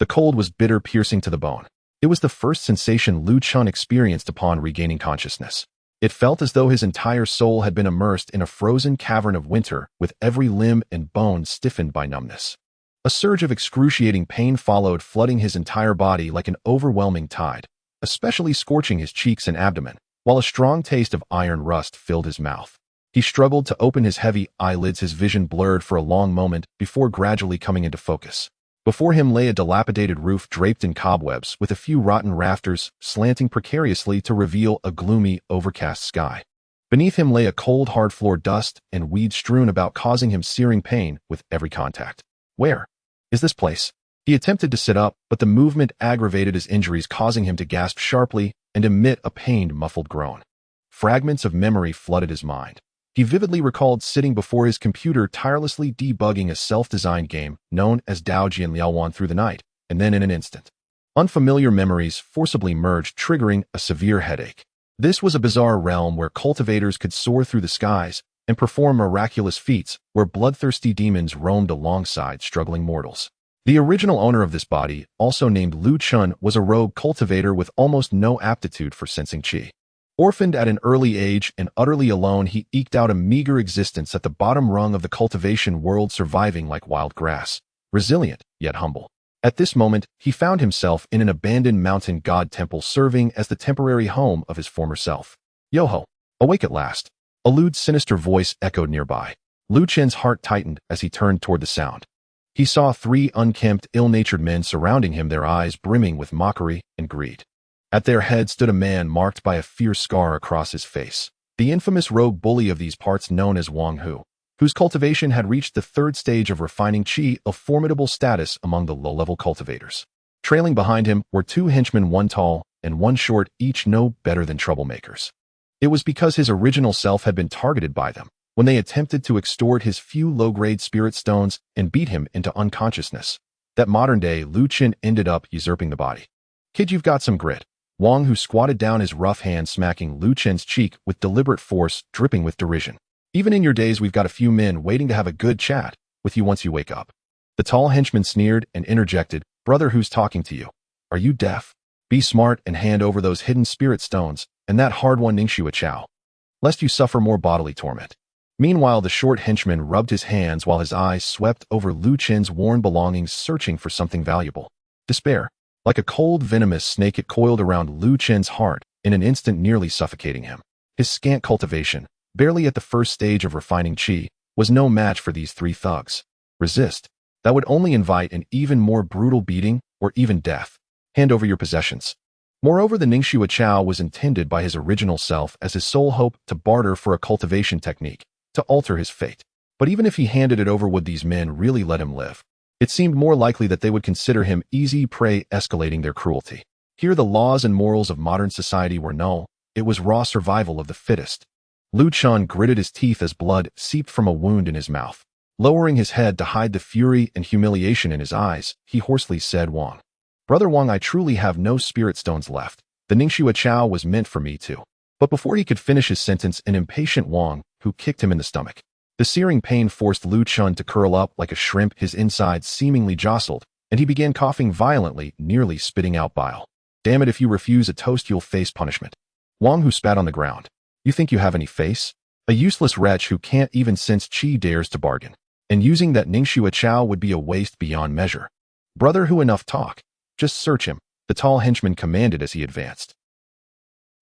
The cold was bitter, piercing to the bone. It was the first sensation Luchun experienced upon regaining consciousness. It felt as though his entire soul had been immersed in a frozen cavern of winter, with every limb and bone stiffened by numbness. A surge of excruciating pain followed, flooding his entire body like an overwhelming tide, especially scorching his cheeks and abdomen, while a strong taste of iron rust filled his mouth. He struggled to open his heavy eyelids, his vision blurred for a long moment before gradually coming into focus. Before him lay a dilapidated roof draped in cobwebs, with a few rotten rafters slanting precariously to reveal a gloomy, overcast sky. Beneath him lay a cold, hard floor, dust and weeds strewn about, causing him searing pain with every contact. Where is this place? He attempted to sit up, but the movement aggravated his injuries, causing him to gasp sharply and emit a pained, muffled groan. Fragments of memory flooded his mind. He vividly recalled sitting before his computer tirelessly debugging a self-designed game known as Dao Jian Yuan through the night, and then in an instant, unfamiliar memories forcibly merged, triggering a severe headache. This was a bizarre realm where cultivators could soar through the skies and perform miraculous feats, where bloodthirsty demons roamed alongside struggling mortals. The original owner of this body, also named Luchun, was a rogue cultivator with almost no aptitude for sensing qi. Orphaned at an early age and utterly alone, he eked out a meager existence at the bottom rung of the cultivation world, surviving like wild grass, resilient yet humble. At this moment, he found himself in an abandoned mountain god temple, serving as the temporary home of his former self. Yo-ho, awake at last. A lewd, sinister voice echoed nearby. Luchun's heart tightened as he turned toward the sound. He saw 3 unkempt, ill-natured men surrounding him, their eyes brimming with mockery and greed. At their head stood a man marked by a fierce scar across his face, the infamous rogue bully of these parts known as Wang Hu, whose cultivation had reached the 3rd stage of refining qi, a formidable status among the low-level cultivators. Trailing behind him were 2 henchmen, one tall and one short, each no better than troublemakers. It was because his original self had been targeted by them when they attempted to extort his few low-grade spirit stones and beat him into unconsciousness that modern-day Luchun ended up usurping the body. Kid, you've got some grit. Wang Hu squatted down, his rough hand smacking Luchun's cheek with deliberate force, dripping with derision. Even in your days, we've got a few men waiting to have a good chat with you once you wake up. The tall henchman sneered and interjected, brother, who's talking to you? Are you deaf? Be smart and hand over those hidden spirit stones and that hard one Xiao, lest you suffer more bodily torment. Meanwhile, the short henchman rubbed his hands while his eyes swept over Luchun's worn belongings, searching for something valuable. Despair, like a cold, venomous snake, it coiled around Luchun's heart, in an instant nearly suffocating him. His scant cultivation, barely at the 1st stage of refining qi, was no match for these 3 thugs. Resist. That would only invite an even more brutal beating or even death. Hand over your possessions. Moreover, the Xiao was intended by his original self as his sole hope to barter for a cultivation technique, to alter his fate. But even if he handed it over, would these men really let him live? It seemed more likely that they would consider him easy prey, escalating their cruelty. Here the laws and morals of modern society were null. It was raw survival of the fittest. Luchun gritted his teeth as blood seeped from a wound in his mouth. Lowering his head to hide the fury and humiliation in his eyes, he hoarsely said, Wang. Brother Wang, I truly have no spirit stones left. The Xiao was meant for me too. But before he could finish his sentence, an impatient Wang Hu kicked him in the stomach. The searing pain forced Luchun to curl up like a shrimp, his insides seemingly jostled, and he began coughing violently, nearly spitting out bile. Damn it, if you refuse a toast, you'll face punishment. Wang Hu spat on the ground. You think you have any face? A useless wretch who can't even sense qi dares to bargain. And using that Xiao would be a waste beyond measure. Brother Hu, enough talk. Just search him, the tall henchman commanded as he advanced.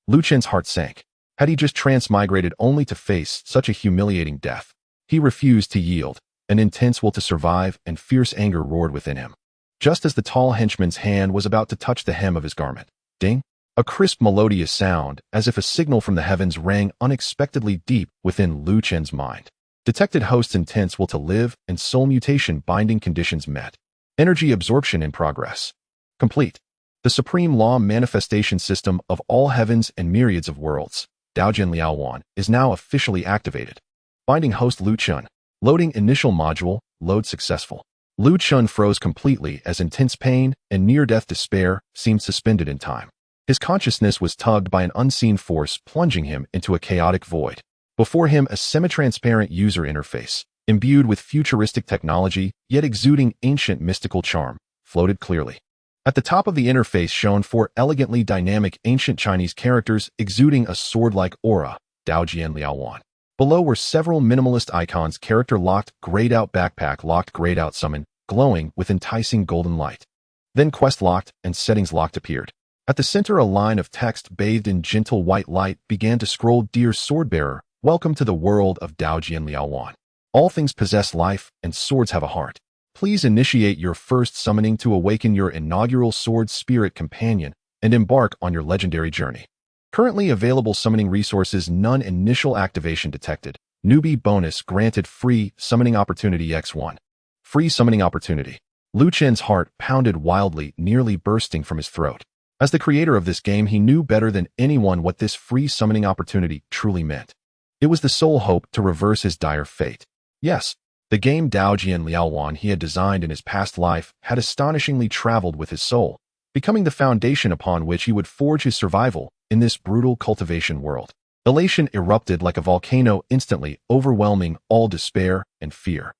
Luchun's heart sank. Had he just transmigrated only to face such a humiliating death? He refused to yield. An intense will to survive and fierce anger roared within him. Just as the tall henchman's hand was about to touch the hem of his garment, ding! A crisp, melodious sound, as if a signal from the heavens, rang unexpectedly deep within Luchun's mind. Detected hosts, intense will to live and soul mutation binding conditions met. Energy absorption in progress. Complete. The supreme law manifestation system of all heavens and myriads of worlds, Dao Jian Yuan, is now officially activated. Binding host Luchun. Loading initial module, load successful. Luchun froze completely as intense pain and near-death despair seemed suspended in time. His consciousness was tugged by an unseen force, plunging him into a chaotic void. Before him, a semi-transparent user interface, imbued with futuristic technology, yet exuding ancient mystical charm, floated clearly. At the top of the interface shone four elegantly dynamic ancient Chinese characters exuding a sword-like aura, Daojian Liaowan. Below were several minimalist icons, character locked, grayed out backpack locked, grayed out summon, glowing with enticing golden light. Then quest locked and settings locked appeared. At the center, a line of text bathed in gentle white light began to scroll, Dear Swordbearer, welcome to the world of Daojian Liaowan. All things possess life, and swords have a heart. Please initiate your first summoning to awaken your inaugural sword spirit companion and embark on your legendary journey. Currently available summoning resources, none initial activation detected. Newbie bonus granted, free summoning opportunity X1. Free summoning opportunity. Luchun's heart pounded wildly, nearly bursting from his throat. As the creator of this game, he knew better than anyone what this free summoning opportunity truly meant. It was the sole hope to reverse his dire fate. Yes, the game Daojian Liaowan he had designed in his past life had astonishingly traveled with his soul, becoming the foundation upon which he would forge his survival in this brutal cultivation world. Elation erupted like a volcano, instantly overwhelming all despair and fear.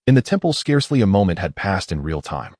In the temple, scarcely a moment had passed in real time.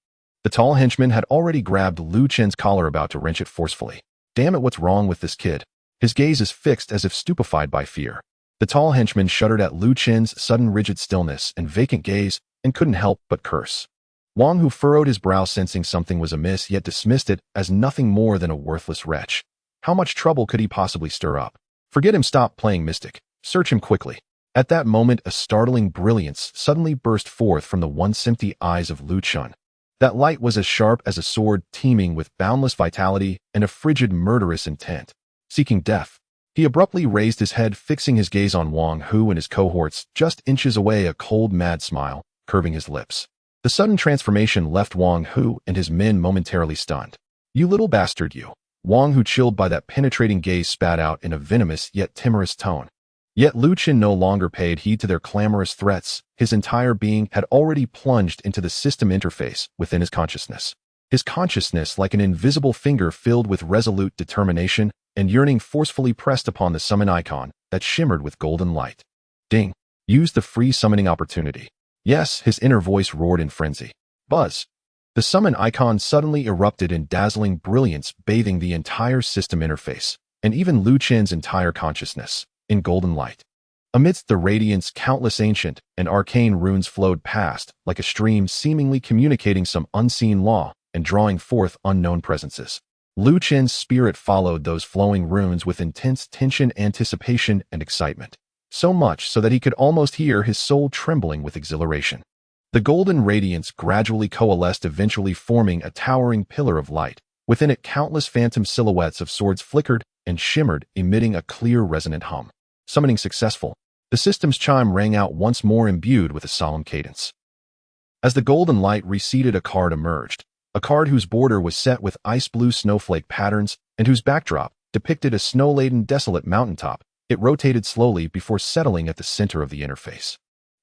The tall henchman had already grabbed Luchun's collar, about to wrench it forcefully. Damn it, what's wrong with this kid? His gaze is fixed as if stupefied by fear. The tall henchman shuddered at Luchun's sudden rigid stillness and vacant gaze and couldn't help but curse. Wang, who furrowed his brow sensing something was amiss yet dismissed it as nothing more than a worthless wretch. How much trouble could he possibly stir up? Forget him, stop playing mystic. Search him quickly. At that moment, a startling brilliance suddenly burst forth from the once empty eyes of Luchun. That light was as sharp as a sword, teeming with boundless vitality and a frigid murderous intent. Seeking death. He abruptly raised his head, fixing his gaze on Wang, who and his cohorts just inches away, a cold, mad smile curving his lips. The sudden transformation left Wang, who and his men momentarily stunned. You little bastard, you. Wang, who chilled by that penetrating gaze, spat out in a venomous yet timorous tone. Yet Luchun no longer paid heed to their clamorous threats. His entire being had already plunged into the system interface within his consciousness. His consciousness, like an invisible finger filled with resolute determination and yearning, forcefully pressed upon the summon icon that shimmered with golden light. Ding. Use the free summoning opportunity. Yes, his inner voice roared in frenzy. Buzz. The summon icon suddenly erupted in dazzling brilliance, bathing the entire system interface, and even Luchun's entire consciousness, in golden light. Amidst the radiance, countless ancient and arcane runes flowed past, like a stream seemingly communicating some unseen law and drawing forth unknown presences. Luchun's spirit followed those flowing runes with intense tension, anticipation, and excitement. So much so that he could almost hear his soul trembling with exhilaration. The golden radiance gradually coalesced, eventually forming a towering pillar of light. Within it, countless phantom silhouettes of swords flickered and shimmered, emitting a clear, resonant hum. Summoning successful. The system's chime rang out once more, imbued with a solemn cadence. As the golden light receded, a card emerged. A card whose border was set with ice-blue snowflake patterns and whose backdrop depicted a snow-laden, desolate mountaintop. It rotated slowly before settling at the center of the interface.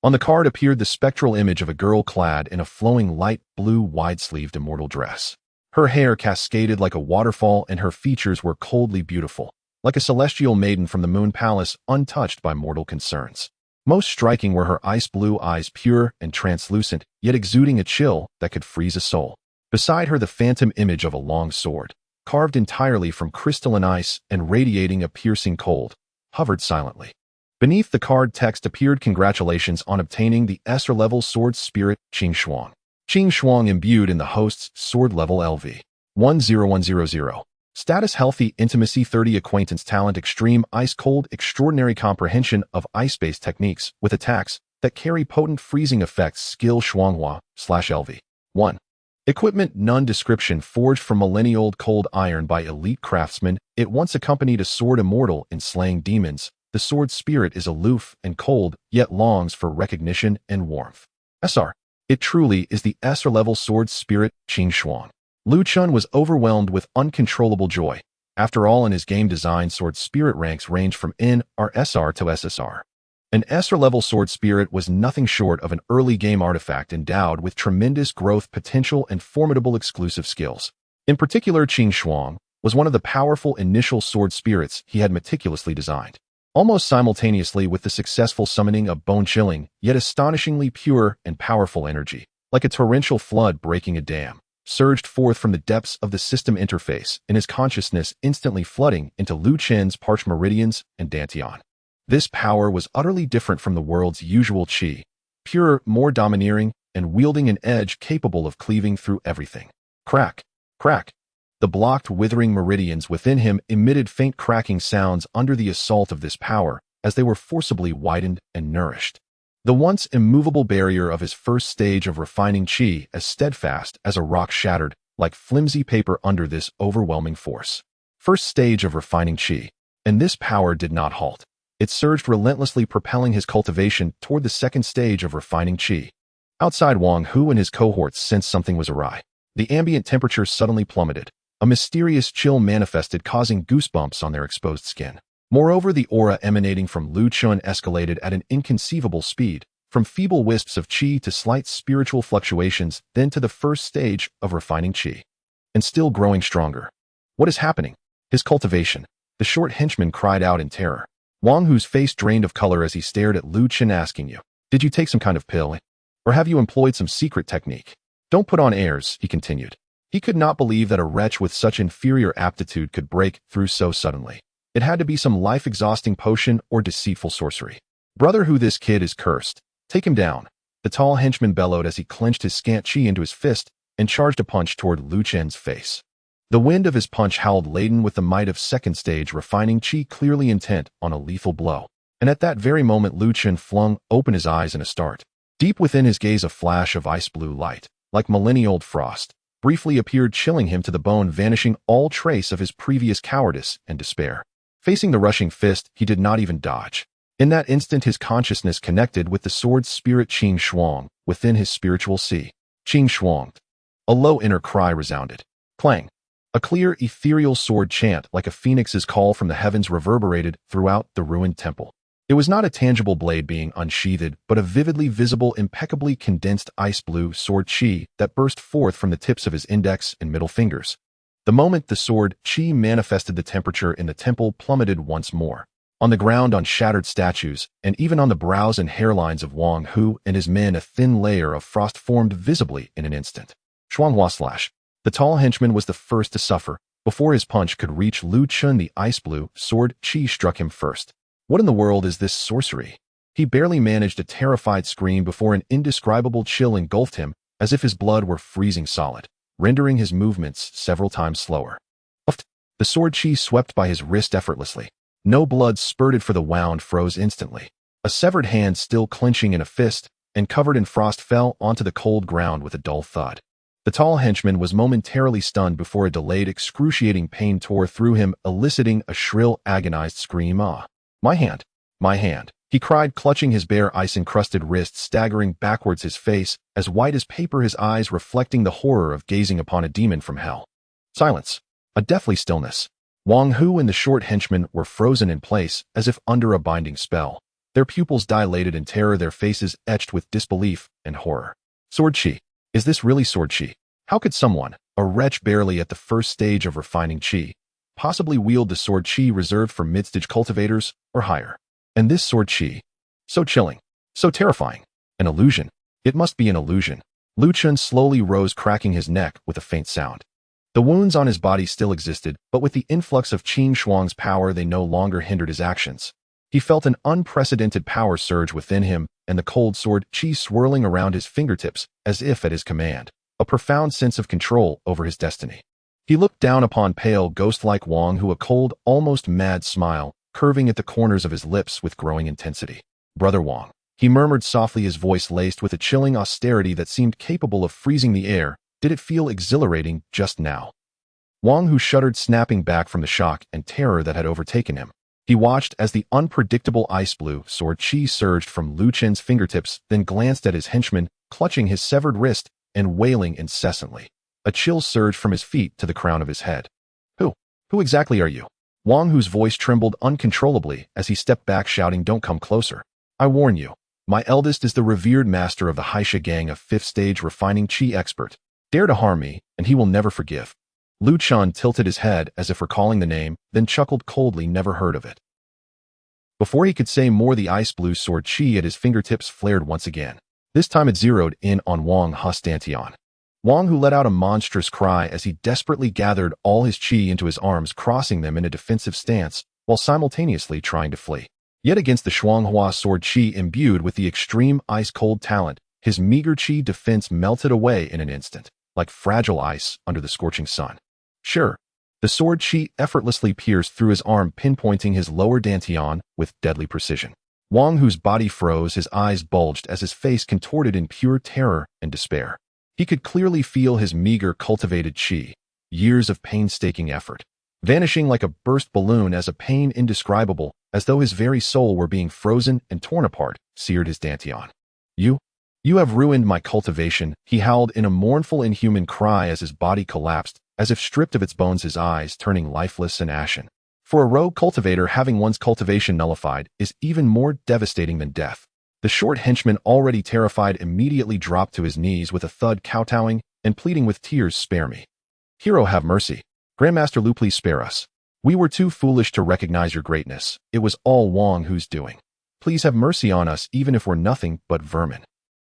On the card appeared the spectral image of a girl clad in a flowing light blue wide-sleeved immortal dress. Her hair cascaded like a waterfall and her features were coldly beautiful, like a celestial maiden from the moon palace, untouched by mortal concerns. Most striking were her ice-blue eyes, pure and translucent, yet exuding a chill that could freeze a soul. Beside her, the phantom image of a long sword, carved entirely from crystalline ice and radiating a piercing cold, hovered silently. Beneath the card, text appeared: congratulations on obtaining the Esser level sword spirit Qing Shuang imbued in the host's sword level LV 10100. Status: healthy, intimacy 30, acquaintance talent extreme, ice cold, extraordinary comprehension of ice-based techniques with attacks that carry potent freezing effects, skill Shuanghua/LV 1. Equipment none. Description: forged from millennia-old cold iron by elite craftsmen, it once accompanied a sword immortal in slaying demons. The sword spirit is aloof and cold, yet longs for recognition and warmth. SR. It truly is the Esser level sword spirit Qing Shuang. Luchun was overwhelmed with uncontrollable joy. After all, in his game design, sword spirit ranks range from NRSR to SSR. An Esser level sword spirit was nothing short of an early game artifact endowed with tremendous growth potential and formidable exclusive skills. In particular, Qing Shuang was one of the powerful initial sword spirits he had meticulously designed. Almost simultaneously with the successful summoning of bone-chilling, yet astonishingly pure and powerful energy, like a torrential flood breaking a dam, surged forth from the depths of the system interface, in his consciousness instantly flooding into Luchen's parched meridians and dantian. This power was utterly different from the world's usual qi, purer, more domineering, and wielding an edge capable of cleaving through everything. Crack, crack. The blocked, withering meridians within him emitted faint cracking sounds under the assault of this power as they were forcibly widened and nourished. The once immovable barrier of his first stage of refining qi as steadfast as a rock shattered like flimsy paper under this overwhelming force. First stage of refining qi, and this power did not halt. It surged relentlessly, propelling his cultivation toward the second stage of refining qi. Outside, Wang Hu and his cohorts sensed something was awry. The ambient temperature suddenly plummeted. A mysterious chill manifested, causing goosebumps on their exposed skin. Moreover, the aura emanating from Luchun escalated at an inconceivable speed, from feeble wisps of qi to slight spiritual fluctuations, then to the first stage of refining qi. And still growing stronger. What is happening? His cultivation. The short henchman cried out in terror. Wang Hu's face drained of color as he stared at Luchun, asking, "You, did you take some kind of pill? Or have you employed some secret technique? Don't put on airs," he continued. He could not believe that a wretch with such inferior aptitude could break through so suddenly. It had to be some life-exhausting potion or deceitful sorcery. "Brother Hu, this kid is cursed. Take him down," the tall henchman bellowed as he clenched his scant qi into his fist and charged a punch toward Luchen's face. The wind of his punch howled, laden with the might of second-stage refining qi, clearly intent on a lethal blow. And at that very moment, Luchun flung open his eyes in a start. Deep within his gaze, a flash of ice-blue light, like millennia-old frost, briefly appeared, chilling him to the bone, vanishing all trace of his previous cowardice and despair. Facing the rushing fist, he did not even dodge. In that instant, his consciousness connected with the sword's spirit Qing Shuang within his spiritual sea. Qing Shuang. A low inner cry resounded. Clang. A clear, ethereal sword chant like a phoenix's call from the heavens reverberated throughout the ruined temple. It was not a tangible blade being unsheathed, but a vividly visible, impeccably condensed ice-blue sword qi that burst forth from the tips of his index and middle fingers. The moment the sword qi manifested, the temperature in the temple plummeted once more. On the ground, on shattered statues, and even on the brows and hairlines of Wang Hu and his men, a thin layer of frost formed visibly in an instant. Shuanghua slash. The tall henchman was the first to suffer. Before his punch could reach Luchun, the ice-blue sword qi struck him first. What in the world is this sorcery? He barely managed a terrified scream before an indescribable chill engulfed him, as if his blood were freezing solid, rendering his movements several times slower. The sword qi swept by his wrist effortlessly. No blood spurted, for the wound froze instantly. A severed hand, still clenching in a fist and covered in frost, fell onto the cold ground with a dull thud. The tall henchman was momentarily stunned before a delayed, excruciating pain tore through him, eliciting a shrill, agonized scream. "Ah! My hand! My hand!" he cried, clutching his bare ice-encrusted wrist, staggering backwards, his face as white as paper, his eyes reflecting the horror of gazing upon a demon from hell. Silence. A deathly stillness. Wang Hu and the short henchman were frozen in place as if under a binding spell, their pupils dilated in terror, their faces etched with disbelief and horror. Sword qi. Is this really sword qi? How could someone, a wretch barely at the first stage of refining qi, possibly wield the sword qi reserved for mid-stage cultivators or higher? And this sword qi, so chilling, so terrifying. An illusion. It must be an illusion. Luchun slowly rose, cracking his neck with a faint sound. The wounds on his body still existed, but with the influx of Qing Shuang's power, they no longer hindered his actions. He felt an unprecedented power surge within him, and the cold sword qi swirling around his fingertips as if at his command, a profound sense of control over his destiny. He looked down upon pale, ghost-like Wang Hu, a cold, almost mad smile curving at the corners of his lips with growing intensity. "Brother Wang," he murmured softly, his voice laced with a chilling austerity that seemed capable of freezing the air. Did it feel exhilarating just now? Wang Hu shuddered, snapping back from the shock and terror that had overtaken him. He watched as the unpredictable ice-blue sword qi surged from Luchen's fingertips, then glanced at his henchman, clutching his severed wrist and wailing incessantly. A chill surged from his feet to the crown of his head. Who exactly are you?" Wang Hu's voice trembled uncontrollably as he stepped back, shouting, "Don't come closer. I warn you. My eldest is the revered master of the Haisha gang, a fifth-stage refining qi expert. Dare to harm me, and he will never forgive." Luchun tilted his head as if recalling the name, then chuckled coldly. "Never heard of it." Before he could say more, the ice-blue sword qi at his fingertips flared once again. This time it zeroed in on Wang Hu's dantian. Wang Hu let out a monstrous cry as he desperately gathered all his qi into his arms, crossing them in a defensive stance, while simultaneously trying to flee. Yet against the Shuanghua sword qi imbued with the extreme ice-cold talent, his meager qi defense melted away in an instant, like fragile ice under the scorching sun. Sure, the sword qi effortlessly pierced through his arm, pinpointing his lower dantian with deadly precision. Wang Hu's body froze, his eyes bulged as his face contorted in pure terror and despair. He could clearly feel his meager cultivated qi, years of painstaking effort, vanishing like a burst balloon as a pain indescribable, as though his very soul were being frozen and torn apart, seared his dantian. You have ruined my cultivation, he howled in a mournful, inhuman cry as his body collapsed, as if stripped of its bones, his eyes turning lifeless and ashen. For a rogue cultivator, having one's cultivation nullified is even more devastating than death. The short henchman, already terrified, immediately dropped to his knees with a thud, kowtowing and pleading with tears, "Spare me. Hero, have mercy. Grandmaster Lu, please spare us. We were too foolish to recognize your greatness. It was all Wang Hu's doing. Please have mercy on us, even if we're nothing but vermin."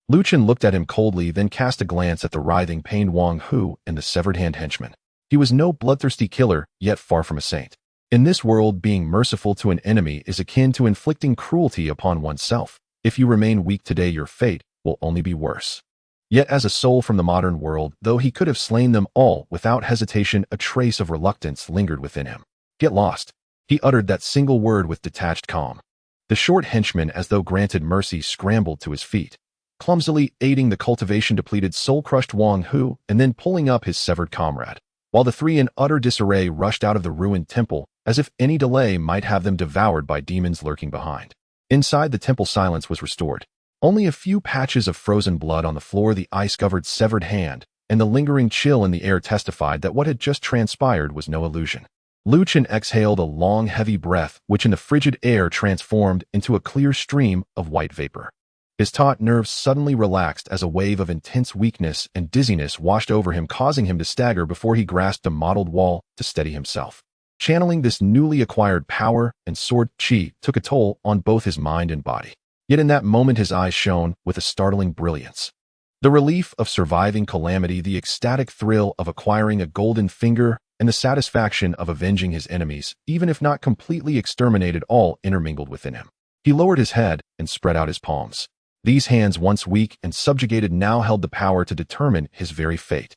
Luchun looked at him coldly, then cast a glance at the writhing, pained Wang Hu and the severed hand henchman. He was no bloodthirsty killer, yet far from a saint. In this world, being merciful to an enemy is akin to inflicting cruelty upon oneself. If you remain weak today, your fate will only be worse. Yet as a soul from the modern world, though he could have slain them all without hesitation, a trace of reluctance lingered within him. "Get lost." He uttered that single word with detached calm. The short henchman, as though granted mercy, scrambled to his feet, clumsily aiding the cultivation-depleted, soul-crushed Wang Hu and then pulling up his severed comrade, while the three in utter disarray rushed out of the ruined temple, as if any delay might have them devoured by demons lurking behind. Inside the temple, silence was restored. Only a few patches of frozen blood on the floor, the ice-covered severed hand, and the lingering chill in the air testified that what had just transpired was no illusion. Luchun exhaled a long, heavy breath, which in the frigid air transformed into a clear stream of white vapor. His taut nerves suddenly relaxed as a wave of intense weakness and dizziness washed over him, causing him to stagger before he grasped a mottled wall to steady himself. Channeling this newly acquired power and sword qi took a toll on both his mind and body. Yet in that moment his eyes shone with a startling brilliance. The relief of surviving calamity, the ecstatic thrill of acquiring a golden finger, and the satisfaction of avenging his enemies, even if not completely exterminated, all intermingled within him. He lowered his head and spread out his palms. These hands, once weak and subjugated, now held the power to determine his very fate.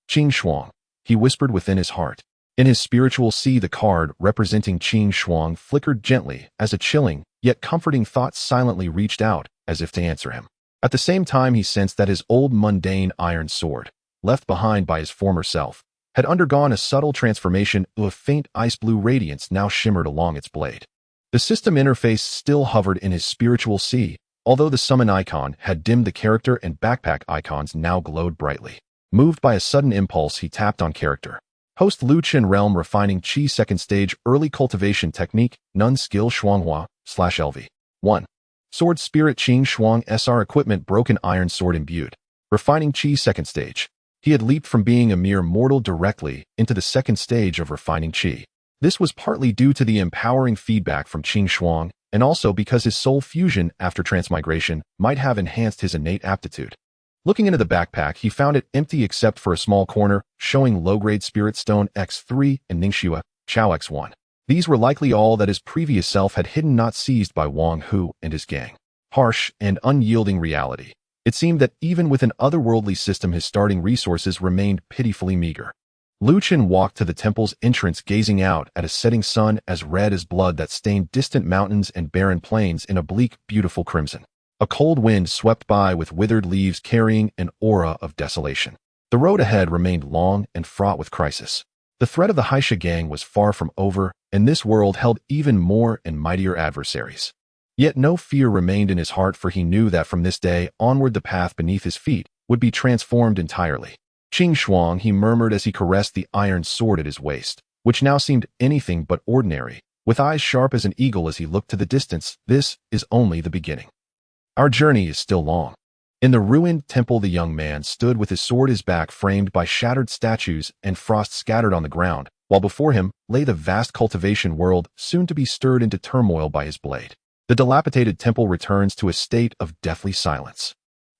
"Qing Shuang," he whispered within his heart. In his spiritual sea, the card representing Qing Shuang flickered gently as a chilling yet comforting thought silently reached out as if to answer him. At the same time, he sensed that his old mundane iron sword, left behind by his former self, had undergone a subtle transformation. A faint ice-blue radiance now shimmered along its blade. The system interface still hovered in his spiritual sea, although the summon icon had dimmed, the character and backpack icons now glowed brightly. Moved by a sudden impulse, he tapped on character. Host Luchun, realm refining qi, second stage, early cultivation technique, none skill, Shuanghua /LV. 1. Sword spirit, Qing Shuang SR equipment, broken iron sword imbued. Refining qi, second stage. He had leaped from being a mere mortal directly into the second stage of refining qi. This was partly due to the empowering feedback from Qing Shuang, and also because his soul fusion after transmigration might have enhanced his innate aptitude. Looking into the backpack, he found it empty except for a small corner showing low-grade Spirit Stone X3 and Ningxua Xiao X1. These were likely all that his previous self had hidden, not seized by Wang Hu and his gang. Harsh and unyielding reality. It seemed that even with an otherworldly system, his starting resources remained pitifully meager. Luchun walked to the temple's entrance, gazing out at a setting sun as red as blood that stained distant mountains and barren plains in a bleak, beautiful crimson. A cold wind swept by with withered leaves carrying an aura of desolation. The road ahead remained long and fraught with crisis. The threat of the Haisha gang was far from over, and this world held even more and mightier adversaries. Yet no fear remained in his heart, for he knew that from this day onward the path beneath his feet would be transformed entirely. Qing Shuang, he murmured as he caressed the iron sword at his waist, which now seemed anything but ordinary. With eyes sharp as an eagle as he looked to the distance, this is only the beginning. Our journey is still long. In the ruined temple, the young man stood with his sword, his back framed by shattered statues and frost scattered on the ground, while before him lay the vast cultivation world, soon to be stirred into turmoil by his blade. The dilapidated temple returns to a state of deathly silence.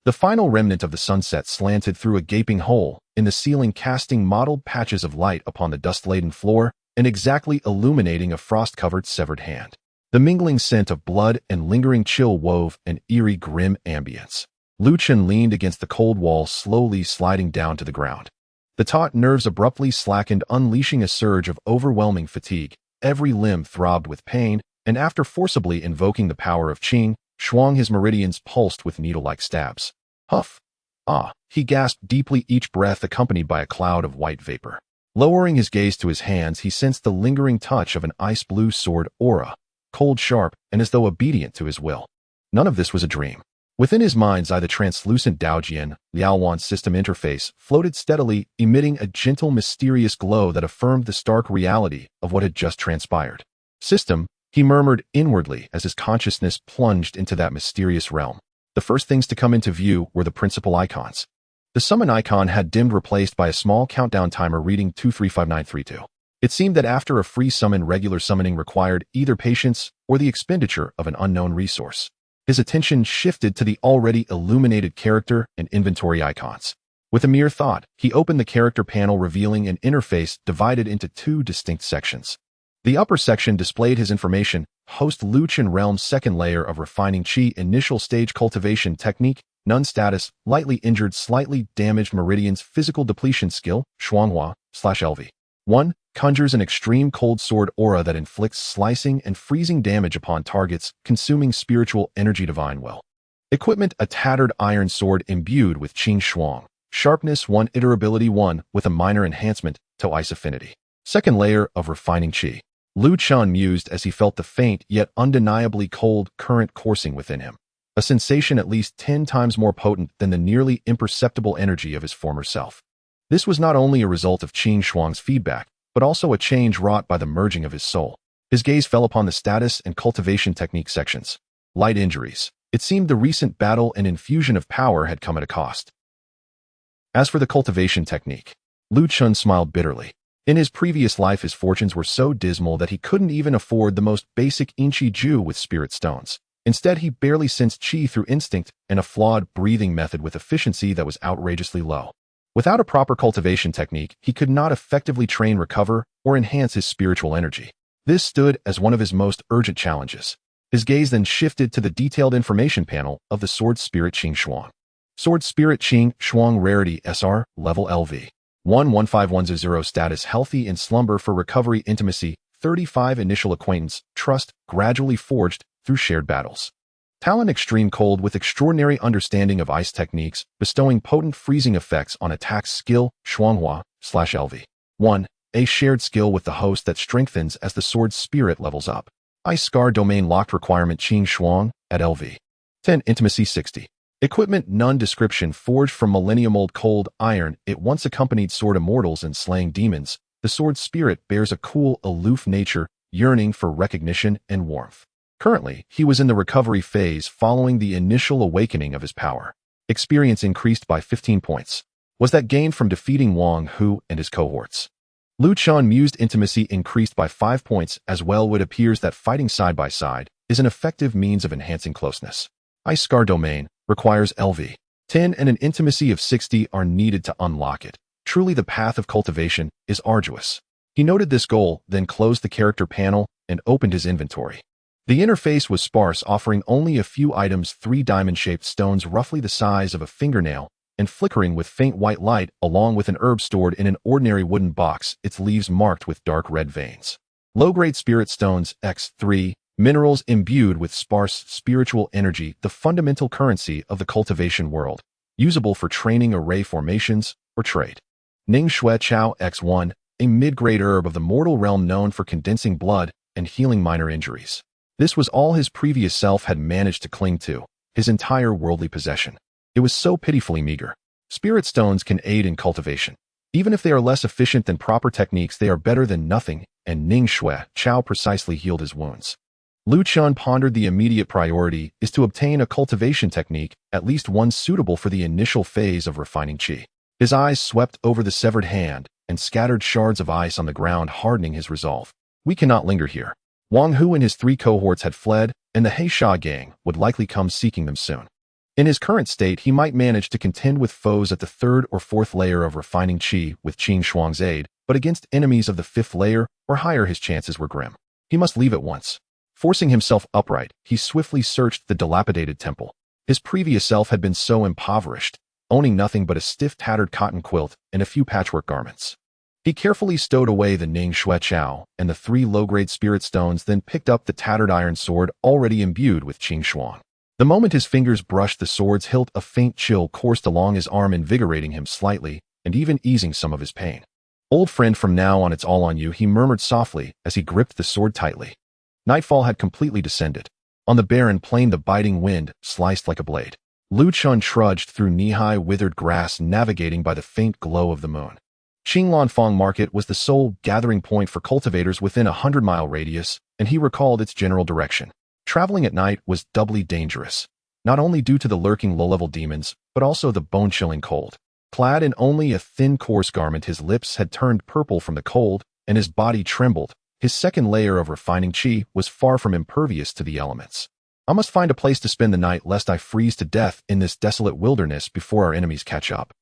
The final remnant of the sunset slanted through a gaping hole in the ceiling, casting mottled patches of light upon the dust-laden floor and exactly illuminating a frost-covered severed hand. The mingling scent of blood and lingering chill wove an eerie, grim ambience. Luchun leaned against the cold wall, slowly sliding down to the ground. The taut nerves abruptly slackened, unleashing a surge of overwhelming fatigue. Every limb throbbed with pain, and after forcibly invoking the power of Qing, Shuang, his meridians pulsed with needle-like stabs. Huff! Ah! He gasped deeply, each breath accompanied by a cloud of white vapor. Lowering his gaze to his hands, he sensed the lingering touch of an ice-blue sword aura, cold, sharp, and as though obedient to his will. None of this was a dream. Within his mind's eye, the translucent Daojian, Liaowan system interface floated steadily, emitting a gentle, mysterious glow that affirmed the stark reality of what had just transpired. System, he murmured inwardly as his consciousness plunged into that mysterious realm. The first things to come into view were the principal icons. The summon icon had dimmed, replaced by a small countdown timer reading 235932. It seemed that after a free summon, regular summoning required either patience or the expenditure of an unknown resource. His attention shifted to the already illuminated character and inventory icons. With a mere thought, he opened the character panel, revealing an interface divided into two distinct sections. The upper section displayed his information: host Luchun realm, second layer of refining chi, initial stage cultivation technique, none status, lightly injured, slightly damaged meridians, physical depletion skill, Shuanghua/LV. 1. Conjures an extreme cold sword aura that inflicts slicing and freezing damage upon targets, consuming spiritual energy, divine will. Equipment: a tattered iron sword imbued with Qing Shuang. Sharpness 1, iterability 1, with a minor enhancement to ice affinity. Second layer of refining chi. Luchun mused as he felt the faint yet undeniably cold current coursing within him. A sensation at least 10 times more potent than the nearly imperceptible energy of his former self. This was not only a result of Qing Shuang's feedback, but also a change wrought by the merging of his soul. His gaze fell upon the status and cultivation technique sections. Light injuries. It seemed the recent battle and infusion of power had come at a cost. As for the cultivation technique, Luchun smiled bitterly. In his previous life, his fortunes were so dismal that he couldn't even afford the most basic Inchi Ju with spirit stones. Instead, he barely sensed chi through instinct and a flawed breathing method with efficiency that was outrageously low. Without a proper cultivation technique, he could not effectively train, recover, or enhance his spiritual energy. This stood as one of his most urgent challenges. His gaze then shifted to the detailed information panel of the Sword Spirit Qing Shuang. Sword Spirit Qing Shuang, rarity SR, level LV. 1-15100, status healthy, in slumber, for recovery, intimacy 35, initial acquaintance, trust, gradually forged through shared battles. Talent: extreme cold with extraordinary understanding of ice techniques, bestowing potent freezing effects on attacks. Skill: Shuanghua/LV. 1. A shared skill with the host that strengthens as the sword spirit levels up. Ice Scar domain locked, requirement Qing Shuang at LV. 10. Intimacy 60. Equipment: none, description: forged from millennium old cold iron, it once accompanied sword immortals in slaying demons. The sword spirit bears a cool, aloof nature, yearning for recognition and warmth. Currently, he was in the recovery phase following the initial awakening of his power. Experience increased by 15 points. Was that gained from defeating Wang Hu and his cohorts? Luchun mused. Intimacy increased by 5 points as well. It appears that fighting side by side is an effective means of enhancing closeness. Ice Scar domain requires LV. 10 and an intimacy of 60 are needed to unlock it. Truly, the path of cultivation is arduous. He noted this goal, then closed the character panel and opened his inventory. The interface was sparse, offering only a few items: 3 diamond-shaped stones roughly the size of a fingernail and flickering with faint white light, along with an herb stored in an ordinary wooden box, its leaves marked with dark red veins. Low-grade spirit stones X3, minerals imbued with sparse spiritual energy, the fundamental currency of the cultivation world, usable for training array formations or trade. Ning Shui Chao X1, a mid-grade herb of the mortal realm known for condensing blood and healing minor injuries. This was all his previous self had managed to cling to, his entire worldly possession. It was so pitifully meager. Spirit stones can aid in cultivation. Even if they are less efficient than proper techniques, they are better than nothing, and Ning Shui Chao precisely healed his wounds. Luchun pondered the immediate priority is to obtain a cultivation technique, at least one suitable for the initial phase of refining chi. His eyes swept over the severed hand and scattered shards of ice on the ground, hardening his resolve. We cannot linger here. Wang Hu and his 3 cohorts had fled, and the Heisha gang would likely come seeking them soon. In his current state, he might manage to contend with foes at the 3rd or 4th layer of refining qi with Qing Shuang's aid, but against enemies of the 5th layer or higher his chances were grim. He must leave at once. Forcing himself upright, he swiftly searched the dilapidated temple. His previous self had been so impoverished, owning nothing but a stiff tattered cotton quilt and a few patchwork garments. He carefully stowed away the Ning Shui Xiao and the 3 low-grade spirit stones, then picked up the tattered iron sword already imbued with Qing Shuang. The moment his fingers brushed the sword's hilt, a faint chill coursed along his arm, invigorating him slightly and even easing some of his pain. "Old friend, from now on it's all on you," he murmured softly as he gripped the sword tightly. Nightfall had completely descended. On the barren plain, the biting wind sliced like a blade. Luchun trudged through knee-high withered grass, navigating by the faint glow of the moon. Qinglan Fang Market was the sole gathering point for cultivators within a 100-mile radius, and he recalled its general direction. Traveling at night was doubly dangerous, not only due to the lurking low-level demons, but also the bone-chilling cold. Clad in only a thin, coarse garment, his lips had turned purple from the cold, and his body trembled. His 2nd layer of refining qi was far from impervious to the elements. "I must find a place to spend the night, lest I freeze to death in this desolate wilderness before our enemies catch up."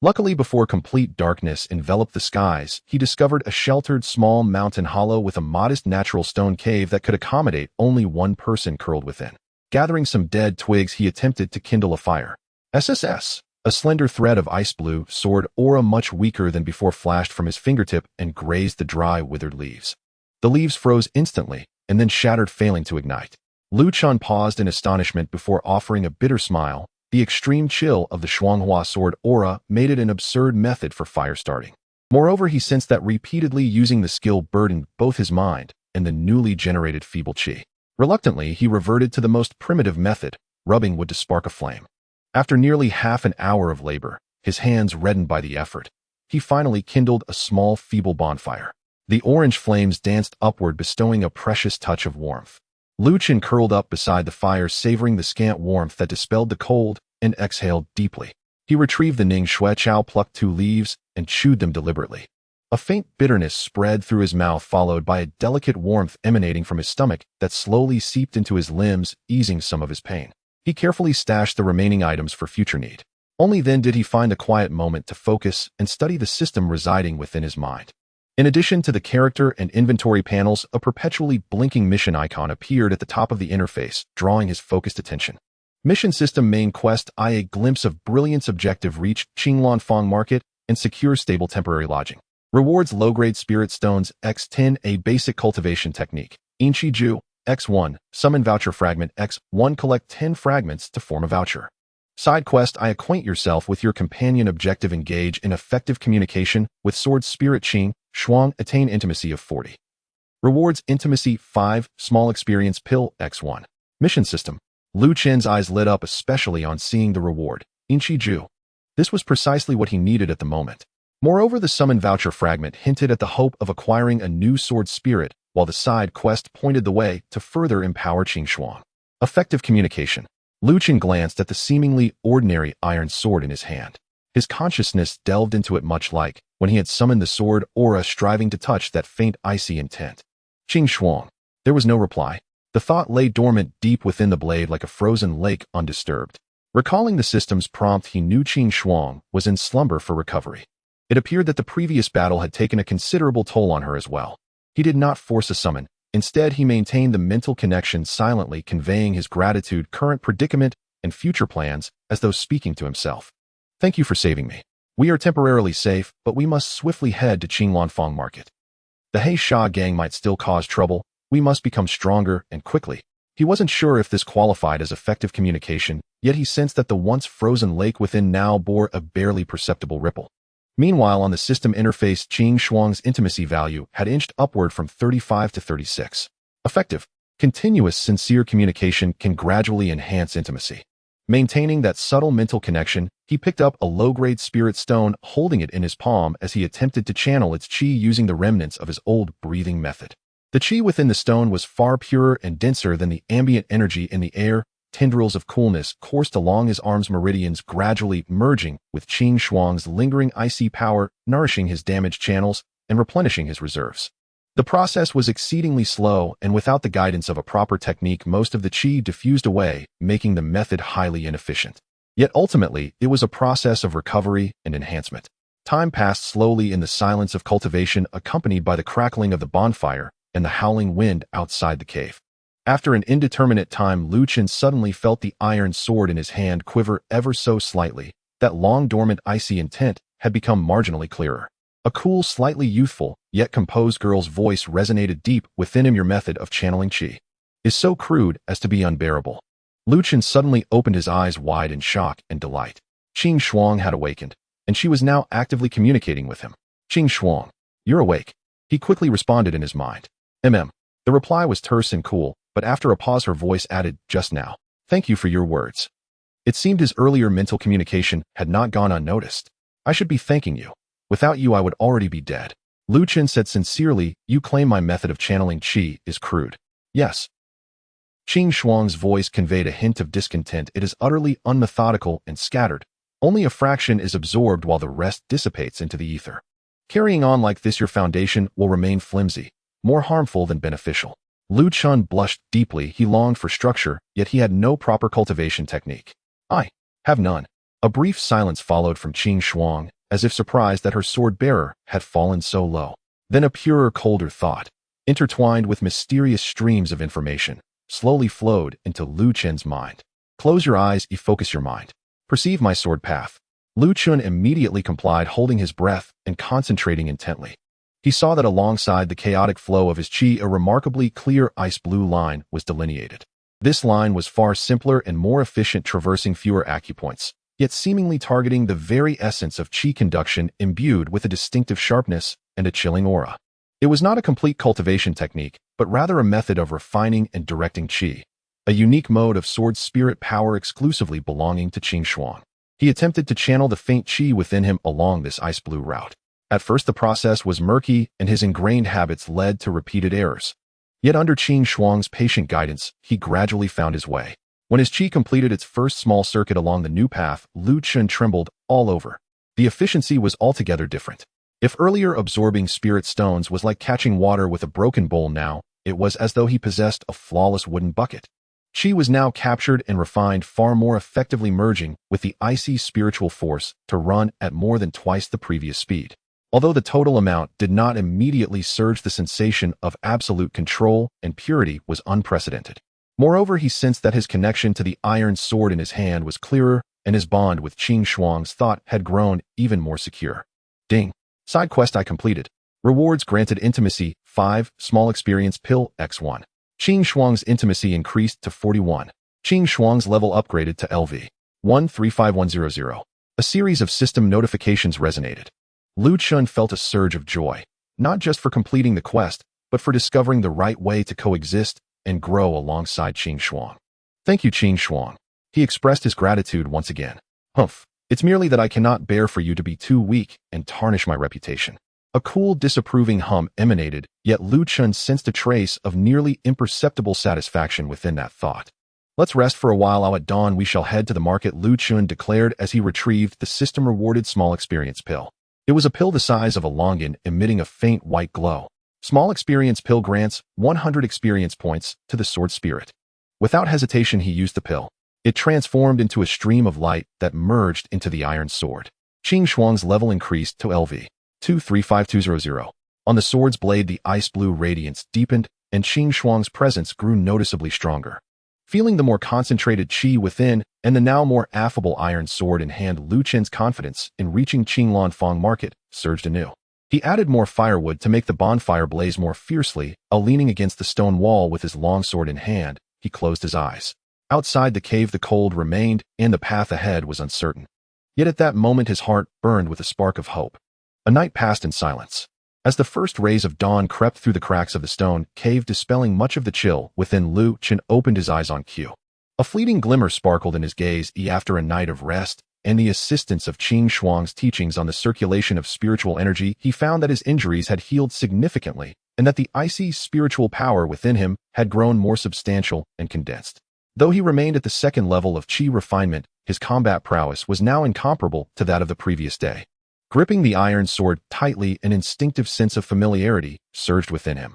Luckily, before complete darkness enveloped the skies, he discovered a sheltered small mountain hollow with a modest natural stone cave that could accommodate only one person curled within. Gathering some dead twigs, he attempted to kindle a fire. SSS. A slender thread of ice blue sword aura, much weaker than before, flashed from his fingertip and grazed the dry, withered leaves. The leaves froze instantly and then shattered, failing to ignite. Luchun paused in astonishment before offering a bitter smile. The extreme chill of the Shuanghua sword aura made it an absurd method for fire starting. Moreover, he sensed that repeatedly using the skill burdened both his mind and the newly generated feeble qi. Reluctantly, he reverted to the most primitive method, rubbing wood to spark a flame. After nearly half an hour of labor, his hands reddened by the effort, he finally kindled a small, feeble bonfire. The orange flames danced upward, bestowing a precious touch of warmth. Luchun curled up beside the fire, savoring the scant warmth that dispelled the cold, and exhaled deeply. He retrieved the Ning Shui Xiao, plucked 2 leaves, and chewed them deliberately. A faint bitterness spread through his mouth, followed by a delicate warmth emanating from his stomach that slowly seeped into his limbs, easing some of his pain. He carefully stashed the remaining items for future need. Only then did he find a quiet moment to focus and study the system residing within his mind. In addition to the character and inventory panels, a perpetually blinking mission icon appeared at the top of the interface, drawing his focused attention. Mission System Main Quest I. A glimpse of brilliance. Objective: reach Qinglan Fang Market and secure stable temporary lodging. Rewards: low-grade spirit stones X10, a basic cultivation technique. Inchi Ju X1, summon voucher fragment X1, collect 10 fragments to form a voucher. Side quest I. Acquaint yourself with your companion. Objective: engage in effective communication with sword spirit Qing Shuang, attain intimacy of 40. Rewards: intimacy 5, small experience pill X1. Mission system. Lu Chen's eyes lit up, especially on seeing the reward, Inchi Ju. This was precisely what he needed at the moment. Moreover, the summon voucher fragment hinted at the hope of acquiring a new sword spirit, while the side quest pointed the way to further empower Qing Shuang. Effective communication. Luchun glanced at the seemingly ordinary iron sword in his hand. His consciousness delved into it, much like when he had summoned the sword aura, striving to touch that faint icy intent. Qing Shuang. There was no reply. The thought lay dormant deep within the blade like a frozen lake, undisturbed. Recalling the system's prompt, he knew Qing Shuang was in slumber for recovery. It appeared that the previous battle had taken a considerable toll on her as well. He did not force a summon. Instead, he maintained the mental connection, silently conveying his gratitude, current predicament, and future plans, as though speaking to himself. "Thank you for saving me. We are temporarily safe, but we must swiftly head to Qinglan Fang Market. The He Sha gang might still cause trouble. We must become stronger, and quickly." He wasn't sure if this qualified as effective communication, yet he sensed that the once frozen lake within now bore a barely perceptible ripple. Meanwhile, on the system interface, Qing Shuang's intimacy value had inched upward from 35 to 36. Effective, continuous, sincere communication can gradually enhance intimacy. Maintaining that subtle mental connection, he picked up a low-grade spirit stone, holding it in his palm as he attempted to channel its qi using the remnants of his old breathing method. The qi within the stone was far purer and denser than the ambient energy in the air. Tendrils of coolness coursed along his arm's meridians, gradually merging with Qing Shuang's lingering icy power, nourishing his damaged channels and replenishing his reserves. The process was exceedingly slow, and without the guidance of a proper technique, most of the qi diffused away, making the method highly inefficient. Yet ultimately, it was a process of recovery and enhancement. Time passed slowly in the silence of cultivation, accompanied by the crackling of the bonfire and the howling wind outside the cave. After an indeterminate time, Luchun suddenly felt the iron sword in his hand quiver ever so slightly. That long-dormant icy intent had become marginally clearer. A cool, slightly youthful, yet composed girl's voice resonated deep within him. Your method of channeling qi is so crude as to be unbearable. Luchun suddenly opened his eyes wide in shock and delight. Qing Shuang had awakened, and she was now actively communicating with him. Qing Shuang, you're awake. He quickly responded in his mind. The reply was terse and cool, but after a pause her voice added, just now. Thank you for your words. It seemed his earlier mental communication had not gone unnoticed. I should be thanking you. Without you I would already be dead. Luchun said sincerely, you claim my method of channeling qi is crude. Yes. Qing Shuang's voice conveyed a hint of discontent. It is utterly unmethodical and scattered. Only a fraction is absorbed while the rest dissipates into the ether. Carrying on like this your foundation will remain flimsy, more harmful than beneficial. Luchun blushed deeply. He longed for structure, yet he had no proper cultivation technique. I have none. A brief silence followed from Qing Shuang, as if surprised that her sword-bearer had fallen so low. Then a purer, colder thought, intertwined with mysterious streams of information, slowly flowed into Luchun's mind. Close your eyes, focus your mind. Perceive my sword path. Luchun immediately complied, holding his breath and concentrating intently. He saw that alongside the chaotic flow of his qi, a remarkably clear ice-blue line was delineated. This line was far simpler and more efficient, traversing fewer acupoints, yet seemingly targeting the very essence of qi conduction, imbued with a distinctive sharpness and a chilling aura. It was not a complete cultivation technique, but rather a method of refining and directing qi, a unique mode of sword spirit power exclusively belonging to Qing Shuang. He attempted to channel the faint qi within him along this ice-blue route. At first the process was murky, and his ingrained habits led to repeated errors. Yet under Qing Shuang's patient guidance, he gradually found his way. When his qi completed its first small circuit along the new path, Luchun trembled all over. The efficiency was altogether different. If earlier absorbing spirit stones was like catching water with a broken bowl, now it was as though he possessed a flawless wooden bucket. Qi was now captured and refined, far more effectively merging with the icy spiritual force to run at more than twice the previous speed. Although the total amount did not immediately surge, the sensation of absolute control and purity was unprecedented. Moreover, he sensed that his connection to the iron sword in his hand was clearer, and his bond with Qing Shuang's thought had grown even more secure. Ding. Side quest I completed. Rewards granted: intimacy 5, small experience pill X1. Qing Shuang's intimacy increased to 41. Qing Shuang's level upgraded to LV 135100. A series of system notifications resonated. Luchun felt a surge of joy, not just for completing the quest, but for discovering the right way to coexist and grow alongside Qing Shuang. Thank you, Qing Shuang. He expressed his gratitude once again. Humph, it's merely that I cannot bear for you to be too weak and tarnish my reputation. A cool, disapproving hum emanated, yet Luchun sensed a trace of nearly imperceptible satisfaction within that thought. Let's rest for a while. At dawn we shall head to the market, Luchun declared as he retrieved the system-rewarded small experience pill. It was a pill the size of a longan, emitting a faint white glow. Small experience pill grants 100 experience points to the sword spirit. Without hesitation he used the pill. It transformed into a stream of light that merged into the iron sword. Qing Shuang's level increased to LV 235200. On the sword's blade the ice-blue radiance deepened, and Qing Shuang's presence grew noticeably stronger. Feeling the more concentrated qi within and the now more affable iron sword in hand, Luchun's confidence in reaching Qinglan market surged anew. He added more firewood to make the bonfire blaze more fiercely. Leaning against the stone wall with his longsword in hand, he closed his eyes. Outside the cave the cold remained, and the path ahead was uncertain. Yet at that moment his heart burned with a spark of hope. A night passed in silence. As the first rays of dawn crept through the cracks of the stone cave, dispelling much of the chill within, Luchun opened his eyes on cue. A fleeting glimmer sparkled in his gaze. After a night of rest and the assistance of Qing Shuang's teachings on the circulation of spiritual energy, he found that his injuries had healed significantly, and that the icy spiritual power within him had grown more substantial and condensed. Though he remained at the second level of qi refinement, his combat prowess was now incomparable to that of the previous day. Gripping the iron sword tightly, an instinctive sense of familiarity surged within him.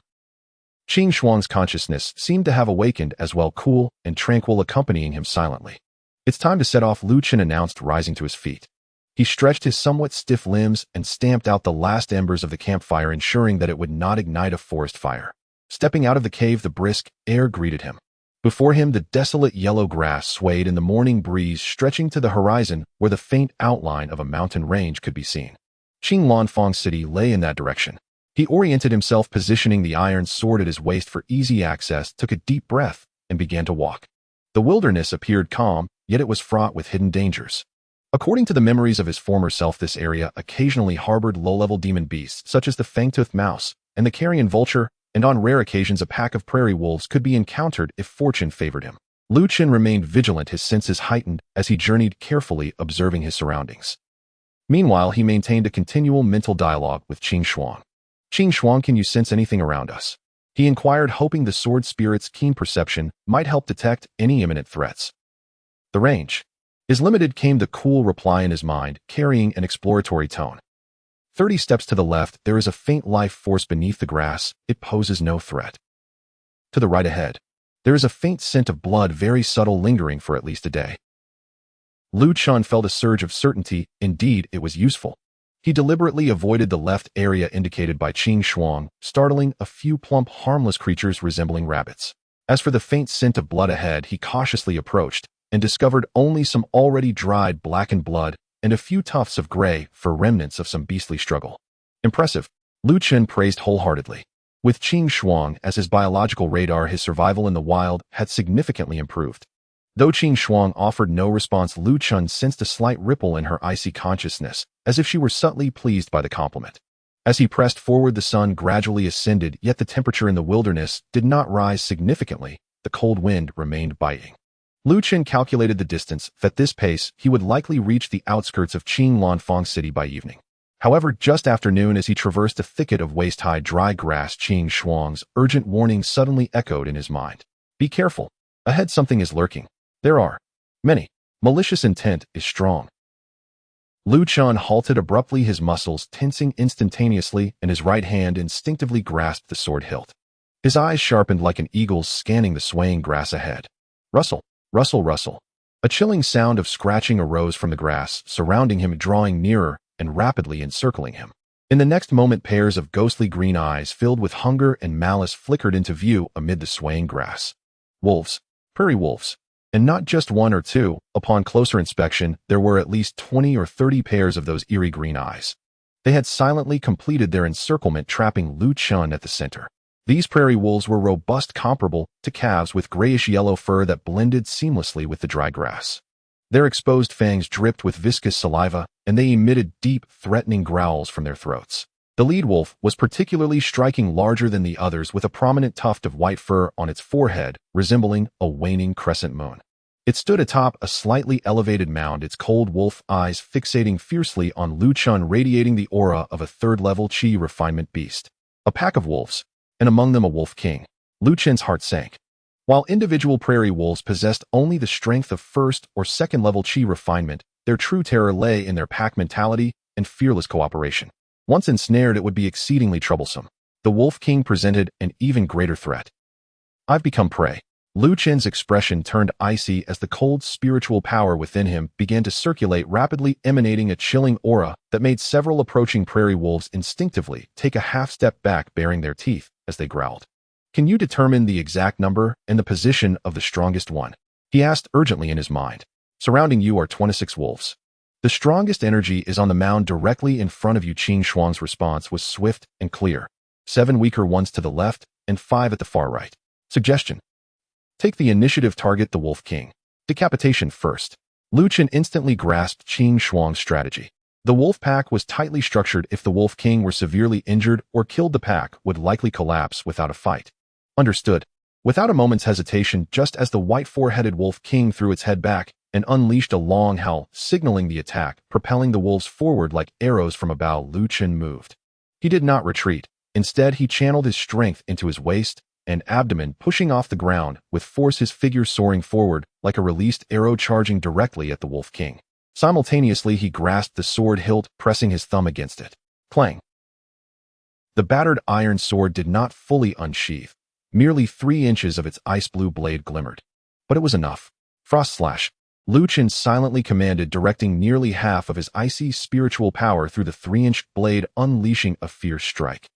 Qing Shuang's consciousness seemed to have awakened as well, cool and tranquil, accompanying him silently. It's time to set off, Luchun announced, rising to his feet. He stretched his somewhat stiff limbs and stamped out the last embers of the campfire, ensuring that it would not ignite a forest fire. Stepping out of the cave, the brisk air greeted him. Before him, the desolate yellow grass swayed in the morning breeze, stretching to the horizon where the faint outline of a mountain range could be seen. Qinglan City lay in that direction. He oriented himself, positioning the iron sword at his waist for easy access, took a deep breath, and began to walk. The wilderness appeared calm, yet it was fraught with hidden dangers. According to the memories of his former self, this area occasionally harbored low-level demon beasts such as the fang-toothed mouse and the carrion vulture, and on rare occasions a pack of prairie wolves could be encountered if fortune favored him. Luchun remained vigilant, his senses heightened as he journeyed, carefully observing his surroundings. Meanwhile, he maintained a continual mental dialogue with Qing Shuang, can you sense anything around us? He inquired, hoping the sword spirit's keen perception might help detect any imminent threats. The range is limited, came the cool reply in his mind, carrying an exploratory tone. 30 steps to the left, there is a faint life force beneath the grass. It poses no threat. To the right ahead, there is a faint scent of blood, very subtle, lingering for at least a day. Luchun felt a surge of certainty. Indeed, it was useful. He deliberately avoided the left area indicated by Qing Shuang, startling a few plump, harmless creatures resembling rabbits. As for the faint scent of blood ahead, he cautiously approached and discovered only some already dried, blackened blood and a few tufts of gray fur, remnants of some beastly struggle. Impressive, Luchun praised wholeheartedly. With Qing Shuang as his biological radar, his survival in the wild had significantly improved. Though Qing Shuang offered no response, Luchun sensed a slight ripple in her icy consciousness, as if she were subtly pleased by the compliment. As he pressed forward, the sun gradually ascended, yet the temperature in the wilderness did not rise significantly. The cold wind remained biting. Luchun calculated the distance. At this pace, he would likely reach the outskirts of Qinglan City by evening. However, just after noon, as he traversed a thicket of waist-high dry grass, Qing Shuang's urgent warning suddenly echoed in his mind. Be careful. Ahead something is lurking. There are many. Malicious intent is strong. Luchun halted abruptly, his muscles tensing instantaneously, and his right hand instinctively grasped the sword hilt. His eyes sharpened like an eagle's, scanning the swaying grass ahead. Rustle, rustle, rustle. A chilling sound of scratching arose from the grass surrounding him, drawing nearer and rapidly encircling him. In the next moment, pairs of ghostly green eyes filled with hunger and malice flickered into view amid the swaying grass. Wolves, prairie wolves. And not just one or two. Upon closer inspection, there were at least 20 or 30 pairs of those eerie green eyes. They had silently completed their encirclement, trapping Luchun at the center. These prairie wolves were robust, comparable to calves, with grayish-yellow fur that blended seamlessly with the dry grass. Their exposed fangs dripped with viscous saliva, and they emitted deep, threatening growls from their throats. The lead wolf was particularly striking, larger than the others, with a prominent tuft of white fur on its forehead, resembling a waning crescent moon. It stood atop a slightly elevated mound, its cold wolf eyes fixating fiercely on Luchun, radiating the aura of a third-level Qi refinement beast. A pack of wolves, and among them a wolf king. Luchun's heart sank. While individual prairie wolves possessed only the strength of first or second-level Qi refinement, their true terror lay in their pack mentality and fearless cooperation. Once ensnared, it would be exceedingly troublesome. The Wolf King presented an even greater threat. I've become prey. Luchun's expression turned icy as the cold spiritual power within him began to circulate rapidly, emanating a chilling aura that made several approaching prairie wolves instinctively take a half-step back, baring their teeth as they growled. Can you determine the exact number and the position of the strongest one? He asked urgently in his mind. Surrounding you are 26 wolves. The strongest energy is on the mound directly in front of you. Qing Shuang's response was swift and clear. 7 weaker ones to the left and 5 at the far right. Suggestion. Take the initiative, target the Wolf King. Decapitation first. Luchun instantly grasped Qing Shuang's strategy. The wolf pack was tightly structured. If the Wolf King were severely injured or killed, the pack would likely collapse without a fight. Understood. Without a moment's hesitation, just as the white four-headed Wolf King threw its head back and unleashed a long howl, signaling the attack, propelling the wolves forward like arrows from a bow, Luchun moved. He did not retreat. Instead, he channeled his strength into his waist and abdomen, pushing off the ground with force, his figure soaring forward like a released arrow, charging directly at the Wolf King. Simultaneously, he grasped the sword hilt, pressing his thumb against it. Clang! The battered iron sword did not fully unsheath. Merely 3 inches of its ice blue blade glimmered. But it was enough. Frost slash. Luchun silently commanded, directing nearly half of his icy spiritual power through the 3-inch blade, unleashing a fierce strike.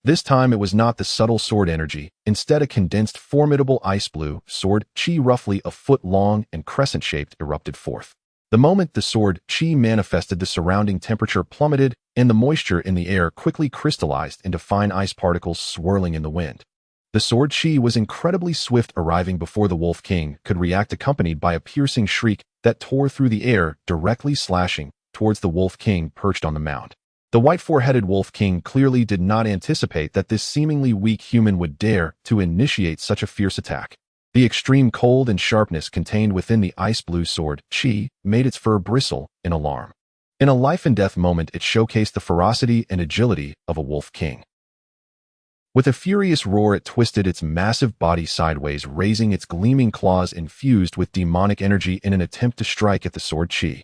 This time it was not the subtle sword energy, instead a condensed, formidable ice blue sword chi roughly a foot long and crescent-shaped erupted forth. The moment the sword chi manifested, the surrounding temperature plummeted, and the moisture in the air quickly crystallized into fine ice particles swirling in the wind. The sword chi was incredibly swift, arriving before the Wolf King could react, accompanied by a piercing shriek that tore through the air, directly slashing towards the Wolf King perched on the mound. The white four-headed Wolf King clearly did not anticipate that this seemingly weak human would dare to initiate such a fierce attack. The extreme cold and sharpness contained within the ice blue sword chi made its fur bristle in alarm. In a life-and-death moment, it showcased the ferocity and agility of a Wolf King. With a furious roar, it twisted its massive body sideways, raising its gleaming claws infused with demonic energy in an attempt to strike at the sword chi.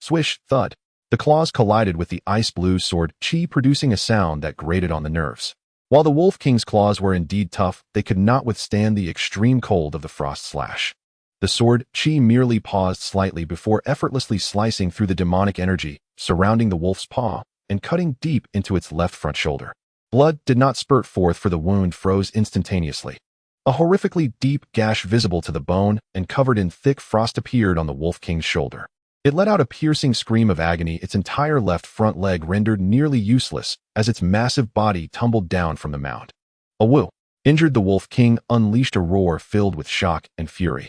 Swish, thud. The claws collided with the ice blue sword chi, producing a sound that grated on the nerves. While the Wolf King's claws were indeed tough, they could not withstand the extreme cold of the frost slash. The sword chi merely paused slightly before effortlessly slicing through the demonic energy surrounding the wolf's paw and cutting deep into its left front shoulder. Blood did not spurt forth, for the wound froze instantaneously. A horrifically deep gash visible to the bone and covered in thick frost appeared on the Wolf King's shoulder. It let out a piercing scream of agony, its entire left front leg rendered nearly useless as its massive body tumbled down from the mound. A woo! Injured, the Wolf King unleashed a roar filled with shock and fury.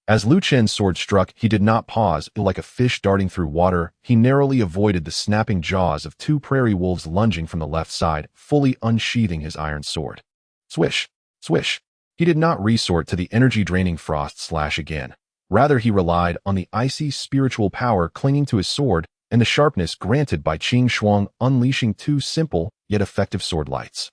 As Luchun's sword struck, he did not pause. Like a fish darting through water, he narrowly avoided the snapping jaws of 2 prairie wolves lunging from the left side, fully unsheathing his iron sword. Swish! Swish! He did not resort to the energy-draining frost slash again. Rather, he relied on the icy spiritual power clinging to his sword and the sharpness granted by Qing Shuang, unleashing 2 simple yet effective sword lights.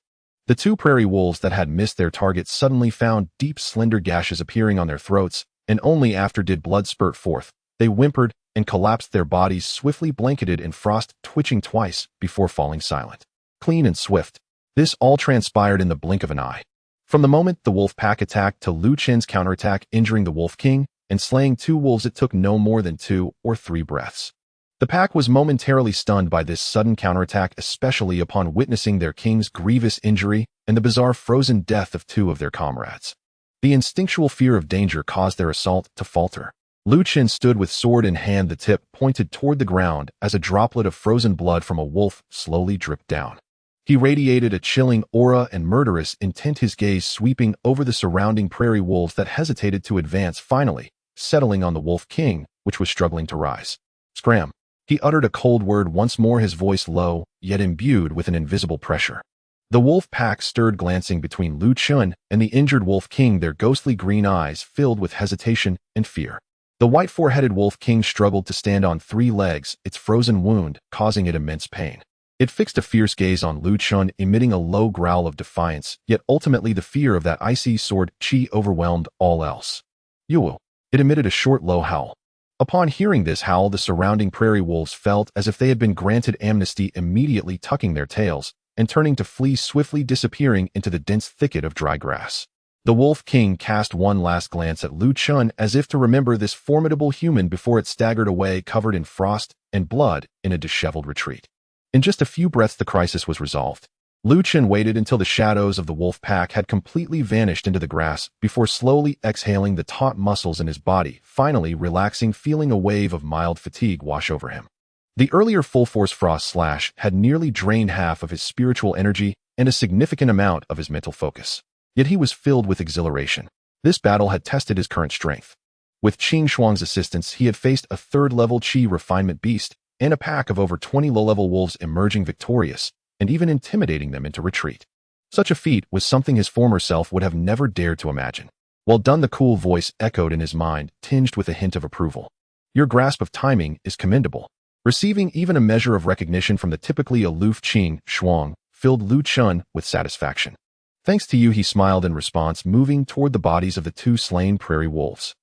The 2 prairie wolves that had missed their target suddenly found deep, slender gashes appearing on their throats, and only after did blood spurt forth. They whimpered and collapsed, their bodies swiftly blanketed in frost, twitching twice before falling silent. Clean and swift. This all transpired in the blink of an eye. From the moment the wolf pack attacked to Luchun's counterattack, injuring the Wolf King and slaying 2 wolves, it took no more than 2 or 3 breaths. The pack was momentarily stunned by this sudden counterattack, especially upon witnessing their king's grievous injury and the bizarre frozen death of 2 of their comrades. The instinctual fear of danger caused their assault to falter. Luchun stood with sword in hand, the tip pointed toward the ground as a droplet of frozen blood from a wolf slowly dripped down. He radiated a chilling aura and murderous intent, his gaze sweeping over the surrounding prairie wolves that hesitated to advance, finally settling on the Wolf King, which was struggling to rise. Scram! He uttered a cold word once more, his voice low, yet imbued with an invisible pressure. The wolf pack stirred, glancing between Luchun and the injured Wolf King, their ghostly green eyes filled with hesitation and fear. The white four-headed Wolf King struggled to stand on 3 legs, its frozen wound causing it immense pain. It fixed a fierce gaze on Luchun, emitting a low growl of defiance, yet ultimately the fear of that icy sword chi overwhelmed all else. Yuo! It emitted a short, low howl. Upon hearing this howl, the surrounding prairie wolves felt as if they had been granted amnesty, immediately tucking their tails and turning to flee, swiftly disappearing into the dense thicket of dry grass. The Wolf King cast one last glance at Luchun as if to remember this formidable human before it staggered away, covered in frost and blood, in a disheveled retreat. In just a few breaths, the crisis was resolved. Luchun waited until the shadows of the wolf pack had completely vanished into the grass before slowly exhaling, the taut muscles in his body finally relaxing, feeling a wave of mild fatigue wash over him. The earlier full-force frost slash had nearly drained half of his spiritual energy and a significant amount of his mental focus. Yet he was filled with exhilaration. This battle had tested his current strength. With Qing Shuang's assistance, he had faced a 3rd-level Qi refinement beast and a pack of over 20 low-level wolves, emerging victorious and even intimidating them into retreat. Such a feat was something his former self would have never dared to imagine. Well done, the cool voice echoed in his mind, tinged with a hint of approval. Your grasp of timing is commendable. Receiving even a measure of recognition from the typically aloof Qing Shuang filled Luchun with satisfaction. Thanks to you, he smiled in response, moving toward the bodies of the 2 slain prairie wolves.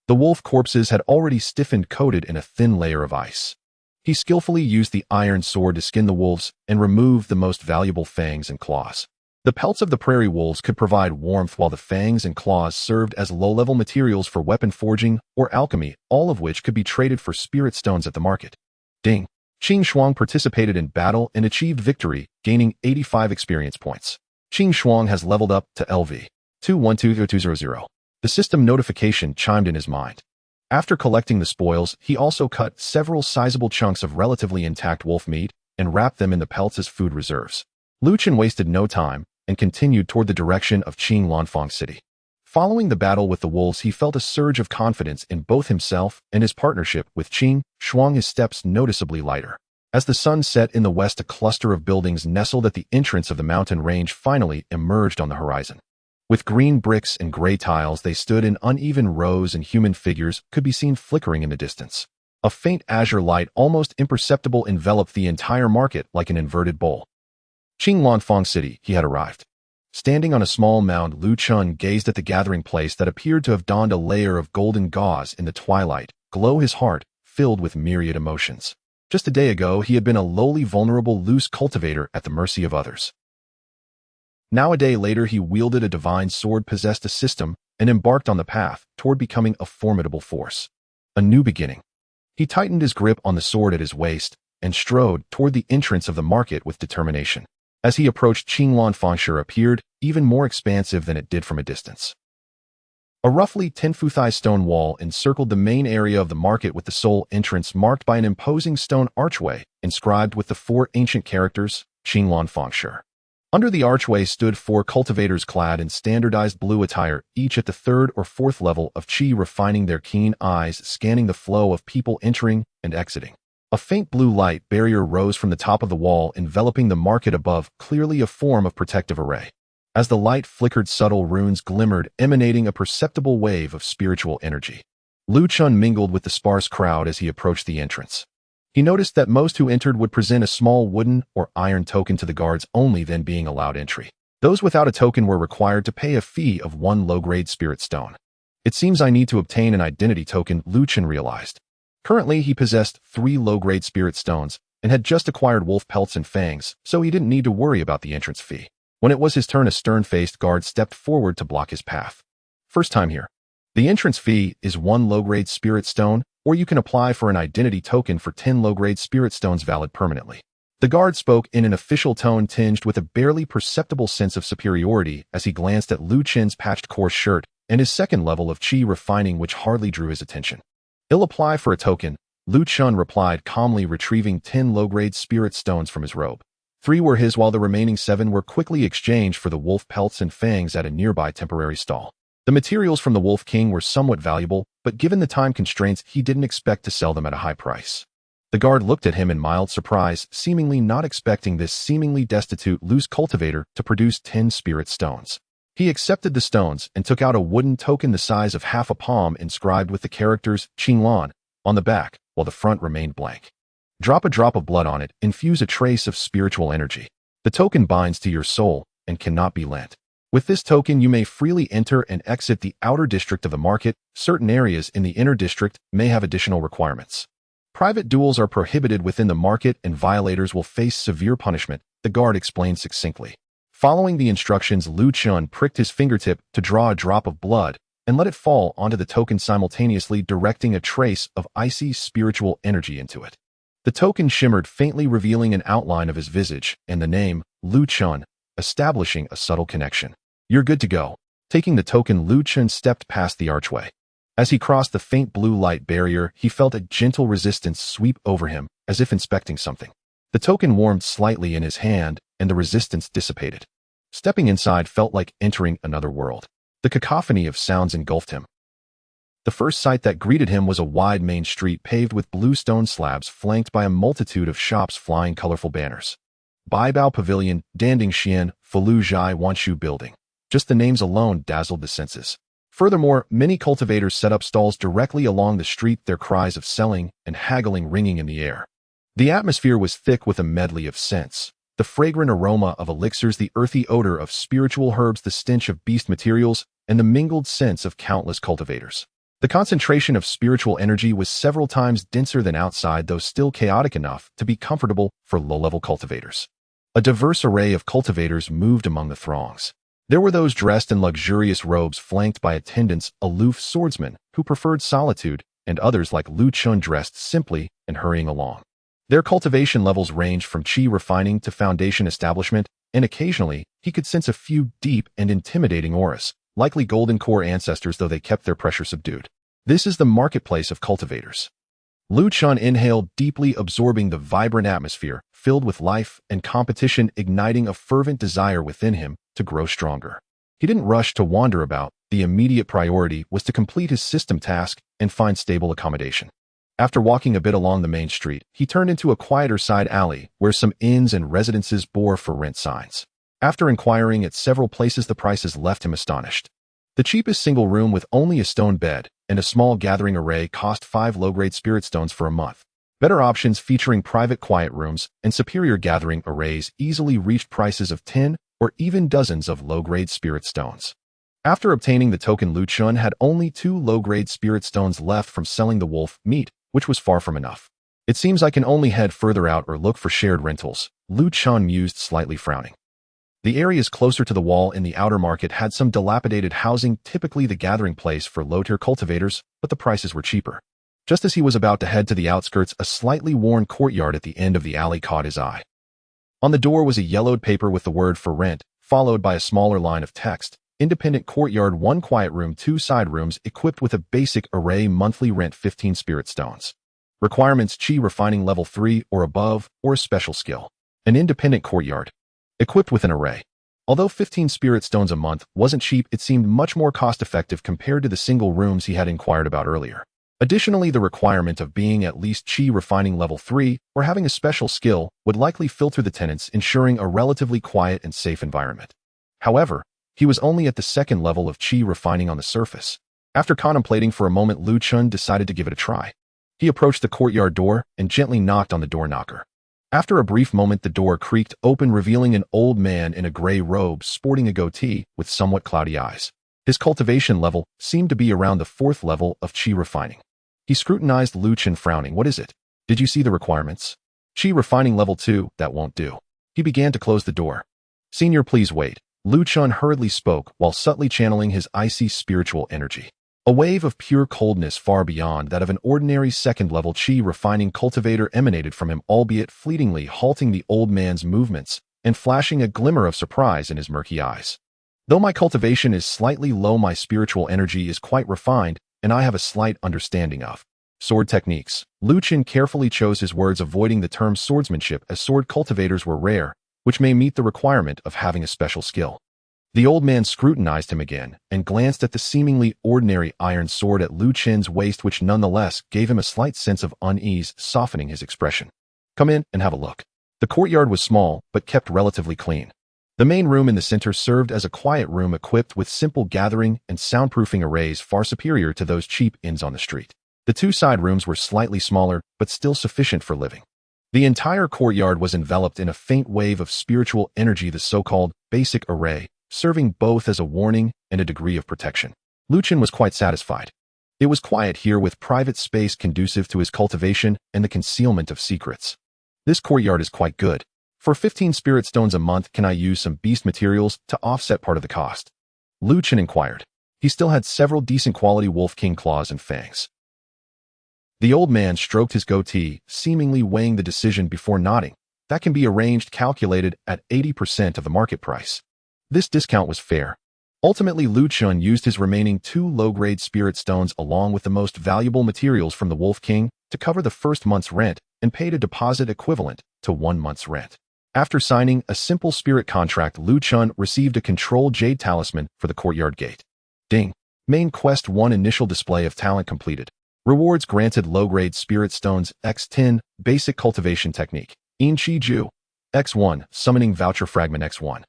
The wolf corpses had already stiffened, coated in a thin layer of ice. He skillfully used the iron sword to skin the wolves and remove the most valuable fangs and claws. The pelts of the prairie wolves could provide warmth while the fangs and claws served as low-level materials for weapon forging or alchemy, all of which could be traded for spirit stones at the market. Ding. Qing Shuang participated in battle and achieved victory, gaining 85 experience points. Qing Shuang has leveled up to LV 212200. The system notification chimed in his mind. After collecting the spoils, he also cut several sizable chunks of relatively intact wolf meat and wrapped them in the pelts as food reserves. Luchun wasted no time and continued toward the direction of Qinglan City. Following the battle with the wolves, he felt a surge of confidence in both himself and his partnership with Qing Shuang. His steps noticeably lighter. As the sun set in the west, a cluster of buildings nestled at the entrance of the mountain range finally emerged on the horizon. With green bricks and gray tiles, they stood in uneven rows, and human figures could be seen flickering in the distance. A faint azure light, almost imperceptible, enveloped the entire market like an inverted bowl. Qinglan City, he had arrived. Standing on a small mound, Luchun gazed at the gathering place that appeared to have donned a layer of golden gauze in the twilight, glow his heart, filled with myriad emotions. Just a day ago, he had been a lowly, vulnerable, loose cultivator at the mercy of others. Now a day later, he wielded a divine sword, possessed a system, and embarked on the path toward becoming a formidable force. A new beginning. He tightened his grip on the sword at his waist and strode toward the entrance of the market with determination. As he approached, Qinglan Fengshe appeared even more expansive than it did from a distance. A roughly 10-foot-high stone wall encircled the main area of the market, with the sole entrance marked by an imposing stone archway inscribed with the 4 ancient characters, Qinglan Fengshe. Under the archway stood 4 cultivators clad in standardized blue attire, each at the 3rd or 4th level of Qi, refining their keen eyes, scanning the flow of people entering and exiting. A faint blue light barrier rose from the top of the wall, enveloping the market above, clearly a form of protective array. As the light flickered, subtle runes glimmered, emanating a perceptible wave of spiritual energy. Luchun mingled with the sparse crowd as he approached the entrance. He noticed that most who entered would present a small wooden or iron token to the guards, only then being allowed entry. Those without a token were required to pay a fee of 1 low-grade spirit stone. It seems I need to obtain an identity token, Luchun realized. Currently, he possessed 3 low-grade spirit stones and had just acquired wolf pelts and fangs, so he didn't need to worry about the entrance fee. When it was his turn, a stern-faced guard stepped forward to block his path. First time here. The entrance fee is 1 low-grade spirit stone, or you can apply for an identity token for 10 low-grade spirit stones, valid permanently. The guard spoke in an official tone tinged with a barely perceptible sense of superiority as he glanced at Luchun's patched coarse shirt and his 2nd level of Qi refining, which hardly drew his attention. He'll apply for a token, Luchun replied calmly, retrieving 10 low-grade spirit stones from his robe. 3 were his, while the remaining 7 were quickly exchanged for the wolf pelts and fangs at a nearby temporary stall. The materials from the Wolf King were somewhat valuable, but given the time constraints, he didn't expect to sell them at a high price. The guard looked at him in mild surprise, seemingly not expecting this seemingly destitute, loose cultivator to produce 10 spirit stones. He accepted the stones and took out a wooden token the size of half a palm, inscribed with the characters Qinglan on the back, while the front remained blank. Drop a drop of blood on it, infuse a trace of spiritual energy. The token binds to your soul and cannot be lent. With this token, you may freely enter and exit the outer district of the market. Certain areas in the inner district may have additional requirements. Private duels are prohibited within the market, and violators will face severe punishment, the guard explained succinctly. Following the instructions, Luchun pricked his fingertip to draw a drop of blood and let it fall onto the token, simultaneously directing a trace of icy spiritual energy into it. The token shimmered faintly, revealing an outline of his visage and the name, Luchun, establishing a subtle connection. You're good to go. Taking the token, Luchun stepped past the archway. As he crossed the faint blue light barrier, he felt a gentle resistance sweep over him, as if inspecting something. The token warmed slightly in his hand, and the resistance dissipated. Stepping inside felt like entering another world. The cacophony of sounds engulfed him. The first sight that greeted him was a wide main street paved with blue stone slabs, flanked by a multitude of shops flying colorful banners. Baibao Pavilion, Danding Xian, Falu Zhai Wanshu Building. Just the names alone dazzled the senses. Furthermore, many cultivators set up stalls directly along the street, their cries of selling and haggling ringing in the air. The atmosphere was thick with a medley of scents. The fragrant aroma of elixirs, the earthy odor of spiritual herbs, the stench of beast materials, and the mingled scents of countless cultivators. The concentration of spiritual energy was several times denser than outside, though still chaotic enough to be comfortable for low-level cultivators. A diverse array of cultivators moved among the throngs. There were those dressed in luxurious robes flanked by attendants, aloof swordsmen who preferred solitude, and others like Luchun dressed simply and hurrying along. Their cultivation levels ranged from qi refining to foundation establishment, and occasionally he could sense a few deep and intimidating auras, likely golden core ancestors though they kept their pressure subdued. This is the marketplace of cultivators. Luchun inhaled deeply, absorbing the vibrant atmosphere, filled with life and competition, igniting a fervent desire within him to grow stronger. He didn't rush to wander about. The immediate priority was to complete his system task and find stable accommodation. After walking a bit along the main street, he turned into a quieter side alley where some inns and residences bore for rent signs. After inquiring at several places, the prices left him astonished. The cheapest single room with only a stone bed and a small gathering array cost 5 low-grade spirit stones for a month. Better options featuring private quiet rooms and superior gathering arrays easily reached prices of 10 or even dozens of low-grade spirit stones. After obtaining the token, Luchun had only 2 low-grade spirit stones left from selling the wolf meat, which was far from enough. It seems I can only head further out or look for shared rentals, Luchun mused, slightly frowning. The areas closer to the wall in the outer market had some dilapidated housing, typically the gathering place for low-tier cultivators, but the prices were cheaper. Just as he was about to head to the outskirts, a slightly worn courtyard at the end of the alley caught his eye. On the door was a yellowed paper with the word "for rent," followed by a smaller line of text. Independent courtyard, 1 quiet room, 2 side rooms equipped with a basic array, monthly rent 15 spirit stones. Requirements: qi refining level 3 or above, or a special skill. An independent courtyard, equipped with an array. Although 15 spirit stones a month wasn't cheap, it seemed much more cost-effective compared to the single rooms he had inquired about earlier. Additionally, the requirement of being at least qi refining level 3 or having a special skill would likely filter the tenants, ensuring a relatively quiet and safe environment. However, he was only at the 2nd level of qi refining on the surface. After contemplating for a moment, Luchun decided to give it a try. He approached the courtyard door and gently knocked on the door knocker. After a brief moment, the door creaked open, revealing an old man in a gray robe sporting a goatee with somewhat cloudy eyes. His cultivation level seemed to be around the 4th level of qi refining. He scrutinized Luchun, frowning. "What is it? Did you see the requirements?" "Qi refining level 2, that won't do." He began to close the door. "Senior, please wait." Luchun hurriedly spoke while subtly channeling his icy spiritual energy. A wave of pure coldness far beyond that of an ordinary 2nd-level qi refining cultivator emanated from him, albeit fleetingly, halting the old man's movements and flashing a glimmer of surprise in his murky eyes. "Though my cultivation is slightly low, my spiritual energy is quite refined, and I have a slight understanding of sword techniques." Luchun carefully chose his words, avoiding the term swordsmanship, as sword cultivators were rare, which may meet the requirement of having a special skill. The old man scrutinized him again and glanced at the seemingly ordinary iron sword at Luchun's waist, which nonetheless gave him a slight sense of unease, softening his expression. "Come in and have a look." The courtyard was small, but kept relatively clean. The main room in the center served as a quiet room equipped with simple gathering and soundproofing arrays far superior to those cheap inns on the street. The 2 side rooms were slightly smaller, but still sufficient for living. The entire courtyard was enveloped in a faint wave of spiritual energy, the so-called basic array, serving both as a warning and a degree of protection. Luchun was quite satisfied. It was quiet here, with private space conducive to his cultivation and the concealment of secrets. "This courtyard is quite good. For 15 spirit stones a month, can I use some beast materials to offset part of the cost?" Luchun inquired. He still had several decent quality wolf king claws and fangs. The old man stroked his goatee, seemingly weighing the decision before nodding. "That can be arranged, calculated at 80% of the market price." This discount was fair. Ultimately, Luchun used his remaining 2 low-grade spirit stones along with the most valuable materials from the Wolf King to cover the first month's rent and paid a deposit equivalent to 1 month's rent. After signing a simple spirit contract, Luchun received a control jade talisman for the courtyard gate. Ding. Main quest 1, initial display of talent completed. Rewards granted: low-grade spirit stones X10, basic cultivation technique. In Chi Ju. X1, summoning voucher fragment X1.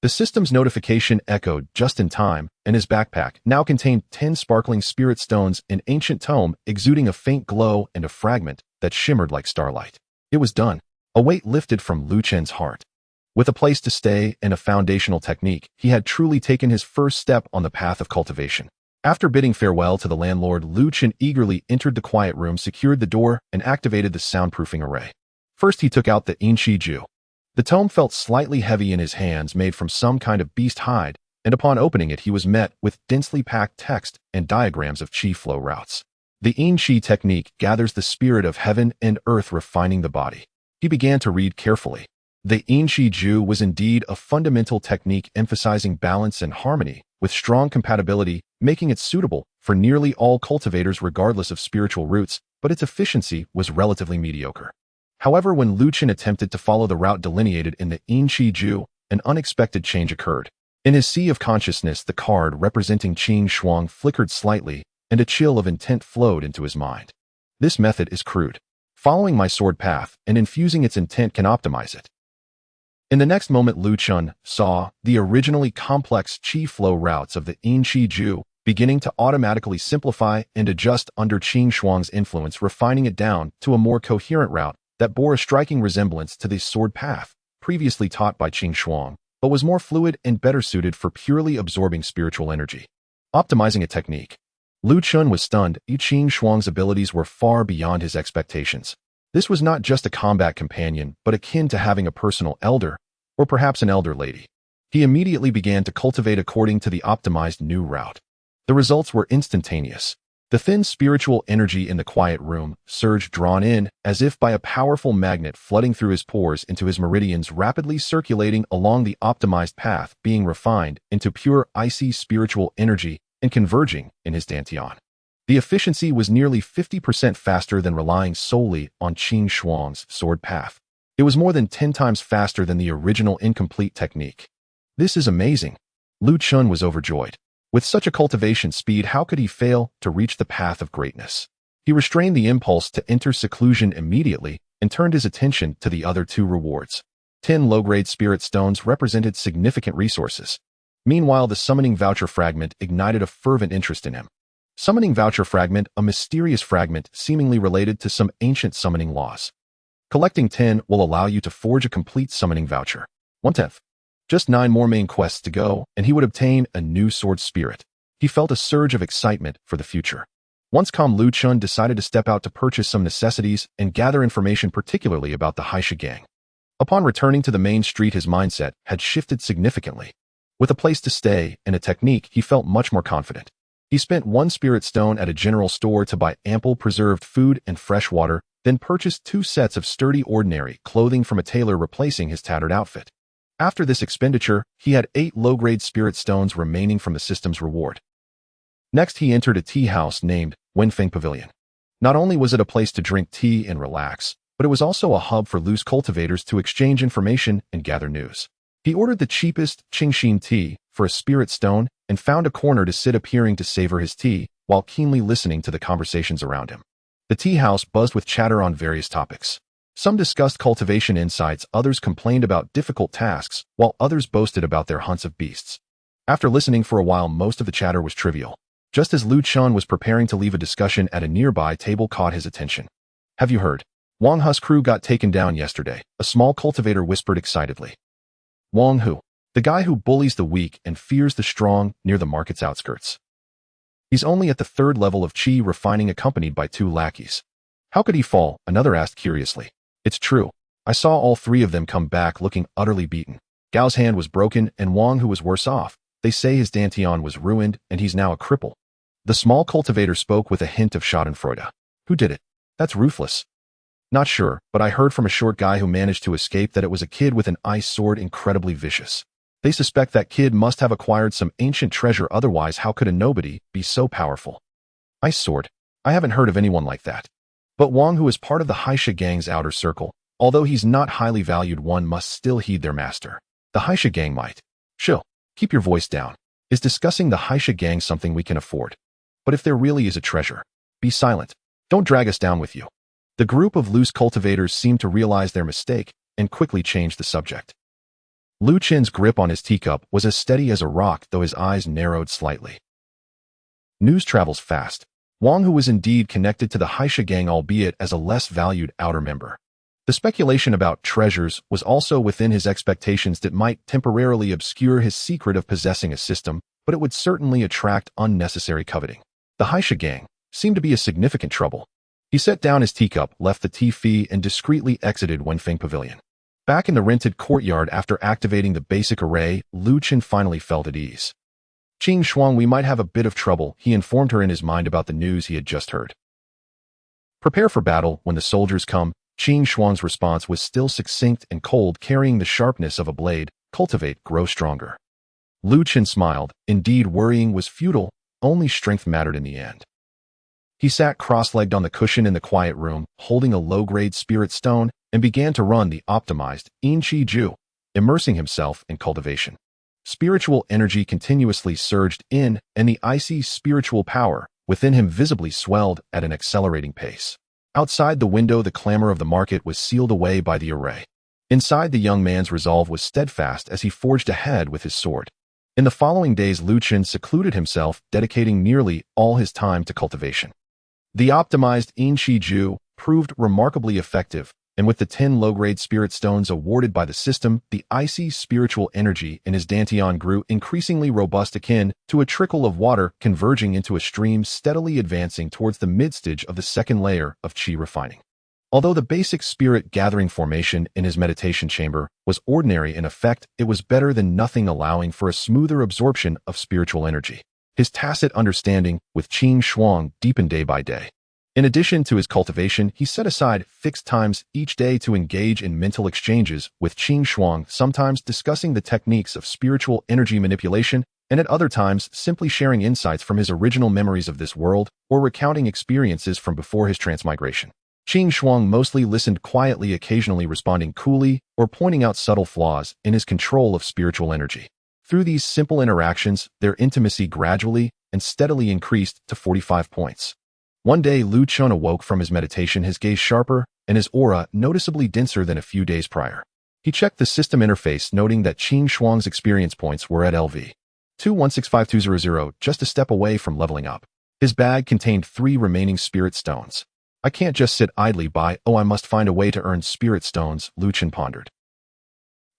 The system's notification echoed just in time, and his backpack now contained 10 sparkling spirit stones, an ancient tome exuding a faint glow, and a fragment that shimmered like starlight. It was done. A weight lifted from Luchun's heart. With a place to stay and a foundational technique, he had truly taken his first step on the path of cultivation. After bidding farewell to the landlord, Luchun eagerly entered the quiet room, secured the door, and activated the soundproofing array. First, he took out the Inchi Ju. The tome felt slightly heavy in his hands, made from some kind of beast hide, and upon opening it he was met with densely packed text and diagrams of qi flow routes. The Yin Qi technique gathers the spirit of heaven and earth, refining the body. He began to read carefully. The Yin Qi Ju was indeed a fundamental technique emphasizing balance and harmony, with strong compatibility, making it suitable for nearly all cultivators regardless of spiritual roots, but its efficiency was relatively mediocre. However, when Luchun attempted to follow the route delineated in the Yin Qi Ju, an unexpected change occurred. In his sea of consciousness, the card representing Qing Shuang flickered slightly, and a chill of intent flowed into his mind. This method is crude. Following my sword path and infusing its intent can optimize it. In the next moment, Luchun saw the originally complex qi flow routes of the Yin Qi Ju beginning to automatically simplify and adjust under Qing Shuang's influence, refining it down to a more coherent route that bore a striking resemblance to the sword path previously taught by Qing Shuang, but was more fluid and better suited for purely absorbing spiritual energy. Optimizing a technique. Luchun was stunned. Qing Shuang's abilities were far beyond his expectations. This was not just a combat companion, but akin to having a personal elder, or perhaps an elder lady. He immediately began to cultivate according to the optimized new route. The results were instantaneous. The thin spiritual energy in the quiet room surged, drawn in, as if by a powerful magnet, flooding through his pores into his meridians, rapidly circulating along the optimized path, being refined into pure icy spiritual energy and converging in his dantian. The efficiency was nearly 50% faster than relying solely on Qing Shuang's sword path. It was more than 10 times faster than the original incomplete technique. This is amazing. Luchun was overjoyed. With such a cultivation speed, how could he fail to reach the path of greatness? He restrained the impulse to enter seclusion immediately and turned his attention to the other two rewards. 10 low-grade spirit stones represented significant resources. Meanwhile, the summoning voucher fragment ignited a fervent interest in him. Summoning voucher fragment, a mysterious fragment seemingly related to some ancient summoning laws. Collecting 10 will allow you to forge a complete summoning voucher. 1/10. Just 9 more main quests to go, and he would obtain a new sword spirit. He felt a surge of excitement for the future. Once calm, Luchun decided to step out to purchase some necessities and gather information, particularly about the Haisha gang. Upon returning to the main street, his mindset had shifted significantly. With a place to stay and a technique, he felt much more confident. He spent 1 spirit stone at a general store to buy ample preserved food and fresh water, then purchased 2 sets of sturdy ordinary clothing from a tailor, replacing his tattered outfit. After this expenditure, he had 8 low-grade spirit stones remaining from the system's reward. Next, he entered a tea house named Wenfeng Pavilion. Not only was it a place to drink tea and relax, but it was also a hub for loose cultivators to exchange information and gather news. He ordered the cheapest Qingxin tea for a spirit stone and found a corner to sit, appearing to savor his tea while keenly listening to the conversations around him. The tea house buzzed with chatter on various topics. Some discussed cultivation insights, others complained about difficult tasks, while others boasted about their hunts of beasts. After listening for a while, most of the chatter was trivial. Just as Luchun was preparing to leave, a discussion at a nearby table caught his attention. "Have you heard? Wang Hu's crew got taken down yesterday," a small cultivator whispered excitedly. "Wang Hu, the guy who bullies the weak and fears the strong near the market's outskirts. He's only at the 3rd level of Qi refining, accompanied by 2 lackeys. How could he fall?" another asked curiously. "It's true. I saw all 3 of them come back looking utterly beaten. Gao's hand was broken and Wang Hu was worse off. They say his dantian was ruined and he's now a cripple." The small cultivator spoke with a hint of schadenfreude. "Who did it? That's ruthless." "Not sure, but I heard from a short guy who managed to escape that it was a kid with an ice sword, incredibly vicious. They suspect that kid must have acquired some ancient treasure, otherwise how could a nobody be so powerful?" "Ice sword? I haven't heard of anyone like that. But Wang Hu is part of the Haisha gang's outer circle. Although he's not highly valued, one must still heed their master. The Haisha gang might..." "Chill. Keep your voice down. Is discussing the Haisha gang something we can afford? But if there really is a treasure, be silent. Don't drag us down with you." The group of loose cultivators seemed to realize their mistake and quickly changed the subject. Luchun's grip on his teacup was as steady as a rock, though his eyes narrowed slightly. News travels fast. Wang Hu was indeed connected to the Haisha gang, albeit as a less valued outer member. The speculation about treasures was also within his expectations that might temporarily obscure his secret of possessing a system, but it would certainly attract unnecessary coveting. The Haisha gang seemed to be a significant trouble. He set down his teacup, left the tea fee, and discreetly exited Wenfeng Pavilion. Back in the rented courtyard after activating the basic array, Luchun finally felt at ease. Qing Shuang, we might have a bit of trouble, he informed her in his mind about the news he had just heard. Prepare for battle when the soldiers come. Qing Shuang's response was still succinct and cold, carrying the sharpness of a blade. Cultivate, grow stronger. Luchun smiled. Indeed, worrying was futile. Only strength mattered in the end. He sat cross-legged on the cushion in the quiet room, holding a low-grade spirit stone, and began to run the optimized Yin Qi Ju, immersing himself in cultivation. Spiritual energy continuously surged in, and the icy spiritual power within him visibly swelled at an accelerating pace. Outside the window, the clamor of the market was sealed away by the array. Inside, the young man's resolve was steadfast as he forged ahead with his sword. In the following days, Luchun secluded himself, dedicating nearly all his time to cultivation. The optimized Yin Qi Ju proved remarkably effective, and with the 10 low-grade spirit stones awarded by the system, the icy spiritual energy in his dantian grew increasingly robust, akin to a trickle of water converging into a stream steadily advancing towards the mid-stage of the second layer of Qi refining. Although the basic spirit gathering formation in his meditation chamber was ordinary in effect, it was better than nothing, allowing for a smoother absorption of spiritual energy. His tacit understanding with Qing Shuang deepened day by day. In addition to his cultivation, he set aside fixed times each day to engage in mental exchanges with Qing Shuang, sometimes discussing the techniques of spiritual energy manipulation, and at other times simply sharing insights from his original memories of this world or recounting experiences from before his transmigration. Qing Shuang mostly listened quietly, occasionally responding coolly or pointing out subtle flaws in his control of spiritual energy. Through these simple interactions, their intimacy gradually and steadily increased to 45 points. One day, Luchun awoke from his meditation, his gaze sharper and his aura noticeably denser than a few days prior. He checked the system interface, noting that Qing Shuang's experience points were at LV 2165200, just a step away from leveling up. His bag contained 3 remaining spirit stones. I can't just sit idly by. I must find a way to earn spirit stones, Luchun pondered.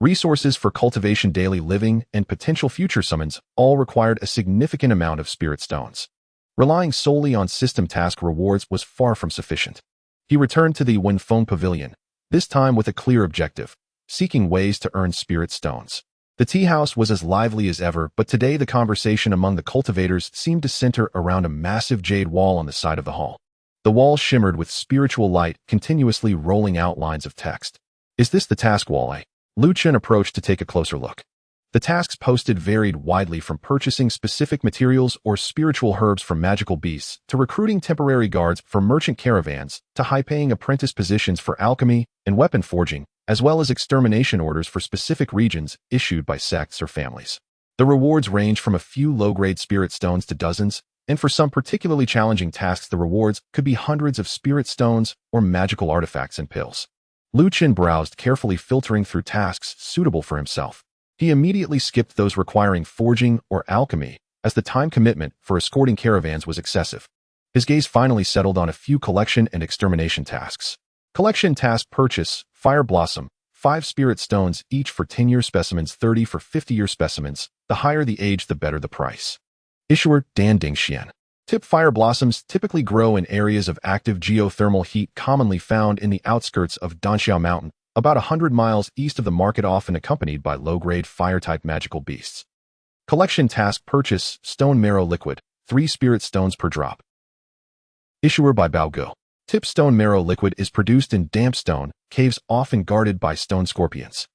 Resources for cultivation, daily living, and potential future summons all required a significant amount of spirit stones. Relying solely on system task rewards was far from sufficient. He returned to the Wenfeng Pavilion, this time with a clear objective, seeking ways to earn spirit stones. The tea house was as lively as ever, but today the conversation among the cultivators seemed to center around a massive jade wall on the side of the hall. The wall shimmered with spiritual light, continuously rolling out lines of text. Is this the task wall? Luchun approached to take a closer look. The tasks posted varied widely, from purchasing specific materials or spiritual herbs from magical beasts, to recruiting temporary guards for merchant caravans, to high-paying apprentice positions for alchemy and weapon forging, as well as extermination orders for specific regions issued by sects or families. The rewards range from a few low-grade spirit stones to dozens, and for some particularly challenging tasks the rewards could be hundreds of spirit stones or magical artifacts and pills. Luchun browsed carefully, filtering through tasks suitable for himself. He immediately skipped those requiring forging or alchemy, as the time commitment for escorting caravans was excessive. His gaze finally settled on a few collection and extermination tasks. Collection task: purchase Fire Blossom, 5 spirit stones each for 10-year specimens, 30 for 50-year specimens. The higher the age, the better the price. Issuer: Dan Dingxian. Tip: Fire blossoms typically grow in areas of active geothermal heat, commonly found in the outskirts of Danxiao Mountain, about 100 miles east of the market, often accompanied by low-grade fire-type magical beasts. Collection task: purchase Stone Marrow Liquid, 3 spirit stones per drop. Issuer: by Baogu. Tip: Stone Marrow Liquid is produced in damp stone caves, often guarded by stone scorpions.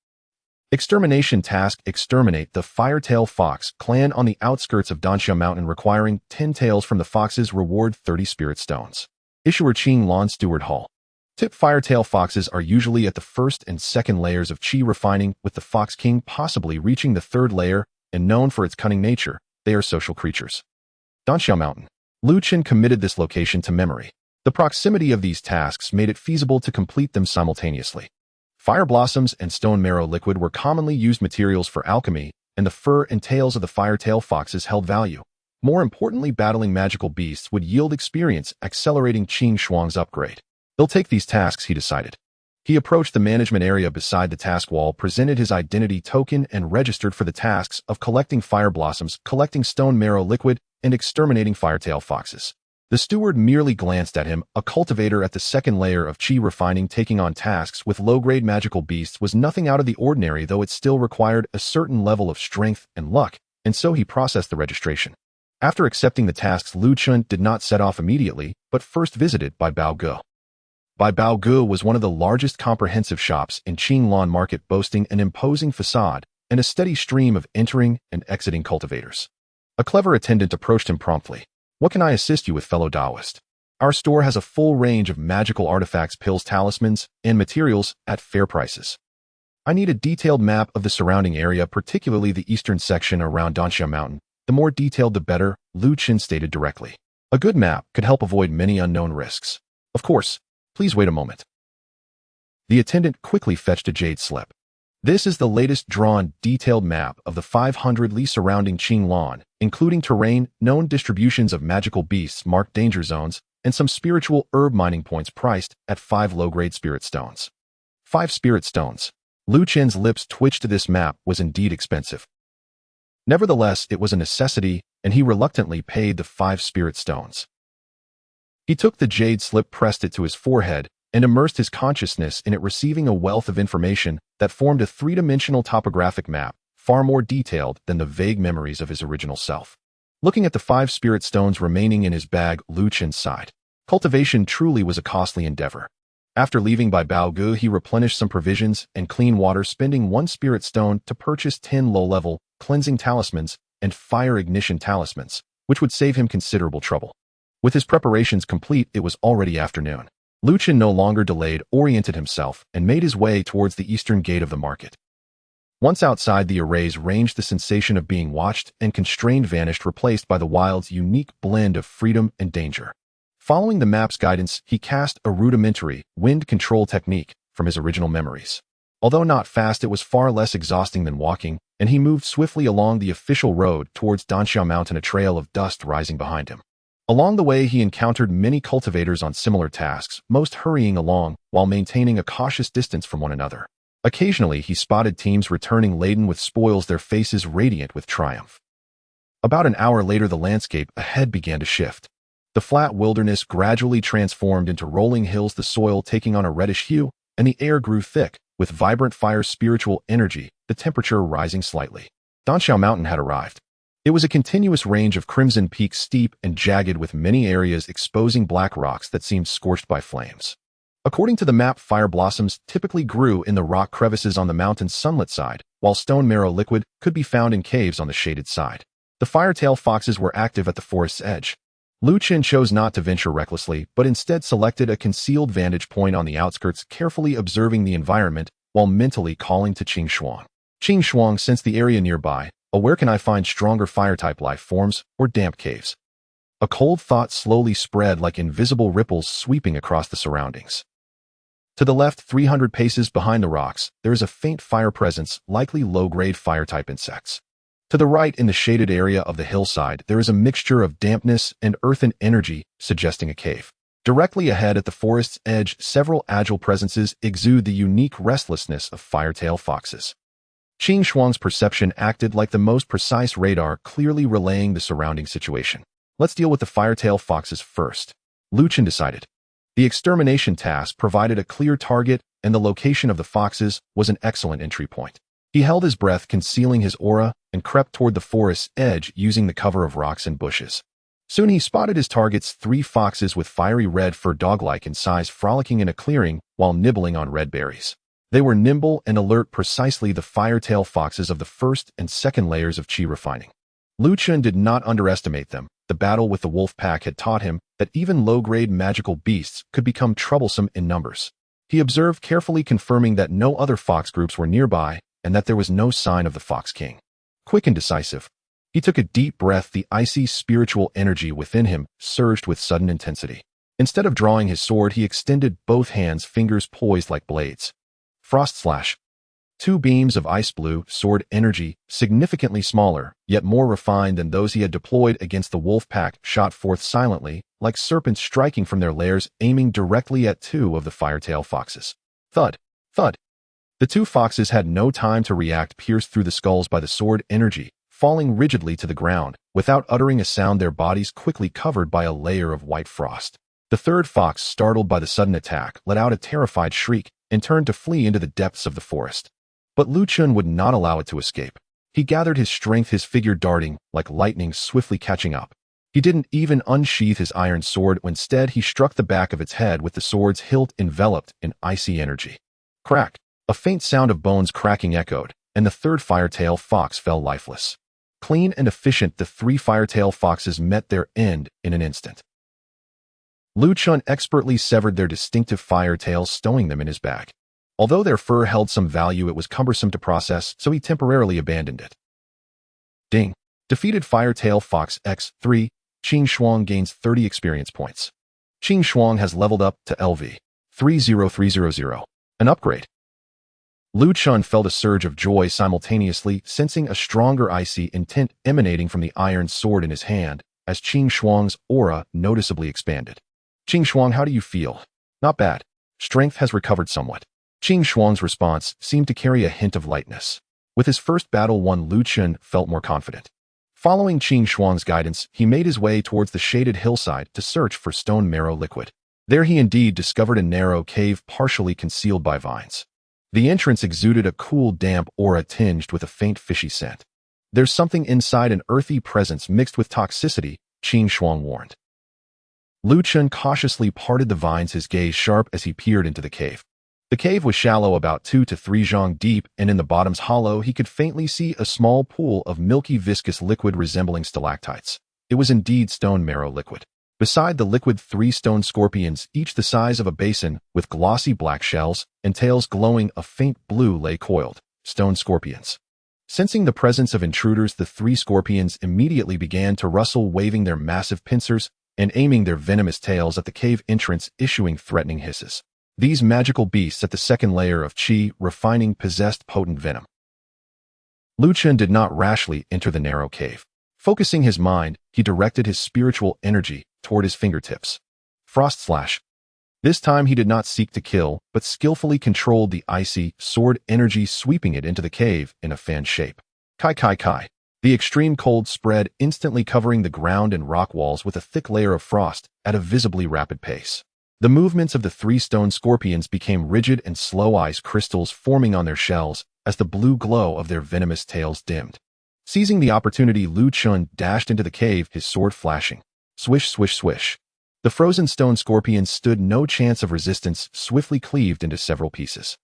Extermination task: exterminate the Firetail Fox clan on the outskirts of Danxiao Mountain, requiring 10 tails from the foxes. Reward: 30 spirit stones. Issuer: Qinglan Steward Hall. Tip: Firetail foxes are usually at the first and second layers of Qi refining, with the Fox King possibly reaching the 3rd layer, and known for its cunning nature, they are social creatures. Danxiao Mountain. Luchun committed this location to memory. The proximity of these tasks made it feasible to complete them simultaneously. Fire blossoms and stone marrow liquid were commonly used materials for alchemy, and the fur and tails of the firetail foxes held value. More importantly, battling magical beasts would yield experience, accelerating Qing Shuang's upgrade. He'll take these tasks, he decided. He approached the management area beside the task wall, presented his identity token, and registered for the tasks of collecting fire blossoms, collecting stone marrow liquid, and exterminating firetail foxes. The steward merely glanced at him. A cultivator at the second layer of Qi refining taking on tasks with low-grade magical beasts was nothing out of the ordinary, though it still required a certain level of strength and luck, and so he processed the registration. After accepting the tasks, Luchun did not set off immediately, but first visited Bai Bao Ge. Bai Bao Ge was one of the largest comprehensive shops in Qinglan market, boasting an imposing facade and a steady stream of entering and exiting cultivators. A clever attendant approached him promptly. "What can I assist you with, fellow Taoist? Our store has a full range of magical artifacts, pills, talismans, and materials at fair prices. I need a detailed map of the surrounding area, particularly the eastern section around Danxia Mountain. The more detailed, the better," Luchun stated directly. "A good map could help avoid many unknown risks." "Of course. Please wait a moment." The attendant quickly fetched a jade slip. "This is the latest drawn, detailed map of the 500 li surrounding Qinglan, including terrain, known distributions of magical beasts, marked danger zones, and some spiritual herb mining points priced at 5 low-grade spirit stones." 5 spirit stones. Luchun's lips twitched. This map was indeed expensive. Nevertheless, it was a necessity, and he reluctantly paid the 5 spirit stones. He took the jade slip, pressed it to his forehead, and immersed his consciousness in it, receiving a wealth of information that formed a 3-dimensional topographic map, far more detailed than the vague memories of his original self. Looking at the 5 spirit stones remaining in his bag, Luchun sighed. Cultivation truly was a costly endeavor. After leaving Bai Bao Ge, he replenished some provisions and clean water, spending 1 spirit stone to purchase 10 low-level cleansing talismans and fire ignition talismans, which would save him considerable trouble. With his preparations complete, it was already afternoon. Luchun no longer delayed, oriented himself, and made his way towards the eastern gate of the market. Once outside, the arrays ranged. The sensation of being watched and constrained vanished, replaced by the wild's unique blend of freedom and danger. Following the map's guidance, he cast a rudimentary wind control technique from his original memories. Although not fast, it was far less exhausting than walking, and he moved swiftly along the official road towards Danxia Mountain, a trail of dust rising behind him. Along the way, he encountered many cultivators on similar tasks, most hurrying along while maintaining a cautious distance from one another. Occasionally, he spotted teams returning laden with spoils, their faces radiant with triumph. About an hour later, the landscape ahead began to shift. The flat wilderness gradually transformed into rolling hills, the soil taking on a reddish hue, and the air grew thick with vibrant fire spiritual energy, the temperature rising slightly. Danxia Mountain had arrived. It was a continuous range of crimson peaks, steep and jagged, with many areas exposing black rocks that seemed scorched by flames. According to the map, fire blossoms typically grew in the rock crevices on the mountain's sunlit side, while stone marrow liquid could be found in caves on the shaded side. The firetail foxes were active at the forest's edge. Luchun chose not to venture recklessly, but instead selected a concealed vantage point on the outskirts, carefully observing the environment while mentally calling to Qing Shuang. Qing Shuang sensed the area nearby. "Where can I find stronger fire-type life forms or damp caves?" A cold thought slowly spread like invisible ripples, sweeping across the surroundings. To the left, 300 paces behind the rocks, there is a faint fire presence, likely low-grade fire-type insects. To the right, in the shaded area of the hillside, there is a mixture of dampness and earthen energy, suggesting a cave. Directly ahead at the forest's edge, several agile presences exude the unique restlessness of firetail foxes. Qing Shuang's perception acted like the most precise radar, clearly relaying the surrounding situation. "Let's deal with the firetail foxes first," Luchun decided. The extermination task provided a clear target, and the location of the foxes was an excellent entry point. He held his breath, concealing his aura, and crept toward the forest's edge using the cover of rocks and bushes. Soon he spotted his targets, 3 foxes with fiery red fur, dog-like in size, frolicking in a clearing while nibbling on red berries. They were nimble and alert, precisely the firetail foxes of the first and second layers of Qi refining. Luchun did not underestimate them. The battle with the wolf pack had taught him that even low-grade magical beasts could become troublesome in numbers. He observed carefully, confirming that no other fox groups were nearby and that there was no sign of the Fox King. Quick and decisive, he took a deep breath. The icy spiritual energy within him surged with sudden intensity. Instead of drawing his sword, he extended both hands, fingers poised like blades. Frost slash. 2 beams of ice blue sword energy, significantly smaller, yet more refined than those he had deployed against the wolf pack, shot forth silently, like serpents striking from their lairs, aiming directly at 2 of the firetail foxes. Thud, thud. The 2 foxes had no time to react, pierced through the skulls by the sword energy, falling rigidly to the ground. Without uttering a sound, their bodies quickly covered by a layer of white frost. The third fox, startled by the sudden attack, let out a terrified shriek and turned to flee into the depths of the forest. But Luchun would not allow it to escape. He gathered his strength, his figure darting like lightning, swiftly catching up. He didn't even unsheath his iron sword. Instead, he struck the back of its head with the sword's hilt enveloped in icy energy. Crack! A faint sound of bones cracking echoed, and the third firetail fox fell lifeless. Clean and efficient, the three firetail foxes met their end in an instant. Luchun expertly severed their distinctive fire tails, stowing them in his bag. Although their fur held some value, it was cumbersome to process, so he temporarily abandoned it. Ding! Defeated firetail fox X3, Qing Shuang gains 30 experience points. Qing Shuang has leveled up to LV 30300, an upgrade. Luchun felt a surge of joy simultaneously, sensing a stronger icy intent emanating from the iron sword in his hand as Qing Shuang's aura noticeably expanded. Qing Shuang, how do you feel? Not bad. Strength has recovered somewhat. Qing Shuang's response seemed to carry a hint of lightness. With his first battle won, Luchun felt more confident. Following Qing Shuang's guidance, he made his way towards the shaded hillside to search for stone marrow liquid. There he indeed discovered a narrow cave partially concealed by vines. The entrance exuded a cool, damp aura tinged with a faint fishy scent. There's something inside, an earthy presence mixed with toxicity, Qing Shuang warned. Luchun cautiously parted the vines, his gaze sharp as he peered into the cave. The cave was shallow, about 2 to 3 zhang deep, and in the bottom's hollow he could faintly see a small pool of milky viscous liquid resembling stalactites. It was indeed stone marrow liquid. Beside the liquid, 3 stone scorpions, each the size of a basin, with glossy black shells and tails glowing a faint blue, lay coiled. Stone scorpions. Sensing the presence of intruders, the 3 scorpions immediately began to rustle, waving their massive pincers and aiming their venomous tails at the cave entrance, issuing threatening hisses. These magical beasts at the second layer of qi, refining, possessed potent venom. Luchun did not rashly enter the narrow cave. Focusing his mind, he directed his spiritual energy toward his fingertips. Frost slash. This time he did not seek to kill, but skillfully controlled the icy sword energy, sweeping it into the cave in a fan shape. Kai kai kai. The extreme cold spread, instantly covering the ground and rock walls with a thick layer of frost at a visibly rapid pace. The movements of the 3 stone scorpions became rigid and slow, ice crystals forming on their shells as the blue glow of their venomous tails dimmed. Seizing the opportunity, Luchun dashed into the cave, his sword flashing. Swish, swish, swish. The frozen stone scorpions stood no chance of resistance, swiftly cleaved into several pieces.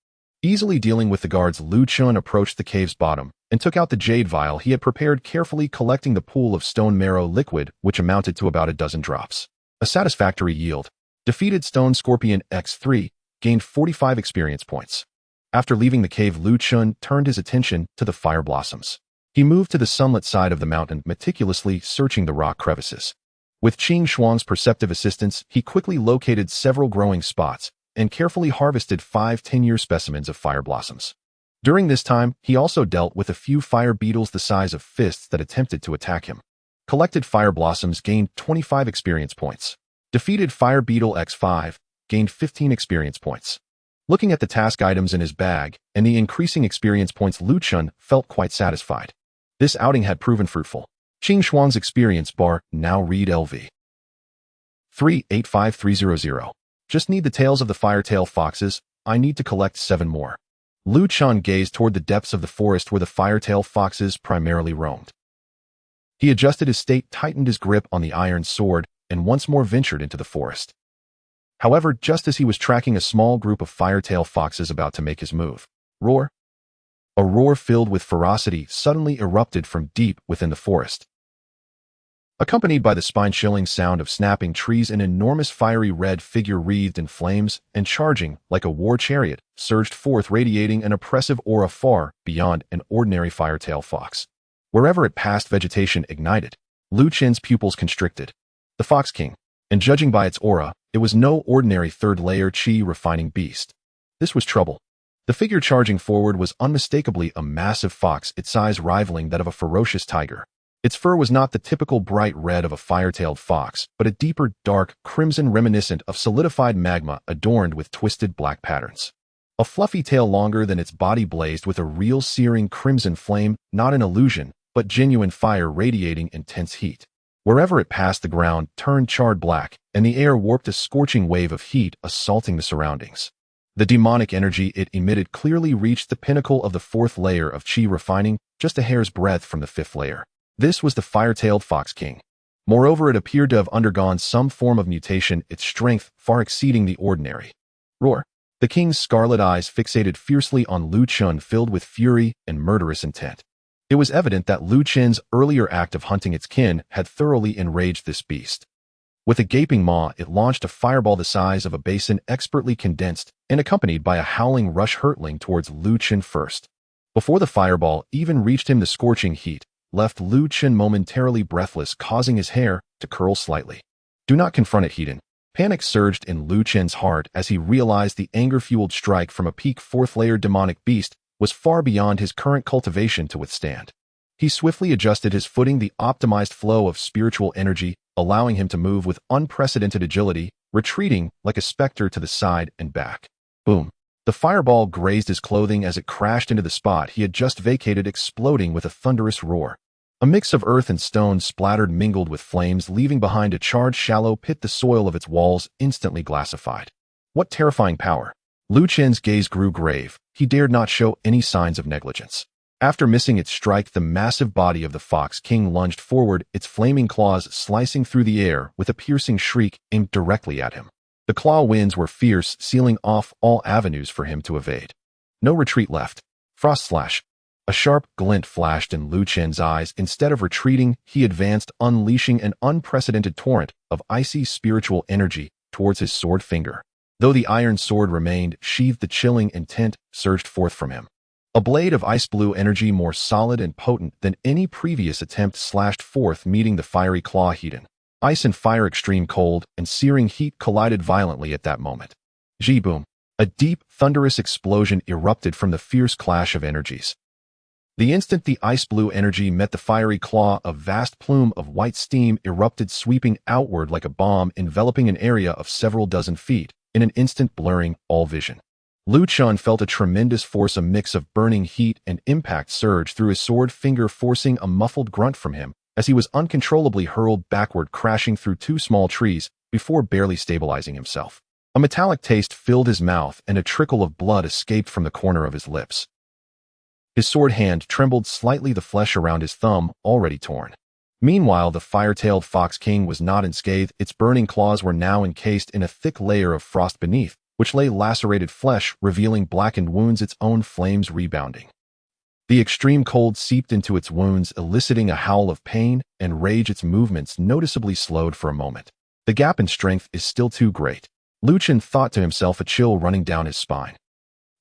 Easily dealing with the guards, Luchun approached the cave's bottom and took out the jade vial he had prepared, carefully collecting the pool of stone marrow liquid, which amounted to about a dozen drops. A satisfactory yield. Defeated stone scorpion X3 gained 45 experience points. After leaving the cave, Luchun turned his attention to the fire blossoms. He moved to the sunlit side of the mountain, meticulously searching the rock crevices. With Qing Shuang's perceptive assistance, he quickly located several growing spots and carefully harvested 5 10-year specimens of fire blossoms. During this time, he also dealt with a few fire beetles the size of fists that attempted to attack him. Collected fire blossoms gained 25 experience points. Defeated fire beetle X5 gained 15 experience points. Looking at the task items in his bag and the increasing experience points, Luchun felt quite satisfied. This outing had proven fruitful. Qing Shuang's experience bar now read LV 385300. Just need the tails of the firetail foxes. I need to collect 7 more. Luchun gazed toward the depths of the forest where the firetail foxes primarily roamed. He adjusted his state, tightened his grip on the iron sword, and once more ventured into the forest. However, just as he was tracking a small group of firetail foxes about to make his move, roar! A roar filled with ferocity suddenly erupted from deep within the forest. Accompanied by the spine-chilling sound of snapping trees, an enormous fiery red figure wreathed in flames and charging like a war chariot surged forth, radiating an oppressive aura far beyond an ordinary firetail fox. Wherever it passed, vegetation ignited. Luchun's pupils constricted. The Fox King, and judging by its aura, it was no ordinary third-layer qi refining beast. This was trouble. The figure charging forward was unmistakably a massive fox, its size rivaling that of a ferocious tiger. Its fur was not the typical bright red of a fire-tailed fox, but a deeper, dark crimson reminiscent of solidified magma adorned with twisted black patterns. A fluffy tail longer than its body blazed with a real searing crimson flame, not an illusion, but genuine fire radiating intense heat. Wherever it passed, the ground turned charred black, and the air warped a scorching wave of heat assaulting the surroundings. The demonic energy it emitted clearly reached the pinnacle of the 4th layer of Qi refining, just a hair's breadth from the 5th layer. This was the fire-tailed Fox King. Moreover, it appeared to have undergone some form of mutation, its strength far exceeding the ordinary. Roar! The king's scarlet eyes fixated fiercely on Luchun, filled with fury and murderous intent. It was evident that Luchun's earlier act of hunting its kin had thoroughly enraged this beast. With a gaping maw, it launched a fireball the size of a basin, expertly condensed and accompanied by a howling rush hurtling towards Luchun first. Before the fireball even reached him, the scorching heat left Luchun momentarily breathless, causing his hair to curl slightly. Do not confront it, Heiden. Panic surged in Luchun's heart as he realized the anger-fueled strike from a peak 4th-layer demonic beast was far beyond his current cultivation to withstand. He swiftly adjusted his footing, the optimized flow of spiritual energy, allowing him to move with unprecedented agility, retreating like a specter to the side and back. Boom! The fireball grazed his clothing as it crashed into the spot he had just vacated, exploding with a thunderous roar. A mix of earth and stone splattered, mingled with flames, leaving behind a charred shallow pit, the soil of its walls instantly glassified. What terrifying power! Luchun's gaze grew grave. He dared not show any signs of negligence. After missing its strike, the massive body of the Fox King lunged forward, its flaming claws slicing through the air with a piercing shriek aimed directly at him. The claw winds were fierce, sealing off all avenues for him to evade. No retreat left. Frost slash. A sharp glint flashed in Luchun's eyes. Instead of retreating, he advanced, unleashing an unprecedented torrent of icy spiritual energy towards his sword finger. Though the iron sword remained sheathed, the chilling intent surged forth from him. A blade of ice-blue energy more solid and potent than any previous attempt slashed forth, meeting the fiery claw. Heiden. Ice and fire, extreme cold and searing heat, collided violently at that moment. Ji-boom! A deep, thunderous explosion erupted from the fierce clash of energies. The instant the ice-blue energy met the fiery claw, a vast plume of white steam erupted, sweeping outward like a bomb, enveloping an area of several dozen feet, in an instant blurring all vision. Luchun felt a tremendous force, a mix of burning heat and impact, surge through his sword finger, forcing a muffled grunt from him as he was uncontrollably hurled backward, crashing through 2 small trees before barely stabilizing himself. A metallic taste filled his mouth and a trickle of blood escaped from the corner of his lips. His sword hand trembled slightly, the flesh around his thumb already torn. Meanwhile, the fire-tailed Fox King was not unscathed. Its burning claws were now encased in a thick layer of frost beneath, which lay lacerated flesh, revealing blackened wounds, its own flames rebounding. The extreme cold seeped into its wounds, eliciting a howl of pain and rage. Its movements noticeably slowed for a moment. The gap in strength is still too great, Luchun thought to himself, a chill running down his spine.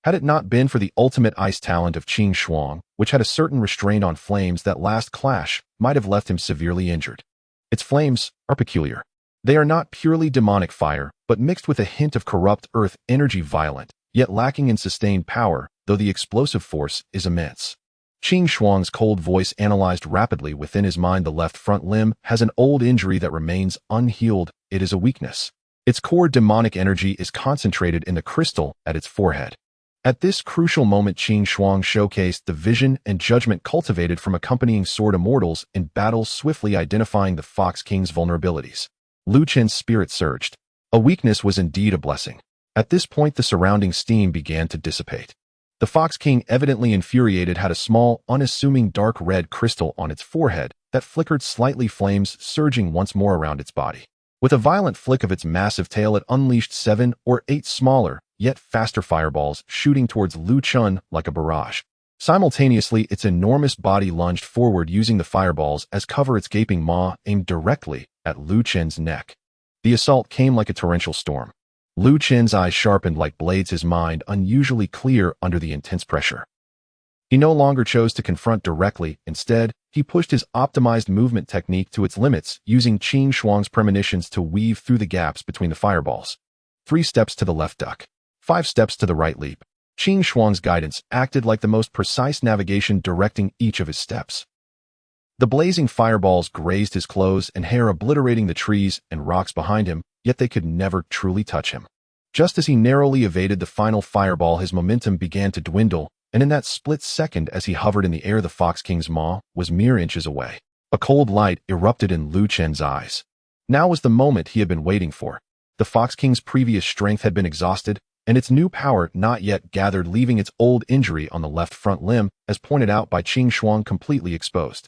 Had it not been for the ultimate ice talent of Qing Shuang, which had a certain restraint on flames, that last clash might have left him severely injured. Its flames are peculiar. They are not purely demonic fire, but mixed with a hint of corrupt earth energy, violent, yet lacking in sustained power, though the explosive force is immense. Qing Shuang's cold voice analyzed rapidly within his mind. The left front limb has an old injury that remains unhealed. It is a weakness. Its core demonic energy is concentrated in the crystal at its forehead. At this crucial moment, Qing Shuang showcased the vision and judgment cultivated from accompanying sword immortals in battles, swiftly identifying the Fox King's vulnerabilities. Luchun's spirit surged. A weakness was indeed a blessing. At this point, the surrounding steam began to dissipate. The Fox King, evidently infuriated, had a small, unassuming dark red crystal on its forehead that flickered slightly, flames surging once more around its body. With a violent flick of its massive tail, it unleashed 7 or 8 smaller, yet faster fireballs, shooting towards Luchun like a barrage. Simultaneously, its enormous body lunged forward, using the fireballs as cover, its gaping maw aimed directly at Luchun's neck. The assault came like a torrential storm. Luchun's eyes sharpened like blades, his mind unusually clear under the intense pressure. He no longer chose to confront directly. Instead, he pushed his optimized movement technique to its limits, using Qing Shuang's premonitions to weave through the gaps between the fireballs. 3 steps to the left, duck. 5 steps to the right, leap. Qing Shuang's guidance acted like the most precise navigation, directing each of his steps. The blazing fireballs grazed his clothes and hair, obliterating the trees and rocks behind him, yet they could never truly touch him. Just as he narrowly evaded the final fireball, his momentum began to dwindle, and in that split second as he hovered in the air, the Fox King's maw was mere inches away. A cold light erupted in Luchen's eyes. Now was the moment he had been waiting for. The Fox King's previous strength had been exhausted, and its new power not yet gathered, leaving its old injury on the left front limb, as pointed out by Qing Shuang, completely exposed.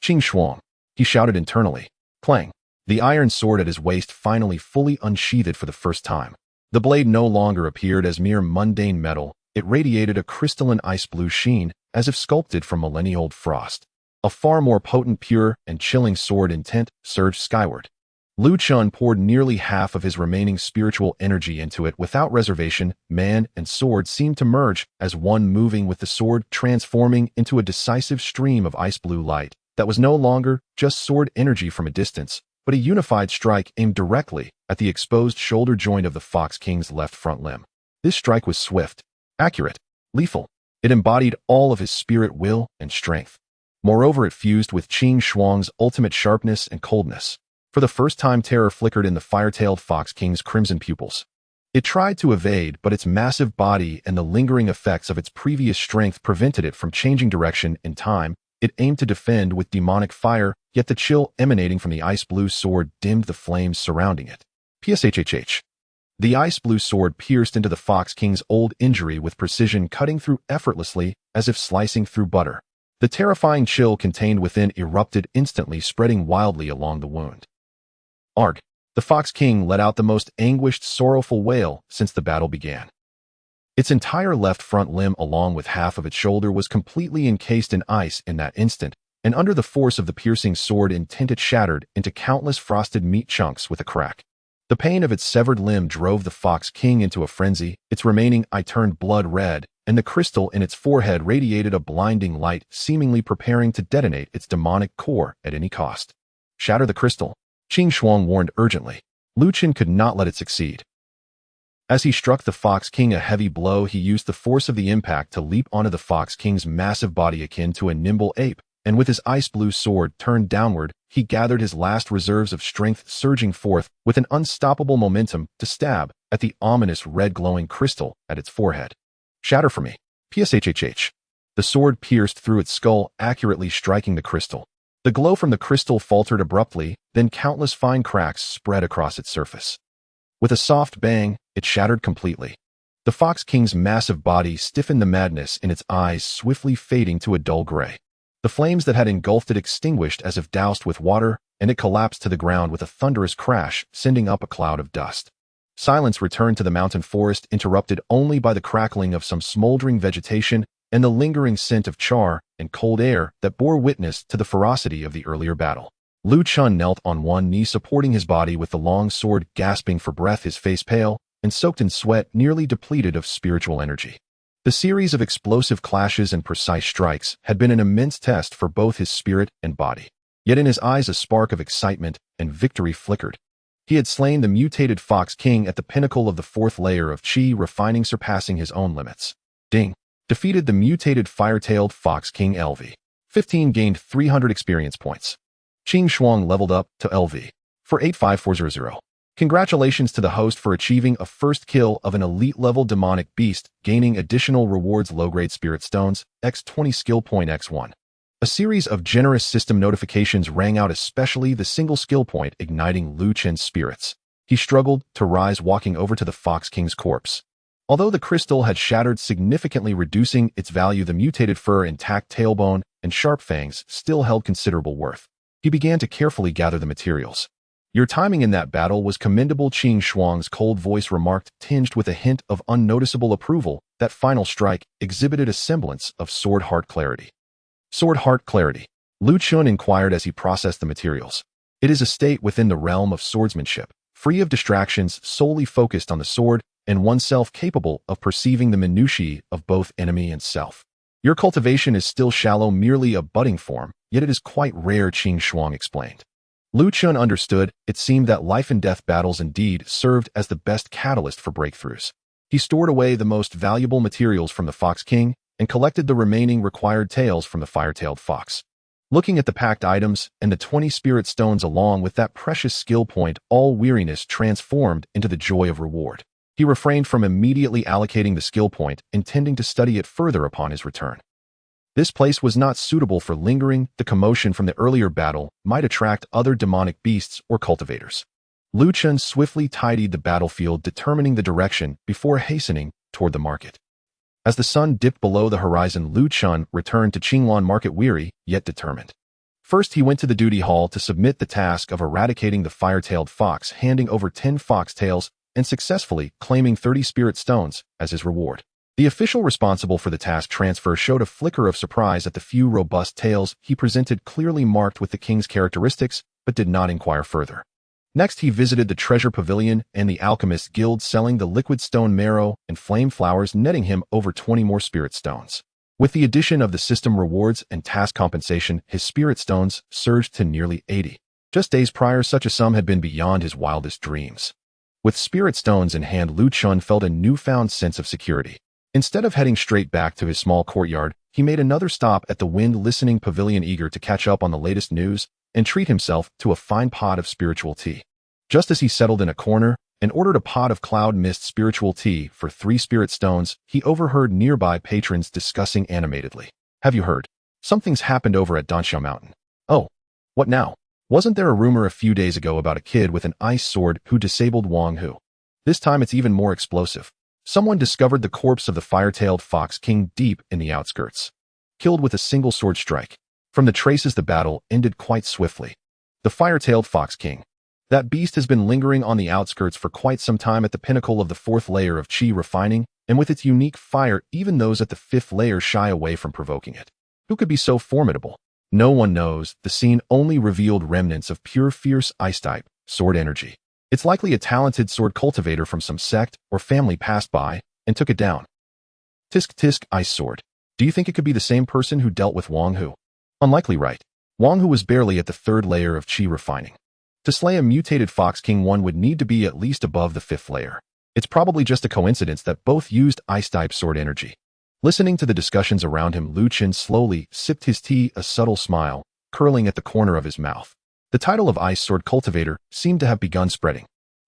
Qing Shuang, he shouted internally. Clang. The iron sword at his waist finally fully unsheathed for the first time. The blade no longer appeared as mere mundane metal. It radiated a crystalline ice-blue sheen, as if sculpted from millennia-old frost. A far more potent, pure, and chilling sword intent surged skyward. Luchun poured nearly half of his remaining spiritual energy into it without reservation. Man and sword seemed to merge as one, moving with the sword, transforming into a decisive stream of ice-blue light that was no longer just sword energy from a distance, but a unified strike aimed directly at the exposed shoulder joint of the Fox King's left front limb. This strike was swift, accurate, lethal. It embodied all of his spirit, will, and strength. Moreover, it fused with Qing Shuang's ultimate sharpness and coldness. For the first time, terror flickered in the fire-tailed Fox King's crimson pupils. It tried to evade, but its massive body and the lingering effects of its previous strength prevented it from changing direction in time. It aimed to defend with demonic fire, yet the chill emanating from the ice-blue sword dimmed the flames surrounding it. Pshhh. The ice-blue sword pierced into the Fox King's old injury with precision, cutting through effortlessly as if slicing through butter. The terrifying chill contained within erupted instantly, spreading wildly along the wound. Arg! The Fox King let out the most anguished, sorrowful wail since the battle began. Its entire left front limb, along with half of its shoulder, was completely encased in ice in that instant, and under the force of the piercing sword intent it shattered into countless frosted meat chunks with a crack. The pain of its severed limb drove the Fox King into a frenzy. Its remaining eye turned blood red, and the crystal in its forehead radiated a blinding light, seemingly preparing to detonate its demonic core at any cost. Shatter the crystal, Qing Shuang warned urgently. Luchun could not let it succeed. As he struck the Fox King a heavy blow, he used the force of the impact to leap onto the Fox King's massive body akin to a nimble ape, and with his ice-blue sword turned downward, he gathered his last reserves of strength, surging forth with an unstoppable momentum to stab at the ominous red glowing crystal at its forehead. Shatter for me. Pshhh. The sword pierced through its skull, accurately striking the crystal. The glow from the crystal faltered abruptly, then countless fine cracks spread across its surface. With a soft bang, it shattered completely. The Fox King's massive body stiffened, the madness in its eyes swiftly fading to a dull gray. The flames that had engulfed it extinguished as if doused with water, and it collapsed to the ground with a thunderous crash, sending up a cloud of dust. Silence returned to the mountain forest, interrupted only by the crackling of some smoldering vegetation and the lingering scent of char and cold air that bore witness to the ferocity of the earlier battle. Luchun knelt on one knee, supporting his body with the long sword, gasping for breath, his face pale and soaked in sweat, nearly depleted of spiritual energy. The series of explosive clashes and precise strikes had been an immense test for both his spirit and body. Yet in his eyes a spark of excitement and victory flickered. He had slain the mutated Fox King at the pinnacle of the fourth layer of Qi, refining, surpassing his own limits. Ding! Defeated the mutated fire-tailed Fox King LV. 15 gained 300 experience points. Qing Shuang leveled up to LV. For 85400. Congratulations to the host for achieving a first kill of an elite-level demonic beast, gaining additional rewards: low-grade spirit stones, x20 skill point x1. A series of generous system notifications rang out, especially the single skill point igniting Luchen's spirits. He struggled to rise, walking over to the Fox King's corpse. Although the crystal had shattered, significantly reducing its value, the mutated fur, intact tailbone, and sharp fangs still held considerable worth. He began to carefully gather the materials. Your timing in that battle was commendable, Qing Shuang's cold voice remarked, tinged with a hint of unnoticeable approval. That final strike exhibited a semblance of sword heart clarity. Sword heart clarity? Luchun inquired as he processed the materials. It is a state within the realm of swordsmanship, free of distractions, solely focused on the sword, and oneself capable of perceiving the minutiae of both enemy and self. Your cultivation is still shallow, merely a budding form, yet it is quite rare, Qing Shuang explained. Luchun understood. It seemed that life-and-death battles indeed served as the best catalyst for breakthroughs. He stored away the most valuable materials from the Fox King and collected the remaining required tails from the fire-tailed fox. Looking at the packed items and the 20 spirit stones along with that precious skill point, all weariness transformed into the joy of reward. He refrained from immediately allocating the skill point, intending to study it further upon his return. This place was not suitable for lingering. The commotion from the earlier battle might attract other demonic beasts or cultivators. Luchun swiftly tidied the battlefield, determining the direction before hastening toward the market. As the sun dipped below the horizon, Luchun returned to Qinglan market weary, yet determined. First, he went to the duty hall to submit the task of eradicating the fire-tailed fox, handing over 10 fox tails and successfully claiming 30 spirit stones as his reward. The official responsible for the task transfer showed a flicker of surprise at the few robust tails he presented, clearly marked with the king's characteristics, but did not inquire further. Next, he visited the treasure pavilion and the alchemist guild, selling the liquid stone marrow and flame flowers, netting him over 20 more spirit stones. With the addition of the system rewards and task compensation, his spirit stones surged to nearly 80. Just days prior, such a sum had been beyond his wildest dreams. With spirit stones in hand, Luchun felt a newfound sense of security. Instead of heading straight back to his small courtyard, he made another stop at the wind-listening pavilion, eager to catch up on the latest news and treat himself to a fine pot of spiritual tea. Just as he settled in a corner and ordered a pot of cloud mist spiritual tea for 3 spirit stones, he overheard nearby patrons discussing animatedly. "Have you heard? Something's happened over at Danxiao Mountain." "Oh, what now? Wasn't there a rumor a few days ago about a kid with an ice sword who disabled Wang Hu? This time it's even more explosive. Someone discovered the corpse of the fire-tailed Fox King deep in the outskirts, killed with a single sword strike. From the traces, the battle ended quite swiftly. The fire-tailed Fox King. That beast has been lingering on the outskirts for quite some time, at the pinnacle of the 4th layer of Qi refining, and with its unique fire, even those at the 5th layer shy away from provoking it. Who could be so formidable? No one knows. The scene only revealed remnants of pure fierce ice-type sword energy. It's likely a talented sword cultivator from some sect or family passed by and took it down. Tisk tisk, ice sword. Do you think it could be the same person who dealt with Wang Hu? Unlikely, right? Wang Hu was barely at the 3rd layer of Qi refining. To slay a mutated Fox King, one would need to be at least above the 5th layer. It's probably just a coincidence that both used ice-type sword energy. Listening to the discussions around him, Luchun slowly sipped his tea, a subtle smile curling at the corner of his mouth. The title of Ice Sword Cultivator seemed to have begun spreading.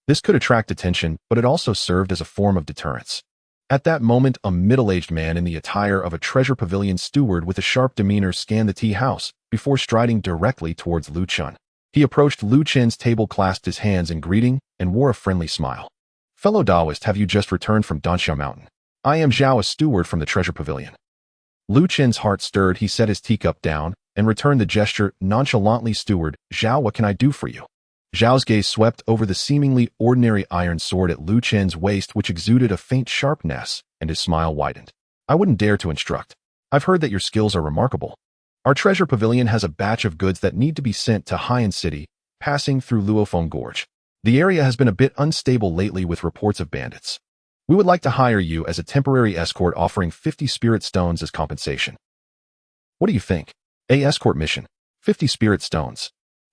This could attract attention, but it also served as a form of deterrence. At that moment, a middle-aged man in the attire of a treasure pavilion steward with a sharp demeanor scanned the tea house before striding directly towards Luchun. He approached Luchun's table, clasped his hands in greeting, and wore a friendly smile. "Fellow Taoist, have you just returned from Danxiao Mountain? I am Xiao, a steward from the treasure pavilion." Luchun's heart stirred. He set his teacup down and returned the gesture nonchalantly. "Steward, Xiao, what can I do for you?" Xiao's gaze swept over the seemingly ordinary iron sword at Luchun's waist, which exuded a faint sharpness, and his smile widened. "I wouldn't dare to instruct. I've heard that your skills are remarkable. Our treasure pavilion has a batch of goods that need to be sent to Haiyan City, passing through Luofeng Gorge. The area has been a bit unstable lately with reports of bandits. We would like to hire you as a temporary escort, offering 50 spirit stones as compensation." "What do you think? A escort mission. 50 spirit stones."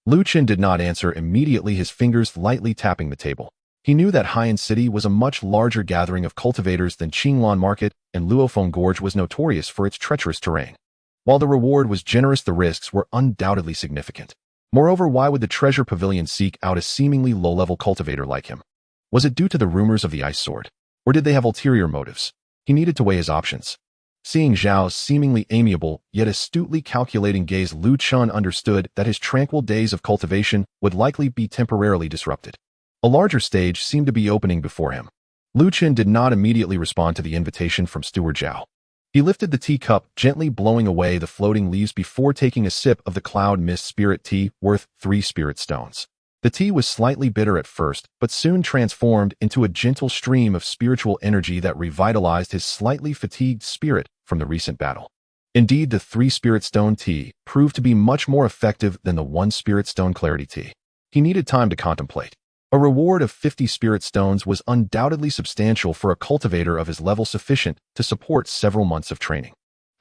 Luchun did not answer immediately, his fingers lightly tapping the table. He knew that Haiyan City was a much larger gathering of cultivators than Qinglan Market, and Luofeng Gorge was notorious for its treacherous terrain. While the reward was generous, the risks were undoubtedly significant. Moreover, why would the treasure pavilion seek out a seemingly low-level cultivator like him? Was it due to the rumors of the ice sword? Or did they have ulterior motives? He needed to weigh his options. Seeing Xiao's seemingly amiable, yet astutely calculating gaze, Luchun understood that his tranquil days of cultivation would likely be temporarily disrupted. A larger stage seemed to be opening before him. Luchun did not immediately respond to the invitation from Steward Xiao. He lifted the teacup, gently blowing away the floating leaves before taking a sip of the cloud mist spirit tea worth 3 spirit stones. The tea was slightly bitter at first, but soon transformed into a gentle stream of spiritual energy that revitalized his slightly fatigued spirit from the recent battle. Indeed, the 3 spirit stone tea proved to be much more effective than the 1 spirit stone clarity tea. He needed time to contemplate. A reward of 50 spirit stones was undoubtedly substantial for a cultivator of his level, sufficient to support several months of training.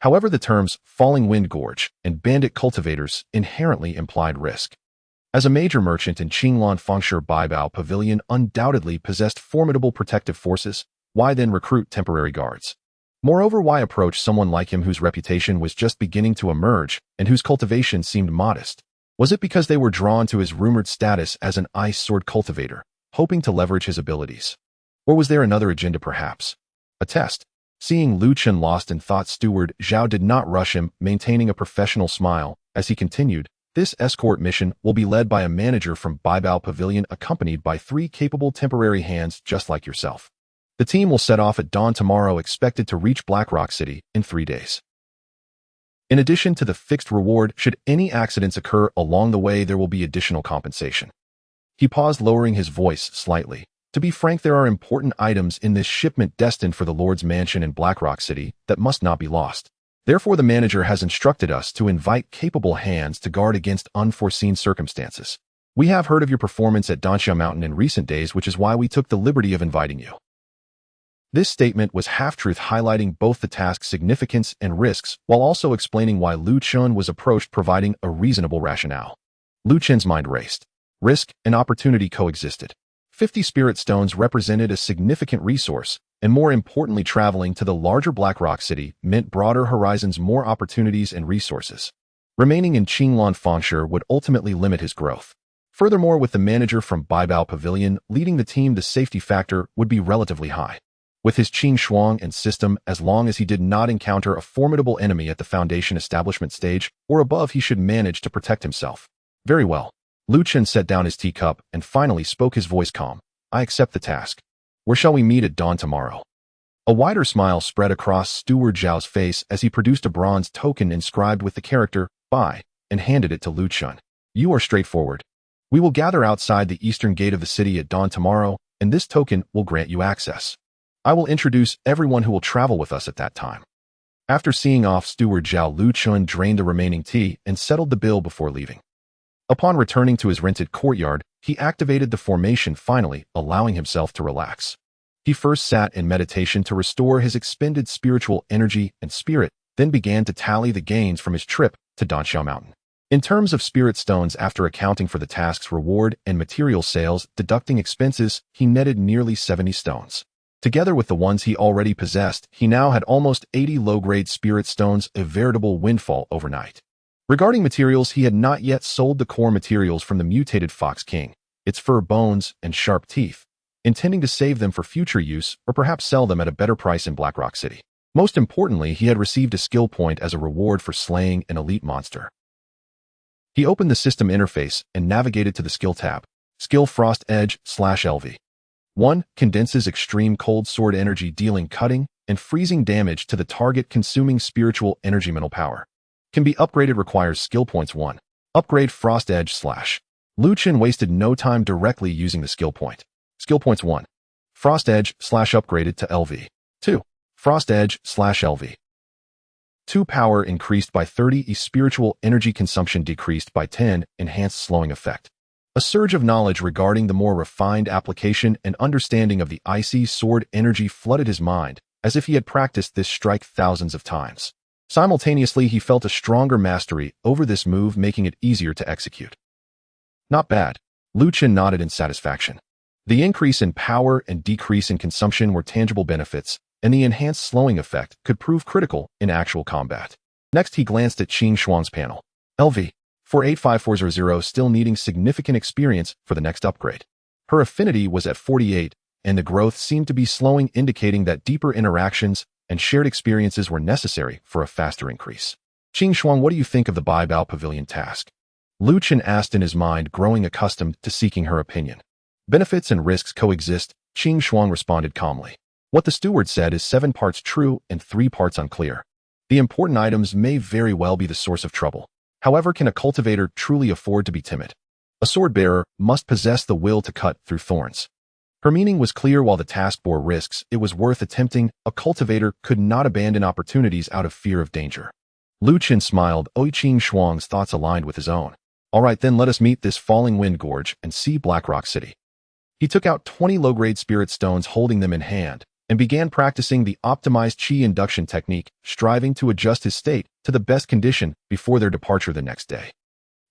However, the terms Falling Wind Gorge and Bandit Cultivators inherently implied risk. As a major merchant in Qinglan, Fengshe Baibao Pavilion undoubtedly possessed formidable protective forces. Why then recruit temporary guards? Moreover, why approach someone like him whose reputation was just beginning to emerge and whose cultivation seemed modest? Was it because they were drawn to his rumored status as an ice sword cultivator, hoping to leverage his abilities? Or was there another agenda perhaps? A test? Seeing Luchun lost in thought, steward Xiao did not rush him, maintaining a professional smile, as he continued, "This escort mission will be led by a manager from Baibao Pavilion accompanied by 3 capable temporary hands just like yourself. The team will set off at dawn tomorrow, expected to reach Blackrock City in 3 days. In addition to the fixed reward, should any accidents occur along the way, there will be additional compensation." He paused, lowering his voice slightly. "To be frank, there are important items in this shipment destined for the Lord's mansion in Blackrock City that must not be lost. Therefore, the manager has instructed us to invite capable hands to guard against unforeseen circumstances. We have heard of your performance at Danxia Mountain in recent days, which is why we took the liberty of inviting you." This statement was half-truth, highlighting both the task's significance and risks, while also explaining why Luchun was approached, providing a reasonable rationale. Luchun's mind raced. Risk and opportunity coexisted. 50 spirit stones represented a significant resource, and more importantly, traveling to the larger Blackrock City meant broader horizons, more opportunities and resources. Remaining in Qinglan Fengshe would ultimately limit his growth. Furthermore, with the manager from Baibao Pavilion leading the team, the safety factor would be relatively high. With his Qing Shuang and system, as long as he did not encounter a formidable enemy at the Foundation establishment stage or above, he should manage to protect himself. Very well. Luchun set down his teacup and finally spoke, his voice calm. "I accept the task. Where shall we meet at dawn tomorrow?" A wider smile spread across Steward Zhao's face as he produced a bronze token inscribed with the character "Bye" and handed it to Luchun. "You are straightforward. We will gather outside the eastern gate of the city at dawn tomorrow, and this token will grant you access. I will introduce everyone who will travel with us at that time." After seeing off Steward Zhao, Luchun drained the remaining tea and settled the bill before leaving. Upon returning to his rented courtyard, he activated the formation, finally allowing himself to relax. He first sat in meditation to restore his expended spiritual energy and spirit, then began to tally the gains from his trip to Danxia Mountain. In terms of spirit stones, after accounting for the task's reward and material sales, deducting expenses, he netted nearly 70 stones. Together with the ones he already possessed, he now had almost 80 low-grade spirit stones, a veritable windfall overnight. Regarding materials, he had not yet sold the core materials from the mutated Fox King, its fur, bones, and sharp teeth, intending to save them for future use or perhaps sell them at a better price in Blackrock City. Most importantly, he had received a skill point as a reward for slaying an elite monster. He opened the system interface and navigated to the skill tab. Skill Frost Edge/LV. 1. Condenses extreme cold sword energy, dealing cutting and freezing damage to the target, consuming spiritual energy. Mental power. Can be upgraded, requires skill points. 1. Upgrade Frost Edge/. Luchun wasted no time directly using the skill point. Skill points. 1. Frost Edge/ upgraded to LV. 2. Frost Edge/LV. 2. Power increased by 30. Spiritual energy consumption decreased by 10. Enhanced slowing effect. A surge of knowledge regarding the more refined application and understanding of the icy sword energy flooded his mind, as if he had practiced this strike thousands of times. Simultaneously, he felt a stronger mastery over this move, making it easier to execute. Not bad. Luchun nodded in satisfaction. The increase in power and decrease in consumption were tangible benefits, and the enhanced slowing effect could prove critical in actual combat. Next, he glanced at Qing Shuang's panel. LV. 485400, still needing significant experience for the next upgrade. Her affinity was at 48, and the growth seemed to be slowing, indicating that deeper interactions and shared experiences were necessary for a faster increase. Qing Shuang, what do you think of the Baibao Pavilion task? Luchun asked in his mind, growing accustomed to seeking her opinion. Benefits and risks coexist, Qing Shuang responded calmly. What the steward said is 7 parts true and 3 parts unclear. The important items may very well be the source of trouble. However, can a cultivator truly afford to be timid? A sword-bearer must possess the will to cut through thorns. Her meaning was clear. While the task bore risks, it was worth attempting. A cultivator could not abandon opportunities out of fear of danger. Luchun smiled. Qing Shuang's thoughts aligned with his own. All right, then let us meet this falling wind gorge and see Blackrock City. He took out 20 low-grade spirit stones, holding them in hand, and began practicing the optimized chi induction technique, striving to adjust his state to the best condition before their departure the next day.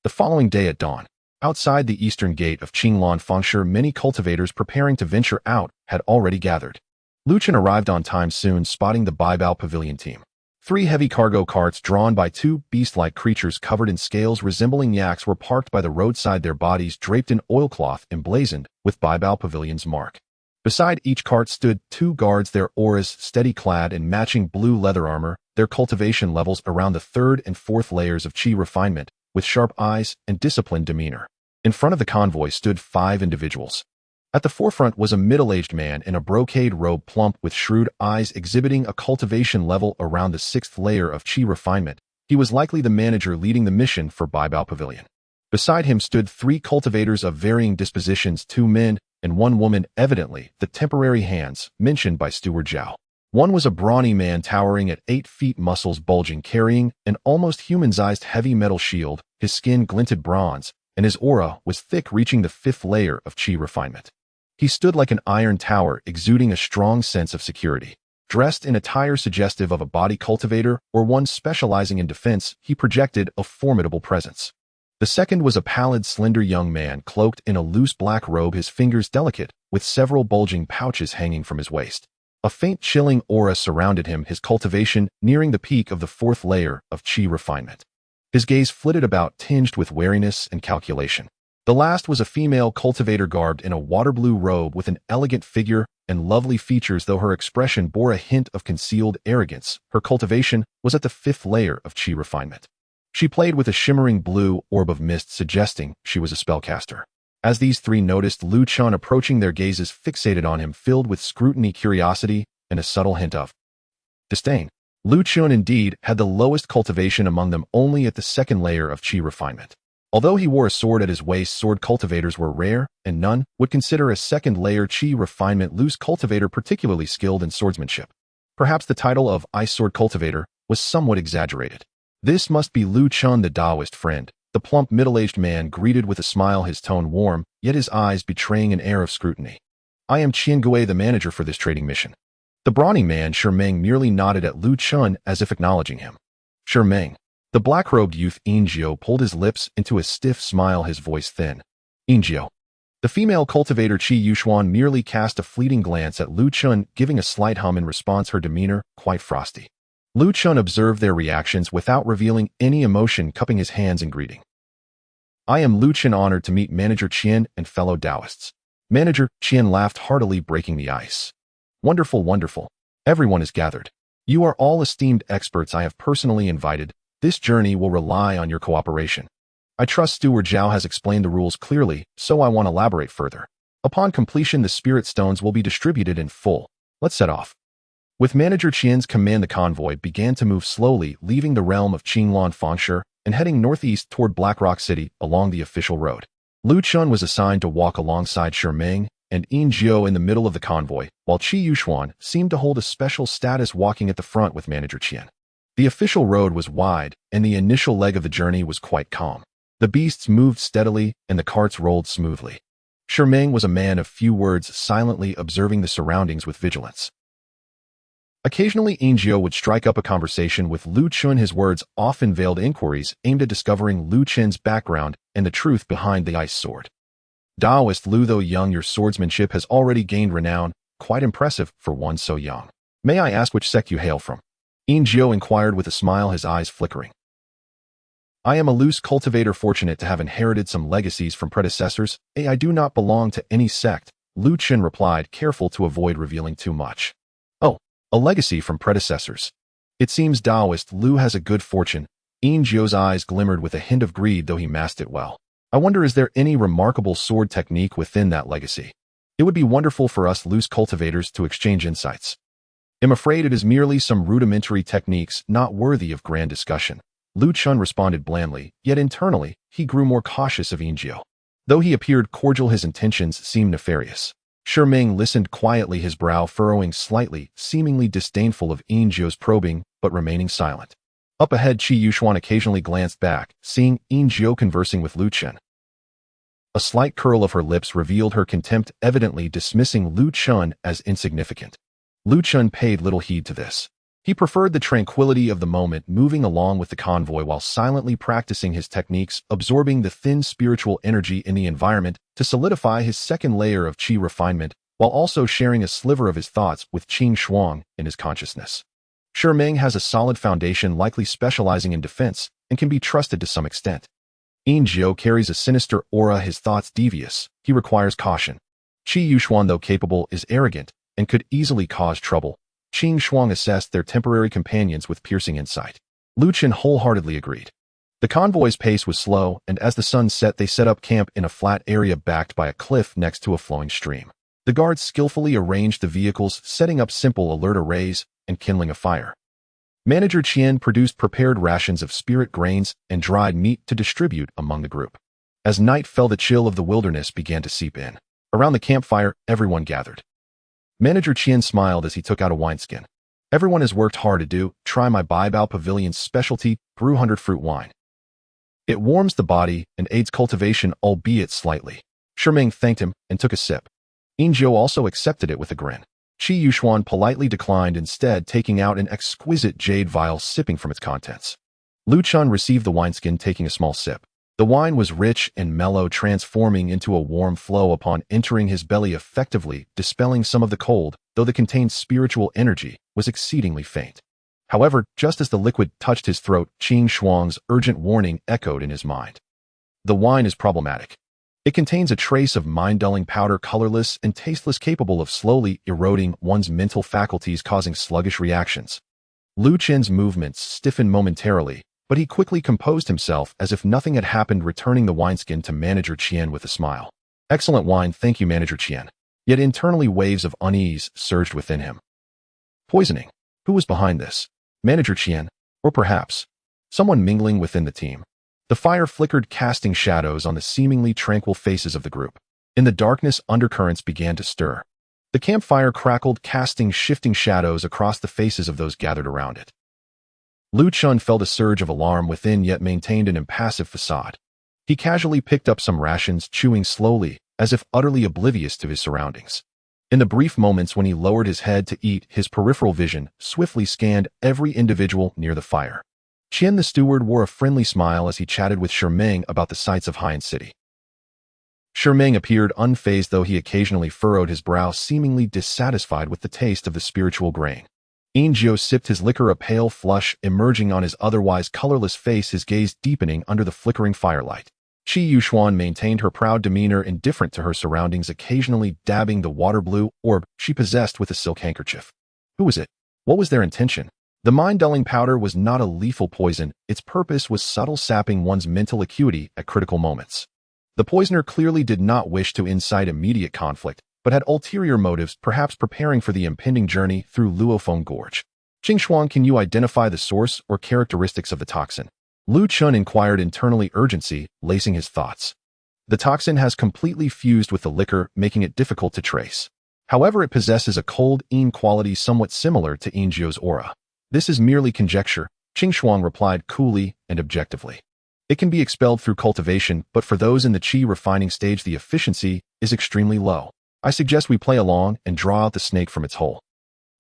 The following day at dawn, outside the eastern gate of Qinglan Fengshe, many cultivators preparing to venture out had already gathered. Luchun arrived on time soon, spotting the Baibao Pavilion team. 3 heavy cargo carts drawn by 2 beast-like creatures covered in scales resembling yaks were parked by the roadside, their bodies draped in oilcloth emblazoned with Baibao Pavilion's mark. Beside each cart stood 2 guards, their auras steady clad in matching blue leather armor, their cultivation levels around the 3rd and 4th layers of Qi refinement, with sharp eyes and disciplined demeanor. In front of the convoy stood 5 individuals. At the forefront was a middle-aged man in a brocade robe, plump with shrewd eyes, exhibiting a cultivation level around the 6th layer of Qi refinement. He was likely the manager leading the mission for Baibao Pavilion. Beside him stood 3 cultivators of varying dispositions, 2 men and 1 woman, evidently the temporary hands mentioned by Steward Xiao. One was a brawny man towering at 8 feet, muscles bulging, carrying an almost human-sized heavy metal shield. His skin glinted bronze, and his aura was thick, reaching the 5th layer of Qi refinement. He stood like an iron tower, exuding a strong sense of security. Dressed in attire suggestive of a body cultivator or one specializing in defense, he projected a formidable presence. The second was a pallid, slender young man, cloaked in a loose black robe, his fingers delicate, with several bulging pouches hanging from his waist. A faint, chilling aura surrounded him, his cultivation nearing the peak of the 4th layer of Qi refinement. His gaze flitted about, tinged with wariness and calculation. The last was a female cultivator garbed in a water-blue robe with an elegant figure and lovely features, though her expression bore a hint of concealed arrogance. Her cultivation was at the 5th layer of Qi refinement. She played with a shimmering blue orb of mist, suggesting she was a spellcaster. As these 3 noticed Luchun approaching, their gazes fixated on him, filled with scrutiny, curiosity, and a subtle hint of disdain. Luchun indeed had the lowest cultivation among them, only at the 2nd layer of Qi refinement. Although he wore a sword at his waist, sword cultivators were rare, and none would consider a 2nd layer Qi refinement loose cultivator particularly skilled in swordsmanship. Perhaps the title of Ice Sword Cultivator was somewhat exaggerated. This must be Luchun, the Taoist friend. The plump, middle-aged man greeted with a smile, his tone warm, yet his eyes betraying an air of scrutiny. I am Qiangui, the manager for this trading mission. The brawny man, Shermeng, merely nodded at Luchun as if acknowledging him. Shermeng. The black-robed youth Ingio pulled his lips into a stiff smile, his voice thin. Ingio. The female cultivator Qi Yuxuan merely cast a fleeting glance at Luchun, giving a slight hum in response, her demeanor quite frosty. Luchun observed their reactions without revealing any emotion, cupping his hands in greeting. I am Luchun, honored to meet Manager Chen and fellow Taoists. Manager Chen laughed heartily, breaking the ice. Wonderful, wonderful. Everyone is gathered. You are all esteemed experts I have personally invited. This journey will rely on your cooperation. I trust Steward Xiao has explained the rules clearly, so I won't elaborate further. Upon completion, the spirit stones will be distributed in full. Let's set off. With Manager Qian's command, the convoy began to move slowly, leaving the realm of Qinglan Fengshe and heading northeast toward Blackrock City along the official road. Luchun was assigned to walk alongside Shermeng and Yin Jiao in the middle of the convoy, while Qi Yuxuan seemed to hold a special status, walking at the front with Manager Qian. The official road was wide, and the initial leg of the journey was quite calm. The beasts moved steadily, and the carts rolled smoothly. Shermeng was a man of few words, silently observing the surroundings with vigilance. Occasionally, Ingio would strike up a conversation with Luchun, his words often veiled inquiries aimed at discovering Luchun's background and the truth behind the ice sword. Taoist Lu, though young, your swordsmanship has already gained renown, quite impressive for one so young. May I ask which sect you hail from? Ingio inquired with a smile, his eyes flickering. I am a loose cultivator, fortunate to have inherited some legacies from predecessors. I do not belong to any sect, Luchun replied, careful to avoid revealing too much. Oh, a legacy from predecessors. It seems Taoist Lu has a good fortune. Ingio's eyes glimmered with a hint of greed, though he masked it well. I wonder, is there any remarkable sword technique within that legacy? It would be wonderful for us loose cultivators to exchange insights. I'm afraid it is merely some rudimentary techniques not worthy of grand discussion. Luchun responded blandly, yet internally, he grew more cautious of Ingio. Though he appeared cordial, his intentions seemed nefarious. Shermeng listened quietly, his brow furrowing slightly, seemingly disdainful of Ingio's probing, but remaining silent. Up ahead, Qi Yuxuan occasionally glanced back, seeing Ingio conversing with Luchun. A slight curl of her lips revealed her contempt, evidently dismissing Luchun as insignificant. Luchun paid little heed to this. He preferred the tranquility of the moment, moving along with the convoy while silently practicing his techniques, absorbing the thin spiritual energy in the environment to solidify his second layer of Qi refinement, while also sharing a sliver of his thoughts with Qing Shuang in his consciousness. Shermeng has a solid foundation, likely specializing in defense, and can be trusted to some extent. Ingio carries a sinister aura, his thoughts devious. He requires caution. Yuan, though capable, is arrogant and could easily cause trouble. Qing Shuang assessed their temporary companions with piercing insight. Luchun wholeheartedly agreed. The convoy's pace was slow, and as the sun set, they set up camp in a flat area backed by a cliff next to a flowing stream. The guards skillfully arranged the vehicles, setting up simple alert arrays and kindling a fire. Manager Chen produced prepared rations of spirit grains and dried meat to distribute among the group. As night fell, the chill of the wilderness began to seep in. Around the campfire, everyone gathered. Manager Chen smiled as he took out a wineskin. Everyone has worked hard to do. Try my Baibao Pavilion's specialty, brew 100 fruit wine. It warms the body and aids cultivation, albeit slightly. Shimeng thanked him and took a sip. Injiu also accepted it with a grin. Yuan politely declined, instead taking out an exquisite jade vial, sipping from its contents. Luchun received the wineskin, taking a small sip. The wine was rich and mellow, transforming into a warm flow upon entering his belly, effectively dispelling some of the cold, though the contained spiritual energy was exceedingly faint. However, just as the liquid touched his throat, Qing Shuang's urgent warning echoed in his mind. The wine is problematic. It contains a trace of mind-dulling powder, colorless and tasteless, capable of slowly eroding one's mental faculties, causing sluggish reactions. Lu Chen's movements stiffened momentarily, but he quickly composed himself as if nothing had happened, returning the wineskin to Manager Chen with a smile. Excellent wine, thank you, Manager Chen. Yet internally, waves of unease surged within him. Poisoning. Who was behind this? Manager Chen, or perhaps someone mingling within the team? The fire flickered, casting shadows on the seemingly tranquil faces of the group. In the darkness, undercurrents began to stir. The campfire crackled, casting shifting shadows across the faces of those gathered around it. Luchun felt a surge of alarm within, yet maintained an impassive facade. He casually picked up some rations, chewing slowly, as if utterly oblivious to his surroundings. In the brief moments when he lowered his head to eat, his peripheral vision swiftly scanned every individual near the fire. Chen the steward wore a friendly smile as he chatted with Shimeng about the sights of Haiyan City. Shimeng appeared unfazed, though he occasionally furrowed his brow, seemingly dissatisfied with the taste of the spiritual grain. Injiu sipped his liquor, a pale flush emerging on his otherwise colorless face, his gaze deepening under the flickering firelight. Yuan maintained her proud demeanor, indifferent to her surroundings, occasionally dabbing the water blue orb she possessed with a silk handkerchief. Who was it? What was their intention? The mind-dulling powder was not a lethal poison. Its purpose was subtle, sapping one's mental acuity at critical moments. The poisoner clearly did not wish to incite immediate conflict, but had ulterior motives, perhaps preparing for the impending journey through Luofeng Gorge. Shuang, can you identify the source or characteristics of the toxin? Luchun inquired, internally urgency lacing his thoughts. The toxin has completely fused with the liquor, making it difficult to trace. However, it possesses a cold-in quality somewhat similar to Injiu's aura. This is merely conjecture, Shuang replied coolly and objectively. It can be expelled through cultivation, but for those in the qi refining stage, the efficiency is extremely low. I suggest we play along and draw out the snake from its hole.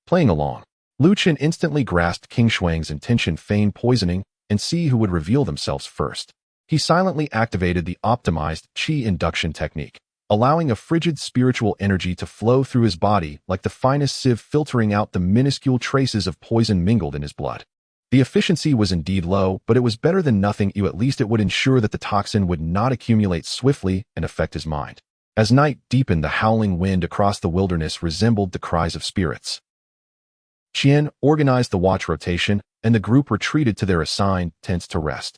Playing along. Luchun instantly grasped King Shuang's intention, feign poisoning, and see who would reveal themselves first. He silently activated the optimized qi induction technique, allowing a frigid spiritual energy to flow through his body like the finest sieve, filtering out the minuscule traces of poison mingled in his blood. The efficiency was indeed low, but it was better than nothing. At least it would ensure that the toxin would not accumulate swiftly and affect his mind. As night deepened, the howling wind across the wilderness resembled the cries of spirits. Chen organized the watch rotation, and the group retreated to their assigned tents to rest.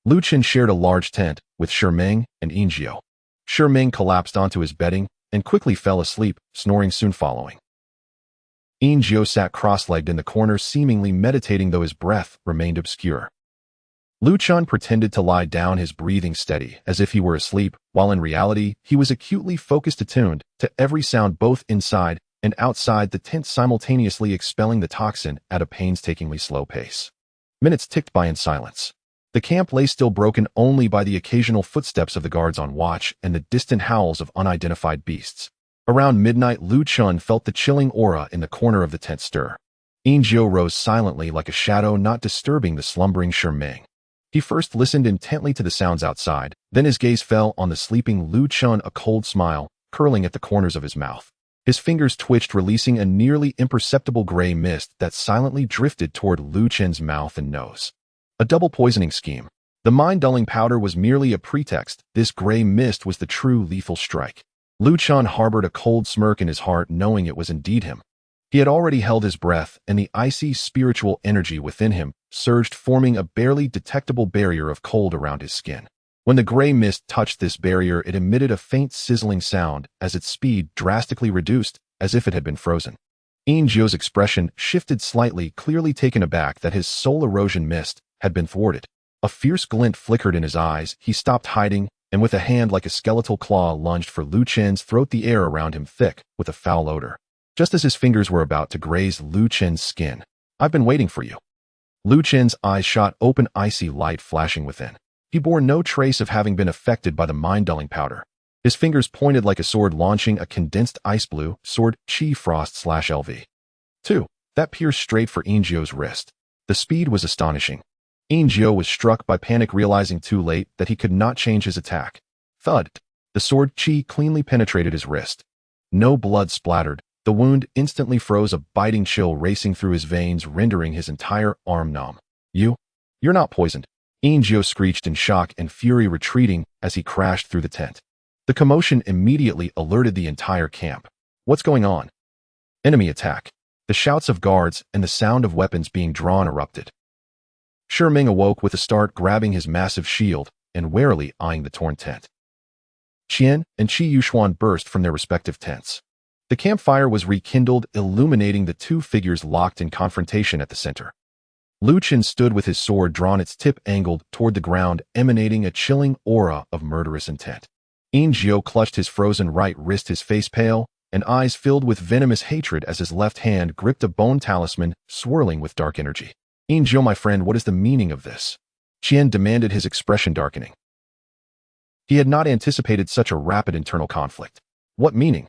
Luchun shared a large tent with Shimeng and Injiu. Shimeng collapsed onto his bedding and quickly fell asleep, snoring soon following. Injiu sat cross-legged in the corner, seemingly meditating, though his breath remained obscure. Luchun pretended to lie down, his breathing steady, as if he were asleep, while in reality, he was acutely focused, attuned to every sound both inside and outside the tent, simultaneously expelling the toxin at a painstakingly slow pace. Minutes ticked by in silence. The camp lay still, broken only by the occasional footsteps of the guards on watch and the distant howls of unidentified beasts. Around midnight, Luchun felt the chilling aura in the corner of the tent stir. Injiu rose silently like a shadow, not disturbing the slumbering Shimeng. He first listened intently to the sounds outside, then his gaze fell on the sleeping Luchun, a cold smile curling at the corners of his mouth. His fingers twitched, releasing a nearly imperceptible gray mist that silently drifted toward Luchun's mouth and nose. A double poisoning scheme. The mind-dulling powder was merely a pretext. This gray mist was the true lethal strike. Luchun harbored a cold smirk in his heart, knowing it was indeed him. He had already held his breath, and the icy spiritual energy within him surged, forming a barely detectable barrier of cold around his skin. When the gray mist touched this barrier, it emitted a faint sizzling sound as its speed drastically reduced, as if it had been frozen. Jiao's expression shifted slightly, clearly taken aback that his soul erosion mist had been thwarted. A fierce glint flickered in his eyes. He stopped hiding, and with a hand like a skeletal claw lunged for Luchun's throat, the air around him thick with a foul odor. Just as his fingers were about to graze Luchun's skin, "I've been waiting for you." Luchun's eyes shot open, icy light flashing within. He bore no trace of having been affected by the mind-dulling powder. His fingers pointed like a sword, launching a condensed ice blue sword, Qi Frost/LV. 2. That pierced straight for Jiao's wrist. The speed was astonishing. Jiao was struck by panic, realizing too late that he could not change his attack. Thud! The sword Qi cleanly penetrated his wrist. No blood splattered. The wound instantly froze, a biting chill racing through his veins, rendering his entire arm numb. You're not poisoned." Jiao screeched in shock and fury, retreating as he crashed through the tent. The commotion immediately alerted the entire camp. "What's going on?" "Enemy attack." The shouts of guards and the sound of weapons being drawn erupted. Ming awoke with a start, grabbing his massive shield and warily eyeing the torn tent. Chen and Yuan burst from their respective tents. The campfire was rekindled, illuminating the two figures locked in confrontation at the center. Luchun stood with his sword drawn, its tip angled toward the ground, emanating a chilling aura of murderous intent. Jiao clutched his frozen right wrist, his face pale and eyes filled with venomous hatred as his left hand gripped a bone talisman swirling with dark energy. "Jiao, my friend, what is the meaning of this?" Chen demanded, his expression darkening. He had not anticipated such a rapid internal conflict. "What meaning?"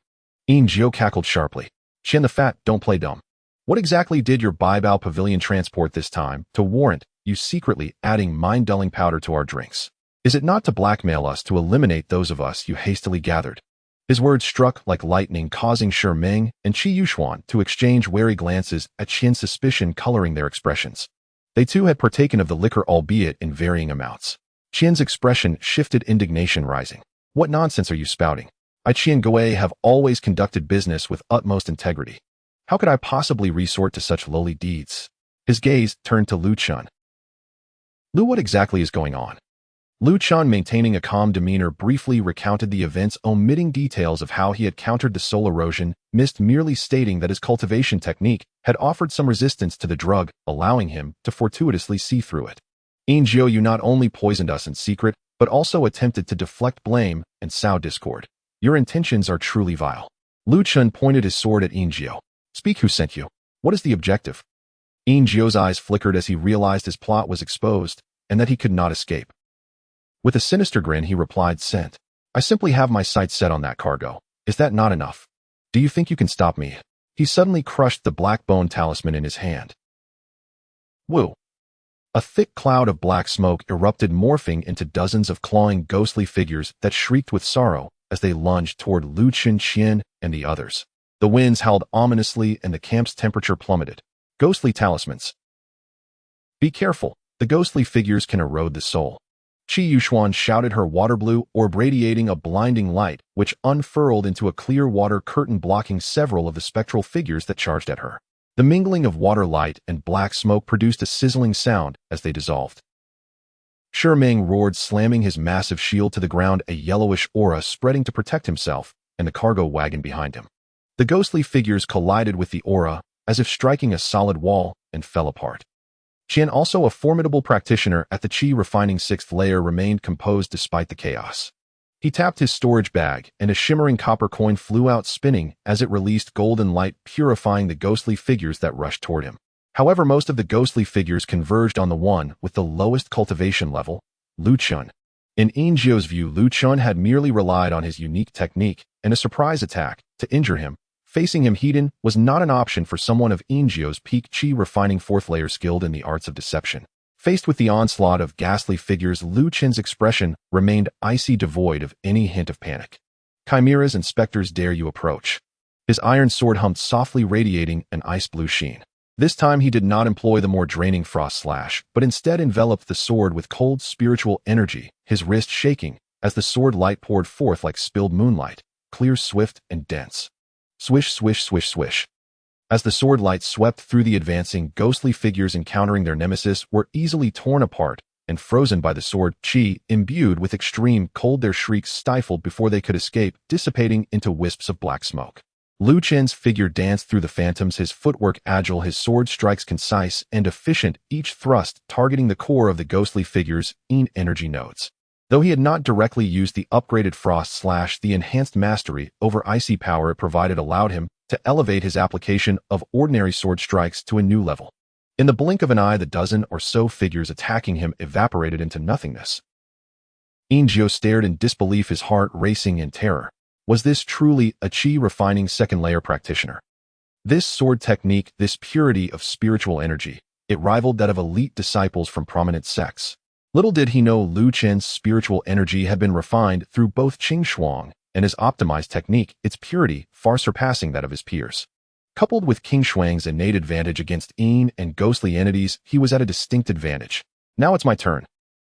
Jiao cackled sharply. "Chen the Fat, don't play dumb. What exactly did your Baibao pavilion transport this time to warrant you secretly adding mind-dulling powder to our drinks? Is it not to blackmail us to eliminate those of us you hastily gathered?" His words struck like lightning, causing Ming and Yuan to exchange wary glances at Chen, suspicion coloring their expressions. They too had partaken of the liquor, albeit in varying amounts. Chen's expression shifted, indignation rising. "What nonsense are you spouting? I, Qian Goe, have always conducted business with utmost integrity. How could I possibly resort to such lowly deeds?" His gaze turned to Luchun. "Lu, what exactly is going on?" Luchun, maintaining a calm demeanor, briefly recounted the events, omitting details of how he had countered the soul erosion mist, merely stating that his cultivation technique had offered some resistance to the drug, allowing him to fortuitously see through it. "Jiao, you not only poisoned us in secret, but also attempted to deflect blame and sow discord. Your intentions are truly vile." Luchun pointed his sword at Jiao. "Speak, who sent you? What is the objective?" Jiao's eyes flickered as he realized his plot was exposed and that he could not escape. With a sinister grin, he replied, "Sent. I simply have my sights set on that cargo. Is that not enough? Do you think you can stop me?" He suddenly crushed the black bone talisman in his hand. Woo! A thick cloud of black smoke erupted, morphing into dozens of clawing, ghostly figures that shrieked with sorrow as they lunged toward Luchun, Chen, and the others. The winds howled ominously and the camp's temperature plummeted. Ghostly talismans. Be careful, the ghostly figures can erode the soul. Yuan shouted, her water blue orb radiating a blinding light, which unfurled into a clear water curtain, blocking several of the spectral figures that charged at her. The mingling of water light and black smoke produced a sizzling sound as they dissolved. Ming roared, slamming his massive shield to the ground, a yellowish aura spreading to protect himself and the cargo wagon behind him. The ghostly figures collided with the aura, as if striking a solid wall, and fell apart. Chen, also a formidable practitioner at the Qi refining 6th layer, remained composed despite the chaos. He tapped his storage bag, and a shimmering copper coin flew out, spinning as it released golden light, purifying the ghostly figures that rushed toward him. However, most of the ghostly figures converged on the one with the lowest cultivation level, Luchun. In Jiao's view, Luchun had merely relied on his unique technique and a surprise attack to injure him. Facing him head-on was not an option for someone of Jiao's peak Qi refining 4th layer, skilled in the arts of deception. Faced with the onslaught of ghastly figures, Luchun's expression remained icy, devoid of any hint of panic. "Chimeras and specters, dare you approach?" His iron sword hummed softly, radiating an ice blue sheen. This time he did not employ the more draining frost slash, but instead enveloped the sword with cold spiritual energy, his wrist shaking as the sword light poured forth like spilled moonlight. clear, swift, and dense. Swish, swish, swish, swish. As the sword light swept through, the advancing, ghostly figures encountering their nemesis were easily torn apart and frozen by the sword chi, imbued with extreme cold, their shrieks stifled before they could escape, dissipating into wisps of black smoke. Luchen's figure danced through the phantoms, his footwork agile, his sword strikes concise and efficient, each thrust targeting the core of the ghostly figure's energy nodes. Though he had not directly used the upgraded frost slash, the enhanced mastery over icy power it provided allowed him to elevate his application of ordinary sword strikes to a new level. In the blink of an eye, the dozen or so figures attacking him evaporated into nothingness. Jiao stared in disbelief, his heart racing in terror. Was this truly a chi refining second-layer practitioner? This sword technique, this purity of spiritual energy, it rivaled that of elite disciples from prominent sects. Little did he know Lu Chen's spiritual energy had been refined through both Qingshuang and his optimized technique, its purity far surpassing that of his peers. Coupled with Qingshuang's innate advantage against and ghostly entities, he was at a distinct advantage. Now it's my turn.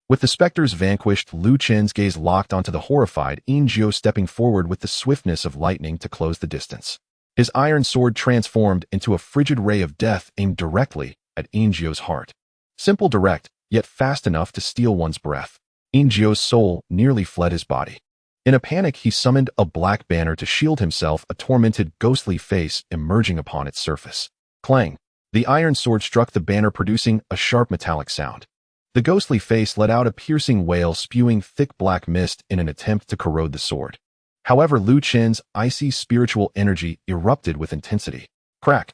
With the specters vanquished, Lu Chen's gaze locked onto the horrified Jiao, stepping forward with the swiftness of lightning to close the distance. His iron sword transformed into a frigid ray of death aimed directly at Jiao's heart. Simple, direct, yet fast enough to steal one's breath. Jiao's soul nearly fled his body. In a panic, he summoned a black banner to shield himself, a tormented, ghostly face emerging upon its surface. Clang! The iron sword struck the banner, producing a sharp metallic sound. The ghostly face let out a piercing wail, spewing thick black mist in an attempt to corrode the sword. However, Lu Chen's icy spiritual energy erupted with intensity. Crack!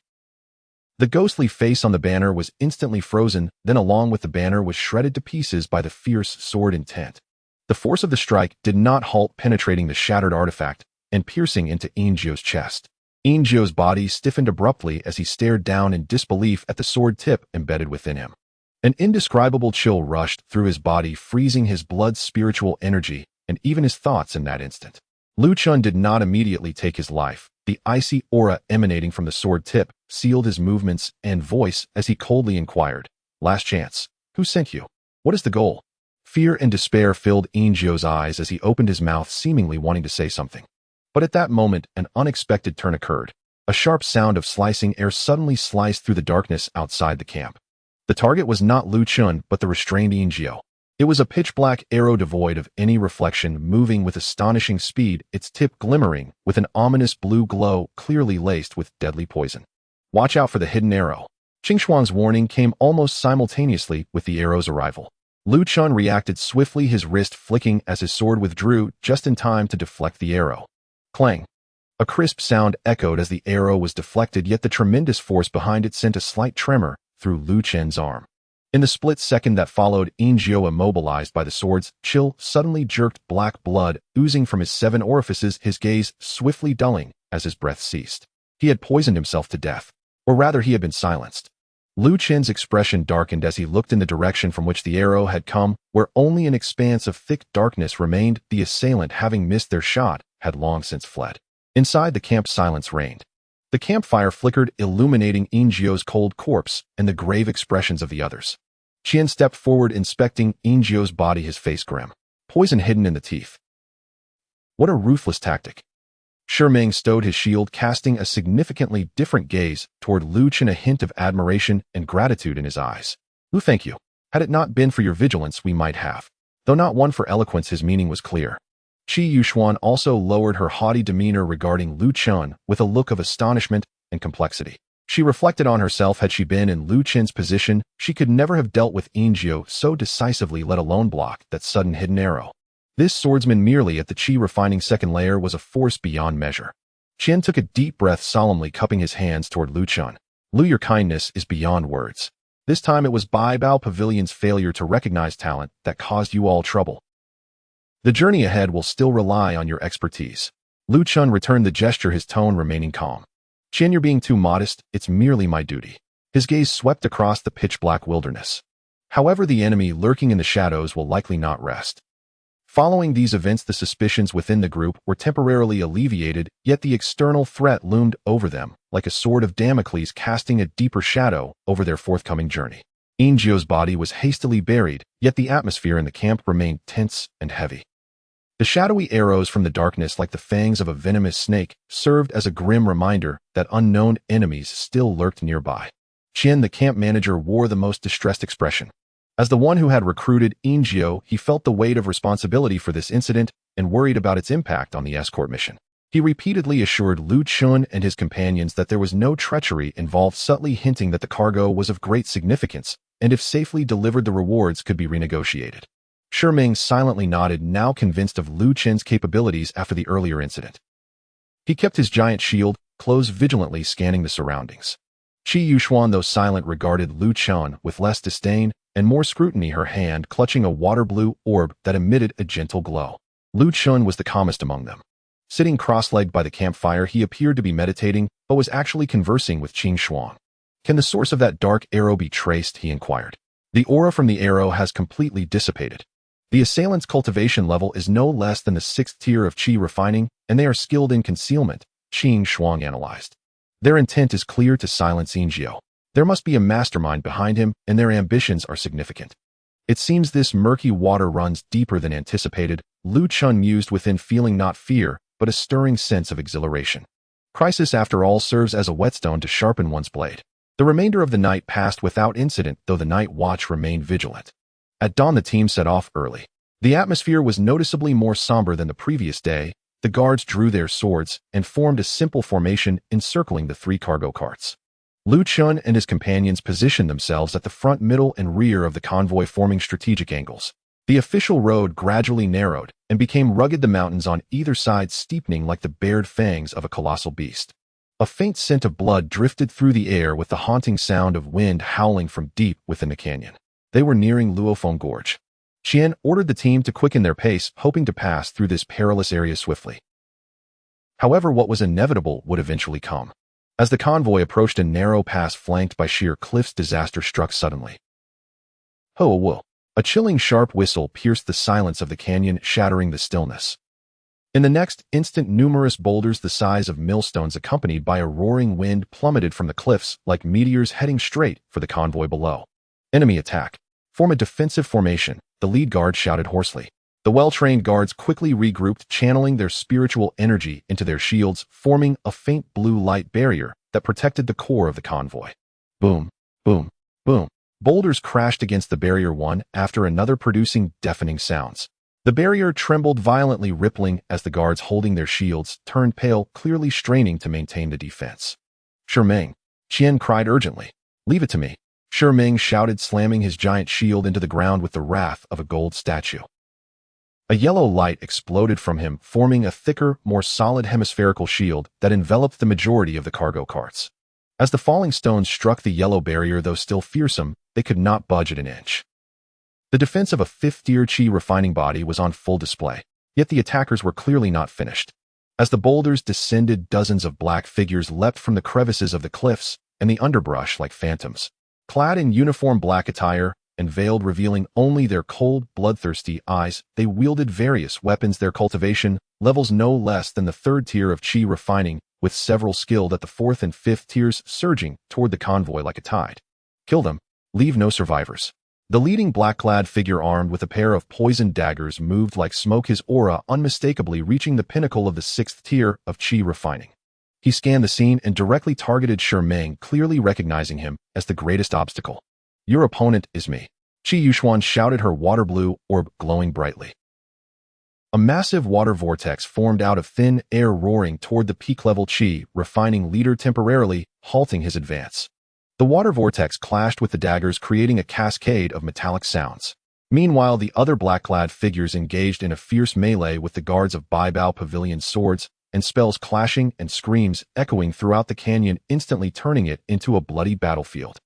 The ghostly face on the banner was instantly frozen, then along with the banner was shredded to pieces by the fierce sword intent. The force of the strike did not halt, penetrating the shattered artifact and piercing into Jiao's chest. Jiao's body stiffened abruptly as he stared down in disbelief at the sword tip embedded within him. An indescribable chill rushed through his body, freezing his blood's spiritual energy and even his thoughts in that instant. Luchun did not immediately take his life. The icy aura emanating from the sword tip sealed his movements and voice as he coldly inquired, "Last chance. Who sent you? What is the goal?" Fear and despair filled Jiao's eyes as he opened his mouth, seemingly wanting to say something. But at that moment, an unexpected turn occurred. A sharp sound of slicing air suddenly sliced through the darkness outside the camp. The target was not Luchun, but the restrained Jiao. It was a pitch-black arrow devoid of any reflection, moving with astonishing speed, its tip glimmering with an ominous blue glow, clearly laced with deadly poison. "Watch out for the hidden arrow." Qingshuang's warning came almost simultaneously with the arrow's arrival. Luchun reacted swiftly, his wrist flicking as his sword withdrew just in time to deflect the arrow. Clang! A crisp sound echoed as the arrow was deflected, yet the tremendous force behind it sent a slight tremor through Lu Chen's arm. In the split second that followed, Jiao, immobilized by the sword's chill, suddenly jerked, black blood oozing from his 7 orifices, his gaze swiftly dulling as his breath ceased. He had poisoned himself to death. Or rather, he had been silenced. Lu Chen's expression darkened as he looked in the direction from which the arrow had come, where only an expanse of thick darkness remained. The assailant, having missed their shot, had long since fled. Inside the camp, silence reigned. The campfire flickered, illuminating Jiao's cold corpse and the grave expressions of the others. Chen stepped forward, inspecting Jiao's body, his face grim. Poison hidden in the teeth. What a ruthless tactic. Shimeng stowed his shield, casting a significantly different gaze toward Lu Chen, a hint of admiration and gratitude in his eyes. "Lu, thank you. Had it not been for your vigilance, we might have." Though not one for eloquence, his meaning was clear. Qi Yuxuan also lowered her haughty demeanor regarding Lu Chen with a look of astonishment and complexity. She reflected on herself. Had she been in Lu Chen's position, she could never have dealt with Jiao so decisively, let alone block that sudden hidden arrow. This swordsman, merely at the chi refining second layer, was a force beyond measure. Chen took a deep breath, solemnly cupping his hands toward Lu Chen. "Lu, your kindness is beyond words. This time it was Bai Bao Pavilion's failure to recognize talent that caused you all trouble. The journey ahead will still rely on your expertise." Lu Chen returned the gesture, his tone remaining calm. "Chen, you're being too modest. It's merely my duty." His gaze swept across the pitch-black wilderness. However, the enemy lurking in the shadows will likely not rest. Following these events, the suspicions within the group were temporarily alleviated, yet the external threat loomed over them, like a sword of Damocles, casting a deeper shadow over their forthcoming journey. Jiao's body was hastily buried, yet the atmosphere in the camp remained tense and heavy. The shadowy arrows from the darkness, like the fangs of a venomous snake, served as a grim reminder that unknown enemies still lurked nearby. Chen, the camp manager, wore the most distressed expression. As the one who had recruited Xiao, he felt the weight of responsibility for this incident and worried about its impact on the escort mission. He repeatedly assured Luchun and his companions that there was no treachery involved, subtly hinting that the cargo was of great significance, and if safely delivered, the rewards could be renegotiated. Ming silently nodded, now convinced of Lu Chen's capabilities after the earlier incident. He kept his giant shield closed, vigilantly scanning the surroundings. Yuan, though silent, regarded Lu Chen with less disdain and more scrutiny, her hand clutching a water-blue orb that emitted a gentle glow. Lu Chen was the calmest among them. Sitting cross-legged by the campfire, he appeared to be meditating, but was actually conversing with Qinglan. "Can the source of that dark arrow be traced?" he inquired. "The aura from the arrow has completely dissipated. The assailant's cultivation level is no less than the 6th tier of Qi refining, and they are skilled in concealment," Qinglan analyzed. "Their intent is clear: to silence Xiao. There must be a mastermind behind him, and their ambitions are significant. It seems this murky water runs deeper than anticipated," Lu Chen mused within, feeling not fear, but a stirring sense of exhilaration. Crisis, after all, serves as a whetstone to sharpen one's blade. The remainder of the night passed without incident, though the night watch remained vigilant. At dawn, the team set off early. The atmosphere was noticeably more somber than the previous day. The guards drew their swords and formed a simple formation encircling the 3 cargo carts. Lu Chen and his companions positioned themselves at the front, middle, and rear of the convoy, forming strategic angles. The official road gradually narrowed and became rugged, the mountains on either side steepening like the bared fangs of a colossal beast. A faint scent of blood drifted through the air, with the haunting sound of wind howling from deep within the canyon. They were nearing Luofeng Gorge. Chen ordered the team to quicken their pace, hoping to pass through this perilous area swiftly. However, what was inevitable would eventually come. As the convoy approached a narrow pass flanked by sheer cliffs, disaster struck suddenly. Ho, whoa! A chilling, sharp whistle pierced the silence of the canyon, shattering the stillness. In the next instant, numerous boulders the size of millstones, accompanied by a roaring wind, plummeted from the cliffs like meteors, heading straight for the convoy below. "Enemy attack! Form a defensive formation," the lead guard shouted hoarsely. The well-trained guards quickly regrouped, channeling their spiritual energy into their shields, forming a faint blue light barrier that protected the core of the convoy. Boom, boom, boom. Boulders crashed against the barrier, one after another, producing deafening sounds. The barrier trembled violently, rippling as the guards holding their shields turned pale, clearly straining to maintain the defense. "Ming," Chen cried urgently. "Leave it to me," Ming shouted, slamming his giant shield into the ground with the wrath of a gold statue. A yellow light exploded from him, forming a thicker, more solid hemispherical shield that enveloped the majority of the cargo carts. As the falling stones struck the yellow barrier, though still fearsome, they could not budge it an inch. The defense of a 5th-tier Qi refining body was on full display, yet the attackers were clearly not finished. As the boulders descended, dozens of black figures leapt from the crevices of the cliffs and the underbrush like phantoms. Clad in uniform black attire and veiled, revealing only their cold, bloodthirsty eyes, they wielded various weapons, their cultivation levels no less than the 3rd tier of Qi refining, with several skilled at the 4th and 5th tiers, surging toward the convoy like a tide. "Kill them. Leave no survivors." The leading black-clad figure, armed with a pair of poisoned daggers, moved like smoke, his aura unmistakably reaching the pinnacle of the 6th tier of Qi refining. He scanned the scene and directly targeted Ming, clearly recognizing him as the greatest obstacle. "Your opponent is me," Yuan shouted, her water-blue orb glowing brightly. A massive water vortex formed out of thin air, roaring toward the peak-level Qi refining leader, temporarily halting his advance. The water vortex clashed with the daggers, creating a cascade of metallic sounds. Meanwhile, the other black-clad figures engaged in a fierce melee with the guards of Baibao Pavilion, swords and spells clashing and screams echoing throughout the canyon, instantly turning it into a bloody battlefield.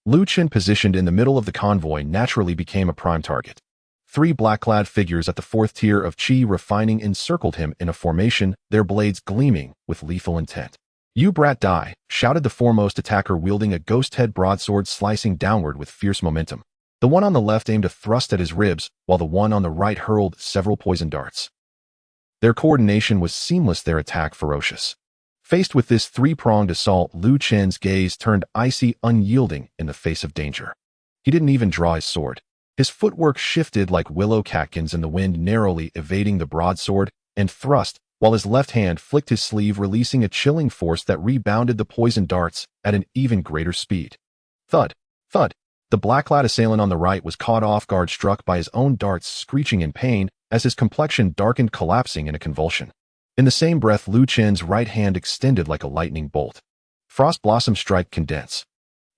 Luchun, positioned in the middle of the convoy, naturally became a prime target. 3 black-clad figures at the 4th tier of Qi refining encircled him in a formation, their blades gleaming with lethal intent. "You brat, die!" shouted the foremost attacker, wielding a ghost-head broadsword, slicing downward with fierce momentum. The one on the left aimed a thrust at his ribs, while the one on the right hurled several poison darts. Their coordination was seamless, their attack ferocious. Faced with this 3-pronged assault, Lu Chen's gaze turned icy, unyielding in the face of danger. He didn't even draw his sword. His footwork shifted like willow catkins in the wind, narrowly evading the broadsword and thrust, while his left hand flicked his sleeve, releasing a chilling force that rebounded the poisoned darts at an even greater speed. Thud, thud. The black-clad assailant on the right was caught off guard, struck by his own darts, screeching in pain as his complexion darkened, collapsing in a convulsion. In the same breath, Luchun's right hand extended like a lightning bolt. Frost Blossom Strike Condense.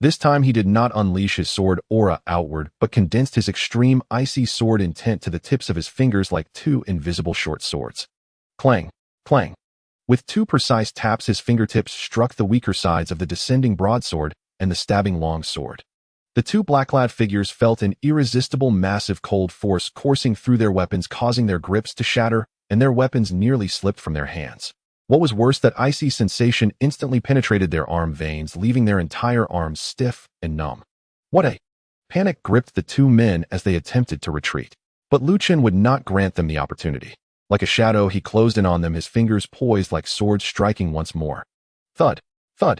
This time he did not unleash his sword aura outward, but condensed his extreme icy sword intent to the tips of his fingers like two invisible short swords. Clang, clang. With two precise taps, his fingertips struck the weaker sides of the descending broadsword and the stabbing long sword. The two black-clad figures felt an irresistible, massive cold force coursing through their weapons, causing their grips to shatter, and their weapons nearly slipped from their hands. What was worse, that icy sensation instantly penetrated their arm veins, leaving their entire arms stiff and numb. What a panic gripped the two men as they attempted to retreat. But Luchun would not grant them the opportunity. Like a shadow, he closed in on them, his fingers poised like swords, striking once more. Thud, thud.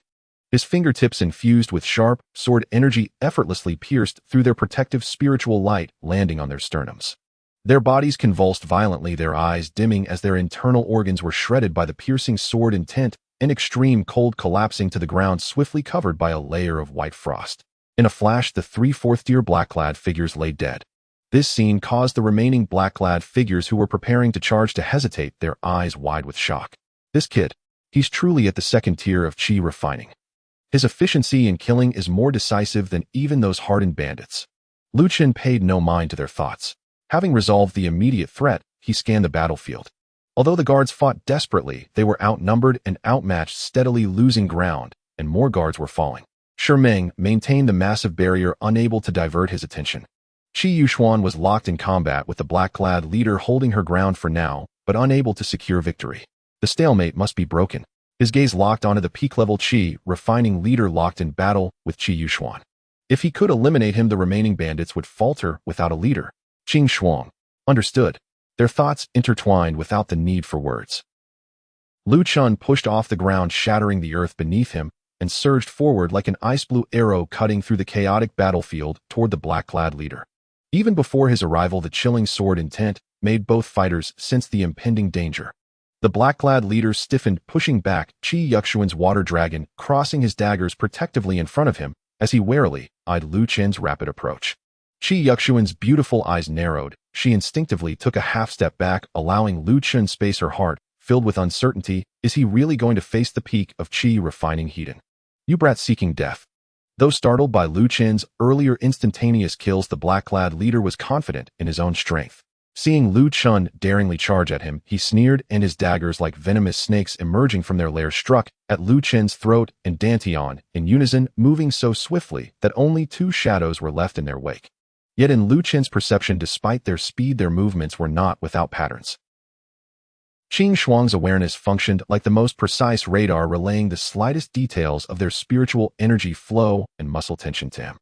His fingertips, infused with sharp sword energy, effortlessly pierced through their protective spiritual light, landing on their sternums. Their bodies convulsed violently, their eyes dimming as their internal organs were shredded by the piercing sword intent, and extreme cold collapsing to the ground, swiftly covered by a layer of white frost. In a flash, the three fourth-tier black-clad figures lay dead. This scene caused the remaining black-clad figures who were preparing to charge to hesitate, their eyes wide with shock. This kid, he's truly at the second tier of chi refining. His efficiency in killing is more decisive than even those hardened bandits. Luchun paid no mind to their thoughts. Having resolved the immediate threat, he scanned the battlefield. Although the guards fought desperately, they were outnumbered and outmatched, steadily losing ground, and more guards were falling. Meng maintained the massive barrier, unable to divert his attention. Yuan was locked in combat with the black-clad leader, holding her ground for now, but unable to secure victory. The stalemate must be broken. His gaze locked onto the peak-level chi refining leader locked in battle with Yuan. If he could eliminate him, the remaining bandits would falter without a leader. Shuang understood. Their thoughts intertwined without the need for words. Luchun pushed off the ground, shattering the earth beneath him, and surged forward like an ice-blue arrow, cutting through the chaotic battlefield toward the black-clad leader. Even before his arrival, the chilling sword intent made both fighters sense the impending danger. The black-clad leader stiffened, pushing back Yuan's water dragon, crossing his daggers protectively in front of him as he warily eyed Luchun's rapid approach. Yuan's beautiful eyes narrowed. She instinctively took a half-step back, allowing Luchun space, her heart filled with uncertainty. Is he really going to face the peak of chi refining Hedon? You brat seeking death. Though startled by Luchun's earlier instantaneous kills, the black-clad leader was confident in his own strength. Seeing Luchun daringly charge at him, he sneered, and his daggers, like venomous snakes emerging from their lair, struck at Luchun's throat and Dantian in unison, moving so swiftly that only two shadows were left in their wake. Yet in Luchun's perception, despite their speed, their movements were not without patterns. Shuang's awareness functioned like the most precise radar, relaying the slightest details of their spiritual energy flow and muscle tension to him.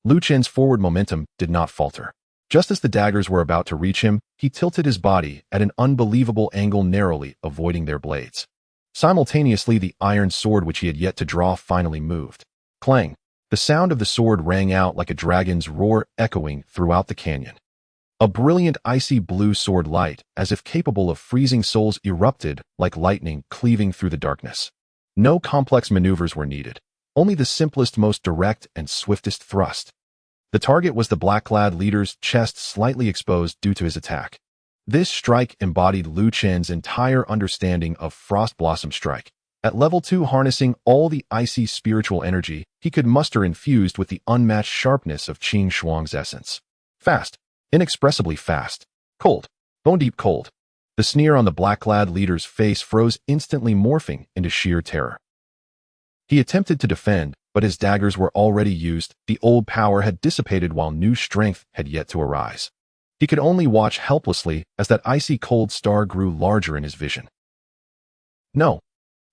Luchun's forward momentum did not falter. Just as the daggers were about to reach him, he tilted his body at an unbelievable angle, narrowly avoiding their blades. Simultaneously, the iron sword which he had yet to draw finally moved. Clang! The sound of the sword rang out like a dragon's roar, echoing throughout the canyon. A brilliant icy blue sword light, as if capable of freezing souls, erupted like lightning, cleaving through the darkness. No complex maneuvers were needed, only the simplest, most direct, and swiftest thrust. The target was the black-clad leader's chest, slightly exposed due to his attack. This strike embodied Luchun's entire understanding of Frost Blossom Strike. At level 2, harnessing all the icy spiritual energy he could muster, infused with the unmatched sharpness of Shuang's essence. Fast. Inexpressibly fast. Cold. Bone-deep cold. The sneer on the black-clad leader's face froze, instantly morphing into sheer terror. He attempted to defend, but his daggers were already used. The old power had dissipated while new strength had yet to arise. He could only watch helplessly as that icy cold star grew larger in his vision. No.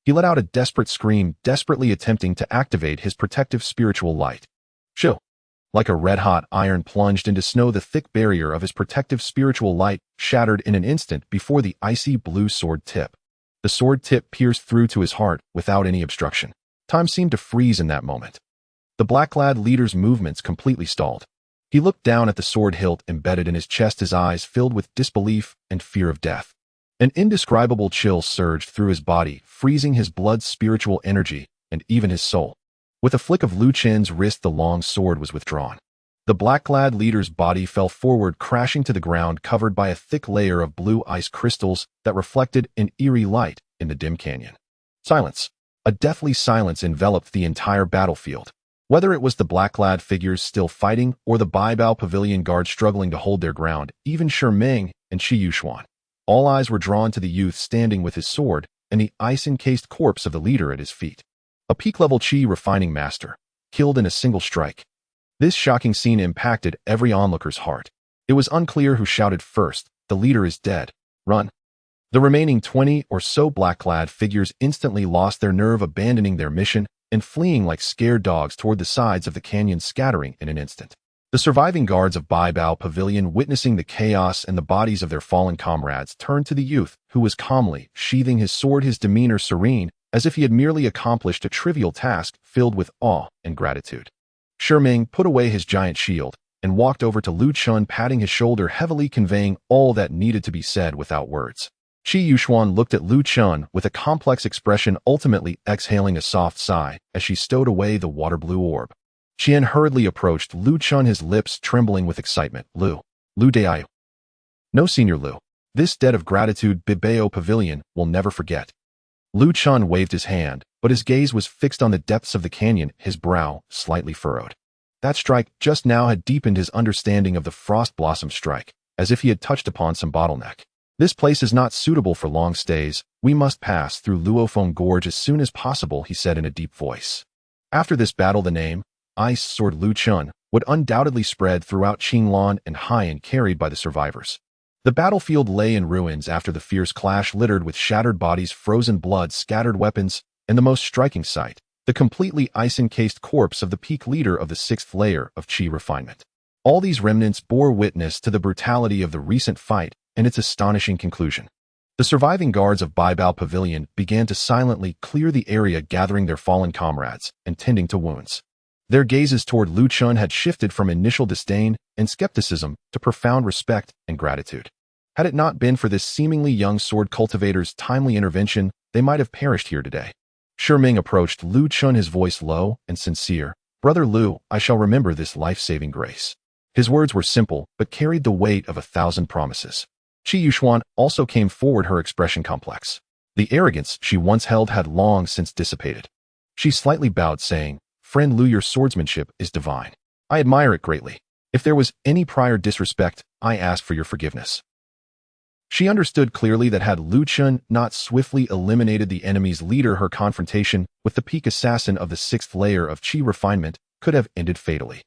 He let out a desperate scream, desperately attempting to activate his protective spiritual light. Shoo! Like a red-hot iron plunged into snow, the thick barrier of his protective spiritual light shattered in an instant before the icy blue sword tip. The sword tip pierced through to his heart without any obstruction. Time seemed to freeze in that moment. The black-clad leader's movements completely stalled. He looked down at the sword hilt embedded in his chest, his eyes filled with disbelief and fear of death. An indescribable chill surged through his body, freezing his blood's spiritual energy and even his soul. With a flick of Luchun's wrist, the long sword was withdrawn. The black-clad leader's body fell forward, crashing to the ground, covered by a thick layer of blue ice crystals that reflected an eerie light in the dim canyon. Silence. A deathly silence enveloped the entire battlefield. Whether it was the black-clad figures still fighting or the Baibao Pavilion guards struggling to hold their ground, even Ming and Yuan, all eyes were drawn to the youth standing with his sword and the ice-encased corpse of the leader at his feet. A peak-level Qi refining master, killed in a single strike. This shocking scene impacted every onlooker's heart. It was unclear who shouted first, "The leader is dead. Run." The remaining 20 or so black-clad figures instantly lost their nerve, abandoning their mission and fleeing like scared dogs toward the sides of the canyon, scattering in an instant. The surviving guards of Baibao Pavilion, witnessing the chaos and the bodies of their fallen comrades, turned to the youth, who was calmly sheathing his sword, his demeanor serene, as if he had merely accomplished a trivial task, filled with awe and gratitude. Ming put away his giant shield and walked over to Luchun, patting his shoulder heavily, conveying all that needed to be said without words. Yuan looked at Luchun with a complex expression, ultimately exhaling a soft sigh as she stowed away the water-blue orb. Chen hurriedly approached Luchun, his lips trembling with excitement. Lu Daiyu. No, Senior Lu. This debt of gratitude Baibao Pavilion will never forget. Luchun waved his hand, but his gaze was fixed on the depths of the canyon, his brow slightly furrowed. That strike just now had deepened his understanding of the frost blossom strike, as if he had touched upon some bottleneck. This place is not suitable for long stays. We must pass through Luofeng Gorge as soon as possible, he said in a deep voice. After this battle, the name, Ice Sword Luchun, would undoubtedly spread throughout Qinglan and Haiyan, carried by the survivors. The battlefield lay in ruins after the fierce clash, littered with shattered bodies, frozen blood, scattered weapons, and the most striking sight, the completely ice-encased corpse of the peak leader of the 6th layer of Qi refinement. All these remnants bore witness to the brutality of the recent fight and its astonishing conclusion. The surviving guards of Baibao Pavilion began to silently clear the area, gathering their fallen comrades and tending to wounds. Their gazes toward Luchun had shifted from initial disdain and skepticism to profound respect and gratitude. Had it not been for this seemingly young sword cultivator's timely intervention, they might have perished here today. Ming approached Luchun, his voice low and sincere. Brother Lu, I shall remember this life-saving grace. His words were simple, but carried the weight of 1,000 promises. Yuan also came forward, her expression complex. The arrogance she once held had long since dissipated. She slightly bowed, saying, Friend Lu, your swordsmanship is divine. I admire it greatly. If there was any prior disrespect, I ask for your forgiveness. She understood clearly that had Luchun not swiftly eliminated the enemy's leader, her confrontation with the peak assassin of the 6th layer of Qi refinement could have ended fatally.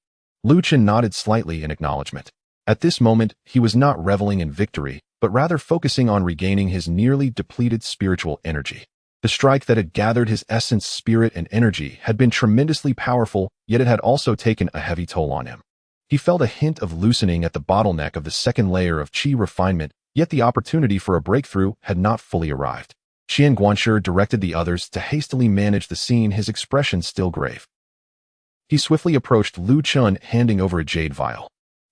Luchun nodded slightly in acknowledgement. At this moment, he was not reveling in victory, but rather focusing on regaining his nearly depleted spiritual energy. The strike that had gathered his essence, spirit, and energy had been tremendously powerful, yet it had also taken a heavy toll on him. He felt a hint of loosening at the bottleneck of the 2nd layer of Qi refinement, yet the opportunity for a breakthrough had not fully arrived. Qian Guanshi directed the others to hastily manage the scene, his expression still grave. He swiftly approached Luchun, handing over a jade vial.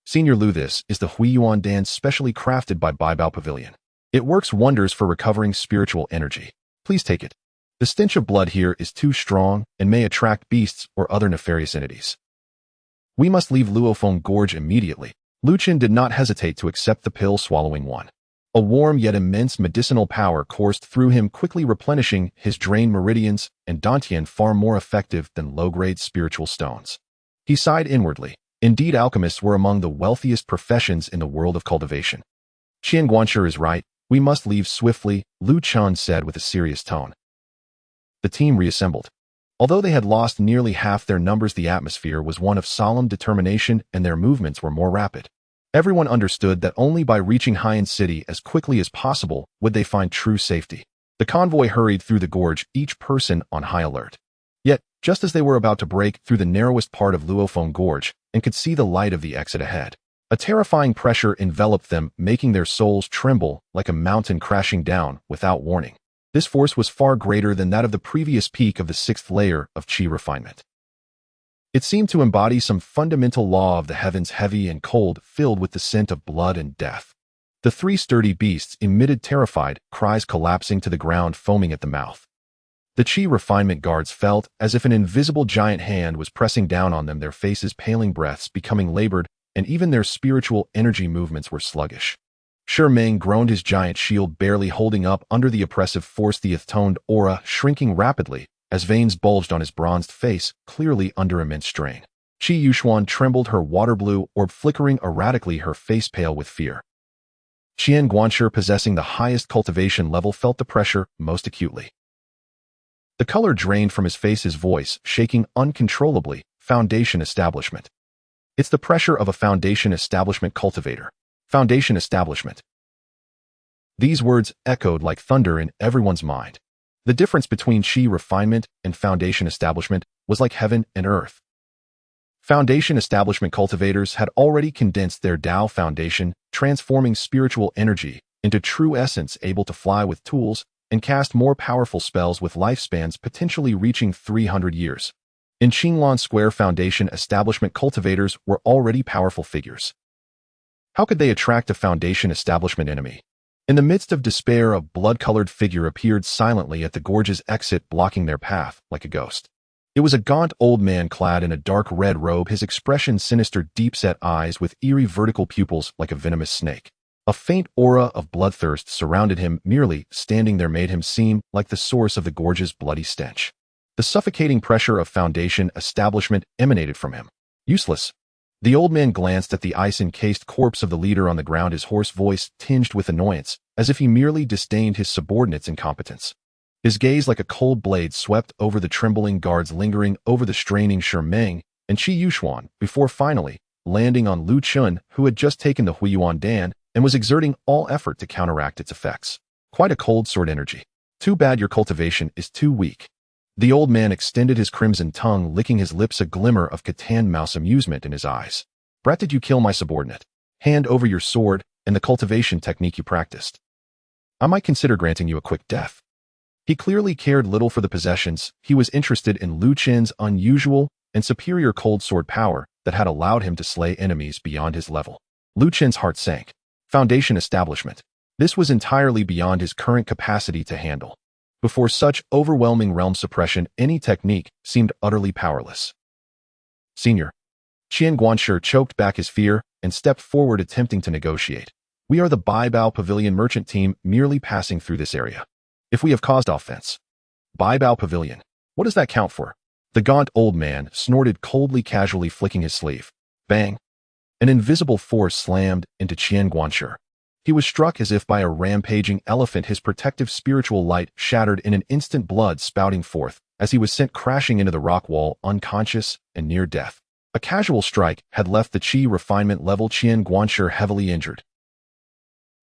Senior Lu, this is the Huiyuan dance specially crafted by Baibao Pavilion. It works wonders for recovering spiritual energy. Please take it. The stench of blood here is too strong and may attract beasts or other nefarious entities. We must leave Luofeng Gorge immediately. Luchun did not hesitate to accept the pill, swallowing one. A warm yet immense medicinal power coursed through him, quickly replenishing his drained meridians and Dantian far more effective than low-grade spiritual stones. He sighed inwardly. Indeed, alchemists were among the wealthiest professions in the world of cultivation. Qian Guanshi is right. We must leave swiftly, Luchun said with a serious tone. The team reassembled. Although they had lost nearly half their numbers, the atmosphere was one of solemn determination and their movements were more rapid. Everyone understood that only by reaching Haiyan City as quickly as possible would they find true safety. The convoy hurried through the gorge, each person on high alert. Yet, just as they were about to break through the narrowest part of Luofeng Gorge and could see the light of the exit ahead, a terrifying pressure enveloped them, making their souls tremble like a mountain crashing down without warning. This force was far greater than that of the previous peak of the 6th layer of Qi refinement. It seemed to embody some fundamental law of the heavens, heavy and cold, filled with the scent of blood and death. The three sturdy beasts emitted terrified cries, collapsing to the ground, foaming at the mouth. The Qi refinement guards felt as if an invisible giant hand was pressing down on them, their faces paling, breaths becoming labored, and even their spiritual energy movements were sluggish. Meng groaned, his giant shield barely holding up under the oppressive force, the earth-toned aura shrinking rapidly as veins bulged on his bronzed face, clearly under immense strain. Qi Yuan trembled, her water blue orb flickering erratically, her face pale with fear. Qian Guanshi, possessing the highest cultivation level, felt the pressure most acutely. The color drained from his face, his voice shaking uncontrollably. Foundation establishment. It's the pressure of a foundation establishment cultivator. Foundation establishment. These words echoed like thunder in everyone's mind. The difference between Qi refinement and foundation establishment was like heaven and earth. Foundation establishment cultivators had already condensed their Tao foundation, transforming spiritual energy into true essence, able to fly with tools and cast more powerful spells with lifespans potentially reaching 300 years. In Qinglan Square, foundation establishment cultivators were already powerful figures. How could they attract a foundation establishment enemy? In the midst of despair, a blood-colored figure appeared silently at the gorge's exit, blocking their path like a ghost. It was a gaunt old man clad in a dark red robe, his expression sinister, deep-set eyes with eerie vertical pupils like a venomous snake. A faint aura of bloodthirst surrounded him. Merely standing there made him seem like the source of the gorge's bloody stench. The suffocating pressure of foundation establishment emanated from him. Useless. The old man glanced at the ice-encased corpse of the leader on the ground, his hoarse voice tinged with annoyance, as if he merely disdained his subordinates' incompetence. His gaze like a cold blade swept over the trembling guards, lingering over the straining Meng and Qi Yuan, before finally landing on Luchun, who had just taken the Huiyuan Dan and was exerting all effort to counteract its effects. Quite a cold sword energy. Too bad your cultivation is too weak. The old man extended his crimson tongue, licking his lips, a glimmer of Catan mouse amusement in his eyes. Brat, did you kill my subordinate? Hand over your sword and the cultivation technique you practiced. I might consider granting you a quick death. He clearly cared little for the possessions. He was interested in Luchun's unusual and superior cold sword power that had allowed him to slay enemies beyond his level. Luchun's heart sank. Foundation establishment. This was entirely beyond his current capacity to handle. Before such overwhelming realm suppression, any technique seemed utterly powerless. Senior. Qian Guanshi choked back his fear and stepped forward, attempting to negotiate. We are the Baibao Pavilion merchant team, merely passing through this area. If we have caused offense. Baibao Pavilion. What does that count for? The gaunt old man snorted coldly, casually flicking his sleeve. Bang. An invisible force slammed into Qian Guanshi. He was struck as if by a rampaging elephant, his protective spiritual light shattered in an instant, blood spouting forth as he was sent crashing into the rock wall, unconscious and near death. A casual strike had left the Qi refinement level Qian Guanshi heavily injured.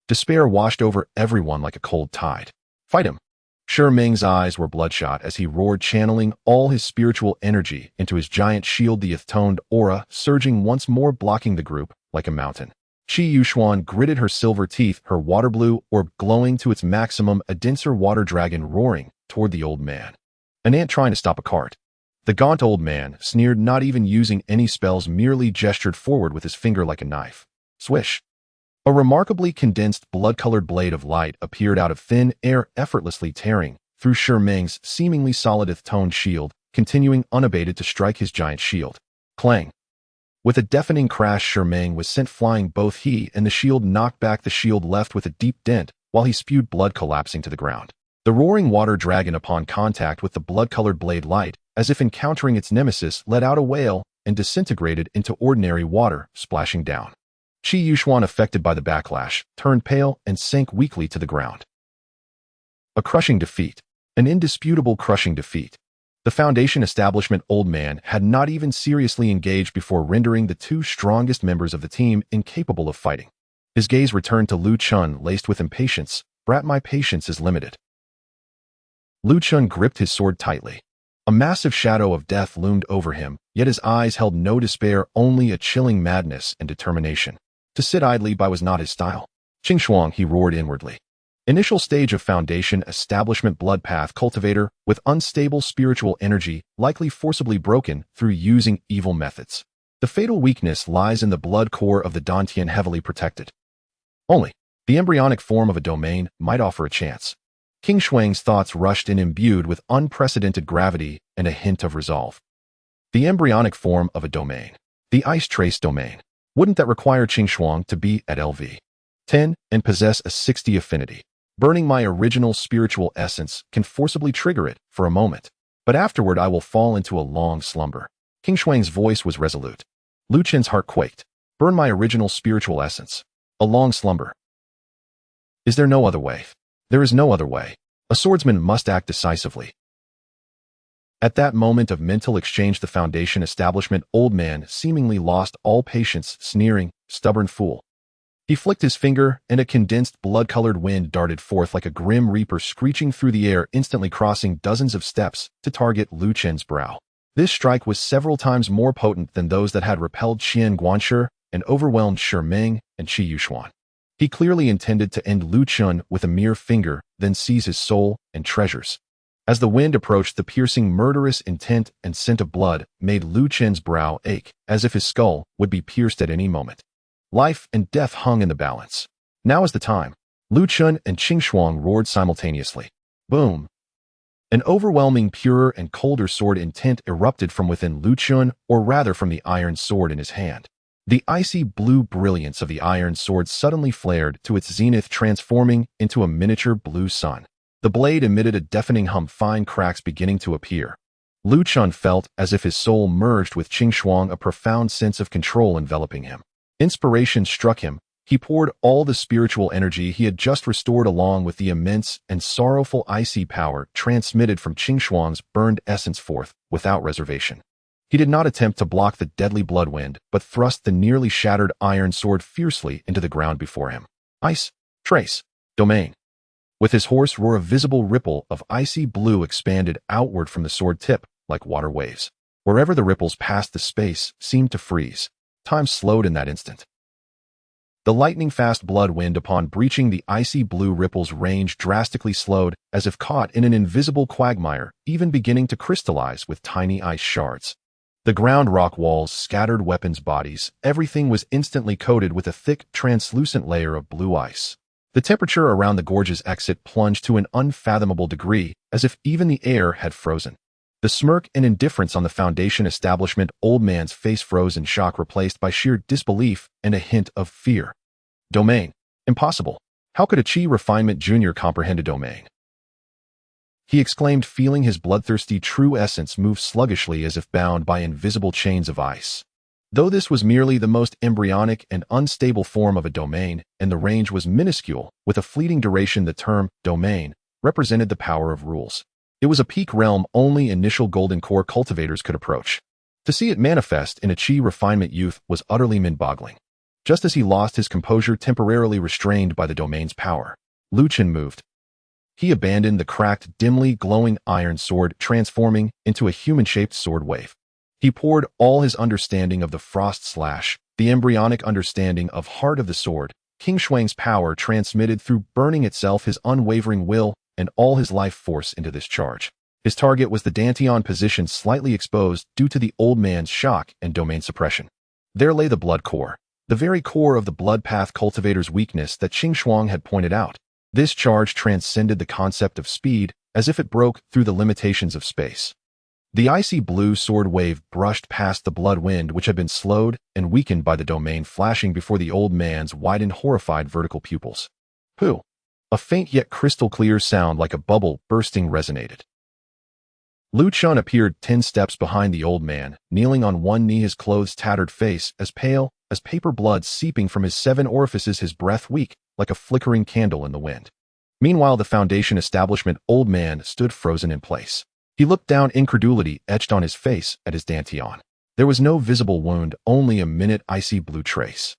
Despair washed over everyone like a cold tide. Fight him. Meng's eyes were bloodshot as he roared, channeling all his spiritual energy into his giant shield, the earth-toned aura surging once more, blocking the group like a mountain. Qi Yuan gritted her silver teeth, her water blue orb glowing to its maximum, a denser water dragon roaring toward the old man. An ant trying to stop a cart. The gaunt old man sneered, not even using any spells, merely gestured forward with his finger like a knife. Swish. A remarkably condensed blood-colored blade of light appeared out of thin air, effortlessly tearing through Meng's seemingly solid earth-toned shield, continuing unabated to strike his giant shield. Clang. With a deafening crash, Meng was sent flying. Both he and the shield knocked back, the shield left with a deep dent, while he spewed blood, collapsing to the ground. The roaring water dragon, upon contact with the blood-colored blade light, as if encountering its nemesis, let out a wail and disintegrated into ordinary water, splashing down. Qi Yuan, affected by the backlash, turned pale and sank weakly to the ground. A crushing defeat. An indisputable crushing defeat. The foundation establishment old man had not even seriously engaged before rendering the two strongest members of the team incapable of fighting. His gaze returned to Luchun, laced with impatience. Brat, my patience is limited. Luchun gripped his sword tightly. A massive shadow of death loomed over him, yet his eyes held no despair, only a chilling madness and determination. To sit idly by was not his style. Qingshuang, he roared inwardly. Initial stage of foundation establishment blood path cultivator with unstable spiritual energy, likely forcibly broken through using evil methods. The fatal weakness lies in the blood core of the Dantian heavily protected. Only the embryonic form of a domain might offer a chance. King Shuang's thoughts rushed in imbued with unprecedented gravity and a hint of resolve. The embryonic form of a domain. The ice trace domain. Wouldn't that require Qing Shuang to be at LV 10 and possess a 60 affinity? Burning my original spiritual essence can forcibly trigger it for a moment, but afterward I will fall into a long slumber. King Shuang's voice was resolute. Luchun's heart quaked. Burn my original spiritual essence. A long slumber. Is there no other way? There is no other way. A swordsman must act decisively. At that moment of mental exchange, the foundation establishment old man seemingly lost all patience, sneering, "Stubborn fool." He flicked his finger, and a condensed blood-colored wind darted forth like a grim reaper screeching through the air, instantly crossing dozens of steps to target Luchun's brow. This strike was several times more potent than those that had repelled Qian Guanshi and overwhelmed Shi Ming and Qi Yuxuan. He clearly intended to end Luchun with a mere finger, then seize his soul and treasures. As the wind approached, the piercing, murderous intent and scent of blood made Luchun's brow ache, as if his skull would be pierced at any moment. Life and death hung in the balance. Now is the time. Luchun and Qing Shuang roared simultaneously. Boom! An overwhelming, purer and colder sword intent erupted from within Luchun, or rather from the iron sword in his hand. The icy blue brilliance of the iron sword suddenly flared to its zenith, transforming into a miniature blue sun. The blade emitted a deafening hum, fine cracks beginning to appear. Luchun felt as if his soul merged with Qing Shuang, a profound sense of control enveloping him. Inspiration struck him. He poured all the spiritual energy he had just restored along with the immense and sorrowful icy power transmitted from Qing Shuang's burned essence forth without reservation. He did not attempt to block the deadly blood wind, but thrust the nearly shattered iron sword fiercely into the ground before him. Ice, trace, domain. With his hoarse roar, a visible ripple of icy blue expanded outward from the sword tip like water waves. Wherever the ripples passed, the space seemed to freeze. Time slowed in that instant. The lightning-fast blood wind, upon breaching the icy blue ripples, range drastically slowed, as if caught in an invisible quagmire, even beginning to crystallize with tiny ice shards. The ground, rock walls, scattered weapons bodies, everything was instantly coated with a thick, translucent layer of blue ice. The temperature around the gorge's exit plunged to an unfathomable degree, as if even the air had frozen. The smirk and indifference on the foundation establishment old man's face froze in shock, replaced by sheer disbelief and a hint of fear. Domain. Impossible. How could a Qi Refinement Jr. comprehend a domain? He exclaimed, feeling his bloodthirsty true essence move sluggishly as if bound by invisible chains of ice. Though this was merely the most embryonic and unstable form of a domain, and the range was minuscule, with a fleeting duration, the term domain represented the power of rules. It was a peak realm only initial golden core cultivators could approach. To see it manifest in a Qi Refinement youth was utterly mind-boggling. Just as he lost his composure, temporarily restrained by the domain's power, Luchun moved. He abandoned the cracked, dimly glowing iron sword, transforming into a human-shaped sword wave. He poured all his understanding of the frost slash, the embryonic understanding of heart of the sword, King Shuang's power transmitted through burning itself, his unwavering will, and all his life force into this charge. His target was the Dantian position, slightly exposed due to the old man's shock and domain suppression. There lay the blood core, the very core of the blood path cultivator's weakness that Qing Shuang had pointed out. This charge transcended the concept of speed, as if it broke through the limitations of space. The icy blue sword wave brushed past the blood wind, which had been slowed and weakened by the domain, flashing before the old man's widened, horrified vertical pupils. Who? A faint yet crystal-clear sound like a bubble bursting resonated. Luchun appeared 10 steps behind the old man, kneeling on one knee, his clothes tattered, face as pale as paper, blood seeping from his 7 orifices, his breath weak like a flickering candle in the wind. Meanwhile, the foundation establishment old man stood frozen in place. He looked down, incredulity etched on his face, at his Dantian. There was no visible wound, only a minute icy blue trace.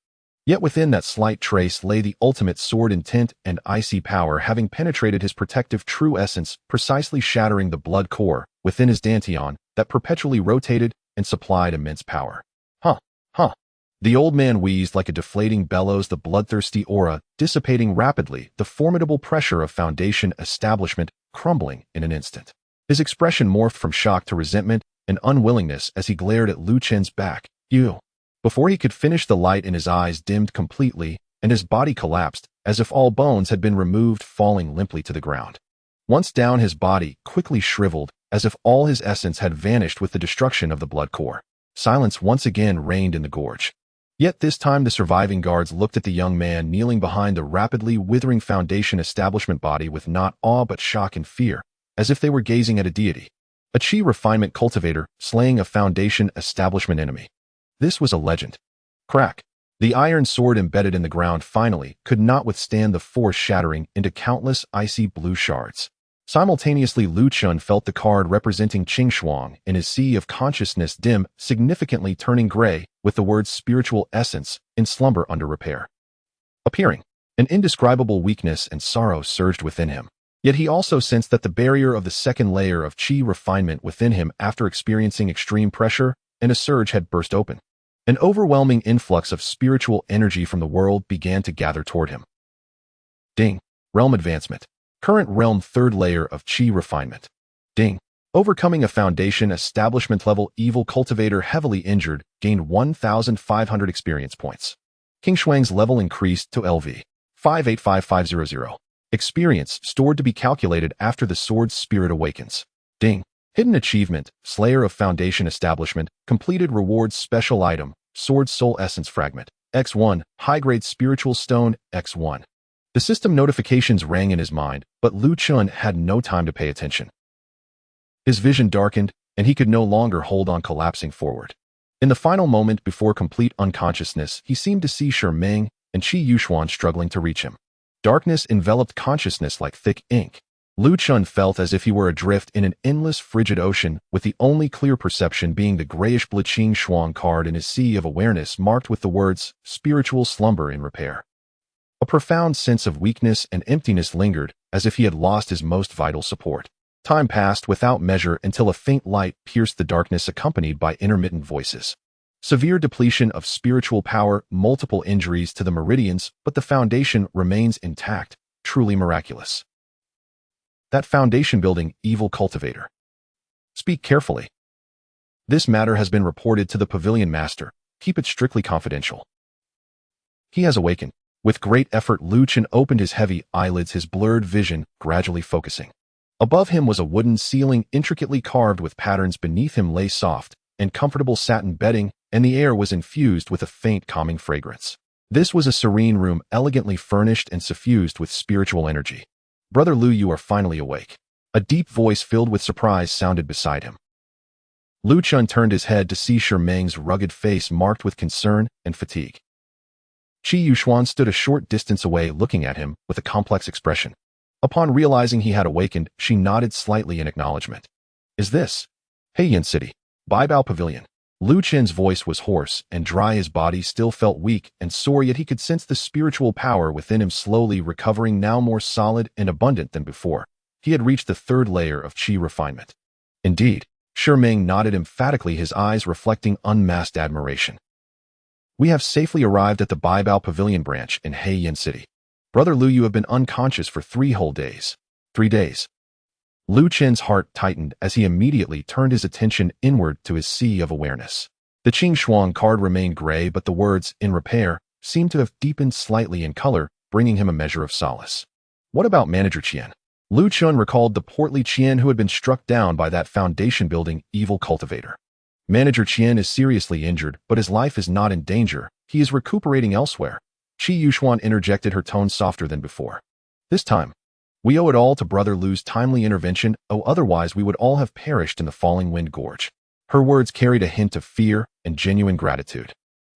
Yet within that slight trace lay the ultimate sword intent and icy power, having penetrated his protective true essence, precisely shattering the blood core within his Dantian that perpetually rotated and supplied immense power. The old man wheezed like a deflating bellows, the bloodthirsty aura dissipating rapidly, the formidable pressure of Foundation establishment crumbling in an instant. His expression morphed from shock to resentment and unwillingness as he glared at Luchen's back. "You." Before he could finish, the light in his eyes dimmed completely, and his body collapsed, as if all bones had been removed, falling limply to the ground. Once down, his body quickly shriveled, as if all his essence had vanished with the destruction of the blood core. Silence once again reigned in the gorge. Yet this time the surviving guards looked at the young man kneeling behind the rapidly withering Foundation establishment body with not awe but shock and fear, as if they were gazing at a deity. A Qi refinement cultivator slaying a Foundation establishment enemy. This was a legend. Crack. The iron sword embedded in the ground finally could not withstand the force, shattering into countless icy blue shards. Simultaneously, Luchun felt the card representing Qinglan in his sea of consciousness dim, significantly turning gray, with the words spiritual essence in slumber under repair appearing. An indescribable weakness and sorrow surged within him. Yet he also sensed that the barrier of the second layer of Qi refinement within him, after experiencing extreme pressure and a surge, had burst open. An overwhelming influx of spiritual energy from the world began to gather toward him. Ding. Realm advancement. Current realm third layer of Qi refinement. Ding. Overcoming a Foundation establishment level evil cultivator heavily injured, gained 1,500 experience points. King Shuang's level increased to LV 585500. Experience stored to be calculated after the sword's spirit awakens. Ding. Hidden achievement, Slayer of Foundation establishment, completed rewards special item, Sword Soul Essence Fragment, X1, high-grade spiritual stone, X1. The system notifications rang in his mind, but Luchun had no time to pay attention. His vision darkened, and he could no longer hold on, collapsing forward. In the final moment before complete unconsciousness, he seemed to see Shermeng and Qi Yuan struggling to reach him. Darkness enveloped consciousness like thick ink. Luchun felt as if he were adrift in an endless frigid ocean, with the only clear perception being the grayish-blue Qinglan card in his sea of awareness marked with the words, spiritual slumber in repair. A profound sense of weakness and emptiness lingered, as if he had lost his most vital support. Time passed without measure until a faint light pierced the darkness, accompanied by intermittent voices. Severe depletion of spiritual power, multiple injuries to the meridians, but the Foundation remains intact, truly miraculous. That Foundation building, evil cultivator. Speak carefully. This matter has been reported to the Pavilion Master. Keep it strictly confidential. He has awakened. With great effort, Luchun opened his heavy eyelids, his blurred vision gradually focusing. Above him was a wooden ceiling intricately carved with patterns. Beneath him lay soft and comfortable satin bedding, and the air was infused with a faint calming fragrance. This was a serene room, elegantly furnished and suffused with spiritual energy. "Brother Lu, you are finally awake." A deep voice filled with surprise sounded beside him. Luchun turned his head to see Shermeng's rugged face marked with concern and fatigue. Qi Yuan stood a short distance away, looking at him with a complex expression. Upon realizing he had awakened, she nodded slightly in acknowledgement. "Is this Heian City? Baibao Pavilion?" Luchen's voice was hoarse and dry. His body still felt weak and sore, yet he could sense the spiritual power within him slowly recovering, now more solid and abundant than before. He had reached the third layer of Qi refinement. Indeed. Shermeng nodded emphatically, his eyes reflecting unmasked admiration. "We have safely arrived at the Baibao Pavilion branch in Heian City. Brother Lu, you have been unconscious for 3 whole days. 3 days. Lu Chen's heart tightened as he immediately turned his attention inward to his sea of awareness. The Qinglan card remained gray, but the words, in repair, seemed to have deepened slightly in color, bringing him a measure of solace. What about Manager Chen? Luchun recalled the portly Chen who had been struck down by that Foundation-building evil cultivator. Manager Chen is seriously injured, but his life is not in danger. He is recuperating elsewhere. Qi Yuan interjected, her tone softer than before. This time, we owe it all to Brother Lu's timely intervention, otherwise we would all have perished in the falling wind gorge. Her words carried a hint of fear and genuine gratitude.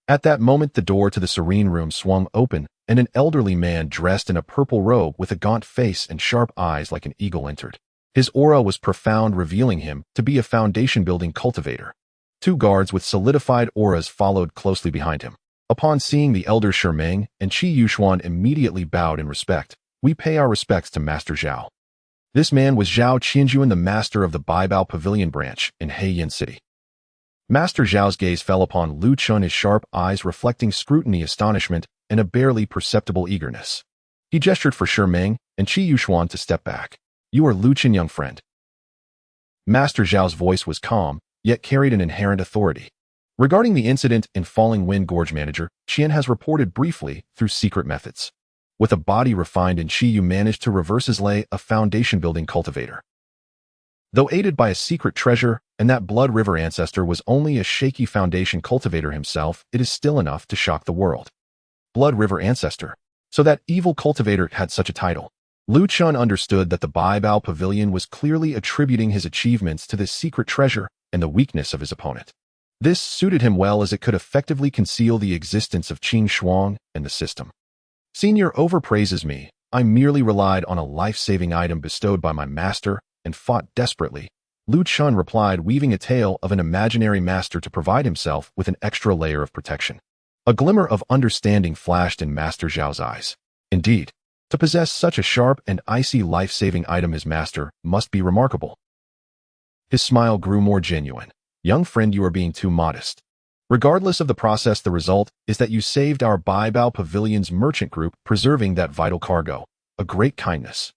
At that moment, the door to the serene room swung open, and an elderly man dressed in a purple robe with a gaunt face and sharp eyes like an eagle entered. His aura was profound, revealing him to be a Foundation-building cultivator. 2 guards with solidified auras followed closely behind him. Upon seeing the elder, Shermeng and Qi Yuan immediately bowed in respect. "We pay our respects to Master Xiao." This man was Xiao Qianjuan, the master of the Baibao Pavilion branch in Heian City. Master Xiao's gaze fell upon Luchun, his sharp eyes reflecting scrutiny, astonishment, and a barely perceptible eagerness. He gestured for Meng and Qi Yuxuan to step back. You are Luchun, young friend. Master Xiao's voice was calm, yet carried an inherent authority. Regarding the incident in Falling Wind Gorge, Manager Chen has reported briefly through secret methods. With a body refined in Qi, you managed to reverse his lay, a foundation-building cultivator. Though aided by a secret treasure, and that Blood River ancestor was only a shaky foundation cultivator himself, it is still enough to shock the world. Blood River ancestor. So that evil cultivator had such a title. Luchun understood that the Baibao Pavilion was clearly attributing his achievements to this secret treasure and the weakness of his opponent. This suited him well as it could effectively conceal the existence of Qing Shuang and the system. Senior overpraises me. I merely relied on a life-saving item bestowed by my master and fought desperately. Luchun replied, weaving a tale of an imaginary master to provide himself with an extra layer of protection. A glimmer of understanding flashed in Master Xiao's eyes. Indeed, to possess such a sharp and icy life-saving item as master must be remarkable. His smile grew more genuine. Young friend, you are being too modest. Regardless of the process, the result is that you saved our Baibao Pavilion's merchant group, preserving that vital cargo. A great kindness.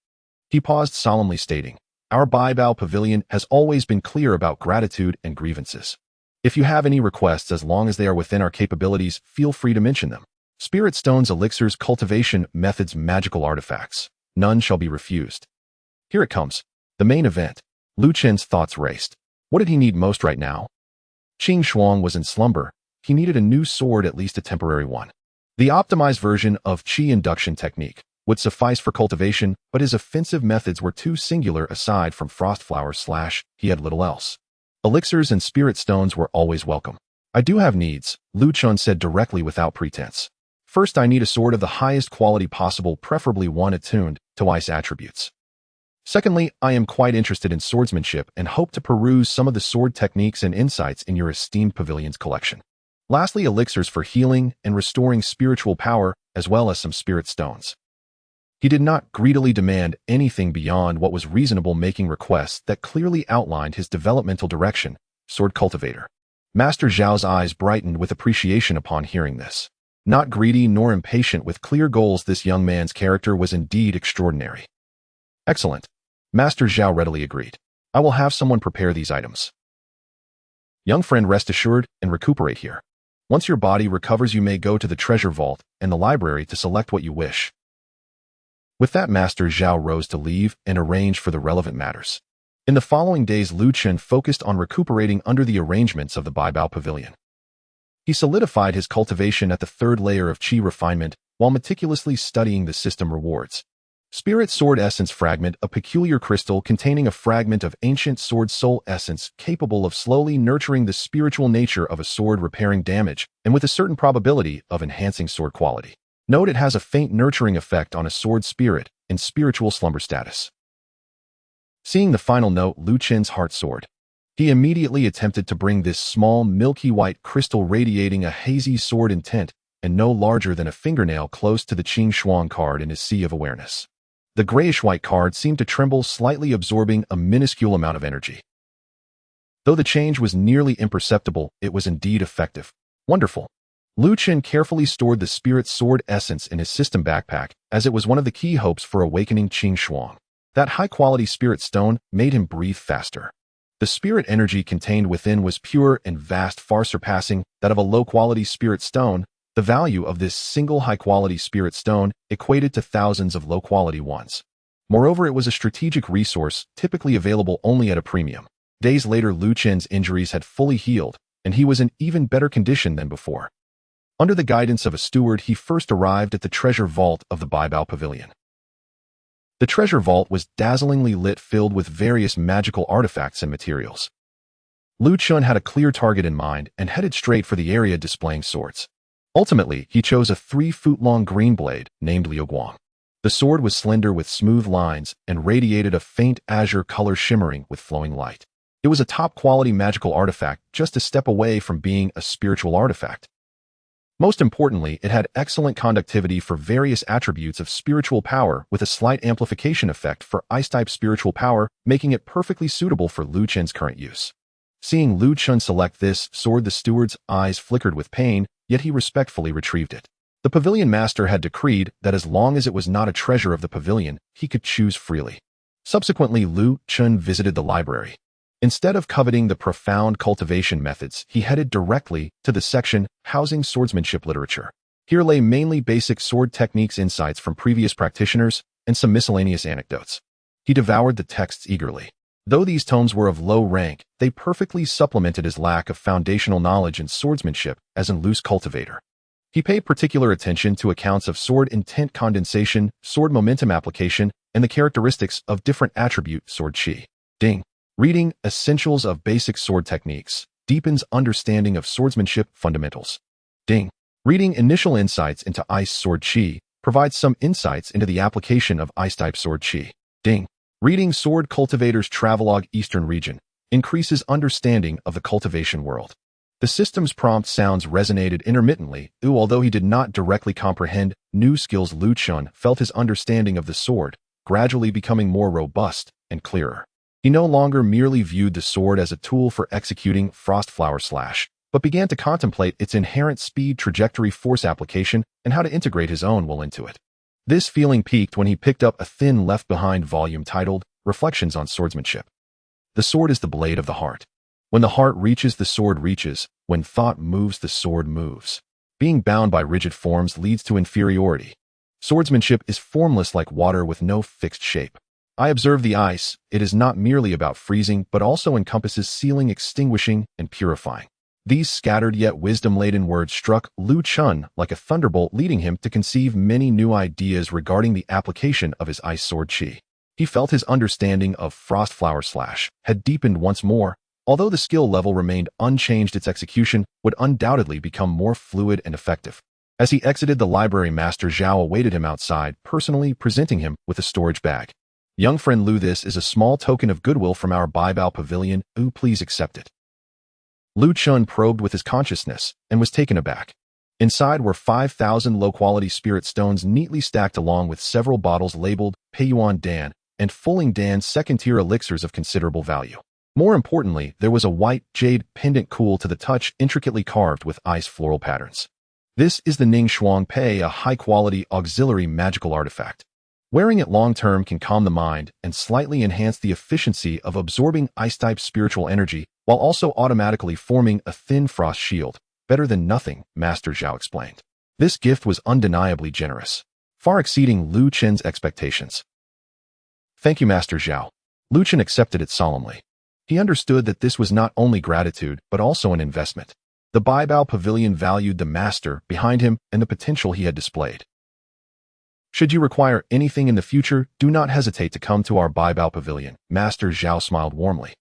He paused, solemnly stating, our Baibao Pavilion has always been clear about gratitude and grievances. If you have any requests, as long as they are within our capabilities, feel free to mention them. Spirit stones, elixirs, cultivation methods, magical artifacts. None shall be refused. Here it comes. The main event. Luchun's thoughts raced. What did he need most right now? Qing Shuang was in slumber. He needed a new sword, at least a temporary one. The optimized version of Qi induction technique would suffice for cultivation, but his offensive methods were too singular. Aside from frost flowers / he had little else. Elixirs and spirit stones were always welcome. I do have needs, Luchun said directly without pretense. First, I need a sword of the highest quality possible, preferably one attuned to ice attributes. Secondly, I am quite interested in swordsmanship and hope to peruse some of the sword techniques and insights in your esteemed pavilion's collection. Lastly, elixirs for healing and restoring spiritual power, as well as some spirit stones. He did not greedily demand anything beyond what was reasonable, making requests that clearly outlined his developmental direction. Sword cultivator. Master Xiao's eyes brightened with appreciation upon hearing this. Not greedy nor impatient, with clear goals, this young man's character was indeed extraordinary. Excellent. Master Xiao readily agreed. I will have someone prepare these items. Young friend, rest assured and recuperate here. Once your body recovers, you may go to the treasure vault and the library to select what you wish. With that, Master Xiao rose to leave and arrange for the relevant matters. In the following days, Luchun focused on recuperating under the arrangements of the Baibao Pavilion. He solidified his cultivation at the third layer of Qi refinement while meticulously studying the system rewards. Spirit Sword Essence Fragment, a peculiar crystal containing a fragment of ancient sword soul essence capable of slowly nurturing the spiritual nature of a sword, repairing damage, and with a certain probability of enhancing sword quality. Note it has a faint nurturing effect on a sword spirit in spiritual slumber status. Seeing the final note, Luchun's heart soared. He immediately attempted to bring this small, milky white crystal radiating a hazy sword intent and no larger than a fingernail close to the Qing Shuang card in his sea of awareness. The grayish-white card seemed to tremble slightly, absorbing a minuscule amount of energy. Though the change was nearly imperceptible, it was indeed effective. Wonderful. Luchun carefully stored the spirit sword essence in his system backpack, as it was one of the key hopes for awakening Qing Shuang. That high-quality spirit stone made him breathe faster. The spirit energy contained within was pure and vast, far surpassing that of a low-quality spirit stone. The value of this single high-quality spirit stone equated to thousands of low-quality ones. Moreover, it was a strategic resource, typically available only at a premium. Days later, Luchun's injuries had fully healed, and he was in even better condition than before. Under the guidance of a steward, he first arrived at the treasure vault of the Baibao Pavilion. The treasure vault was dazzlingly lit, filled with various magical artifacts and materials. Luchun had a clear target in mind and headed straight for the area displaying swords. Ultimately, he chose a 3-foot-long green blade named Liuguang. The sword was slender with smooth lines and radiated a faint azure color, shimmering with flowing light. It was a top-quality magical artifact, just a step away from being a spiritual artifact. Most importantly, it had excellent conductivity for various attributes of spiritual power, with a slight amplification effect for ice-type spiritual power, making it perfectly suitable for Luchun's current use. Seeing Luchun select this sword, the steward's eyes flickered with pain, yet he respectfully retrieved it. The pavilion master had decreed that as long as it was not a treasure of the pavilion, he could choose freely. Subsequently, Luchun visited the library. Instead of coveting the profound cultivation methods, he headed directly to the section housing swordsmanship literature. Here lay mainly basic sword techniques, insights from previous practitioners, and some miscellaneous anecdotes. He devoured the texts eagerly. Though these tomes were of low rank, they perfectly supplemented his lack of foundational knowledge in swordsmanship as a loose cultivator. He paid particular attention to accounts of sword intent condensation, sword momentum application, and the characteristics of different attribute sword chi. Ding. Reading Essentials of Basic Sword Techniques deepens understanding of swordsmanship fundamentals. Ding. Reading Initial Insights into Ice Sword Chi provides some insights into the application of Ice-type sword chi. Ding. Reading Sword Cultivator's Travelogue Eastern Region increases understanding of the cultivation world. The system's prompt sounds resonated intermittently, although he did not directly comprehend new skills. Luchun felt his understanding of the sword gradually becoming more robust and clearer. He no longer merely viewed the sword as a tool for executing Frostflower Slash, but began to contemplate its inherent speed, trajectory, force application, and how to integrate his own will into it. This feeling peaked when he picked up a thin left-behind volume titled Reflections on Swordsmanship. The sword is the blade of the heart. When the heart reaches, the sword reaches. When thought moves, the sword moves. Being bound by rigid forms leads to inferiority. Swordsmanship is formless like water with no fixed shape. I observe the ice. It is not merely about freezing, but also encompasses sealing, extinguishing, and purifying. These scattered yet wisdom-laden words struck Luchun like a thunderbolt, leading him to conceive many new ideas regarding the application of his ice sword chi. He felt his understanding of Frostflower Slash had deepened once more. Although the skill level remained unchanged, its execution would undoubtedly become more fluid and effective. As he exited the library, Master Xiao awaited him outside, personally presenting him with a storage bag. Young friend Lu, this is a small token of goodwill from our Baibao Pavilion. Please accept it. Luchun probed with his consciousness and was taken aback. Inside were 5,000 low-quality spirit stones neatly stacked along with several bottles labeled Peiyuan Dan and Fulling Dan, second-tier elixirs of considerable value. More importantly, there was a white jade pendant cool to the touch, intricately carved with ice floral patterns. This is the Ning Shuang Pei, a high-quality auxiliary magical artifact. Wearing it long-term can calm the mind and slightly enhance the efficiency of absorbing ice-type spiritual energy while also automatically forming a thin frost shield. Better than nothing, Master Xiao explained. This gift was undeniably generous, far exceeding Luchun's expectations. Thank you, Master Xiao. Luchun accepted it solemnly. He understood that this was not only gratitude, but also an investment. The Baibao Pavilion valued the master behind him and the potential he had displayed. Should you require anything in the future, do not hesitate to come to our Baibao Pavilion. Master Xiao smiled warmly.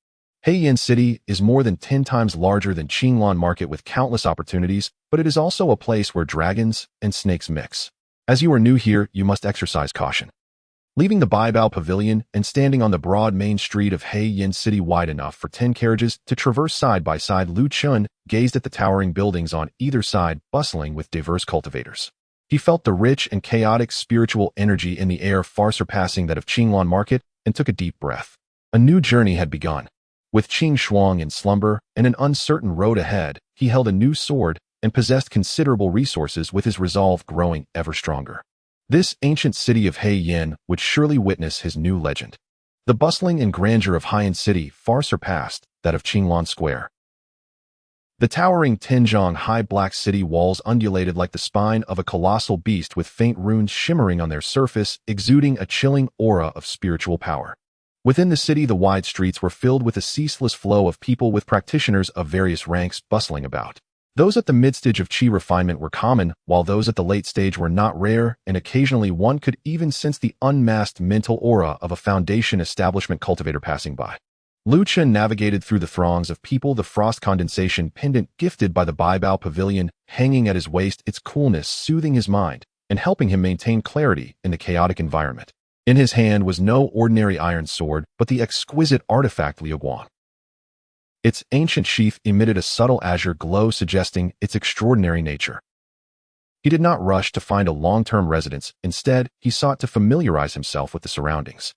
Heiyin City is more than 10 times larger than Qinglan Market with countless opportunities, but it is also a place where dragons and snakes mix. As you are new here, you must exercise caution. Leaving the Baibao Pavilion and standing on the broad main street of Heiyin City wide enough for 10 carriages to traverse side by side, Luchun gazed at the towering buildings on either side, bustling with diverse cultivators. He felt the rich and chaotic spiritual energy in the air far surpassing that of Qinglan Market and took a deep breath. A new journey had begun. With Qing Shuang in slumber and an uncertain road ahead, he held a new sword and possessed considerable resources, with his resolve growing ever stronger. This ancient city of Heiyin would surely witness his new legend. The bustling and grandeur of Heiyin City far surpassed that of Qinglan Square. The towering Tianzhong high black city walls undulated like the spine of a colossal beast, with faint runes shimmering on their surface, exuding a chilling aura of spiritual power. Within the city, the wide streets were filled with a ceaseless flow of people, with practitioners of various ranks bustling about. Those at the mid-stage of qi refinement were common, while those at the late stage were not rare, and occasionally one could even sense the unmasked mental aura of a foundation establishment cultivator passing by. Luchun navigated through the throngs of people, the frost condensation pendant gifted by the Baibao Pavilion hanging at his waist, its coolness soothing his mind and helping him maintain clarity in the chaotic environment. In his hand was no ordinary iron sword, but the exquisite artifact Liuguang. Its ancient sheath emitted a subtle azure glow, suggesting its extraordinary nature. He did not rush to find a long-term residence. Instead, he sought to familiarize himself with the surroundings.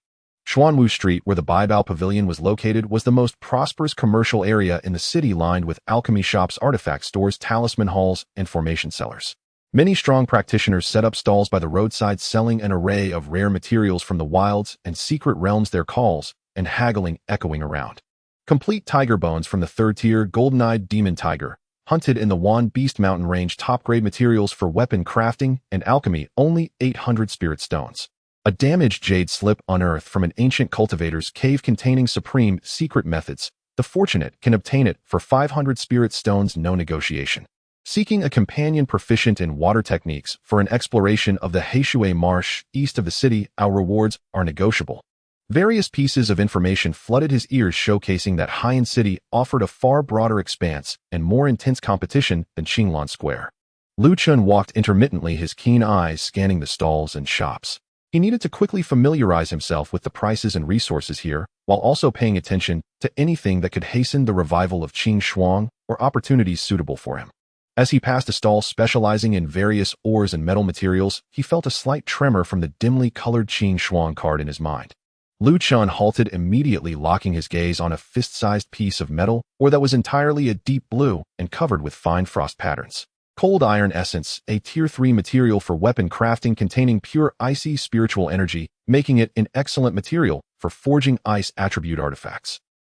Xuanwu Street, where the Baibao Pavilion was located, was the most prosperous commercial area in the city, lined with alchemy shops, artifact stores, talisman halls, and formation cellars. Many strong practitioners set up stalls by the roadside, selling an array of rare materials from the wilds and secret realms, their calls and haggling echoing around. Complete tiger bones from the third-tier golden-eyed demon tiger, hunted in the Yuan Beast Mountain range, top-grade materials for weapon crafting and alchemy, only 800 spirit stones. A damaged jade slip unearthed from an ancient cultivator's cave containing supreme secret methods. The fortunate can obtain it for 500 spirit stones, no negotiation. Seeking a companion proficient in water techniques for an exploration of the Heishui Marsh east of the city, our rewards are negotiable. Various pieces of information flooded his ears, showcasing that Haiyan City offered a far broader expanse and more intense competition than Qinglan Square. Luchun walked intermittently, his keen eyes scanning the stalls and shops. He needed to quickly familiarize himself with the prices and resources here, while also paying attention to anything that could hasten the revival of Qing Shuang or opportunities suitable for him. As he passed a stall specializing in various ores and metal materials, he felt a slight tremor from the dimly colored Qing Shuang card in his mind. Luchun halted immediately, locking his gaze on a fist-sized piece of metal, ore that was entirely a deep blue and covered with fine frost patterns. Cold Iron Essence, a Tier 3 material for weapon crafting containing pure icy spiritual energy, making it an excellent material for forging ice attribute artifacts.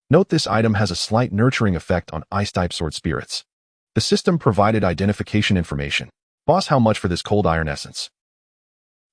Note this item has a slight nurturing effect on ice-type sword spirits. The system provided identification information. Boss, how much for this Cold Iron Essence?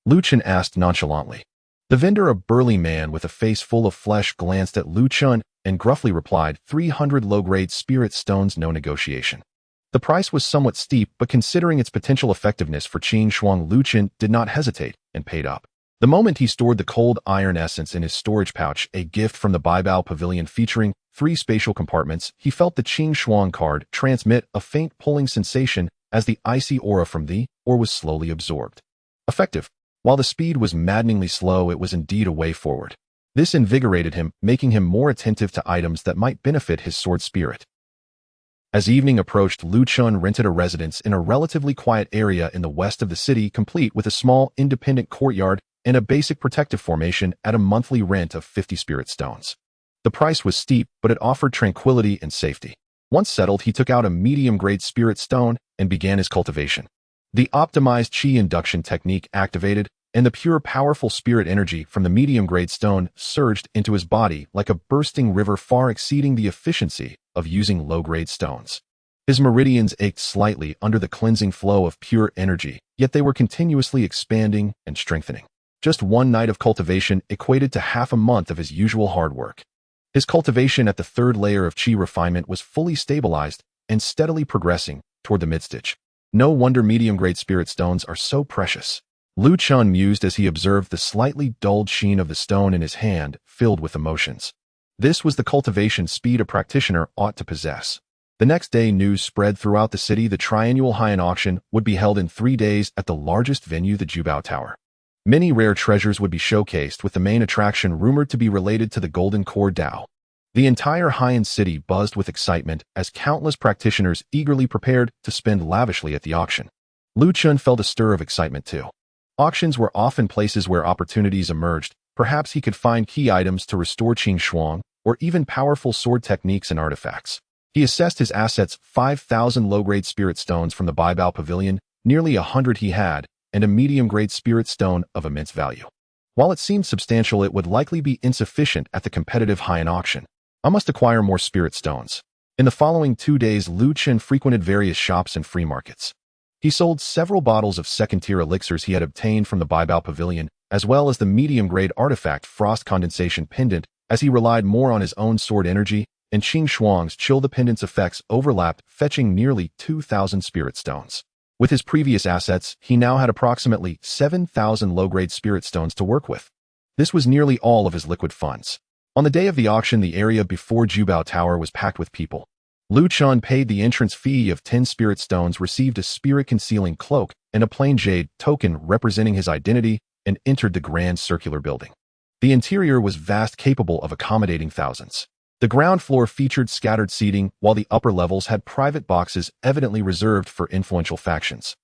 Luchun asked nonchalantly. The vendor, a burly man with a face full of flesh, glanced at Luchun and gruffly replied, 300 low-grade spirit stones, no negotiation. The price was somewhat steep, but considering its potential effectiveness for Qing Shuang, Luchun did not hesitate and paid up. The moment he stored the Cold Iron Essence in his storage pouch, a gift from the Baibao Pavilion featuring 3 spatial compartments, he felt the Qing Shuang card transmit a faint pulling sensation as the icy aura from the ore was slowly absorbed. Effective. While the speed was maddeningly slow, it was indeed a way forward. This invigorated him, making him more attentive to items that might benefit his sword spirit. As evening approached, Luchun rented a residence in a relatively quiet area in the west of the city, complete with a small independent courtyard and a basic protective formation at a monthly rent of 50 spirit stones. The price was steep, but it offered tranquility and safety. Once settled, he took out a medium-grade spirit stone and began his cultivation. The optimized Qi induction technique activated, and the pure, powerful spirit energy from the medium-grade stone surged into his body like a bursting river, far exceeding the efficiency of using low-grade stones. His meridians ached slightly under the cleansing flow of pure energy, yet they were continuously expanding and strengthening. Just one night of cultivation equated to half a month of his usual hard work. His cultivation at the third layer of Qi refinement was fully stabilized and steadily progressing toward the mid-stage. No wonder medium-grade spirit stones are so precious. Luchun mused as he observed the slightly dulled sheen of the stone in his hand, filled with emotions. This was the cultivation speed a practitioner ought to possess. The next day, news spread throughout the city. The triannual Haiyan auction would be held in 3 days at the largest venue, the Jubao Tower. Many rare treasures would be showcased, with the main attraction rumored to be related to the Golden Core Dao. The entire Haiyan city buzzed with excitement as countless practitioners eagerly prepared to spend lavishly at the auction. Luchun felt a stir of excitement too. Auctions were often places where opportunities emerged. Perhaps he could find key items to restore Qing Shuang, or even powerful sword techniques and artifacts. He assessed his assets: 5,000 low-grade spirit stones from the Baibao Pavilion, nearly 100 he had, and a medium-grade spirit stone of immense value. While it seemed substantial, it would likely be insufficient at the competitive Haiyan auction. I must acquire more spirit stones. In the following 2 days, Luchun frequented various shops and free markets. He sold several bottles of second-tier elixirs he had obtained from the Baibao Pavilion, as well as the medium-grade artifact Frost Condensation Pendant, as he relied more on his own sword energy, and Qing Shuang's Chill the Pendant's effects overlapped, fetching nearly 2,000 spirit stones. With his previous assets, he now had approximately 7,000 low-grade spirit stones to work with. This was nearly all of his liquid funds. On the day of the auction, the area before Jubao Tower was packed with people. Luchun paid the entrance fee of 10 spirit stones, received a spirit-concealing cloak and a plain jade token representing his identity, and entered the grand circular building. The interior was vast, capable of accommodating thousands. The ground floor featured scattered seating, while the upper levels had private boxes evidently reserved for influential factions.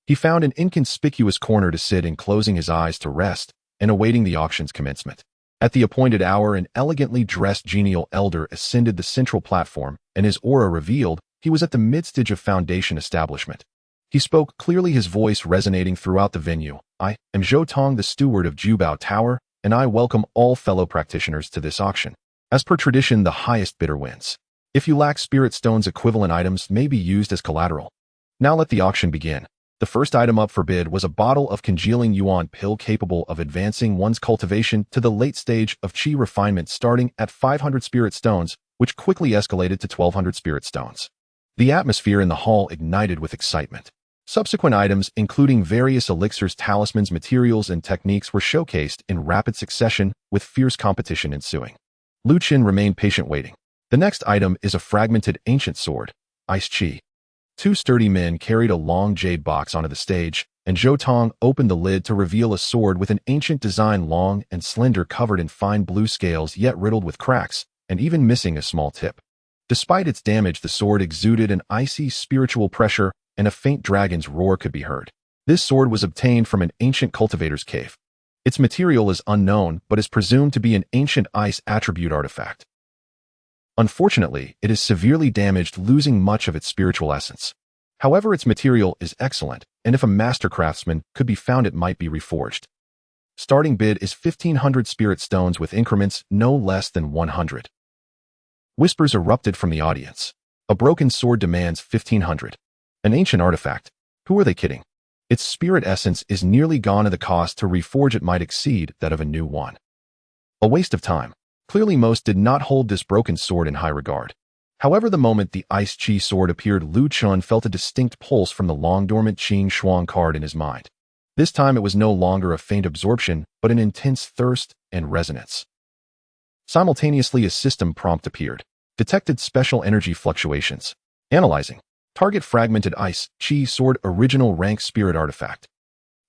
He found an inconspicuous corner to sit in, closing his eyes to rest and awaiting the auction's commencement. At the appointed hour, an elegantly dressed genial elder ascended the central platform, and his aura revealed he was at the midstage of Foundation establishment. He spoke clearly, his voice resonating throughout the venue. I am Zhou Tong, the steward of Jubao Tower, and I welcome all fellow practitioners to this auction. As per tradition, the highest bidder wins. If you lack spirit stones, equivalent items may be used as collateral. Now let the auction begin. The first item up for bid was a bottle of congealing Yuan pill capable of advancing one's cultivation to the late stage of Qi refinement, starting at 500 spirit stones, which quickly escalated to 1200 spirit stones. The atmosphere in the hall ignited with excitement. Subsequent items, including various elixirs, talismans, materials, and techniques, were showcased in rapid succession, with fierce competition ensuing. Luchun remained patient, waiting. The next item is a fragmented ancient sword, Ice Qi. Two sturdy men carried a long jade box onto the stage, and Zhou Tong opened the lid to reveal a sword with an ancient design, long and slender, covered in fine blue scales, yet riddled with cracks, and even missing a small tip. Despite its damage, the sword exuded an icy spiritual pressure, and a faint dragon's roar could be heard. This sword was obtained from an ancient cultivator's cave. Its material is unknown, but is presumed to be an ancient ice attribute artifact. Unfortunately, it is severely damaged, losing much of its spiritual essence. However, its material is excellent, and if a master craftsman could be found, it might be reforged. Starting bid is 1500 spirit stones with increments no less than 100. Whispers erupted from the audience. A broken sword demands 1500. An ancient artifact. Who are they kidding? Its spirit essence is nearly gone, and the cost to reforge it might exceed that of a new one. A waste of time. Clearly most did not hold this broken sword in high regard. However, the moment the Ice Qi sword appeared, Luchun felt a distinct pulse from the long-dormant Qing Shuang card in his mind. This time it was no longer a faint absorption, but an intense thirst and resonance. Simultaneously, a system prompt appeared. Detected special energy fluctuations. Analyzing. Target fragmented Ice Qi sword, original rank spirit artifact.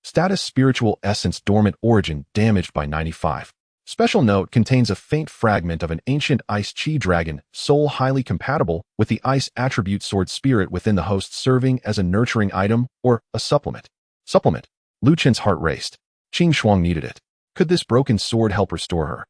Status spiritual essence dormant, origin damaged by 95. Special note contains a faint fragment of an ancient Ice Qi dragon, soul highly compatible with the ice attribute sword spirit within the host, serving as a nurturing item or a supplement. Supplement. Luchun's heart raced. Qing Shuang needed it. Could this broken sword help restore her?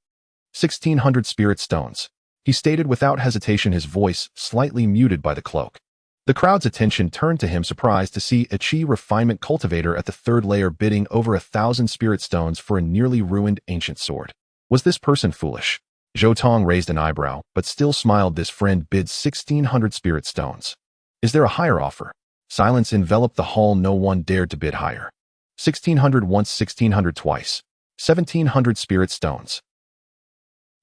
1600 spirit stones. He stated without hesitation, his voice slightly muted by the cloak. The crowd's attention turned to him, surprised to see a Qi refinement cultivator at the third layer bidding over 1,000 spirit stones for a nearly ruined ancient sword. Was this person foolish? Zhou Tong raised an eyebrow, but still smiled. This friend bids 1600 spirit stones. Is there a higher offer? Silence enveloped the hall. No one dared to bid higher. 1600 once, 1600 twice. 1700 spirit stones.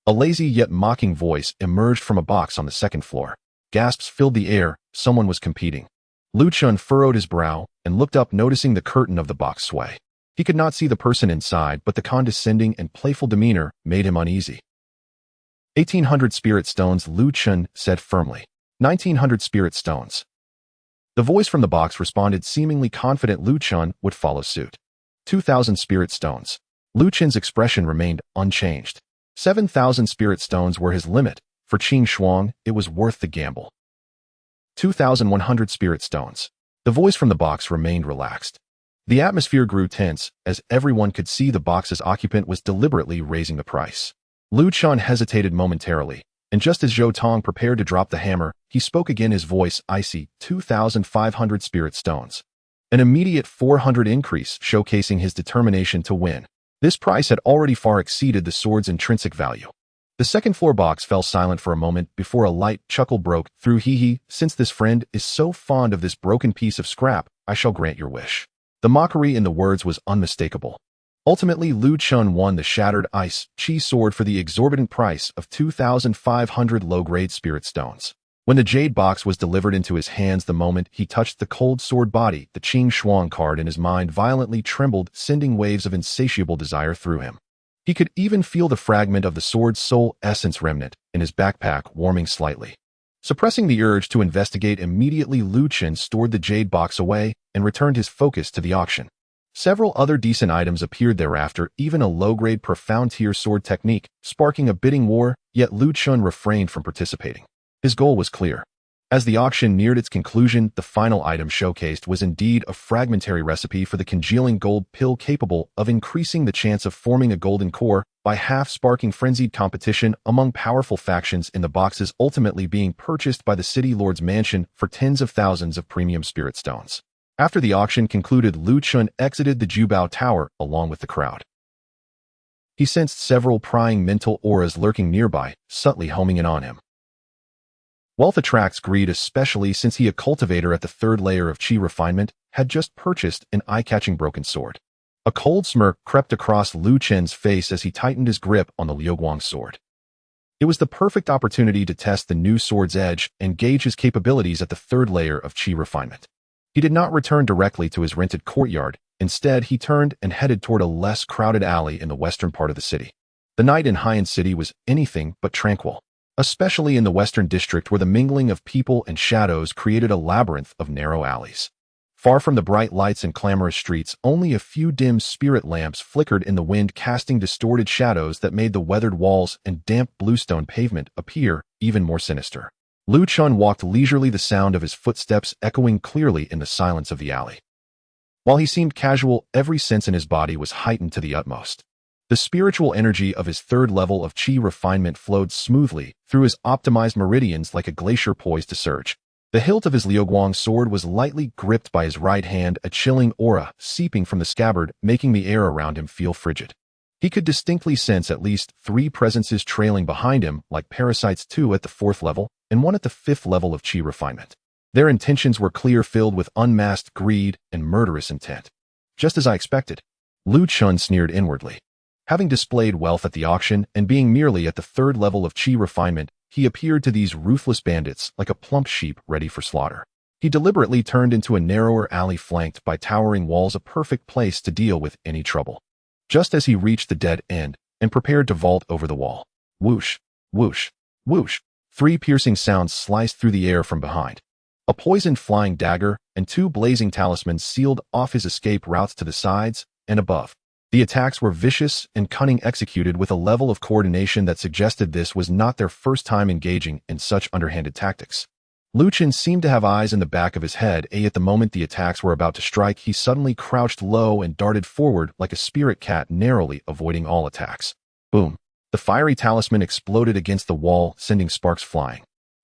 A lazy yet mocking voice emerged from a box on the second floor. Gasps filled the air. Someone was competing. Luchun furrowed his brow and looked up, noticing the curtain of the box sway. He could not see the person inside, but the condescending and playful demeanor made him uneasy. 1800 spirit stones, Luchun said firmly. 1900 spirit stones. The voice from the box responded, seemingly confident Luchun would follow suit. 2000 spirit stones. Luchun's expression remained unchanged. 7000 spirit stones were his limit. For Qing Shuang, it was worth the gamble. 2100 spirit stones. The voice from the box remained relaxed. The atmosphere grew tense, as everyone could see the box's occupant was deliberately raising the price. Luchun hesitated momentarily, and just as Zhou Tong prepared to drop the hammer, he spoke again, his voice icy. 2500 spirit stones. An immediate 400 increase, showcasing his determination to win. This price had already far exceeded the sword's intrinsic value. The second floor box fell silent for a moment before a light chuckle broke through. Hee, since this friend is so fond of this broken piece of scrap, I shall grant your wish. The mockery in the words was unmistakable. Ultimately, Luchun won the shattered Ice Qi sword for the exorbitant price of 2500 low-grade spirit stones. When the jade box was delivered into his hands, the moment he touched the cold sword body, the Qing Shuang card in his mind violently trembled, sending waves of insatiable desire through him. He could even feel the fragment of the sword's soul essence remnant in his backpack warming slightly. Suppressing the urge to investigate immediately, Luchun stored the jade box away and returned his focus to the auction. Several other decent items appeared thereafter, even a low-grade profound tier sword technique, sparking a bidding war, yet Luchun refrained from participating. His goal was clear. As the auction neared its conclusion, the final item showcased was indeed a fragmentary recipe for the congealing gold pill capable of increasing the chance of forming a golden core by half-sparking frenzied competition among powerful factions in the boxes ultimately being purchased by the city lord's mansion for tens of thousands of premium spirit stones. After the auction concluded, Luchun exited the Jubao Tower along with the crowd. He sensed several prying mental auras lurking nearby, subtly homing in on him. Wealth attracts greed, especially since he, a cultivator at the third layer of Qi refinement, had just purchased an eye-catching broken sword. A cold smirk crept across Lu Chen's face as he tightened his grip on the Liuguang sword. It was the perfect opportunity to test the new sword's edge and gauge his capabilities at the third layer of Qi refinement. He did not return directly to his rented courtyard. Instead, he turned and headed toward a less crowded alley in the western part of the city. The night in Haiyan City was anything but tranquil, especially in the western district where the mingling of people and shadows created a labyrinth of narrow alleys. Far from the bright lights and clamorous streets, only a few dim spirit lamps flickered in the wind, casting distorted shadows that made the weathered walls and damp bluestone pavement appear even more sinister. Luchun walked leisurely, the sound of his footsteps echoing clearly in the silence of the alley. While he seemed casual, every sense in his body was heightened to the utmost. The spiritual energy of his third level of Qi refinement flowed smoothly through his optimized meridians like a glacier poised to surge. The hilt of his Liuguang sword was lightly gripped by his right hand, a chilling aura seeping from the scabbard, making the air around him feel frigid. He could distinctly sense at least 3 presences trailing behind him, like parasites, 2 at the 4th level and 1 at the 5th level of Qi refinement. Their intentions were clear, filled with unmasked greed and murderous intent. Just as I expected, Luchun sneered inwardly. Having displayed wealth at the auction and being merely at the 3rd level of Qi refinement, he appeared to these ruthless bandits like a plump sheep ready for slaughter. He deliberately turned into a narrower alley flanked by towering walls, a perfect place to deal with any trouble. Just as he reached the dead end and prepared to vault over the wall, whoosh, whoosh, whoosh, 3 piercing sounds sliced through the air from behind. A poisoned flying dagger and 2 blazing talismans sealed off his escape routes to the sides and above. The attacks were vicious and cunning, executed with a level of coordination that suggested this was not their first time engaging in such underhanded tactics. Luchun seemed to have eyes in the back of his head. At the moment the attacks were about to strike, he suddenly crouched low and darted forward like a spirit cat, narrowly avoiding all attacks. Boom! The fiery talisman exploded against the wall, sending sparks flying.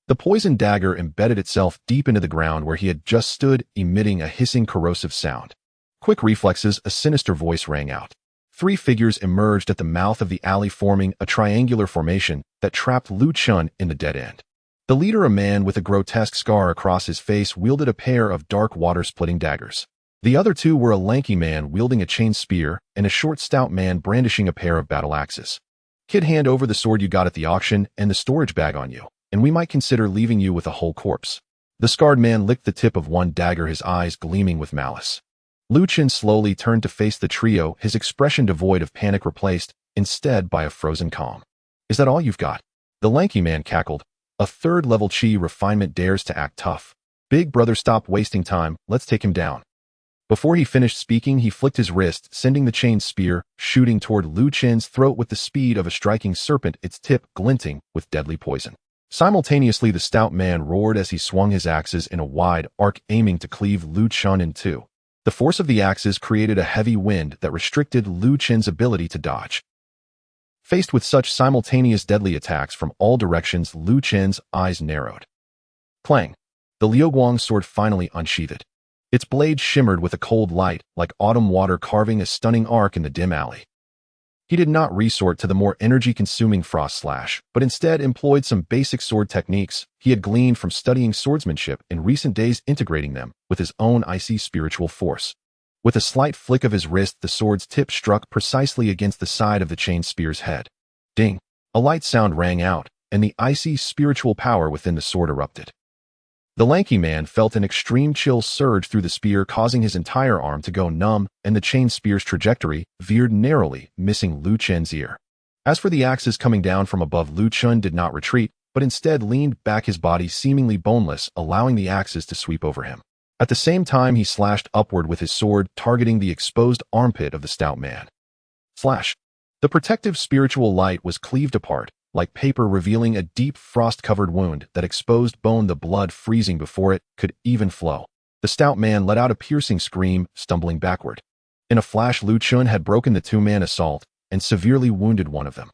The poisoned dagger embedded itself deep into the ground where he had just stood, emitting a hissing, corrosive sound. Quick reflexes, a sinister voice rang out. 3 figures emerged at the mouth of the alley, forming a triangular formation that trapped Luchun in the dead end. The leader, a man with a grotesque scar across his face, wielded a pair of dark water-splitting daggers. The other 2 were a lanky man wielding a chain spear and a short, stout man brandishing a pair of battle axes. Kid, hand over the sword you got at the auction and the storage bag on you, and we might consider leaving you with a whole corpse. The scarred man licked the tip of one dagger, his eyes gleaming with malice. Luchun slowly turned to face the trio, his expression devoid of panic, replaced instead by a frozen calm. Is that all you've got? The lanky man cackled. A 3rd level Qi refinement dares to act tough. Big brother, stop wasting time, let's take him down. Before he finished speaking, he flicked his wrist, sending the chain spear shooting toward Luchun's throat with the speed of a striking serpent, its tip glinting with deadly poison. Simultaneously, the stout man roared as he swung his axes in a wide arc, aiming to cleave Luchun in 2. The force of the axes created a heavy wind that restricted Luchun's ability to dodge. Faced with such simultaneous deadly attacks from all directions, Luchun's eyes narrowed. Clang! The Liuguang sword finally unsheathed. Its blade shimmered with a cold light, like autumn water, carving a stunning arc in the dim alley. He did not resort to the more energy-consuming frost slash, but instead employed some basic sword techniques he had gleaned from studying swordsmanship in recent days, integrating them with his own icy spiritual force. With a slight flick of his wrist, the sword's tip struck precisely against the side of the chain spear's head. Ding! A light sound rang out, and the icy spiritual power within the sword erupted. The lanky man felt an extreme chill surge through the spear, causing his entire arm to go numb, and the chain spear's trajectory veered narrowly, missing Luchun's ear. As for the axes coming down from above, Luchun did not retreat, but instead leaned back, his body seemingly boneless, allowing the axes to sweep over him. At the same time, he slashed upward with his sword, targeting the exposed armpit of the stout man. Slash! The protective spiritual light was cleaved apart, like paper, revealing a deep frost-covered wound that exposed bone, the blood freezing before it could even flow. The stout man let out a piercing scream, stumbling backward. In a flash, Luchun had broken the 2-man assault, and severely wounded one of them.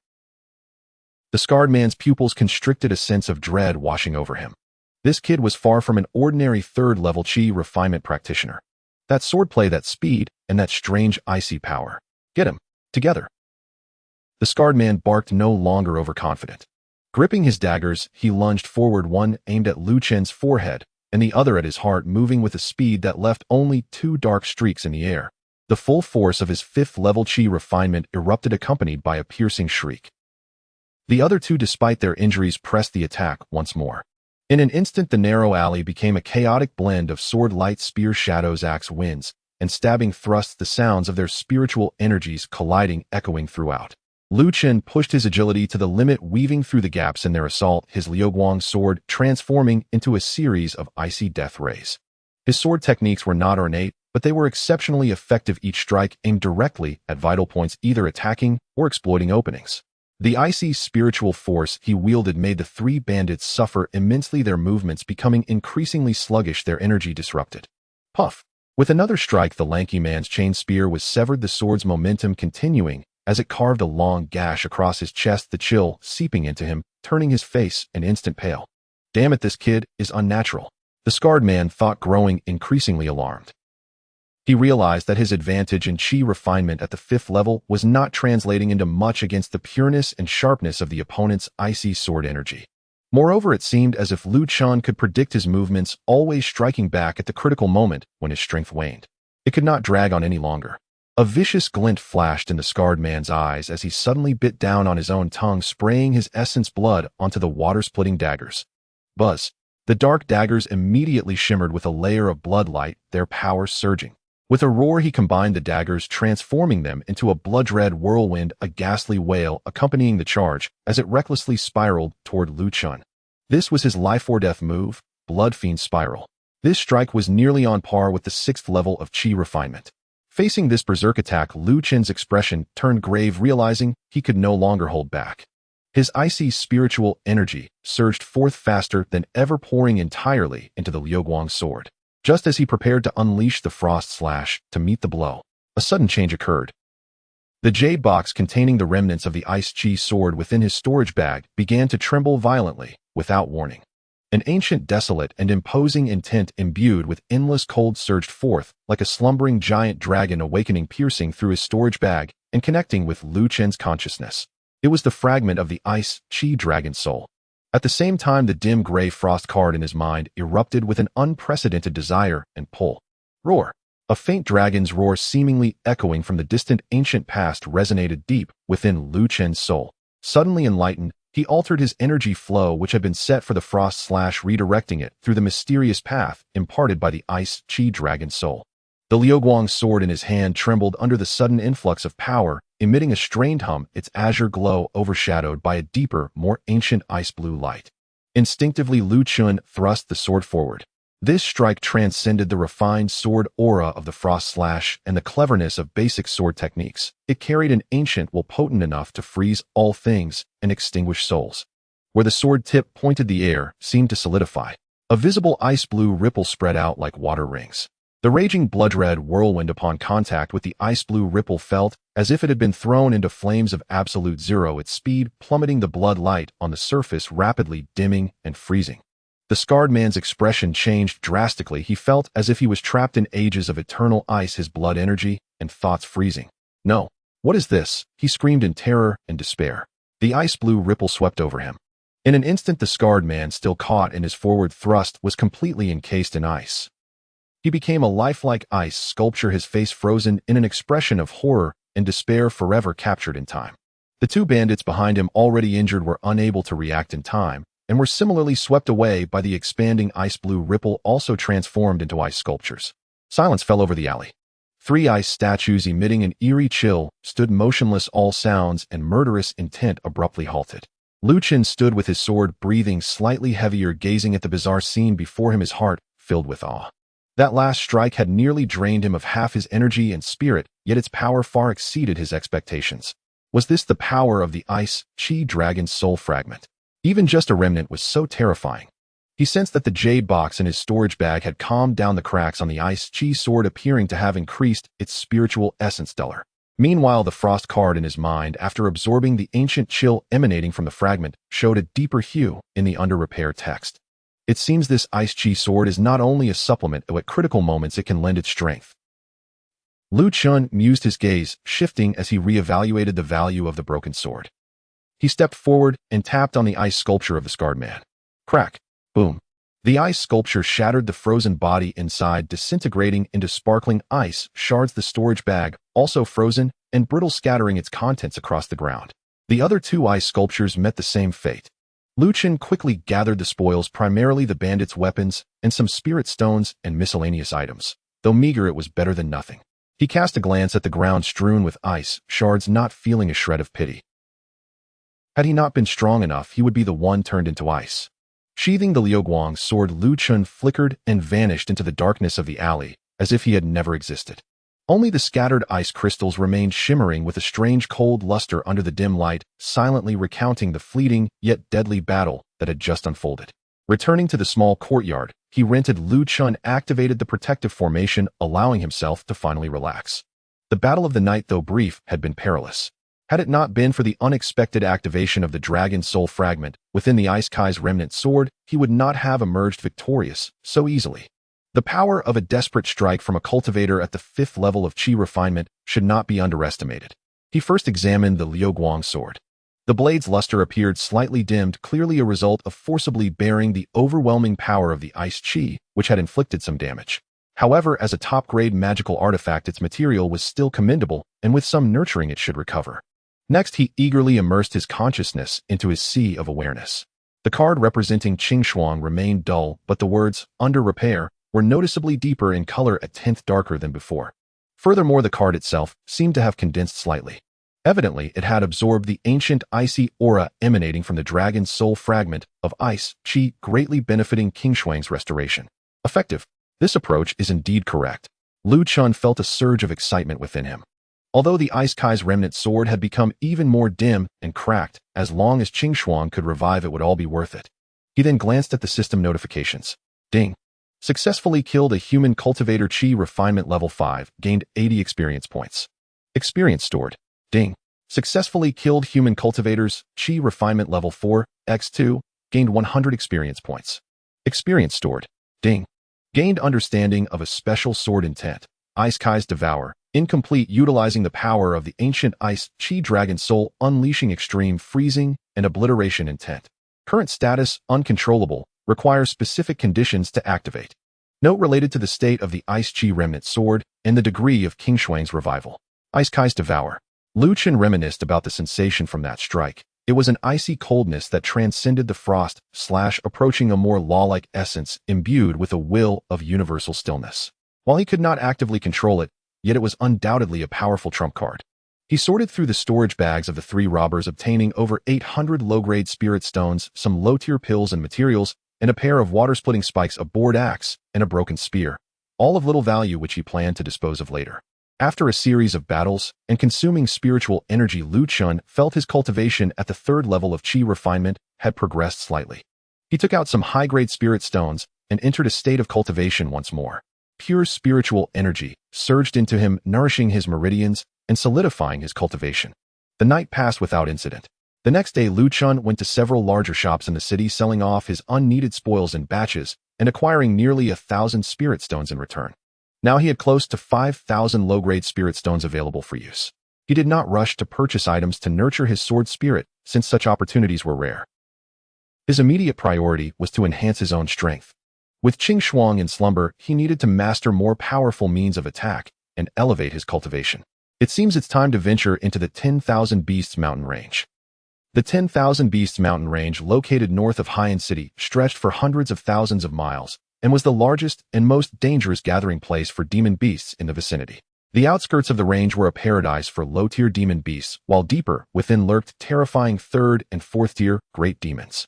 The scarred man's pupils constricted, a sense of dread washing over him. This kid was far from an ordinary third-level Qi refinement practitioner. That swordplay, that speed, and that strange icy power. Get him. Together. The scarred man barked, no longer overconfident. Gripping his daggers, he lunged forward, one aimed at Luchen's forehead, and the other at his heart, moving with a speed that left only two dark streaks in the air. The full force of his fifth-level Qi refinement erupted, accompanied by a piercing shriek. The other two, despite their injuries, pressed the attack once more. In an instant, the narrow alley became a chaotic blend of sword, light, spear, shadows, axe, winds, and stabbing thrusts, the sounds of their spiritual energies colliding, echoing throughout. Luchun pushed his agility to the limit, weaving through the gaps in their assault, his Liuguang sword transforming into a series of icy death rays. His sword techniques were not ornate, but they were exceptionally effective, each strike aimed directly at vital points, either attacking or exploiting openings. The icy spiritual force he wielded made the three bandits suffer immensely, their movements becoming increasingly sluggish, their energy disrupted. Puff! With another strike, the lanky man's chain spear was severed, the sword's momentum continuing as it carved a long gash across his chest, the chill seeping into him, turning his face an instant pale. Damn it, this kid is unnatural, the scarred man thought, growing increasingly alarmed. He realized that his advantage in Qi refinement at the fifth level was not translating into much against the pureness and sharpness of the opponent's icy sword energy. Moreover, it seemed as if Luchun could predict his movements, always striking back at the critical moment when his strength waned. It could not drag on any longer. A vicious glint flashed in the scarred man's eyes as he suddenly bit down on his own tongue, spraying his essence blood onto the water-splitting daggers. Buzz! The dark daggers immediately shimmered with a layer of blood light, their power surging. With a roar, he combined the daggers, transforming them into a blood-red whirlwind, a ghastly wail accompanying the charge as it recklessly spiraled toward Luchun. This was his life-or-death move, Blood Fiend Spiral. This strike was nearly on par with the sixth level of Qi refinement. Facing this berserk attack, Luchun's expression turned grave, realizing he could no longer hold back. His icy spiritual energy surged forth faster than ever, pouring entirely into the Liuguang sword. Just as he prepared to unleash the frost slash to meet the blow, a sudden change occurred. The jade box containing the remnants of the ice Qi sword within his storage bag began to tremble violently, without warning. An ancient, desolate, and imposing intent imbued with endless cold surged forth, like a slumbering giant dragon awakening, piercing through his storage bag and connecting with Luchen's consciousness. It was the fragment of the ice Qi dragon soul. At the same time, the dim gray frost card in his mind erupted with an unprecedented desire and pull. Roar! A faint dragon's roar, seemingly echoing from the distant ancient past, resonated deep within Luchen's soul. Suddenly enlightened, he altered his energy flow, which had been set for the frost slash, redirecting it through the mysterious path imparted by the ice Qi dragon soul. The Liuguang sword in his hand trembled under the sudden influx of power, emitting a strained hum, its azure glow overshadowed by a deeper, more ancient ice blue light. Instinctively, Luchun thrust the sword forward. This strike transcended the refined sword aura of the frost slash and the cleverness of basic sword techniques. It carried an ancient will potent enough to freeze all things and extinguish souls. Where the sword tip pointed, the air seemed to solidify. A visible ice blue ripple spread out like water rings. The raging blood-red whirlwind, upon contact with the ice blue ripple, felt as if it had been thrown into flames of absolute zero, its speed plummeting, the blood light on the surface rapidly dimming and freezing. The scarred man's expression changed drastically. He felt as if he was trapped in ages of eternal ice, his blood energy and thoughts freezing. No. What is this? He screamed in terror and despair. The ice blue ripple swept over him. In an instant, the scarred man, still caught in his forward thrust, was completely encased in ice. He became a lifelike ice sculpture, his face frozen in an expression of horror and despair, forever captured in time. The two bandits behind him, already injured, were unable to react in time, and were similarly swept away by the expanding ice blue ripple, also transformed into ice sculptures. Silence fell over the alley. Three ice statues, emitting an eerie chill, stood motionless, all sounds and murderous intent abruptly halted. Luchun stood with his sword, breathing slightly heavier, gazing at the bizarre scene before him, his heart filled with awe. That last strike had nearly drained him of half his energy and spirit, yet its power far exceeded his expectations. Was this the power of the ice Qi dragon's soul fragment? Even just a remnant was so terrifying. He sensed that the jade box in his storage bag had calmed down the cracks on the ice Qi sword, appearing to have increased its spiritual essence duller. Meanwhile, the frost card in his mind, after absorbing the ancient chill emanating from the fragment, showed a deeper hue in the under repair text. It seems this ice chi sword is not only a supplement, but at critical moments it can lend its strength. Luchun mused, his gaze shifting as he re-evaluated the value of the broken sword. He stepped forward and tapped on the ice sculpture of the scarred man. Crack! Boom! The ice sculpture shattered the frozen body inside, disintegrating into sparkling ice shards, the storage bag, also frozen and brittle, scattering its contents across the ground. The other two ice sculptures met the same fate. Luchun quickly gathered the spoils, primarily the bandits' weapons and some spirit stones and miscellaneous items. Though meager, it was better than nothing. He cast a glance at the ground strewn with ice shards, not feeling a shred of pity. Had he not been strong enough, he would be the one turned into ice. Sheathing the Liuguang's sword, Luchun flickered and vanished into the darkness of the alley, as if he had never existed. Only the scattered ice crystals remained shimmering with a strange cold luster under the dim light, silently recounting the fleeting yet deadly battle that had just unfolded. Returning to the small courtyard, he rented Luchun activated the protective formation, allowing himself to finally relax. The battle of the night, though brief, had been perilous. Had it not been for the unexpected activation of the dragon soul fragment within the Ice Kai's remnant sword, he would not have emerged victorious so easily. The power of a desperate strike from a cultivator at the 5th level of Qi refinement should not be underestimated. He first examined the Liuguang sword. The blade's luster appeared slightly dimmed, clearly a result of forcibly bearing the overwhelming power of the ice Qi, which had inflicted some damage. However, as a top-grade magical artifact, its material was still commendable, and with some nurturing it should recover. Next, he eagerly immersed his consciousness into his sea of awareness. The card representing Qinglan remained dull, but the words, under repair, were noticeably deeper in color, a tenth darker than before. Furthermore, the card itself seemed to have condensed slightly. Evidently, it had absorbed the ancient icy aura emanating from the dragon's soul fragment of ice Qi, greatly benefiting Qinglan's restoration. Effective. This approach is indeed correct. Luchun felt a surge of excitement within him. Although the Ice Kai's remnant sword had become even more dim and cracked, as long as Qinglan could revive it would all be worth it. He then glanced at the system notifications. Ding. Successfully killed a human cultivator, Qi refinement level 5, gained 80 experience points. Experience stored. Ding. Successfully killed human cultivators, Qi refinement level 4, x2, gained 100 experience points. Experience stored. Ding. Gained understanding of a special sword intent. Ice Kai's Devour. Incomplete, utilizing the power of the ancient ice Qi dragon soul, unleashing extreme freezing and obliteration intent. Current status, uncontrollable, requires specific conditions to activate. Note related to the state of the ice Qi remnant sword and the degree of Qinglan's revival. Ice Kai's Devour. Luchun reminisced about the sensation from that strike. It was an icy coldness that transcended the frost, approaching a more law-like essence imbued with a will of universal stillness. While he could not actively control it, yet it was undoubtedly a powerful trump card. He sorted through the storage bags of the 3 robbers, obtaining over 800 low-grade spirit stones, some low-tier pills and materials, and a pair of water-splitting spikes, a board axe, and a broken spear, all of little value which he planned to dispose of later. After a series of battles and consuming spiritual energy, Luchun felt his cultivation at the 3rd level of Qi refinement had progressed slightly. He took out some high-grade spirit stones and entered a state of cultivation once more. Pure spiritual energy surged into him, nourishing his meridians and solidifying his cultivation. The night passed without incident. The next day, Luchun went to several larger shops in the city, selling off his unneeded spoils in batches and acquiring nearly 1,000 spirit stones in return. Now he had close to 5,000 low-grade spirit stones available for use. He did not rush to purchase items to nurture his sword spirit, since such opportunities were rare. His immediate priority was to enhance his own strength. With Qinglan in slumber, he needed to master more powerful means of attack and elevate his cultivation. It seems it's time to venture into the 10,000 Beasts mountain range. The 10,000 Beasts mountain range, located north of Haiyan City, stretched for hundreds of thousands of miles and was the largest and most dangerous gathering place for demon beasts in the vicinity. The outskirts of the range were a paradise for low-tier demon beasts, while deeper within lurked terrifying 3rd and 4th-tier great demons.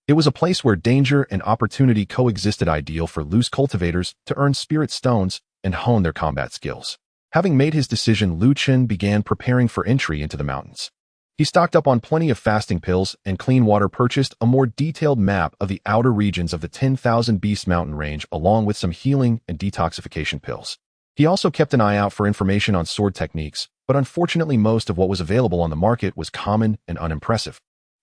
It was a place where danger and opportunity coexisted, ideal for loose cultivators to earn spirit stones and hone their combat skills. Having made his decision, Luchun began preparing for entry into the mountains. He stocked up on plenty of fasting pills and clean water, purchased a more detailed map of the outer regions of the 10,000 Beast mountain range, along with some healing and detoxification pills. He also kept an eye out for information on sword techniques, but unfortunately most of what was available on the market was common and unimpressive.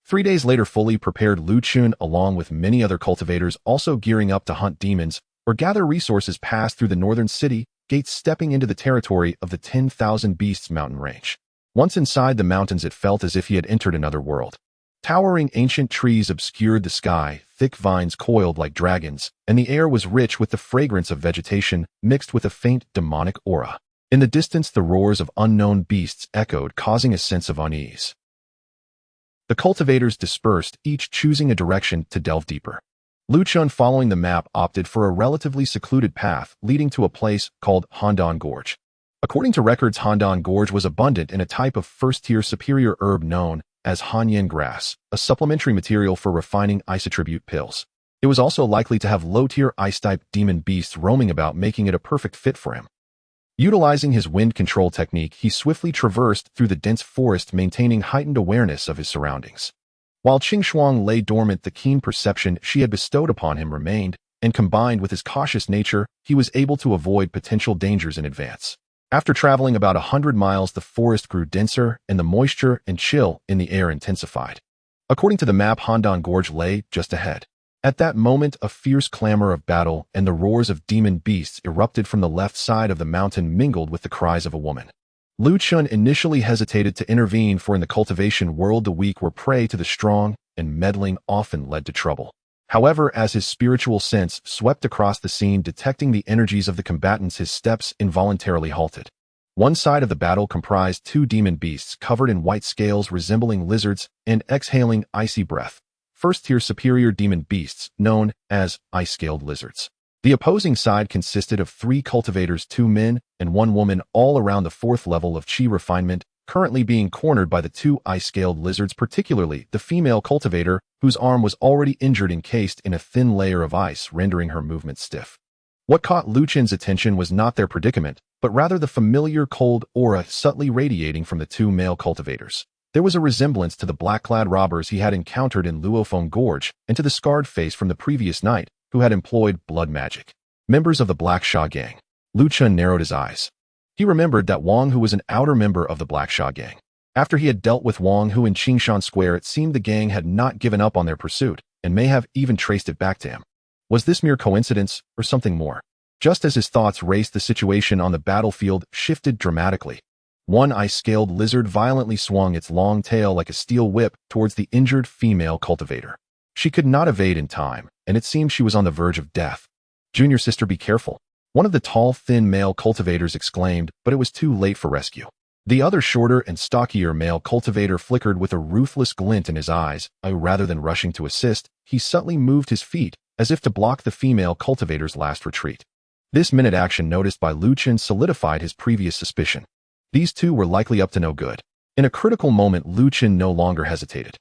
3 days later, fully prepared Luchun, along with many other cultivators also gearing up to hunt demons or gather resources, passed through the northern city gates, stepping into the territory of the 10,000 Beasts mountain range. Once inside the mountains, it felt as if he had entered another world. Towering ancient trees obscured the sky, thick vines coiled like dragons, and the air was rich with the fragrance of vegetation mixed with a faint demonic aura. In the distance, the roars of unknown beasts echoed, causing a sense of unease. The cultivators dispersed, each choosing a direction to delve deeper. Luchun, following the map, opted for a relatively secluded path leading to a place called Handan Gorge. According to records, Handan Gorge was abundant in a type of first-tier superior herb known as Hanyan grass, a supplementary material for refining isotribute pills. It was also likely to have low-tier ice-type demon beasts roaming about, making it a perfect fit for him. Utilizing his wind control technique, he swiftly traversed through the dense forest, maintaining heightened awareness of his surroundings. While Qingshuang lay dormant, the keen perception she had bestowed upon him remained, and combined with his cautious nature, he was able to avoid potential dangers in advance. After traveling about 100 miles, the forest grew denser, and the moisture and chill in the air intensified. According to the map, Handan Gorge lay just ahead. At that moment, a fierce clamor of battle and the roars of demon beasts erupted from the left side of the mountain, mingled with the cries of a woman. Luchun initially hesitated to intervene, for in the cultivation world the weak were prey to the strong, and meddling often led to trouble. However, as his spiritual sense swept across the scene, detecting the energies of the combatants, his steps involuntarily halted. One side of the battle comprised 2 demon beasts covered in white scales resembling lizards and exhaling icy breath, first-tier superior demon beasts known as ice-scaled lizards. The opposing side consisted of 3 cultivators, 2 men, and 1 woman, all around the 4th level of Qi refinement, currently being cornered by the 2 ice-scaled lizards, particularly the female cultivator, whose arm was already injured, encased in a thin layer of ice, rendering her movement stiff. What caught Luchun's attention was not their predicament, but rather the familiar cold aura subtly radiating from the 2 male cultivators. There was a resemblance to the black-clad robbers he had encountered in Luofeng Gorge, and to the scarred face from the previous night, who had employed blood magic. Members of the Black Sha gang. Luchun narrowed his eyes. He remembered that Wang Hu was an outer member of the Black Sha gang. After he had dealt with Wang Hu in Qingshan Square, it seemed the gang had not given up on their pursuit, and may have even traced it back to him. Was this mere coincidence, or something more? Just as his thoughts raced, the situation on the battlefield shifted dramatically. One ice-scaled lizard violently swung its long tail like a steel whip towards the injured female cultivator. She could not evade in time, and it seemed she was on the verge of death. "Junior sister, be careful," one of the tall, thin male cultivators exclaimed, but it was too late for rescue. The other, shorter and stockier male cultivator flickered with a ruthless glint in his eyes. Rather than rushing to assist, he subtly moved his feet, as if to block the female cultivator's last retreat. This minute action, noticed by Luchun, solidified his previous suspicion. These 2 were likely up to no good. In a critical moment, Luchun no longer hesitated.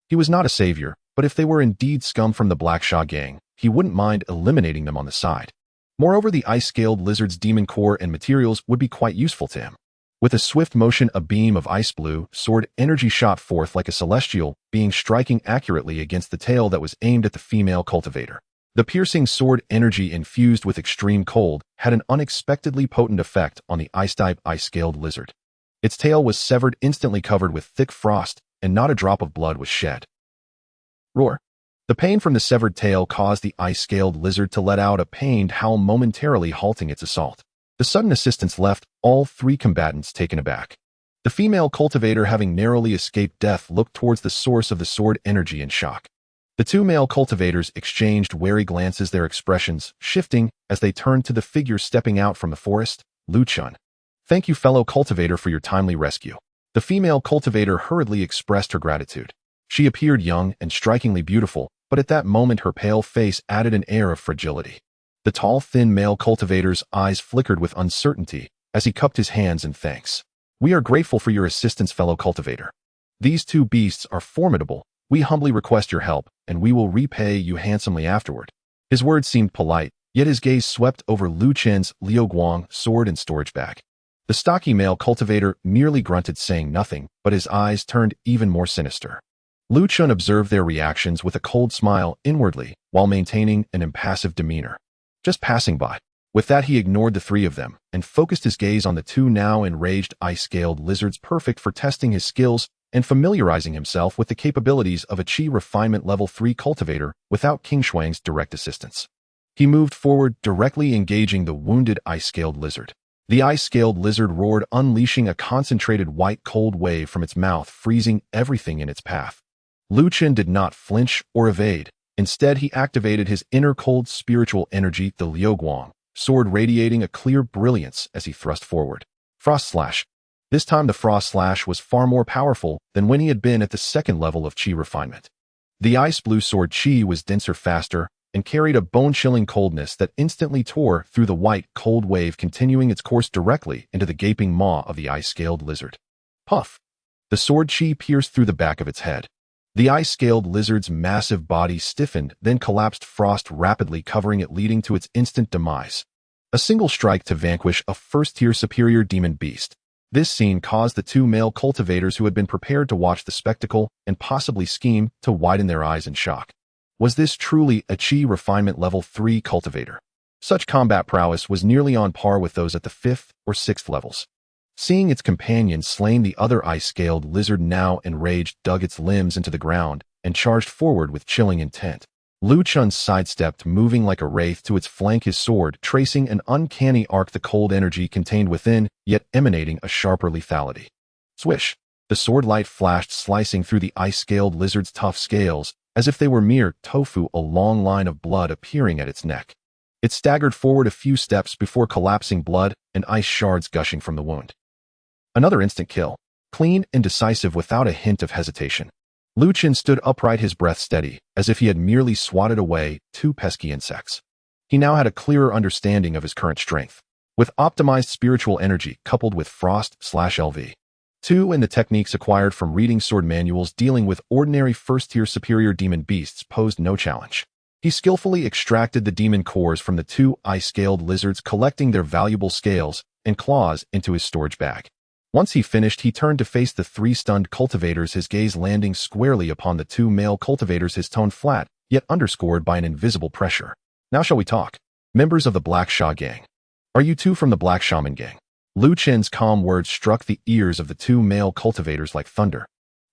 He was not a savior, but if they were indeed scum from the Black Sha gang, he wouldn't mind eliminating them on the side. Moreover, the ice-scaled lizard's demon core and materials would be quite useful to him. With a swift motion, a beam of ice blue sword energy shot forth like a celestial being, striking accurately against the tail that was aimed at the female cultivator. The piercing sword energy, infused with extreme cold, had an unexpectedly potent effect on the ice-type ice-scaled lizard. Its tail was severed, instantly covered with thick frost, and not a drop of blood was shed. Roar. The pain from the severed tail caused the ice-scaled lizard to let out a pained howl, momentarily halting its assault. The sudden assistance left all 3 combatants taken aback. The female cultivator, having narrowly escaped death, looked towards the source of the sword energy in shock. The 2 male cultivators exchanged wary glances, their expressions shifting as they turned to the figure stepping out from the forest. Luchun. "Thank you, fellow cultivator, for your timely rescue." The female cultivator hurriedly expressed her gratitude. She appeared young and strikingly beautiful, but at that moment her pale face added an air of fragility. The tall, thin male cultivator's eyes flickered with uncertainty as he cupped his hands in thanks. "We are grateful for your assistance, fellow cultivator. These 2 beasts are formidable. We humbly request your help, and we will repay you handsomely afterward." His words seemed polite, yet his gaze swept over Luchun's Liuguang sword and storage bag. The stocky male cultivator merely grunted, saying nothing, but his eyes turned even more sinister. Luchun observed their reactions with a cold smile inwardly, while maintaining an impassive demeanor. "Just passing by." With that, he ignored the three of them and focused his gaze on the two now enraged ice-scaled lizards, perfect for testing his skills and familiarizing himself with the capabilities of a Qi refinement level 3 cultivator without King Shuang's direct assistance. He moved forward, directly engaging the wounded ice-scaled lizard. The ice-scaled lizard roared, unleashing a concentrated white cold wave from its mouth, freezing everything in its path. Luchun did not flinch or evade. Instead, he activated his inner cold spiritual energy, the Liuguang, sword radiating a clear brilliance as he thrust forward. Frost Slash. This time the Frost Slash was far more powerful than when he had been at the second level of Qi refinement. The ice blue sword Qi was denser, faster, and carried a bone-chilling coldness that instantly tore through the white, cold wave, continuing its course directly into the gaping maw of the ice-scaled lizard. Puff! The sword Qi pierced through the back of its head. The ice-scaled lizard's massive body stiffened, then collapsed, frost rapidly covering it, leading to its instant demise. A single strike to vanquish a first-tier superior demon beast. This scene caused the two male cultivators who had been prepared to watch the spectacle and possibly scheme to widen their eyes in shock. Was this truly a Qi refinement level 3 cultivator? Such combat prowess was nearly on par with those at the 5th or 6th levels. Seeing its companion slain, the other ice-scaled lizard, now enraged, dug its limbs into the ground and charged forward with chilling intent. Luchun sidestepped, moving like a wraith to its flank, his sword tracing an uncanny arc, the cold energy contained within, yet emanating a sharper lethality. Swish! The sword light flashed, slicing through the ice-scaled lizard's tough scales, as if they were mere tofu, a long line of blood appearing at its neck. It staggered forward a few steps before collapsing, blood and ice shards gushing from the wound. Another instant kill, clean and decisive without a hint of hesitation. Luchun stood upright, his breath steady, as if he had merely swatted away 2 pesky insects. He now had a clearer understanding of his current strength. With optimized spiritual energy coupled with Frost/LV 2 and the techniques acquired from reading sword manuals, dealing with ordinary first-tier superior demon beasts posed no challenge. He skillfully extracted the demon cores from the 2 ice-scaled lizards, collecting their valuable scales and claws into his storage bag. Once he finished, he turned to face the 3 stunned cultivators, his gaze landing squarely upon the 2 male cultivators, his tone flat, yet underscored by an invisible pressure. Now shall we talk? Members of the Black Sha Gang. Are you two from the Black Shaman Gang? Luchun's calm words struck the ears of the 2 male cultivators like thunder.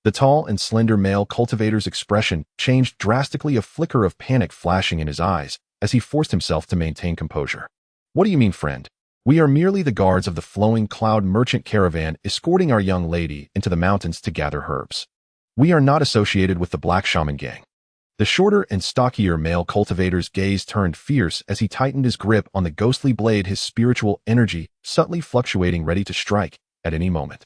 The tall and slender male cultivator's expression changed drastically, a flicker of panic flashing in his eyes as he forced himself to maintain composure. What do you mean, friend? We are merely the guards of the Flowing Cloud merchant caravan, escorting our young lady into the mountains to gather herbs. We are not associated with the Black Shaman Gang. The shorter and stockier male cultivator's gaze turned fierce as he tightened his grip on the ghostly blade, his spiritual energy subtly fluctuating, ready to strike at any moment.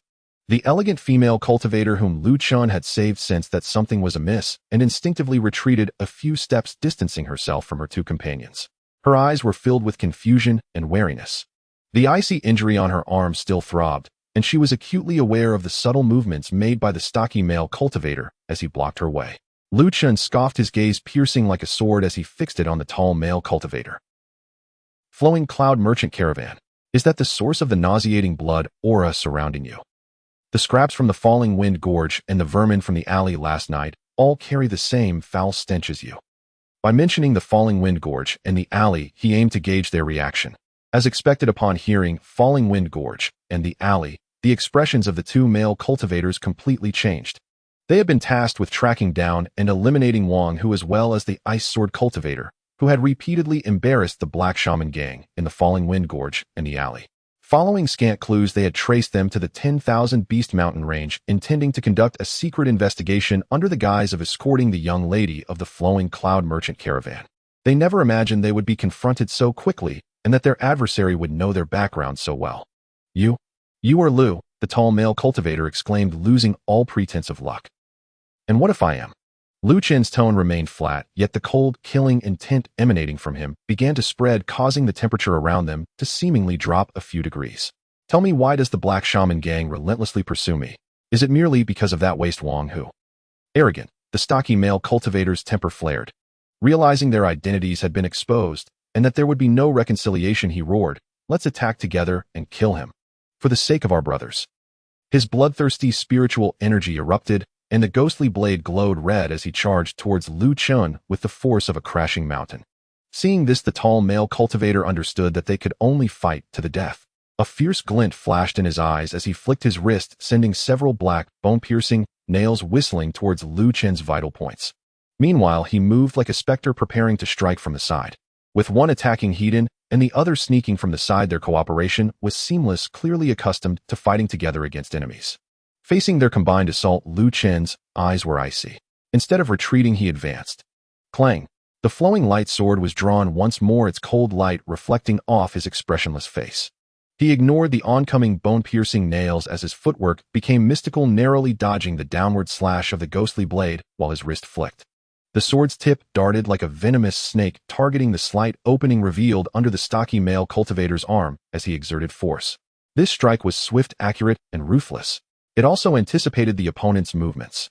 The elegant female cultivator, whom Luchun had saved, sensed that something was amiss and instinctively retreated a few steps, distancing herself from her 2 companions. Her eyes were filled with confusion and wariness. The icy injury on her arm still throbbed, and she was acutely aware of the subtle movements made by the stocky male cultivator as he blocked her way. Luchun scoffed, his gaze piercing like a sword as he fixed it on the tall male cultivator. Flowing Cloud merchant caravan. Is that the source of the nauseating blood aura surrounding you? The scraps from the falling wind gorge and the vermin from the alley last night all carry the same foul stench as you. By mentioning the falling wind gorge and the alley, he aimed to gauge their reaction. As expected, upon hearing falling wind gorge and the alley, the expressions of the 2 male cultivators completely changed. They had been tasked with tracking down and eliminating Wang, who, as well as the ice sword cultivator, who had repeatedly embarrassed the Black Shaman Gang in the falling wind gorge and the alley. Following scant clues, they had traced them to the 10,000 Beast Mountain range, intending to conduct a secret investigation under the guise of escorting the young lady of the Flowing Cloud merchant caravan. They never imagined they would be confronted so quickly, and that their adversary would know their background so well. You are Lu, the tall male cultivator exclaimed, losing all pretense of luck. And what if I am? Luchun's tone remained flat, yet the cold, killing intent emanating from him began to spread, causing the temperature around them to seemingly drop a few degrees. Tell me, why does the Black Shaman Gang relentlessly pursue me? Is it merely because of that waste Wang who? Arrogant, the stocky male cultivator's temper flared. Realizing their identities had been exposed, and that there would be no reconciliation, he roared, "Let's attack together and kill him. For the sake of our brothers." His bloodthirsty spiritual energy erupted, and the ghostly blade glowed red as he charged towards Luchun with the force of a crashing mountain. Seeing this, the tall male cultivator understood that they could only fight to the death. A fierce glint flashed in his eyes as he flicked his wrist, sending several black, bone-piercing nails whistling towards Luchen's vital points. Meanwhile, he moved like a specter, preparing to strike from the side. With one attacking hidden and the other sneaking from the side, their cooperation was seamless, clearly accustomed to fighting together against enemies. Facing their combined assault, Luchen's eyes were icy. Instead of retreating, he advanced. Clang! The flowing light sword was drawn once more, its cold light reflecting off his expressionless face. He ignored the oncoming bone-piercing nails as his footwork became mystical, narrowly dodging the downward slash of the ghostly blade while his wrist flicked. The sword's tip darted like a venomous snake, targeting the slight opening revealed under the stocky male cultivator's arm as he exerted force. This strike was swift, accurate, and ruthless. It also anticipated the opponent's movements.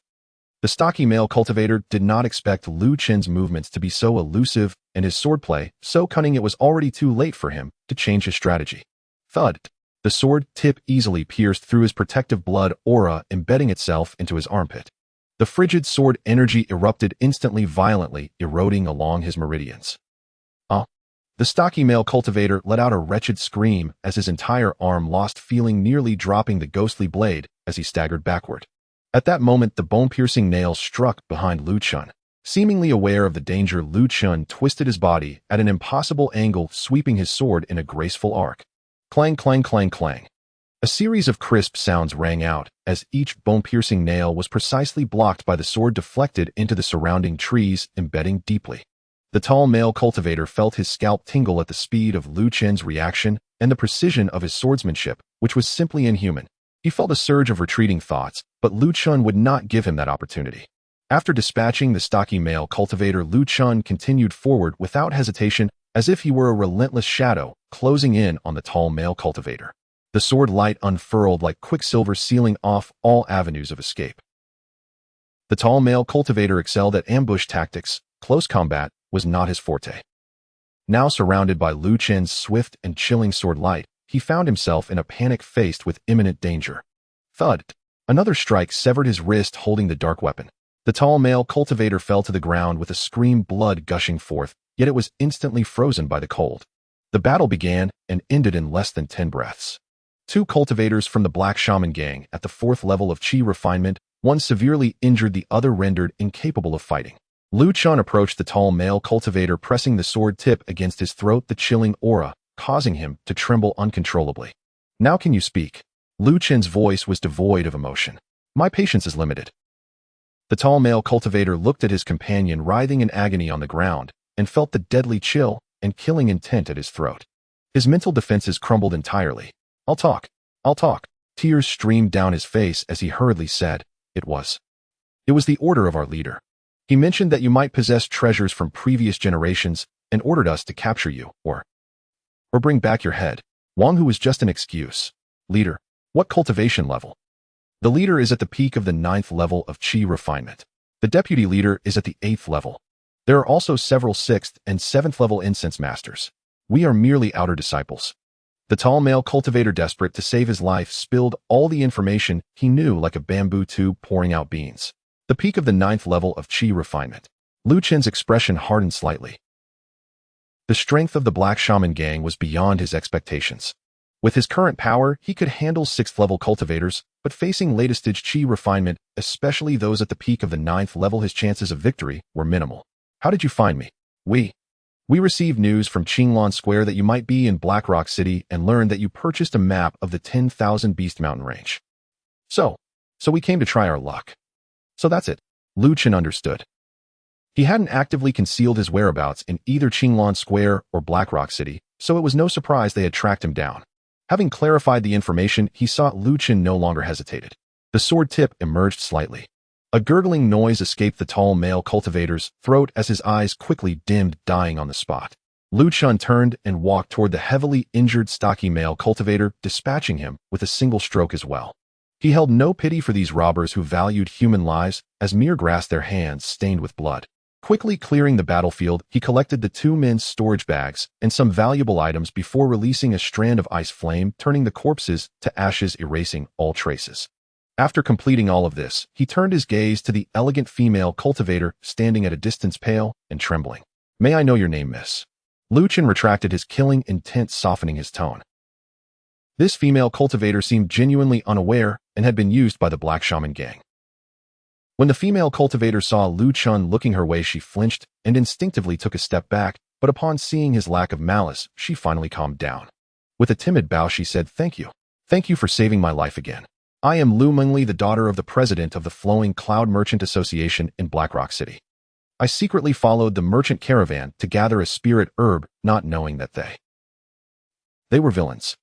The stocky male cultivator did not expect Lu Chen's movements to be so elusive and his swordplay so cunning it was already too late for him to change his strategy. Thud! The sword tip easily pierced through his protective blood aura, embedding itself into his armpit. The frigid sword energy erupted instantly, violently eroding along his meridians. The stocky male cultivator let out a wretched scream as his entire arm lost feeling, nearly dropping the ghostly blade as he staggered backward. At that moment, the bone-piercing nails struck behind Luchun. Seemingly aware of the danger, Luchun twisted his body at an impossible angle, sweeping his sword in a graceful arc. Clang, clang, clang, clang. A series of crisp sounds rang out as each bone-piercing nail was precisely blocked by the sword, deflected into the surrounding trees, embedding deeply. The tall male cultivator felt his scalp tingle at the speed of Luchen's reaction and the precision of his swordsmanship, which was simply inhuman. He felt a surge of retreating thoughts, but Luchun would not give him that opportunity. After dispatching the stocky male cultivator, Luchun continued forward without hesitation, as if he were a relentless shadow, closing in on the tall male cultivator. The sword light unfurled like quicksilver, sealing off all avenues of escape. The tall male cultivator excelled at ambush tactics. Close combat was not his forte. Now surrounded by Luchen's swift and chilling sword light, he found himself in a panic faced with imminent danger. Thud! Another strike severed his wrist holding the dark weapon. The tall male cultivator fell to the ground with a scream, blood gushing forth, yet it was instantly frozen by the cold. The battle began and ended in less than 10 breaths. Two cultivators from the Black Shaman gang at the 4th level of Qi refinement, one severely injured, the other rendered incapable of fighting. Luchun approached the tall male cultivator, pressing the sword tip against his throat, the chilling aura causing him to tremble uncontrollably. Now can you speak? Luchen's voice was devoid of emotion. My patience is limited. The tall male cultivator looked at his companion writhing in agony on the ground and felt the deadly chill and killing intent at his throat. His mental defenses crumbled entirely. I'll talk. Tears streamed down his face as he hurriedly said, It was the order of our leader. He mentioned that you might possess treasures from previous generations and ordered us to capture you, or bring back your head. Wang Hu was just an excuse. Leader, what cultivation level? The leader is at the peak of the 9th level of Qi refinement. The deputy leader is at the 8th level. There are also several 6th and 7th level incense masters. We are merely outer disciples. The tall male cultivator, desperate to save his life, spilled all the information he knew like a bamboo tube pouring out beans. The peak of the 9th level of Qi refinement. Luchen's expression hardened slightly. The strength of the Black Shaman gang was beyond his expectations. With his current power, he could handle 6th level cultivators, but facing latest stage Qi refinement, especially those at the peak of the 9th level, his chances of victory were minimal. How did you find me? We received news from Qinglan Square that you might be in Blackrock City and learned that you purchased a map of the 10,000 Beast Mountain range. So we came to try our luck. So that's it. Luchun understood. He hadn't actively concealed his whereabouts in either Qinglan Square or Blackrock City, so it was no surprise they had tracked him down. Having clarified the information, he saw Luchun no longer hesitated. The sword tip emerged slightly. A gurgling noise escaped the tall male cultivator's throat as his eyes quickly dimmed, dying on the spot. Luchun turned and walked toward the heavily injured stocky male cultivator, dispatching him with a single stroke as well. He held no pity for these robbers who valued human lives as mere grass, their hands stained with blood. Quickly clearing the battlefield, he collected the two men's storage bags and some valuable items before releasing a strand of ice flame, turning the corpses to ashes, erasing all traces. After completing all of this, he turned his gaze to the elegant female cultivator standing at a distance, pale and trembling. May I know your name, miss? Luchun retracted his killing intent, softening his tone. This female cultivator seemed genuinely unaware and had been used by the Black Shaman gang. When the female cultivator saw Luchun looking her way, she flinched and instinctively took a step back, but upon seeing his lack of malice, she finally calmed down. With a timid bow, she said, "Thank you. Thank you for saving my life again. I am Lu Mengli, the daughter of the president of the Flowing Cloud Merchant Association in Blackrock City. I secretly followed the merchant caravan to gather a spirit herb, not knowing that they were villains."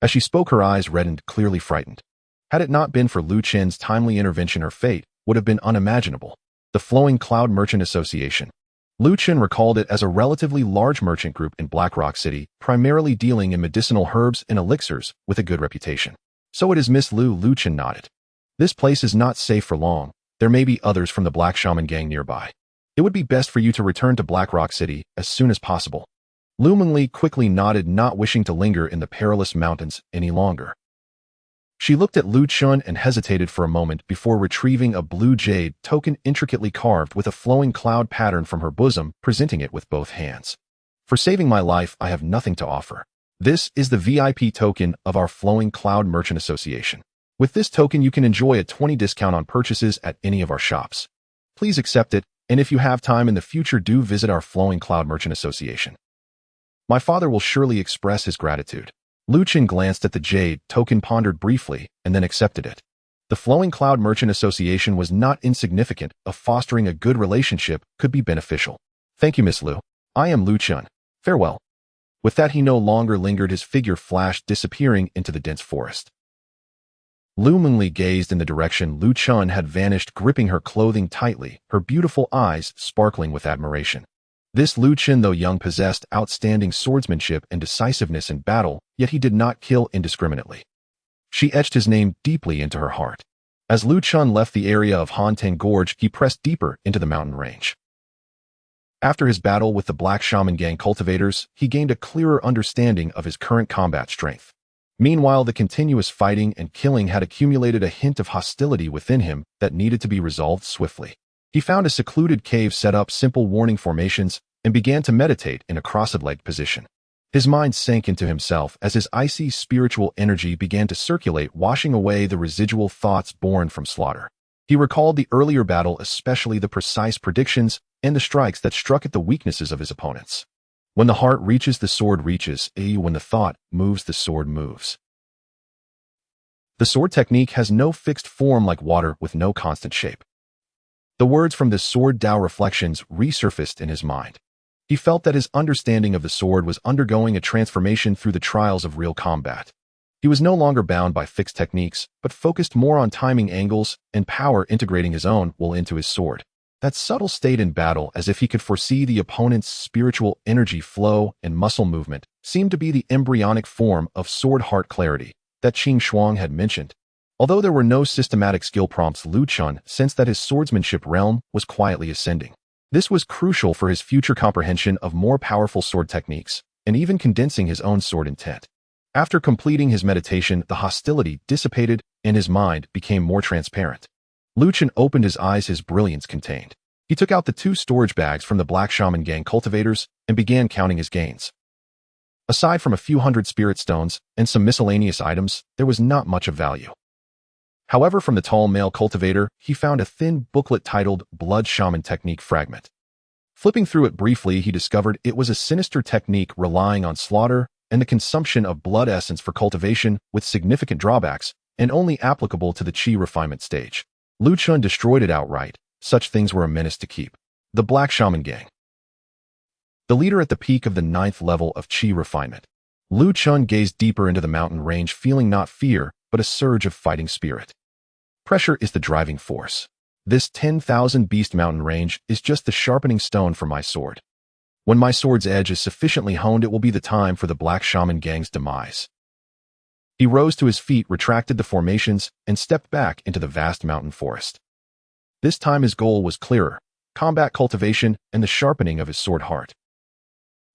As she spoke, her eyes reddened, clearly frightened. Had it not been for Lu Chen's timely intervention, her fate would have been unimaginable. The Flowing Cloud Merchant Association. Lu Chen recalled it as a relatively large merchant group in Blackrock City, primarily dealing in medicinal herbs and elixirs, with a good reputation. "So it is Miss Lu," Lu Chen nodded. "This place is not safe for long. There may be others from the Black Shaman gang nearby. It would be best for you to return to Blackrock City as soon as possible." Lu Mengli quickly nodded, not wishing to linger in the perilous mountains any longer. She looked at Luchun and hesitated for a moment before retrieving a blue jade token intricately carved with a flowing cloud pattern from her bosom, presenting it with both hands. "For saving my life, I have nothing to offer. This is the VIP token of our Flowing Cloud Merchant Association. With this token, you can enjoy a 20% discount on purchases at any of our shops. Please accept it, and if you have time in the future, do visit our Flowing Cloud Merchant Association. My father will surely express his gratitude." Luchun glanced at the jade token, pondered briefly, and then accepted it. The Flowing Cloud Merchant Association was not insignificant. Of fostering a good relationship could be beneficial. "Thank you, Miss Lu. I am Luchun. Farewell." With that, he no longer lingered. His figure flashed, disappearing into the dense forest. Lu Mengli gazed in the direction Luchun had vanished, gripping her clothing tightly, her beautiful eyes sparkling with admiration. This Luchun, though young, possessed outstanding swordsmanship and decisiveness in battle, yet he did not kill indiscriminately. She etched his name deeply into her heart. As Luchun left the area of Hantang Gorge, he pressed deeper into the mountain range. After his battle with the Black Shaman gang cultivators, he gained a clearer understanding of his current combat strength. Meanwhile, the continuous fighting and killing had accumulated a hint of hostility within him that needed to be resolved swiftly. He found a secluded cave, set up simple warning formations, and began to meditate in a crossed-legged position. His mind sank into himself as his icy spiritual energy began to circulate, washing away the residual thoughts born from slaughter. He recalled the earlier battle, especially the precise predictions and the strikes that struck at the weaknesses of his opponents. When the heart reaches, the sword reaches. When the thought moves, the sword moves. The sword technique has no fixed form, like water with no constant shape. The words from this sword Tao reflections resurfaced in his mind. He felt that his understanding of the sword was undergoing a transformation through the trials of real combat. He was no longer bound by fixed techniques, but focused more on timing, angles, and power, integrating his own will into his sword. That subtle state in battle, as if he could foresee the opponent's spiritual energy flow and muscle movement, seemed to be the embryonic form of sword heart clarity that Qing Shuang had mentioned. Although there were no systematic skill prompts, Luchun sensed that his swordsmanship realm was quietly ascending. This was crucial for his future comprehension of more powerful sword techniques, and even condensing his own sword intent. After completing his meditation, the hostility dissipated and his mind became more transparent. Luchun opened his eyes, his brilliance contained. He took out the 2 storage bags from the Black Shaman gang cultivators and began counting his gains. Aside from a few hundred spirit stones and some miscellaneous items, there was not much of value. However, from the tall male cultivator, he found a thin booklet titled Blood Shaman Technique Fragment. Flipping through it briefly, he discovered it was a sinister technique relying on slaughter and the consumption of blood essence for cultivation, with significant drawbacks, and only applicable to the Qi refinement stage. Luchun destroyed it outright. Such things were a menace to keep. The Black Shaman gang. The leader at the peak of the 9th level of Qi refinement. Luchun gazed deeper into the mountain range, feeling not fear, but a surge of fighting spirit. Pressure is the driving force. This 10,000 beast mountain range is just the sharpening stone for my sword. When my sword's edge is sufficiently honed, it will be the time for the Black Shaman gang's demise. He rose to his feet, retracted the formations, and stepped back into the vast mountain forest. This time his goal was clearer: combat cultivation and the sharpening of his sword heart.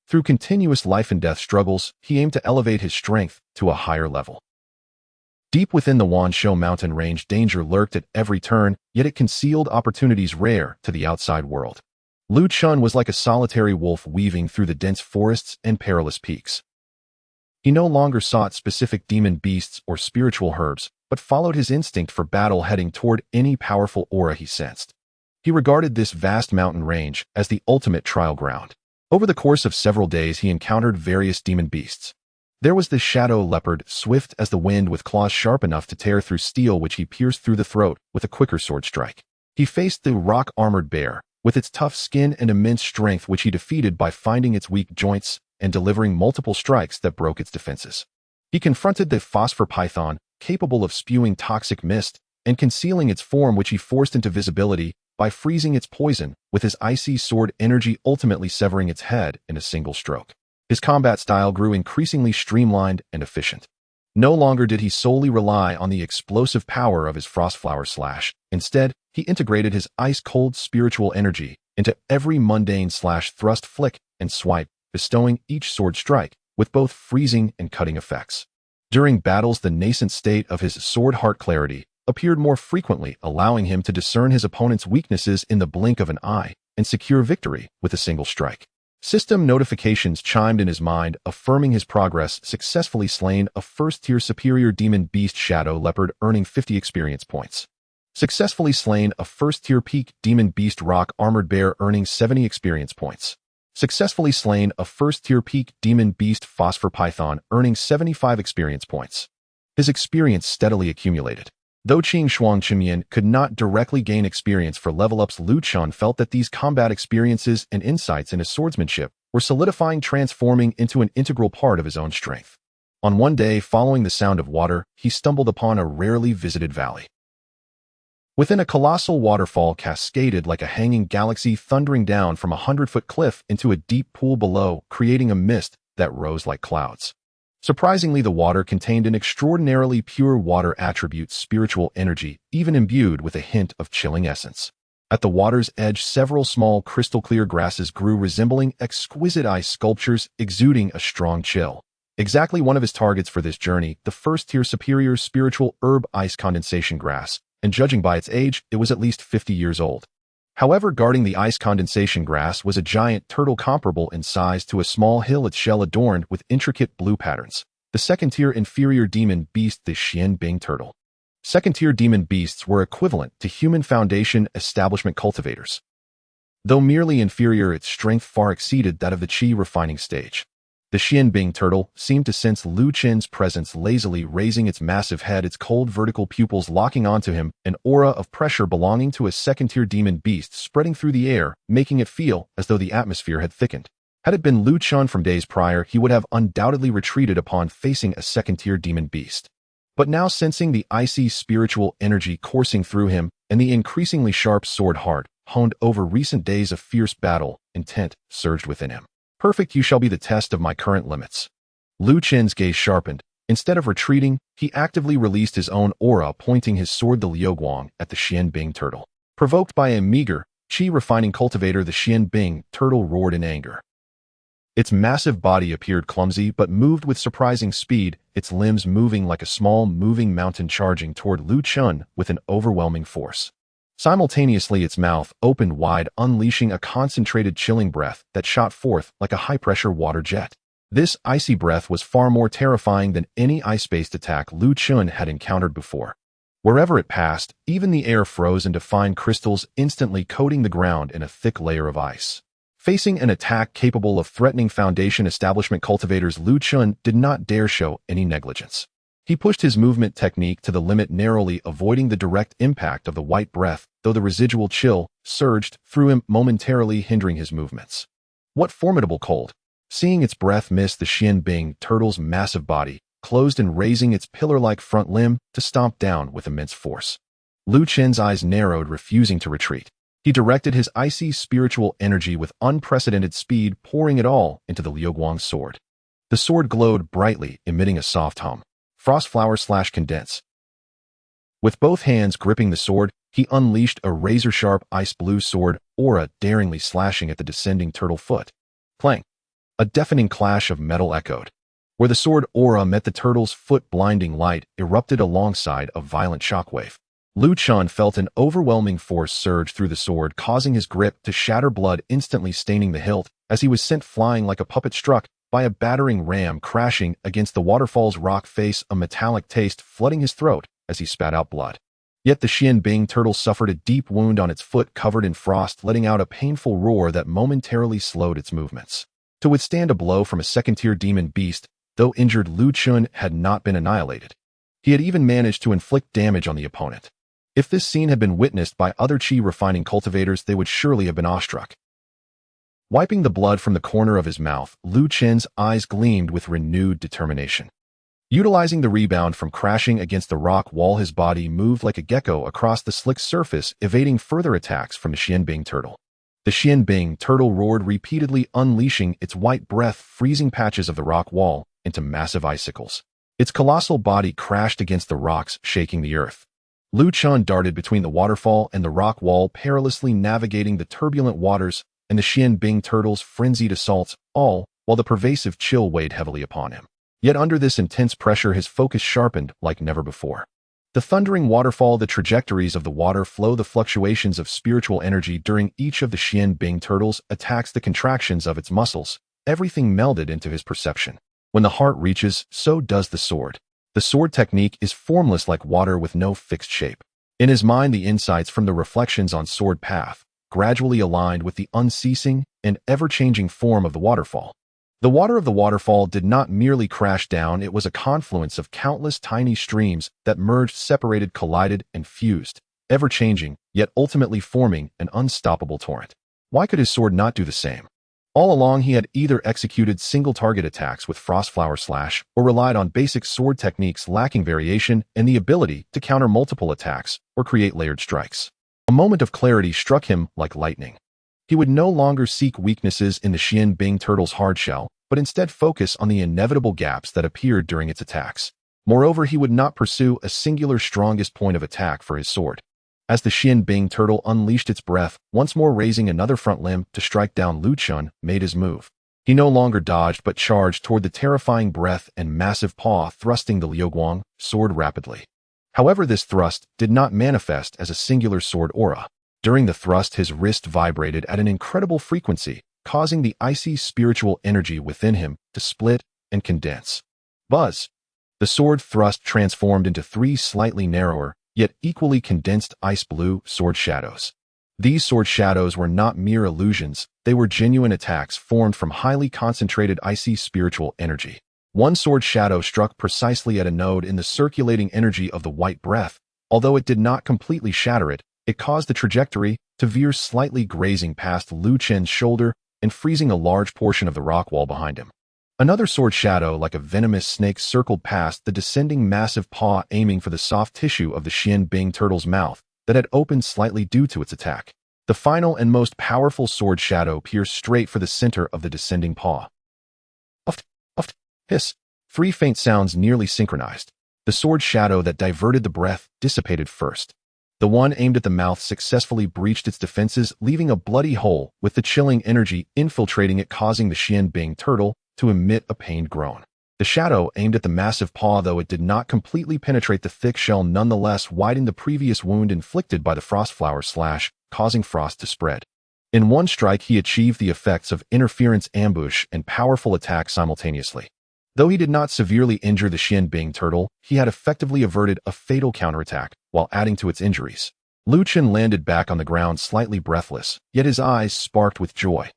Through continuous life and death struggles, he aimed to elevate his strength to a higher level. Deep within the Wanshou mountain range, danger lurked at every turn, yet it concealed opportunities rare to the outside world. Luchun was like a solitary wolf weaving through the dense forests and perilous peaks. He no longer sought specific demon beasts or spiritual herbs, but followed his instinct for battle, heading toward any powerful aura he sensed. He regarded this vast mountain range as the ultimate trial ground. Over the course of several days, he encountered various demon beasts. There was the shadow leopard, swift as the wind with claws sharp enough to tear through steel, which he pierced through the throat with a quicker sword strike. He faced the rock-armored bear, with its tough skin and immense strength, which he defeated by finding its weak joints and delivering multiple strikes that broke its defenses. He confronted the phosphor python, capable of spewing toxic mist and concealing its form, which he forced into visibility by freezing its poison with his icy sword energy, ultimately severing its head in a single stroke. His combat style grew increasingly streamlined and efficient. No longer did he solely rely on the explosive power of his frostflower slash. Instead, he integrated his ice-cold spiritual energy into every mundane slash, thrust, flick, and swipe, bestowing each sword strike with both freezing and cutting effects. During battles, the nascent state of his sword heart clarity appeared more frequently, allowing him to discern his opponent's weaknesses in the blink of an eye and secure victory with a single strike. System notifications chimed in his mind, affirming his progress: successfully slain a first-tier superior demon beast shadow leopard, earning 50 experience points. Successfully slain a first-tier peak demon beast rock armored bear, earning 70 experience points. Successfully slain a first-tier peak demon beast phosphor python, earning 75 experience points. His experience steadily accumulated. Though Qinglan could not directly gain experience for level-ups, Luchun felt that these combat experiences and insights in his swordsmanship were solidifying, transforming into an integral part of his own strength. On one day, following the sound of water, he stumbled upon a rarely visited valley. Within, a colossal waterfall cascaded like a hanging galaxy, thundering down from a 100-foot cliff into a deep pool below, creating a mist that rose like clouds. Surprisingly, the water contained an extraordinarily pure water attribute, spiritual energy, even imbued with a hint of chilling essence. At the water's edge, several small crystal-clear grasses grew, resembling exquisite ice sculptures, exuding a strong chill. Exactly one of his targets for this journey, the first-tier superior spiritual herb ice condensation grass, and judging by its age, it was at least 50 years old. However, guarding the ice condensation grass was a giant turtle comparable in size to a small hill, its shell adorned with intricate blue patterns. The second-tier inferior demon beast, the Xian turtle. Second-tier demon beasts were equivalent to human Foundation establishment cultivators. Though merely inferior, its strength far exceeded that of the Qi refining stage. The Xian turtle seemed to sense Luchun's presence, lazily raising its massive head, its cold vertical pupils locking onto him, an aura of pressure belonging to a second-tier demon beast spreading through the air, making it feel as though the atmosphere had thickened. Had it been Luchun from days prior, he would have undoubtedly retreated upon facing a second-tier demon beast. But now, sensing the icy spiritual energy coursing through him and the increasingly sharp sword heart honed over recent days of fierce battle, intent surged within him. Perfect, you shall be the test of my current limits. Luchun's gaze sharpened. Instead of retreating, he actively released his own aura, pointing his sword, the Liuguang, at the Xian turtle. Provoked by a meager, Qi refining cultivator, the Xian turtle roared in anger. Its massive body appeared clumsy but moved with surprising speed, its limbs moving like a small moving mountain, charging toward Luchun with an overwhelming force. Simultaneously, its mouth opened wide, unleashing a concentrated, chilling breath that shot forth like a high-pressure water jet. This icy breath was far more terrifying than any ice-based attack Luchun had encountered before. Wherever it passed, even the air froze into fine crystals, instantly coating the ground in a thick layer of ice. Facing an attack capable of threatening Foundation establishment cultivators, Luchun did not dare show any negligence. He pushed his movement technique to the limit, narrowly avoiding the direct impact of the white breath, though the residual chill surged through him, momentarily hindering his movements. What formidable cold! Seeing its breath miss the Xian turtle's massive body, closed and raising its pillar-like front limb to stomp down with immense force. Luchun's eyes narrowed, refusing to retreat. He directed his icy spiritual energy with unprecedented speed, pouring it all into the Liuguang's sword. The sword glowed brightly, emitting a soft hum. Frostflower/condense. With both hands gripping the sword, he unleashed a razor-sharp ice-blue sword aura, daringly slashing at the descending turtle foot. Clang! A deafening clash of metal echoed. Where the sword aura met the turtle's foot, blinding light erupted alongside a violent shockwave. Luchun felt an overwhelming force surge through the sword, causing his grip to shatter, blood instantly staining the hilt as he was sent flying like a puppet struck by a battering ram, crashing against the waterfall's rock face, a metallic taste flooding his throat as he spat out blood. Yet the Xianbing turtle suffered a deep wound on its foot covered in frost, letting out a painful roar that momentarily slowed its movements. To withstand a blow from a second-tier demon beast, though injured, Luchun had not been annihilated. He had even managed to inflict damage on the opponent. If this scene had been witnessed by other chi refining cultivators, they would surely have been awestruck. Wiping the blood from the corner of his mouth, Luchun's eyes gleamed with renewed determination. Utilizing the rebound from crashing against the rock wall, his body moved like a gecko across the slick surface, evading further attacks from the Xianbing turtle. The Xianbing turtle roared repeatedly, unleashing its white breath, freezing patches of the rock wall into massive icicles. Its colossal body crashed against the rocks, shaking the earth. Luchun darted between the waterfall and the rock wall, perilously navigating the turbulent waters and the Xianbing turtle's frenzied assaults, all while the pervasive chill weighed heavily upon him. Yet under this intense pressure, his focus sharpened like never before. The thundering waterfall, the trajectories of the water flow, the fluctuations of spiritual energy during each of the Xianbing turtle's attacks, the contractions of its muscles, everything melded into his perception. When the heart reaches, so does the sword. The sword technique is formless like water with no fixed shape. In his mind, the insights from the reflections on sword path gradually aligned with the unceasing and ever-changing form of the waterfall. The water of the waterfall did not merely crash down, it was a confluence of countless tiny streams that merged, separated, collided, and fused, ever-changing, yet ultimately forming an unstoppable torrent. Why could his sword not do the same? All along, he had either executed single-target attacks with Frostflower Slash or relied on basic sword techniques lacking variation and the ability to counter multiple attacks or create layered strikes. A moment of clarity struck him like lightning. He would no longer seek weaknesses in the Xianbing turtle's hard shell, but instead focus on the inevitable gaps that appeared during its attacks. Moreover, he would not pursue a singular strongest point of attack for his sword. As the Xianbing turtle unleashed its breath, once more raising another front limb to strike down, Luchun made his move. He no longer dodged but charged toward the terrifying breath and massive paw, thrusting the Liuguang sword rapidly. However, this thrust did not manifest as a singular sword aura. During the thrust, his wrist vibrated at an incredible frequency, causing the icy spiritual energy within him to split and condense. Buzz! The sword thrust transformed into three slightly narrower, yet equally condensed ice-blue sword shadows. These sword shadows were not mere illusions, they were genuine attacks formed from highly concentrated icy spiritual energy. One sword shadow struck precisely at a node in the circulating energy of the white breath. Although it did not completely shatter it, it caused the trajectory to veer slightly, grazing past Luchun's shoulder and freezing a large portion of the rock wall behind him. Another sword shadow, like a venomous snake, circled past the descending massive paw, aiming for the soft tissue of the Xianbing turtle's mouth that had opened slightly due to its attack. The final and most powerful sword shadow pierced straight for the center of the descending paw. Uft, uft, hiss. Three faint sounds nearly synchronized. The sword shadow that diverted the breath dissipated first. The one aimed at the mouth successfully breached its defenses, leaving a bloody hole with the chilling energy infiltrating it, causing the Xianbing turtle to emit a pained groan. The shadow aimed at the massive paw, though it did not completely penetrate the thick shell, nonetheless widened the previous wound inflicted by the Frostflower Slash, causing frost to spread. In one strike, he achieved the effects of interference, ambush, and powerful attack simultaneously. Though he did not severely injure the Xianbing turtle, he had effectively averted a fatal counterattack while adding to its injuries. Luchun landed back on the ground slightly breathless, yet his eyes sparkled with joy.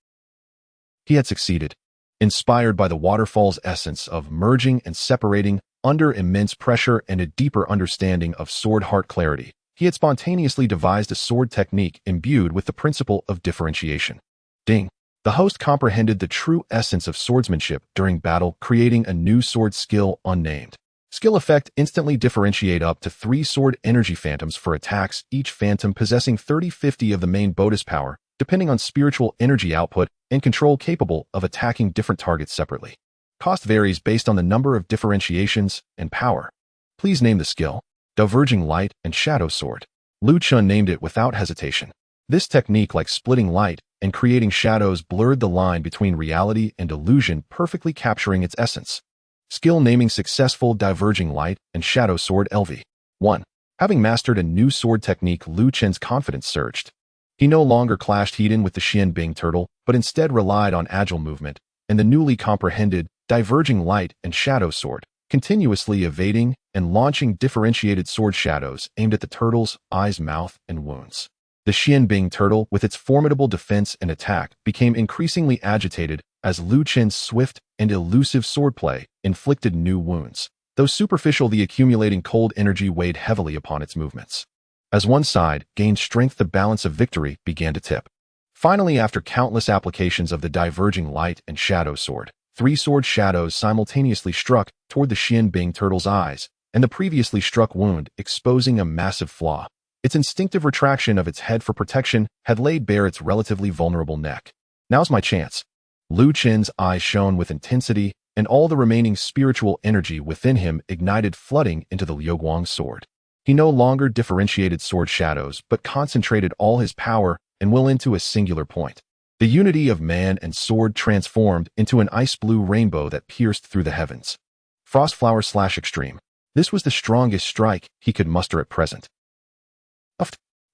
He had succeeded. Inspired by the waterfall's essence of merging and separating under immense pressure and a deeper understanding of sword heart clarity, he had spontaneously devised a sword technique imbued with the principle of differentiation. Ding! The host comprehended the true essence of swordsmanship during battle, creating a new sword skill unnamed. Skill effect: instantly differentiate up to 3 sword energy phantoms for attacks, each phantom possessing 30-50 of the main bonus power, depending on spiritual energy output, and control, capable of attacking different targets separately. Cost varies based on the number of differentiations and power. Please name the skill. Diverging Light and Shadow Sword. Luchun named it without hesitation. This technique, like splitting light and creating shadows, blurred the line between reality and illusion, perfectly capturing its essence. Skill naming successful. Diverging Light and Shadow Sword. LV. 1. Having mastered a new sword technique, Luchen's confidence surged. He no longer clashed head-on with the Xianbing turtle, but instead relied on agile movement and the newly comprehended, diverging light and shadow sword, continuously evading and launching differentiated sword shadows aimed at the turtle's eyes, mouth, and wounds. The Xianbing turtle, with its formidable defense and attack, became increasingly agitated as Luchen's swift and elusive swordplay inflicted new wounds. Though superficial, the accumulating cold energy weighed heavily upon its movements. As one side gained strength, the balance of victory began to tip. Finally, after countless applications of the diverging light and shadow sword, 3 sword shadows simultaneously struck toward the Xianbing turtle's eyes, and the previously struck wound, exposing a massive flaw. Its instinctive retraction of its head for protection had laid bare its relatively vulnerable neck. Now's my chance. Luchen's eyes shone with intensity, and all the remaining spiritual energy within him ignited, flooding into the Liuguang's sword. He no longer differentiated sword shadows, but concentrated all his power and will into a singular point. The unity of man and sword transformed into an ice-blue rainbow that pierced through the heavens. Frostflower/extreme. This was the strongest strike he could muster at present.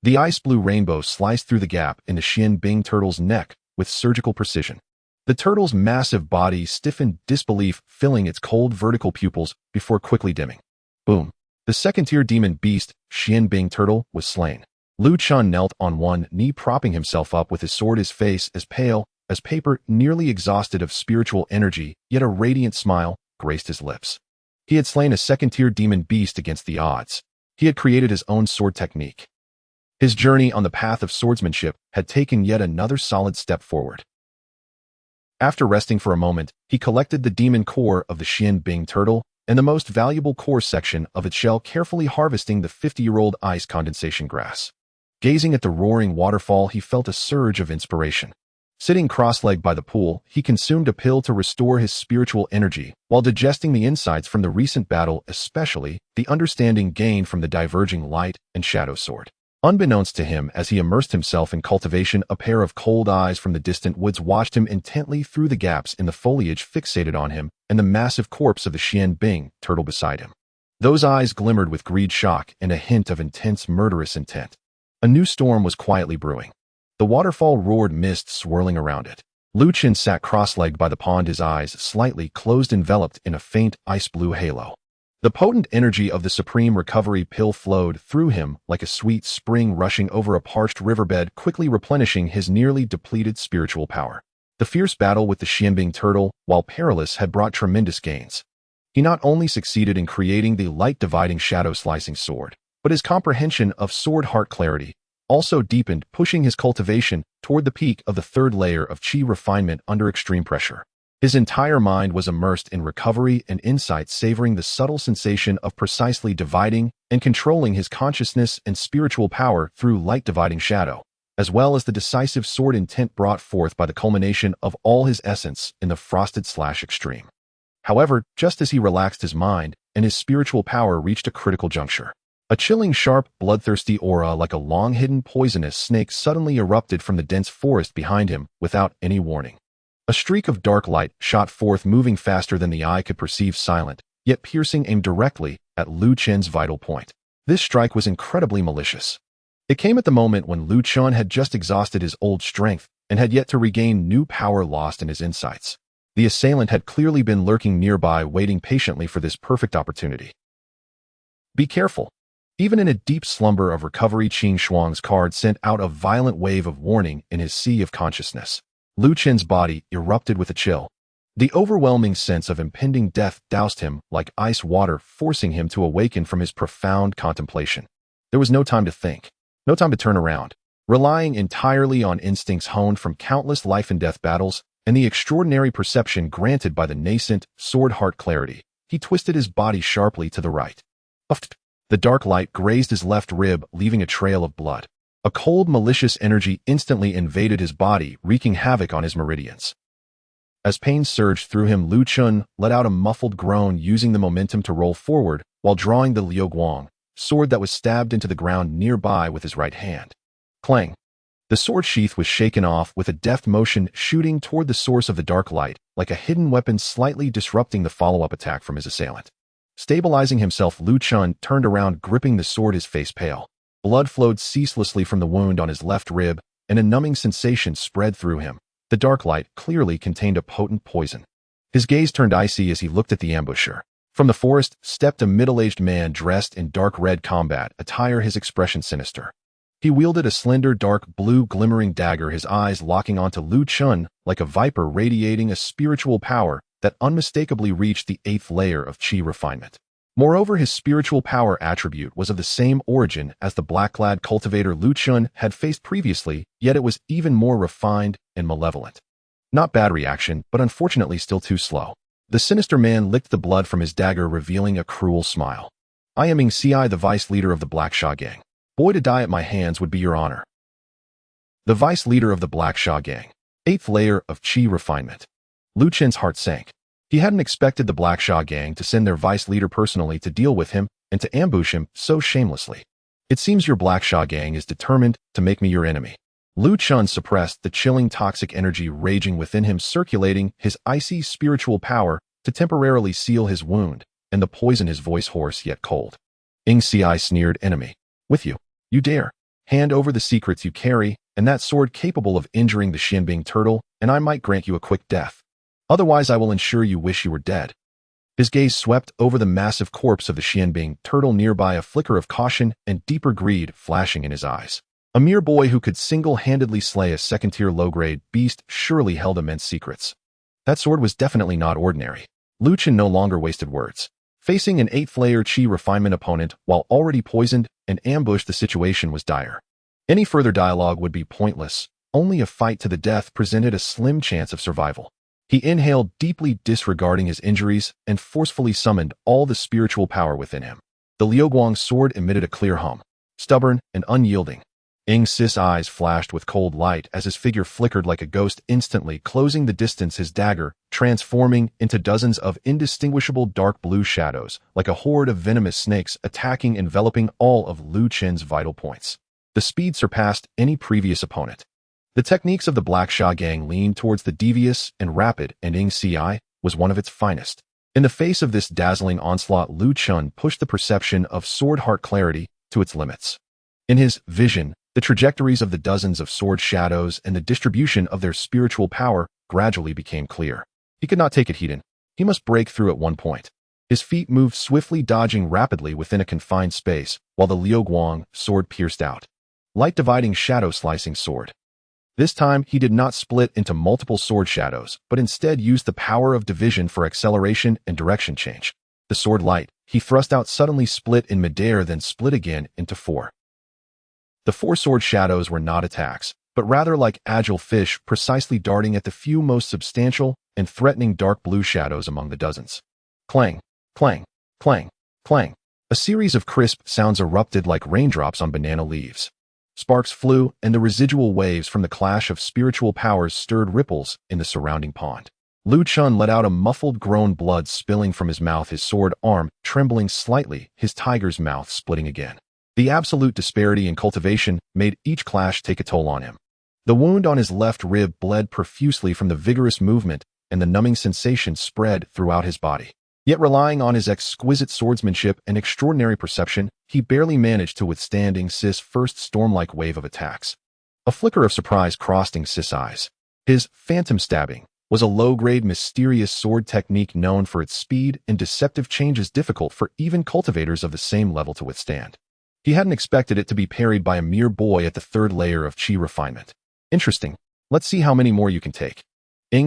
The ice-blue rainbow sliced through the gap in the Xianbing turtle's neck with surgical precision. The turtle's massive body stiffened, disbelief filling its cold vertical pupils before quickly dimming. Boom. The second-tier demon beast, Xianbing turtle, was slain. Luchun knelt on one knee, propping himself up with his sword, his face as pale as paper, nearly exhausted of spiritual energy, yet a radiant smile graced his lips. He had slain a second-tier demon beast against the odds. He had created his own sword technique. His journey on the path of swordsmanship had taken yet another solid step forward. After resting for a moment, he collected the demon core of the Xianbing turtle and the most valuable core section of its shell, carefully harvesting the 50-year-old ice condensation grass. Gazing at the roaring waterfall, he felt a surge of inspiration. Sitting cross-legged by the pool, he consumed a pill to restore his spiritual energy while digesting the insights from the recent battle, especially the understanding gained from the diverging light and shadow sword. Unbeknownst to him, as he immersed himself in cultivation, a pair of cold eyes from the distant woods watched him intently through the gaps in the foliage, fixated on him and the massive corpse of the Xianbing turtle beside him. Those eyes glimmered with greed, shock, and a hint of intense murderous intent. A new storm was quietly brewing. The waterfall roared, mist swirling around it. Luchun sat cross-legged by the pond, his eyes slightly closed, enveloped in a faint ice-blue halo. The potent energy of the supreme recovery pill flowed through him like a sweet spring rushing over a parched riverbed, quickly replenishing his nearly depleted spiritual power. The fierce battle with the Xianbing turtle, while perilous, had brought tremendous gains. He not only succeeded in creating the light-dividing shadow-slicing sword, but his comprehension of sword heart clarity also deepened, pushing his cultivation toward the peak of the 3rd layer of Qi refinement under extreme pressure. His entire mind was immersed in recovery and insight, savoring the subtle sensation of precisely dividing and controlling his consciousness and spiritual power through light-dividing shadow, as well as the decisive sword intent brought forth by the culmination of all his essence in the frosted/extreme. However, just as he relaxed his mind and his spiritual power reached a critical juncture, a chilling, sharp, bloodthirsty aura like a long-hidden poisonous snake suddenly erupted from the dense forest behind him without any warning. A streak of dark light shot forth, moving faster than the eye could perceive, silent, yet piercing, aimed directly at Luchen's vital point. This strike was incredibly malicious. It came at the moment when Luchun had just exhausted his old strength and had yet to regain new power lost in his insights. The assailant had clearly been lurking nearby, waiting patiently for this perfect opportunity. Be careful. Even in a deep slumber of recovery, Qing Shuang's card sent out a violent wave of warning in his sea of consciousness. Luchen's body erupted with a chill. The overwhelming sense of impending death doused him like ice water, forcing him to awaken from his profound contemplation. There was no time to think, no time to turn around. Relying entirely on instincts honed from countless life-and-death battles and the extraordinary perception granted by the nascent sword heart clarity, he twisted his body sharply to the right. The dark light grazed his left rib, leaving a trail of blood. A cold, malicious energy instantly invaded his body, wreaking havoc on his meridians. As pain surged through him, Luchun let out a muffled groan, using the momentum to roll forward while drawing the Liuguang sword that was stabbed into the ground nearby with his right hand. Clang! The sword sheath was shaken off with a deft motion, shooting toward the source of the dark light, like a hidden weapon, slightly disrupting the follow-up attack from his assailant. Stabilizing himself, Luchun turned around, gripping the sword, his face pale. Blood flowed ceaselessly from the wound on his left rib, and a numbing sensation spread through him. The dark light clearly contained a potent poison. His gaze turned icy as he looked at the ambusher. From the forest stepped a middle-aged man dressed in dark red combat attire, his expression sinister. He wielded a slender dark blue glimmering dagger, his eyes locking onto Luchun like a viper, radiating a spiritual power that unmistakably reached the 8th layer of Qi refinement. Moreover, his spiritual power attribute was of the same origin as the black-clad cultivator Luchun had faced previously, yet it was even more refined and malevolent. Not bad reaction, but unfortunately still too slow. The sinister man licked the blood from his dagger, revealing a cruel smile. I am Xiao, the vice leader of the Black Sha gang. Boy, to die at my hands would be your honor. The vice leader of the Black Sha gang. 8th layer of Qi refinement. Luchun's heart sank. He hadn't expected the Black Sha gang to send their vice leader personally to deal with him and to ambush him so shamelessly. It seems your Black Sha gang is determined to make me your enemy. Luchun suppressed the chilling toxic energy raging within him, circulating his icy spiritual power to temporarily seal his wound and to poison his voice, hoarse yet cold. Xiao sneered, enemy. With you. You dare. Hand over the secrets you carry and that sword capable of injuring the Xianbing turtle, and I might grant you a quick death. Otherwise, I will ensure you wish you were dead. His gaze swept over the massive corpse of the Xianbing turtle nearby, a flicker of caution and deeper greed flashing in his eyes. A mere boy who could single-handedly slay a second-tier low-grade beast surely held immense secrets. That sword was definitely not ordinary. Luchun no longer wasted words. Facing an 8th layer Qi refinement opponent while already poisoned and ambushed, the situation was dire. Any further dialogue would be pointless. Only a fight to the death presented a slim chance of survival. He inhaled deeply, disregarding his injuries, and forcefully summoned all the spiritual power within him. The Liuguang sword emitted a clear hum. Stubborn and unyielding. Sis' eyes flashed with cold light as his figure flickered like a ghost, instantly closing the distance, his dagger transforming into dozens of indistinguishable dark blue shadows, like a horde of venomous snakes attacking, enveloping all of Luchun's vital points. The speed surpassed any previous opponent. The techniques of the Black Sha gang leaned towards the devious and rapid, and Xiao was one of its finest. In the face of this dazzling onslaught, Luchun pushed the perception of sword heart clarity to its limits. In his vision, the trajectories of the dozens of sword shadows and the distribution of their spiritual power gradually became clear. He could not take it hidden. He must break through at one point. His feet moved swiftly, dodging rapidly within a confined space, while the Liuguang sword pierced out. Light dividing, shadow slicing sword. This time, he did not split into multiple sword shadows, but instead used the power of division for acceleration and direction change. The sword light he thrust out suddenly split in midair, then split again into 4. The 4 sword shadows were not attacks, but rather like agile fish precisely darting at the few most substantial and threatening dark blue shadows among the dozens. Clang, clang, clang, clang. A series of crisp sounds erupted like raindrops on banana leaves. Sparks flew, and the residual waves from the clash of spiritual powers stirred ripples in the surrounding pond. Luchun let out a muffled groan, blood spilling from his mouth, his sword arm trembling slightly, his tiger's mouth splitting again. The absolute disparity in cultivation made each clash take a toll on him. The wound on his left rib bled profusely from the vigorous movement, and the numbing sensation spread throughout his body. Yet, relying on his exquisite swordsmanship and extraordinary perception, he barely managed to withstand Sis' first storm-like wave of attacks. A flicker of surprise crossed Sis' eyes. His phantom stabbing was a low-grade, mysterious sword technique known for its speed and deceptive changes, difficult for even cultivators of the same level to withstand. He hadn't expected it to be parried by a mere boy at the 3rd layer of Qi refinement. Interesting. Let's see how many more you can take.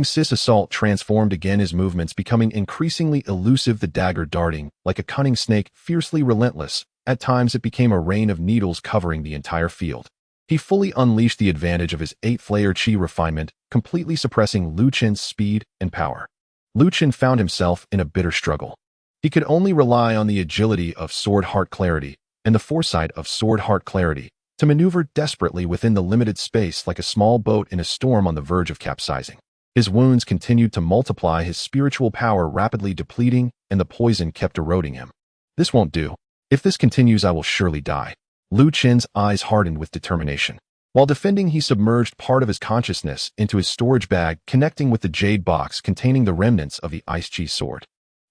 Sis' assault transformed again, his movements becoming increasingly elusive, the dagger darting like a cunning snake, fiercely relentless. At times it became a rain of needles covering the entire field. He fully unleashed the advantage of his 8th layer Qi refinement, completely suppressing Luchun's speed and power. Luchun found himself in a bitter struggle. He could only rely on the agility of sword heart clarity and the foresight of sword heart clarity to maneuver desperately within the limited space, like a small boat in a storm on the verge of capsizing. His wounds continued to multiply, his spiritual power rapidly depleting, and the poison kept eroding him. This won't do. If this continues, I will surely die. Luchun's eyes hardened with determination. While defending, he submerged part of his consciousness into his storage bag, connecting with the jade box containing the remnants of the Ice Chi sword.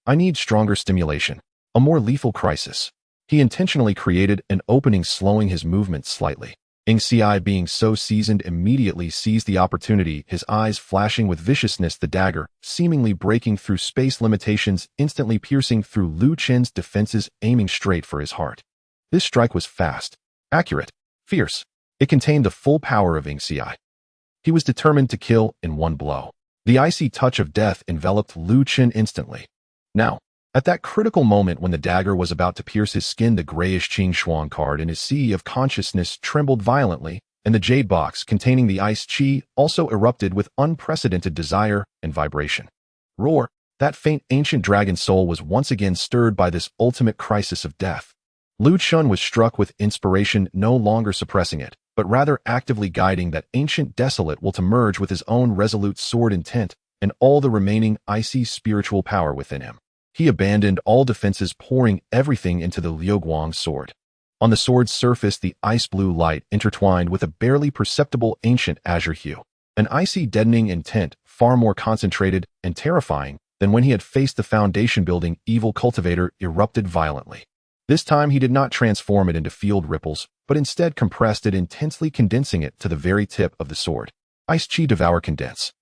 I need stronger stimulation. A more lethal crisis. He intentionally created an opening, slowing his movements slightly. Xi, being so seasoned, immediately seized the opportunity, his eyes flashing with viciousness, the dagger, seemingly breaking through space limitations, instantly piercing through Luchun's defenses, aiming straight for his heart. This strike was fast, accurate, fierce. It contained the full power of Xi. He was determined to kill in one blow. The icy touch of death enveloped Luchun instantly. Now, at that critical moment when the dagger was about to pierce his skin, the grayish Qinglan card in his sea of consciousness trembled violently, and the jade box containing the ice chi also erupted with unprecedented desire and vibration. Roar! That faint ancient dragon soul was once again stirred by this ultimate crisis of death. Luchun was struck with inspiration, no longer suppressing it, but rather actively guiding that ancient desolate will to merge with his own resolute sword intent and all the remaining icy spiritual power within him. He abandoned all defenses, pouring everything into the Liuguang sword. On the sword's surface, the ice-blue light intertwined with a barely perceptible ancient azure hue. An icy, deadening intent, far more concentrated and terrifying than when he had faced the foundation-building evil cultivator, erupted violently. This time he did not transform it into field ripples, but instead compressed it, intensely condensing it to the very tip of the sword. Ice chi devour condense.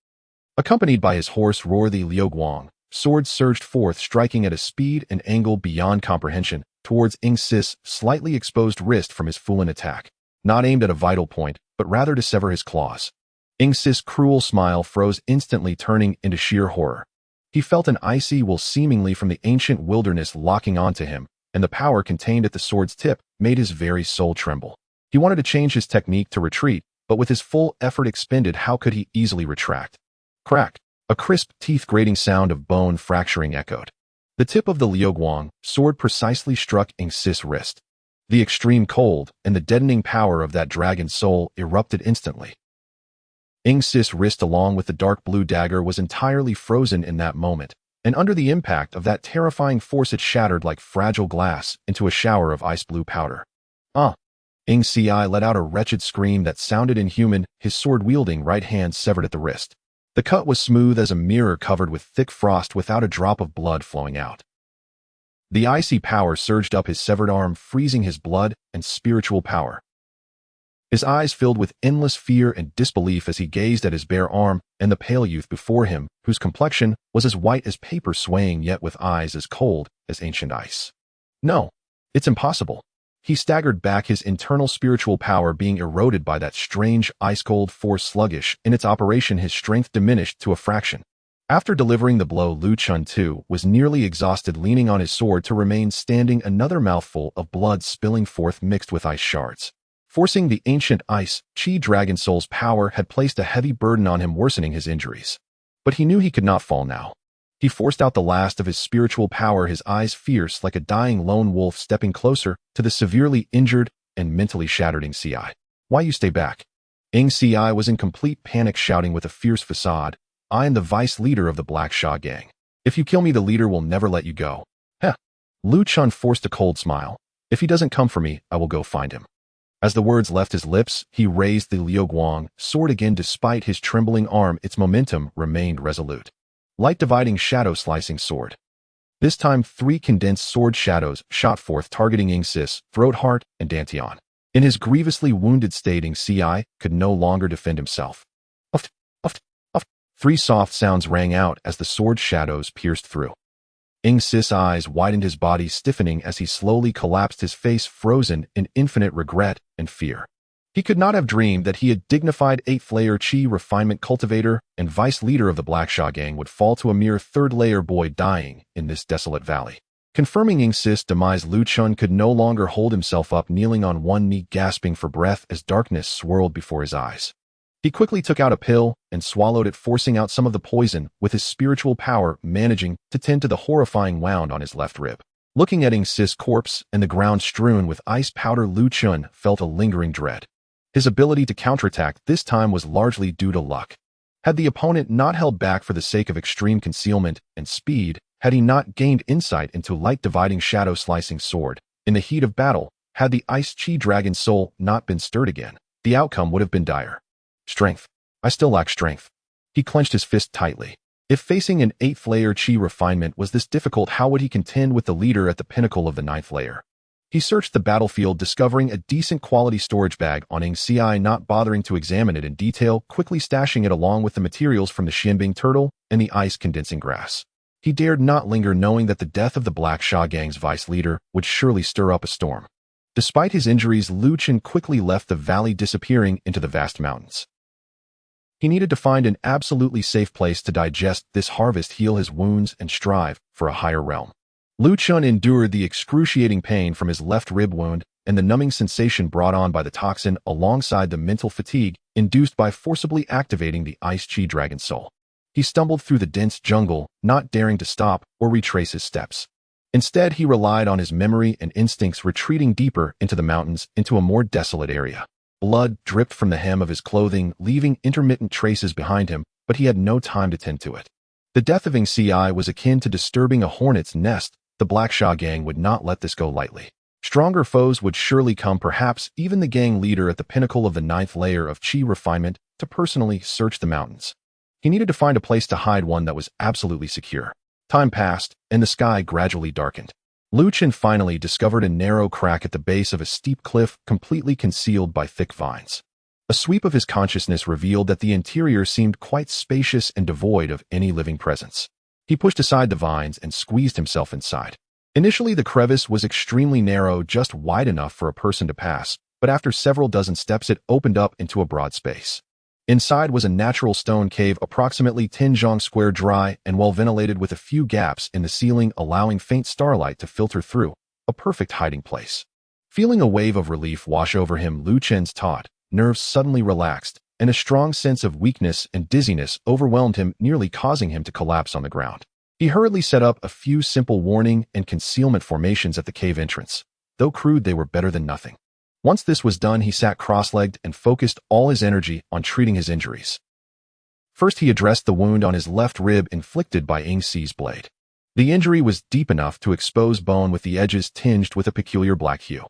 Accompanied by his hoarse roar, the Liuguang sword surged forth, striking at a speed and angle beyond comprehension, towards Xi's slightly exposed wrist from his Fulan attack, not aimed at a vital point, but rather to sever his claws. Xi's cruel smile froze instantly, turning into sheer horror. He felt an icy will seemingly from the ancient wilderness locking onto him, and the power contained at the sword's tip made his very soul tremble. He wanted to change his technique to retreat, but with his full effort expended, how could he easily retract? Crack! A crisp, teeth-grating sound of bone fracturing echoed. The tip of the Liuguang sword precisely struck Xi's wrist. The extreme cold and the deadening power of that dragon soul erupted instantly. Xi's wrist, along with the dark blue dagger, was entirely frozen in that moment, and under the impact of that terrifying force it shattered like fragile glass into a shower of ice-blue powder. Xi let out a wretched scream that sounded inhuman, his sword-wielding right hand severed at the wrist. The cut was smooth as a mirror covered with thick frost, without a drop of blood flowing out. The icy power surged up his severed arm, freezing his blood and spiritual power. His eyes filled with endless fear and disbelief as he gazed at his bare arm and the pale youth before him, whose complexion was as white as paper, swaying yet with eyes as cold as ancient ice. No, it's impossible. He staggered back, his internal spiritual power being eroded by that strange ice-cold force. Sluggish in its operation, his strength diminished to a fraction. After delivering the blow, Luchun too was nearly exhausted, leaning on his sword to remain standing, another mouthful of blood spilling forth mixed with ice shards. Forcing the ancient ice chi dragon soul's power had placed a heavy burden on him, worsening his injuries. But he knew he could not fall now. He forced out the last of his spiritual power, his eyes fierce like a dying lone wolf, stepping closer to the severely injured and mentally shattered Xi. Why you stay back? Xi was in complete panic, shouting with a fierce facade, I am the vice leader of the Black Sha gang. If you kill me, the leader will never let you go. Heh. Luchun forced a cold smile. If he doesn't come for me, I will go find him. As the words left his lips, he raised the Liuguang sword again. Despite his trembling arm, its momentum remained resolute. Light dividing, shadow slicing sword. This time 3 condensed sword shadows shot forth, targeting Xi's throat, heart, and dantian. In his grievously wounded state, Xi could no longer defend himself. Uft, uft, uft. 3 soft sounds rang out as the sword shadows pierced through. Xi's eyes widened, his body stiffening as he slowly collapsed, his face frozen in infinite regret and fear. He could not have dreamed that he, a dignified 8th-layer chi refinement cultivator and vice leader of the Black Sha gang, would fall to a mere 3rd-layer boy dying in this desolate valley. Confirming Xi's demise, Luchun could no longer hold himself up, kneeling on one knee, gasping for breath as darkness swirled before his eyes. He quickly took out a pill and swallowed it, forcing out some of the poison, with his spiritual power managing to tend to the horrifying wound on his left rib. Looking at Xi's corpse and the ground strewn with ice powder, Luchun felt a lingering dread. His ability to counterattack this time was largely due to luck. Had the opponent not held back for the sake of extreme concealment and speed, had he not gained insight into light-dividing shadow-slicing sword, in the heat of battle, had the ice chi dragon soul not been stirred again, the outcome would have been dire. Strength. I still lack strength. He clenched his fist tightly. If facing an 8th layer Qi refinement was this difficult, how would he contend with the leader at the pinnacle of the 9th layer? He searched the battlefield, discovering a decent quality storage bag on Xiao, not bothering to examine it in detail, quickly stashing it along with the materials from the Xianbing turtle and the ice-condensing grass. He dared not linger, knowing that the death of the Black Sha Gang's vice leader would surely stir up a storm. Despite his injuries, Luchun quickly left the valley, disappearing into the vast mountains. He needed to find an absolutely safe place to digest this harvest, heal his wounds, and strive for a higher realm. Luchun endured the excruciating pain from his left rib wound and the numbing sensation brought on by the toxin, alongside the mental fatigue induced by forcibly activating the Ice Chi Dragon Soul. He stumbled through the dense jungle, not daring to stop or retrace his steps. Instead, he relied on his memory and instincts, retreating deeper into the mountains, into a more desolate area. Blood dripped from the hem of his clothing, leaving intermittent traces behind him, but he had no time to tend to it. The death of Xiao was akin to disturbing a hornet's nest. The Black Sha Gang would not let this go lightly. Stronger foes would surely come, perhaps even the gang leader at the pinnacle of the 9th layer of Qi refinement, to personally search the mountains. He needed to find a place to hide, one that was absolutely secure. Time passed, and the sky gradually darkened. Luchun finally discovered a narrow crack at the base of a steep cliff, completely concealed by thick vines. A sweep of his consciousness revealed that the interior seemed quite spacious and devoid of any living presence. He pushed aside the vines and squeezed himself inside. Initially, the crevice was extremely narrow, just wide enough for a person to pass, but after several dozen steps it opened up into a broad space. Inside was a natural stone cave, approximately 10 zhang square, dry and well ventilated, with a few gaps in the ceiling allowing faint starlight to filter through, a perfect hiding place. Feeling a wave of relief wash over him, Luchun's taut nerves suddenly relaxed, and a strong sense of weakness and dizziness overwhelmed him, nearly causing him to collapse on the ground. He hurriedly set up a few simple warning and concealment formations at the cave entrance. Though crude, they were better than nothing. Once this was done, he sat cross-legged and focused all his energy on treating his injuries. First, he addressed the wound on his left rib inflicted by Xi's blade. The injury was deep enough to expose bone, with the edges tinged with a peculiar black hue.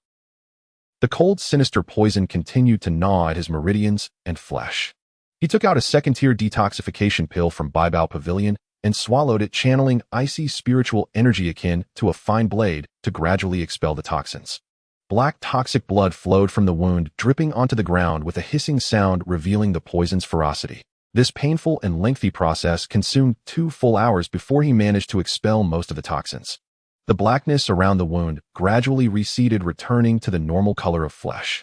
The cold, sinister poison continued to gnaw at his meridians and flesh. He took out a second-tier detoxification pill from Baibao Pavilion and swallowed it, channeling icy spiritual energy akin to a fine blade to gradually expel the toxins. Black toxic blood flowed from the wound, dripping onto the ground with a hissing sound, revealing the poison's ferocity. This painful and lengthy process consumed 2 full hours before he managed to expel most of the toxins. The blackness around the wound gradually receded, returning to the normal color of flesh.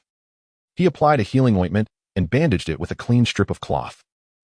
He applied a healing ointment and bandaged it with a clean strip of cloth.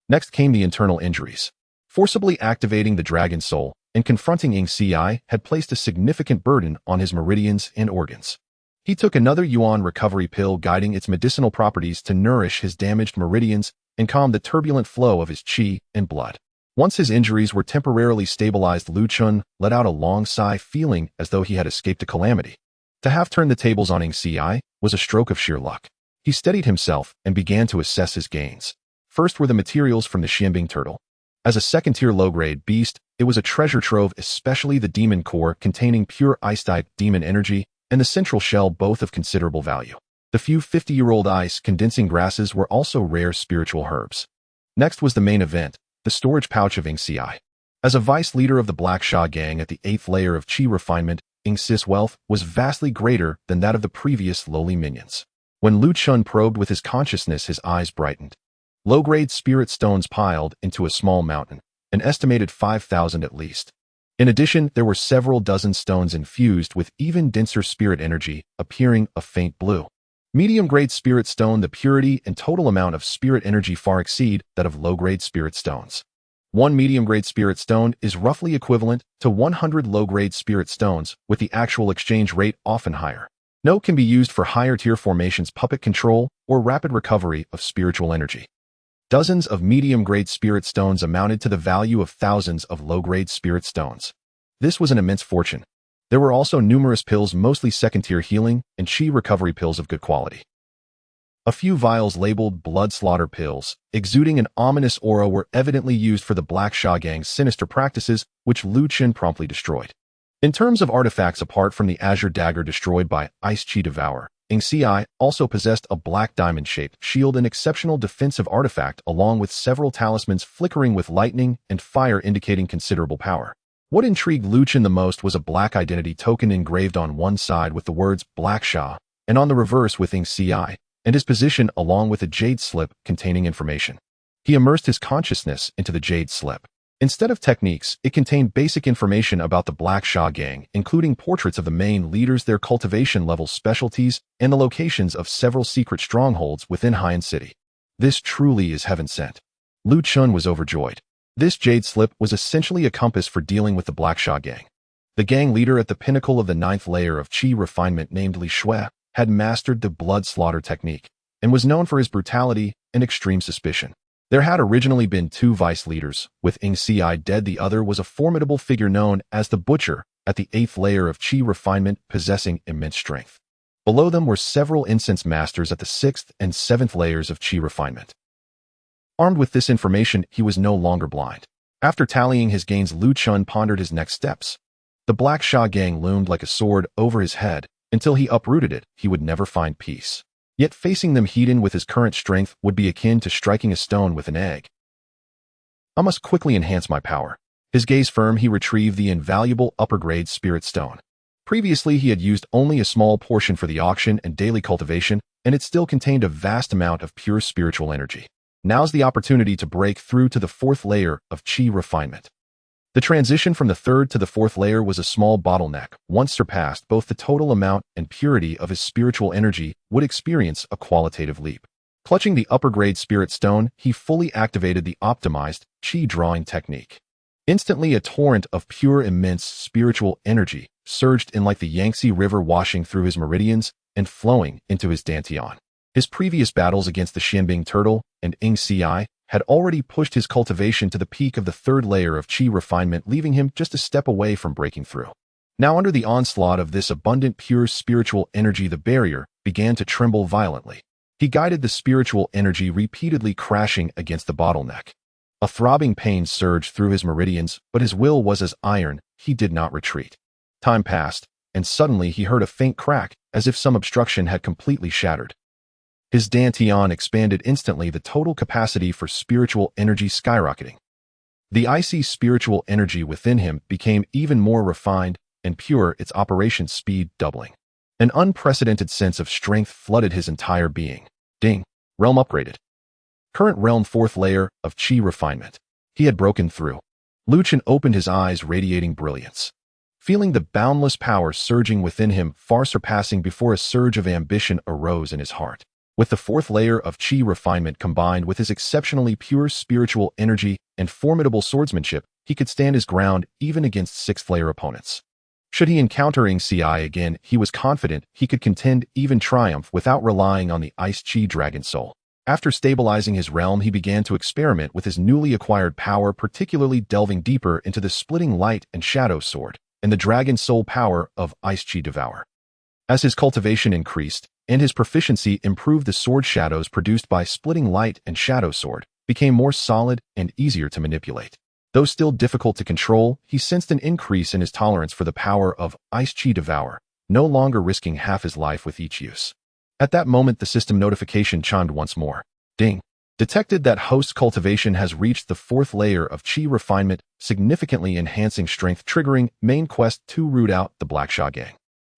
Next came the internal injuries. Forcibly activating the Dragon Soul and confronting Xiao had placed a significant burden on his meridians and organs. He took another Yuan recovery pill, guiding its medicinal properties to nourish his damaged meridians and calm the turbulent flow of his qi and blood. Once his injuries were temporarily stabilized, Luchun let out a long sigh, feeling as though he had escaped a calamity. To have turned the tables on Xiao was a stroke of sheer luck. He steadied himself and began to assess his gains. First were the materials from the Xianbing turtle. As a second-tier low-grade beast, it was a treasure trove, especially the demon core containing pure ice-type demon energy and the central shell, both of considerable value. The few 50-year-old ice-condensing grasses were also rare spiritual herbs. Next was the main event, the storage pouch of Xiao. As a vice leader of the Black Sha Gang at the 8th layer of Qi refinement, Xi's wealth was vastly greater than that of the previous lowly minions. When Luchun probed with his consciousness, his eyes brightened. Low-grade spirit stones piled into a small mountain, an estimated 5,000 at least. In addition, there were several dozen stones infused with even denser spirit energy, appearing a faint blue. Medium-grade spirit stone, the purity and total amount of spirit energy far exceed that of low-grade spirit stones. One medium-grade spirit stone is roughly equivalent to 100 low-grade spirit stones, with the actual exchange rate often higher. Note can be used for higher-tier formations, puppet control, or rapid recovery of spiritual energy. Dozens of medium-grade spirit stones amounted to the value of thousands of low-grade spirit stones. This was an immense fortune. There were also numerous pills, mostly second-tier healing and qi recovery pills of good quality. A few vials labeled blood slaughter pills, exuding an ominous aura, were evidently used for the Black Sha Gang's sinister practices, which Luchun promptly destroyed. In terms of artifacts, apart from the Azure Dagger destroyed by Ice Chi Devour, Xiao also possessed a black diamond-shaped shield, an exceptional defensive artifact, along with several talismans flickering with lightning and fire indicating considerable power. What intrigued Luchun the most was a black identity token engraved on one side with the words Black Xia, and on the reverse with Xiao, and his position along with a jade slip containing information. He immersed his consciousness into the jade slip. Instead of techniques, it contained basic information about the Black Xia gang, including portraits of the main leaders, their cultivation level specialties, and the locations of several secret strongholds within Haiyan City. This truly is heaven sent. Luchun was overjoyed. This jade slip was essentially a compass for dealing with the Black Xia gang. The gang leader at the pinnacle of the 9th layer of Qi refinement named Li Shui had mastered the blood slaughter technique and was known for his brutality and extreme suspicion. There had originally been 2 vice leaders, with Xiao dead. The other was a formidable figure known as the Butcher at the 8th layer of Qi refinement, possessing immense strength. Below them were several incense masters at the 6th and 7th layers of Qi refinement. Armed with this information, he was no longer blind. After tallying his gains, Luchun pondered his next steps. The Black Xia gang loomed like a sword over his head. Until he uprooted it, he would never find peace. Yet facing them heat-in with his current strength would be akin to striking a stone with an egg. I must quickly enhance my power. His gaze firm, he retrieved the invaluable upper-grade spirit stone. Previously, he had used only a small portion for the auction and daily cultivation, and it still contained a vast amount of pure spiritual energy. Now's the opportunity to break through to the 4th layer of Qi refinement. The transition from the 3rd to the 4th layer was a small bottleneck. Once surpassed, both the total amount and purity of his spiritual energy would experience a qualitative leap. Clutching the upper-grade spirit stone, he fully activated the optimized Qi drawing technique. Instantly, a torrent of pure, immense spiritual energy surged in like the Yangtze River, washing through his meridians and flowing into his dantian. His previous battles against the Xianbing turtle and Xiao had already pushed his cultivation to the peak of the 3rd layer of Qi refinement, leaving him just a step away from breaking through. Now, under the onslaught of this abundant pure spiritual energy, the barrier began to tremble violently. He guided the spiritual energy, repeatedly crashing against the bottleneck. A throbbing pain surged through his meridians, but his will was as iron. He did not retreat. Time passed, and suddenly he heard a faint crack, as if some obstruction had completely shattered. His dantian expanded instantly, the total capacity for spiritual energy skyrocketing. The icy spiritual energy within him became even more refined and pure, its operation speed doubling. An unprecedented sense of strength flooded his entire being. Ding! Realm upgraded. Current realm 4th layer of Qi refinement. He had broken through. Luchun opened his eyes, radiating brilliance. Feeling the boundless power surging within him, far surpassing before, a surge of ambition arose in his heart. With the 4th layer of Qi refinement combined with his exceptionally pure spiritual energy and formidable swordsmanship, he could stand his ground even against 6th layer opponents. Should he encounter Xiao again, he was confident he could contend, even triumph, without relying on the Ice Qi Dragon Soul. After stabilizing his realm, he began to experiment with his newly acquired power, particularly delving deeper into the splitting light and shadow sword and the Dragon Soul power of Ice Qi Devour. As his cultivation increased, and his proficiency improved, the sword shadows produced by splitting light and shadow sword became more solid and easier to manipulate. Though still difficult to control, he sensed an increase in his tolerance for the power of Ice Qi Devour, no longer risking half his life with each use. At that moment, the system notification chimed once more. Ding! Detected that host cultivation has reached the 4th layer of Qi refinement, significantly enhancing strength, triggering main quest to root out the Black Xia gang.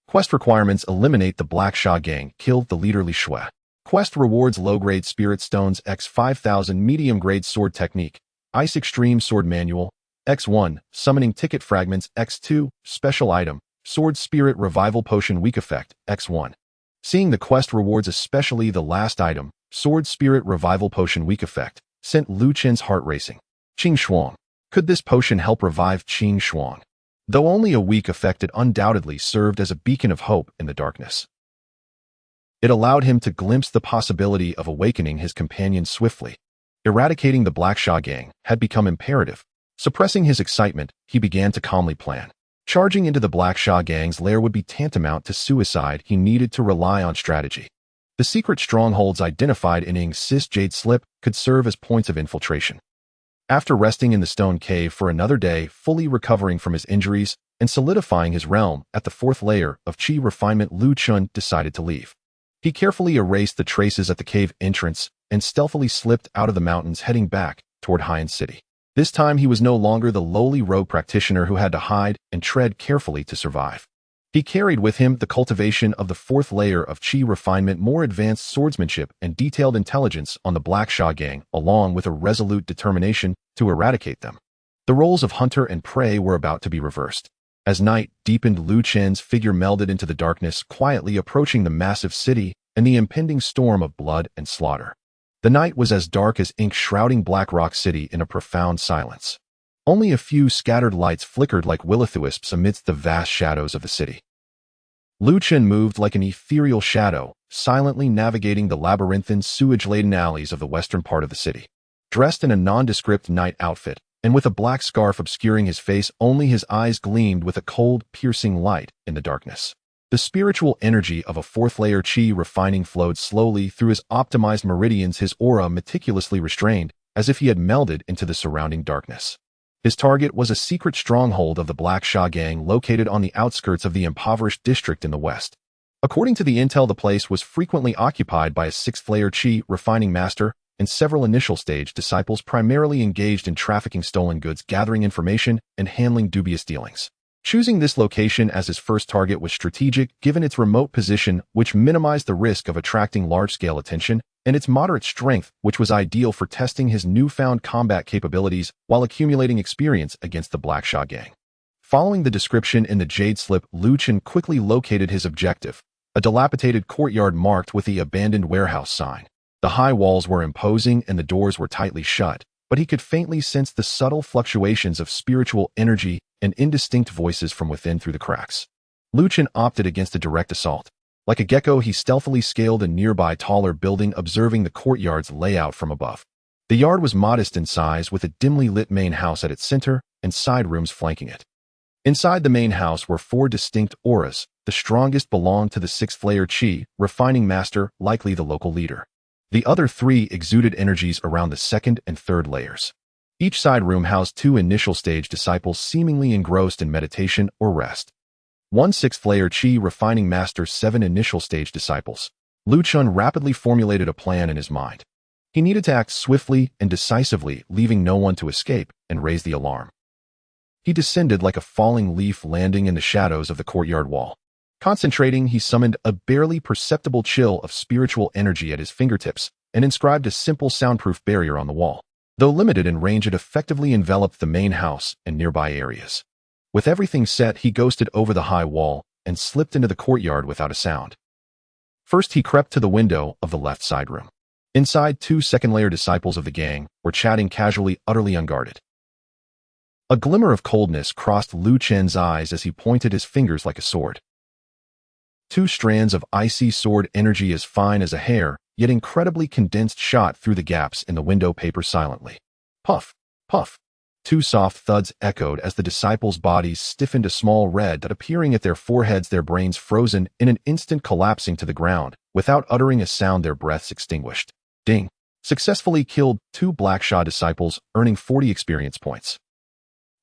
Quest requirements: eliminate the Black Xia gang, kill the leader Li Shui. Quest rewards: low-grade spirit stones x 5000, medium-grade sword technique, Ice Extreme Sword Manual, x1, summoning ticket fragments, x2, special item, Sword Spirit Revival Potion weak effect, x1. Seeing the quest rewards, especially the last item, Sword Spirit Revival Potion weak effect, sent Luchun's heart racing. Qing Shuang. Could this potion help revive Qing Shuang? Though only a weak effect, it undoubtedly served as a beacon of hope in the darkness. It allowed him to glimpse the possibility of awakening his companion swiftly. Eradicating the Black Xia gang had become imperative. Suppressing his excitement, he began to calmly plan. Charging into the Black Xia gang's lair would be tantamount to suicide. He needed to rely on strategy. The secret strongholds identified in Xi's jade slip could serve as points of infiltration. After resting in the stone cave for another day, fully recovering from his injuries and solidifying his realm at the 4th layer of Qi refinement, Luchun decided to leave. He carefully erased the traces at the cave entrance and stealthily slipped out of the mountains, heading back toward Haiyan City. This time he was no longer the lowly rogue practitioner who had to hide and tread carefully to survive. He carried with him the cultivation of the fourth layer of Qi refinement, more advanced swordsmanship, and detailed intelligence on the Black Sha gang, along with a resolute determination to eradicate them. The roles of hunter and prey were about to be reversed. As night deepened, Lu Chen's figure melded into the darkness, quietly approaching the massive city and the impending storm of blood and slaughter. The night was as dark as ink, shrouding Black Rock City in a profound silence. Only a few scattered lights flickered like will-o'-the-wisps amidst the vast shadows of the city. Lu Chen moved like an ethereal shadow, silently navigating the labyrinthine, sewage-laden alleys of the western part of the city. Dressed in a nondescript night outfit, and with a black scarf obscuring his face, only his eyes gleamed with a cold, piercing light in the darkness. The spiritual energy of a fourth-layer Qi refining flowed slowly through his optimized meridians, his aura meticulously restrained, as if he had melded into the surrounding darkness. His target was a secret stronghold of the Black Sha gang located on the outskirts of the impoverished district in the west. According to the intel, the place was frequently occupied by a sixth-layer Qi refining master and several initial-stage disciples primarily engaged in trafficking stolen goods, gathering information, and handling dubious dealings. Choosing this location as his first target was strategic, given its remote position, which minimized the risk of attracting large-scale attention, and its moderate strength, which was ideal for testing his newfound combat capabilities while accumulating experience against the Black Sha gang. Following the description in the Jade Slip, Lu Chen quickly located his objective, a dilapidated courtyard marked with the abandoned warehouse sign. The high walls were imposing and the doors were tightly shut, but he could faintly sense the subtle fluctuations of spiritual energy and indistinct voices from within through the cracks. Lu Chen opted against a direct assault. Like a gecko, he stealthily scaled a nearby taller building, observing the courtyard's layout from above. The yard was modest in size, with a dimly lit main house at its center and side rooms flanking it. Inside the main house were four distinct auras. The strongest belonged to the sixth-layer Qi refining master, likely the local leader. The other three exuded energies around the second and third layers. Each side room housed two initial-stage disciples seemingly engrossed in meditation or rest. One sixth-layer Qi refining master, seven initial-stage disciples. Luchun rapidly formulated a plan in his mind. He needed to act swiftly and decisively, leaving no one to escape and raise the alarm. He descended like a falling leaf, landing in the shadows of the courtyard wall. Concentrating, he summoned a barely perceptible chill of spiritual energy at his fingertips and inscribed a simple soundproof barrier on the wall. Though limited in range, it effectively enveloped the main house and nearby areas. With everything set, he ghosted over the high wall and slipped into the courtyard without a sound. First, he crept to the window of the left side room. Inside, two second-layer disciples of the gang were chatting casually, utterly unguarded. A glimmer of coldness crossed Lu Chen's eyes as he pointed his fingers like a sword. Two strands of icy sword energy as fine as a hair, yet incredibly condensed, shot through the gaps in the window paper silently. Puff, puff. Two soft thuds echoed as the disciples' bodies stiffened, a small red dot appearing at their foreheads, their brains frozen in an instant, collapsing to the ground. Without uttering a sound, their breaths extinguished. Ding. Successfully killed two Black Sha disciples, earning 40 experience points.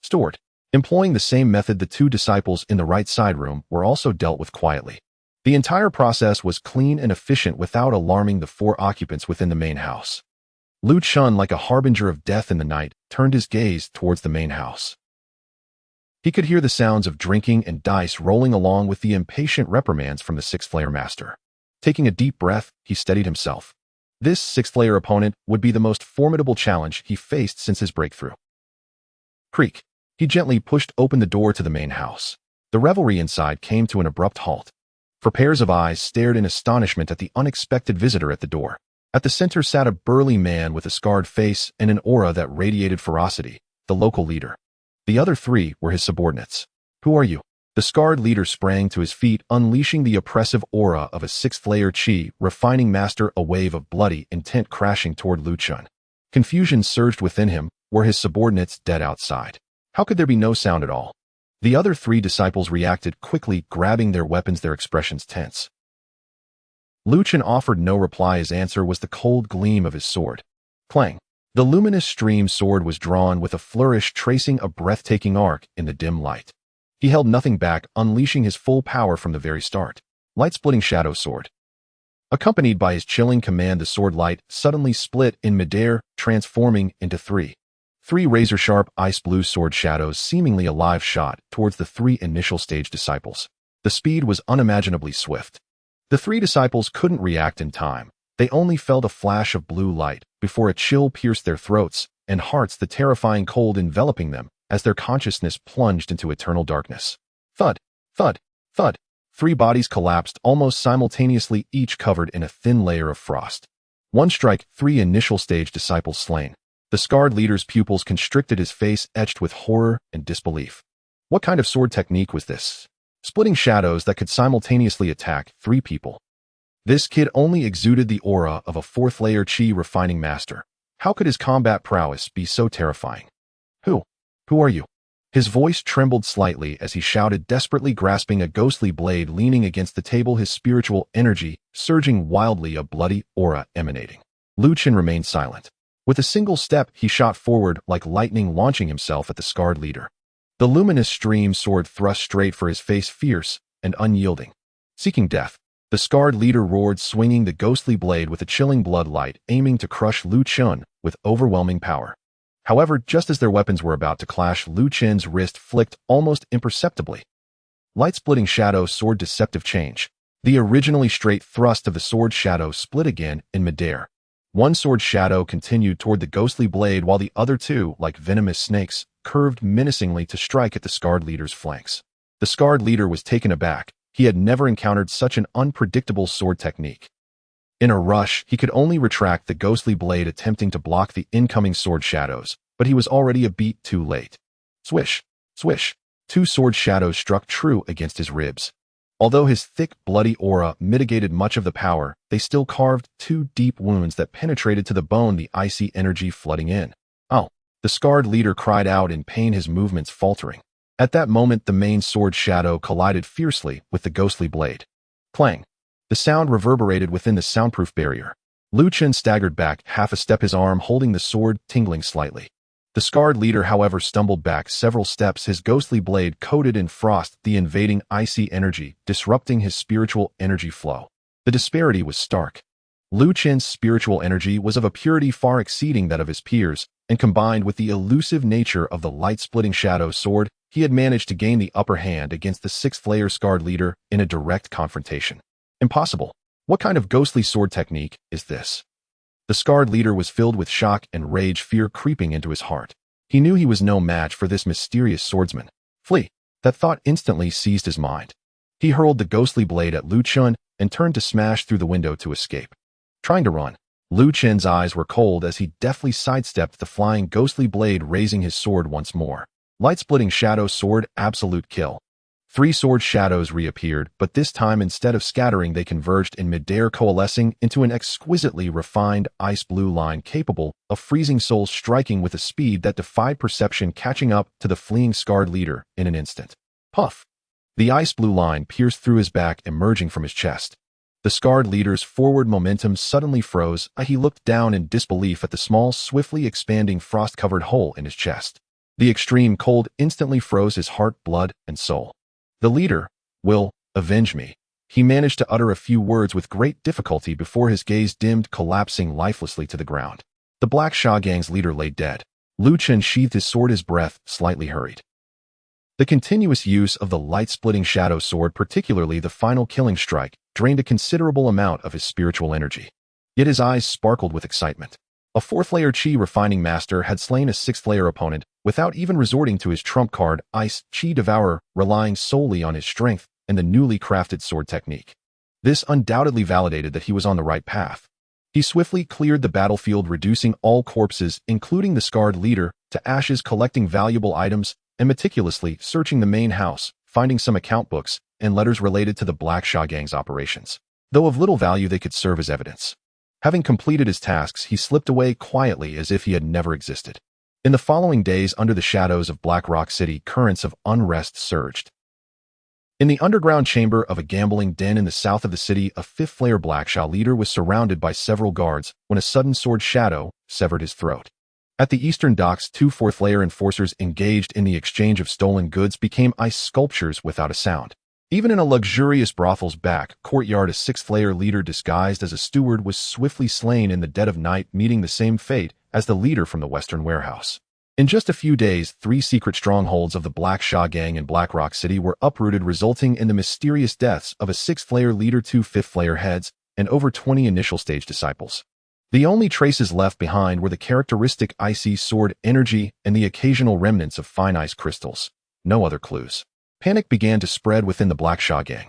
Stored. Employing the same method, the two disciples in the right side room were also dealt with quietly. The entire process was clean and efficient without alarming the four occupants within the main house. Lu Chun, like a harbinger of death in the night, turned his gaze towards the main house. He could hear the sounds of drinking and dice rolling along with the impatient reprimands from the sixth-layer master. Taking a deep breath, he steadied himself. This sixth-layer opponent would be the most formidable challenge he faced since his breakthrough. Creak. He gently pushed open the door to the main house. The revelry inside came to an abrupt halt. For pairs of eyes stared in astonishment at the unexpected visitor at the door. At the center sat a burly man with a scarred face and an aura that radiated ferocity, the local leader. The other three were his subordinates. Who are you? The scarred leader sprang to his feet, unleashing the oppressive aura of a sixth-layer Qi refining master, a wave of bloody intent crashing toward Lu Chun. Confusion surged within him. Were his subordinates dead outside? How could there be no sound at all? The other three disciples reacted quickly, grabbing their weapons, their expressions tense. Lu Chun offered no reply. His answer was the cold gleam of his sword. Clang. The luminous stream sword was drawn with a flourish, tracing a breathtaking arc in the dim light. He held nothing back, unleashing his full power from the very start. Light-splitting shadow sword. Accompanied by his chilling command, the sword light suddenly split in midair, transforming into three razor-sharp ice-blue sword shadows seemingly alive shot towards the three initial stage disciples. The speed was unimaginably swift. The three disciples couldn't react in time. They only felt a flash of blue light before a chill pierced their throats and hearts, the terrifying cold enveloping them as their consciousness plunged into eternal darkness. Thud, thud, thud. Three bodies collapsed almost simultaneously, each covered in a thin layer of frost. One strike, three initial stage disciples slain. The scarred leader's pupils constricted, his face etched with horror and disbelief. What kind of sword technique was this? Splitting shadows that could simultaneously attack three people. This kid only exuded the aura of a fourth-layer chi refining master. How could his combat prowess be so terrifying? Who are you? His voice trembled slightly as he shouted, desperately grasping a ghostly blade leaning against the table, his spiritual energy surging wildly, a bloody aura emanating. Luchun remained silent. With a single step, he shot forward like lightning, launching himself at the scarred leader. The luminous stream sword thrust straight for his face, fierce and unyielding. Seeking death, the scarred leader roared, swinging the ghostly blade with a chilling bloodlight, aiming to crush Luchun with overwhelming power. However, just as their weapons were about to clash, Luchun's wrist flicked almost imperceptibly. Light-splitting shadow sword deceptive change. The originally straight thrust of the sword shadow split again in midair. One sword shadow continued toward the ghostly blade, while the other two, like venomous snakes, curved menacingly to strike at the scarred leader's flanks. The scarred leader was taken aback. He had never encountered such an unpredictable sword technique. In a rush, he could only retract the ghostly blade, attempting to block the incoming sword shadows, but he was already a beat too late. Swish, swish. Two sword shadows struck true against his ribs. Although his thick, bloody aura mitigated much of the power, they still carved two deep wounds that penetrated to the bone, the icy energy flooding in. Oh! The scarred leader cried out in pain, his movements faltering. At that moment, the main sword shadow collided fiercely with the ghostly blade. Clang! The sound reverberated within the soundproof barrier. Luchun staggered back half a step, his arm holding the sword tingling slightly. The scarred leader, however, stumbled back several steps, his ghostly blade coated in frost, the invading icy energy disrupting his spiritual energy flow. The disparity was stark. Luchun's spiritual energy was of a purity far exceeding that of his peers, and combined with the elusive nature of the light-splitting shadow sword, he had managed to gain the upper hand against the sixth-layer scarred leader in a direct confrontation. Impossible. What kind of ghostly sword technique is this? The scarred leader was filled with shock and rage, fear creeping into his heart. He knew he was no match for this mysterious swordsman. Flee! That thought instantly seized his mind. He hurled the ghostly blade at Luchun and turned to smash through the window to escape. Trying to run, Luchun's eyes were cold as he deftly sidestepped the flying ghostly blade, raising his sword once more. Light-splitting shadow sword, absolute kill. Three sword shadows reappeared, but this time instead of scattering, they converged in midair, coalescing into an exquisitely refined ice-blue line capable of freezing souls, striking with a speed that defied perception, catching up to the fleeing scarred leader in an instant. Puff! The ice-blue line pierced through his back, emerging from his chest. The scarred leader's forward momentum suddenly froze. He looked down in disbelief at the small, swiftly expanding frost-covered hole in his chest. The extreme cold instantly froze his heart, blood, and soul. The leader will avenge me. He managed to utter a few words with great difficulty before his gaze dimmed, collapsing lifelessly to the ground. The Black Sha Gang's leader lay dead. Luchun sheathed his sword, his breath slightly hurried. The continuous use of the light-splitting shadow sword, particularly the final killing strike, drained a considerable amount of his spiritual energy. Yet his eyes sparkled with excitement. A fourth-layer chi refining master had slain a sixth-layer opponent without even resorting to his trump card, Ice Chi Devourer, relying solely on his strength and the newly crafted sword technique. This undoubtedly validated that he was on the right path. He swiftly cleared the battlefield, reducing all corpses, including the scarred leader, to ashes, collecting valuable items, and meticulously searching the main house, finding some account books and letters related to the Black Sha Gang's operations. Though of little value, they could serve as evidence. Having completed his tasks, he slipped away quietly as if he had never existed. In the following days, under the shadows of Black Rock City, currents of unrest surged. In the underground chamber of a gambling den in the south of the city, a fifth-layer Black Sha leader was surrounded by several guards when a sudden sword shadow severed his throat. At the eastern docks, two fourth-layer enforcers engaged in the exchange of stolen goods became ice sculptures without a sound. Even in a luxurious brothel's back courtyard, a sixth-layer leader disguised as a steward was swiftly slain in the dead of night, meeting the same fate as the leader from the Western Warehouse. In just a few days, 3 secret strongholds of the Black Sha gang in Black Rock City were uprooted, resulting in the mysterious deaths of a 6th-layer leader, 2 5th-layer heads, and over 20 initial-stage disciples. The only traces left behind were the characteristic icy sword energy and the occasional remnants of fine ice crystals. No other clues. Panic began to spread within the Black Sha gang.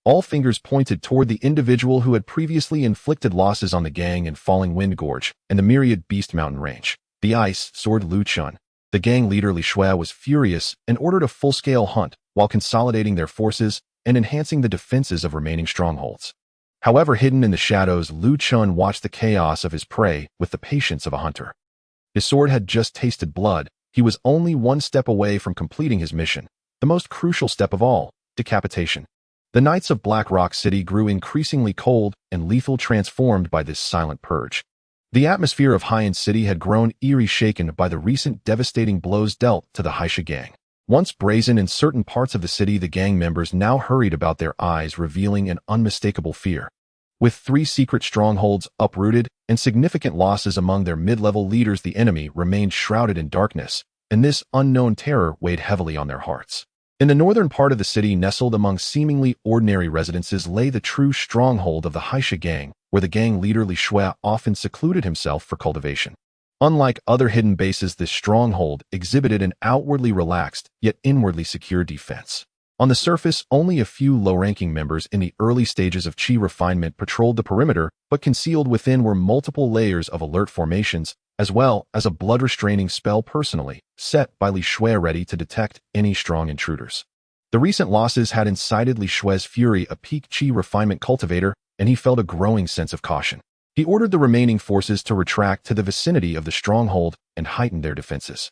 All fingers pointed toward the individual who had previously inflicted losses on the gang in Falling Wind Gorge and the myriad Beast Mountain Range. The ice sword Luchun. The gang leader Xiao was furious and ordered a full-scale hunt while consolidating their forces and enhancing the defenses of remaining strongholds. However, hidden in the shadows, Luchun watched the chaos of his prey with the patience of a hunter. His sword had just tasted blood. He was only one step away from completing his mission. The most crucial step of all, decapitation. The nights of Black Rock City grew increasingly cold and lethal, transformed by this silent purge. The atmosphere of Haiyan City had grown eerie, shaken by the recent devastating blows dealt to the Haisha gang. Once brazen in certain parts of the city, the gang members now hurried about, their eyes revealing an unmistakable fear. With 3 secret strongholds uprooted and significant losses among their mid-level leaders, the enemy remained shrouded in darkness, and this unknown terror weighed heavily on their hearts. In the northern part of the city, nestled among seemingly ordinary residences, lay the true stronghold of the Haisha gang, where the gang leader Xiao often secluded himself for cultivation. Unlike other hidden bases, this stronghold exhibited an outwardly relaxed, yet inwardly secure defense. On the surface, only a few low-ranking members in the early stages of Qi refinement patrolled the perimeter, but concealed within were multiple layers of alert formations, as well as a blood-restraining spell personally set by Xiao, ready to detect any strong intruders. The recent losses had incited Xiao's fury, a peak Qi refinement cultivator, and he felt a growing sense of caution. He ordered the remaining forces to retract to the vicinity of the stronghold and heighten their defenses.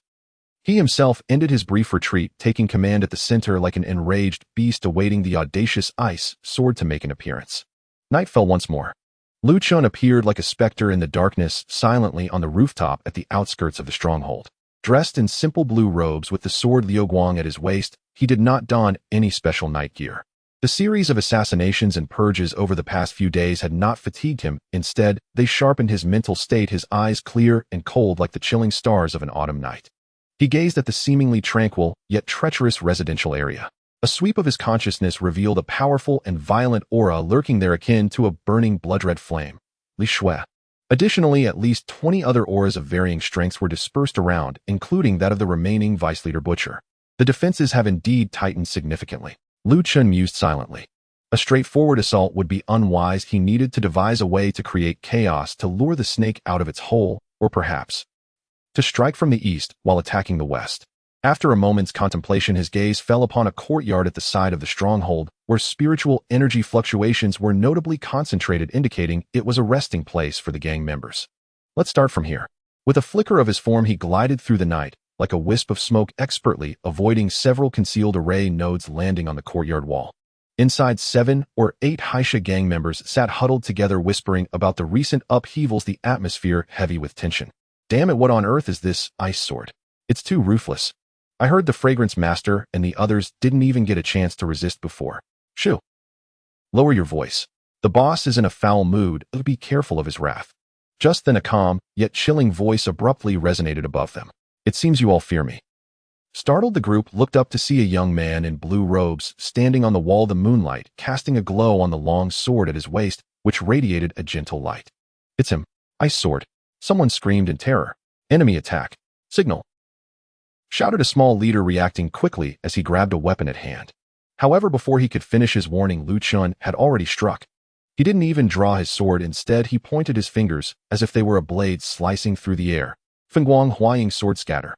He himself ended his brief retreat, taking command at the center like an enraged beast awaiting the audacious ice sword to make an appearance. Night fell once more. Luchun appeared like a specter in the darkness, silently on the rooftop at the outskirts of the stronghold. Dressed in simple blue robes with the sword Liuguang at his waist, he did not don any special night gear. The series of assassinations and purges over the past few days had not fatigued him. Instead, they sharpened his mental state, his eyes clear and cold like the chilling stars of an autumn night. He gazed at the seemingly tranquil, yet treacherous residential area. A sweep of his consciousness revealed a powerful and violent aura lurking there, akin to a burning blood-red flame. Xiao. Additionally, at least 20 other auras of varying strengths were dispersed around, including that of the remaining vice leader Butcher. The defenses have indeed tightened significantly. Luchun mused silently. A straightforward assault would be unwise. He needed to devise a way to create chaos to lure the snake out of its hole, or perhaps to strike from the east while attacking the west. After a moment's contemplation, his gaze fell upon a courtyard at the side of the stronghold, where spiritual energy fluctuations were notably concentrated, indicating it was a resting place for the gang members. Let's start from here. With a flicker of his form, he glided through the night, like a wisp of smoke, expertly avoiding several concealed array nodes landing on the courtyard wall. Inside, 7 or 8 Haisha gang members sat huddled together, whispering about the recent upheavals, the atmosphere heavy with tension. Damn it, what on earth is this ice sword? It's too ruthless. I heard the fragrance master and the others didn't even get a chance to resist before. Shoo. Lower your voice. The boss is in a foul mood, be careful of his wrath. Just then a calm, yet chilling voice abruptly resonated above them. It seems you all fear me. Startled, the group looked up to see a young man in blue robes standing on the wall, the moonlight casting a glow on the long sword at his waist, which radiated a gentle light. It's him. Ice sword. Someone screamed in terror. Enemy attack. Signal. Shouted a small leader, reacting quickly as he grabbed a weapon at hand. However, before he could finish his warning, Luchun had already struck. He didn't even draw his sword. Instead, he pointed his fingers as if they were a blade slicing through the air. Fengguang Huaying sword scatter.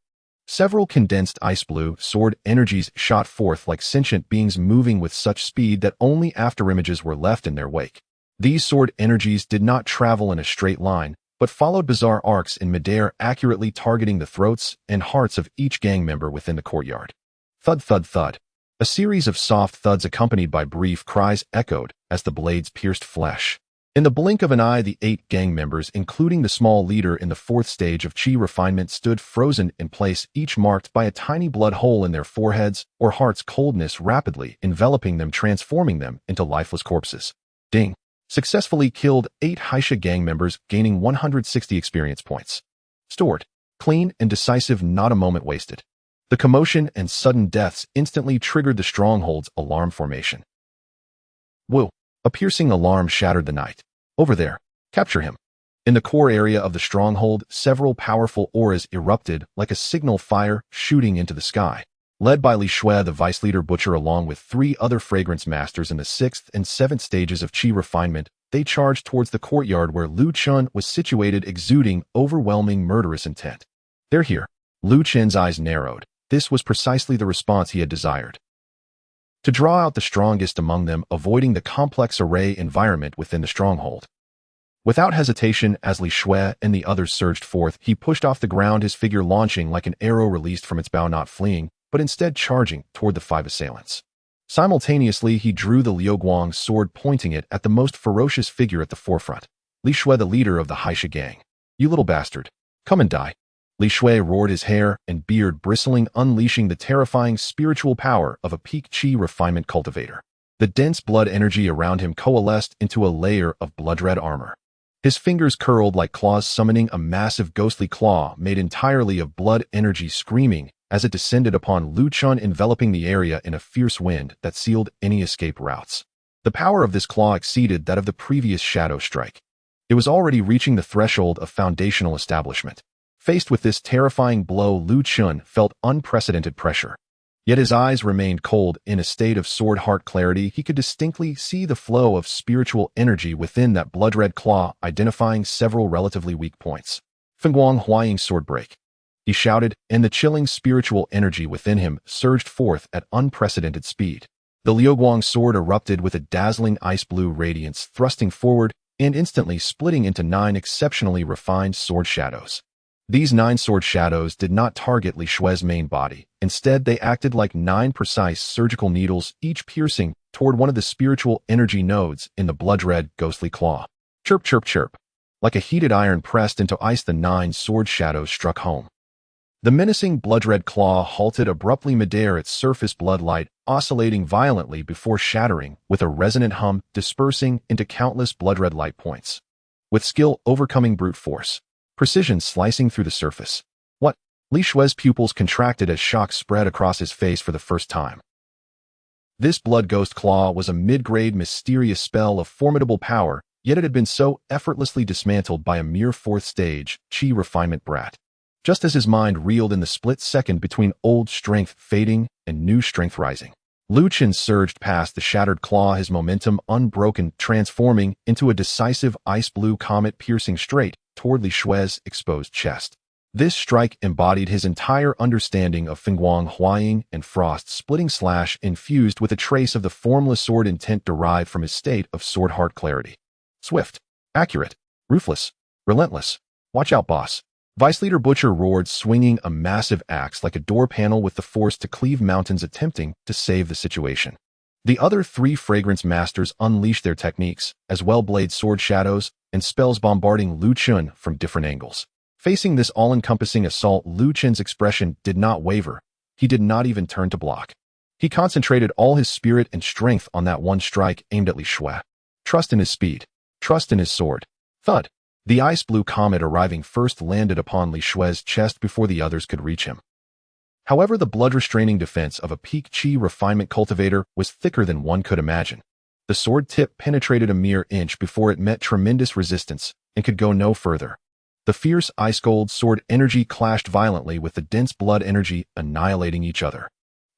Several condensed ice blue sword energies shot forth like sentient beings, moving with such speed that only afterimages were left in their wake. These sword energies did not travel in a straight line, but followed bizarre arcs in midair, accurately targeting the throats and hearts of each gang member within the courtyard. Thud, thud, thud. A series of soft thuds accompanied by brief cries echoed as the blades pierced flesh. In the blink of an eye, the 8 gang members, including the small leader in the 4th stage of Qi refinement, stood frozen in place, each marked by a tiny blood hole in their foreheads or hearts, coldness rapidly enveloping them, transforming them into lifeless corpses. Ding. Successfully killed 8 Haisha gang members, gaining 160 experience points. Stored. Clean and decisive, not a moment wasted. The commotion and sudden deaths instantly triggered the stronghold's alarm formation. Woo! A piercing alarm shattered the night. Over there. Capture him. In the core area of the stronghold, several powerful auras erupted like a signal fire shooting into the sky. Led by Li Shui, the vice leader butcher, along with 3 other fragrance masters in the 6th and 7th stages of Qi refinement, they charged towards the courtyard where Luchun was situated, exuding overwhelming murderous intent. They're here. Luchen's eyes narrowed. This was precisely the response he had desired. To draw out the strongest among them, avoiding the complex array environment within the stronghold. Without hesitation, as Li Shui and the others surged forth, he pushed off the ground, his figure launching like an arrow released from its bow, not fleeing, but instead charging toward the 5 assailants. Simultaneously, he drew the Liuguang sword, pointing it at the most ferocious figure at the forefront. Li Shui, the leader of the Haisha gang. You little bastard. Come and die. Li Shui roared, his hair and beard bristling, unleashing the terrifying spiritual power of a peak Qi refinement cultivator. The dense blood energy around him coalesced into a layer of blood-red armor. His fingers curled like claws, summoning a massive ghostly claw made entirely of blood energy, screaming as it descended upon Luchun, enveloping the area in a fierce wind that sealed any escape routes. The power of this claw exceeded that of the previous shadow strike. It was already reaching the threshold of foundational establishment. Faced with this terrifying blow, Luchun felt unprecedented pressure. Yet his eyes remained cold. In a state of sword-heart clarity, he could distinctly see the flow of spiritual energy within that blood-red claw, identifying several relatively weak points. Fengguang Huaying sword break. He shouted, and the chilling spiritual energy within him surged forth at unprecedented speed. The Liuguang sword erupted with a dazzling ice-blue radiance, thrusting forward and instantly splitting into 9 exceptionally refined sword shadows. These 9 sword shadows did not target Li Shui's main body. Instead, they acted like 9 precise surgical needles, each piercing toward one of the spiritual energy nodes in the blood-red ghostly claw. Chirp, chirp, chirp. Like a heated iron pressed into ice, the 9 sword shadows struck home. The menacing blood-red claw halted abruptly midair, its surface blood light oscillating violently before shattering with a resonant hum, dispersing into countless blood-red light points. With skill overcoming brute force. Precision slicing through the surface. What? Li Shui's pupils contracted as shock spread across his face for the first time. This blood ghost claw was a mid-grade mysterious spell of formidable power, yet it had been so effortlessly dismantled by a mere 4th stage Qi refinement brat. Just as his mind reeled in the split second between old strength fading and new strength rising, Luchun surged past the shattered claw, his momentum unbroken, transforming into a decisive ice-blue comet piercing straight toward Li Shui's exposed chest. This strike embodied his entire understanding of Fengguang Huaying and frost-splitting slash, infused with a trace of the formless sword intent derived from his state of sword-heart clarity. Swift, accurate, ruthless, relentless. Watch out, boss. Vice Leader Butcher roared, swinging a massive axe like a door panel with the force to cleave mountains, attempting to save the situation. The other 3 fragrance masters unleashed their techniques, as well blade sword shadows and spells, bombarding Luchun from different angles. Facing this all-encompassing assault, Luchun's expression did not waver. He did not even turn to block. He concentrated all his spirit and strength on that one strike aimed at Li Shui. Trust in his speed. Trust in his sword. Thud. The ice-blue comet arriving first landed upon Li Shui's chest before the others could reach him. However, the blood-restraining defense of a peak Qi refinement cultivator was thicker than one could imagine. The sword tip penetrated a mere inch before it met tremendous resistance and could go no further. The fierce ice-gold sword energy clashed violently with the dense blood energy, annihilating each other.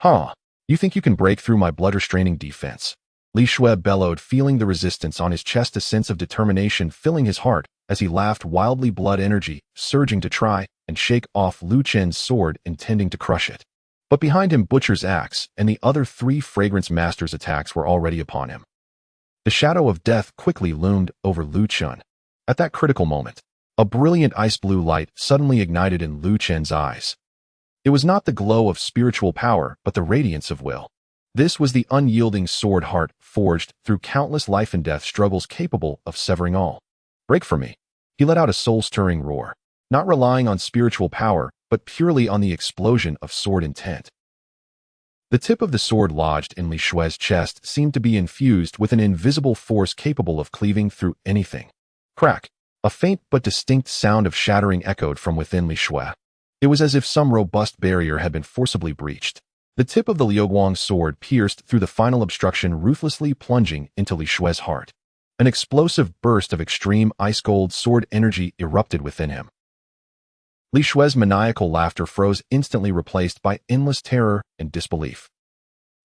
Huh, you think you can break through my blood-restraining defense? Li Shui bellowed, feeling the resistance on his chest, a sense of determination filling his heart as he laughed wildly, blood energy surging to try and shake off Luchun's sword, intending to crush it. But behind him, Butcher's axe and the other 3 fragrance masters' attacks were already upon him. The shadow of death quickly loomed over Luchun. At that critical moment, a brilliant ice-blue light suddenly ignited in Luchun's eyes. It was not the glow of spiritual power, but the radiance of will. This was the unyielding sword heart forged through countless life and death struggles capable of severing all. Break for me. He let out a soul-stirring roar, not relying on spiritual power, but purely on the explosion of sword intent. The tip of the sword lodged in Li Shui's chest seemed to be infused with an invisible force capable of cleaving through anything. Crack! A faint but distinct sound of shattering echoed from within Li Shui. It was as if some robust barrier had been forcibly breached. The tip of the Liuguang's sword pierced through the final obstruction, ruthlessly plunging into Li Shui's heart. An explosive burst of extreme ice-gold sword energy erupted within him. Li Shui's maniacal laughter froze, instantly replaced by endless terror and disbelief.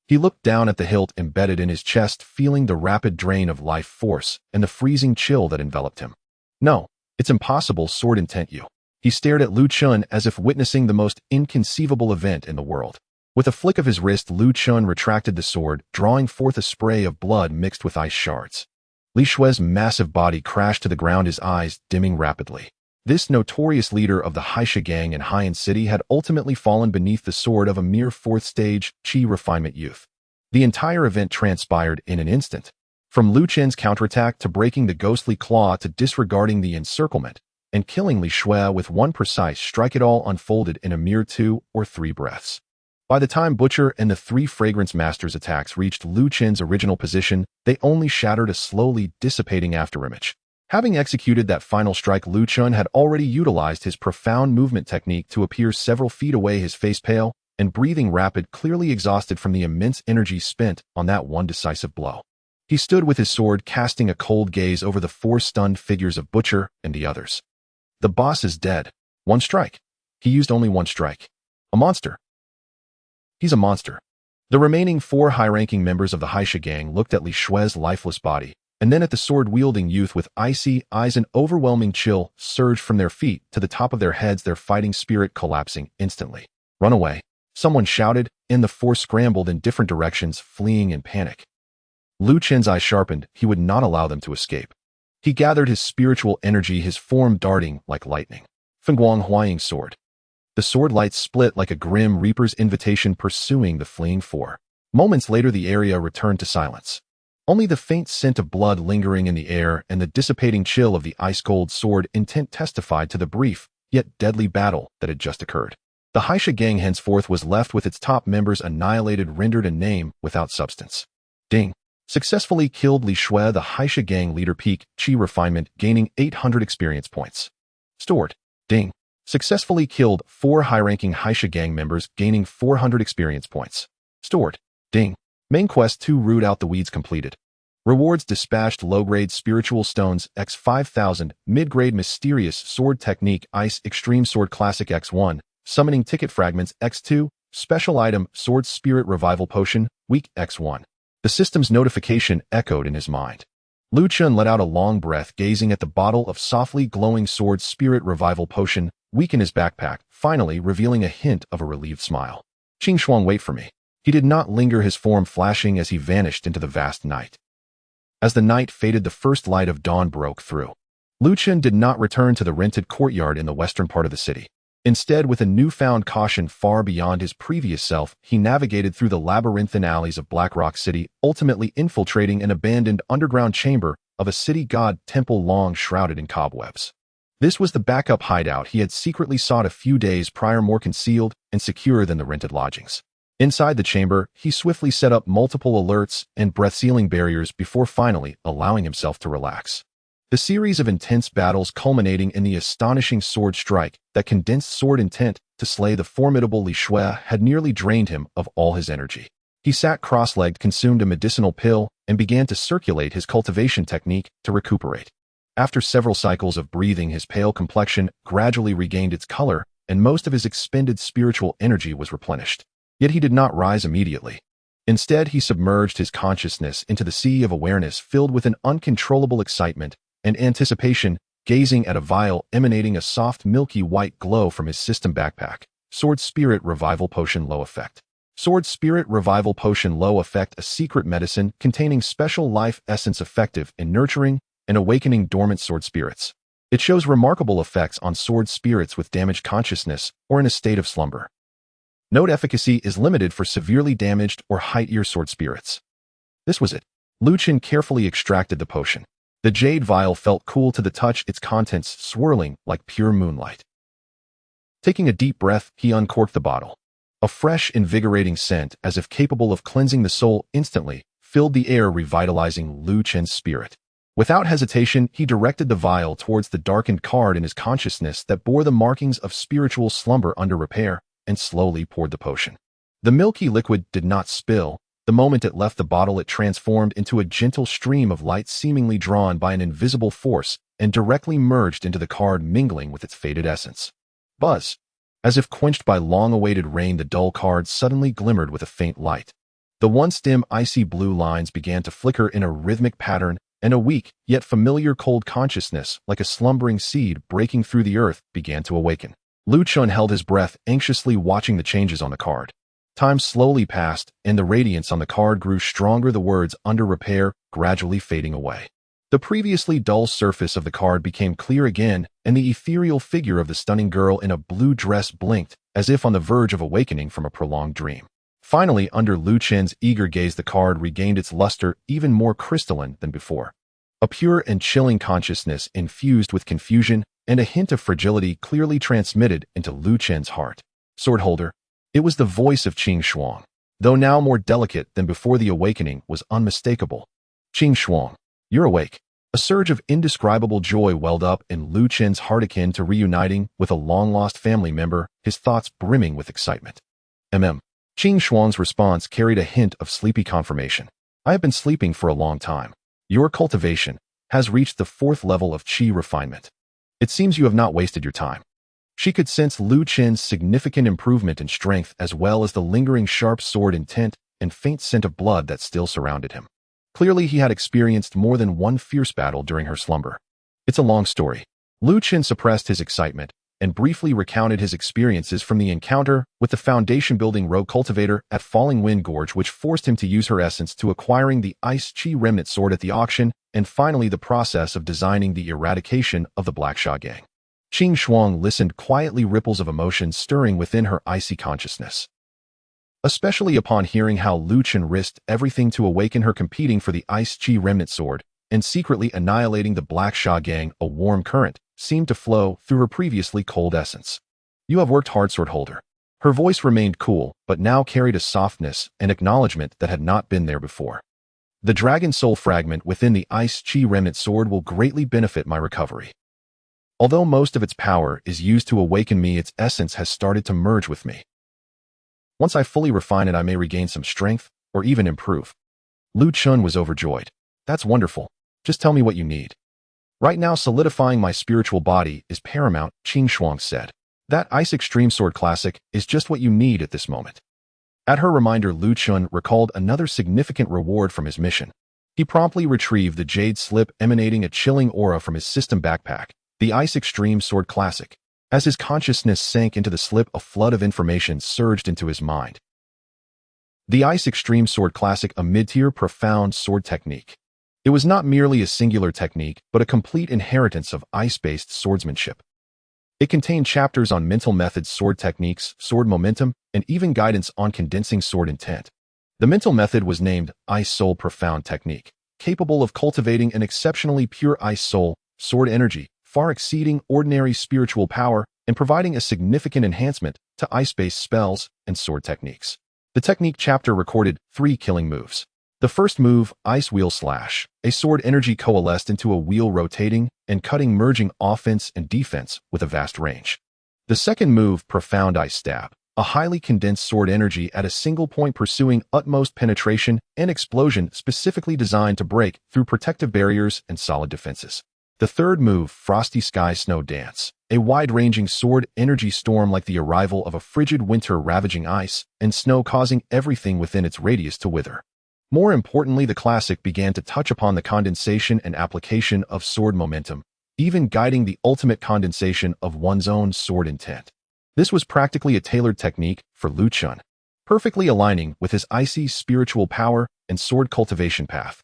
He looked down at the hilt embedded in his chest, feeling the rapid drain of life force and the freezing chill that enveloped him. No, it's impossible, sword intent you. He stared at Luchun as if witnessing the most inconceivable event in the world. With a flick of his wrist, Luchun retracted the sword, drawing forth a spray of blood mixed with ice shards. Li Shui's massive body crashed to the ground, his eyes dimming rapidly. This notorious leader of the Haisha gang in Haiyan City had ultimately fallen beneath the sword of a mere fourth-stage Qi refinement youth. The entire event transpired in an instant. From Luchun's counterattack to breaking the ghostly claw to disregarding the encirclement and killing Li Shui with one precise strike, it all unfolded in a mere 2 or 3 breaths. By the time Butcher and the 3 Fragrance Masters' attacks reached Luchun's original position, they only shattered a slowly dissipating afterimage. Having executed that final strike, Luchun had already utilized his profound movement technique to appear several feet away, his face pale and breathing rapid, clearly exhausted from the immense energy spent on that one decisive blow. He stood with his sword, casting a cold gaze over the 4 stunned figures of Butcher and the others. The boss is dead. 1 strike. He used only 1 strike. A monster. He's a monster. The remaining 4 high-ranking members of the Haisha gang looked at Li Shui's lifeless body, and then at the sword-wielding youth with icy eyes. An overwhelming chill surged from their feet to the top of their heads, their fighting spirit collapsing instantly. Run away. Someone shouted, and the 4 scrambled in different directions, fleeing in panic. Luchun's eyes sharpened. He would not allow them to escape. He gathered his spiritual energy, his form darting like lightning. Fengguang Huaying sword. The sword light split like a grim reaper's invitation, pursuing the fleeing 4. Moments later, the area returned to silence. Only the faint scent of blood lingering in the air and the dissipating chill of the ice-cold sword intent testified to the brief, yet deadly battle that had just occurred. The Haisha gang henceforth was left with its top members annihilated, rendered a name without substance. Ding. Successfully killed Li Shui, the Haisha gang leader, peak Qi refinement, gaining 800 experience points. Stored. Ding. Successfully killed 4 high-ranking Haisha gang members, gaining 400 experience points. Stored. Ding. Main quest 2, root out the weeds, completed. Rewards: dispatched low-grade spiritual stones x 5000, mid-grade mysterious sword technique ice extreme sword classic x1, summoning ticket fragments x2, special item sword spirit revival potion weak x1. The system's notification echoed in his mind. Luchun let out a long breath, gazing at the bottle of softly glowing sword spirit revival potion weak in his backpack, finally revealing a hint of a relieved smile. Qingshuang, wait for me. He did not linger, his form flashing as he vanished into the vast night. As the night faded, the first light of dawn broke through. Luchun did not return to the rented courtyard in the western part of the city. Instead, with a newfound caution far beyond his previous self, he navigated through the labyrinthine alleys of Blackrock City, ultimately infiltrating an abandoned underground chamber of a city god temple long shrouded in cobwebs. This was the backup hideout he had secretly sought a few days prior, more concealed and secure than the rented lodgings. Inside the chamber, he swiftly set up multiple alerts and breath-sealing barriers before finally allowing himself to relax. The series of intense battles culminating in the astonishing sword strike that condensed sword intent to slay the formidable Li Shui had nearly drained him of all his energy. He sat cross-legged, consumed a medicinal pill, and began to circulate his cultivation technique to recuperate. After several cycles of breathing, his pale complexion gradually regained its color, and most of his expended spiritual energy was replenished. Yet he did not rise immediately. Instead, he submerged his consciousness into the sea of awareness, filled with an uncontrollable excitement and anticipation, gazing at a vial emanating a soft milky white glow from his system backpack. Sword Spirit Revival Potion Low Effect. Sword Spirit Revival Potion Low Effect, a secret medicine containing special life essence effective in nurturing and awakening dormant sword spirits. It shows remarkable effects on sword spirits with damaged consciousness or in a state of slumber. Note efficacy is limited for severely damaged or height-year sword spirits. This was it. Luchun carefully extracted the potion. The jade vial felt cool to the touch, its contents swirling like pure moonlight. Taking a deep breath, he uncorked the bottle. A fresh, invigorating scent, as if capable of cleansing the soul instantly, filled the air, revitalizing Luchun's spirit. Without hesitation, he directed the vial towards the darkened card in his consciousness that bore the markings of spiritual slumber under repair, and slowly poured the potion. The milky liquid did not spill. The moment it left the bottle, it transformed into a gentle stream of light seemingly drawn by an invisible force and directly merged into the card, mingling with its faded essence. Buzz. As if quenched by long-awaited rain, the dull card suddenly glimmered with a faint light. The once dim, icy blue lines began to flicker in a rhythmic pattern, and a weak, yet familiar cold consciousness, like a slumbering seed breaking through the earth, began to awaken. Luchun held his breath, anxiously watching the changes on the card. Time slowly passed, and the radiance on the card grew stronger, the words "under repair" gradually fading away. The previously dull surface of the card became clear again, and the ethereal figure of the stunning girl in a blue dress blinked, as if on the verge of awakening from a prolonged dream. Finally, under Luchun's eager gaze, the card regained its luster, even more crystalline than before. A pure and chilling consciousness infused with confusion and a hint of fragility clearly transmitted into Luchun's heart. Swordholder. It was the voice of Qing Shuang. Though now more delicate than before, the awakening was unmistakable. Qing Shuang, you're awake. A surge of indescribable joy welled up in Luchun's heart, akin to reuniting with a long-lost family member, his thoughts brimming with excitement. Qing Shuang's response carried a hint of sleepy confirmation. I have been sleeping for a long time. Your cultivation has reached the 4th level of Qi refinement. It seems you have not wasted your time. She could sense Luchun's significant improvement in strength, as well as the lingering sharp sword intent and faint scent of blood that still surrounded him. Clearly, he had experienced more than one fierce battle during her slumber. It's a long story. Luchun suppressed his excitement and briefly recounted his experiences from the encounter with the foundation-building rogue cultivator at Falling Wind Gorge, which forced him to use her essence, to acquiring the Ice Qi remnant sword at the auction, and finally the process of designing the eradication of the Black Sha gang. Qing Shuang listened quietly, ripples of emotion stirring within her icy consciousness. Especially upon hearing how Luchun risked everything to awaken her, competing for the Ice Qi remnant sword and secretly annihilating the Black Sha gang, a warm current seemed to flow through her previously cold essence. You have worked hard, Swordholder. Her voice remained cool, but now carried a softness and acknowledgement that had not been there before. The Dragon Soul fragment within the Ice Qi remnant sword will greatly benefit my recovery. Although most of its power is used to awaken me, its essence has started to merge with me. Once I fully refine it, I may regain some strength, or even improve. Luchun was overjoyed. That's wonderful. Just tell me what you need. Right now, solidifying my spiritual body is paramount, Qing Shuang said. That Ice Extreme Sword Classic is just what you need at this moment. At her reminder, Luchun recalled another significant reward from his mission. He promptly retrieved the jade slip emanating a chilling aura from his system backpack, the Ice Extreme Sword Classic. As his consciousness sank into the slip, a flood of information surged into his mind. The Ice Extreme Sword Classic, a mid-tier profound sword technique. It was not merely a singular technique, but a complete inheritance of ice-based swordsmanship. It contained chapters on mental methods, sword techniques, sword momentum, and even guidance on condensing sword intent. The mental method was named Ice Soul Profound Technique, capable of cultivating an exceptionally pure ice soul, sword energy, far exceeding ordinary spiritual power, and providing a significant enhancement to ice-based spells and sword techniques. The technique chapter recorded 3 killing moves. The first move, Ice Wheel Slash, a sword energy coalesced into a wheel rotating and cutting, merging offense and defense with a vast range. The second move, Profound Ice Stab, a highly condensed sword energy at a single point pursuing utmost penetration and explosion, specifically designed to break through protective barriers and solid defenses. The third move, Frosty Sky Snow Dance, a wide-ranging sword energy storm like the arrival of a frigid winter, ravaging ice and snow, causing everything within its radius to wither. More importantly, the classic began to touch upon the condensation and application of sword momentum, even guiding the ultimate condensation of one's own sword intent. This was practically a tailored technique for Luchun, perfectly aligning with his icy spiritual power and sword cultivation path.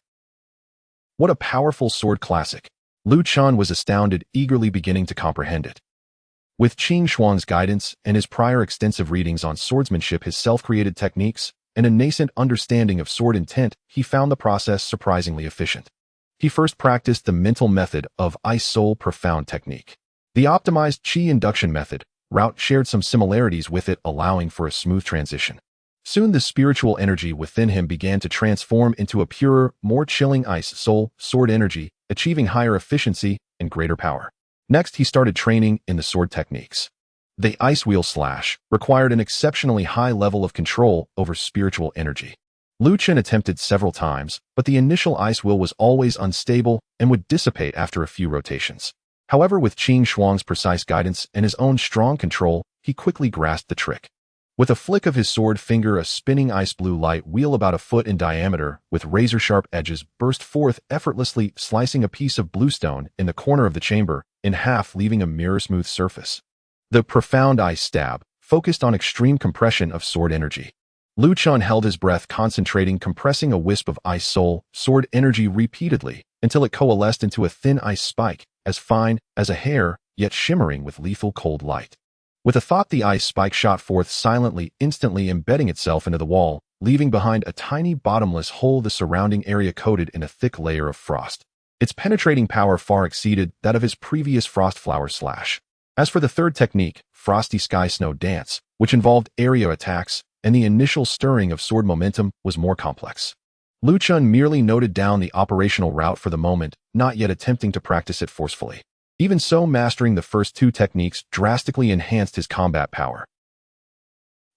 What a powerful sword classic! Luchun was astounded, eagerly beginning to comprehend it. With Qing Shuang's guidance and his prior extensive readings on swordsmanship, his self-created techniques, and a nascent understanding of sword intent, he found the process surprisingly efficient. He first practiced the mental method of Ice Soul Profound technique. The optimized Qi induction method route shared some similarities with it, allowing for a smooth transition. Soon the spiritual energy within him began to transform into a purer, more chilling Ice Soul sword energy, achieving higher efficiency and greater power. Next, he started training in the sword techniques. The Ice Wheel Slash required an exceptionally high level of control over spiritual energy. Luchun attempted several times, but the initial ice wheel was always unstable and would dissipate after a few rotations. However, with Qing Shuang's precise guidance and his own strong control, he quickly grasped the trick. With a flick of his sword finger, a spinning ice blue light wheel about a foot in diameter with razor-sharp edges burst forth, effortlessly slicing a piece of bluestone in the corner of the chamber in half, leaving a mirror-smooth surface. The profound ice stab focused on extreme compression of sword energy. Luchun held his breath, concentrating, compressing a wisp of ice soul sword energy repeatedly until it coalesced into a thin ice spike, as fine as a hair, yet shimmering with lethal cold light. With a thought, the ice spike shot forth silently, instantly embedding itself into the wall, leaving behind a tiny bottomless hole, the surrounding area coated in a thick layer of frost. Its penetrating power far exceeded that of his previous frost flower slash. As for the third technique, Frosty Sky Snow Dance, which involved area attacks and the initial stirring of sword momentum, was more complex. Luchun merely noted down the operational route for the moment, not yet attempting to practice it forcefully. Even so, mastering the first two techniques drastically enhanced his combat power.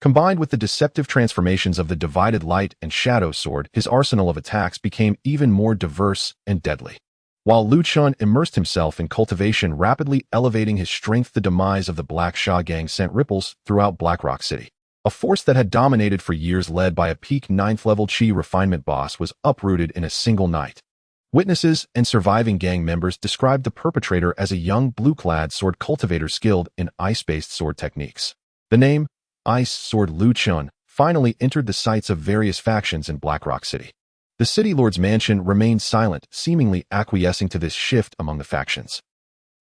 Combined with the deceptive transformations of the divided light and shadow sword, his arsenal of attacks became even more diverse and deadly. While Luchun immersed himself in cultivation, rapidly elevating his strength, the demise of the Black Sha gang sent ripples throughout Blackrock City. A force that had dominated for years, led by a peak 9th-level Qi refinement boss, was uprooted in a single night. Witnesses and surviving gang members described the perpetrator as a young blue-clad sword cultivator skilled in ice-based sword techniques. The name, Ice Sword Luchun, finally entered the sights of various factions in Blackrock City. The city lord's mansion remained silent, seemingly acquiescing to this shift among the factions.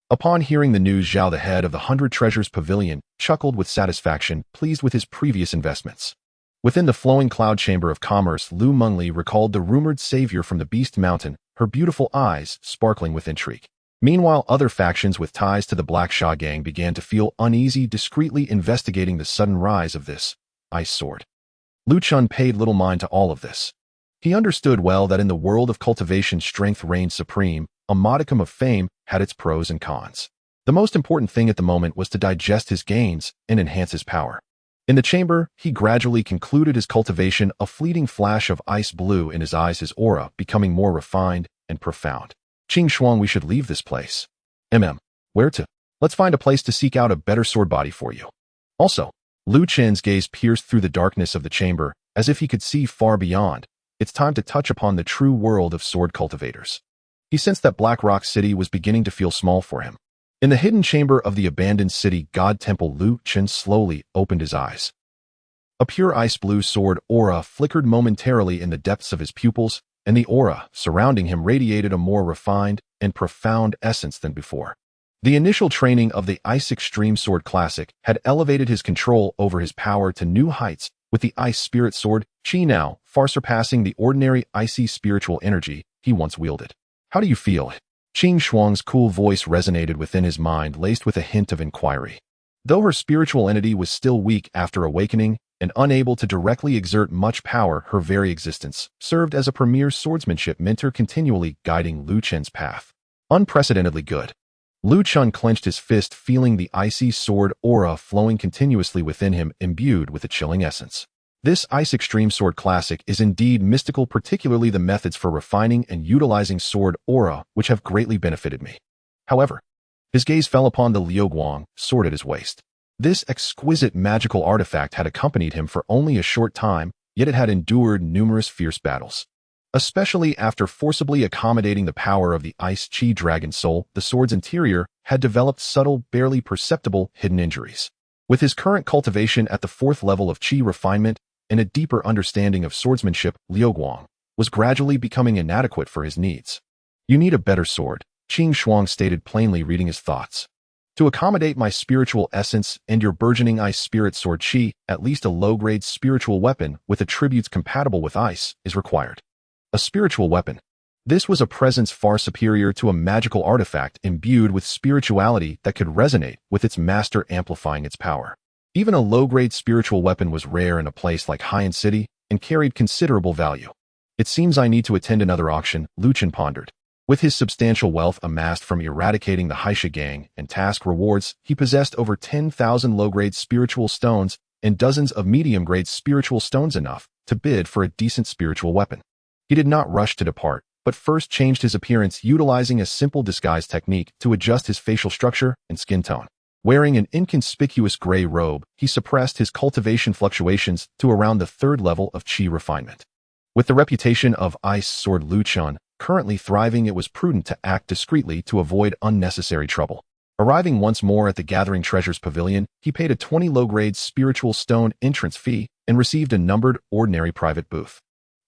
Upon hearing the news, Xiao, the head of the 100 Treasures Pavilion, chuckled with satisfaction, pleased with his previous investments. Within the flowing cloud chamber of commerce, Lu Mengli recalled the rumored savior from the Beast Mountain, her beautiful eyes sparkling with intrigue. Meanwhile, other factions with ties to the Black Sha gang began to feel uneasy, discreetly investigating the sudden rise of this ice sword. Luchun paid little mind to all of this. He understood well that in the world of cultivation, strength reigned supreme. A modicum of fame had its pros and cons. The most important thing at the moment was to digest his gains and enhance his power. In the chamber, he gradually concluded his cultivation, a fleeting flash of ice blue in his eyes, his aura becoming more refined and profound. Qing Shuang, we should leave this place. Where to? Let's find a place to seek out a better sword body for you. Also, Lu Chen's gaze pierced through the darkness of the chamber, as if he could see far beyond. It's time to touch upon the true world of sword cultivators. He sensed that Blackrock City was beginning to feel small for him. In the hidden chamber of the abandoned city god temple, Luchun slowly opened his eyes. A pure ice blue sword aura flickered momentarily in the depths of his pupils, and the aura surrounding him radiated a more refined and profound essence than before. The initial training of the Ice Extreme Sword Classic had elevated his control over his power to new heights, with the Ice Spirit Sword, Qi now far surpassing the ordinary icy spiritual energy he once wielded. How do you feel? Qing Shuang's cool voice resonated within his mind, laced with a hint of inquiry. Though her spiritual entity was still weak after awakening and unable to directly exert much power, her very existence served as a premier swordsmanship mentor, continually guiding Luchun's path. Unprecedentedly good. Luchun clenched his fist, feeling the icy sword aura flowing continuously within him, imbued with a chilling essence. This Ice Extreme Sword Classic is indeed mystical, particularly the methods for refining and utilizing sword aura, which have greatly benefited me. However, his gaze fell upon the Liuguang sword at his waist. This exquisite magical artifact had accompanied him for only a short time, yet it had endured numerous fierce battles. Especially after forcibly accommodating the power of the Ice Qi Dragon Soul, the sword's interior had developed subtle, barely perceptible hidden injuries. With his current cultivation at the 4th level of Qi refinement and a deeper understanding of swordsmanship, Liuguang was gradually becoming inadequate for his needs. You need a better sword, Qing Shuang stated plainly, reading his thoughts. To accommodate my spiritual essence and your burgeoning ice spirit sword chi, at least a low-grade spiritual weapon with attributes compatible with ice is required. A spiritual weapon. This was a presence far superior to a magical artifact imbued with spirituality that could resonate with its master, amplifying its power. Even a low-grade spiritual weapon was rare in a place like Haiyan City and carried considerable value. It seems I need to attend another auction, Luchun pondered. With his substantial wealth amassed from eradicating the Haisha gang and task rewards, he possessed over 10,000 low-grade spiritual stones and dozens of medium-grade spiritual stones, enough to bid for a decent spiritual weapon. He did not rush to depart, but first changed his appearance utilizing a simple disguise technique to adjust his facial structure and skin tone. Wearing an inconspicuous gray robe, he suppressed his cultivation fluctuations to around the 3rd level of chi refinement. With the reputation of Ice Sword Luchun currently thriving, it was prudent to act discreetly to avoid unnecessary trouble. Arriving once more at the Gathering Treasures Pavilion, he paid a 20 low-grade spiritual stone entrance fee and received a numbered ordinary private booth.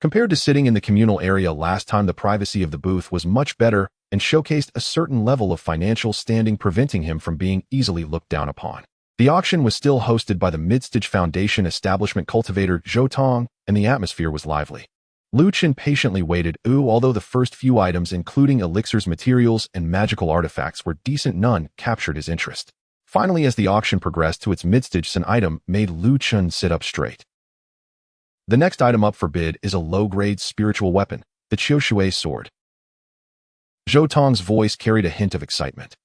Compared to sitting in the communal area last time, the privacy of the booth was much better and showcased a certain level of financial standing, preventing him from being easily looked down upon. The auction was still hosted by the Midstage Foundation establishment cultivator Zhou Tong, and the atmosphere was lively. Luchun patiently waited, although the first few items, including elixirs, materials, and magical artifacts, were decent, none captured his interest. Finally, as the auction progressed to its midstage, an item made Luchun sit up straight. The next item up for bid is a low-grade spiritual weapon, the Qiao sword. Zhou Tong's voice carried a hint of excitement.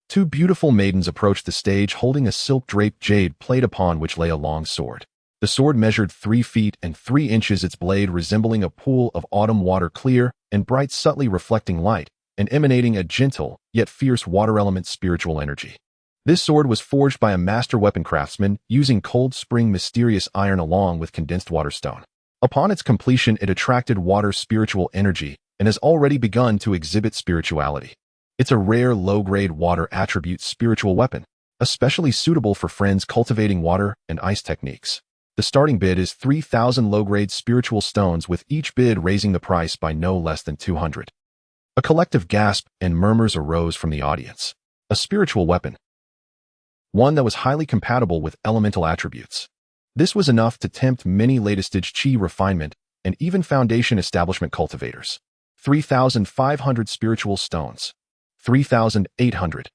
2 beautiful maidens approached the stage holding a silk-draped jade plate upon which lay a long sword. The sword measured 3 feet and 3 inches, its blade resembling a pool of autumn water, clear and bright, subtly reflecting light and emanating a gentle yet fierce water element spiritual energy. This sword was forged by a master weapon craftsman using cold spring mysterious iron along with condensed water stone. Upon its completion, it attracted water spiritual energy and has already begun to exhibit spirituality. It's a rare low-grade water attribute spiritual weapon, especially suitable for friends cultivating water and ice techniques. The starting bid is 3,000 low-grade spiritual stones, with each bid raising the price by no less than 200. A collective gasp and murmurs arose from the audience. A spiritual weapon. One that was highly compatible with elemental attributes. This was enough to tempt many latest-stage chi refinement and even foundation establishment cultivators. 3,500 spiritual stones. 3,800.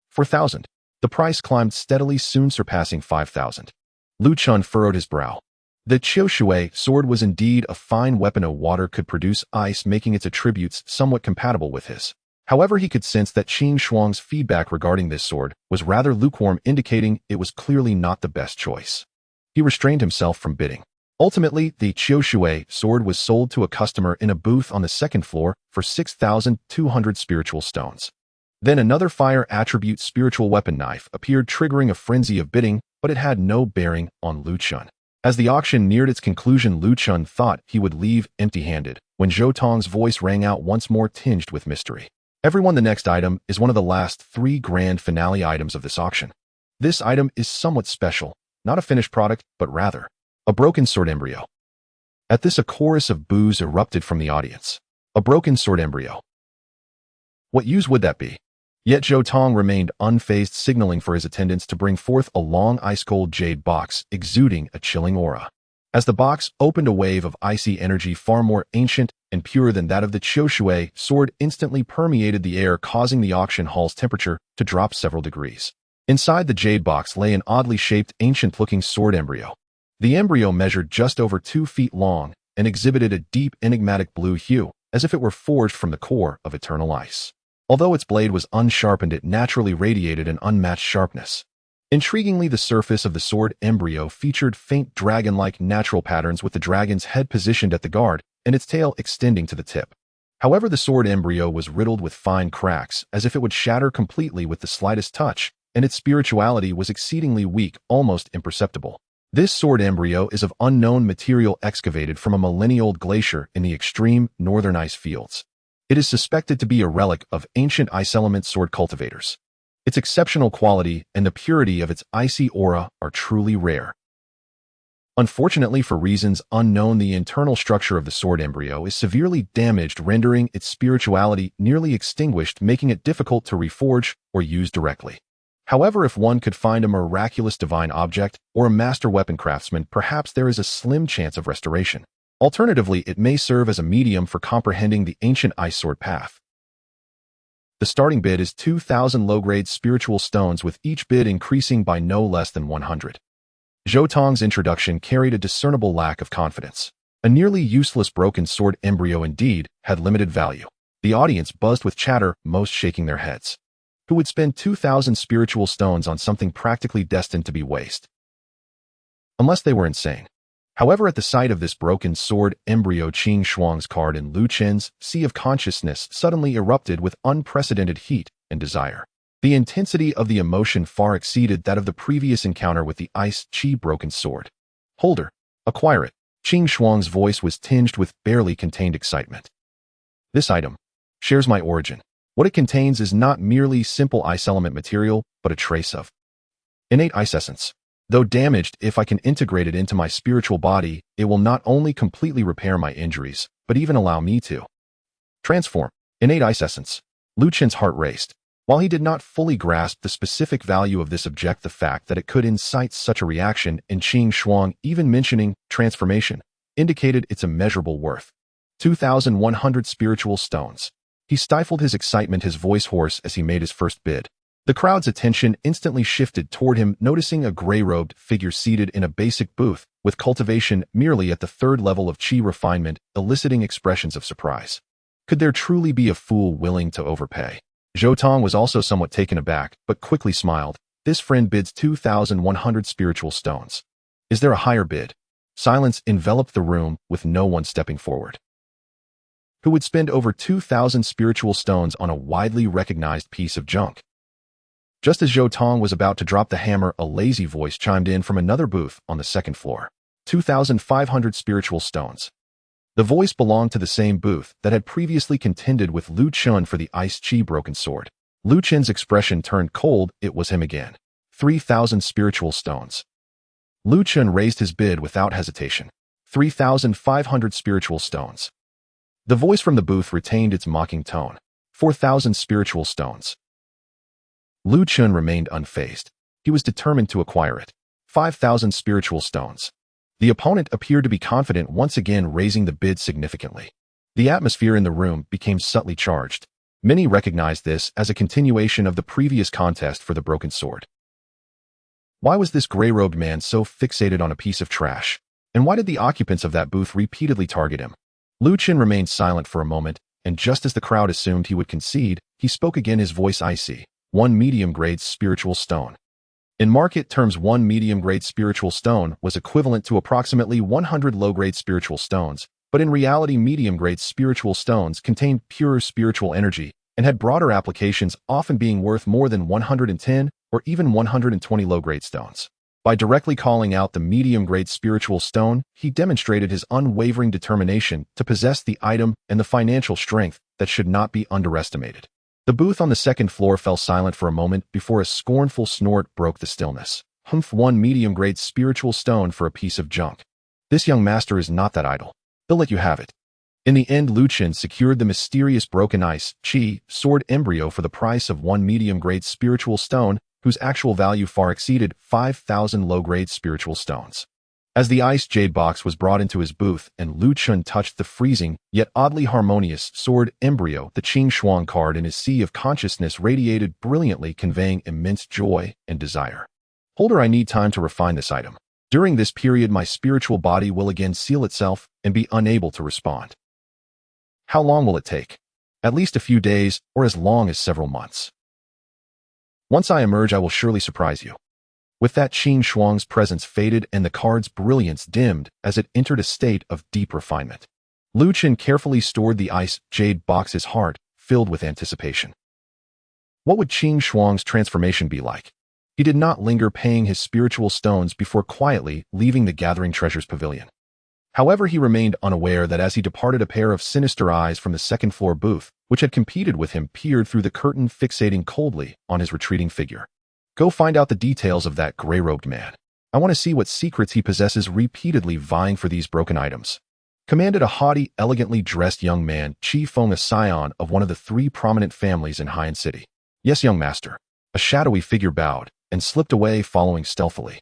4,000. The price climbed steadily, soon surpassing 5,000. Luchun furrowed his brow. The Qiao sword was indeed a fine weapon. Water could produce ice, making its attributes somewhat compatible with his. However, he could sense that Qing Shuang's feedback regarding this sword was rather lukewarm, indicating it was clearly not the best choice. He restrained himself from bidding. Ultimately, the Qiao sword was sold to a customer in a booth on the 2nd floor for 6,200 spiritual stones. Then another fire attribute spiritual weapon knife appeared, triggering a frenzy of bidding, but it had no bearing on Luchun. As the auction neared its conclusion, Luchun thought he would leave empty-handed when Zhou Tong's voice rang out once more, tinged with mystery. Everyone, the next item is one of the last 3 grand finale items of this auction. This item is somewhat special, not a finished product, but rather a broken sword embryo. At this, a chorus of boos erupted from the audience. A broken sword embryo. What use would that be? Yet Zhou Tong remained unfazed, signaling for his attendants to bring forth a long ice-cold jade box exuding a chilling aura. As the box opened, a wave of icy energy far more ancient and pure than that of the Qiao sword instantly permeated the air, causing the auction hall's temperature to drop several degrees. Inside the jade box lay an oddly shaped, ancient-looking sword embryo. The embryo measured just over 2 feet long and exhibited a deep, enigmatic blue hue, as if it were forged from the core of eternal ice. Although its blade was unsharpened, it naturally radiated an unmatched sharpness. Intriguingly, the surface of the sword embryo featured faint dragon-like natural patterns, with the dragon's head positioned at the guard and its tail extending to the tip. However, the sword embryo was riddled with fine cracks, as if it would shatter completely with the slightest touch, and its spirituality was exceedingly weak, almost imperceptible. This sword embryo is of unknown material, excavated from a millennia-old glacier in the extreme northern ice fields. It is suspected to be a relic of ancient ice element sword cultivators. Its exceptional quality and the purity of its icy aura are truly rare. Unfortunately, for reasons unknown, the internal structure of the sword embryo is severely damaged, rendering its spirituality nearly extinguished, making it difficult to reforge or use directly. However, if one could find a miraculous divine object or a master weapon craftsman, perhaps there is a slim chance of restoration. Alternatively, it may serve as a medium for comprehending the ancient ice sword path. The starting bid is 2,000 low-grade spiritual stones, with each bid increasing by no less than 100. Zhou Tong's introduction carried a discernible lack of confidence. A nearly useless broken sword embryo indeed had limited value. The audience buzzed with chatter, most shaking their heads. Who would spend 2,000 spiritual stones on something practically destined to be waste? Unless they were insane. However, at the sight of this broken sword embryo, Qing Shuang's card in Luchun's sea of consciousness suddenly erupted with unprecedented heat and desire. The intensity of the emotion far exceeded that of the previous encounter with the ice chi broken sword. Holder, acquire it. Qing Shuang's voice was tinged with barely contained excitement. This item shares my origin. What it contains is not merely simple ice element material, but a trace of innate ice essence. Though damaged, if I can integrate it into my spiritual body, it will not only completely repair my injuries, but even allow me to transform. Innate ice essence. Luchun's heart raced. While he did not fully grasp the specific value of this object, the fact that it could incite such a reaction in Qing Shuang, even mentioning transformation, indicated its immeasurable worth. 2,100 spiritual stones. He stifled his excitement, his voice hoarse as he made his first bid. The crowd's attention instantly shifted toward him, noticing a gray-robed figure seated in a basic booth, with cultivation merely at the third level of chi refinement, eliciting expressions of surprise. Could there truly be a fool willing to overpay? Zhou Tong was also somewhat taken aback, but quickly smiled. This friend bids 2,100 spiritual stones. Is there a higher bid? Silence enveloped the room, with no one stepping forward. Who would spend over 2,000 spiritual stones on a widely recognized piece of junk? Just as Zhou Tong was about to drop the hammer, a lazy voice chimed in from another booth on the second floor. 2,500 spiritual stones. The voice belonged to the same booth that had previously contended with Luchun for the ice chi broken sword. Luchun's expression turned cold. It was him again. 3,000 spiritual stones. Luchun raised his bid without hesitation. 3,500 spiritual stones. The voice from the booth retained its mocking tone. 4,000 spiritual stones. Luchun remained unfazed. He was determined to acquire it. 5,000 spiritual stones. The opponent appeared to be confident, once again raising the bid significantly. The atmosphere in the room became subtly charged. Many recognized this as a continuation of the previous contest for the broken sword. Why was this gray-robed man so fixated on a piece of trash? And why did the occupants of that booth repeatedly target him? Luchun remained silent for a moment, and just as the crowd assumed he would concede, he spoke again, his voice icy. 1 medium-grade spiritual stone. In market terms, 1 medium-grade spiritual stone was equivalent to approximately 100 low-grade spiritual stones, but in reality, medium-grade spiritual stones contained pure spiritual energy and had broader applications, often being worth more than 110 or even 120 low-grade stones. By directly calling out the medium-grade spiritual stone, he demonstrated his unwavering determination to possess the item and the financial strength that should not be underestimated. The booth on the second floor fell silent for a moment before a scornful snort broke the stillness. Humph, 1 medium-grade spiritual stone for a piece of junk. This young master is not that idle. He'll let you have it. In the end, Luchun secured the mysterious broken ice chi sword embryo for the price of 1 medium-grade spiritual stone, whose actual value far exceeded 5,000 low-grade spiritual stones. As the ice jade box was brought into his booth and Luchun touched the freezing, yet oddly harmonious, sword embryo, the Qing Shuang card in his sea of consciousness radiated brilliantly, conveying immense joy and desire. Holder, I need time to refine this item. During this period, my spiritual body will again seal itself and be unable to respond. How long will it take? At least a few days, or as long as several months. Once I emerge, I will surely surprise you. With that, Qing Shuang's presence faded and the card's brilliance dimmed as it entered a state of deep refinement. Luchun carefully stored the ice jade box, his heart filled with anticipation. What would Qing Shuang's transformation be like? He did not linger, paying his spiritual stones before quietly leaving the Gathering Treasures pavilion. However, he remained unaware that as he departed, a pair of sinister eyes from the second-floor booth, which had competed with him, peered through the curtain, fixating coldly on his retreating figure. Go find out the details of that gray-robed man. I want to see what secrets he possesses, repeatedly vying for these broken items. Commanded a haughty, elegantly dressed young man, Fang, a scion of one of the 3 prominent families in Haiyan City. Yes, young master. A shadowy figure bowed and slipped away, following stealthily.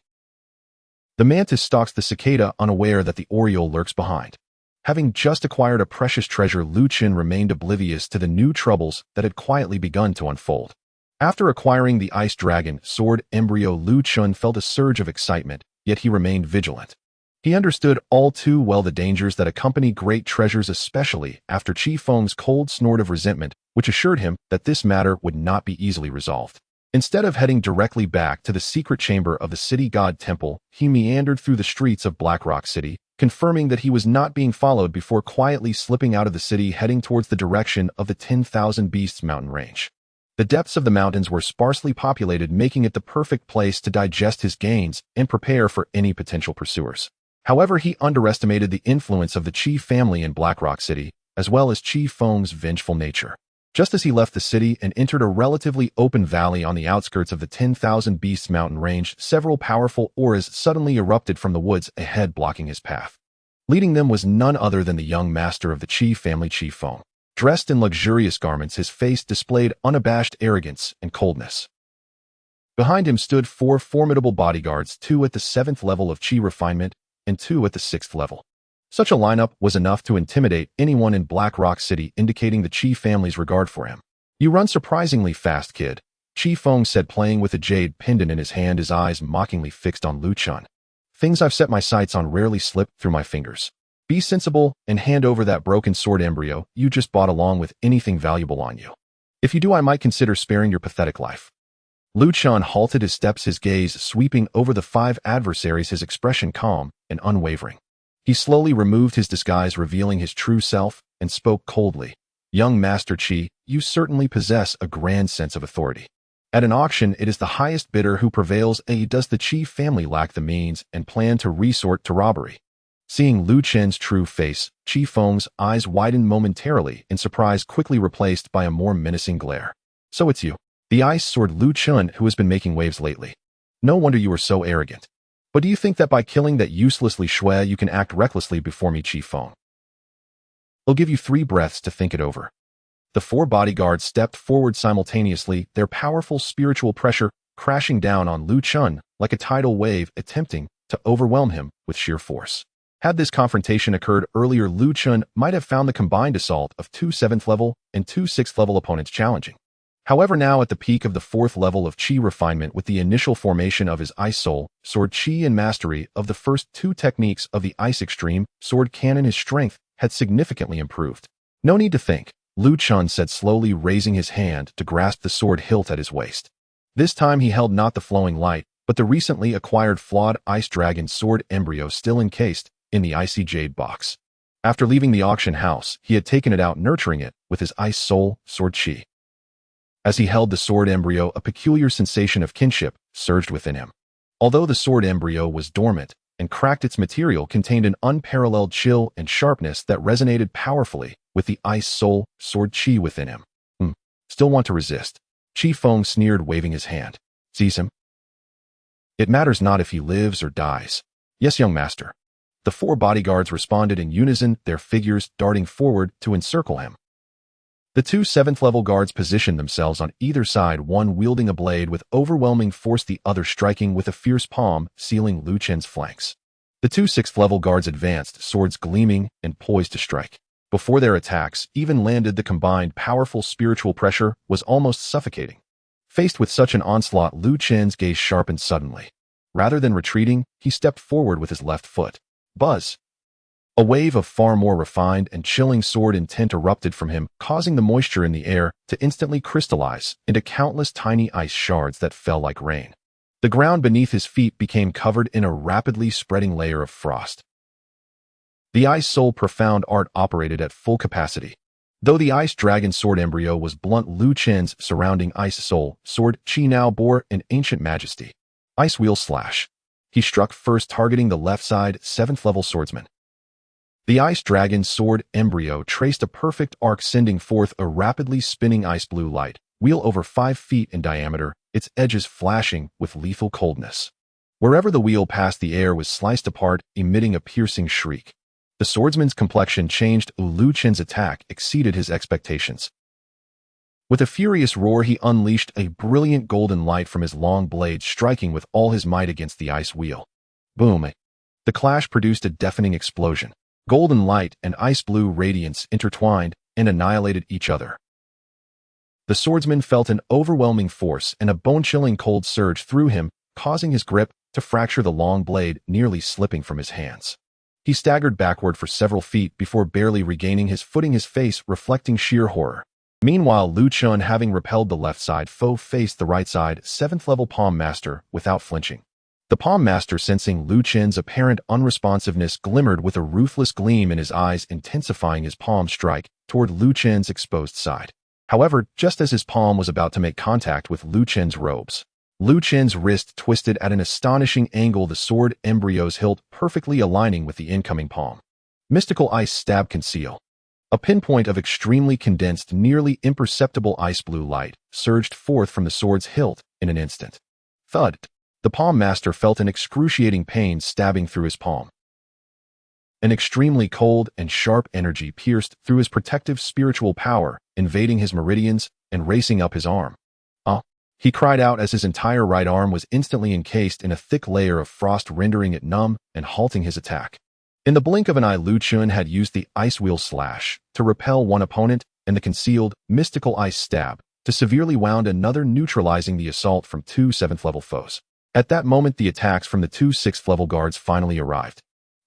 The mantis stalks the cicada, unaware that the oriole lurks behind. Having just acquired a precious treasure, Luchun remained oblivious to the new troubles that had quietly begun to unfold. After acquiring the ice dragon sword embryo, Luchun felt a surge of excitement, yet he remained vigilant. He understood all too well the dangers that accompany great treasures, especially after Fang's cold snort of resentment, which assured him that this matter would not be easily resolved. Instead of heading directly back to the secret chamber of the city god temple, he meandered through the streets of Blackrock City, confirming that he was not being followed before quietly slipping out of the city, heading towards the direction of the 10,000 Beasts mountain range. The depths of the mountains were sparsely populated, making it the perfect place to digest his gains and prepare for any potential pursuers. However, he underestimated the influence of the Qi family in Blackrock City, as well as Fang's vengeful nature. Just as he left the city and entered a relatively open valley on the outskirts of the 10,000 Beasts mountain range, several powerful auras suddenly erupted from the woods ahead, blocking his path. Leading them was none other than the young master of the Qi family, Fang. Dressed in luxurious garments, his face displayed unabashed arrogance and coldness. Behind him stood 4 formidable bodyguards, 2 at the 7th level of Qi refinement and 2 at the 6th level. Such a lineup was enough to intimidate anyone in Blackrock City, indicating the Qi family's regard for him. You run surprisingly fast, kid, Fang said, playing with a jade pendant in his hand, his eyes mockingly fixed on Luchun. Things I've set my sights on rarely slip through my fingers. Be sensible and hand over that broken sword embryo you just bought, along with anything valuable on you. If you do, I might consider sparing your pathetic life. Luchun halted his steps, his gaze sweeping over the 5 adversaries, his expression calm and unwavering. He slowly removed his disguise, revealing his true self, and spoke coldly. Young Master Qi, you certainly possess a grand sense of authority. At an auction, it is the highest bidder who prevails. Does the Qi family lack the means and plan to resort to robbery? Seeing Luchun's true face, Fang's eyes widened momentarily in surprise, quickly replaced by a more menacing glare. So it's you, the ice sword Luchun, who has been making waves lately. No wonder you are so arrogant. But do you think that by killing that uselessly Shui you can act recklessly before me, Fang? I'll give you 3 breaths to think it over. The 4 bodyguards stepped forward simultaneously, their powerful spiritual pressure crashing down on Luchun like a tidal wave, attempting to overwhelm him with sheer force. Had this confrontation occurred earlier, Luchun might have found the combined assault of 2 7th level and 2 6th level opponents challenging. However, now at the peak of the 4th level of Qi refinement, with the initial formation of his Ice Soul Sword Qi and mastery of the first 2 techniques of the Ice Extreme Sword Cannon, his strength had significantly improved. No need to think, Luchun said, slowly raising his hand to grasp the sword hilt at his waist. This time he held not the flowing light, but the recently acquired flawed Ice Dragon sword embryo, still encased in the icy jade box. After leaving the auction house, he had taken it out, nurturing it with his Ice Soul Sword Qi. As he held the sword embryo, a peculiar sensation of kinship surged within him. Although the sword embryo was dormant and cracked, its material contained an unparalleled chill and sharpness that resonated powerfully with the Ice Soul Sword Qi within him. Still want to resist? Fang sneered, waving his hand. Seize him. It matters not if he lives or dies. Yes, young master. The 4 bodyguards responded in unison, their figures darting forward to encircle him. The 2 7th level guards positioned themselves on either side, one wielding a blade with overwhelming force, the other striking with a fierce palm, sealing Luchun's flanks. The 2 6th level guards advanced, swords gleaming and poised to strike. Before their attacks even landed, the combined powerful spiritual pressure was almost suffocating. Faced with such an onslaught, Luchun's gaze sharpened suddenly. Rather than retreating, he stepped forward with his left foot. Buzz! A wave of far more refined and chilling sword intent erupted from him, causing the moisture in the air to instantly crystallize into countless tiny ice shards that fell like rain. The ground beneath his feet became covered in a rapidly spreading layer of frost. The Ice Soul Profound Art operated at full capacity. Though the Ice Dragon sword embryo was blunt, Luchun's surrounding Ice Soul Sword Qi now bore an ancient majesty. Ice Wheel Slash. He struck first, targeting the left side 7th level swordsman. The Ice Dragon sword embryo traced a perfect arc, sending forth a rapidly spinning ice blue light, wheel over 5 feet in diameter, its edges flashing with lethal coldness. Wherever the wheel passed, the air was sliced apart, emitting a piercing shriek. The swordsman's complexion changed. Luchun's attack exceeded his expectations. With a furious roar, he unleashed a brilliant golden light from his long blade, striking with all his might against the ice wheel. Boom! The clash produced a deafening explosion. Golden light and ice-blue radiance intertwined and annihilated each other. The swordsman felt an overwhelming force, and a bone-chilling cold surge through him, causing his grip to fracture, the long blade nearly slipping from his hands. He staggered backward for several feet before barely regaining his footing, his face reflecting sheer horror. Meanwhile, Luchun, having repelled the left side foe, faced the right side 7th level Palm Master without flinching. The Palm Master, sensing Luchun's apparent unresponsiveness, glimmered with a ruthless gleam in his eyes, intensifying his palm strike toward Luchun's exposed side. However, just as his palm was about to make contact with Luchun's robes, Luchun's wrist twisted at an astonishing angle, the sword embryo's hilt perfectly aligning with the incoming palm. Mystical ice stab conceal. A pinpoint of extremely condensed, nearly imperceptible ice-blue light surged forth from the sword's hilt in an instant. Thud! The Palm Master felt an excruciating pain stabbing through his palm. An extremely cold and sharp energy pierced through his protective spiritual power, invading his meridians and racing up his arm. He cried out as his entire right arm was instantly encased in a thick layer of frost, rendering it numb and halting his attack. In the blink of an eye, Luchun had used the Ice Wheel Slash to repel one opponent and the concealed Mystical Ice Stab to severely wound another, neutralizing the assault from 2 7th level foes. At that moment, the attacks from the 2 6th level guards finally arrived.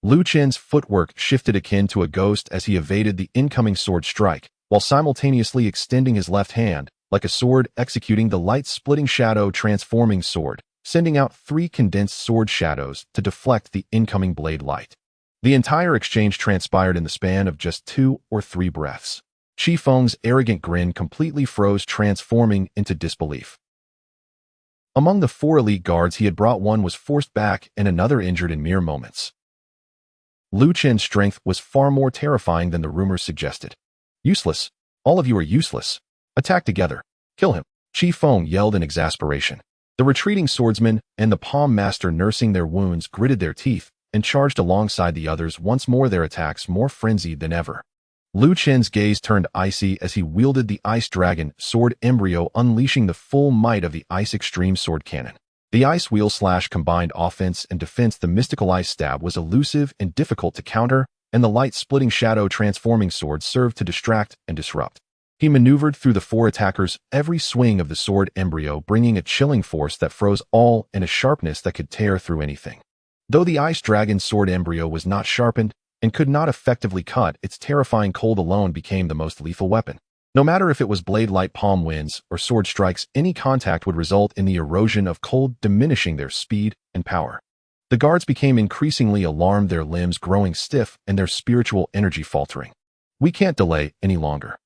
Luchun's footwork shifted akin to a ghost as he evaded the incoming sword strike, while simultaneously extending his left hand, like a sword, executing the light-splitting shadow transforming sword, sending out 3 condensed sword shadows to deflect the incoming blade light. The entire exchange transpired in the span of just 2 or 3 breaths. Qifeng's arrogant grin completely froze, transforming into disbelief. Among the 4 elite guards he had brought, one was forced back and another injured in mere moments. Luchun's strength was far more terrifying than the rumors suggested. Useless. All of you are useless. Attack together. Kill him. Qifeng yelled in exasperation. The retreating swordsman and the Palm Master, nursing their wounds, gritted their teeth and charged alongside the others, once more, their attacks more frenzied than ever. Luchun's gaze turned icy as he wielded the Ice Dragon sword embryo, unleashing the full might of the Ice Extreme Sword Cannon. The Ice Wheel Slash combined offense and defense. The Mystical Ice Stab was elusive and difficult to counter, and the light-splitting shadow transforming sword served to distract and disrupt. He maneuvered through the 4 attackers, every swing of the sword embryo bringing a chilling force that froze all and a sharpness that could tear through anything. Though the Ice Dragon sword embryo was not sharpened and could not effectively cut, its terrifying cold alone became the most lethal weapon. No matter if it was blade light palm winds or sword strikes, any contact would result in the erosion of cold, diminishing their speed and power. The guards became increasingly alarmed, their limbs growing stiff and their spiritual energy faltering. We can't delay any longer.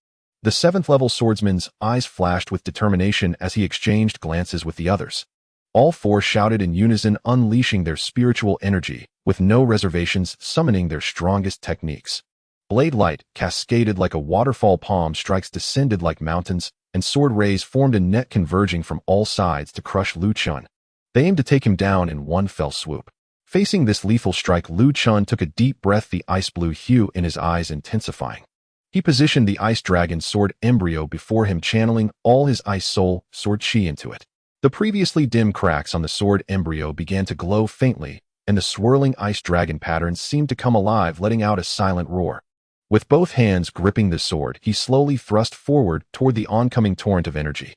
The 7th level swordsman's eyes flashed with determination as he exchanged glances with the others. All 4 shouted in unison, unleashing their spiritual energy, with no reservations, summoning their strongest techniques. Blade light cascaded like a waterfall, palm strikes descended like mountains, and sword rays formed a net converging from all sides to crush Luchun. They aimed to take him down in one fell swoop. Facing this lethal strike, Luchun took a deep breath, the ice-blue hue in his eyes intensifying. He positioned the Ice Dragon sword embryo before him, channeling all his ice soul sword chi into it. The previously dim cracks on the sword embryo began to glow faintly, and the swirling Ice Dragon patterns seemed to come alive, letting out a silent roar. With both hands gripping the sword, he slowly thrust forward toward the oncoming torrent of energy.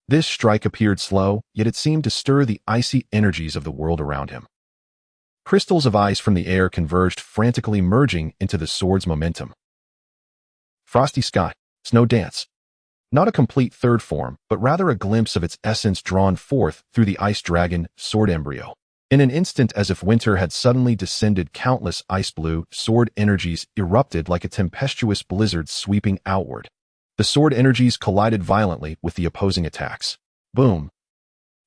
This strike appeared slow, yet it seemed to stir the icy energies of the world around him. Crystals of ice from the air converged, frantically merging into the sword's momentum. Frosty sky, snow dance. Not a complete third form, but rather a glimpse of its essence drawn forth through the Ice Dragon sword embryo. In an instant, as if winter had suddenly descended, countless ice-blue sword energies erupted like a tempestuous blizzard sweeping outward. The sword energies collided violently with the opposing attacks. Boom!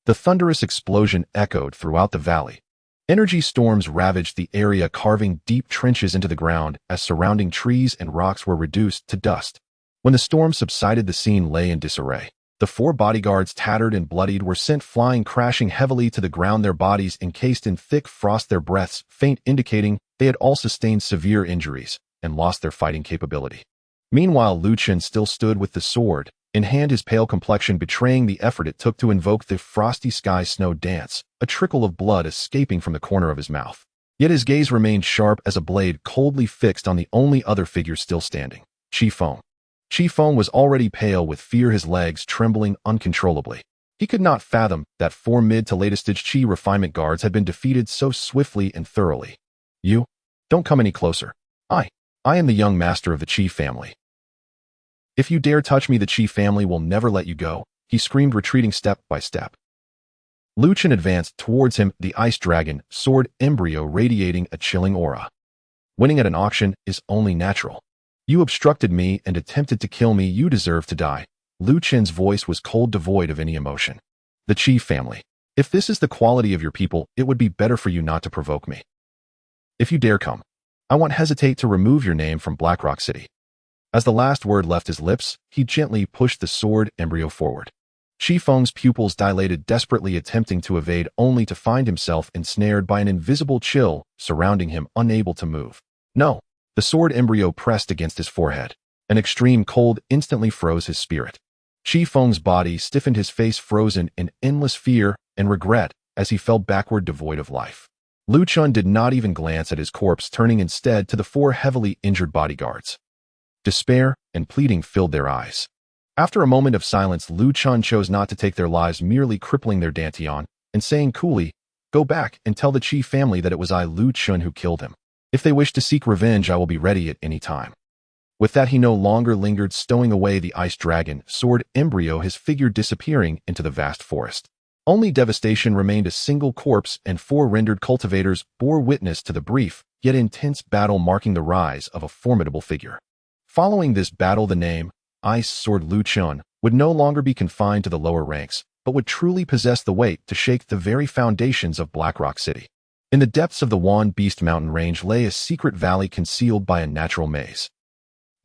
The thunderous explosion echoed throughout the valley. Energy storms ravaged the area, carving deep trenches into the ground as surrounding trees and rocks were reduced to dust. When the storm subsided, the scene lay in disarray. The 4 bodyguards, tattered and bloodied, were sent flying, crashing heavily to the ground, their bodies encased in thick frost, their breaths faint, indicating they had all sustained severe injuries and lost their fighting capability. Meanwhile, Luchun still stood with the sword in hand, his pale complexion betraying the effort it took to invoke the frosty sky snow dance, a trickle of blood escaping from the corner of his mouth. Yet his gaze remained sharp as a blade, coldly fixed on the only other figure still standing, Qifeng. Qifeng was already pale with fear, his legs trembling uncontrollably. He could not fathom that 4 mid to latest stage Qi refinement guards had been defeated so swiftly and thoroughly. You? Don't come any closer. I am the young master of the Qi family. If you dare touch me, the Qi family will never let you go, he screamed, retreating step by step. Luchun advanced towards him, the ice dragon, sword embryo radiating a chilling aura. Winning at an auction is only natural. You obstructed me and attempted to kill me, you deserve to die. Luchun's voice was cold, devoid of any emotion. The Qi family. If this is the quality of your people, it would be better for you not to provoke me. If you dare come, I won't hesitate to remove your name from Blackrock City. As the last word left his lips, he gently pushed the sword embryo forward. Qifeng's pupils dilated, desperately attempting to evade, only to find himself ensnared by an invisible chill surrounding him, unable to move. No. The sword embryo pressed against his forehead. An extreme cold instantly froze his spirit. Qifeng's body stiffened, his face frozen in endless fear and regret as he fell backward, devoid of life. Luchun did not even glance at his corpse, turning instead to the 4 heavily injured bodyguards. Despair and pleading filled their eyes. After a moment of silence, Luchun chose not to take their lives, merely crippling their dantian and saying coolly, "Go back and tell the Qi family that it was I, Luchun, who killed him. If they wish to seek revenge, I will be ready at any time." With that, he no longer lingered, stowing away the ice dragon, sword embryo, his figure disappearing into the vast forest. Only devastation remained. A single corpse and 4 rendered cultivators bore witness to the brief, yet intense battle, marking the rise of a formidable figure. Following this battle, the name, Ice Sword Luchun, would no longer be confined to the lower ranks, but would truly possess the weight to shake the very foundations of Blackrock City. In the depths of the Yuan Beast Mountain range lay a secret valley concealed by a natural maze.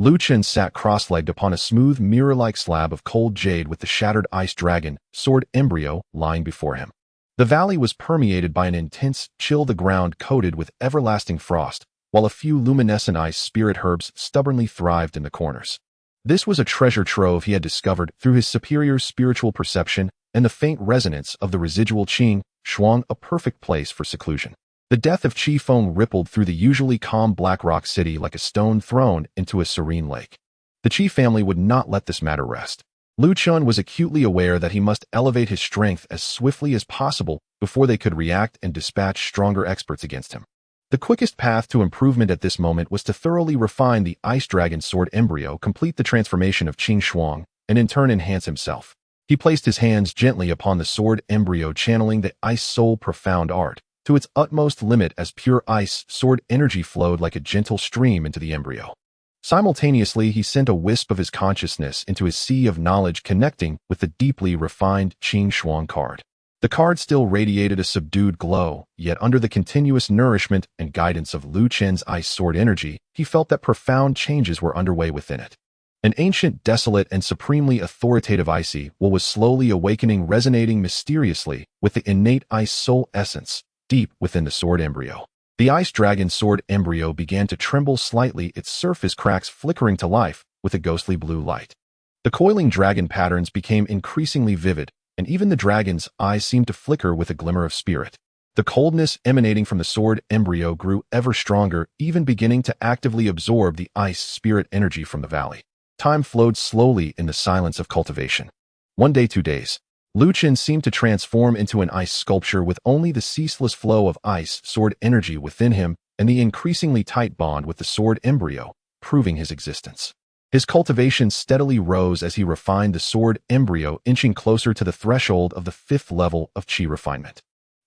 Luchun sat cross-legged upon a smooth, mirror-like slab of cold jade with the shattered ice dragon, sword embryo, lying before him. The valley was permeated by an intense chill, the ground coated with everlasting frost, while a few luminescent ice spirit herbs stubbornly thrived in the corners. This was a treasure trove he had discovered through his superior spiritual perception and the faint resonance of the residual Qing Shuang, a perfect place for seclusion. The death of Qifeng rippled through the usually calm Blackrock City like a stone thrown into a serene lake. The Qi family would not let this matter rest. Luchun was acutely aware that he must elevate his strength as swiftly as possible before they could react and dispatch stronger experts against him. The quickest path to improvement at this moment was to thoroughly refine the Ice Dragon sword embryo, complete the transformation of Qing Shuang, and in turn enhance himself. He placed his hands gently upon the sword embryo, channeling the Ice Soul profound art to its utmost limit as pure ice sword energy flowed like a gentle stream into the embryo. Simultaneously, he sent a wisp of his consciousness into his sea of knowledge, connecting with the deeply refined Qing Shuang card. The card still radiated a subdued glow, yet under the continuous nourishment and guidance of Luchun's ice sword energy, he felt that profound changes were underway within it. An ancient, desolate, and supremely authoritative icy will was slowly awakening, resonating mysteriously with the innate ice soul essence deep within the sword embryo. The ice dragon sword embryo began to tremble slightly, its surface cracks flickering to life with a ghostly blue light. The coiling dragon patterns became increasingly vivid, and even the dragon's eyes seemed to flicker with a glimmer of spirit. The coldness emanating from the sword embryo grew ever stronger, even beginning to actively absorb the ice spirit energy from the valley. Time flowed slowly in the silence of cultivation. 1 day, 2 days. Luchun seemed to transform into an ice sculpture with only the ceaseless flow of ice sword energy within him and the increasingly tight bond with the sword embryo, proving his existence. His cultivation steadily rose as he refined the sword embryo, inching closer to the threshold of the 5th level of Qi refinement.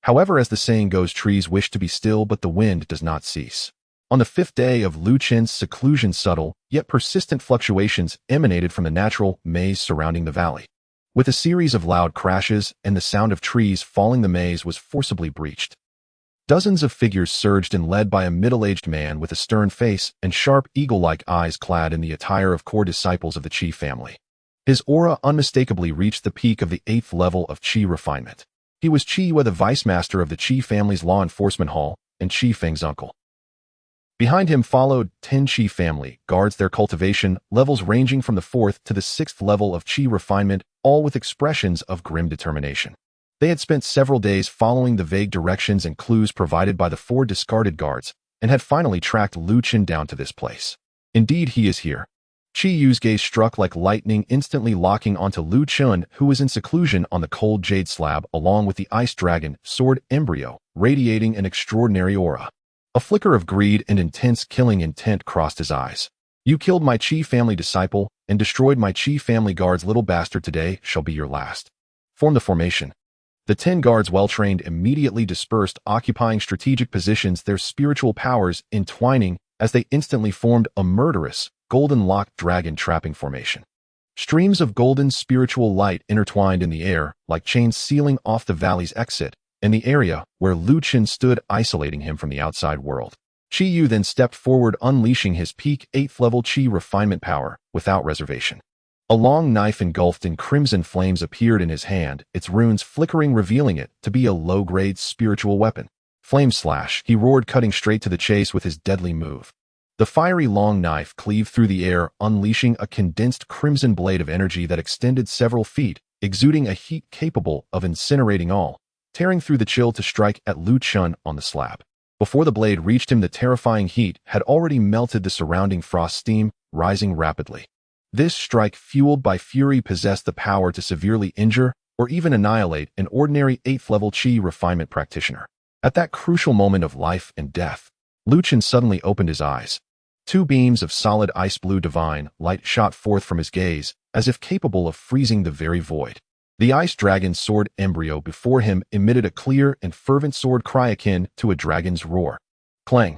However, as the saying goes, trees wish to be still, but the wind does not cease. On the 5th day of Luchun's seclusion, subtle, yet persistent fluctuations emanated from the natural maze surrounding the valley. With a series of loud crashes and the sound of trees falling, the maze was forcibly breached. Dozens of figures surged in, led by a middle-aged man with a stern face and sharp eagle-like eyes, clad in the attire of core disciples of the Qi family. His aura unmistakably reached the peak of the 8th level of Qi refinement. He was Yuan, the vice master of the Qi family's law enforcement hall, and Fang's uncle. Behind him followed 10 Qi family guards, their cultivation levels ranging from the 4th to the 6th level of Qi refinement, all with expressions of grim determination. They had spent several days following the vague directions and clues provided by the 4 discarded guards, and had finally tracked Luchun down to this place. Indeed, he is here. Yu's gaze struck like lightning, instantly locking onto Luchun, who was in seclusion on the cold jade slab along with the ice dragon sword embryo, radiating an extraordinary aura. A flicker of greed and intense killing intent crossed his eyes. You killed my Qi family disciple and destroyed my Qi family guards. Little bastard, today shall be your last. Form the formation. The 10 guards, well-trained, immediately dispersed, occupying strategic positions, their spiritual powers entwining as they instantly formed a murderous, golden-locked dragon trapping formation. Streams of golden spiritual light intertwined in the air, like chains sealing off the valley's exit, and the area where Luchun stood, isolating him from the outside world. Yu then stepped forward, unleashing his peak 8th level Qi refinement power without reservation. A long knife engulfed in crimson flames appeared in his hand, its runes flickering, revealing it to be a low-grade spiritual weapon. Flame slash, he roared, cutting straight to the chase with his deadly move. The fiery long knife cleaved through the air, unleashing a condensed crimson blade of energy that extended several feet, exuding a heat capable of incinerating all, tearing through the chill to strike at Luchun on the slab. Before the blade reached him, the terrifying heat had already melted the surrounding frost steam, rising rapidly. This strike, fueled by fury, possessed the power to severely injure or even annihilate an ordinary 8th level Qi refinement practitioner. At that crucial moment of life and death, Luchun suddenly opened his eyes. 2 beams of solid ice blue divine light shot forth from his gaze, as if capable of freezing the very void. The ice dragon sword embryo before him emitted a clear and fervent sword cry akin to a dragon's roar. Clang!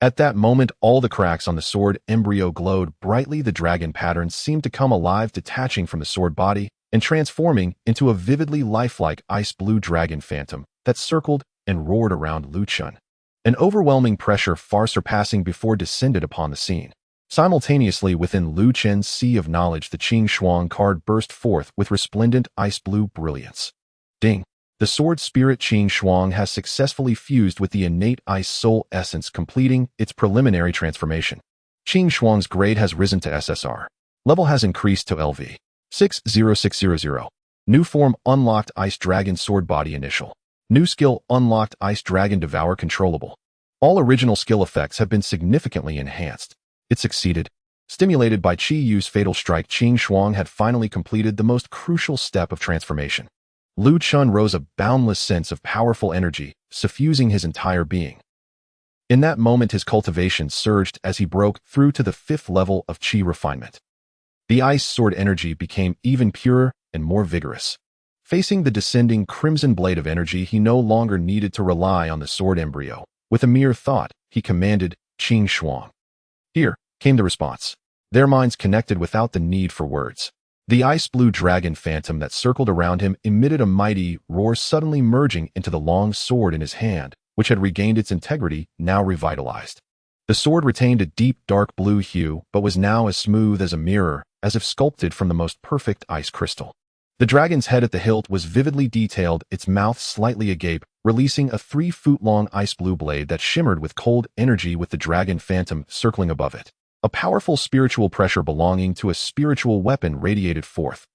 At that moment, all the cracks on the sword embryo glowed brightly. The dragon patterns seemed to come alive, detaching from the sword body and transforming into a vividly lifelike ice blue dragon phantom that circled and roared around Luchun. An overwhelming pressure far surpassing before descended upon the scene. Simultaneously, within Luchun's sea of knowledge, the Qing card burst forth with resplendent ice blue brilliance. Ding! The sword spirit Qing has successfully fused with the innate ice soul essence, completing its preliminary transformation. Qing grade has risen to SSR. Level has increased to LV 60600. New form unlocked, Ice Dragon Sword Body initial. New skill unlocked, Ice Dragon Devour controllable. All original skill effects have been significantly enhanced. It succeeded. Stimulated by Yu's fatal strike, Qing had finally completed the most crucial step of transformation. Luchun rose, a boundless sense of powerful energy, suffusing his entire being. In that moment, his cultivation surged as he broke through to the 5th level of Qi refinement. The ice sword energy became even purer and more vigorous. Facing the descending crimson blade of energy, he no longer needed to rely on the sword embryo. With a mere thought, he commanded Qing. Here came the response. Their minds connected without the need for words. The ice blue dragon phantom that circled around him emitted a mighty roar, suddenly merging into the long sword in his hand, which had regained its integrity, now revitalized. The sword retained a deep dark blue hue, but was now as smooth as a mirror, as if sculpted from the most perfect ice crystal. The dragon's head at the hilt was vividly detailed, its mouth slightly agape, releasing a 3-foot-long ice blue blade that shimmered with cold energy, with the dragon phantom circling above it. A powerful spiritual pressure belonging to a spiritual weapon radiated forth.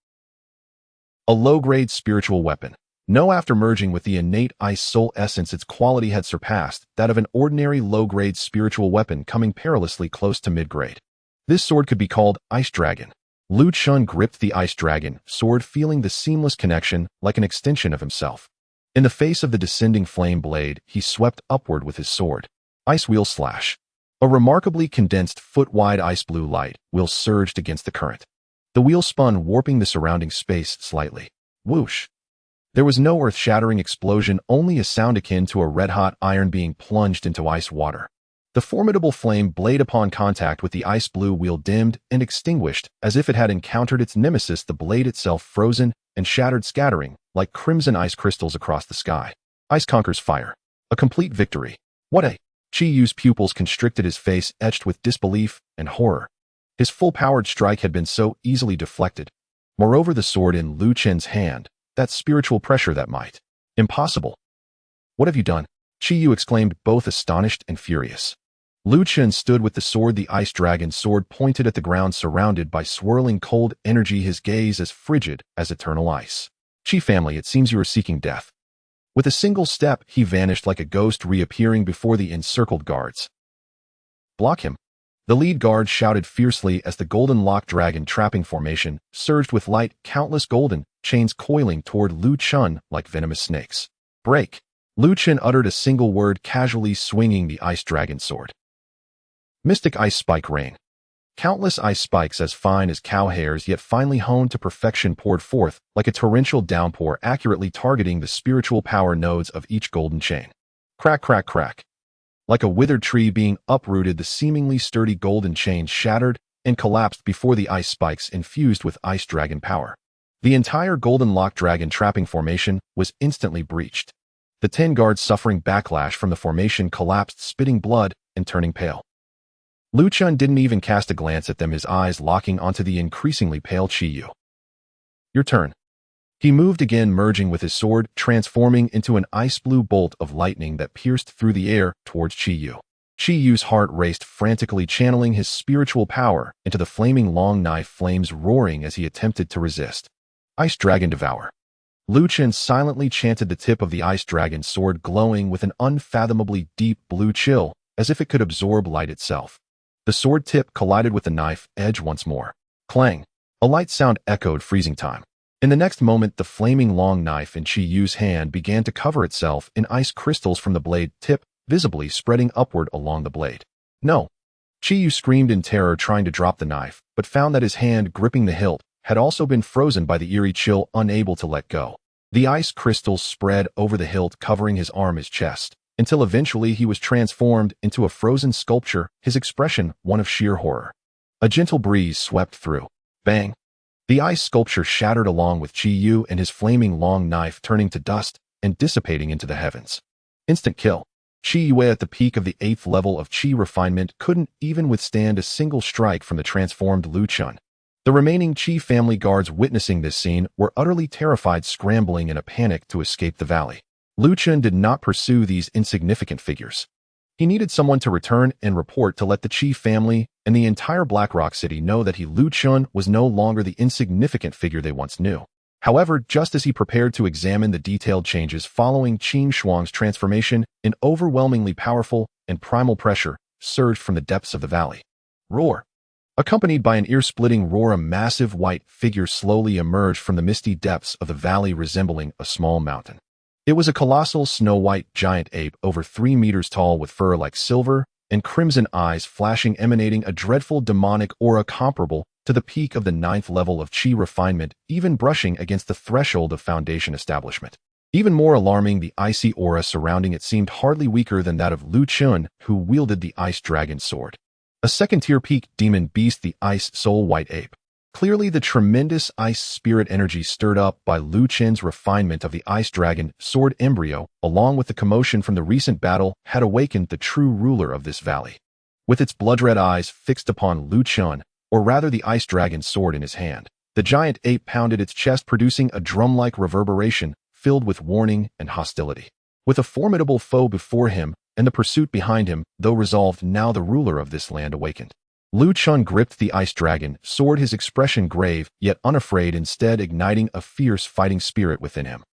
A low-grade spiritual weapon. No, after merging with the innate ice soul essence, its quality had surpassed that of an ordinary low-grade spiritual weapon, coming perilously close to mid-grade. This sword could be called Ice Dragon. Luchun gripped the Ice Dragon sword, feeling the seamless connection like an extension of himself. In the face of the descending flame blade, he swept upward with his sword. Ice Wheel Slash. A remarkably condensed, foot-wide ice blue light wheel surged against the current. The wheel spun, warping the surrounding space slightly. Whoosh! There was no earth-shattering explosion, only a sound akin to a red-hot iron being plunged into ice water. The formidable flame blade, upon contact with the ice blue wheel, dimmed and extinguished as if it had encountered its nemesis, the blade itself frozen and shattered, scattering like crimson ice crystals across the sky. Ice conquers fire. A complete victory. What a... Yu's pupils constricted, his face etched with disbelief and horror. His full-powered strike had been so easily deflected. Moreover, the sword in Luchun's hand, that spiritual pressure that might. Impossible. What have you done? Qiyu exclaimed, both astonished and furious. Luchun stood with the sword, the ice dragon sword, pointed at the ground, surrounded by swirling cold energy, his gaze as frigid as eternal ice. Qi family, it seems you are seeking death. With a single step, he vanished like a ghost, reappearing before the encircled guards. Block him. The lead guard shouted fiercely as the golden lock dragon trapping formation surged with light, countless golden chains coiling toward Luchun like venomous snakes. Break. Luchun uttered a single word, casually swinging the ice dragon sword. Mystic ice spike rain. Countless ice spikes as fine as cow hairs yet finely honed to perfection poured forth like a torrential downpour, accurately targeting the spiritual power nodes of each golden chain. Crack, crack, crack. Like a withered tree being uprooted, the seemingly sturdy golden chains shattered and collapsed before the ice spikes infused with ice dragon power. The entire golden lock dragon trapping formation was instantly breached. The 10 guards, suffering backlash from the formation, collapsed, spitting blood and turning pale. Luchun didn't even cast a glance at them, his eyes locking onto the increasingly pale Qiyu. Your turn. He moved again, merging with his sword, transforming into an ice-blue bolt of lightning that pierced through the air towards Qiyu. Qiyu's heart raced frantically, channeling his spiritual power into the flaming long knife, flames roaring as he attempted to resist. Ice Dragon Devour. Luchun silently chanted, the tip of the ice dragon sword glowing with an unfathomably deep blue chill, as if it could absorb light itself. The sword tip collided with the knife edge once more. Clang! A light sound echoed, freezing time. In the next moment, the flaming long knife in Qiyu's hand began to cover itself in ice crystals from the blade tip, visibly spreading upward along the blade. No! Qiyu screamed in terror, trying to drop the knife, but found that his hand gripping the hilt had also been frozen by the eerie chill, unable to let go. The ice crystals spread over the hilt, covering his arm, his chest, until eventually he was transformed into a frozen sculpture, his expression one of sheer horror. A gentle breeze swept through. Bang! The ice sculpture shattered along with Qiyu and his flaming long knife, turning to dust and dissipating into the heavens. Instant kill. Qiyu, at the peak of the 8th level of Qi refinement, couldn't even withstand a single strike from the transformed Luchun. The remaining Qi family guards witnessing this scene were utterly terrified, scrambling in a panic to escape the valley. Luchun did not pursue these insignificant figures. He needed someone to return and report to let the Qi family and the entire Blackrock City know that Luchun was no longer the insignificant figure they once knew. However, just as he prepared to examine the detailed changes following Qin Shuang's transformation, an overwhelmingly powerful and primal pressure surged from the depths of the valley. Roar! Accompanied by an ear-splitting roar, a massive white figure slowly emerged from the misty depths of the valley, resembling a small mountain. It was a colossal snow-white giant ape, over 3 meters tall, with fur like silver and crimson eyes flashing, emanating a dreadful demonic aura comparable to the peak of the 9th level of Qi refinement, even brushing against the threshold of Foundation establishment. Even more alarming, the icy aura surrounding it seemed hardly weaker than that of Luchun, who wielded the ice dragon sword. A second-tier peak demon beast, the ice soul white ape. Clearly, the tremendous ice spirit energy stirred up by Luchun's refinement of the ice dragon sword embryo, along with the commotion from the recent battle, had awakened the true ruler of this valley. With its blood-red eyes fixed upon Luchun, or rather the ice dragon sword in his hand, the giant ape pounded its chest, producing a drum-like reverberation filled with warning and hostility. With a formidable foe before him and the pursuit behind him, though resolved, now the ruler of this land awakened. Luchun gripped the ice dragon sword, his expression grave yet unafraid, instead igniting a fierce fighting spirit within him.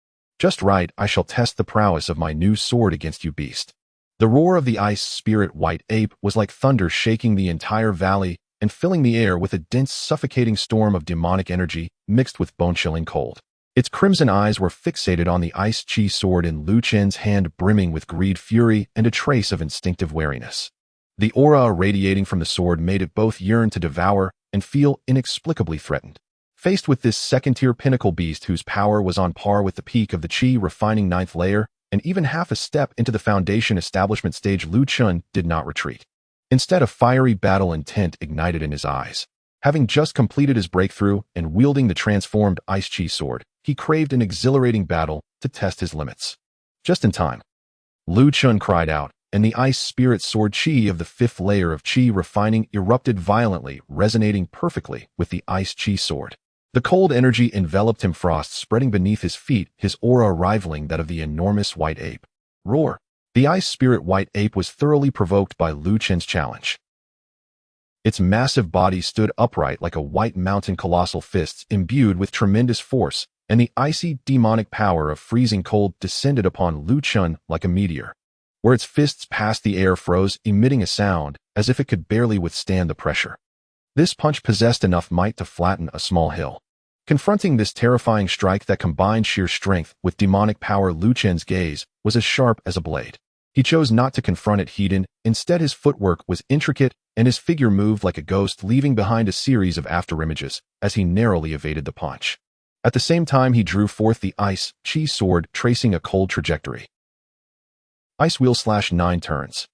Just right, I shall test the prowess of my new sword against you, beast. The roar of the ice spirit white ape was like thunder, shaking the entire valley and filling the air with a dense, suffocating storm of demonic energy mixed with bone-chilling cold. Its crimson eyes were fixated on the ice chi sword in Luchun's hand, brimming with greed, fury, and a trace of instinctive wariness. The aura radiating from the sword made it both yearn to devour and feel inexplicably threatened. Faced with this second-tier pinnacle beast whose power was on par with the peak of the Qi refining 9th layer, and even half a step into the Foundation establishment stage, Luchun did not retreat. Instead, a fiery battle intent ignited in his eyes. Having just completed his breakthrough and wielding the transformed ice chi sword, he craved an exhilarating battle to test his limits. Just in time, Luchun cried out, and the ice spirit sword chi of the 5th layer of Qi refining erupted violently, resonating perfectly with the ice chi sword. The cold energy enveloped him, frost spreading beneath his feet, his aura rivaling that of the enormous white ape. Roar! The ice spirit white ape was thoroughly provoked by Luchen's challenge. Its massive body stood upright like a white mountain, colossal fists imbued with tremendous force, and the icy, demonic power of freezing cold descended upon Luchun like a meteor. Where its fists passed, the air froze, emitting a sound as if it could barely withstand the pressure. This punch possessed enough might to flatten a small hill. Confronting this terrifying strike that combined sheer strength with demonic power, Luchun's gaze was as sharp as a blade. He chose not to confront it head-on. Instead, his footwork was intricate, and his figure moved like a ghost, leaving behind a series of afterimages as he narrowly evaded the punch. At the same time, he drew forth the ice chi sword, tracing a cold trajectory. Ice wheel / 9 turns.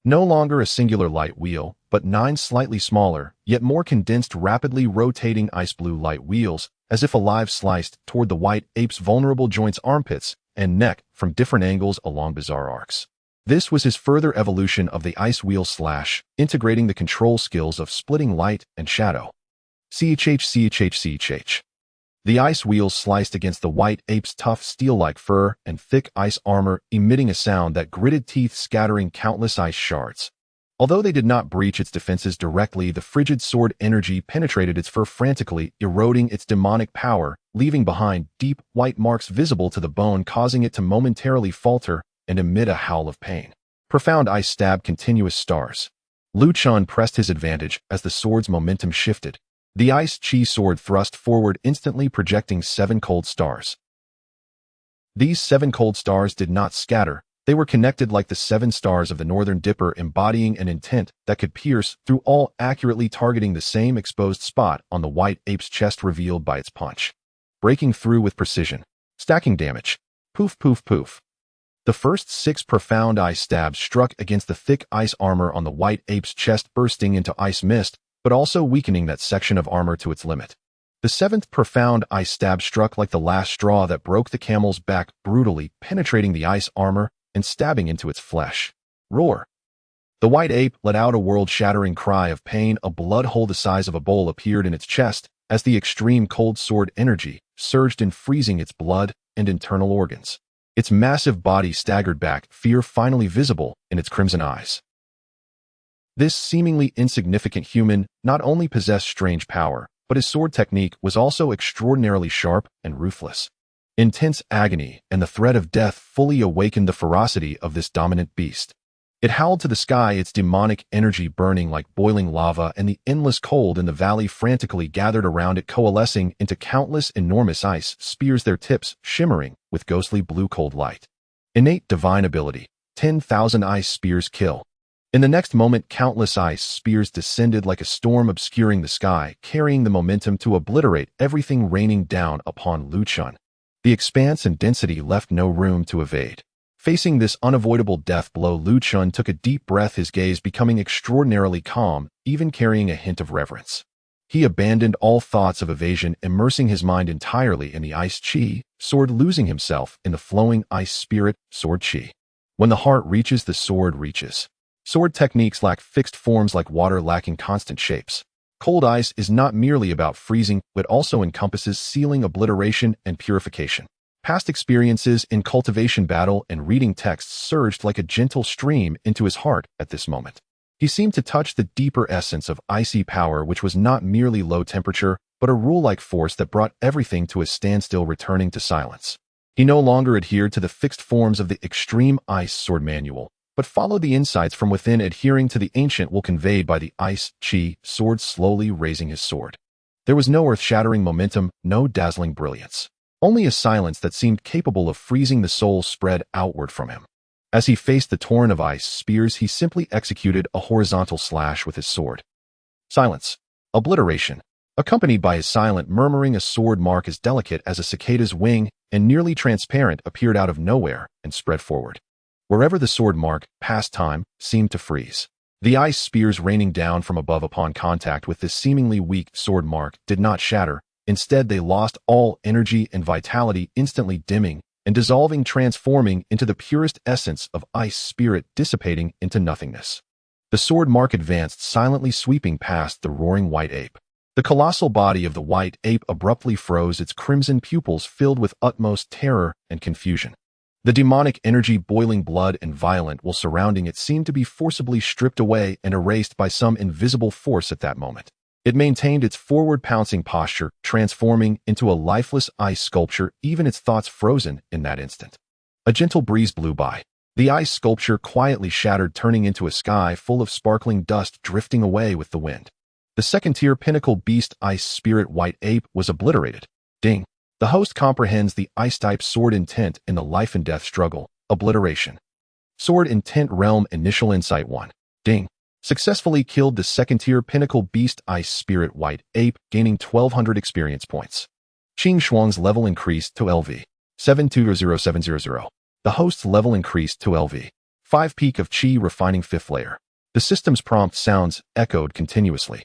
No longer a singular light wheel, but 9 slightly smaller, yet more condensed, rapidly rotating ice blue light wheels, as if alive, sliced toward the white ape's vulnerable joints, armpits, and neck from different angles along bizarre arcs. This was his further evolution of the ice wheel / integrating the control skills of splitting light and shadow. Chhchchchch. The ice wheels sliced against the white ape's tough steel-like fur and thick ice armor, emitting a sound that gritted teeth, scattering countless ice shards. Although they did not breach its defenses directly, the frigid sword energy penetrated its fur, frantically eroding its demonic power, leaving behind deep, white marks visible to the bone, causing it to momentarily falter and emit a howl of pain. Profound ice stabbed continuous stars. Luchun pressed his advantage as the sword's momentum shifted. The ice chi sword thrust forward, instantly projecting 7 cold stars. These 7 cold stars did not scatter. They were connected like the 7 stars of the Northern Dipper, embodying an intent that could pierce through all, accurately targeting the same exposed spot on the white ape's chest revealed by its punch. Breaking through with precision. Stacking damage. Poof, poof, poof. The first 6 profound ice stabs struck against the thick ice armor on the white ape's chest, bursting into ice mist, but also weakening that section of armor to its limit. The 7th profound ice stab struck like the last straw that broke the camel's back, brutally penetrating the ice armor and stabbing into its flesh. Roar! The white ape let out a world-shattering cry of pain. A blood hole the size of a bowl appeared in its chest as the extreme cold sword energy surged in, freezing its blood and internal organs. Its massive body staggered back, fear finally visible in its crimson eyes. This seemingly insignificant human not only possessed strange power, but his sword technique was also extraordinarily sharp and ruthless. Intense agony and the threat of death fully awakened the ferocity of this dominant beast. It howled to the sky, its demonic energy burning like boiling lava, and the endless cold in the valley frantically gathered around it, coalescing into countless enormous ice spears, their tips shimmering with ghostly blue cold light. Innate divine ability. 10,000 ice spears kill. In the next moment, countless ice spears descended like a storm, obscuring the sky, carrying the momentum to obliterate everything, raining down upon Luchun. The expanse and density left no room to evade. Facing this unavoidable death blow, Luchun took a deep breath, his gaze becoming extraordinarily calm, even carrying a hint of reverence. He abandoned all thoughts of evasion, immersing his mind entirely in the ice chi sword, losing himself in the flowing ice spirit sword chi. When the heart reaches, the sword reaches. Sword techniques lack fixed forms like water lacking constant shapes. Cold ice is not merely about freezing, but also encompasses sealing, obliteration, and purification. Past experiences in cultivation, battle, and reading texts surged like a gentle stream into his heart at this moment. He seemed to touch the deeper essence of icy power, which was not merely low temperature, but a rule-like force that brought everything to a standstill, returning to silence. He no longer adhered to the fixed forms of the extreme ice sword manual, but followed the insights from within, adhering to the ancient will conveyed by the ice chi sword, slowly raising his sword. There was no earth-shattering momentum, no dazzling brilliance. Only a silence that seemed capable of freezing the soul spread outward from him. As he faced the torrent of ice spears, he simply executed a horizontal slash with his sword. Silence. Obliteration. Accompanied by his silent murmuring, a sword mark as delicate as a cicada's wing and nearly transparent appeared out of nowhere and spread forward. Wherever the sword mark passed, time seemed to freeze. The ice spears raining down from above upon contact with this seemingly weak sword mark did not shatter. Instead, they lost all energy and vitality, instantly dimming and dissolving, transforming into the purest essence of ice spirit, dissipating into nothingness. The sword mark advanced, silently sweeping past the roaring white ape. The colossal body of the white ape abruptly froze, its crimson pupils filled with utmost terror and confusion. The demonic energy, boiling blood and violent while surrounding it, seemed to be forcibly stripped away and erased by some invisible force at that moment. It maintained its forward-pouncing posture, transforming into a lifeless ice sculpture, even its thoughts frozen in that instant. A gentle breeze blew by. The ice sculpture quietly shattered, turning into a sky full of sparkling dust drifting away with the wind. The second-tier pinnacle beast ice spirit white ape was obliterated. Ding. The host comprehends the ice-type sword intent in the life and death struggle. Obliteration. Sword intent realm initial insight 1. Ding. Successfully killed the second-tier pinnacle beast ice spirit white ape, gaining 1200 experience points. Qing Shuang's level increased to LV 720700. The host's level increased to LV 5. Peak of Qi refining 5th layer. The system's prompt sounds echoed continuously.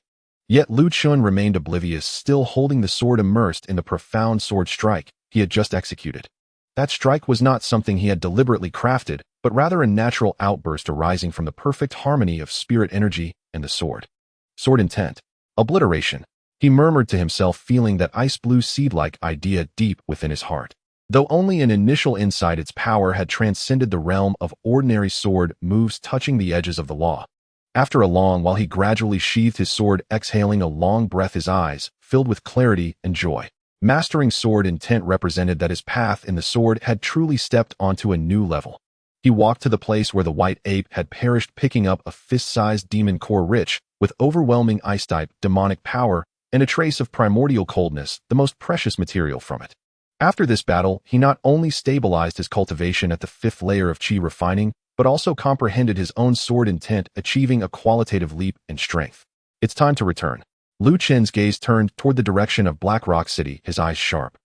Yet Luchun remained oblivious, still holding the sword immersed in the profound sword strike he had just executed. That strike was not something he had deliberately crafted, but rather a natural outburst arising from the perfect harmony of spirit energy and the sword. Sword intent. Obliteration. He murmured to himself, feeling that ice-blue seed-like idea deep within his heart. Though only an initial insight, its power had transcended the realm of ordinary sword moves, touching the edges of the law. After a long while, he gradually sheathed his sword, exhaling a long breath, his eyes filled with clarity and joy. Mastering sword intent represented that his path in the sword had truly stepped onto a new level. He walked to the place where the white ape had perished, picking up a fist-sized demon core rich with overwhelming ice-type demonic power and a trace of primordial coldness, the most precious material from it. After this battle, he not only stabilized his cultivation at the 5th layer of Qi refining, but also comprehended his own sword intent, achieving a qualitative leap in strength. It's time to return. Lu Chen's gaze turned toward the direction of Black Rock City, his eyes sharp.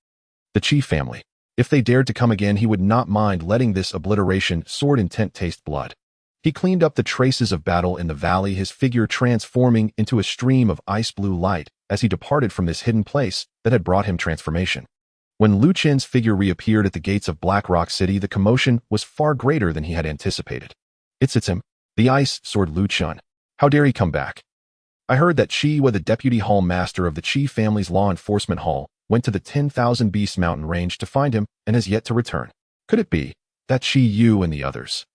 The Qi family. If they dared to come again, he would not mind letting this obliteration sword intent taste blood. He cleaned up the traces of battle in the valley, his figure transforming into a stream of ice-blue light as he departed from this hidden place that had brought him transformation. When Lu Chen's figure reappeared at the gates of Black Rock City, the commotion was far greater than he had anticipated. It's him, the ice sword Lu Chen. How dare he come back? I heard that Xiao, the deputy hall master of the Qi family's law enforcement hall, went to the 10,000 Beast Mountain range to find him and has yet to return. Could it be that Xiao and the others?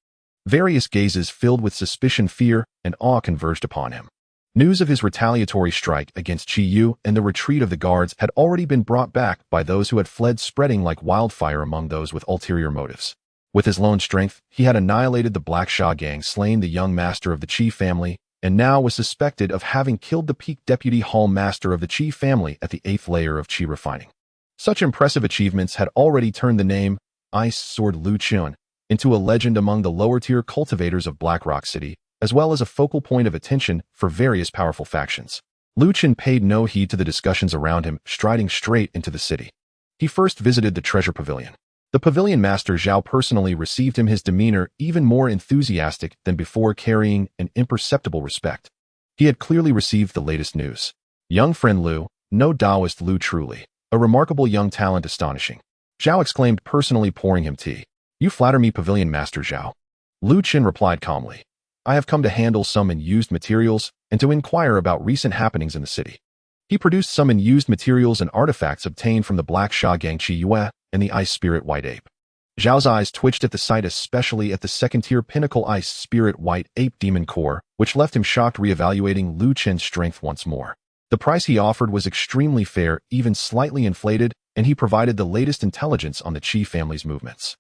Various gazes filled with suspicion, fear, and awe converged upon him. News of his retaliatory strike against Xiao and the retreat of the guards had already been brought back by those who had fled, spreading like wildfire among those with ulterior motives. With his lone strength, he had annihilated the Black Sha gang, slain the young master of the Qi family, and now was suspected of having killed the peak deputy hall master of the Qi family at the 8th layer of Qi refining. Such impressive achievements had already turned the name Ice Sword Luchun into a legend among the lower-tier cultivators of Black Rock City, as well as a focal point of attention for various powerful factions. Luchun paid no heed to the discussions around him, striding straight into the city. He first visited the treasure pavilion. The pavilion master Xiao personally received him, his demeanor even more enthusiastic than before, carrying an imperceptible respect. He had clearly received the latest news. Young friend Lu, no Taoist Lu truly. A remarkable young talent, astonishing. Xiao exclaimed, personally pouring him tea. You flatter me, pavilion master Xiao. Lu Chen replied calmly. I have come to handle some unused materials and to inquire about recent happenings in the city. He produced some unused materials and artifacts obtained from the Black Sha gang Yuan and the Ice Spirit White Ape. Zhao's eyes twitched at the sight, especially at the second-tier pinnacle Ice Spirit White Ape Demon Core, which left him shocked, reevaluating Lu Chen's strength once more. The price he offered was extremely fair, even slightly inflated, and he provided the latest intelligence on the Qi family's movements.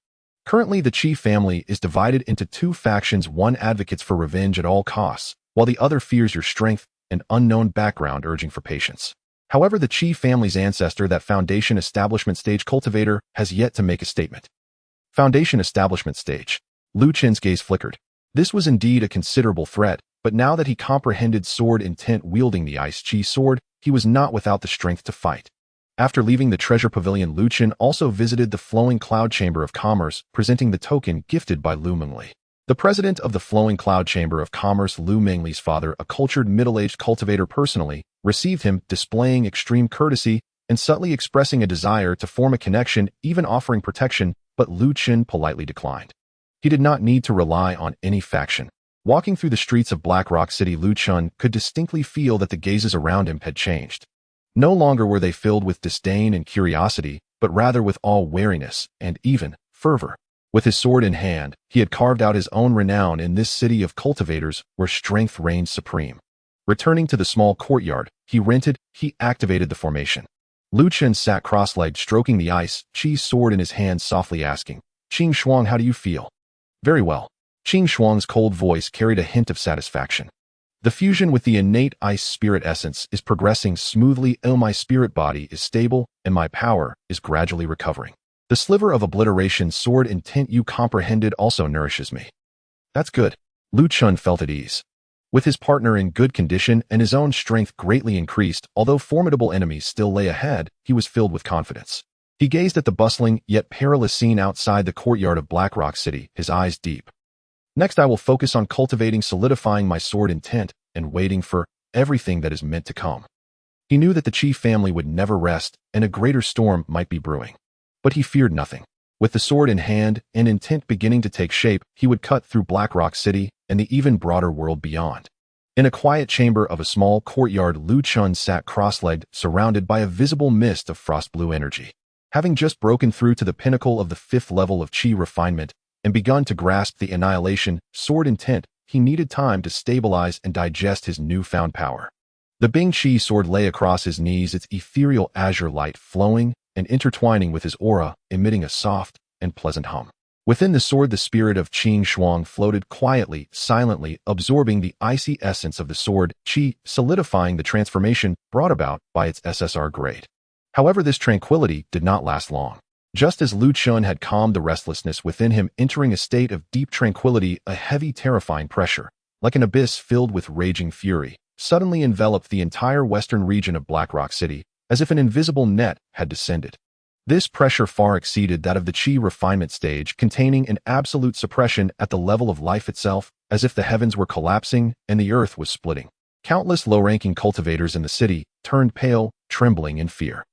Currently, the Qi family is divided into two factions. One advocates for revenge at all costs, while the other fears your strength and unknown background, urging for patience. However, the Qi family's ancestor, that Foundation Establishment Stage cultivator, has yet to make a statement. Foundation Establishment Stage. Lu Chen's gaze flickered. This was indeed a considerable threat, but now that he comprehended sword intent wielding the Ice Qi sword, he was not without the strength to fight. After leaving the treasure pavilion, Lu Chen also visited the Flowing Cloud Chamber of Commerce, presenting the token gifted by Lu Mengli. The president of the Flowing Cloud Chamber of Commerce, Lu Mengli's father, a cultured middle-aged cultivator, personally received him, displaying extreme courtesy and subtly expressing a desire to form a connection, even offering protection, but Lu Chen politely declined. He did not need to rely on any faction. Walking through the streets of Black Rock City, Lu Chen could distinctly feel that the gazes around him had changed. No longer were they filled with disdain and curiosity, but rather with all wariness and even fervor. With his sword in hand, he had carved out his own renown in this city of cultivators where strength reigned supreme. Returning to the small courtyard, he activated the formation. Luchun sat cross-legged stroking the ice, Qi's sword in his hand softly asking, "Qing Shuang, how do you feel?" "Very well." Qing Shuang's cold voice carried a hint of satisfaction. "The fusion with the innate ice spirit essence is progressing smoothly. My spirit body is stable, and my power is gradually recovering. The sliver of obliteration sword intent you comprehended also nourishes me." "That's good." Luchun felt at ease. With his partner in good condition and his own strength greatly increased, although formidable enemies still lay ahead, he was filled with confidence. He gazed at the bustling yet perilous scene outside the courtyard of Blackrock City, his eyes deep. "Next I will focus on cultivating solidifying my sword intent and waiting for everything that is meant to come." He knew that the Qi family would never rest and a greater storm might be brewing. But he feared nothing. With the sword in hand and intent beginning to take shape, he would cut through Blackrock City and the even broader world beyond. In a quiet chamber of a small courtyard, Luchun sat cross-legged, surrounded by a visible mist of frost-blue energy. Having just broken through to the pinnacle of the 5th level of Qi refinement and begun to grasp the annihilation sword intent, he needed time to stabilize and digest his newfound power. The Bing Qi sword lay across his knees, its ethereal azure light flowing and intertwining with his aura, emitting a soft and pleasant hum. Within the sword, the spirit of Qing Shuang floated quietly, silently, absorbing the icy essence of the sword, Qi, solidifying the transformation brought about by its SSR grade. However, this tranquility did not last long. Just as Luchun had calmed the restlessness within him, entering a state of deep tranquility, a heavy, terrifying pressure, like an abyss filled with raging fury, suddenly enveloped the entire western region of Blackrock City, as if an invisible net had descended. This pressure far exceeded that of the Qi refinement stage, containing an absolute suppression at the level of life itself, as if the heavens were collapsing and the earth was splitting. Countless low-ranking cultivators in the city turned pale, trembling in fear.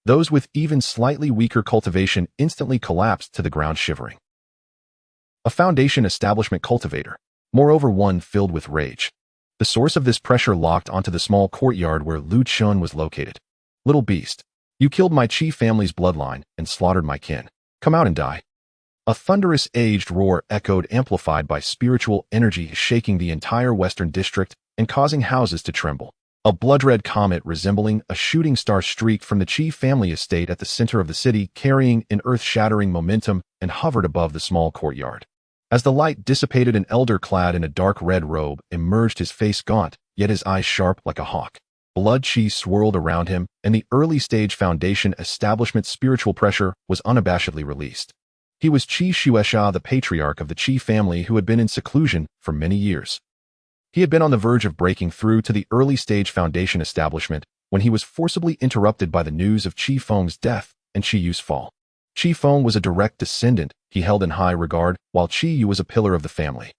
Those with even slightly weaker cultivation instantly collapsed to the ground, shivering. A Foundation establishment cultivator, moreover one filled with rage. The source of this pressure locked onto the small courtyard where Luchun was located. "Little beast, you killed my Qi family's bloodline and slaughtered my kin. Come out and die." A thunderous aged roar echoed, amplified by spiritual energy, shaking the entire western district and causing houses to tremble. A blood-red comet resembling a shooting star streaked from the Qi family estate at the center of the city, carrying an earth-shattering momentum, and hovered above the small courtyard. As the light dissipated, an elder clad in a dark red robe emerged, his face gaunt, yet his eyes sharp like a hawk. Blood Qi swirled around him, and the early-stage Foundation establishment spiritual pressure was unabashedly released. He was Qi Shuesha, the patriarch of the Qi family who had been in seclusion for many years. He had been on the verge of breaking through to the early-stage Foundation establishment when he was forcibly interrupted by the news of Qi Feng's death and Qi Yu's fall. Qi Feng was a direct descendant he held in high regard, while Qi Yu was a pillar of the family.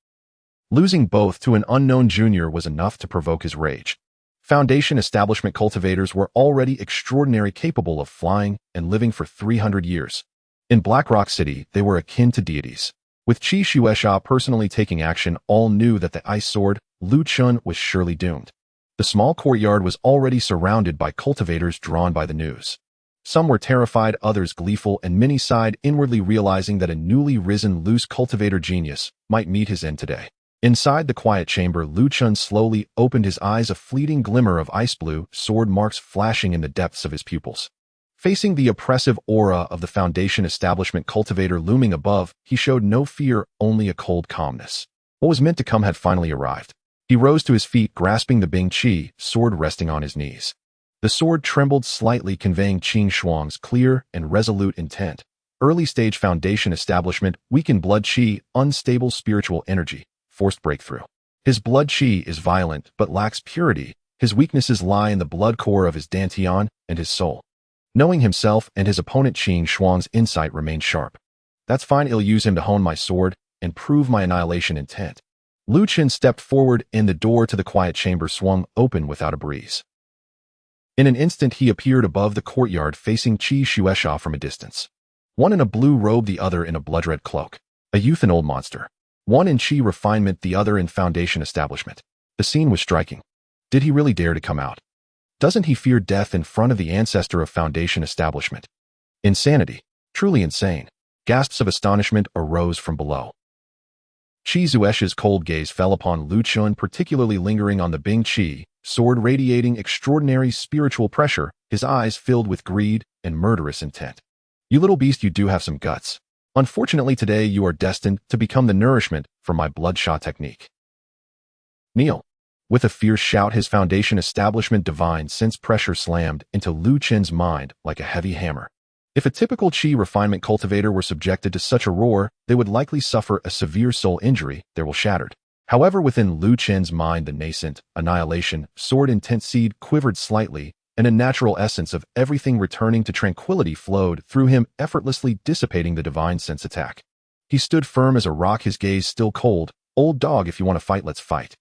Losing both to an unknown junior was enough to provoke his rage. Foundation establishment cultivators were already extraordinarily capable of flying and living for 300 years. In Blackrock City, they were akin to deities. With Qi Shuesha personally taking action, all knew that the ice sword, Luchun, was surely doomed. The small courtyard was already surrounded by cultivators drawn by the news. Some were terrified, others gleeful, and many sighed inwardly, realizing that a newly risen loose cultivator genius might meet his end today. Inside the quiet chamber, Luchun slowly opened his eyes, a fleeting glimmer of ice blue sword marks flashing in the depths of his pupils. Facing the oppressive aura of the Foundation establishment cultivator looming above, he showed no fear, only a cold calmness. What was meant to come had finally arrived. He rose to his feet, grasping the Bing Qi sword resting on his knees. The sword trembled slightly, conveying Qing Shuang's clear and resolute intent. Early-stage Foundation establishment, weakened blood Qi, unstable spiritual energy, forced breakthrough. His blood Qi is violent but lacks purity. His weaknesses lie in the blood core of his dantian and his soul. Knowing himself and his opponent Qing Shuang's insight remained sharp. "That's fine, I'll use him to hone my sword and prove my annihilation intent." Luchun stepped forward, and the door to the quiet chamber swung open without a breeze. In an instant he appeared above the courtyard, facing Qi Shuesha from a distance. One in a blue robe, the other in a blood-red cloak. A youth and old monster. One in Qi refinement, the other in Foundation establishment. The scene was striking. Did he really dare to come out? Doesn't he fear death in front of the ancestor of Foundation establishment? Insanity. Truly insane. Gasps of astonishment arose from below. Qi Zuesh's cold gaze fell upon Luchun, particularly lingering on the Bing Qi, sword radiating extraordinary spiritual pressure, his eyes filled with greed and murderous intent. You little beast, you do have some guts. Unfortunately today you are destined to become the nourishment for my bloodshot technique. Kneel. With a fierce shout, his Foundation establishment divine sense pressure slammed into Lu Chen's mind like a heavy hammer. If a typical Qi refinement cultivator were subjected to such a roar, they would likely suffer a severe soul injury, their will shattered. However, within Lu Chen's mind the nascent, annihilation, sword intent seed quivered slightly, and a natural essence of everything returning to tranquility flowed through him, effortlessly dissipating the divine sense attack. He stood firm as a rock, his gaze still cold. Old dog, if you want to fight, let's fight.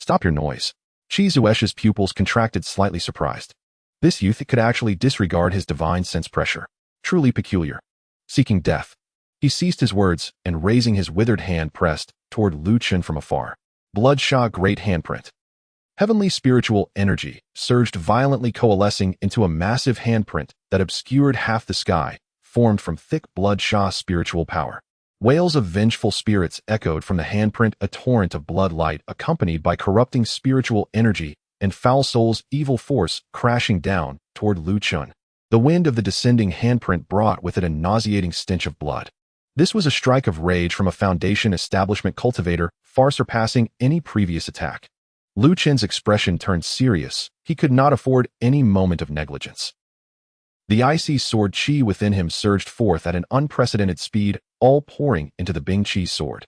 Stop your noise. Qi Zuesh's pupils contracted, slightly surprised. This youth could actually disregard his divine sense pressure. Truly peculiar. Seeking death. He ceased his words, and raising his withered hand pressed toward Luchun from afar. Bloodshot great handprint. Heavenly spiritual energy surged violently, coalescing into a massive handprint that obscured half the sky, formed from thick bloodshot spiritual power. Wails of vengeful spirits echoed from the handprint, a torrent of blood light accompanied by corrupting spiritual energy and foul soul's evil force crashing down toward Luchun. The wind of the descending handprint brought with it a nauseating stench of blood. This was a strike of rage from a Foundation establishment cultivator, far surpassing any previous attack. Luchun's expression turned serious. He could not afford any moment of negligence. The icy sword Qi within him surged forth at an unprecedented speed, all pouring into the Bing Qi sword.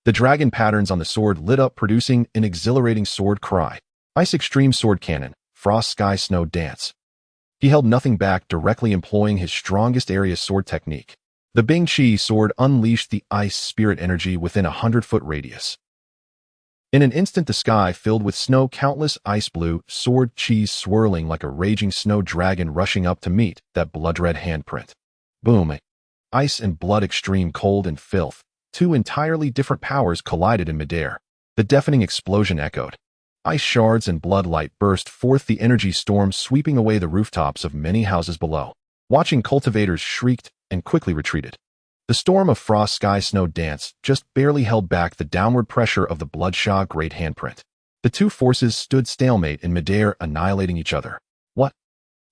The dragon patterns on the sword lit up, producing an exhilarating sword cry. Ice Extreme Sword Cannon, Frost Sky Snow Dance. He held nothing back, directly employing his strongest area sword technique. The Bing Qi sword unleashed the ice spirit energy within 100-foot radius. In an instant the sky filled with snow, countless ice blue sword Qis swirling like a raging snow dragon rushing up to meet that blood-red handprint. Boom! Ice and blood, extreme cold and filth. Two entirely different powers collided in midair. The deafening explosion echoed. Ice shards and blood light burst forth, the energy storm sweeping away the rooftops of many houses below. Watching cultivators shrieked and quickly retreated. The storm of frost sky snow dance just barely held back the downward pressure of the bloodshot great handprint. The two forces stood stalemate in midair, annihilating each other. What?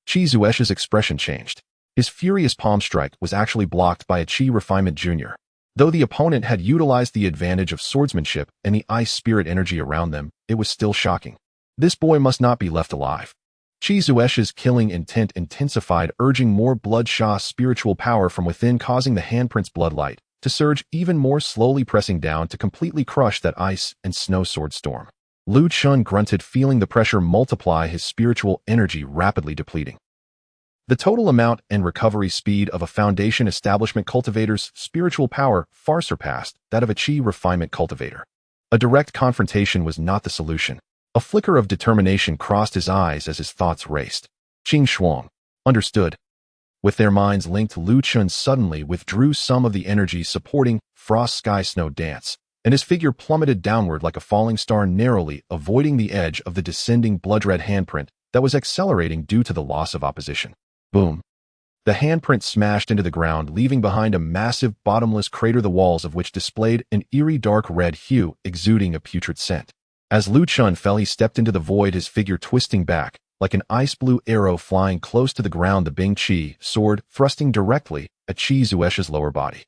Qi Zuesh's expression changed. His furious palm strike was actually blocked by a Qi refinement junior. Though the opponent had utilized the advantage of swordsmanship and the ice spirit energy around them, it was still shocking. This boy must not be left alive. Qi Zuesh's killing intent intensified, urging more bloodshot spiritual power from within, causing the handprint's bloodlight to surge even more slowly, pressing down to completely crush that ice and snow sword storm. Luchun grunted, feeling the pressure multiply, his spiritual energy rapidly depleting. The total amount and recovery speed of a Foundation establishment cultivator's spiritual power far surpassed that of a Qi refinement cultivator. A direct confrontation was not the solution. A flicker of determination crossed his eyes as his thoughts raced. Qing Shuang. Understood. With their minds linked, Luchun suddenly withdrew some of the energy supporting Frost Sky Snow Dance, and his figure plummeted downward like a falling star, narrowly avoiding the edge of the descending blood-red handprint that was accelerating due to the loss of opposition. Boom. The handprint smashed into the ground, leaving behind a massive bottomless crater, the walls of which displayed an eerie dark red hue, exuding a putrid scent. As Luchun fell, he stepped into the void, his figure twisting back, like an ice blue arrow flying close to the ground, the Bing Qi sword thrusting directly at Qi Zuesh's lower body.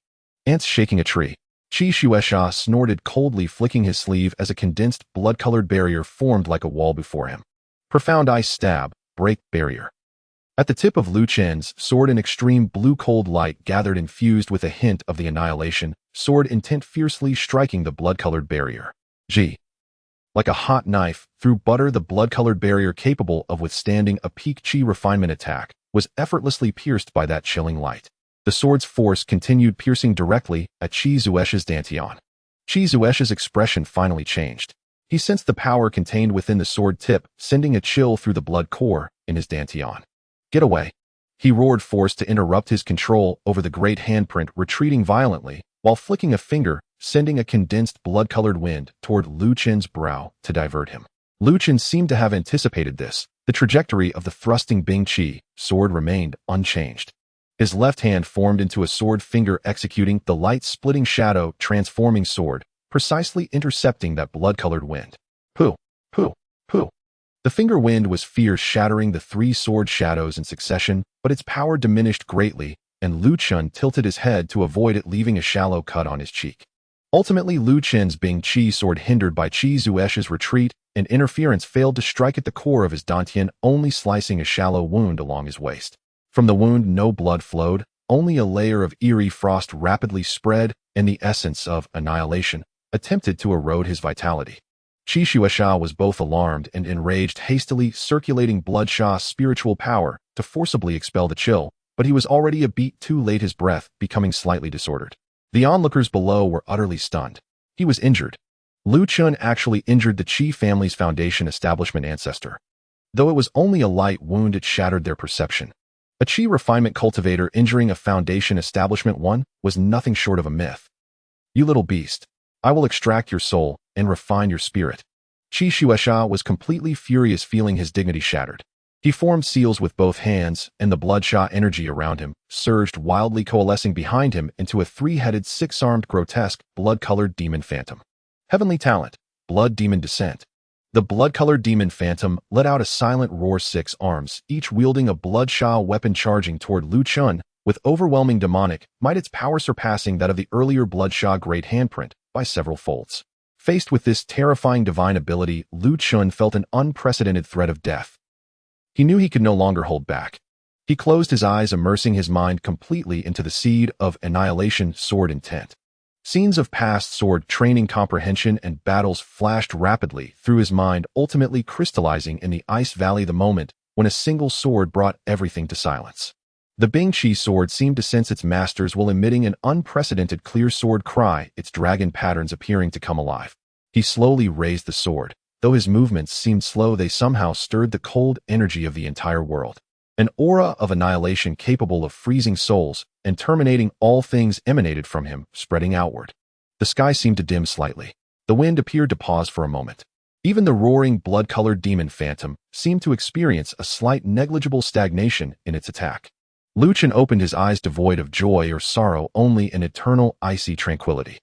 Ants shaking a tree. Qi Zuesha snorted coldly, flicking his sleeve as a condensed, blood-colored barrier formed like a wall before him. Profound ice stab, break barrier. At the tip of Luchun's sword, an extreme blue cold light gathered, infused with a hint of the annihilation sword intent, fiercely striking the blood-colored barrier. G. Like a hot knife through butter, the blood-colored barrier, capable of withstanding a peak Qi refinement attack, was effortlessly pierced by that chilling light. The sword's force continued, piercing directly at Qi Zuesh's dantian. Qi Zuesh's expression finally changed. He sensed the power contained within the sword tip, sending a chill through the blood core in his dantian. Get away. He roared, forced to interrupt his control over the great handprint, retreating violently, while flicking a finger, sending a condensed blood-colored wind toward Luchun's brow to divert him. Luchun seemed to have anticipated this. The trajectory of the thrusting Bing Qi sword remained unchanged. His left hand formed into a sword finger executing the light-splitting shadow transforming sword, precisely intercepting that blood-colored wind. Pooh, pooh, pooh. The finger wind was fierce, shattering the three sword shadows in succession, but its power diminished greatly, and Luchun tilted his head to avoid it, leaving a shallow cut on his cheek. Ultimately, Luchun's Bing Qi sword, hindered by Qi Zuesh's retreat and interference, failed to strike at the core of his dantian, only slicing a shallow wound along his waist. From the wound, no blood flowed, only a layer of eerie frost rapidly spread, and the essence of annihilation attempted to erode his vitality. Qi Zueshi was both alarmed and enraged, hastily circulating bloodshaw's spiritual power to forcibly expel the chill, but he was already a beat too late, his breath becoming slightly disordered. The onlookers below were utterly stunned. He was injured. Luchun actually injured the Qi family's Foundation establishment ancestor. Though it was only a light wound, it shattered their perception. A Qi refinement cultivator injuring a Foundation establishment one was nothing short of a myth. You little beast. I will extract your soul and refine your spirit. Qi Zueshi was completely furious, feeling his dignity shattered. He formed seals with both hands, and the bloodshot energy around him surged wildly, coalescing behind him into a three-headed, six-armed, grotesque, blood-colored demon phantom. Heavenly talent, blood demon descent. The blood-colored demon phantom let out a silent roar, 6 arms, each wielding a bloodshot weapon, charging toward Luchun with overwhelming demonic might, its power surpassing that of the earlier bloodshot great handprint by several folds. Faced with this terrifying divine ability, Luchun felt an unprecedented threat of death. He knew he could no longer hold back. He closed his eyes, immersing his mind completely into the seed of annihilation sword intent. Scenes of past sword training, comprehension, and battles flashed rapidly through his mind, ultimately crystallizing in the Ice Valley, the moment when a single sword brought everything to silence. The Bing Qi sword seemed to sense its masters while emitting an unprecedented clear sword cry, its dragon patterns appearing to come alive. He slowly raised the sword. Though his movements seemed slow, they somehow stirred the cold energy of the entire world. An aura of annihilation capable of freezing souls and terminating all things emanated from him, spreading outward. The sky seemed to dim slightly. The wind appeared to pause for a moment. Even the roaring, blood-colored demon phantom seemed to experience a slight, negligible stagnation in its attack. Luchun opened his eyes, devoid of joy or sorrow, only an eternal, icy tranquility.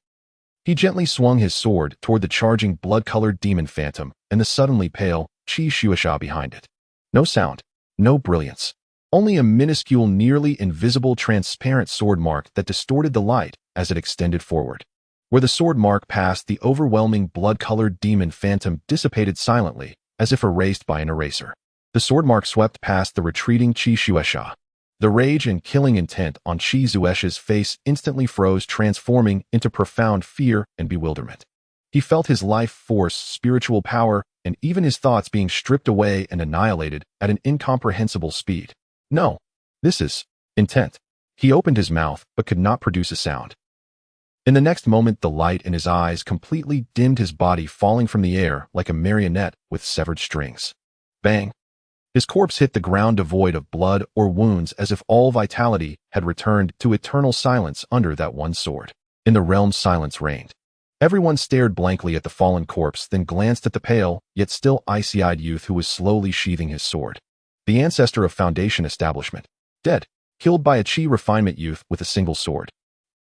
He gently swung his sword toward the charging, blood-colored demon phantom and the suddenly pale Qi Zueshi behind it. No sound, no brilliance, only a minuscule, nearly invisible, transparent sword mark that distorted the light as it extended forward. Where the sword mark passed, the overwhelming, blood-colored demon phantom dissipated silently, as if erased by an eraser. The sword mark swept past the retreating Qi Zueshi. The rage and killing intent on Qi Zuesh's face instantly froze, transforming into profound fear and bewilderment. He felt his life force, spiritual power, and even his thoughts being stripped away and annihilated at an incomprehensible speed. No, this is intent. He opened his mouth, but could not produce a sound. In the next moment, the light in his eyes completely dimmed, his body falling from the air like a marionette with severed strings. Bang! His corpse hit the ground, devoid of blood or wounds, as if all vitality had returned to eternal silence under that one sword. In the realm, silence reigned. Everyone stared blankly at the fallen corpse, then glanced at the pale, yet still icy-eyed youth who was slowly sheathing his sword. The ancestor of Foundation establishment. Dead. Killed by a Qi refinement youth with a single sword.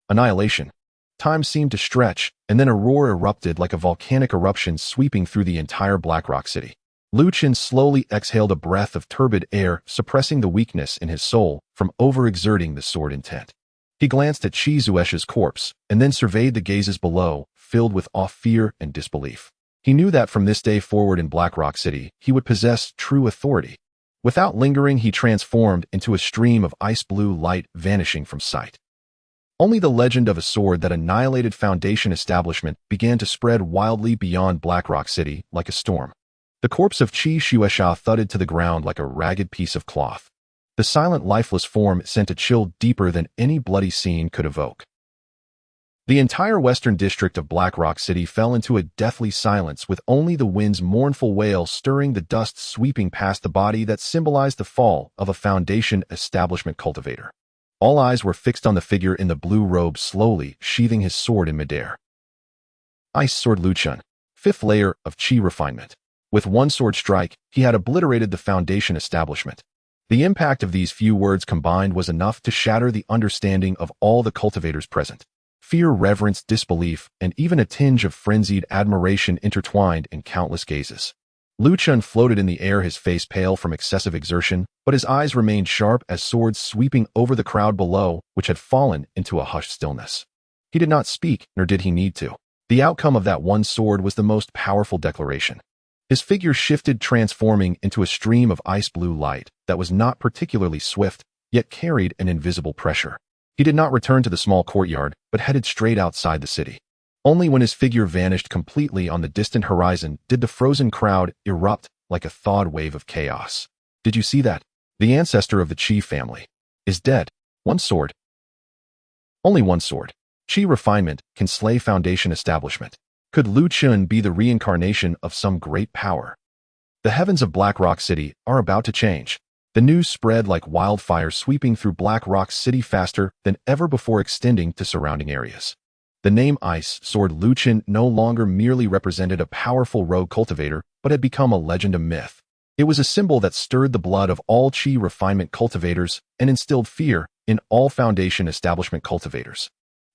Annihilation. Time seemed to stretch, and then a roar erupted like a volcanic eruption, sweeping through the entire Blackrock City. Luchun slowly exhaled a breath of turbid air, suppressing the weakness in his soul from overexerting the sword intent. He glanced at Qi Zuesh's corpse, and then surveyed the gazes below, filled with awe, fear, and disbelief. He knew that from this day forward in Blackrock City, he would possess true authority. Without lingering, he transformed into a stream of ice-blue light, vanishing from sight. Only the legend of a sword that annihilated Foundation establishment began to spread wildly beyond Blackrock City like a storm. The corpse of Qi Zueshi thudded to the ground like a ragged piece of cloth. The silent, lifeless form sent a chill deeper than any bloody scene could evoke. The entire western district of Blackrock City fell into a deathly silence, with only the wind's mournful wail stirring the dust sweeping past the body that symbolized the fall of a Foundation establishment cultivator. All eyes were fixed on the figure in the blue robe, slowly sheathing his sword in midair. Ice Sword Luchun, 5th layer of Qi refinement. With one sword strike, he had obliterated the Foundation establishment. The impact of these few words combined was enough to shatter the understanding of all the cultivators present. Fear, reverence, disbelief, and even a tinge of frenzied admiration intertwined in countless gazes. Luchun floated in the air, his face pale from excessive exertion, but his eyes remained sharp as swords sweeping over the crowd below, which had fallen into a hushed stillness. He did not speak, nor did he need to. The outcome of that one sword was the most powerful declaration. His figure shifted, transforming into a stream of ice-blue light that was not particularly swift, yet carried an invisible pressure. He did not return to the small courtyard, but headed straight outside the city. Only when his figure vanished completely on the distant horizon did the frozen crowd erupt like a thawed wave of chaos. Did you see that? The ancestor of the Qi family is dead. One sword. Only one sword. Qi refinement can slay Foundation establishment. Could Luchun be the reincarnation of some great power? The heavens of Black Rock City are about to change. The news spread like wildfire, sweeping through Black Rock City faster than ever before, extending to surrounding areas. The name Ice Sword Luchun no longer merely represented a powerful rogue cultivator, but had become a legend, a myth. It was a symbol that stirred the blood of all Qi refinement cultivators and instilled fear in all Foundation establishment cultivators.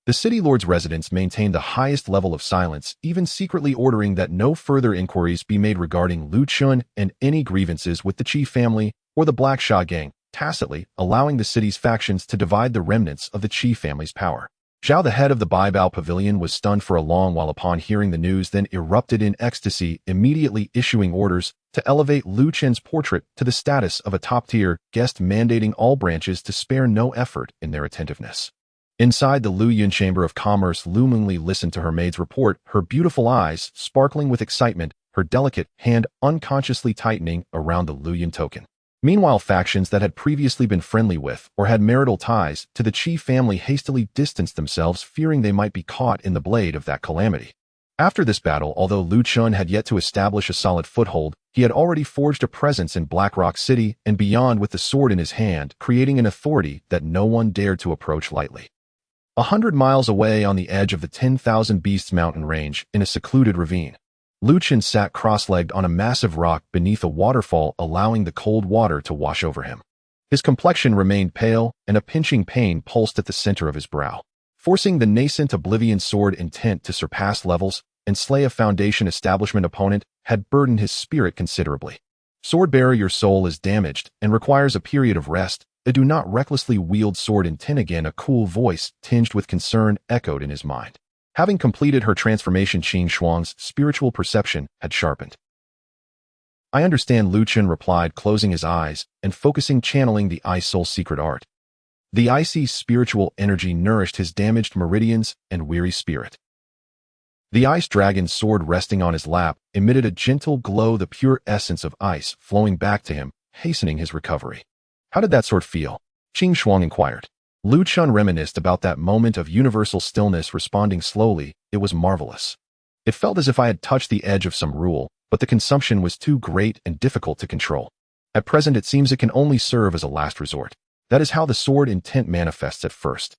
The city lord's residence maintained the highest level of silence, even secretly ordering that no further inquiries be made regarding Luchun and any grievances with the Qi family or the Black Sha gang, tacitly allowing the city's factions to divide the remnants of the Qi family's power. Xiao, the head of the Baibao Pavilion, was stunned for a long while upon hearing the news, then erupted in ecstasy, immediately issuing orders to elevate Luchun's portrait to the status of a top-tier guest, mandating all branches to spare no effort in their attentiveness. Inside the Luyun Chamber of Commerce, Lu Mengli listened to her maid's report, her beautiful eyes sparkling with excitement, her delicate hand unconsciously tightening around the Luyun token. Meanwhile, factions that had previously been friendly with or had marital ties to the Qi family hastily distanced themselves, fearing they might be caught in the blade of that calamity. After this battle, although Luchun had yet to establish a solid foothold, he had already forged a presence in Black Rock City and beyond with the sword in his hand, creating an authority that no one dared to approach lightly. 100 miles away on the edge of the 10,000 Beasts mountain range, in a secluded ravine, Luchun sat cross-legged on a massive rock beneath a waterfall, allowing the cold water to wash over him. His complexion remained pale, and a pinching pain pulsed at the center of his brow. Forcing the nascent Oblivion sword intent to surpass levels and slay a Foundation establishment opponent had burdened his spirit considerably. Swordbearer, your soul is damaged and requires a period of rest. Do not recklessly wield sword intent again, a cool voice tinged with concern echoed in his mind. Having completed her transformation, Qing Shuang's spiritual perception had sharpened. I understand, Luchun replied, closing his eyes and focusing, channeling the Ice Soul's secret art. The icy spiritual energy nourished his damaged meridians and weary spirit. The ice dragon's sword resting on his lap emitted a gentle glow, the pure essence of ice flowing back to him, hastening his recovery. How did that sword feel? Qing Shuang inquired. Luchun reminisced about that moment of universal stillness, responding slowly, it was marvelous. It felt as if I had touched the edge of some rule, but the consumption was too great and difficult to control. At present it seems it can only serve as a last resort. That is how the sword intent manifests at first.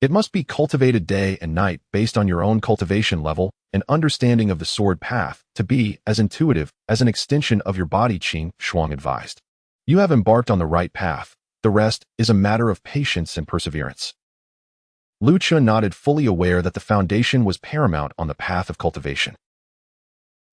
It must be cultivated day and night based on your own cultivation level and understanding of the sword path to be as intuitive as an extension of your body, Qing Shuang advised. You have embarked on the right path. The rest is a matter of patience and perseverance. Luchun nodded, fully aware that the Foundation was paramount on the path of cultivation.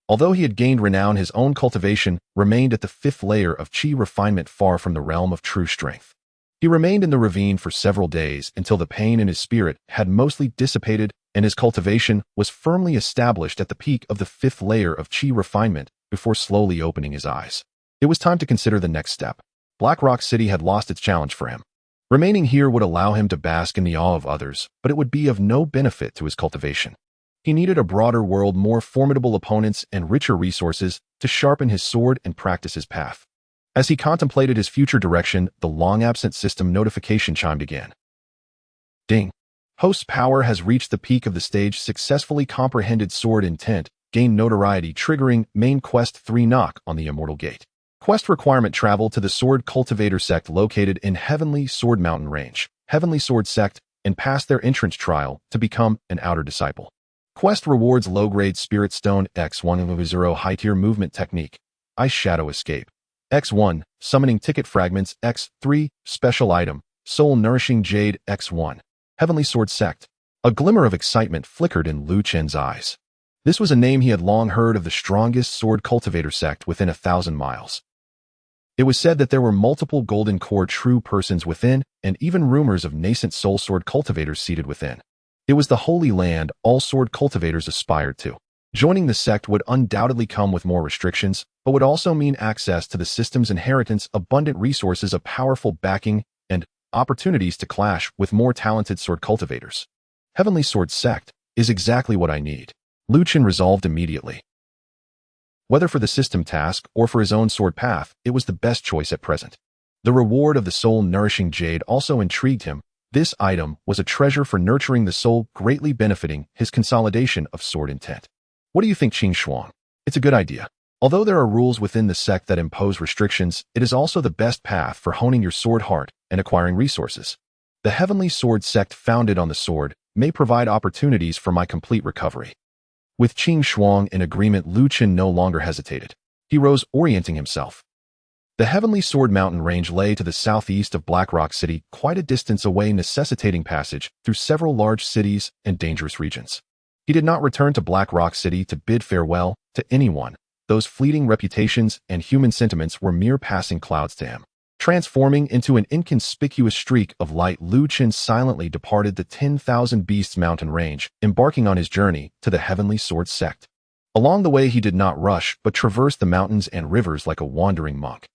Although he had gained renown, his own cultivation remained at the 5th layer of Qi refinement, far from the realm of true strength. He remained in the ravine for several days until the pain in his spirit had mostly dissipated and his cultivation was firmly established at the peak of the 5th layer of Qi refinement before slowly opening his eyes. It was time to consider the next step. Black Rock City had lost its challenge for him. Remaining here would allow him to bask in the awe of others, but it would be of no benefit to his cultivation. He needed a broader world, more formidable opponents, and richer resources to sharpen his sword and practice his path. As he contemplated his future direction, the long-absent system notification chimed again. Ding. Host's power has reached the peak of the stage. Successfully comprehended sword intent. Gain notoriety, triggering main quest 3 knock on the immortal gate. Quest requirement: travel to the Sword Cultivator sect located in Heavenly Sword Mountain Range, Heavenly Sword sect, and pass their entrance trial to become an outer disciple. Quest rewards: low-grade Spirit Stone, X1 of 0 high-tier movement technique, Ice Shadow Escape. X1, Summoning Ticket Fragments. X3, Special Item, Soul Nourishing Jade. X1, Heavenly Sword Sect. A glimmer of excitement flickered in Lu Chen's eyes. This was a name he had long heard of, the strongest sword cultivator sect within 1,000 miles. It was said that there were multiple golden core true persons within, and even rumors of nascent soul sword cultivators seated within. It was the holy land all sword cultivators aspired to. Joining the sect would undoubtedly come with more restrictions, but would also mean access to the system's inheritance, abundant resources, a powerful backing, and opportunities to clash with more talented sword cultivators. Heavenly Sword Sect is exactly what I need, Luchun resolved immediately. Whether for the system task or for his own sword path, it was the best choice at present. The reward of the soul-nourishing jade also intrigued him. This item was a treasure for nurturing the soul, greatly benefiting his consolidation of sword intent. What do you think, Qing Shuang? It's a good idea. Although there are rules within the sect that impose restrictions, it is also the best path for honing your sword heart and acquiring resources. The Heavenly Sword Sect, founded on the sword, may provide opportunities for my complete recovery. With Qing Shuang in agreement, Luchun no longer hesitated. He rose, orienting himself. The Heavenly Sword Mountain range lay to the southeast of Black Rock City, quite a distance away, necessitating passage through several large cities and dangerous regions. He did not return to Black Rock City to bid farewell to anyone. Those fleeting reputations and human sentiments were mere passing clouds to him. Transforming into an inconspicuous streak of light, Luchun silently departed the 10,000 Beasts mountain range, embarking on his journey to the Heavenly Sword Sect. Along the way, he did not rush, but traversed the mountains and rivers like a wandering monk.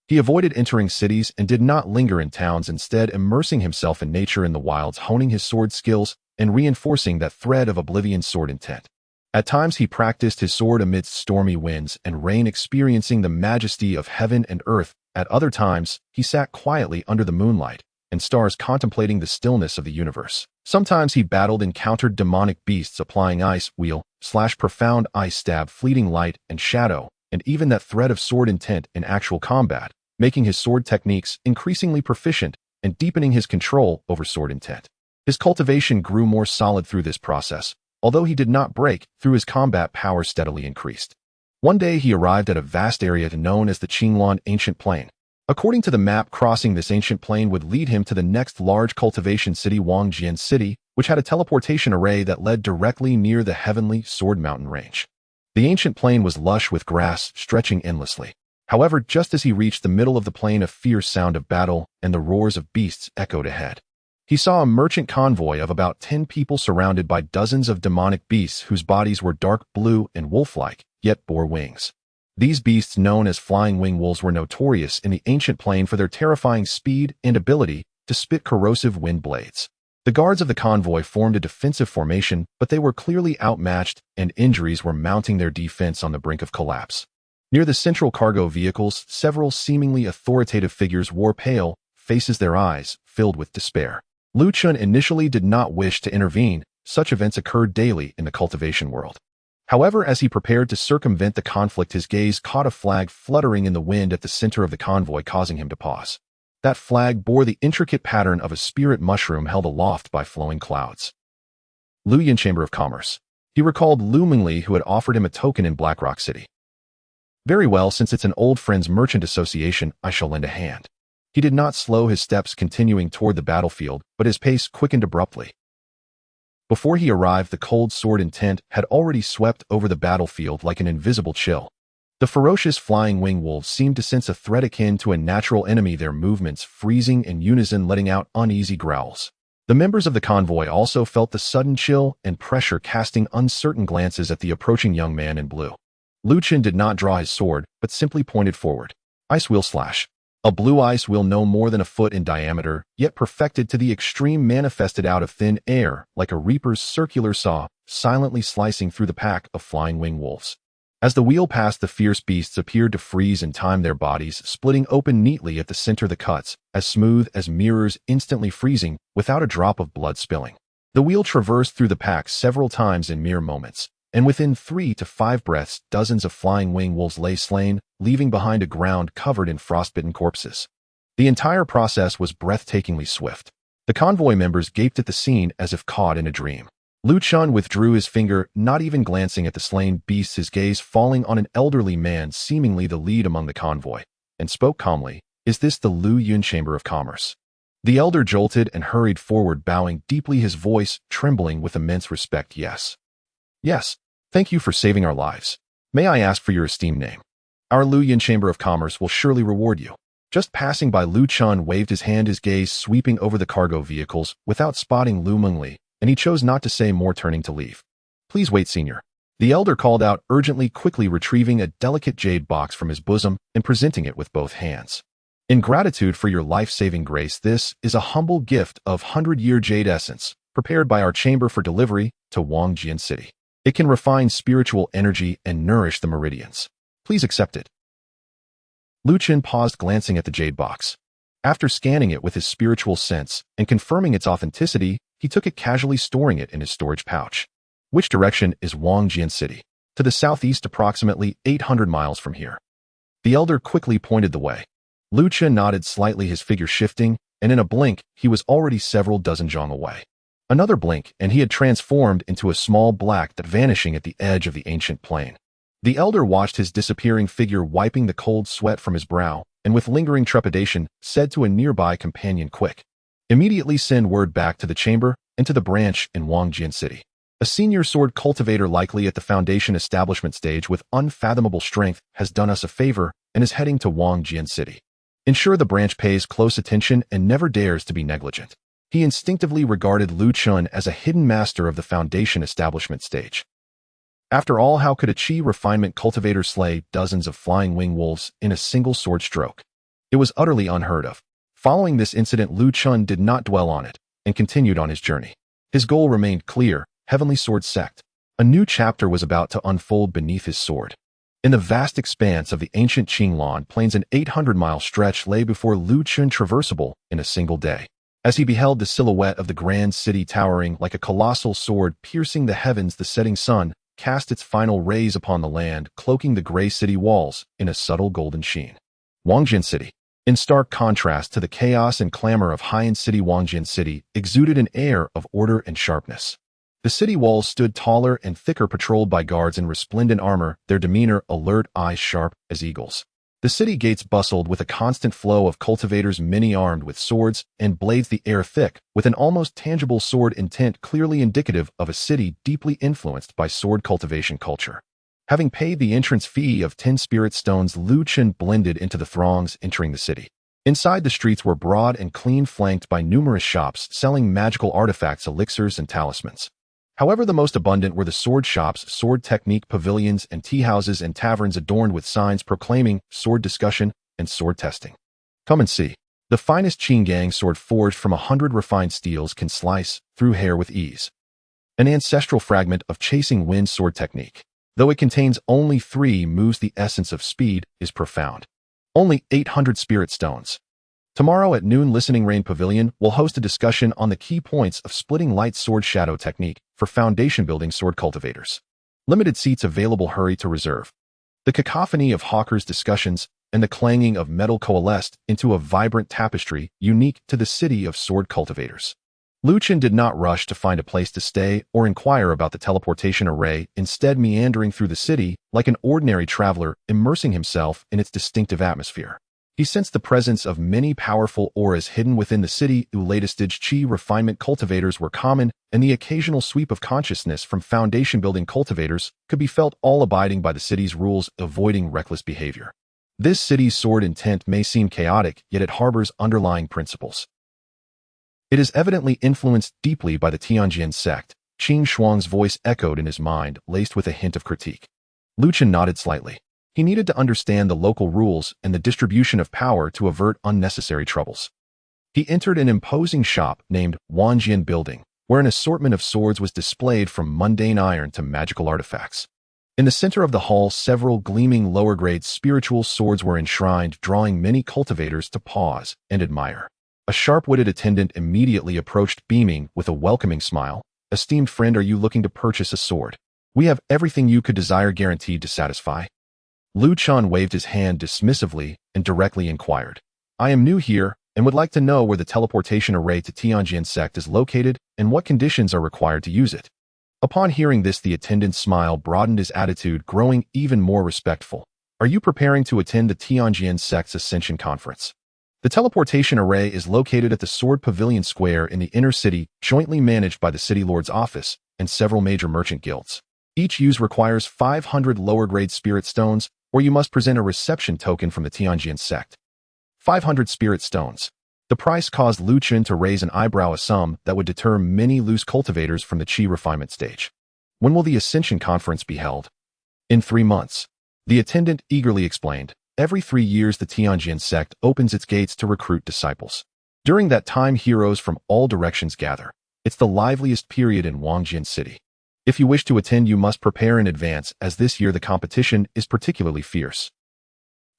He avoided entering cities and did not linger in towns, instead immersing himself in nature in the wilds, honing his sword skills and reinforcing that thread of oblivion sword intent. At times he practiced his sword amidst stormy winds and rain, experiencing the majesty of heaven and earth. At other times, he sat quietly under the moonlight and stars, contemplating the stillness of the universe. Sometimes he battled, encountered demonic beasts, applying ice wheel / profound ice stab, fleeting light and shadow, and even that thread of sword intent in actual combat, making his sword techniques increasingly proficient and deepening his control over sword intent. His cultivation grew more solid through this process. Although he did not break through, his combat power steadily increased. One day he arrived at a vast area known as the Qinglan Ancient Plain. According to the map, crossing this ancient plain would lead him to the next large cultivation city, Wangjian City, which had a teleportation array that led directly near the Heavenly Sword Mountain range. The ancient plain was lush with grass stretching endlessly. However, just as he reached the middle of the plain, a fierce sound of battle and the roars of beasts echoed ahead. He saw a merchant convoy of about 10 people surrounded by dozens of demonic beasts whose bodies were dark blue and wolf-like, yet bore wings. These beasts, known as flying wing wolves, were notorious in the ancient plain for their terrifying speed and ability to spit corrosive wind blades. The guards of the convoy formed a defensive formation, but they were clearly outmatched, and injuries were mounting their defense on the brink of collapse. Near the central cargo vehicles, several seemingly authoritative figures wore pale faces, their eyes filled with despair. Luchun initially did not wish to intervene. Such events occurred daily in the cultivation world. However, as he prepared to circumvent the conflict, his gaze caught a flag fluttering in the wind at the center of the convoy, causing him to pause. That flag bore the intricate pattern of a spirit mushroom held aloft by flowing clouds. Luyan Chamber of Commerce. He recalled Lu Mingli, who had offered him a token in Black Rock City. Very well, since it's an old friends merchant association, I shall lend a hand. He did not slow his steps, continuing toward the battlefield, but his pace quickened abruptly. Before he arrived, the cold sword intent had already swept over the battlefield like an invisible chill. The ferocious flying wing wolves seemed to sense a threat akin to a natural enemy, their movements freezing in unison, letting out uneasy growls. The members of the convoy also felt the sudden chill and pressure, casting uncertain glances at the approaching young man in blue. Luchun did not draw his sword, but simply pointed forward. Ice wheel slash. A blue ice wheel no more than a foot in diameter, yet perfected to the extreme, manifested out of thin air like a reaper's circular saw, silently slicing through the pack of flying wing wolves. As the wheel passed, the fierce beasts appeared to freeze in time, their bodies splitting open neatly at the center, the cuts as smooth as mirrors, instantly freezing without a drop of blood spilling. The wheel traversed through the pack several times in mere moments, and within 3 to 5 breaths, dozens of flying wing wolves lay slain, leaving behind a ground covered in frostbitten corpses. The entire process was breathtakingly swift. The convoy members gaped at the scene as if caught in a dream. Luchun withdrew his finger, not even glancing at the slain beast, his gaze falling on an elderly man seemingly the lead among the convoy, and spoke calmly, "Is this the Lu Yun Chamber of Commerce?" The elder jolted and hurried forward, bowing deeply, his voice trembling with immense respect. "Yes. Yes. Thank you for saving our lives. May I ask for your esteemed name? Our Lu Yun Chamber of Commerce will surely reward you." Just passing by, Luchun waved his hand, his gaze sweeping over the cargo vehicles without spotting Lu Mengli, and he chose not to say more, turning to leave. "Please wait, senior." The elder called out urgently, quickly retrieving a delicate jade box from his bosom and presenting it with both hands. "In gratitude for your life-saving grace, this is a humble gift of 100-year jade essence, prepared by our chamber for delivery to Wangjian City. It can refine spiritual energy and nourish the meridians. Please accept it." Luchun paused, glancing at the jade box. After scanning it with his spiritual sense and confirming its authenticity, he took it, casually storing it in his storage pouch. "Which direction is Wangjian City?" "To the southeast, approximately 800 miles from here." The elder quickly pointed the way. Luchun nodded slightly, his figure shifting, and in a blink, he was already several dozen zhang away. Another blink, and he had transformed into a small black dot, vanishing at the edge of the ancient plain. The elder watched his disappearing figure, wiping the cold sweat from his brow, and with lingering trepidation, said to a nearby companion, "Quick. Immediately send word back to the chamber and to the branch in Wangjian City. A senior sword cultivator, likely at the foundation establishment stage with unfathomable strength, has done us a favor and is heading to Wangjian City. Ensure the branch pays close attention and never dares to be negligent." He instinctively regarded Luchun as a hidden master of the foundation establishment stage. After all, how could a Qi refinement cultivator slay dozens of flying wing wolves in a single sword stroke? It was utterly unheard of. Following this incident, Luchun did not dwell on it and continued on his journey. His goal remained clear: Heavenly Sword Sect. A new chapter was about to unfold beneath his sword. In the vast expanse of the ancient Qinglan plains, an 800-mile stretch lay before Luchun, traversable in a single day. As he beheld the silhouette of the grand city towering like a colossal sword piercing the heavens, the setting sun cast its final rays upon the land, cloaking the gray city walls in a subtle golden sheen. Wangjian City. In stark contrast to the chaos and clamor of high-end city, Wangjian City exuded an air of order and sharpness. The city walls stood taller and thicker, patrolled by guards in resplendent armor, their demeanor alert, eyes sharp as eagles. The city gates bustled with a constant flow of cultivators, many armed with swords and blades, the air thick with an almost tangible sword intent, clearly indicative of a city deeply influenced by sword cultivation culture. Having paid the entrance fee of 10 spirit stones, Luchun blended into the throngs entering the city. Inside, the streets were broad and clean, flanked by numerous shops selling magical artifacts, elixirs, and talismans. However, the most abundant were the sword shops, sword technique pavilions, and tea houses and taverns adorned with signs proclaiming sword discussion and sword testing. "Come and see. The finest Qinglan sword forged from 100 refined steels can slice through hair with ease. An ancestral fragment of chasing wind sword technique. Though it contains only 3 moves, the essence of speed is profound. Only 800 spirit stones. Tomorrow at noon, Listening Rain Pavilion will host a discussion on the key points of splitting light sword shadow technique for foundation building sword cultivators. Limited seats available, hurry to reserve." The cacophony of hawkers' discussions and the clanging of metal coalesced into a vibrant tapestry unique to the city of sword cultivators. Luchun did not rush to find a place to stay or inquire about the teleportation array, instead meandering through the city like an ordinary traveler, immersing himself in its distinctive atmosphere. He sensed the presence of many powerful auras hidden within the city. Latest-stage Qi refinement cultivators were common, and the occasional sweep of consciousness from foundation-building cultivators could be felt, all abiding by the city's rules, avoiding reckless behavior. This city's sword intent may seem chaotic, yet it harbors underlying principles. It is evidently influenced deeply by the Tianjin sect. Qing Shuang's voice echoed in his mind, laced with a hint of critique. Luchun nodded slightly. He needed to understand the local rules and the distribution of power to avert unnecessary troubles. He entered an imposing shop named Wanjian Building, where an assortment of swords was displayed from mundane iron to magical artifacts. In the center of the hall, several gleaming lower-grade spiritual swords were enshrined, drawing many cultivators to pause and admire. A sharp-witted attendant immediately approached, beaming with a welcoming smile. "Esteemed friend, are you looking to purchase a sword? We have everything you could desire, guaranteed to satisfy." Luchun waved his hand dismissively and directly inquired, "I am new here and would like to know where the teleportation array to Tianjin sect is located and what conditions are required to use it." Upon hearing this, the attendant's smile broadened, his attitude growing even more respectful. Are you preparing to attend the Tianjin sect's Ascension Conference? The teleportation array is located at the Sword Pavilion Square in the inner city, jointly managed by the City Lord's office and several major merchant guilds. Each use requires 500 lower-grade spirit stones, or you must present a reception token from the Tianjin sect. 500 spirit stones. The price caused Luchun to raise an eyebrow, a sum that would deter many loose cultivators from the Qi refinement stage. When will the Ascension Conference be held? In 3 months. The attendant eagerly explained. Every 3 years the Tianjin sect opens its gates to recruit disciples. During that time, heroes from all directions gather. It's the liveliest period in Wangjin City. If you wish to attend, you must prepare in advance, as this year the competition is particularly fierce.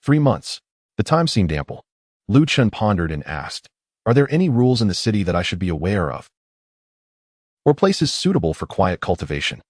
3 months. The time seemed ample. Luchun pondered and asked, are there any rules in the city that I should be aware of? Or places suitable for quiet cultivation?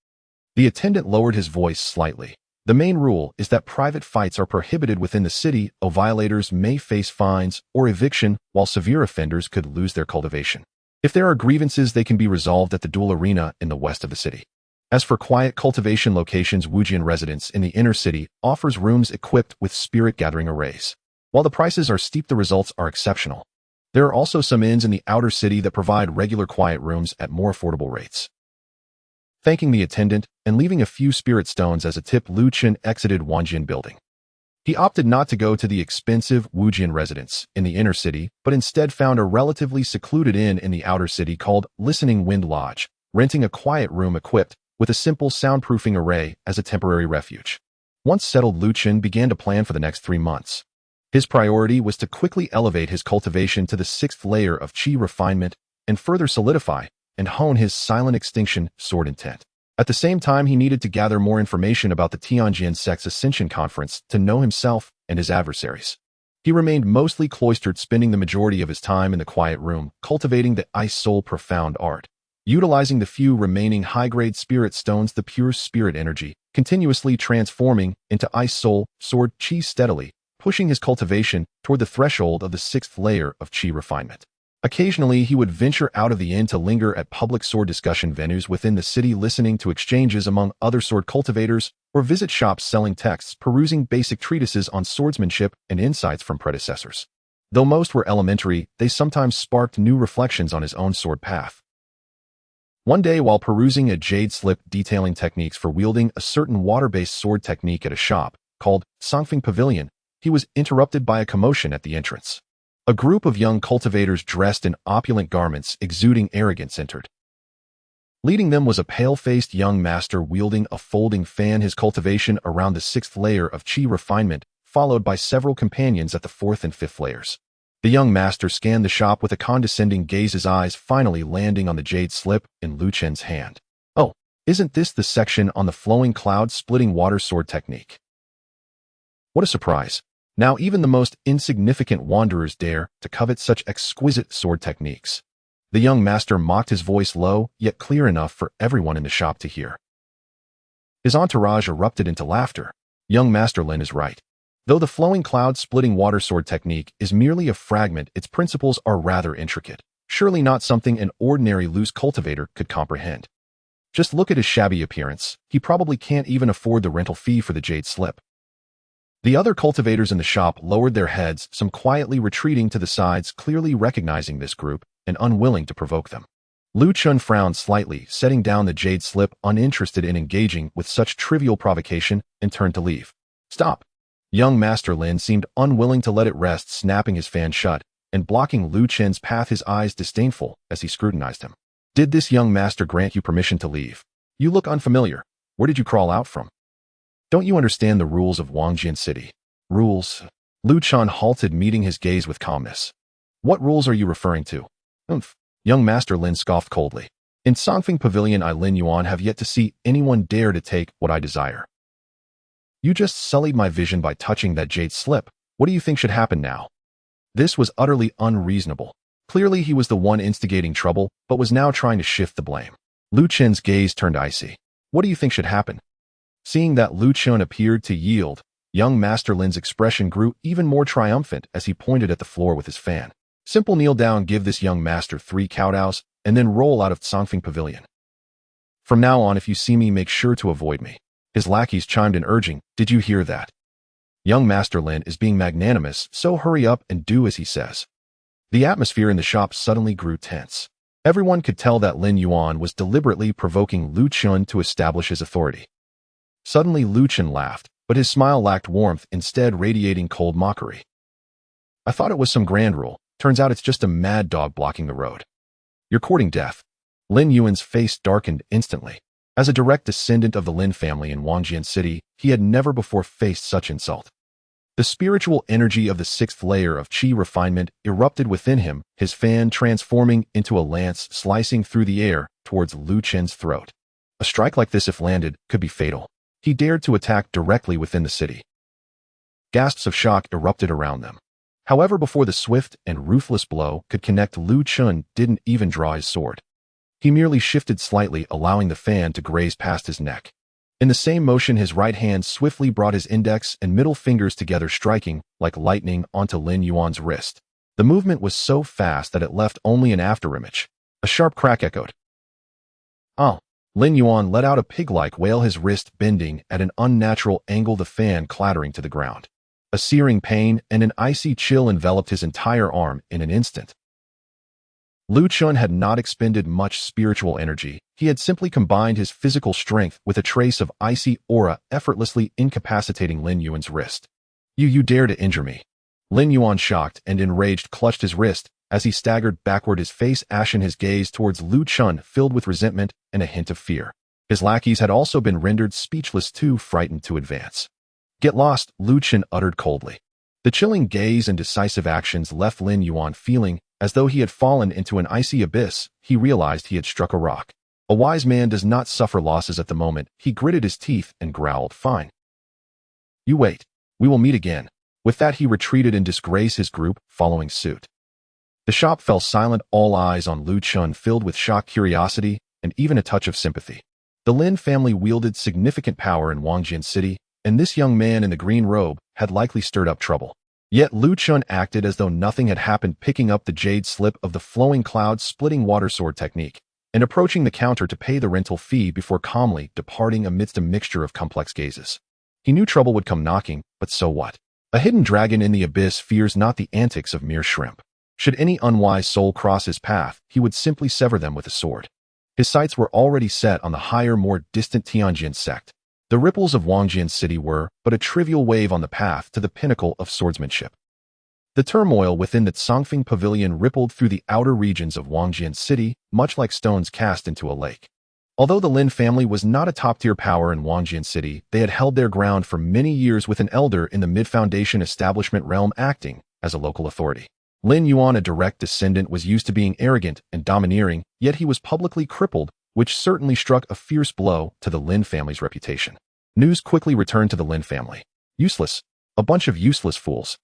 The attendant lowered his voice slightly. The main rule is that private fights are prohibited within the city, or violators may face fines or eviction, while severe offenders could lose their cultivation. If there are grievances, they can be resolved at the duel arena in the west of the city. As for quiet cultivation locations, Wujian Residence in the inner city offers rooms equipped with spirit gathering arrays. While the prices are steep, the results are exceptional. There are also some inns in the outer city that provide regular quiet rooms at more affordable rates. Thanking the attendant and leaving a few spirit stones as a tip, Luchun exited Wanjin building. He opted not to go to the expensive Wujian Residence in the inner city, but instead found a relatively secluded inn in the outer city called Listening Wind Lodge, renting a quiet room equipped with a simple soundproofing array as a temporary refuge. Once settled, Luchun began to plan for the next 3 months. His priority was to quickly elevate his cultivation to the 6th layer of Qi refinement and further solidify and hone his silent extinction sword intent. At the same time, he needed to gather more information about the Tianjin sect's Ascension Conference to know himself and his adversaries. He remained mostly cloistered, spending the majority of his time in the quiet room, cultivating the Ice Soul profound art. Utilizing the few remaining high-grade spirit stones, the pure spirit energy, continuously transforming into Ice Soul sword Qi, steadily pushing his cultivation toward the threshold of the 6th layer of Qi refinement. Occasionally, he would venture out of the inn to linger at public sword discussion venues within the city, listening to exchanges among other sword cultivators, or visit shops selling texts, perusing basic treatises on swordsmanship and insights from predecessors. Though most were elementary, they sometimes sparked new reflections on his own sword path. One day, while perusing a jade slip detailing techniques for wielding a certain water-based sword technique at a shop called Confronting Pavilion, he was interrupted by a commotion at the entrance. A group of young cultivators dressed in opulent garments exuding arrogance entered. Leading them was a pale-faced young master wielding a folding fan, his cultivation around the 6th layer of Qi refinement, followed by several companions at the 4th and 5th layers. The young master scanned the shop with a condescending gaze, his eyes finally landing on the jade slip in Luchen's hand. Oh, isn't this the section on the flowing cloud-splitting water sword technique? What a surprise. Now even the most insignificant wanderers dare to covet such exquisite sword techniques. The young master mocked, his voice low, yet clear enough for everyone in the shop to hear. His entourage erupted into laughter. Young Master Lin is right. Though the flowing cloud-splitting water sword technique is merely a fragment, its principles are rather intricate. Surely not something an ordinary loose cultivator could comprehend. Just look at his shabby appearance. He probably can't even afford the rental fee for the jade slip. The other cultivators in the shop lowered their heads, some quietly retreating to the sides, clearly recognizing this group and unwilling to provoke them. Luchun frowned slightly, setting down the jade slip, uninterested in engaging with such trivial provocation, and turned to leave. Stop! Young Master Lin seemed unwilling to let it rest, snapping his fan shut and blocking Luchun's path, his eyes disdainful as he scrutinized him. Did this young master grant you permission to leave? You look unfamiliar. Where did you crawl out from? Don't you understand the rules of Wangjin City? Rules? Luchun halted, meeting his gaze with calmness. What rules are you referring to? Young Master Lin scoffed coldly. In Confronting Pavilion, I, Lin Yuan, have yet to see anyone dare to take what I desire. You just sullied my vision by touching that jade slip. What do you think should happen now? This was utterly unreasonable. Clearly he was the one instigating trouble, but was now trying to shift the blame. Luchun's gaze turned icy. What do you think should happen? Seeing that Luchun appeared to yield, young Master Lin's expression grew even more triumphant as he pointed at the floor with his fan. Simple, kneel down, give this young master 3 kowtows, and then roll out of Confronting Pavilion. From now on, if you see me, make sure to avoid me." His lackeys chimed in urging, "Did you hear that? Young Master Lin is being magnanimous, so hurry up and do as he says." The atmosphere in the shop suddenly grew tense. Everyone could tell that Lin Yuan was deliberately provoking Luchun to establish his authority. Suddenly Luchun laughed, but his smile lacked warmth, instead radiating cold mockery. "I thought it was some grand rule. Turns out it's just a mad dog blocking the road. You're courting death." Lin Yuan's face darkened instantly. As a direct descendant of the Lin family in Wangjian City, he had never before faced such insult. The spiritual energy of the sixth layer of Qi refinement erupted within him, his fan transforming into a lance slicing through the air towards Lu Chen's throat. A strike like this, if landed, could be fatal. He dared to attack directly within the city. Gasps of shock erupted around them. However, before the swift and ruthless blow could connect, Lu Chun didn't even draw his sword. He merely shifted slightly, allowing the fan to graze past his neck. In the same motion, his right hand swiftly brought his index and middle fingers together, striking like lightning onto Lin Yuan's wrist. The movement was so fast that it left only an afterimage. A sharp crack echoed. "Oh!" Lin Yuan let out a pig-like wail, his wrist bending at an unnatural angle, the fan clattering to the ground. A searing pain and an icy chill enveloped his entire arm in an instant. Lu Chun had not expended much spiritual energy. He had simply combined his physical strength with a trace of icy aura, effortlessly incapacitating Lin Yuan's wrist. You dare to injure me." Lin Yuan, shocked and enraged, clutched his wrist as he staggered backward, his face ashen, his gaze towards Lu Chun filled with resentment and a hint of fear. His lackeys had also been rendered speechless, too frightened to advance. "Get lost," Lu Chun uttered coldly. The chilling gaze and decisive actions left Lin Yuan feeling as though he had fallen into an icy abyss. He realized he had struck a rock. A wise man does not suffer losses at the moment. He gritted his teeth and growled, "Fine. You wait. We will meet again." With that, he retreated in disgrace, his group following suit. The shop fell silent, all eyes on Lu Chun filled with shock, curiosity, and even a touch of sympathy. The Lin family wielded significant power in Wangjian City, and this young man in the green robe had likely stirred up trouble. Yet Lu Chun acted as though nothing had happened, picking up the jade slip of the flowing cloud splitting water sword technique and approaching the counter to pay the rental fee before calmly departing amidst a mixture of complex gazes. He knew trouble would come knocking, but so what? A hidden dragon in the abyss fears not the antics of mere shrimp. Should any unwise soul cross his path, he would simply sever them with a sword. His sights were already set on the higher, more distant Tianjin sect. The ripples of Wangjian City were but a trivial wave on the path to the pinnacle of swordsmanship. The turmoil within the Tsongfeng Pavilion rippled through the outer regions of Wangjian City, much like stones cast into a lake. Although the Lin family was not a top-tier power in Wangjian City, they had held their ground for many years, with an elder in the mid-foundation establishment realm acting as a local authority. Lin Yuan, a direct descendant, was used to being arrogant and domineering, yet he was publicly crippled, which certainly struck a fierce blow to the Lin family's reputation. News quickly returned to the Lin family. Useless. A bunch of useless fools.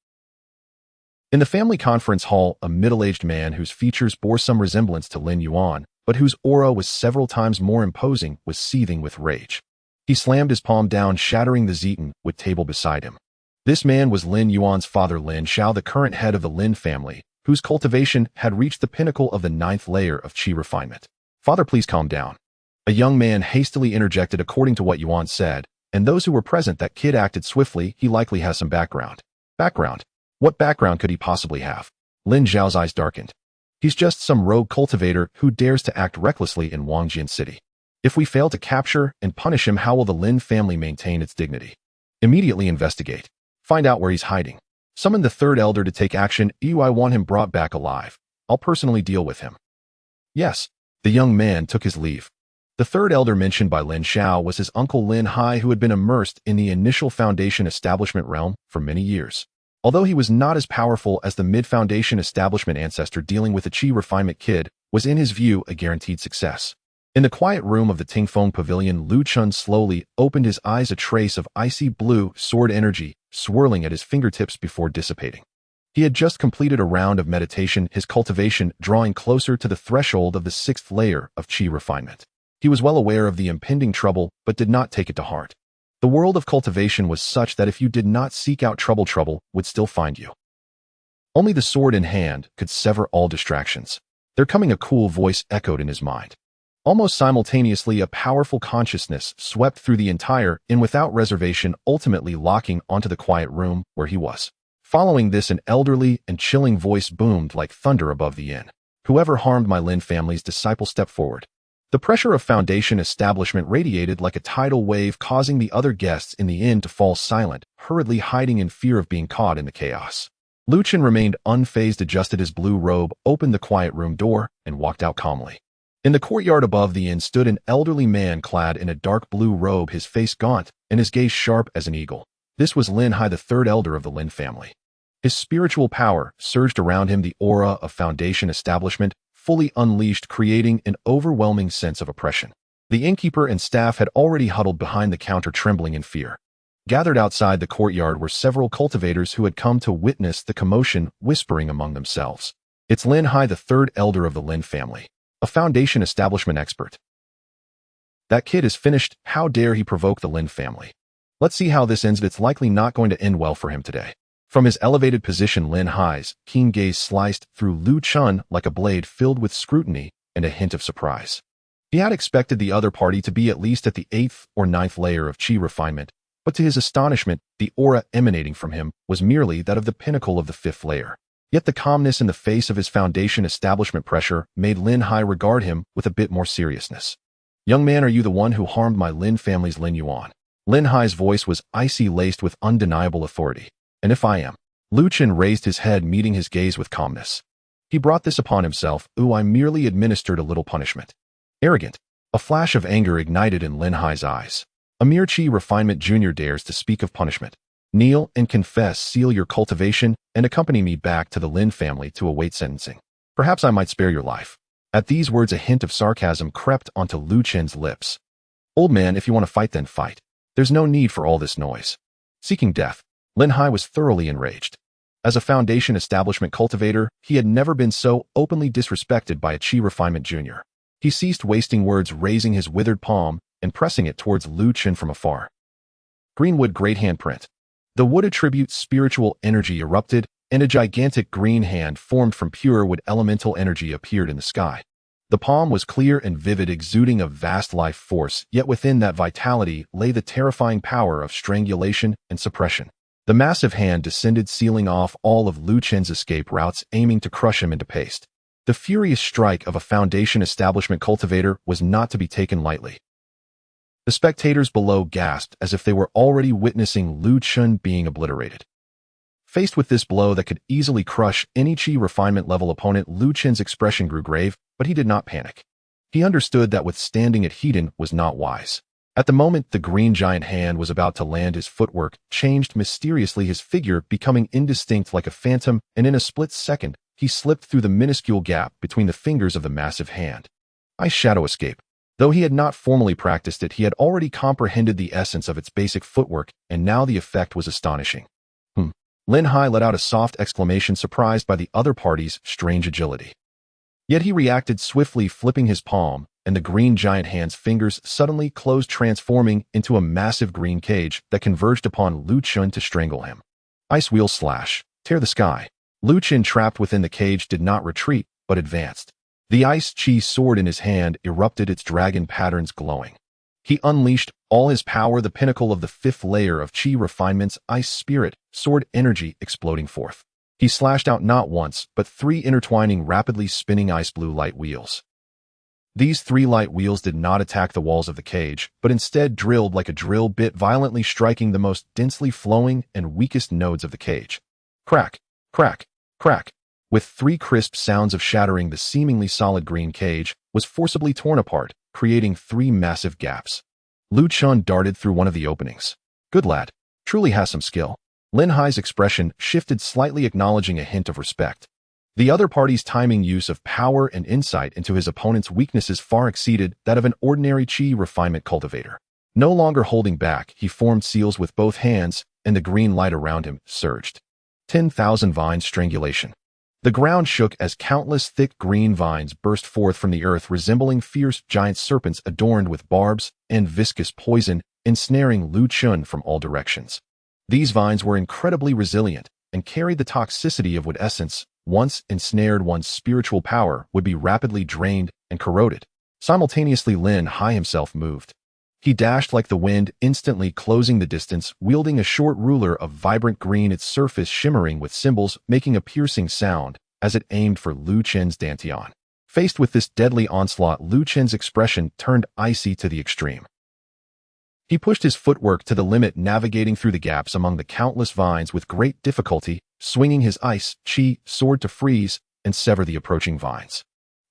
In the family conference hall, a middle-aged man whose features bore some resemblance to Lin Yuan, but whose aura was several times more imposing, was seething with rage. He slammed his palm down, shattering the Zeton wood table beside him. This man was Lin Yuan's father, Lin Xiao, the current head of the Lin family, whose cultivation had reached the pinnacle of the 9th layer of Qi refinement. "Father, please calm down." A young man hastily interjected. "According to what Yuan said, and those who were present, that kid acted swiftly. He likely has some background." "Background? What background could he possibly have?" Lin Xiao's eyes darkened. "He's just some rogue cultivator who dares to act recklessly in Wangjian City. If we fail to capture and punish him, how will the Lin family maintain its dignity? Immediately investigate. Find out where he's hiding. Summon the third elder to take action. I want him brought back alive. I'll personally deal with him." "Yes." The young man took his leave. The third elder mentioned by Lin Xiao was his uncle Lin Hai, who had been immersed in the initial foundation establishment realm for many years. Although he was not as powerful as the mid-foundation establishment ancestor, dealing with the Qi refinement kid was, in his view, a guaranteed success. In the quiet room of the Tingfeng Pavilion, Lu Chun slowly opened his eyes, a trace of icy blue sword energy swirling at his fingertips before dissipating. He had just completed a round of meditation, his cultivation drawing closer to the threshold of the 6th layer of Qi refinement. He was well aware of the impending trouble, but did not take it to heart. The world of cultivation was such that if you did not seek out trouble, trouble would still find you. Only the sword in hand could sever all distractions. "They're coming," a cool voice echoed in his mind. Almost simultaneously, a powerful consciousness swept through the entire inn without reservation, ultimately locking onto the quiet room where he was. Following this, an elderly and chilling voice boomed like thunder above the inn. "Whoever harmed my Lin family's disciple, step forward." The pressure of Foundation establishment radiated like a tidal wave, causing the other guests in the inn to fall silent, hurriedly hiding in fear of being caught in the chaos. Luchun remained unfazed, adjusted his blue robe, opened the quiet room door, and walked out calmly. In the courtyard above the inn stood an elderly man clad in a dark blue robe, his face gaunt and his gaze sharp as an eagle. This was Lin Hai, the third elder of the Lin family. His spiritual power surged around him, the aura of Foundation establishment fully unleashed, creating an overwhelming sense of oppression. The innkeeper and staff had already huddled behind the counter, trembling in fear. Gathered outside the courtyard were several cultivators who had come to witness the commotion, whispering among themselves. "It's Lin Hai, the third elder of the Lin family. A Foundation establishment expert. That kid is finished. How dare he provoke the Lin family? Let's see how this ends. It's likely not going to end well for him today." From his elevated position, Lin Hai's keen gaze sliced through Luchun like a blade, filled with scrutiny and a hint of surprise. He had expected the other party to be at least at the 8th or 9th layer of Qi refinement, but to his astonishment, the aura emanating from him was merely that of the pinnacle of the 5th layer. Yet the calmness in the face of his Foundation establishment pressure made Lin Hai regard him with a bit more seriousness. "Young man, are you the one who harmed my Lin family's Lin Yuan?" Lin Hai's voice was icy, laced with undeniable authority. "And if I am?" Luchun raised his head, meeting his gaze with calmness. "He brought this upon himself. I merely administered a little punishment." Arrogant. A flash of anger ignited in Lin Hai's eyes. "A mere Qi refinement junior dares to speak of punishment. Kneel and confess, seal your cultivation, and accompany me back to the Lin family to await sentencing. Perhaps I might spare your life." At these words, a hint of sarcasm crept onto Luchun's lips. "Old man, if you want to fight, then fight. There's no need for all this noise." Seeking death, Lin Hai was thoroughly enraged. As a Foundation establishment cultivator, he had never been so openly disrespected by a Qi refinement junior. He ceased wasting words, raising his withered palm and pressing it towards Luchun from afar. Greenwood great handprint. The wood attribute spiritual energy erupted, and a gigantic green hand formed from pure wood elemental energy appeared in the sky. The palm was clear and vivid, exuding a vast life force, yet within that vitality lay the terrifying power of strangulation and suppression. The massive hand descended, sealing off all of Luchun's escape routes, aiming to crush him into paste. The furious strike of a Foundation establishment cultivator was not to be taken lightly. The spectators below gasped as if they were already witnessing Luchun being obliterated. Faced with this blow that could easily crush any Qi refinement level opponent, Luchun's expression grew grave, but he did not panic. He understood that withstanding it hidden was not wise. At the moment the green giant hand was about to land, his footwork changed mysteriously, his figure becoming indistinct like a phantom, and in a split second, he slipped through the minuscule gap between the fingers of the massive hand. Ice shadow escape. Though he had not formally practiced it, he had already comprehended the essence of its basic footwork, and now the effect was astonishing. Lin Hai let out a soft exclamation, surprised by the other party's strange agility. Yet he reacted swiftly, flipping his palm, and the green giant hand's fingers suddenly closed, transforming into a massive green cage that converged upon Luchun to strangle him. Ice wheel slash. Tear the sky. Luchun, trapped within the cage, did not retreat, but advanced. The ice chi sword in his hand erupted, its dragon patterns glowing. He unleashed all his power, the pinnacle of the 5th layer of Qi refinement's ice spirit, sword energy exploding forth. He slashed out not once, but 3 intertwining, rapidly spinning ice blue light wheels. These 3 light wheels did not attack the walls of the cage, but instead drilled like a drill bit, violently striking the most densely flowing and weakest nodes of the cage. Crack, crack, crack. With 3 crisp sounds of shattering, the seemingly solid green cage was forcibly torn apart, creating 3 massive gaps. Luchun darted through one of the openings. Good lad. Truly has some skill. Lin Hai's expression shifted slightly, acknowledging a hint of respect. The other party's timing use of power and insight into his opponent's weaknesses far exceeded that of an ordinary Qi refinement cultivator. No longer holding back, he formed seals with both hands, and the green light around him surged. 10,000 vine strangulation. The ground shook as countless thick green vines burst forth from the earth, resembling fierce giant serpents adorned with barbs and viscous poison, ensnaring Luchun from all directions. These vines were incredibly resilient and carried the toxicity of wood essence. Once ensnared, one's spiritual power would be rapidly drained and corroded. Simultaneously, Lin Hai himself moved. He dashed like the wind, instantly closing the distance, wielding a short ruler of vibrant green, its surface shimmering with symbols, making a piercing sound as it aimed for Luchun's dantian. Faced with this deadly onslaught, Luchun's expression turned icy to the extreme. He pushed his footwork to the limit, navigating through the gaps among the countless vines with great difficulty, swinging his ice chi sword to freeze and sever the approaching vines.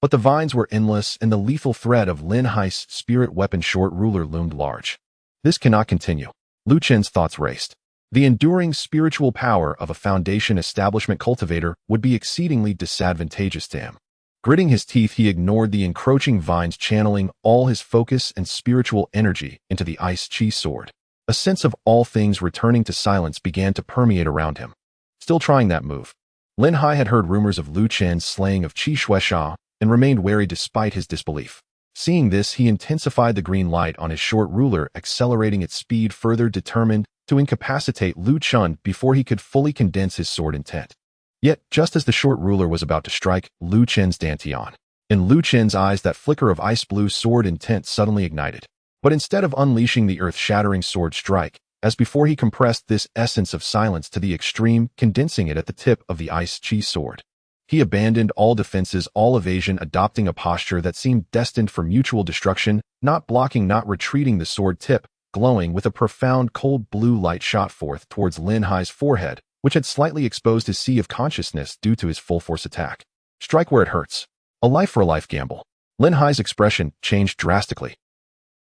But the vines were endless, and the lethal threat of Lin Hai's spirit weapon short ruler loomed large. This cannot continue. Luchun's thoughts raced. The enduring spiritual power of a foundation establishment cultivator would be exceedingly disadvantageous to him. Gritting his teeth, he ignored the encroaching vines, channeling all his focus and spiritual energy into the ice chi sword. A sense of all things returning to silence began to permeate around him. Still trying that move. Lin Hai had heard rumors of Luchun's slaying of Qi Shueisha and remained wary despite his disbelief. Seeing this, he intensified the green light on his short ruler, accelerating its speed further, determined to incapacitate Luchun before he could fully condense his sword intent. Yet, just as the short ruler was about to strike Luchun's dantian, in Luchun's eyes that flicker of ice blue sword intent suddenly ignited. But instead of unleashing the earth-shattering sword strike, as before, he compressed this essence of silence to the extreme, condensing it at the tip of the ice chi sword. He abandoned all defenses, all evasion, adopting a posture that seemed destined for mutual destruction, not blocking, not retreating. The sword tip, glowing with a profound cold blue light, shot forth towards Lin Hai's forehead, which had slightly exposed his sea of consciousness due to his full-force attack. Strike where it hurts. A life-for-a-life gamble. Lin Hai's expression changed drastically.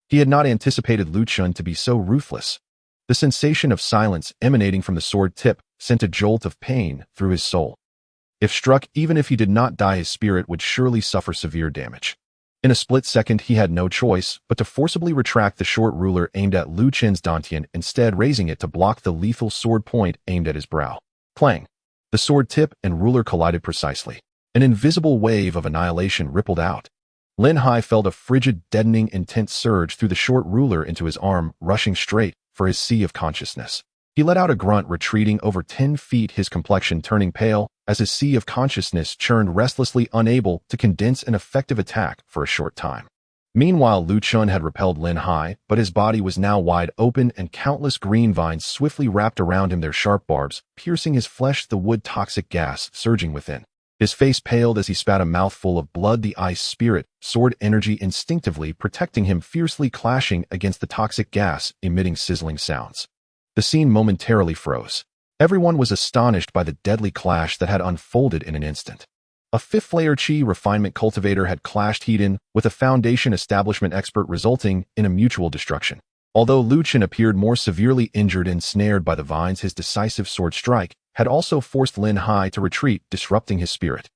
He had not anticipated Luchun to be so ruthless. The sensation of silence emanating from the sword tip sent a jolt of pain through his soul. If struck, even if he did not die, his spirit would surely suffer severe damage. In a split second, he had no choice but to forcibly retract the short ruler aimed at Luchun's dantian, instead raising it to block the lethal sword point aimed at his brow. Clang! The sword tip and ruler collided precisely. An invisible wave of annihilation rippled out. Lin Hai felt a frigid, deadening, intense surge through the short ruler into his arm, rushing straight for his sea of consciousness. He let out a grunt, retreating over 10 feet, his complexion turning pale as his sea of consciousness churned restlessly, unable to condense an effective attack for a short time. Meanwhile, Luchun had repelled Lin Hai, but his body was now wide open and countless green vines swiftly wrapped around him, their sharp barbs piercing his flesh, the wood toxic gas surging within. His face paled as he spat a mouthful of blood, the ice spirit sword energy instinctively protecting him, fiercely clashing against the toxic gas, emitting sizzling sounds. The scene momentarily froze. Everyone was astonished by the deadly clash that had unfolded in an instant. A fifth-layer Qi refinement cultivator had clashed head-on with a foundation establishment expert, resulting in a mutual destruction. Although Luchun appeared more severely injured and snared by the vines, his decisive sword strike had also forced Lin Hai to retreat, disrupting his spirit.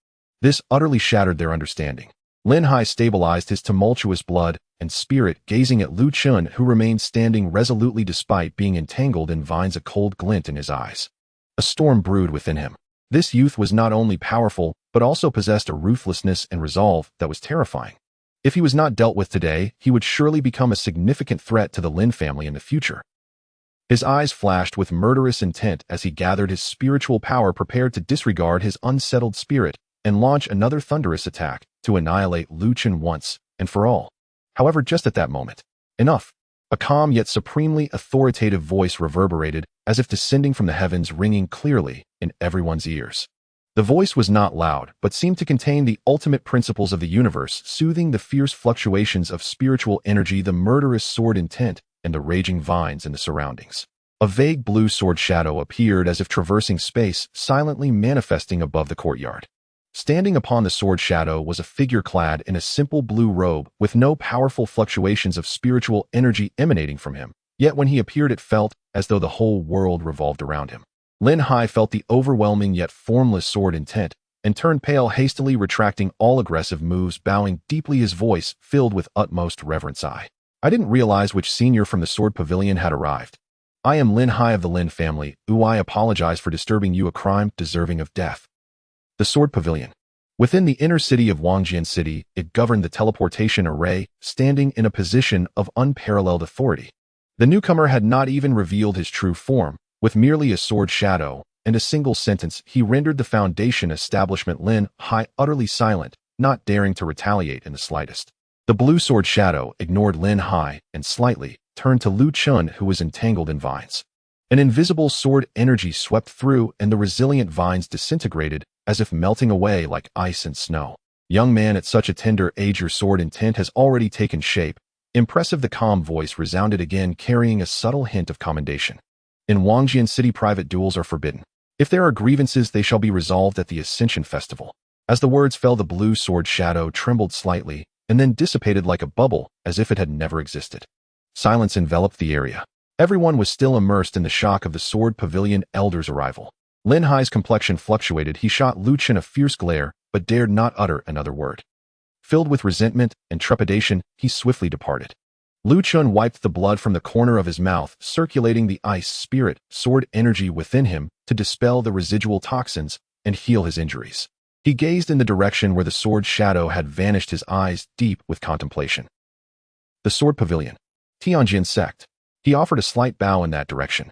This utterly shattered their understanding. Lin Hai stabilized his tumultuous blood and spirit, gazing at Luchun, who remained standing resolutely despite being entangled in vines, a cold glint in his eyes. A storm brewed within him. This youth was not only powerful, but also possessed a ruthlessness and resolve that was terrifying. If he was not dealt with today, he would surely become a significant threat to the Lin family in the future. His eyes flashed with murderous intent as he gathered his spiritual power, prepared to disregard his unsettled spirit and launch another thunderous attack to annihilate Luchun once and for all. However, just at that moment, enough. A calm yet supremely authoritative voice reverberated, as if descending from the heavens, ringing clearly in everyone's ears. The voice was not loud, but seemed to contain the ultimate principles of the universe, soothing the fierce fluctuations of spiritual energy, the murderous sword intent, and the raging vines in the surroundings. A vague blue sword shadow appeared, as if traversing space, silently manifesting above the courtyard. Standing upon the sword shadow was a figure clad in a simple blue robe, with no powerful fluctuations of spiritual energy emanating from him. Yet when he appeared, it felt as though the whole world revolved around him. Lin Hai felt the overwhelming yet formless sword intent, and turned pale, hastily retracting all aggressive moves, bowing deeply, his voice filled with utmost reverence. I didn't realize which senior from the Sword Pavilion had arrived. I am Lin Hai of the Lin family. I apologize for disturbing you, a crime deserving of death. The Sword Pavilion. Within the inner city of Wangjian City, it governed the teleportation array, standing in a position of unparalleled authority. The newcomer had not even revealed his true form. With merely a sword shadow and a single sentence, he rendered the foundation establishment Lin Hai utterly silent, not daring to retaliate in the slightest. The blue sword shadow ignored Lin Hai and slightly turned to Luchun, who was entangled in vines. An invisible sword energy swept through and the resilient vines disintegrated as if melting away like ice and snow. Young man, at such a tender age your sword intent has already taken shape. Impressive, the calm voice resounded again, carrying a subtle hint of commendation. In Wangjian City, private duels are forbidden. If there are grievances, they shall be resolved at the Ascension Festival. As the words fell, the blue sword shadow trembled slightly and then dissipated like a bubble, as if it had never existed. Silence enveloped the area. Everyone was still immersed in the shock of the Sword Pavilion elder's arrival. Lin Hai's complexion fluctuated. He shot Luchun a fierce glare, but dared not utter another word. Filled with resentment and trepidation, he swiftly departed. Luchun wiped the blood from the corner of his mouth, circulating the ice spirit sword energy within him to dispel the residual toxins and heal his injuries. He gazed in the direction where the sword shadow had vanished, his eyes deep with contemplation. The Sword Pavilion. Tianjin sect. He offered a slight bow in that direction.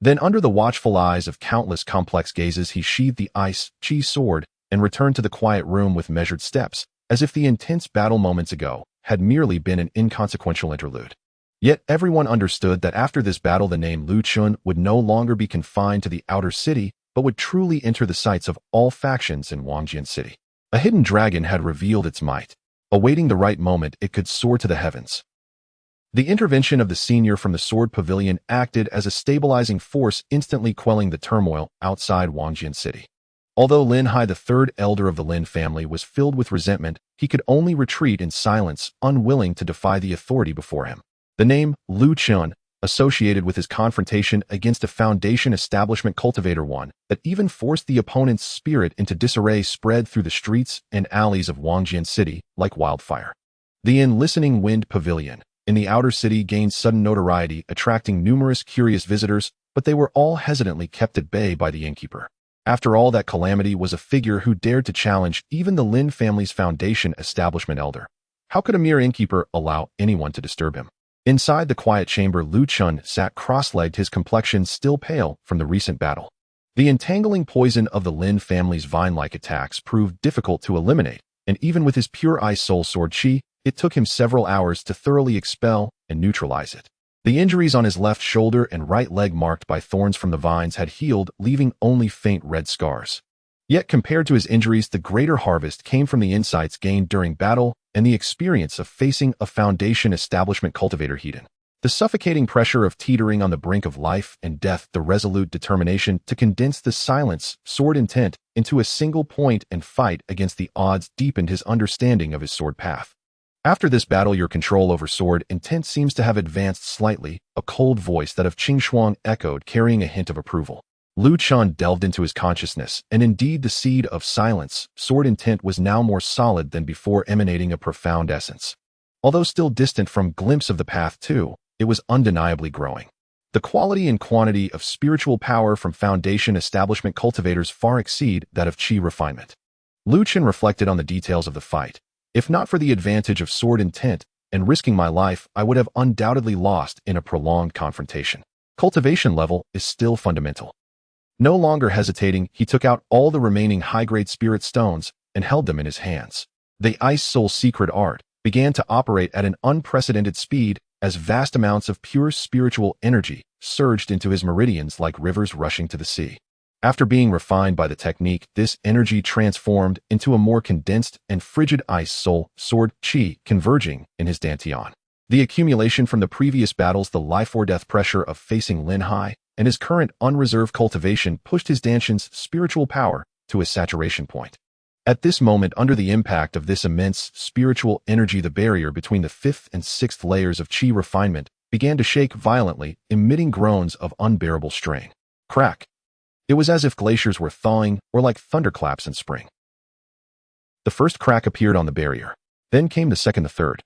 Then, under the watchful eyes of countless complex gazes, he sheathed the ice-chi sword and returned to the quiet room with measured steps, as if the intense battle moments ago had merely been an inconsequential interlude. Yet everyone understood that after this battle the name Luchun would no longer be confined to the outer city, but would truly enter the sights of all factions in Wangjian City. A hidden dragon had revealed its might. Awaiting the right moment, it could soar to the heavens. The intervention of the senior from the Sword Pavilion acted as a stabilizing force, instantly quelling the turmoil outside Wangjian City. Although Lin Hai, the third elder of the Lin family, was filled with resentment, he could only retreat in silence, unwilling to defy the authority before him. The name Luchun, associated with his confrontation against a Foundation establishment cultivator, one that even forced the opponent's spirit into disarray, spread through the streets and alleys of Wangjian City like wildfire. The Inn Listening Wind Pavilion in the outer city gained sudden notoriety, attracting numerous curious visitors, but they were all hesitantly kept at bay by the innkeeper. After all, that calamity was a figure who dared to challenge even the Lin family's Foundation establishment elder. How could a mere innkeeper allow anyone to disturb him? Inside the quiet chamber, Luchun sat cross-legged, his complexion still pale from the recent battle. The entangling poison of the Lin family's vine-like attacks proved difficult to eliminate, and even with his pure ice soul sword chi, it took him several hours to thoroughly expel and neutralize it. The injuries on his left shoulder and right leg, marked by thorns from the vines, had healed, leaving only faint red scars. Yet compared to his injuries, the greater harvest came from the insights gained during battle and the experience of facing a Foundation establishment cultivator Hedon. The suffocating pressure of teetering on the brink of life and death, the resolute determination to condense the silence sword intent into a single point and fight against the odds deepened his understanding of his sword path. After this battle, your control over sword intent seems to have advanced slightly, a cold voice that of Qingshuang echoed, carrying a hint of approval. Luchun delved into his consciousness, and indeed the seed of silence sword intent was now more solid than before, emanating a profound essence. Although still distant from glimpse of the path too, it was undeniably growing. The quality and quantity of spiritual power from Foundation establishment cultivators far exceed that of chi refinement. Luchun reflected on the details of the fight. If not for the advantage of sword intent and risking my life, I would have undoubtedly lost in a prolonged confrontation. Cultivation level is still fundamental. No longer hesitating, he took out all the remaining high-grade spirit stones and held them in his hands. The Ice Soul secret art began to operate at an unprecedented speed as vast amounts of pure spiritual energy surged into his meridians like rivers rushing to the sea. After being refined by the technique, this energy transformed into a more condensed and frigid ice soul sword chi, converging in his dantian. The accumulation from the previous battles, the life-or-death pressure of facing Lin Hai, and his current unreserved cultivation pushed his dantian's spiritual power to a saturation point. At this moment, under the impact of this immense spiritual energy, the barrier between the fifth and sixth layers of chi refinement began to shake violently, emitting groans of unbearable strain. Crack! It was as if glaciers were thawing, or like thunderclaps in spring. The first crack appeared on the barrier. Then came the second, the third.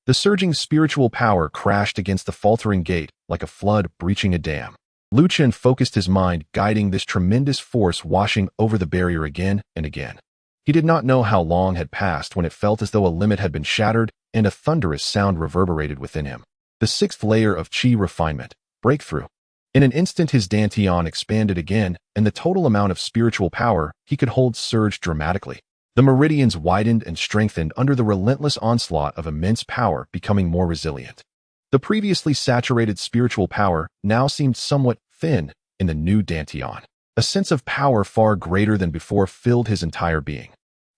The surging spiritual power crashed against the faltering gate like a flood breaching a dam. Luchun focused his mind, guiding this tremendous force washing over the barrier again and again. He did not know how long had passed when it felt as though a limit had been shattered and a thunderous sound reverberated within him. The sixth layer of chi refinement, breakthrough. In an instant, his dantian expanded again, and the total amount of spiritual power he could hold surged dramatically. The meridians widened and strengthened under the relentless onslaught of immense power, becoming more resilient. The previously saturated spiritual power now seemed somewhat thin in the new Dantian. A sense of power far greater than before filled his entire being.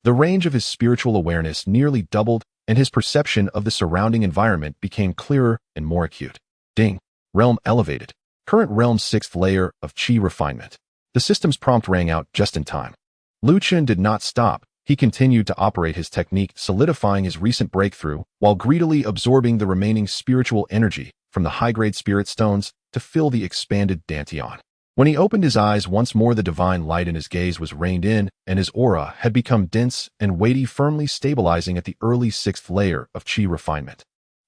The range of his spiritual awareness nearly doubled, and his perception of the surrounding environment became clearer and more acute. Ding. Realm elevated. Current realm's 6th layer of Qi refinement. The system's prompt rang out just in time. Luchun did not stop. He continued to operate his technique, solidifying his recent breakthrough, while greedily absorbing the remaining spiritual energy from the high-grade spirit stones to fill the expanded Dantian. When he opened his eyes once more, the divine light in his gaze was reined in, and his aura had become dense and weighty, firmly stabilizing at the early 6th layer of Qi refinement.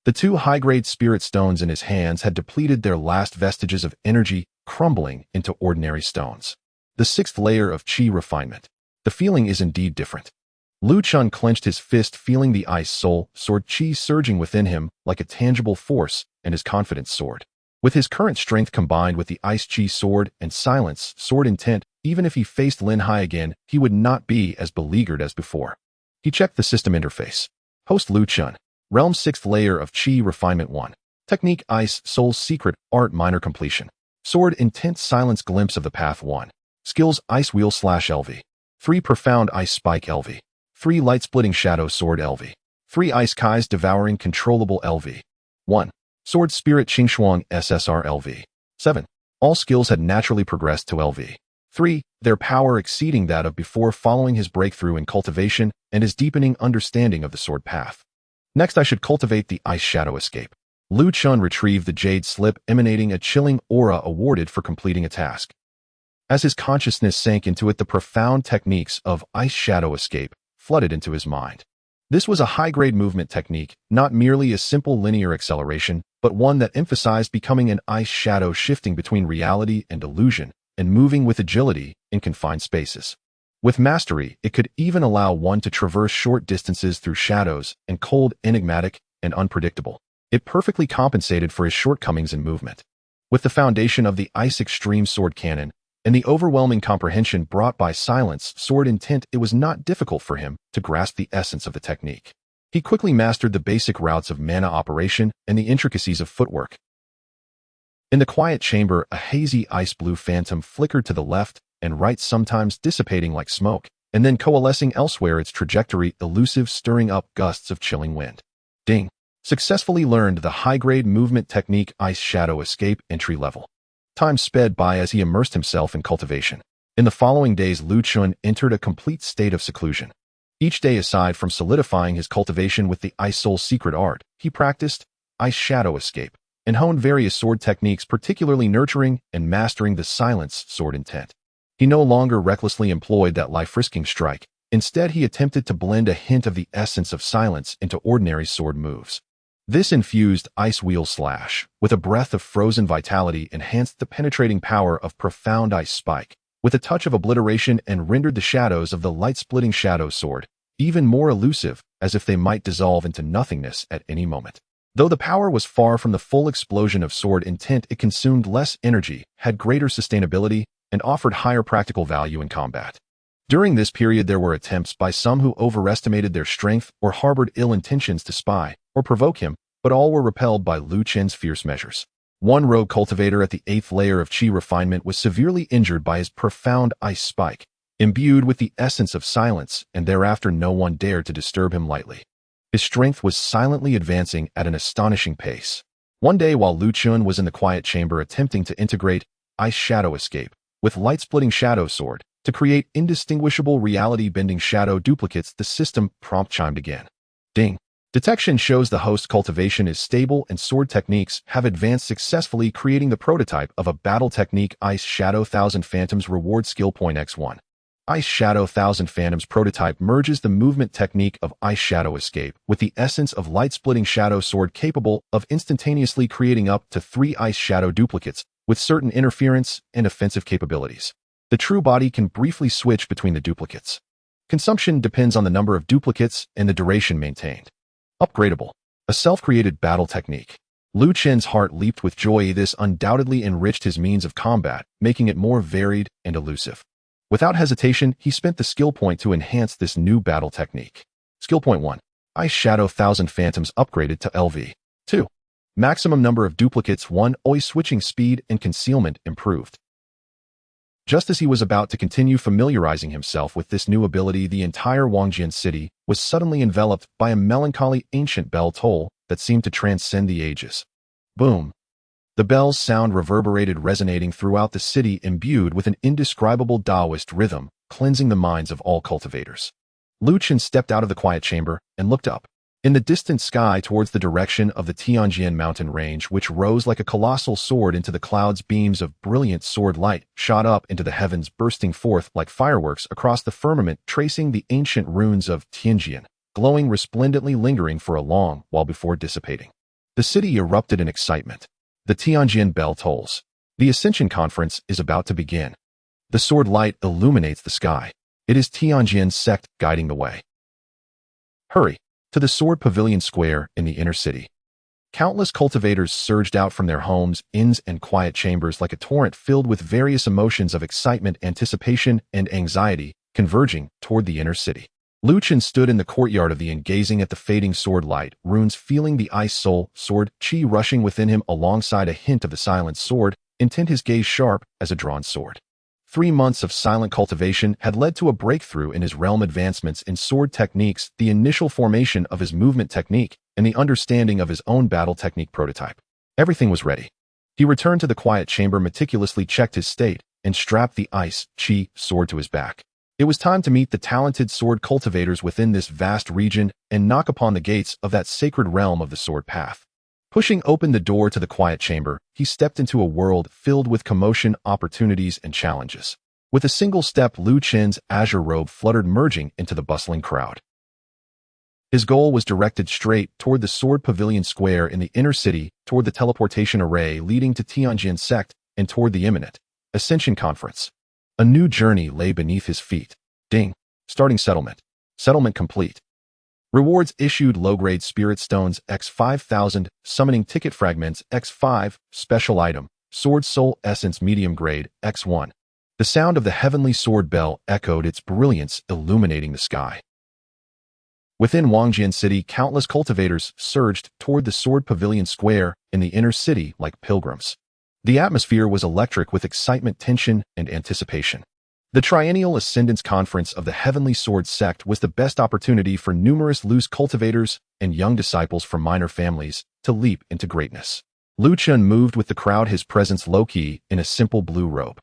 The 2 high-grade spirit stones in his hands had depleted their last vestiges of energy, crumbling into ordinary stones. The 6th layer of Qi refinement. The feeling is indeed different. Luchun clenched his fist, feeling the ice soul sword Qi surging within him like a tangible force, and his confidence soared. With his current strength combined with the ice Qi sword and silence sword intent, even if he faced Lin Hai again, he would not be as beleaguered as before. He checked the system interface. Host Luchun. Realm 6th layer of Qi refinement 1. Technique Ice Soul Secret Art Minor Completion. Sword Intense Silence Glimpse of the Path 1. Skills Ice Wheel /LV. 3 Profound Ice Spike LV. 3 Light Splitting Shadow Sword LV. 3 Ice Kai's Devouring Controllable LV. 1. Sword Spirit Qingshuang SSR LV. 7. All skills had naturally progressed to LV. 3. Their power exceeding that of before following his breakthrough in cultivation and his deepening understanding of the sword path. Next, I should cultivate the Ice Shadow Escape. Luchun retrieved the jade slip, emanating a chilling aura awarded for completing a task. As his consciousness sank into it, the profound techniques of Ice Shadow Escape flooded into his mind. This was a high-grade movement technique, not merely a simple linear acceleration, but one that emphasized becoming an ice shadow, shifting between reality and illusion, and moving with agility in confined spaces. With mastery, it could even allow one to traverse short distances through shadows and cold, enigmatic, and unpredictable. It perfectly compensated for his shortcomings in movement. With the foundation of the Ice Extreme Sword Cannon and the overwhelming comprehension brought by Silence Sword Intent, it was not difficult for him to grasp the essence of the technique. He quickly mastered the basic routes of mana operation and the intricacies of footwork. In the quiet chamber, a hazy ice-blue phantom flickered to the left and right, sometimes dissipating like smoke, and then coalescing elsewhere, its trajectory elusive, stirring up gusts of chilling wind. Ding. Successfully learned the high-grade movement technique Ice Shadow Escape entry level. Time sped by as he immersed himself in cultivation. In the following days, Luchun entered a complete state of seclusion. Each day, aside from solidifying his cultivation with the Ice Soul secret art, he practiced Ice Shadow Escape and honed various sword techniques, particularly nurturing and mastering the Silence Sword Intent. He no longer recklessly employed that life-risking strike. Instead, he attempted to blend a hint of the essence of silence into ordinary sword moves. This infused Ice Wheel Slash, with a breath of frozen vitality, enhanced the penetrating power of Profound Ice Spike, with a touch of obliteration, and rendered the shadows of the light-splitting Shadow Sword even more elusive, as if they might dissolve into nothingness at any moment. Though the power was far from the full explosion of sword intent, it consumed less energy, had greater sustainability, and offered higher practical value in combat. During this period, there were attempts by some who overestimated their strength or harbored ill intentions to spy or provoke him, but all were repelled by Lu Chen's fierce measures. One rogue cultivator at the 8th layer of Qi refinement was severely injured by his profound ice spike, imbued with the essence of silence, and thereafter no one dared to disturb him lightly. His strength was silently advancing at an astonishing pace. One day, while Luchun was in the quiet chamber attempting to integrate Ice Shadow Escape with light-splitting Shadow Sword to create indistinguishable reality-bending shadow duplicates, the system prompt chimed again. Ding. Detection shows the host cultivation is stable and sword techniques have advanced successfully, creating the prototype of a battle technique Ice Shadow Thousand Phantoms reward skill point X1. Ice Shadow Thousand Phantoms prototype merges the movement technique of Ice Shadow Escape with the essence of light-splitting Shadow Sword, capable of instantaneously creating up to 3 Ice Shadow duplicates with certain interference and offensive capabilities. The true body can briefly switch between the duplicates. Consumption depends on the number of duplicates and the duration maintained. Upgradable. A self-created battle technique. Lu Chen's heart leaped with joy. This undoubtedly enriched his means of combat, making it more varied and elusive. Without hesitation, he spent the skill point to enhance this new battle technique. Skill point 1. Ice Shadow 1000 Phantoms upgraded to LV. 2. Maximum number of duplicates 1. Oi switching speed and concealment improved. Just as he was about to continue familiarizing himself with this new ability, the entire Wangjian city was suddenly enveloped by a melancholy ancient bell toll that seemed to transcend the ages. Boom! The bell's sound reverberated, resonating throughout the city, imbued with an indescribable Taoist rhythm, cleansing the minds of all cultivators. Luchun stepped out of the quiet chamber and looked up. In the distant sky towards the direction of the Tianjian mountain range, which rose like a colossal sword into the clouds, beams of brilliant sword light shot up into the heavens, bursting forth like fireworks across the firmament, tracing the ancient runes of Tianjian, glowing resplendently, lingering for a long while before dissipating. The city erupted in excitement. The Tianjian bell tolls. The Ascension Conference is about to begin. The sword light illuminates the sky. It is Tianjian's sect guiding the way. Hurry! To the Sword Pavilion Square in the inner city. Countless cultivators surged out from their homes, inns, and quiet chambers like a torrent, filled with various emotions of excitement, anticipation, and anxiety, converging toward the inner city. Luchun stood in the courtyard of the inn, gazing at the fading sword light, runes feeling the ice soul, sword chi rushing within him alongside a hint of the silent sword, intent, his gaze sharp as a drawn sword. 3 months of silent cultivation had led to a breakthrough in his realm, advancements in sword techniques, the initial formation of his movement technique, and the understanding of his own battle technique prototype. Everything was ready. He returned to the quiet chamber, meticulously checked his state, and strapped the ice chi sword to his back. It was time to meet the talented sword cultivators within this vast region and knock upon the gates of that sacred realm of the sword path. Pushing open the door to the quiet chamber, he stepped into a world filled with commotion, opportunities, and challenges. With a single step, Lu Chen's azure robe fluttered, merging into the bustling crowd. His goal was directed straight toward the Sword Pavilion Square in the inner city, toward the teleportation array leading to Tianjin sect, and toward the imminent Ascension Conference. A new journey lay beneath his feet. Ding! Starting settlement. Settlement complete. Rewards issued: low-grade spirit stones x 5000, summoning ticket fragments x 5, special item, sword soul essence medium grade x 1. The sound of the heavenly sword bell echoed, its brilliance illuminating the sky. Within Wangjian city, countless cultivators surged toward the Sword Pavilion Square in the inner city like pilgrims. The atmosphere was electric with excitement, tension, and anticipation. The Triennial Ascendance Conference of the Heavenly Sword Sect was the best opportunity for numerous loose cultivators and young disciples from minor families to leap into greatness. Luchun moved with the crowd, his presence low-key in a simple blue robe.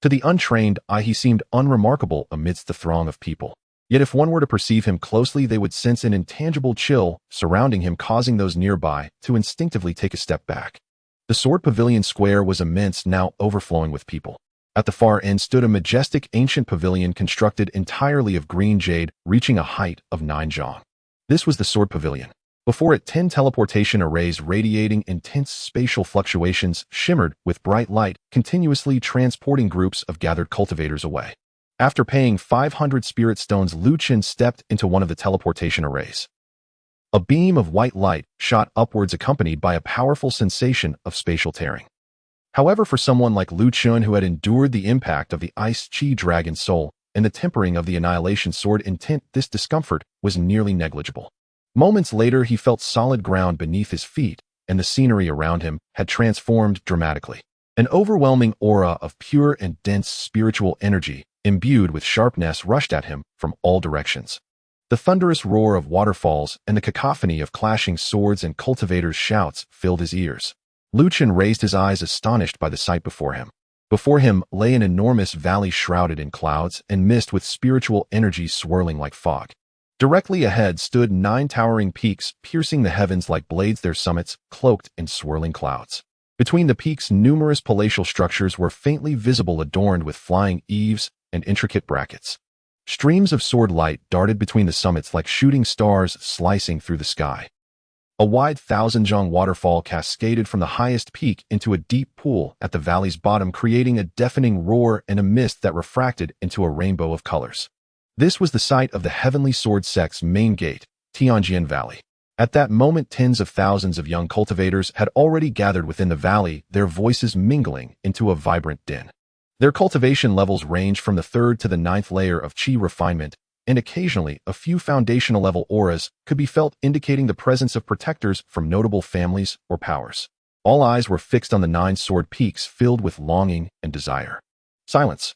To the untrained eye, he seemed unremarkable amidst the throng of people. Yet if one were to perceive him closely, they would sense an intangible chill surrounding him, causing those nearby to instinctively take a step back. The Sword Pavilion Square was immense, now overflowing with people. At the far end stood a majestic ancient pavilion constructed entirely of green jade, reaching a height of 9 zhang. This was the Sword Pavilion. Before it, 10 teleportation arrays radiating intense spatial fluctuations shimmered with bright light, continuously transporting groups of gathered cultivators away. After paying 500 spirit stones, Luchun stepped into one of the teleportation arrays. A beam of white light shot upwards, accompanied by a powerful sensation of spatial tearing. However, for someone like Luchun, who had endured the impact of the Ice Chi Dragon Soul and the tempering of the Annihilation Sword intent, this discomfort was nearly negligible. Moments later, he felt solid ground beneath his feet, and the scenery around him had transformed dramatically. An overwhelming aura of pure and dense spiritual energy, imbued with sharpness, rushed at him from all directions. The thunderous roar of waterfalls and the cacophony of clashing swords and cultivators' shouts filled his ears. Luchun raised his eyes, astonished by the sight before him. Before him lay an enormous valley shrouded in clouds and mist, with spiritual energy swirling like fog. Directly ahead stood 9 towering peaks, piercing the heavens like blades, their summits cloaked in swirling clouds. Between the peaks, numerous palatial structures were faintly visible, adorned with flying eaves and intricate brackets. Streams of sword light darted between the summits like shooting stars, slicing through the sky. A wide 1000-zhang waterfall cascaded from the highest peak into a deep pool at the valley's bottom, creating a deafening roar and a mist that refracted into a rainbow of colors. This was the site of the Heavenly Sword Sect's main gate, Tianjian Valley. At that moment, tens of thousands of young cultivators had already gathered within the valley, their voices mingling into a vibrant din. Their cultivation levels range from the 3rd to the 9th layer of Qi refinement, and occasionally a few foundational level auras could be felt indicating the presence of protectors from notable families or powers. All eyes were fixed on the 9 sword peaks filled with longing and desire. Silence.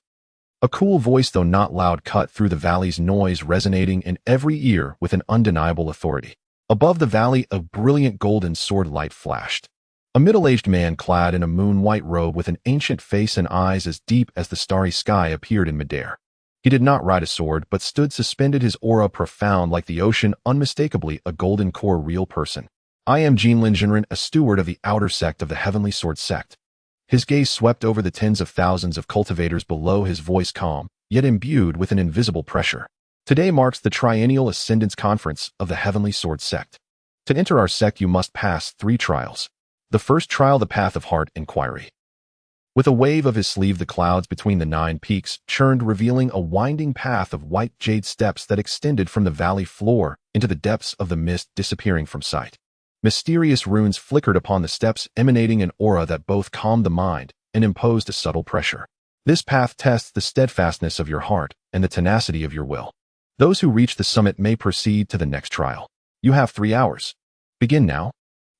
A cool voice, though not loud, cut through the valley's noise, resonating in every ear with an undeniable authority. Above the valley, a brilliant golden sword light flashed. A middle-aged man clad in a moon-white robe with an ancient face and eyes as deep as the starry sky appeared in midair. He did not ride a sword, but stood suspended, his aura profound like the ocean, unmistakably a golden core real person. I am Qinglan, a steward of the outer sect of the Heavenly Sword Sect. His gaze swept over the tens of thousands of cultivators below, his voice calm, yet imbued with an invisible pressure. Today marks the Triennial Ascendance Conference of the Heavenly Sword Sect. To enter our sect, you must pass 3 trials. The first trial, the Path of Heart Inquiry. With a wave of his sleeve, the clouds between the 9 peaks churned, revealing a winding path of white jade steps that extended from the valley floor into the depths of the mist, disappearing from sight. Mysterious runes flickered upon the steps, emanating an aura that both calmed the mind and imposed a subtle pressure. This path tests the steadfastness of your heart and the tenacity of your will. Those who reach the summit may proceed to the next trial. You have 3 hours. Begin now.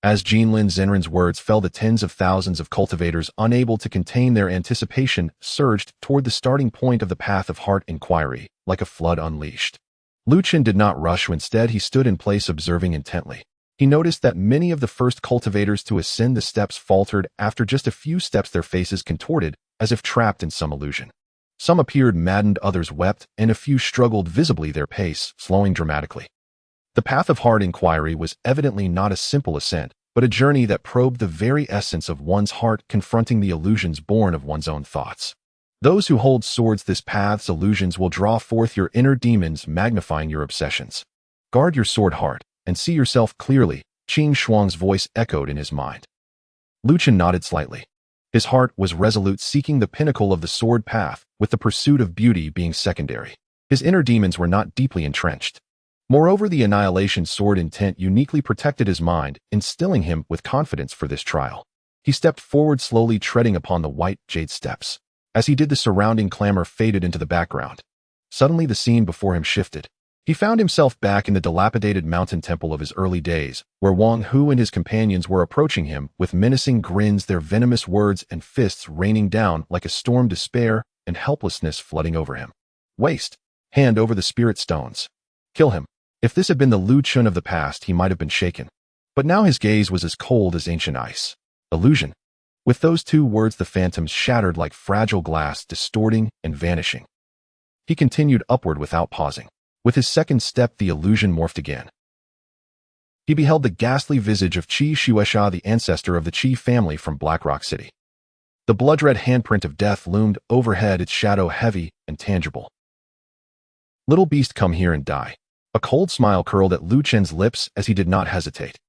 As Qinglan's words fell, the tens of thousands of cultivators, unable to contain their anticipation, surged toward the starting point of the Path of Heart Inquiry, like a flood unleashed. Luchun did not rush. Instead, he stood in place, observing intently. He noticed that many of the first cultivators to ascend the steps faltered. After just a few steps, their faces contorted, as if trapped in some illusion. Some appeared maddened, others wept, and a few struggled visibly, their pace slowing dramatically. The Path of Heart Inquiry was evidently not a simple ascent, but a journey that probed the very essence of one's heart, confronting the illusions born of one's own thoughts. Those who hold swords, this path's illusions will draw forth your inner demons, magnifying your obsessions. Guard your sword heart, and see yourself clearly, Qing Shuang's voice echoed in his mind. Luchun nodded slightly. His heart was resolute, seeking the pinnacle of the sword path, with the pursuit of beauty being secondary. His inner demons were not deeply entrenched. Moreover, the Annihilation Sword intent uniquely protected his mind, instilling him with confidence for this trial. He stepped forward, slowly treading upon the white jade steps. As he did, the surrounding clamor faded into the background. Suddenly, the scene before him shifted. He found himself back in the dilapidated mountain temple of his early days, where Wang Hu and his companions were approaching him with menacing grins, their venomous words and fists raining down like a storm, despair and helplessness flooding over him. Waste. Hand over the spirit stones. Kill him. If this had been the Luchun of the past, he might have been shaken. But now his gaze was as cold as ancient ice. Illusion. With those 2 words, the phantoms shattered like fragile glass, distorting and vanishing. He continued upward without pausing. With his second step, the illusion morphed again. He beheld the ghastly visage of Qi Shueisha, the ancestor of the Qi family from Blackrock City. The blood-red handprint of death loomed overhead, its shadow heavy and tangible. Little beast, come here and die. A cold smile curled at Luchun's lips as he did not hesitate.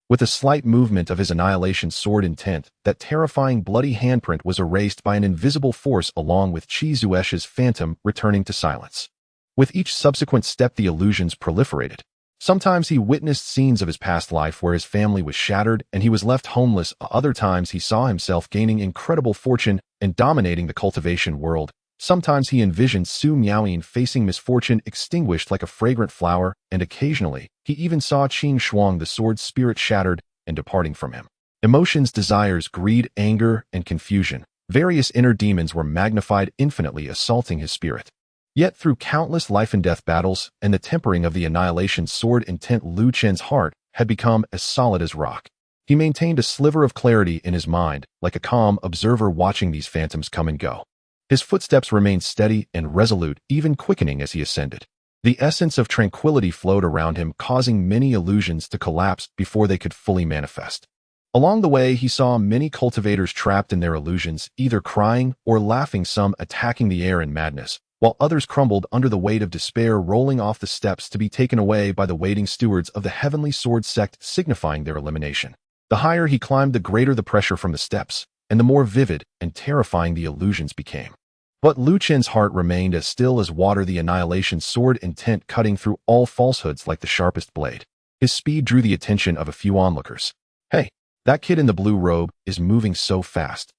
With a slight movement of his Annihilation Sword intent, that terrifying bloody handprint was erased by an invisible force, along with Qi Zuesh's phantom returning to silence. With each subsequent step, the illusions proliferated. Sometimes he witnessed scenes of his past life where his family was shattered and he was left homeless. Other times he saw himself gaining incredible fortune and dominating the cultivation world. Sometimes he envisioned Su Miaoyin facing misfortune, extinguished like a fragrant flower, and occasionally he even saw Qing Shuang, the sword spirit, shattered and departing from him. Emotions, desires, greed, anger, and confusion. Various inner demons were magnified infinitely, assaulting his spirit. Yet through countless life-and-death battles and the tempering of the Annihilation Sword intent, Luchun's heart had become as solid as rock. He maintained a sliver of clarity in his mind, like a calm observer watching these phantoms come and go. His footsteps remained steady and resolute, even quickening as he ascended. The essence of tranquility flowed around him, causing many illusions to collapse before they could fully manifest. Along the way, he saw many cultivators trapped in their illusions, either crying or laughing, some attacking the air in madness, while others crumbled under the weight of despair, rolling off the steps to be taken away by the waiting stewards of the Heavenly Sword Sect, signifying their elimination. The higher he climbed, the greater the pressure from the steps, and the more vivid and terrifying the illusions became. But Luchun's heart remained as still as water, the Annihilation Sword intent cutting through all falsehoods like the sharpest blade. His speed drew the attention of a few onlookers. "Hey, that kid in the blue robe is moving so fast."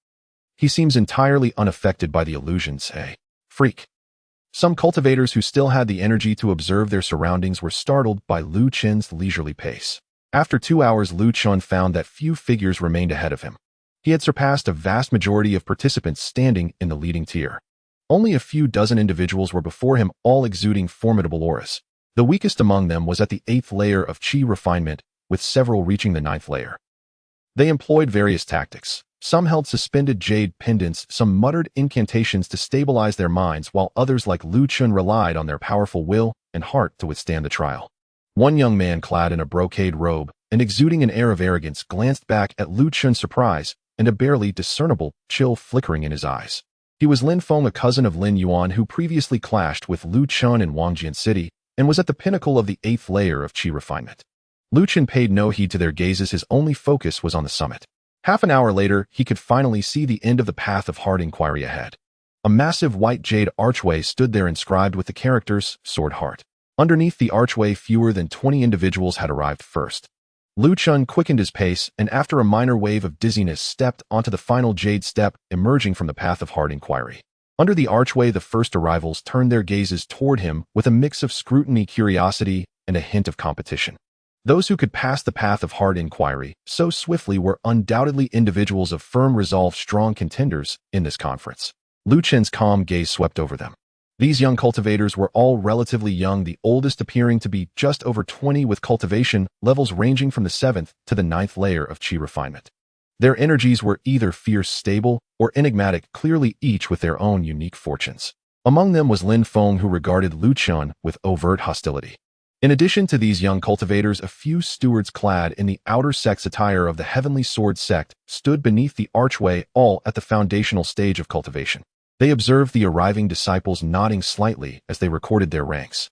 He seems entirely unaffected by the illusions, eh? Freak. Some cultivators who still had the energy to observe their surroundings were startled by Luchun's leisurely pace. After 2 hours, Luchun found that few figures remained ahead of him. He had surpassed a vast majority of participants standing in the leading tier. Only a few dozen individuals were before him, all exuding formidable auras. The weakest among them was at the 8th layer of Qi refinement, with several reaching the 9th layer. They employed various tactics. Some held suspended jade pendants, some muttered incantations to stabilize their minds, while others like Luchun relied on their powerful will and heart to withstand the trial. One young man clad in a brocade robe and exuding an air of arrogance glanced back at Luchun's surprise and a barely discernible chill flickering in his eyes. He was Lin Feng, a cousin of Lin Yuan who previously clashed with Luchun in Wangjian City and was at the pinnacle of the 8th layer of Qi refinement. Luchun paid no heed to their gazes, his only focus was on the summit. Half an hour later, he could finally see the end of the path of hard inquiry ahead. A massive white jade archway stood there inscribed with the characters, Sword Heart. Underneath the archway, fewer than 20 individuals had arrived first. Luchun quickened his pace and after a minor wave of dizziness stepped onto the final jade step, emerging from the path of hard inquiry. Under the archway, the first arrivals turned their gazes toward him with a mix of scrutiny, curiosity, and a hint of competition. Those who could pass the path of hard inquiry so swiftly were undoubtedly individuals of firm resolve, strong contenders in this conference. Luchun's calm gaze swept over them. These young cultivators were all relatively young, the oldest appearing to be just over 20, with cultivation levels ranging from the 7th to the 9th layer of Qi refinement. Their energies were either fierce, stable, or enigmatic, clearly each with their own unique fortunes. Among them was Lin Feng, who regarded Luchun with overt hostility. In addition to these young cultivators, a few stewards clad in the outer sect's attire of the Heavenly Sword sect stood beneath the archway, all at the foundational stage of cultivation. They observed the arriving disciples nodding slightly as they recorded their ranks.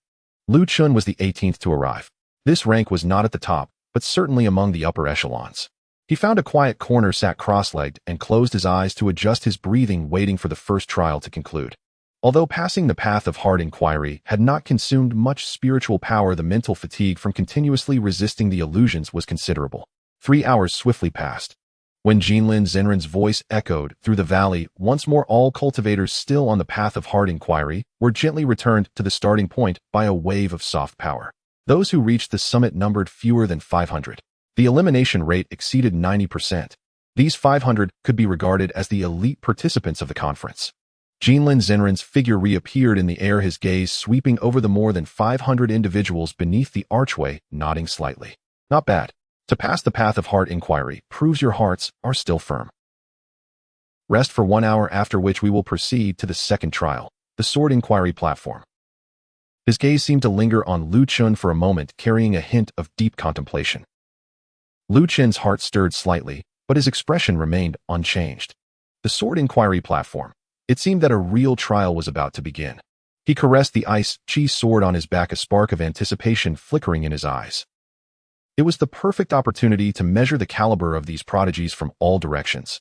Luchun was the 18th to arrive. This rank was not at the top, but certainly among the upper echelons. He found a quiet corner, sat cross-legged, and closed his eyes to adjust his breathing, waiting for the first trial to conclude. Although passing the path of hard inquiry had not consumed much spiritual power, the mental fatigue from continuously resisting the illusions was considerable. 3 hours swiftly passed. When Qinglan Zenren's voice echoed through the valley, once more all cultivators still on the path of hard inquiry were gently returned to the starting point by a wave of soft power. Those who reached the summit numbered fewer than 500. The elimination rate exceeded 90%. These 500 could be regarded as the elite participants of the conference. Qinglan Zenren's figure reappeared in the air, his gaze sweeping over the more than 500 individuals beneath the archway, nodding slightly. Not bad. To pass the path of hard inquiry proves your hearts are still firm. Rest for 1 hour, after which we will proceed to the second trial, the sword inquiry platform. His gaze seemed to linger on Luchun for a moment, carrying a hint of deep contemplation. Luchun's heart stirred slightly, but his expression remained unchanged. The sword inquiry platform. It seemed that a real trial was about to begin. He caressed the ice Qi sword on his back, a spark of anticipation flickering in his eyes. It was the perfect opportunity to measure the caliber of these prodigies from all directions.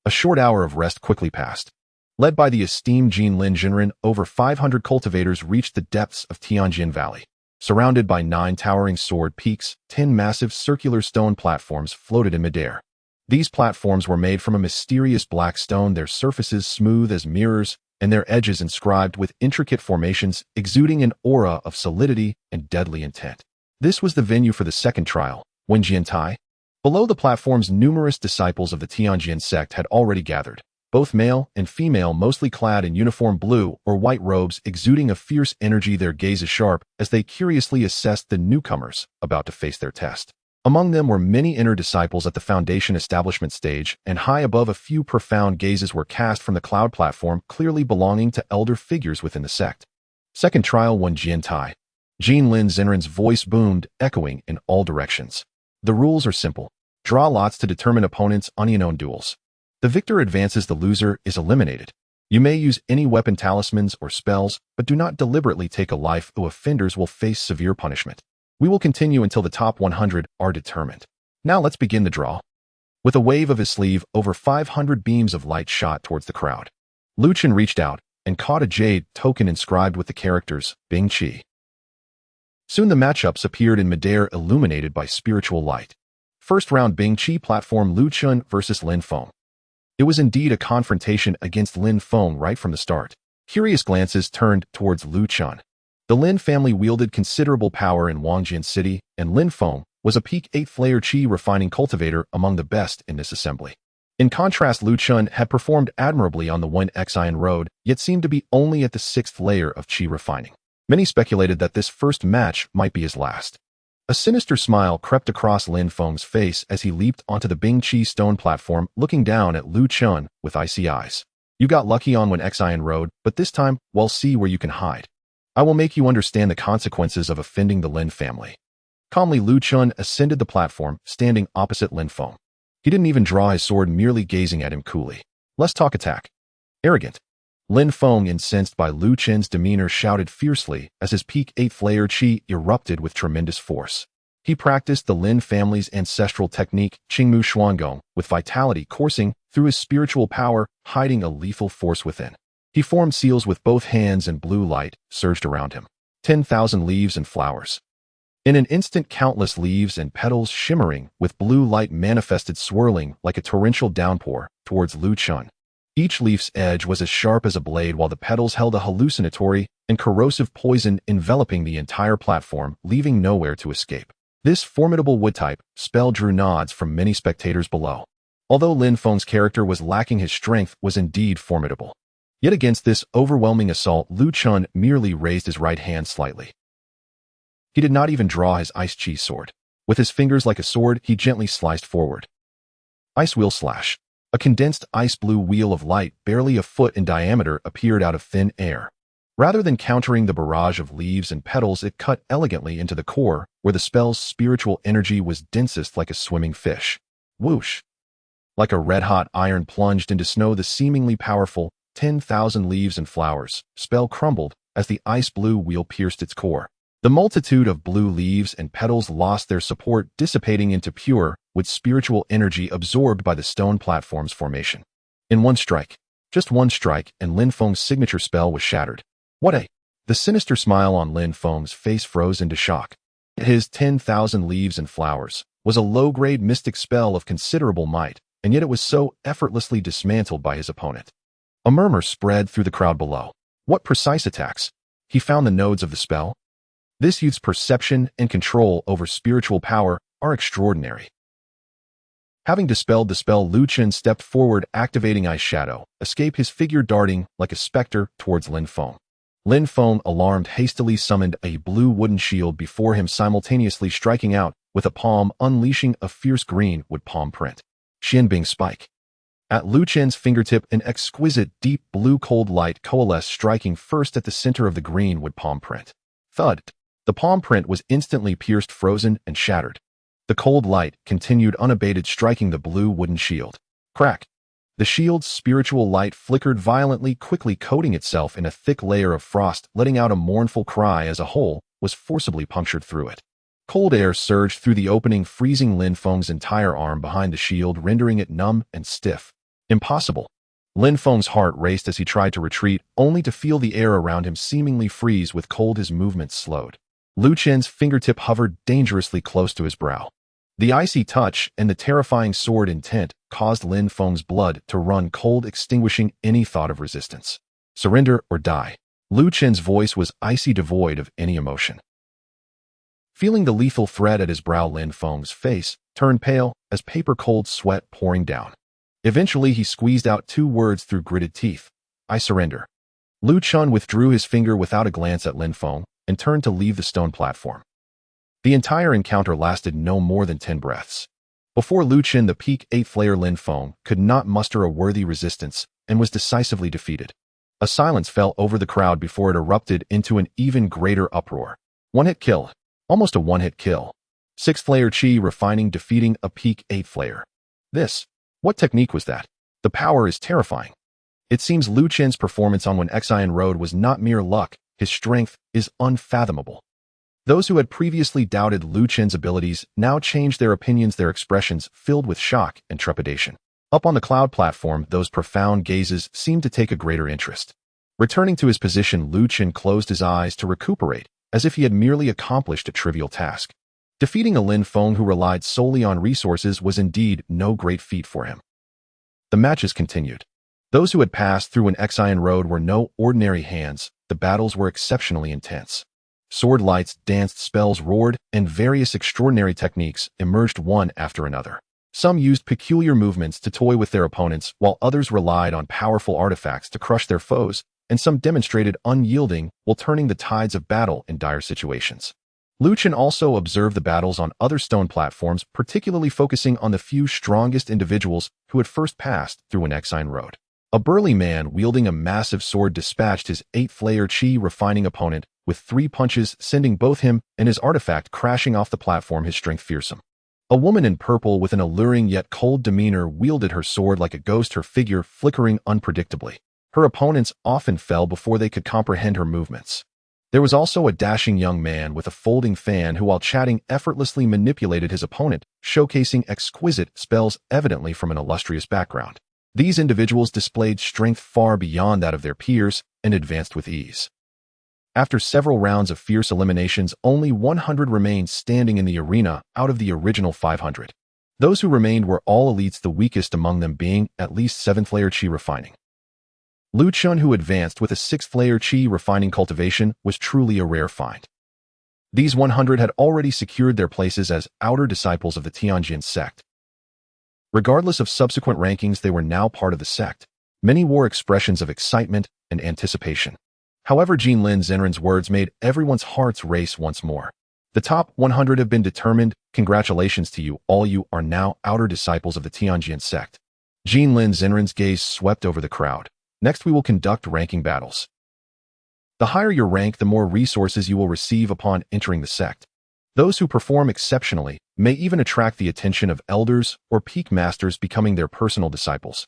A short hour of rest quickly passed. Led by the esteemed Qinglan Zenren, over 500 cultivators reached the depths of Tianjin Valley. Surrounded by 9 towering sword peaks, 10 massive circular stone platforms floated in midair. These platforms were made from a mysterious black stone, their surfaces smooth as mirrors, and their edges inscribed with intricate formations, exuding an aura of solidity and deadly intent. This was the venue for the second trial, Wenjiantai. Below the platforms, numerous disciples of the Tianjin sect had already gathered, both male and female, mostly clad in uniform blue or white robes, exuding a fierce energy, their gazes sharp as they curiously assessed the newcomers about to face their test. Among them were many inner disciples at the foundation establishment stage, and high above, a few profound gazes were cast from the cloud platform, clearly belonging to elder figures within the sect. Second trial, Wenjiantai. Qinglan Zenren's voice boomed, echoing in all directions. The rules are simple. Draw lots to determine opponents on unknown duels. The victor advances, the loser is eliminated. You may use any weapon, talismans, or spells, but do not deliberately take a life, or offenders will face severe punishment. We will continue until the top 100 are determined. Now let's begin the draw. With a wave of his sleeve, over 500 beams of light shot towards the crowd. Luchun reached out and caught a jade token inscribed with the characters, Bing Qi. Soon the matchups appeared in midair, illuminated by spiritual light. First round, Bing Qi platform, Luchun versus Lin Feng. It was indeed a confrontation against Lin Feng right from the start. Curious glances turned towards Luchun. The Lin family wielded considerable power in Wangjian City, and Lin Feng was a peak 8th layer Qi refining cultivator among the best in this assembly. In contrast, Luchun had performed admirably on the 1Xian road, yet seemed to be only at the 6th layer of Qi refining. Many speculated that this first match might be his last. A sinister smile crept across Lin Feng's face as he leaped onto the Bingqi stone platform, looking down at Luchun with icy eyes. You got lucky on 1Xian road, but this time, well, see where you can hide. I will make you understand the consequences of offending the Lin family. Calmly, Luchun ascended the platform, standing opposite Lin Feng. He didn't even draw his sword, merely gazing at him coolly. Let's talk attack. Arrogant. Lin Feng, incensed by Luchun's demeanor, shouted fiercely as his peak 8th layer Qi erupted with tremendous force. He practiced the Lin family's ancestral technique, Qingmu Xuangong, with vitality coursing through his spiritual power, hiding a lethal force within. He formed seals with both hands, and blue light surged around him. 10,000 leaves and flowers. In an instant, countless leaves and petals shimmering with blue light manifested, swirling like a torrential downpour towards Luchun. Each leaf's edge was as sharp as a blade, while the petals held a hallucinatory and corrosive poison enveloping the entire platform, leaving nowhere to escape. This formidable wood type spell drew nods from many spectators below. Although Lin Feng's character was lacking, his strength was indeed formidable. Yet against this overwhelming assault, Luchun merely raised his right hand slightly. He did not even draw his ice chi sword. With his fingers like a sword, he gently sliced forward. Ice wheel slash. A condensed ice blue wheel of light, barely a foot in diameter, appeared out of thin air. Rather than countering the barrage of leaves and petals, it cut elegantly into the core, where the spell's spiritual energy was densest like a swimming fish. Whoosh! Like a red-hot iron plunged into snow, the seemingly powerful 10,000 leaves and flowers spell crumbled as the ice blue wheel pierced its core. The multitude of blue leaves and petals lost their support, dissipating into pure, with spiritual energy absorbed by the stone platform's formation. In one strike, just one strike, and Lin Feng's signature spell was shattered. The sinister smile on Lin Feng's face froze into shock. His 10,000 leaves and flowers was a low-grade mystic spell of considerable might, and yet it was so effortlessly dismantled by his opponent. A murmur spread through the crowd below. What precise attacks? He found the nodes of the spell. This youth's perception and control over spiritual power are extraordinary. Having dispelled the spell, Luchun stepped forward, activating Ice Shadow, escape, his figure darting like a specter towards Lin Feng. Lin Feng, alarmed, hastily summoned a blue wooden shield before him, simultaneously striking out with a palm, unleashing a fierce green wood palm print. Xianbing Spike. At Luchun's fingertip, an exquisite deep blue cold light coalesced, striking first at the center of the green wood palm print. Thud! The palm print was instantly pierced, frozen, and shattered. The cold light continued unabated, striking the blue wooden shield. Crack! The shield's spiritual light flickered violently, quickly coating itself in a thick layer of frost, letting out a mournful cry as a hole was forcibly punctured through it. Cold air surged through the opening, freezing Lin Feng's entire arm behind the shield, rendering it numb and stiff. Impossible! Lin Feng's heart raced as he tried to retreat, only to feel the air around him seemingly freeze with cold. His movements slowed. Luchun's fingertip hovered dangerously close to his brow. The icy touch and the terrifying sword intent caused Lin Feng's blood to run cold, extinguishing any thought of resistance. Surrender or die. Luchun's voice was icy, devoid of any emotion. Feeling the lethal threat at his brow, Lin Feng's face turned pale as paper-cold sweat pouring down. Eventually, he squeezed out two words through gritted teeth. I surrender. Luchun withdrew his finger without a glance at Lin Feng and turned to leave the stone platform. The entire encounter lasted no more than 10 breaths. Before Luchun, the peak 8th layer Lin Feng could not muster a worthy resistance and was decisively defeated. A silence fell over the crowd before it erupted into an even greater uproar. One-hit kill. Almost a one-hit kill. 6th layer Qi refining defeating a peak 8th layer. What technique was that? The power is terrifying. It seems Luchun's performance on 1Xian Road was not mere luck. His strength is unfathomable. Those who had previously doubted Luchun's abilities now changed their opinions, their expressions filled with shock and trepidation. Up on the cloud platform, those profound gazes seemed to take a greater interest. Returning to his position, Luchun closed his eyes to recuperate, as if he had merely accomplished a trivial task. Defeating a Lin Feng who relied solely on resources was indeed no great feat for him. The matches continued. Those who had passed through an Xian road were no ordinary hands. The battles were exceptionally intense. Sword lights danced, spells roared, and various extraordinary techniques emerged one after another. Some used peculiar movements to toy with their opponents, while others relied on powerful artifacts to crush their foes, and some demonstrated unyielding while turning the tides of battle in dire situations. Luchun also observed the battles on other stone platforms, particularly focusing on the few strongest individuals who had first passed through an Xian road. A burly man wielding a massive sword dispatched his 8th-layer Qi refining opponent with 3 punches, sending both him and his artifact crashing off the platform, his strength fearsome. A woman in purple with an alluring yet cold demeanor wielded her sword like a ghost, her figure flickering unpredictably. Her opponents often fell before they could comprehend her movements. There was also a dashing young man with a folding fan who, while chatting, effortlessly manipulated his opponent, showcasing exquisite spells evidently from an illustrious background. These individuals displayed strength far beyond that of their peers and advanced with ease. After several rounds of fierce eliminations, only 100 remained standing in the arena out of the original 500. Those who remained were all elites, the weakest among them being at least 7th-layer Qi refining. Luchun, who advanced with a 6th-layer Qi refining cultivation, was truly a rare find. These 100 had already secured their places as outer disciples of the Tianjin sect. Regardless of subsequent rankings, they were now part of the sect. Many wore expressions of excitement and anticipation. However, Qinglan Zenran's words made everyone's hearts race once more. The top 100 have been determined. Congratulations to you all. You are now outer disciples of the Tianjin sect. Qinglan Zenran's gaze swept over the crowd. Next, we will conduct ranking battles. The higher your rank, the more resources you will receive upon entering the sect. Those who perform exceptionally may even attract the attention of elders or peak masters, becoming their personal disciples.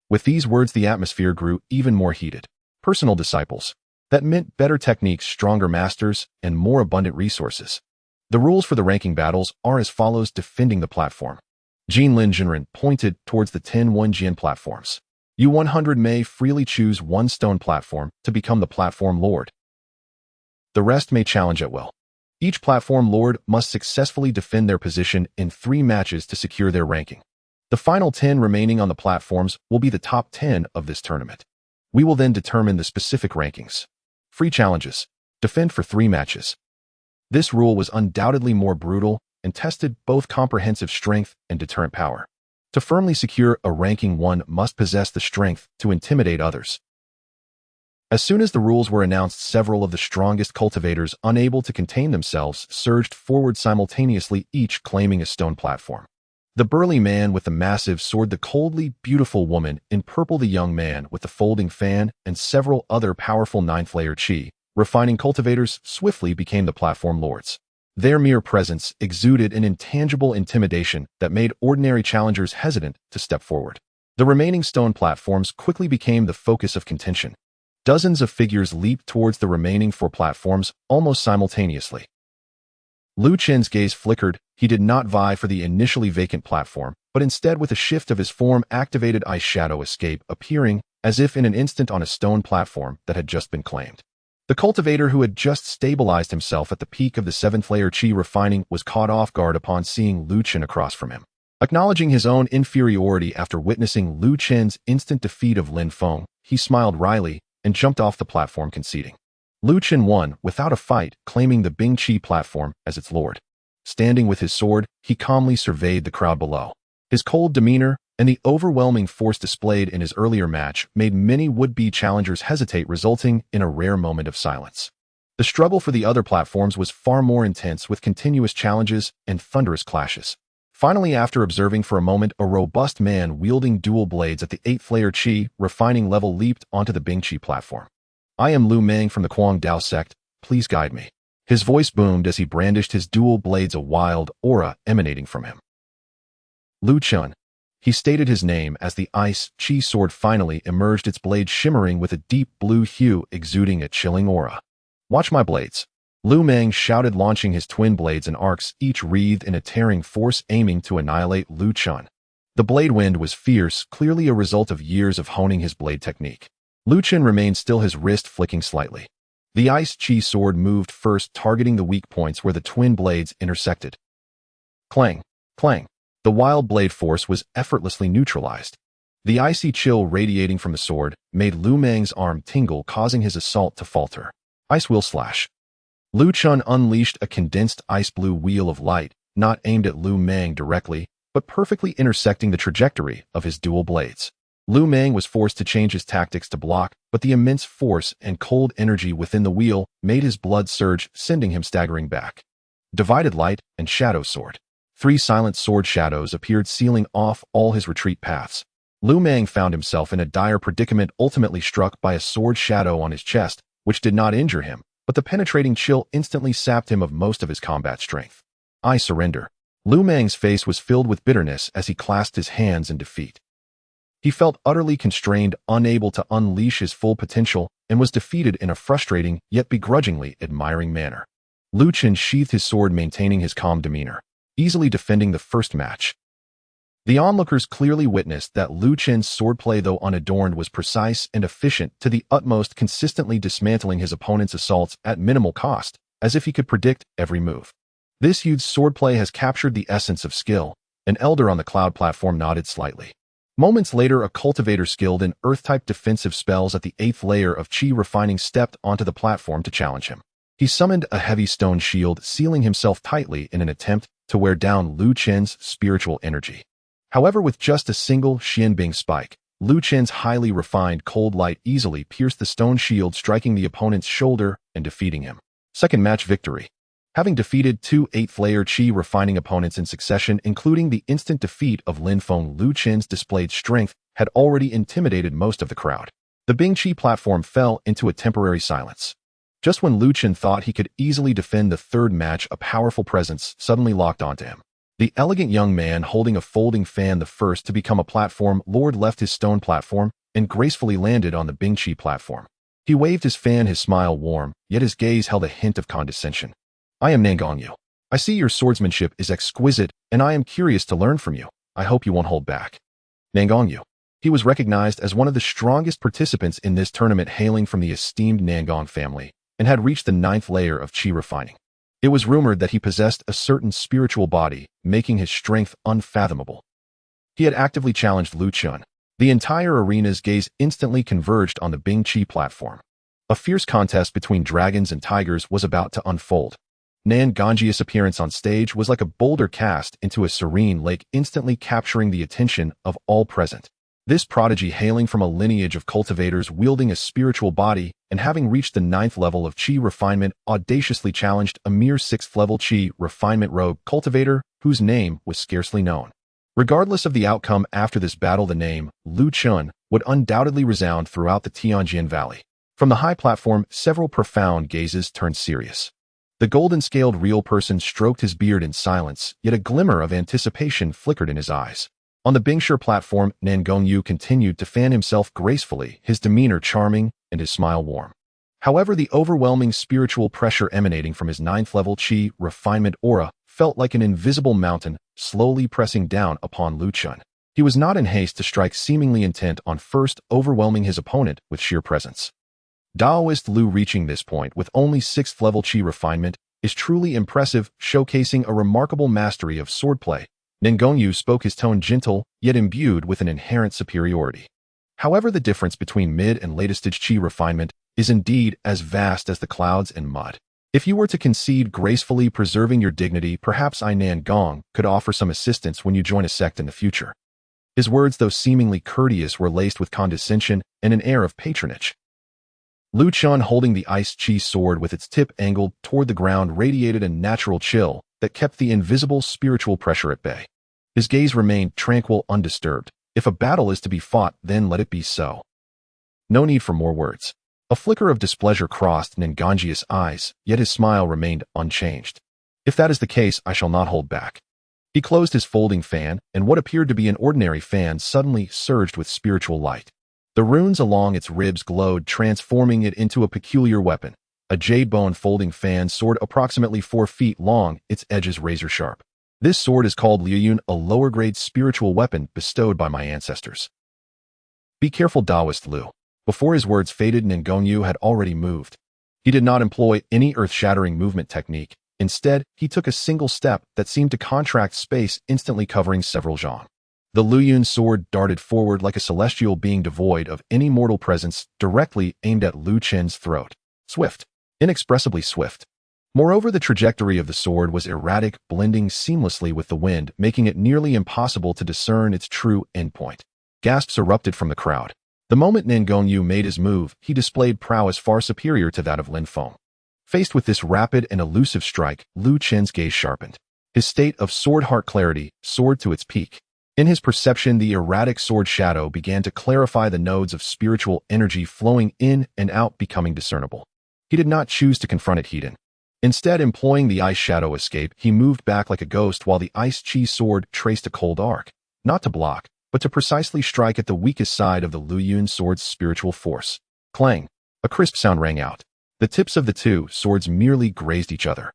With these words, the atmosphere grew even more heated. Personal disciples. That meant better techniques, stronger masters, and more abundant resources. The rules for the ranking battles are as follows: defending the platform. Qinglan Zenran pointed towards the 10 1-Jian platforms. You 100 may freely choose one stone platform to become the platform lord. The rest may challenge at will. Each platform lord must successfully defend their position in 3 matches to secure their ranking. The final 10 remaining on the platforms will be the top 10 of this tournament. We will then determine the specific rankings. Free challenges. Defend for 3 matches. This rule was undoubtedly more brutal and tested both comprehensive strength and deterrent power. To firmly secure a ranking, one must possess the strength to intimidate others. As soon as the rules were announced, several of the strongest cultivators, unable to contain themselves, surged forward simultaneously, each claiming a stone platform. The burly man with the massive sword, the coldly beautiful woman in purple, the young man with the folding fan, and several other powerful 9th-layer Qi refining cultivators swiftly became the platform lords. Their mere presence exuded an intangible intimidation that made ordinary challengers hesitant to step forward. The remaining stone platforms quickly became the focus of contention. Dozens of figures leaped towards the remaining 4 platforms almost simultaneously. Luchun's gaze flickered. He did not vie for the initially vacant platform, but instead, with a shift of his form, activated Ice Shadow Escape, appearing as if in an instant on a stone platform that had just been claimed. The cultivator, who had just stabilized himself at the peak of the 7th-layer Qi refining, was caught off guard upon seeing Luchun across from him. Acknowledging his own inferiority after witnessing Luchun's instant defeat of Lin Feng, he smiled wryly and jumped off the platform, conceding. Luchun won without a fight, claiming the Bing Qi platform as its lord. Standing with his sword, he calmly surveyed the crowd below. His cold demeanor and the overwhelming force displayed in his earlier match made many would-be challengers hesitate, resulting in a rare moment of silence. The struggle for the other platforms was far more intense, with continuous challenges and thunderous clashes. Finally, after observing for a moment, a robust man wielding dual blades at the 8th-layer Qi refining level leaped onto the Bing Qi platform. I am Lu Meng from the Kuang Dao sect. Please guide me. His voice boomed as he brandished his dual blades, a wild aura emanating from him. Luchun. He stated his name as the Ice Qi sword finally emerged, its blade shimmering with a deep blue hue, exuding a chilling aura. Watch my blades. Lu Meng shouted, launching his twin blades and arcs, each wreathed in a tearing force aiming to annihilate Luchun. The blade wind was fierce, clearly a result of years of honing his blade technique. Luchun remained still, his wrist flicking slightly. The Ice Qi sword moved first, targeting the weak points where the twin blades intersected. Clang! Clang! The wild blade force was effortlessly neutralized. The icy chill radiating from the sword made Lu Meng's arm tingle, causing his assault to falter. Ice wheel slash. Luchun unleashed a condensed ice blue wheel of light, not aimed at Lu Meng directly, but perfectly intersecting the trajectory of his dual blades. Lu Meng was forced to change his tactics to block, but the immense force and cold energy within the wheel made his blood surge, sending him staggering back. Divided light and shadow sword. 3 silent sword shadows appeared, sealing off all his retreat paths. Lu Meng found himself in a dire predicament, ultimately struck by a sword shadow on his chest, which did not injure him, but the penetrating chill instantly sapped him of most of his combat strength. I surrender. Lu Meng's face was filled with bitterness as he clasped his hands in defeat. He felt utterly constrained, unable to unleash his full potential, and was defeated in a frustrating yet begrudgingly admiring manner. Luchun sheathed his sword, maintaining his calm demeanor, easily defending the first match. The onlookers clearly witnessed that Luchun's swordplay, though unadorned, was precise and efficient to the utmost, consistently dismantling his opponent's assaults at minimal cost, as if he could predict every move. This youth's swordplay has captured the essence of skill. An elder on the cloud platform nodded slightly. Moments later, a cultivator skilled in earth-type defensive spells at the 8th layer of Qi refining stepped onto the platform to challenge him. He summoned a heavy stone shield, sealing himself tightly in an attempt to wear down Lu Chen's spiritual energy. However, with just a single Xianbing spike, Lu Chen's highly refined cold light easily pierced the stone shield, striking the opponent's shoulder and defeating him. Second match victory. Having defeated 2 8th-layer Qi refining opponents in succession, including the instant defeat of Lin Feng, Lu Chen's displayed strength had already intimidated most of the crowd. The Bing Qi platform fell into a temporary silence. Just when Lu Chen thought he could easily defend the third match, a powerful presence suddenly locked onto him. The elegant young man holding a folding fan, the first to become a platform lord, left his stone platform and gracefully landed on the Bing Qi platform. He waved his fan, his smile warm, yet his gaze held a hint of condescension. I am Nangongyu. I see your swordsmanship is exquisite, and I am curious to learn from you. I hope you won't hold back. Nangongyu. He was recognized as one of the strongest participants in this tournament, hailing from the esteemed Nangong family, and had reached the 9th layer of Qi refining. It was rumored that he possessed a certain spiritual body, making his strength unfathomable. He had actively challenged Luchun. The entire arena's gaze instantly converged on the Bing Qi platform. A fierce contest between dragons and tigers was about to unfold. Nangongju's appearance on stage was like a boulder cast into a serene lake, instantly capturing the attention of all present. This prodigy, hailing from a lineage of cultivators wielding a spiritual body and having reached the 9th level of Qi refinement, audaciously challenged a mere 6th level Qi refinement rogue cultivator whose name was scarcely known. Regardless of the outcome after this battle, the name Luchun would undoubtedly resound throughout the Tianjin Valley. From the high platform, several profound gazes turned serious. The golden-scaled real person stroked his beard in silence, yet a glimmer of anticipation flickered in his eyes. On the Bingshi platform, Nangongyu continued to fan himself gracefully, his demeanor charming and his smile warm. However, the overwhelming spiritual pressure emanating from his 9th-level Qi refinement aura felt like an invisible mountain slowly pressing down upon Luchun. He was not in haste to strike, seemingly intent on first overwhelming his opponent with sheer presence. Daoist Lu reaching this point with only 6th level Qi refinement is truly impressive, showcasing a remarkable mastery of swordplay. Nangongyu spoke, his tone gentle, yet imbued with an inherent superiority. However, the difference between mid and latest stage Qi refinement is indeed as vast as the clouds and mud. If you were to concede gracefully, preserving your dignity, perhaps I, Nangong, could offer some assistance when you join a sect in the future. His words, though seemingly courteous, were laced with condescension and an air of patronage. Luchun, holding the ice Qi sword with its tip angled toward the ground, radiated a natural chill that kept the invisible spiritual pressure at bay. His gaze remained tranquil, undisturbed. If a battle is to be fought, then let it be so. No need for more words. A flicker of displeasure crossed Nangongju's eyes, yet his smile remained unchanged. If that is the case, I shall not hold back. He closed his folding fan, and what appeared to be an ordinary fan suddenly surged with spiritual light. The runes along its ribs glowed, transforming it into a peculiar weapon, a jade bone folding fan sword approximately 4 feet long, its edges razor sharp. This sword is called Yuan, a lower-grade spiritual weapon bestowed by my ancestors. Be careful, Daoist Lu. Before his words faded, Nangongyu had already moved. He did not employ any earth-shattering movement technique. Instead, he took a single step that seemed to contract space, instantly covering several zhang. The Luchun sword darted forward like a celestial being devoid of any mortal presence, directly aimed at Lu Chen's throat. Swift. Inexpressibly swift. Moreover, the trajectory of the sword was erratic, blending seamlessly with the wind, making it nearly impossible to discern its true endpoint. Gasps erupted from the crowd. The moment Nan Gongyu made his move, he displayed prowess far superior to that of Lin Feng. Faced with this rapid and elusive strike, Lu Chen's gaze sharpened. His state of sword-heart clarity soared to its peak. In his perception, the erratic sword shadow began to clarify, the nodes of spiritual energy flowing in and out becoming discernible. He did not choose to confront it head-on. Instead, employing the ice shadow escape, he moved back like a ghost while the ice chi sword traced a cold arc, not to block, but to precisely strike at the weakest side of the Luchun sword's spiritual force. Clang! A crisp sound rang out. The tips of the two swords merely grazed each other.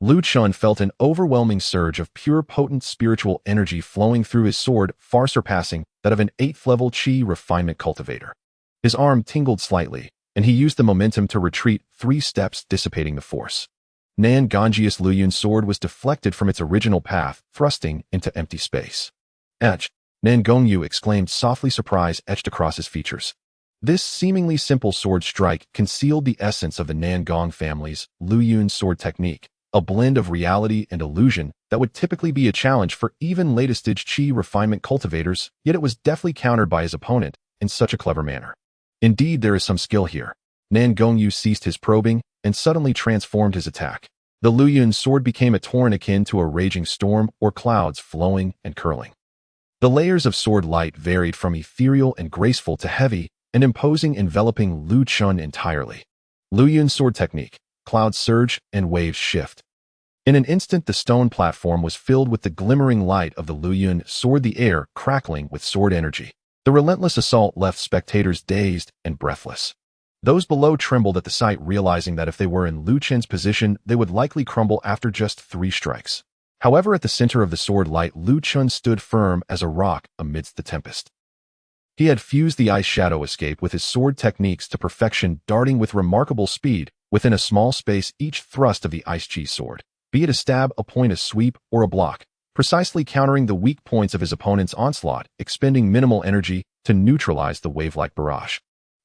Luchun felt an overwhelming surge of pure potent spiritual energy flowing through his sword, far surpassing that of an 8th-level chi refinement cultivator. His arm tingled slightly, and he used the momentum to retreat 3 steps, dissipating the force. Nan Gongji's Luchun sword was deflected from its original path, thrusting into empty space. Etch! Nan Gongyu exclaimed, softly, surprise etched across his features. This seemingly simple sword strike concealed the essence of the Nan Gong family's Luchun sword technique, a blend of reality and illusion that would typically be a challenge for even latest-stage chi refinement cultivators, yet it was deftly countered by his opponent in such a clever manner. Indeed, there is some skill here. Nan Gongyu ceased his probing and suddenly transformed his attack. The Luchun sword became a torrent akin to a raging storm or clouds flowing and curling. The layers of sword light varied from ethereal and graceful to heavy and imposing, enveloping Luchun entirely. Luchun sword technique. Clouds surge and waves shift. In an instant, the stone platform was filled with the glimmering light of the Luchun sword, the air crackling with sword energy. The relentless assault left spectators dazed and breathless. Those below trembled at the sight, realizing that if they were in Lu Chen's position, they would likely crumble after just 3 strikes. However, at the center of the sword light, Luchun stood firm as a rock amidst the tempest. He had fused the ice shadow escape with his sword techniques to perfection, darting with remarkable speed within a small space each thrust of the ice chi sword, be it a stab, a point, a sweep, or a block, precisely countering the weak points of his opponent's onslaught, expending minimal energy to neutralize the wave-like barrage.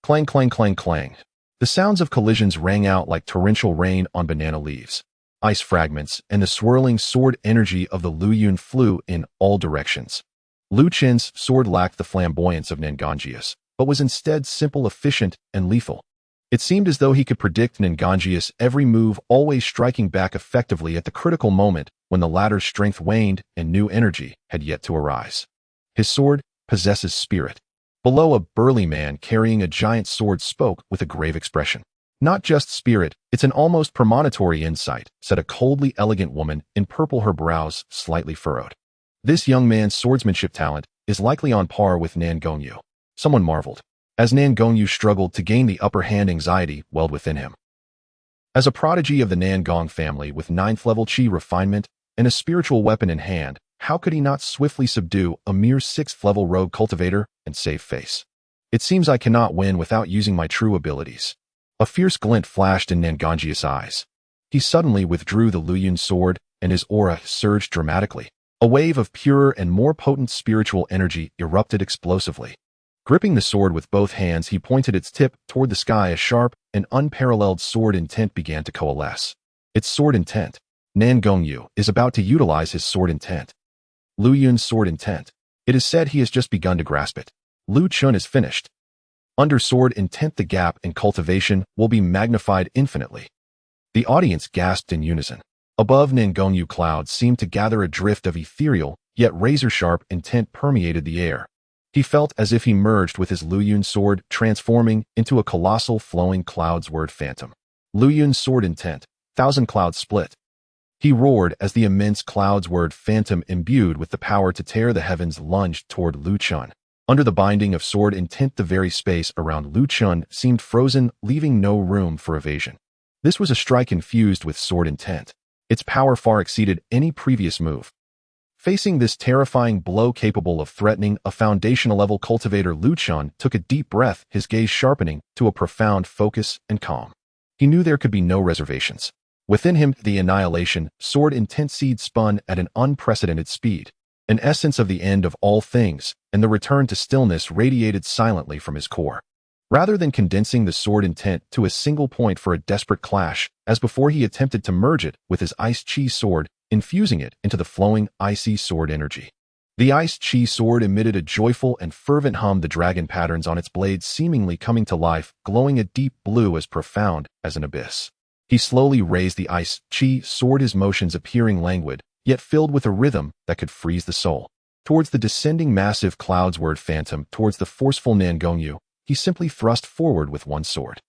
Clang, clang, clang, clang. The sounds of collisions rang out like torrential rain on banana leaves. Ice fragments and the swirling sword energy of the Luchun flew in all directions. Lu Chen's sword lacked the flamboyance of Nan Gongji's, but was instead simple, efficient, and lethal. It seemed as though he could predict Nan Gongji's every move, always striking back effectively at the critical moment when the latter's strength waned and new energy had yet to arise. His sword possesses spirit. Below, a burly man carrying a giant sword spoke with a grave expression. Not just spirit, it's an almost premonitory insight, said a coldly elegant woman in purple, her brows slightly furrowed. This young man's swordsmanship talent is likely on par with Nan Gongyu. Someone marveled. As Nan Gongyu struggled to gain the upper hand, anxiety welled within him. As a prodigy of the Nan Gong family with 9th-level chi refinement and a spiritual weapon in hand, how could he not swiftly subdue a mere 6th-level rogue cultivator and save face? It seems I cannot win without using my true abilities. A fierce glint flashed in Nan Gongji's eyes. He suddenly withdrew the Luchun sword, and his aura surged dramatically. A wave of purer and more potent spiritual energy erupted explosively. Gripping the sword with both hands, he pointed its tip toward the sky. A sharp and unparalleled sword intent began to coalesce. Its sword intent. Nan Gongyu is about to utilize his sword intent. Luchun's sword intent. It is said he has just begun to grasp it. Luchun is finished. Under sword intent, the gap in cultivation will be magnified infinitely. The audience gasped in unison. Above, Nan Gongyu clouds seemed to gather. A drift of ethereal, yet razor-sharp intent permeated the air. He felt as if he merged with his Luchun sword, transforming into a colossal flowing clouds-word phantom. Luchun's sword intent. 1,000 clouds split. He roared as the immense clouds-word phantom imbued with the power to tear the heavens lunged toward Luchun. Under the binding of sword intent, the very space around Luchun seemed frozen, leaving no room for evasion. This was a strike infused with sword intent. Its power far exceeded any previous move. Facing this terrifying blow capable of threatening a foundational-level cultivator, Luchun took a deep breath, his gaze sharpening to a profound focus and calm. He knew there could be no reservations. Within him, the annihilation sword intent seed spun at an unprecedented speed. an essence of the end of all things, and the return to stillness radiated silently from his core. Rather than condensing the sword intent to a single point for a desperate clash, as before he attempted to merge it with his ice chi sword, infusing it into the flowing, icy sword energy. The ice chi sword emitted a joyful and fervent hum, the dragon patterns on its blades seemingly coming to life, glowing a deep blue as profound as an abyss. He slowly raised the ice chi sword, his motions appearing languid, yet filled with a rhythm that could freeze the soul. Towards the descending massive cloudsword phantom, towards the forceful Nangongyu, he simply thrust forward with one sword.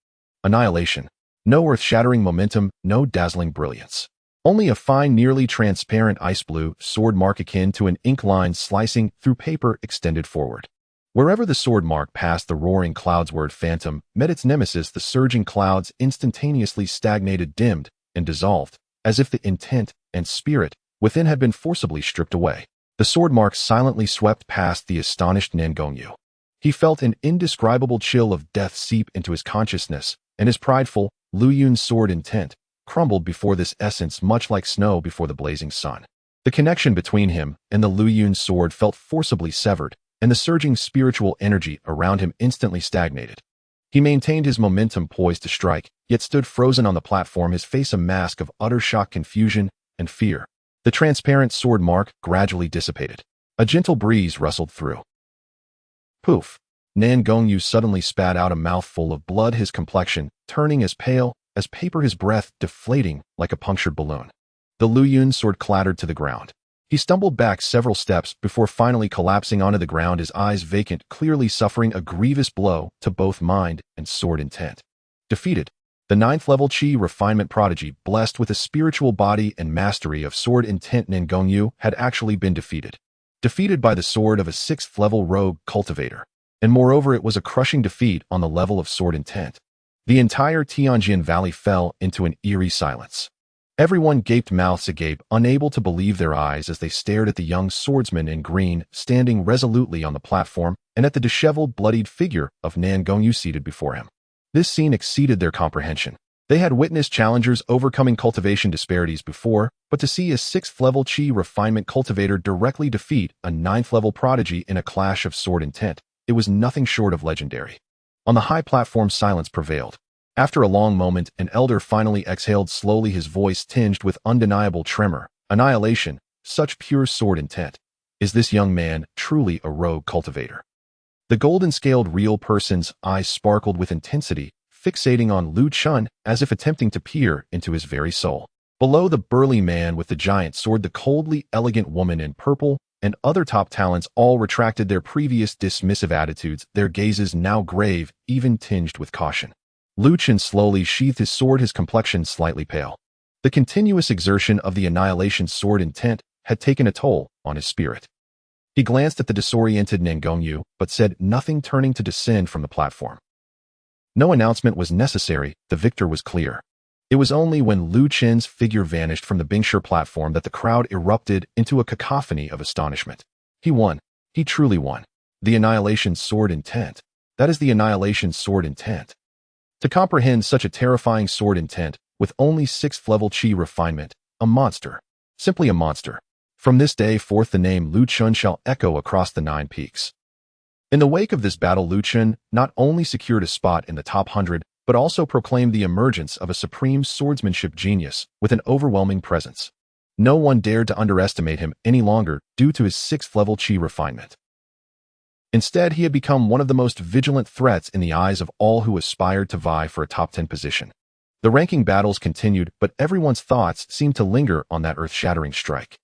Annihilation. No earth-shattering momentum, no dazzling brilliance. Only a fine, nearly transparent ice blue sword mark akin to an ink line slicing through paper extended forward. Wherever the sword mark passed, the roaring cloudsword phantom met its nemesis. The surging clouds instantaneously stagnated, dimmed, and dissolved, as if the intent and spirit within had been forcibly stripped away. The sword mark silently swept past the astonished Nangongyu. He felt an indescribable chill of death seep into his consciousness, and his prideful, Luchun's sword intent crumbled before this essence, much like snow before the blazing sun. The connection between him and the Luchun sword felt forcibly severed, and the surging spiritual energy around him instantly stagnated. He maintained his momentum, poised to strike, yet stood frozen on the platform, his face a mask of utter shock, confusion, and fear. The transparent sword mark gradually dissipated. A gentle breeze rustled through. Poof! Nangongyu suddenly spat out a mouthful of blood, his complexion turning as pale as paper, his breath deflating like a punctured balloon. The Luchun sword clattered to the ground. He stumbled back several steps before finally collapsing onto the ground, his eyes vacant, clearly suffering a grievous blow to both mind and sword intent. Defeated. The 9th level Qi refinement prodigy, blessed with a spiritual body and mastery of sword intent, Nangongyu had actually been defeated. Defeated by the sword of a 6th level rogue cultivator. And moreover, it was a crushing defeat on the level of sword intent. The entire Tianjin Valley fell into an eerie silence. Everyone gaped, mouths agape, unable to believe their eyes as they stared at the young swordsman in green standing resolutely on the platform and at the disheveled, bloodied figure of Nangongyu seated before him. This scene exceeded their comprehension. They had witnessed challengers overcoming cultivation disparities before, but to see a 6th level Qi refinement cultivator directly defeat a 9th level prodigy in a clash of sword intent, it was nothing short of legendary. On the high platform, silence prevailed. After a long moment, an elder finally exhaled slowly, his voice tinged with undeniable tremor. Annihilation, such pure sword intent. Is this young man truly a rogue cultivator? The golden-scaled real person's eyes sparkled with intensity, fixating on Luchun as if attempting to peer into his very soul. Below the burly man with the giant sword, the coldly elegant woman in purple, and other top talents all retracted their previous dismissive attitudes, their gazes now grave, even tinged with caution. Luchun slowly sheathed his sword, his complexion slightly pale. The continuous exertion of the annihilation sword intent had taken a toll on his spirit. He glanced at the disoriented Nangongyu, but said nothing, turning to descend from the platform. No announcement was necessary, the victor was clear. It was only when Luchun's figure vanished from the Bingshi platform that the crowd erupted into a cacophony of astonishment. He won. He truly won. The annihilation sword intent. That is the annihilation sword intent. To comprehend such a terrifying sword intent, with only 6th level Qi refinement, a monster. Simply a monster. From this day forth the name Luchun shall echo across the 9 peaks. In the wake of this battle, Luchun not only secured a spot in the top 100, but also proclaimed the emergence of a supreme swordsmanship genius with an overwhelming presence. No one dared to underestimate him any longer due to his 6th level Qi refinement. Instead, he had become one of the most vigilant threats in the eyes of all who aspired to vie for a top 10 position. The ranking battles continued, but everyone's thoughts seemed to linger on that earth-shattering strike.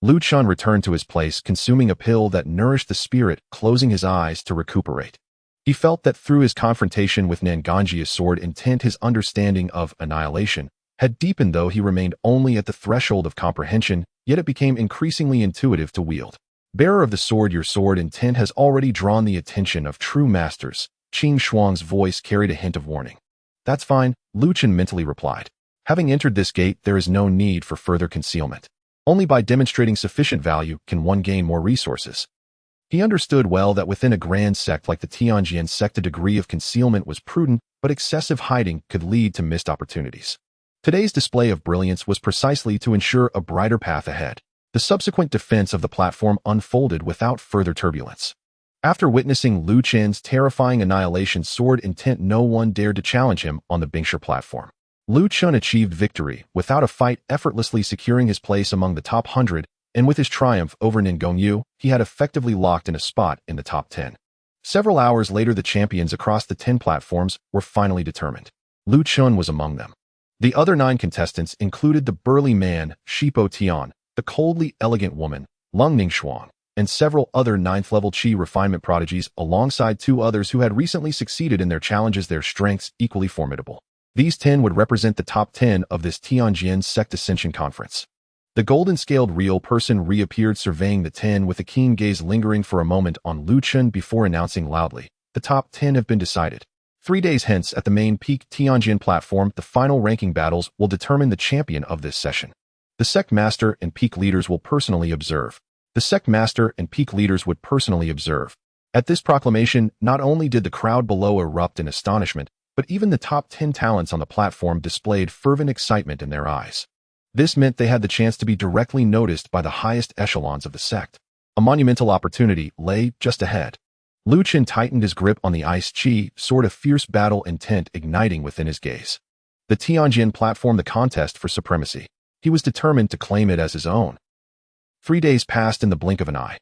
Luchun returned to his place, consuming a pill that nourished the spirit, closing his eyes to recuperate. He felt that through his confrontation with Nangongju's sword intent, his understanding of annihilation had deepened, though he remained only at the threshold of comprehension, yet it became increasingly intuitive to wield. Bearer of the sword, your sword intent has already drawn the attention of true masters. Qing Shuang's voice carried a hint of warning. That's fine, Luchun mentally replied. Having entered this gate, there is no need for further concealment. Only by demonstrating sufficient value can one gain more resources. He understood well that within a grand sect like the Tianjin sect, a degree of concealment was prudent, but excessive hiding could lead to missed opportunities. Today's display of brilliance was precisely to ensure a brighter path ahead. The subsequent defense of the platform unfolded without further turbulence. After witnessing Luchun's terrifying annihilation sword intent, no one dared to challenge him on the Bingshi platform. Luchun achieved victory without a fight, effortlessly securing his place among the top 100, and with his triumph over Ningongyu, he had effectively locked in a spot in the top 10. Several hours later, the champions across the 10 platforms were finally determined. Luchun was among them. The other 9 contestants included the burly man, Shipo Tian, the coldly elegant woman, Lung Ningxuang, and several other 9th-level Qi refinement prodigies alongside 2 others who had recently succeeded in their challenges, their strengths equally formidable. These 10 would represent the top 10 of this Tianjin Sect Ascension Conference. The golden-scaled real person reappeared, surveying the 10 with a keen gaze, lingering for a moment on Luchun before announcing loudly, "The top 10 have been decided. 3 days hence at the main peak Tianjin platform, the final ranking battles will determine the champion of this session. The sect master and peak leaders will personally observe." The sect master and peak leaders would personally observe. At this proclamation, not only did the crowd below erupt in astonishment, but even the top 10 talents on the platform displayed fervent excitement in their eyes. This meant they had the chance to be directly noticed by the highest echelons of the sect. A monumental opportunity lay just ahead. Luchun tightened his grip on the ice chi sword, a fierce battle intent igniting within his gaze. The Tianjin platform, the contest for supremacy. He was determined to claim it as his own. 3 days passed in the blink of an eye.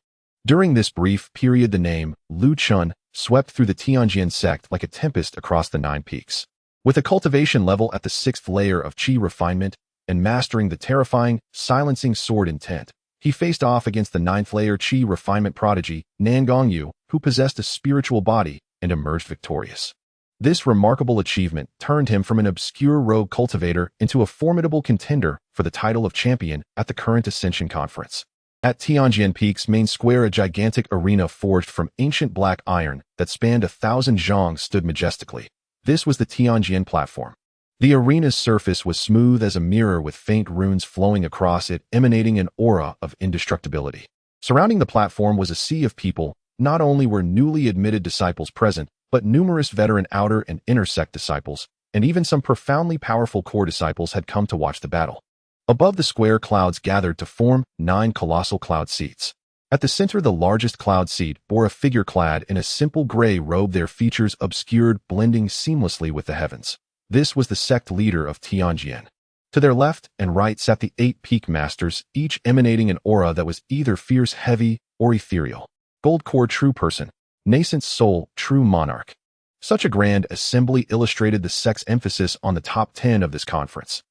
During this brief period, the name Luchun swept through the Tianjin sect like a tempest across the 9 peaks. With a cultivation level at the 6th layer of Qi refinement and mastering the terrifying, silencing sword intent, he faced off against the 9th layer Qi refinement prodigy, Ningongyu, who possessed a spiritual body and emerged victorious. This remarkable achievement turned him from an obscure rogue cultivator into a formidable contender for the title of champion at the current Ascension Conference. At Tianjin Peak's main square, a gigantic arena forged from ancient black iron that spanned 1,000 zhang stood majestically. This was the Tianjin platform. The arena's surface was smooth as a mirror, with faint runes flowing across it, emanating an aura of indestructibility. Surrounding the platform was a sea of people. Not only were newly admitted disciples present, but numerous veteran outer and inner sect disciples, and even some profoundly powerful core disciples had come to watch the battle. Above the square, clouds gathered to form 9 colossal cloud seats. At the center, the largest cloud seat bore a figure clad in a simple gray robe, their features obscured, blending seamlessly with the heavens. This was the sect leader of Tianjin. To their left and right sat the 8 peak masters, each emanating an aura that was either fierce, heavy, or ethereal. Gold core, true person. Nascent soul, true monarch. Such a grand assembly illustrated the sect's emphasis on the top 10 of this conference.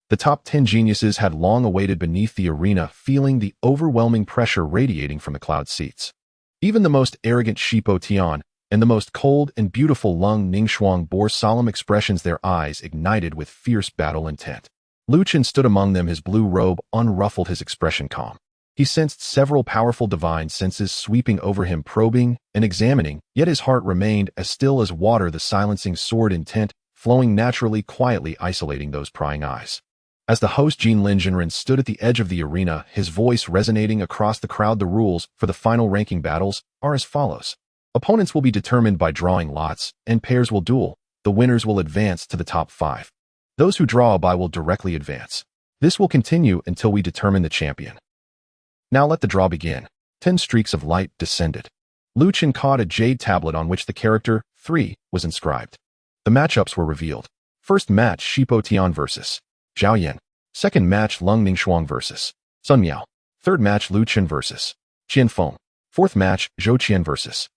The top 10 geniuses had long awaited beneath the arena, feeling the overwhelming pressure radiating from the cloud seats. Even the most arrogant Shipo Tian and the most cold and beautiful Lung Ningxuang bore solemn expressions, their eyes ignited with fierce battle intent. Luchun stood among them, his blue robe unruffled, his expression calm. He sensed several powerful divine senses sweeping over him, probing and examining, yet his heart remained as still as water, the silencing sword intent flowing naturally, quietly isolating those prying eyes. As the host Qinglan stood at the edge of the arena, his voice resonating across the crowd, the rules for the final ranking battles are as follows. Opponents will be determined by drawing lots, and pairs will duel. The winners will advance to the top 5. Those who draw a bye will directly advance. This will continue until we determine the champion. Now let the draw begin. 10 streaks of light descended. Luchun caught a jade tablet on which the character 3 was inscribed. The matchups were revealed. First match, Shipo Tian vs. Zhao Yan. Second match, Lung Ningxuang vs. Sun Miao. Third match, Luchun vs. Tonfong. Fourth match, Zhou Qian vs.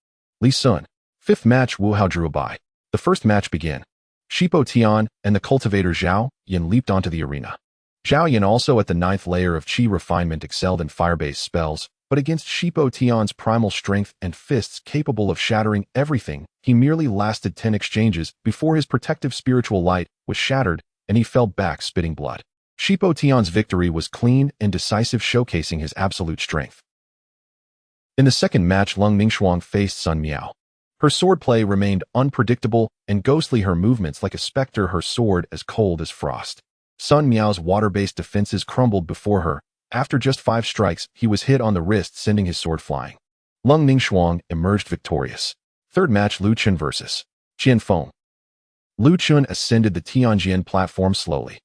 Li Sun. Fifth match, Wu Hao drew a bye. The first match began. Shipo Tian and the cultivator Zhao Yan leaped onto the arena. Zhao Yan, also at the 9th layer of Qi refinement, excelled in fire-based spells, but against Shipo Tian's primal strength and fists capable of shattering everything, he merely lasted 10 exchanges before his protective spiritual light was shattered and he fell back spitting blood. Shipo Tian's victory was clean and decisive, showcasing his absolute strength. In the second match, Lung Ningxuang faced Sun Miao. Her swordplay remained unpredictable and ghostly, her movements like a specter, her sword as cold as frost. Sun Miao's water-based defenses crumbled before her. After just 5 strikes, he was hit on the wrist, sending his sword flying. Lung Ningxuang emerged victorious. Third match, Luchun vs. Tonfong. Luchun ascended the Tianjin platform slowly.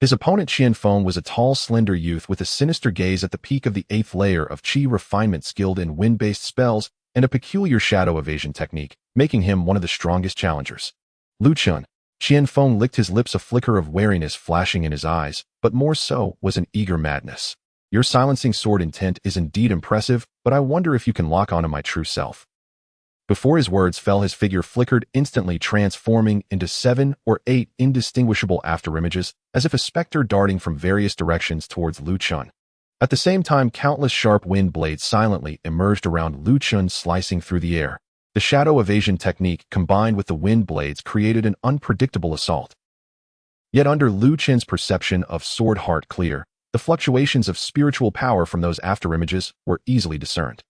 His opponent Tonfong was a tall, slender youth with a sinister gaze at the peak of the 8th layer of Qi refinement, skilled in wind-based spells and a peculiar shadow evasion technique, making him one of the strongest challengers. Luchun. Tonfong licked his lips, a flicker of wariness flashing in his eyes, but more so was an eager madness. Your silencing sword intent is indeed impressive, but I wonder if you can lock onto my true self. Before his words fell, his figure flickered, instantly transforming into 7 or 8 indistinguishable afterimages, as if a specter darting from various directions towards Luchun. At the same time, countless sharp wind blades silently emerged around Luchun, slicing through the air. The shadow evasion technique combined with the wind blades created an unpredictable assault. Yet under Luchun's perception of sword heart clear, the fluctuations of spiritual power from those afterimages were easily discerned.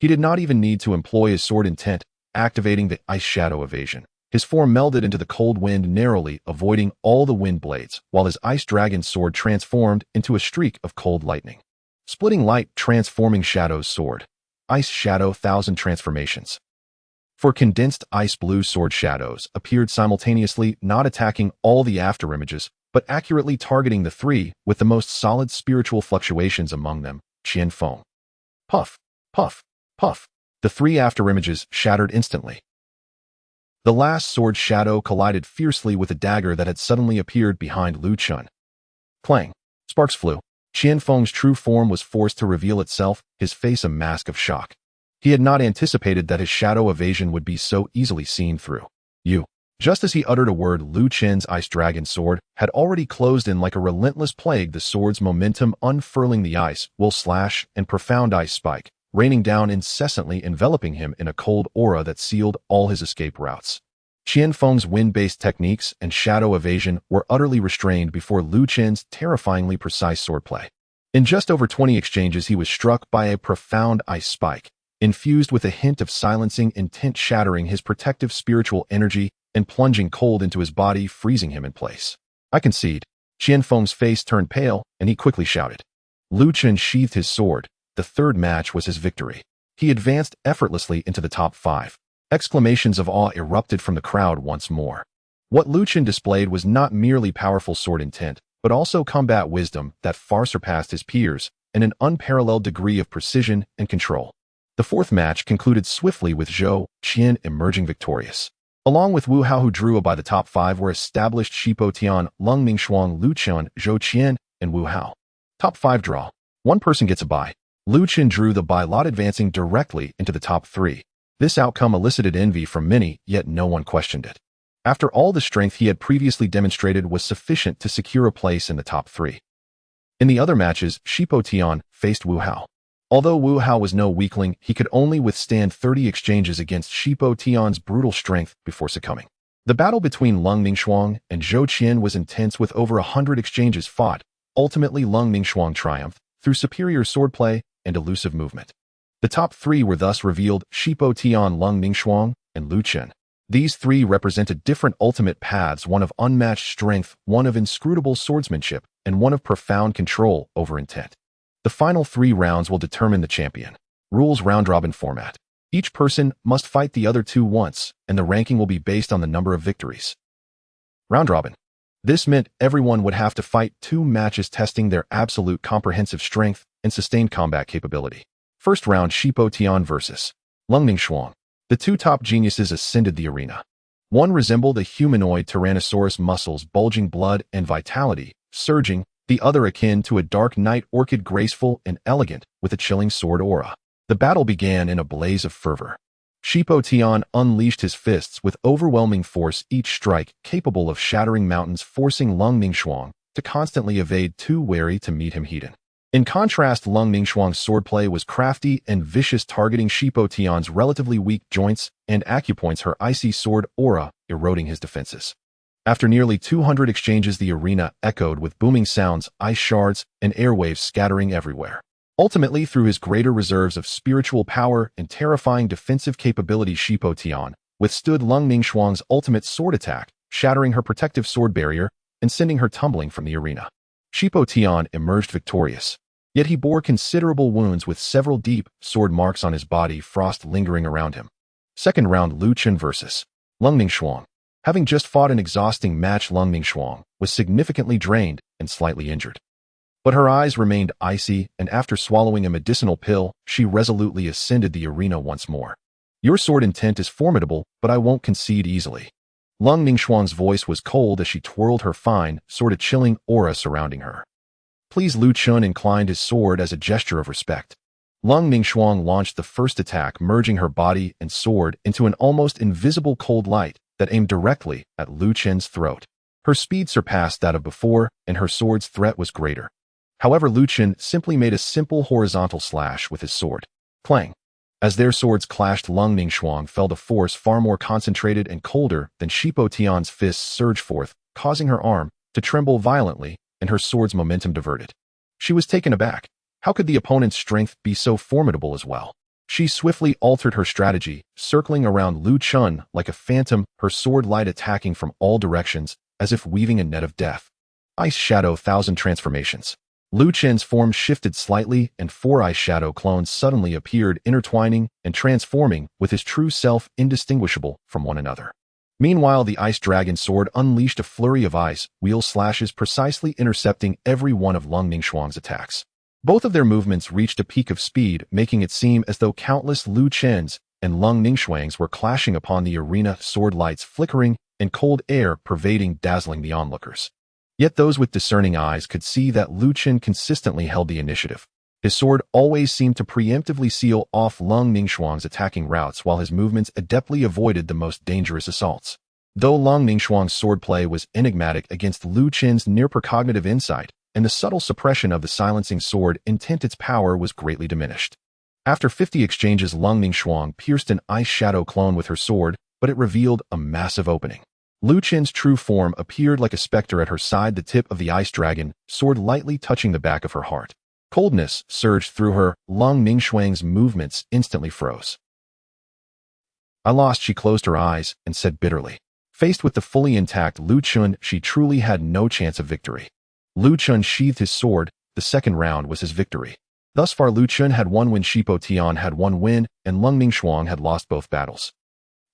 He did not even need to employ his sword intent, activating the ice shadow evasion. His form melded into the cold wind, narrowly avoiding all the wind blades, while his ice dragon sword transformed into a streak of cold lightning. Splitting light, transforming shadows sword. Ice shadow, 1,000 transformations. For condensed ice blue sword shadows appeared simultaneously, not attacking all the afterimages, but accurately targeting the 3 with the most solid spiritual fluctuations among them, Tonfong. Puff, puff, puff. The 3 afterimages shattered instantly. The last sword shadow collided fiercely with a dagger that had suddenly appeared behind Luchun. Clang. Sparks flew. Tonfong's true form was forced to reveal itself, his face a mask of shock. He had not anticipated that his shadow evasion would be so easily seen through. You. Just as he uttered a word, Luchun's ice dragon sword had already closed in like a relentless plague, the sword's momentum unfurling the ice, will slash and profound ice spike, raining down incessantly, enveloping him in a cold aura that sealed all his escape routes. Tonfong's wind-based techniques and shadow evasion were utterly restrained before Luchun's terrifyingly precise swordplay. In just over 20 exchanges, he was struck by a profound ice spike, infused with a hint of silencing intent, shattering his protective spiritual energy and plunging cold into his body, freezing him in place. I concede. Tonfong's face turned pale, and he quickly shouted. Luchun sheathed his sword. The 3rd match was his victory. He advanced effortlessly into the top 5. Exclamations of awe erupted from the crowd once more. What Luchun displayed was not merely powerful sword intent, but also combat wisdom that far surpassed his peers, and an unparalleled degree of precision and control. The 4th match concluded swiftly with Zhou Qian emerging victorious. Along with Wu Hao, who drew by the top 5, were established Shipo Tian, Lung Mingshuang, Luchun, Zhou Qian, and Wu Hao. Top 5 draw. One person gets a bye. Luchun drew the bye lot, advancing directly into the top 3. This outcome elicited envy from many, yet no one questioned it. After all, the strength he had previously demonstrated was sufficient to secure a place in the top 3. In the other matches, Shipo Tian faced Wu Hao. Although Wu Hao was no weakling, he could only withstand 30 exchanges against Shipo Tian's brutal strength before succumbing. The battle between Lung Mingshuang and Zhou Qian was intense, with over 100 exchanges fought. Ultimately, Lung Mingshuang triumphed through superior swordplay and elusive movement. The top 3 were thus revealed: Shipo Tian, Lung Mingshuang, and Luchun. These 3 represented different ultimate paths, one of unmatched strength, one of inscrutable swordsmanship, and one of profound control over intent. The final 3 rounds will determine the champion. Rules: round-robin format. Each person must fight the other 2 once, and the ranking will be based on the number of victories. Round-robin. This meant everyone would have to fight 2 matches, testing their absolute comprehensive strength and sustained combat capability. First round: Shipo Tian versus Lung Mingshuang. The 2 top geniuses ascended the arena. One resembled a humanoid tyrannosaurus, muscles bulging, blood and vitality surging, the other akin to a dark night orchid, graceful and elegant, with a chilling sword aura. The battle began in a blaze of fervor. Shipo Tian unleashed his fists with overwhelming force, each strike capable of shattering mountains, forcing Lung Mingshuang to constantly evade, too wary to meet him head-on. In contrast, Lung Mingshuang's swordplay was crafty and vicious, targeting Shipo Tian's relatively weak joints and acupoints, her icy sword aura eroding his defenses. After nearly 200 exchanges, the arena echoed with booming sounds, ice shards, and airwaves scattering everywhere. Ultimately, through his greater reserves of spiritual power and terrifying defensive capability, Shipo Tian withstood Lung Mingshuang's ultimate sword attack, shattering her protective sword barrier and sending her tumbling from the arena. Shipo Tian emerged victorious. Yet he bore considerable wounds, with several deep sword marks on his body, frost lingering around him. Second round: Luchun versus Lung Mingshuang. Having just fought an exhausting match, Lung Ningxuang was significantly drained and slightly injured. But her eyes remained icy, and after swallowing a medicinal pill, she resolutely ascended the arena once more. Your sword intent is formidable, but I won't concede easily. Lung Ningxuang's voice was cold as she twirled her fine, sort of chilling aura surrounding her. Please. Luchun inclined his sword as a gesture of respect. Lung Ningxuang launched the first attack, merging her body and sword into an almost invisible cold light that aimed directly at Luchun's throat. Her speed surpassed that of before, and her sword's threat was greater. However, Luchun simply made a simple horizontal slash with his sword. Clang! As their swords clashed, Lung Ningxuang felt a force far more concentrated and colder than Shipo Tian's fists surged forth, causing her arm to tremble violently and her sword's momentum diverted. She was taken aback. How could the opponent's strength be so formidable as well? She swiftly altered her strategy, circling around Luchun like a phantom, her sword light attacking from all directions, as if weaving a net of death. Ice Shadow Thousand Transformations. Luchun's form shifted slightly, and 4 Ice Shadow clones suddenly appeared, intertwining and transforming with his true self, indistinguishable from one another. Meanwhile, the Ice Dragon sword unleashed a flurry of ice wheel slashes, precisely intercepting every one of Lung Ningxuang's attacks. Both of their movements reached a peak of speed, making it seem as though countless Luchun's and Lung Ningxuang's were clashing upon the arena, sword lights flickering and cold air pervading, dazzling the onlookers. Yet those with discerning eyes could see that Luchun consistently held the initiative. His sword always seemed to preemptively seal off Lung Ningxuang's attacking routes, while his movements adeptly avoided the most dangerous assaults. Though Lung Ningxuang's swordplay was enigmatic against Luchun's near-precognitive insight, and the subtle suppression of the silencing sword intent, its power was greatly diminished. After 50 exchanges, Lung Ningxuang pierced an Ice Shadow clone with her sword, but it revealed a massive opening. Luchun's true form appeared like a specter at her side, the tip of the Ice Dragon sword lightly touching the back of her heart. Coldness surged through her. Lung Ningxuang's movements instantly froze. I lost. She closed her eyes and said bitterly. Faced with the fully intact Luchun, she truly had no chance of victory. Luchun sheathed his sword. The second round was his victory. Thus far, Luchun had one win, Shipo Tian had one win, and Lung Ningxuang had lost both battles.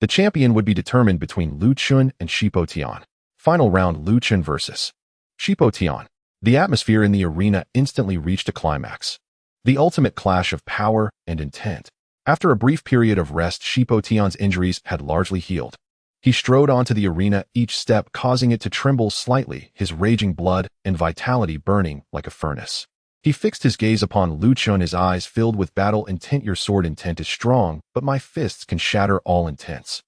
The champion would be determined between Luchun and Shipo Tian. Final round: Luchun versus Shipo Tian. The atmosphere in the arena instantly reached a climax. The ultimate clash of power and intent. After a brief period of rest, Shipo Tian's injuries had largely healed. He strode onto the arena, each step causing it to tremble slightly, his raging blood and vitality burning like a furnace. He fixed his gaze upon Luchun, his eyes filled with battle intent. Your sword intent is strong, but my fists can shatter all intents.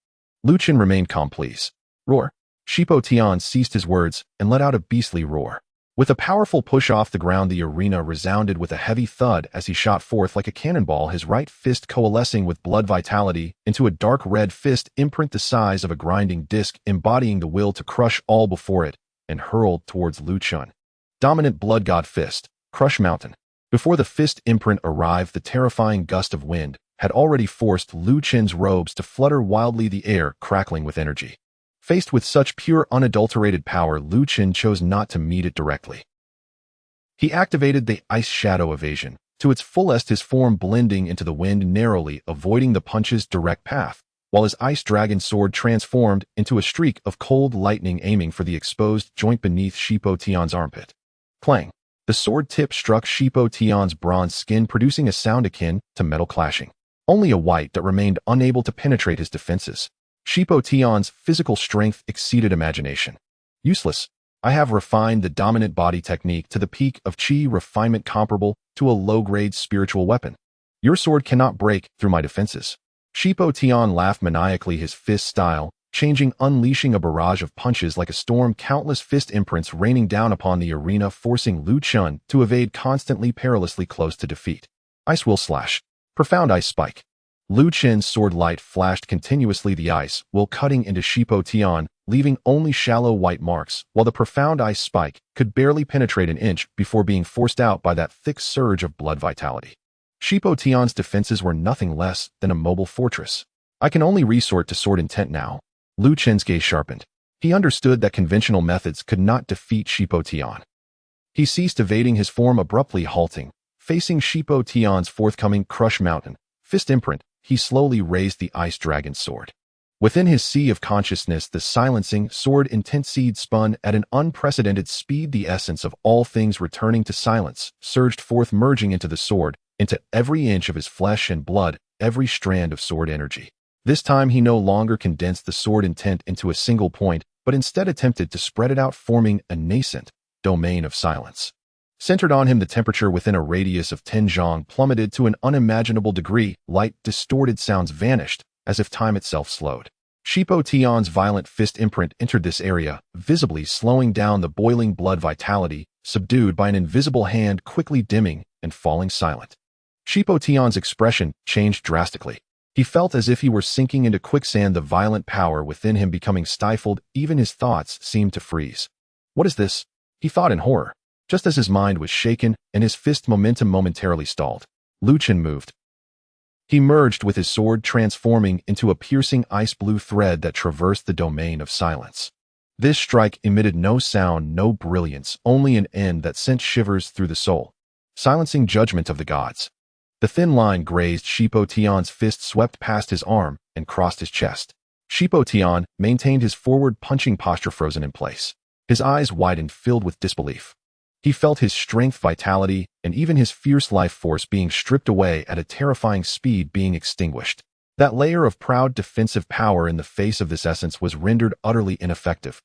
Luchun remained calm. Please. Roar. Shipo Tian ceased his words and let out a beastly roar. With a powerful push off the ground, the arena resounded with a heavy thud as he shot forth like a cannonball, his right fist coalescing with blood vitality into a dark red fist imprint the size of a grinding disc, embodying the will to crush all before it, and hurled towards Luchun. Dominant Blood God Fist. Crush Mountain. Before the fist imprint arrived, the terrifying gust of wind had already forced Luchun's robes to flutter wildly, the air crackling with energy. Faced with such pure, unadulterated power, Luchun chose not to meet it directly. He activated the Ice Shadow Evasion to its fullest, his form blending into the wind, narrowly avoiding the punch's direct path, while his Ice Dragon sword transformed into a streak of cold lightning, aiming for the exposed joint beneath Shipo Tian's armpit. Clang! The sword tip struck Shipo Tian's bronze skin, producing a sound akin to metal clashing. Only a white that remained unable to penetrate his defenses. Shipo Tian's physical strength exceeded imagination. Useless. I have refined the dominant body technique to the peak of Qi refinement, comparable to a low-grade spiritual weapon. Your sword cannot break through my defenses. Shipo Tian laughed maniacally, his fist style changing, unleashing a barrage of punches like a storm, countless fist imprints raining down upon the arena, forcing Luchun to evade, constantly perilously close to defeat. Ice Will Slash. Profound Ice Spike. Luchun's sword light flashed continuously, the ice will cutting into Shipo Tian, leaving only shallow white marks, while the profound ice spike could barely penetrate an inch before being forced out by that thick surge of blood vitality. Shipo Tian's defenses were nothing less than a mobile fortress. I can only resort to sword intent now. Luchun's gaze sharpened. He understood that conventional methods could not defeat Shipo Tian. He ceased evading, his form abruptly halting. Facing Shipo Tian's forthcoming Crush Mountain fist imprint, he slowly raised the Ice Dragon sword. Within his sea of consciousness, the silencing, sword-intent seed spun at an unprecedented speed. The essence of all things returning to silence surged forth, merging into the sword, into every inch of his flesh and blood, every strand of sword energy. This time he no longer condensed the sword intent into a single point, but instead attempted to spread it out, forming a nascent domain of silence. Centered on him, the temperature within a radius of 10 zhang plummeted to an unimaginable degree. Light, distorted sounds vanished, as if time itself slowed. Shipo Tian's violent fist imprint entered this area, visibly slowing down the boiling blood vitality, subdued by an invisible hand, quickly dimming and falling silent. Shipo Tian's expression changed drastically. He felt as if he were sinking into quicksand, the violent power within him becoming stifled. Even his thoughts seemed to freeze. What is this? He thought in horror. Just as his mind was shaken and his fist momentum momentarily stalled, Luchun moved. He merged with his sword, transforming into a piercing ice-blue thread that traversed the domain of silence. This strike emitted no sound, no brilliance, only an end that sent shivers through the soul. Silencing judgment of the gods. The thin line grazed Shipo Tian's fist, swept past his arm, and crossed his chest. Shipo Tian maintained his forward punching posture, frozen in place. His eyes widened, filled with disbelief. He felt his strength, vitality, and even his fierce life force being stripped away at a terrifying speed, being extinguished. That layer of proud defensive power in the face of this essence was rendered utterly ineffective.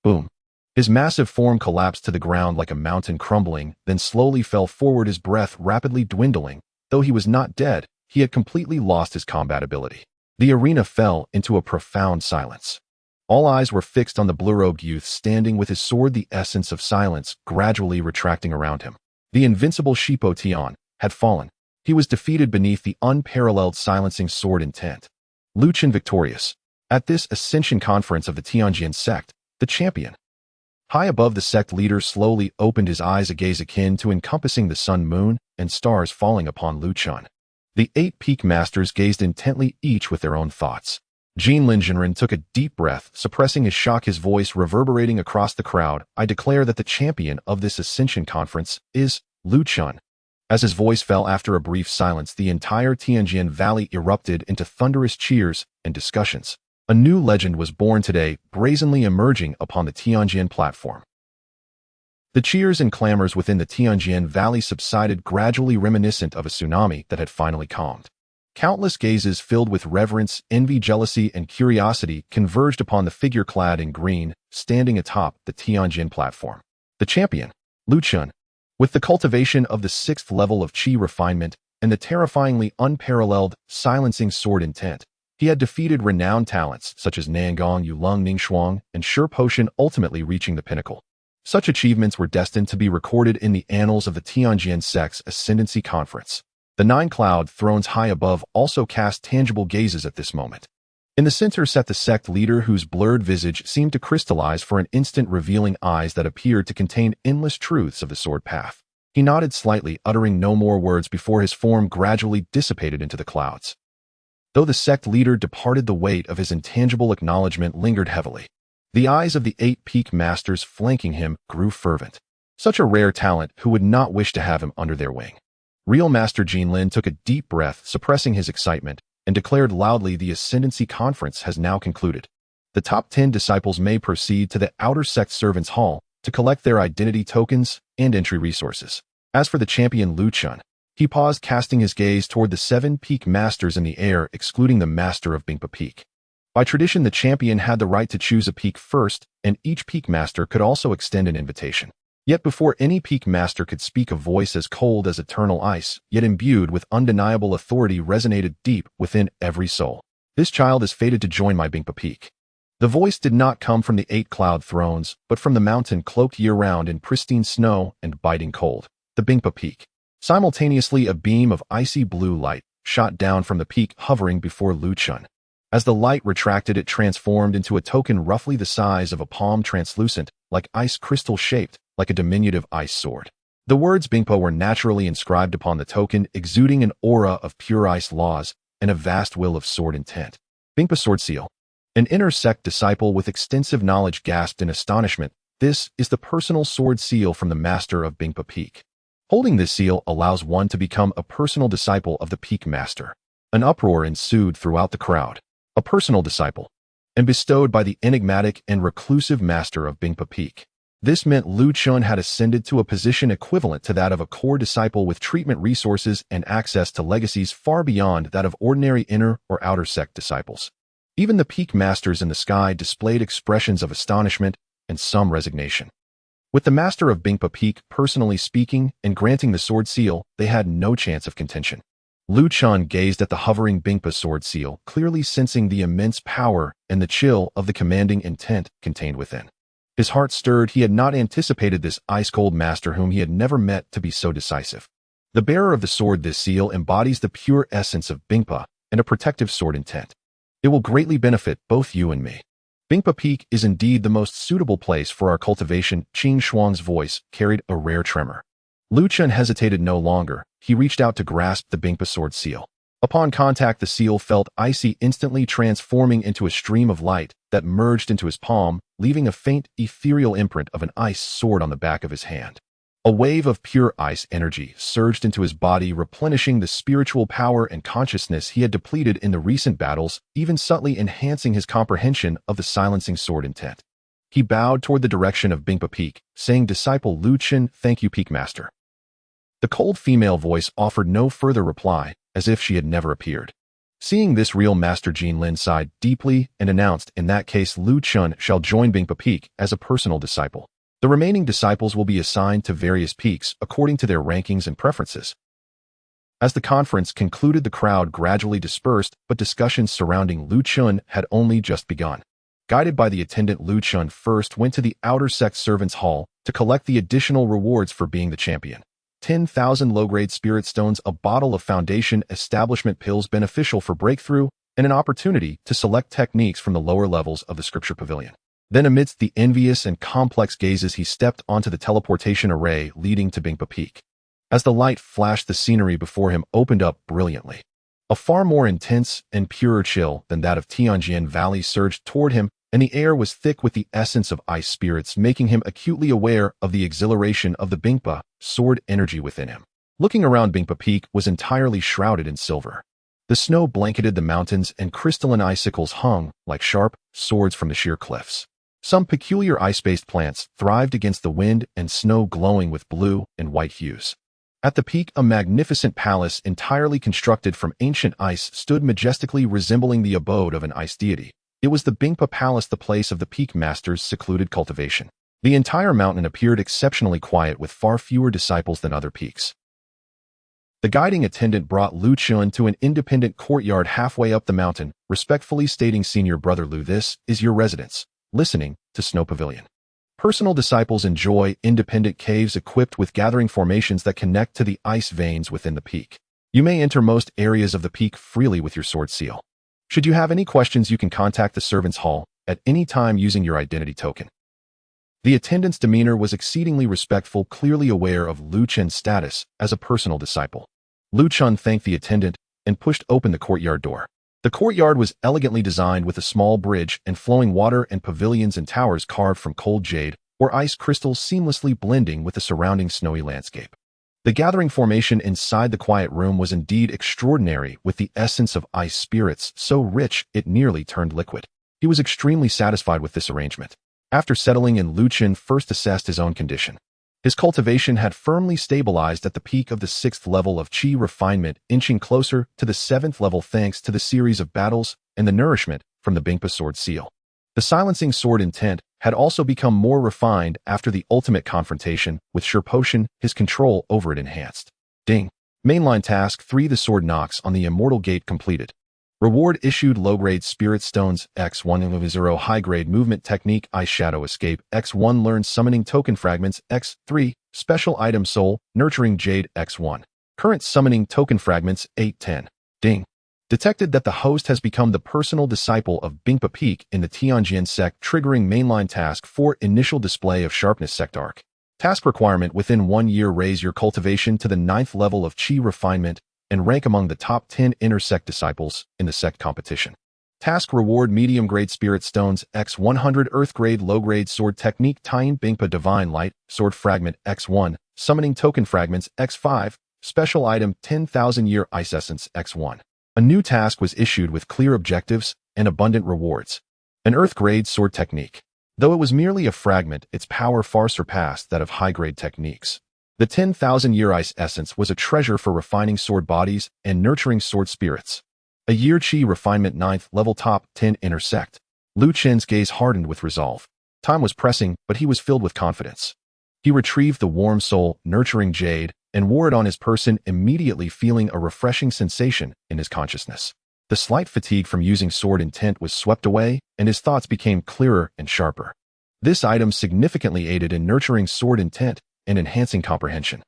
Boom. His massive form collapsed to the ground like a mountain, crumbling, then slowly fell forward, his breath rapidly dwindling. Though he was not dead, he had completely lost his combat ability. The arena fell into a profound silence. All eyes were fixed on the blue-robed youth standing with his sword, the essence of silence gradually retracting around him. The invincible Shipo Tian had fallen. He was defeated beneath the unparalleled silencing sword intent. Luchun victorious. At this Ascension Conference of the Tianjin sect, the champion. High above, the sect leader slowly opened his eyes, a gaze akin to encompassing the sun, moon, and stars falling upon Luchun. The 8 peak masters gazed intently, each with their own thoughts. Qinglan took a deep breath, suppressing his shock, his voice reverberating across the crowd. I declare that the champion of this Ascension Conference is Luchun. As his voice fell after a brief silence, the entire Tianjin Valley erupted into thunderous cheers and discussions. A new legend was born today, brazenly emerging upon the Tianjin platform. The cheers and clamors within the Tianjin Valley subsided, gradually reminiscent of a tsunami that had finally calmed. Countless gazes filled with reverence, envy, jealousy, and curiosity converged upon the figure clad in green, standing atop the Tianjin platform. The champion, Luchun. With the cultivation of the 6th level of Qi refinement and the terrifyingly unparalleled, silencing sword intent, he had defeated renowned talents such as Nangong, Yulong, Ningxuang, and Sure Potion, ultimately reaching the pinnacle. Such achievements were destined to be recorded in the annals of the Tianjin sect's Ascendancy Conference. The 9 cloud thrones high above also cast tangible gazes at this moment. In the center sat the sect leader, whose blurred visage seemed to crystallize for an instant, revealing eyes that appeared to contain endless truths of the sword path. He nodded slightly, uttering no more words before his form gradually dissipated into the clouds. Though the sect leader departed, the weight of his intangible acknowledgement lingered heavily. The eyes of the 8 peak masters flanking him grew fervent. Such a rare talent, who would not wish to have him under their wing? Real Master Qinglan took a deep breath, suppressing his excitement, and declared loudly, the Ascendancy Conference has now concluded. The top 10 disciples may proceed to the Outer Sect Servants' Hall to collect their identity tokens and entry resources. As for the champion Luchun, he paused, casting his gaze toward the 7 peak masters in the air, excluding the master of Bingpa Peak. By tradition, the champion had the right to choose a peak first, and each peak master could also extend an invitation. Yet before any peak master could speak, a voice as cold as eternal ice, yet imbued with undeniable authority, resonated deep within every soul. This child is fated to join my Bingpa Peak. The voice did not come from the 8 cloud thrones, but from the mountain cloaked year-round in pristine snow and biting cold, the Bingpa Peak. Simultaneously, a beam of icy blue light shot down from the peak, hovering before Luchun. As the light retracted, it transformed into a token roughly the size of a palm, translucent, like ice crystal, shaped like a diminutive ice sword. The words Bingpa were naturally inscribed upon the token, exuding an aura of pure ice laws and a vast will of sword intent. Bingpa Sword Seal. An inner sect disciple with extensive knowledge gasped in astonishment. This is the personal sword seal from the master of Bingpa Peak. Holding this seal allows one to become a personal disciple of the Peak Master. An uproar ensued throughout the crowd. a personal disciple, and bestowed by the enigmatic and reclusive master of Bingpa Peak. This meant Luchun had ascended to a position equivalent to that of a core disciple with treatment resources and access to legacies far beyond that of ordinary inner or outer sect disciples. Even the peak masters in the sky displayed expressions of astonishment and some resignation. With the master of Bingpa Peak personally speaking and granting the sword seal, they had no chance of contention. Luchun gazed at the hovering Bingpa sword seal, clearly sensing the immense power and the chill of the commanding intent contained within. His heart stirred. He had not anticipated this ice-cold master whom he had never met to be so decisive. The bearer of the sword, this seal embodies the pure essence of Bingpa and a protective sword intent. It will greatly benefit both you and me. Bingpa Peak is indeed the most suitable place for our cultivation. Qing Shuang's voice carried a rare tremor. Luchun hesitated no longer. He reached out to grasp the Bingpa sword seal. Upon contact, the seal felt icy, instantly transforming into a stream of light that merged into his palm, leaving a faint, ethereal imprint of an ice sword on the back of his hand. A wave of pure ice energy surged into his body, replenishing the spiritual power and consciousness he had depleted in the recent battles, even subtly enhancing his comprehension of the silencing sword intent. He bowed toward the direction of Bingpa Peak, saying, "Disciple Luchun, thank you, Peak Master." The cold female voice offered no further reply, as if she had never appeared. Seeing this, real Master Qinglan sighed deeply and announced, "In that case, Luchun shall join Bingpa Peak as a personal disciple. The remaining disciples will be assigned to various peaks according to their rankings and preferences." As the conference concluded, the crowd gradually dispersed, but discussions surrounding Luchun had only just begun. Guided by the attendant, Luchun first went to the outer sect servants' hall to collect the additional rewards for being the champion. 10,000 low-grade spirit stones, a bottle of foundation establishment pills beneficial for breakthrough, and an opportunity to select techniques from the lower levels of the scripture pavilion. Then, amidst the envious and complex gazes, he stepped onto the teleportation array leading to Bingpa Peak. As the light flashed, the scenery before him opened up brilliantly. A far more intense and purer chill than that of Tianjian Valley surged toward him, and the air was thick with the essence of ice spirits, making him acutely aware of the exhilaration of the Bingpa sword energy within him. Looking around, Bingpa Peak was entirely shrouded in silver. The snow blanketed the mountains, and crystalline icicles hung like sharp swords from the sheer cliffs. Some peculiar ice-based plants thrived against the wind and snow, glowing with blue and white hues. At the peak, a magnificent palace entirely constructed from ancient ice stood majestically, resembling the abode of an ice deity. It was the Bingpa Palace, the place of the peak master's secluded cultivation. The entire mountain appeared exceptionally quiet, with far fewer disciples than other peaks. The guiding attendant brought Luchun to an independent courtyard halfway up the mountain, respectfully stating, "Senior Brother Lu, this is your residence." Listening to Snow Pavilion. Personal disciples enjoy independent caves equipped with gathering formations that connect to the ice veins within the peak. You may enter most areas of the peak freely with your sword seal. Should you have any questions, you can contact the servants' hall at any time using your identity token. The attendant's demeanor was exceedingly respectful, clearly aware of Luchun's status as a personal disciple. Luchun thanked the attendant and pushed open the courtyard door. The courtyard was elegantly designed with a small bridge and flowing water and pavilions and towers carved from cold jade or ice crystals, seamlessly blending with the surrounding snowy landscape. The gathering formation inside the quiet room was indeed extraordinary, with the essence of ice spirits so rich it nearly turned liquid. He was extremely satisfied with this arrangement. After settling in, Luchun first assessed his own condition. His cultivation had firmly stabilized at the peak of the 6th level of Qi refinement, inching closer to the 7th level thanks to the series of battles and the nourishment from the Bingpa sword seal. The silencing sword intent had also become more refined after the ultimate confrontation with Potion, his control over it enhanced. Ding. Mainline task 3: the sword knocks on the immortal gate completed. Reward issued: low-grade spirit stones, X1 high-grade movement technique, Ice Shadow Escape, X1 learned summoning token fragments, X3 special item soul, nurturing jade, X1 current summoning token fragments, 810. Ding. Detected that the host has become the personal disciple of Bingpa Peak in the Tianjian sect, triggering mainline task 4: initial display of sharpness sect arc. Task requirement: within 1 year raise your cultivation to the 9th level of Qi refinement and rank among the top 10 inner sect disciples in the sect competition. Task reward: medium grade spirit stones, X100 earth grade low grade sword technique, tying Bingpa divine light sword fragment, X1 summoning token fragments, X5 special item 10,000 year ice essence, X1. A new task was issued with clear objectives and abundant rewards. An Earth-grade sword technique. Though it was merely a fragment, its power far surpassed that of high-grade techniques. The 10,000-year ice essence was a treasure for refining sword bodies and nurturing sword spirits. A year Qi refinement 9th level top 10 intersect. Luchun's gaze hardened with resolve. Time was pressing, but he was filled with confidence. He retrieved the warm soul, nurturing jade, and wore it on his person, immediately feeling a refreshing sensation in his consciousness. The slight fatigue from using sword intent was swept away, and his thoughts became clearer and sharper. This item significantly aided in nurturing sword intent and enhancing comprehension.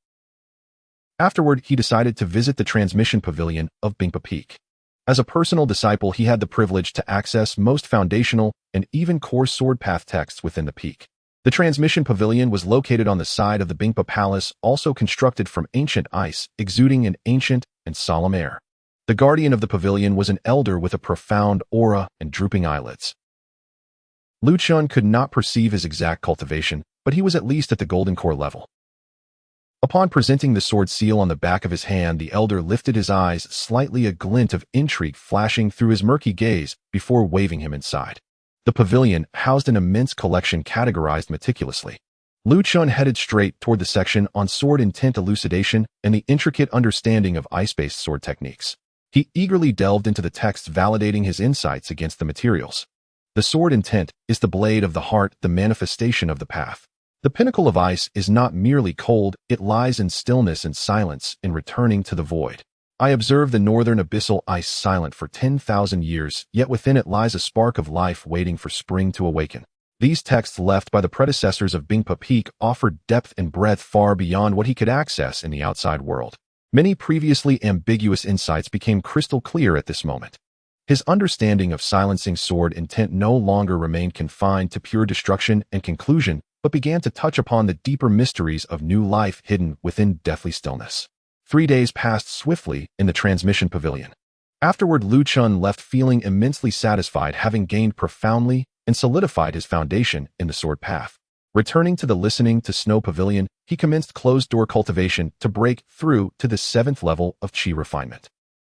Afterward, he decided to visit the transmission pavilion of Bingpa Peak. As a personal disciple, he had the privilege to access most foundational and even core sword path texts within the peak. The transmission pavilion was located on the side of the Bingpa Palace, also constructed from ancient ice, exuding an ancient and solemn air. The guardian of the pavilion was an elder with a profound aura and drooping eyelids. Luchun could not perceive his exact cultivation, but he was at least at the golden core level. Upon presenting the sword seal on the back of his hand, the elder lifted his eyes, slightly a glint of intrigue flashing through his murky gaze before waving him inside. The pavilion housed an immense collection categorized meticulously. Luchun headed straight toward the section on sword intent elucidation and the intricate understanding of ice-based sword techniques. He eagerly delved into the texts, validating his insights against the materials. The sword intent is the blade of the heart, the manifestation of the path. The pinnacle of ice is not merely cold, it lies in stillness and silence, in returning to the void. I observe the northern abyssal ice silent for 10,000 years, yet within it lies a spark of life waiting for spring to awaken. These texts left by the predecessors of Bingpa Peak offered depth and breadth far beyond what he could access in the outside world. Many previously ambiguous insights became crystal clear at this moment. His understanding of silencing sword intent no longer remained confined to pure destruction and conclusion, but began to touch upon the deeper mysteries of new life hidden within deathly stillness. 3 days passed swiftly in the transmission pavilion. Afterward, Luchun left feeling immensely satisfied, having gained profoundly and solidified his foundation in the sword path. Returning to the listening to snow pavilion, he commenced closed-door cultivation to break through to the 7th level of Qi refinement.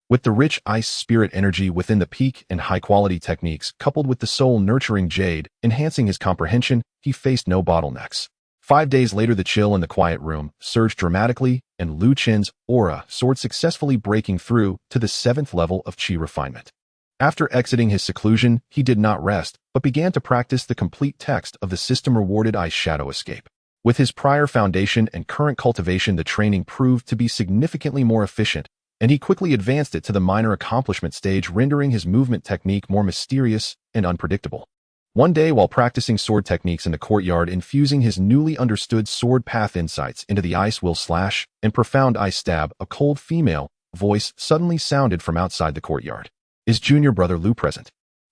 With the rich ice spirit energy within the peak and high-quality techniques coupled with the soul-nurturing jade, enhancing his comprehension, he faced no bottlenecks. 5 days later, the chill in the quiet room surged dramatically, and Luchun's aura soared, successfully breaking through to the 7th level of Qi refinement. After exiting his seclusion, he did not rest, but began to practice the complete text of the system-rewarded ice shadow escape. With his prior foundation and current cultivation, the training proved to be significantly more efficient, and he quickly advanced it to the minor accomplishment stage, rendering his movement technique more mysterious and unpredictable. One day, while practicing sword techniques in the courtyard, infusing his newly understood sword path insights into the ice will slash and profound ice stab, a cold female voice suddenly sounded from outside the courtyard. Is junior brother Lu present?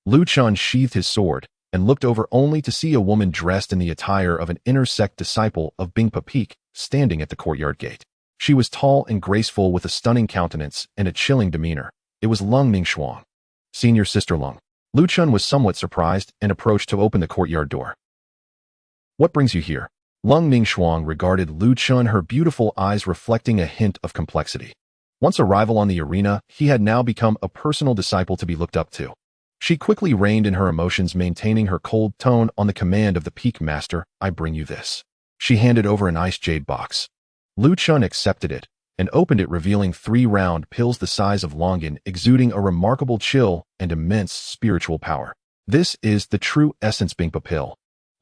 Luchun sheathed his sword and looked over only to see a woman dressed in the attire of an inner sect disciple of Bingpa Peak standing at the courtyard gate. She was tall and graceful with a stunning countenance and a chilling demeanor. It was Lung Mingxuang. Senior sister Lung. Luchun was somewhat surprised and approached to open the courtyard door. What brings you here? Lung Mingxuang regarded Luchun, her beautiful eyes reflecting a hint of complexity. Once a rival on the arena, he had now become a personal disciple to be looked up to. She quickly reined in her emotions, maintaining her cold tone on the command of the Peak Master. I bring you this. She handed over an ice jade box. Luchun accepted it and opened it, revealing 3 round pills the size of Longan, exuding a remarkable chill and immense spiritual power. This is the true essence Bingpa pill.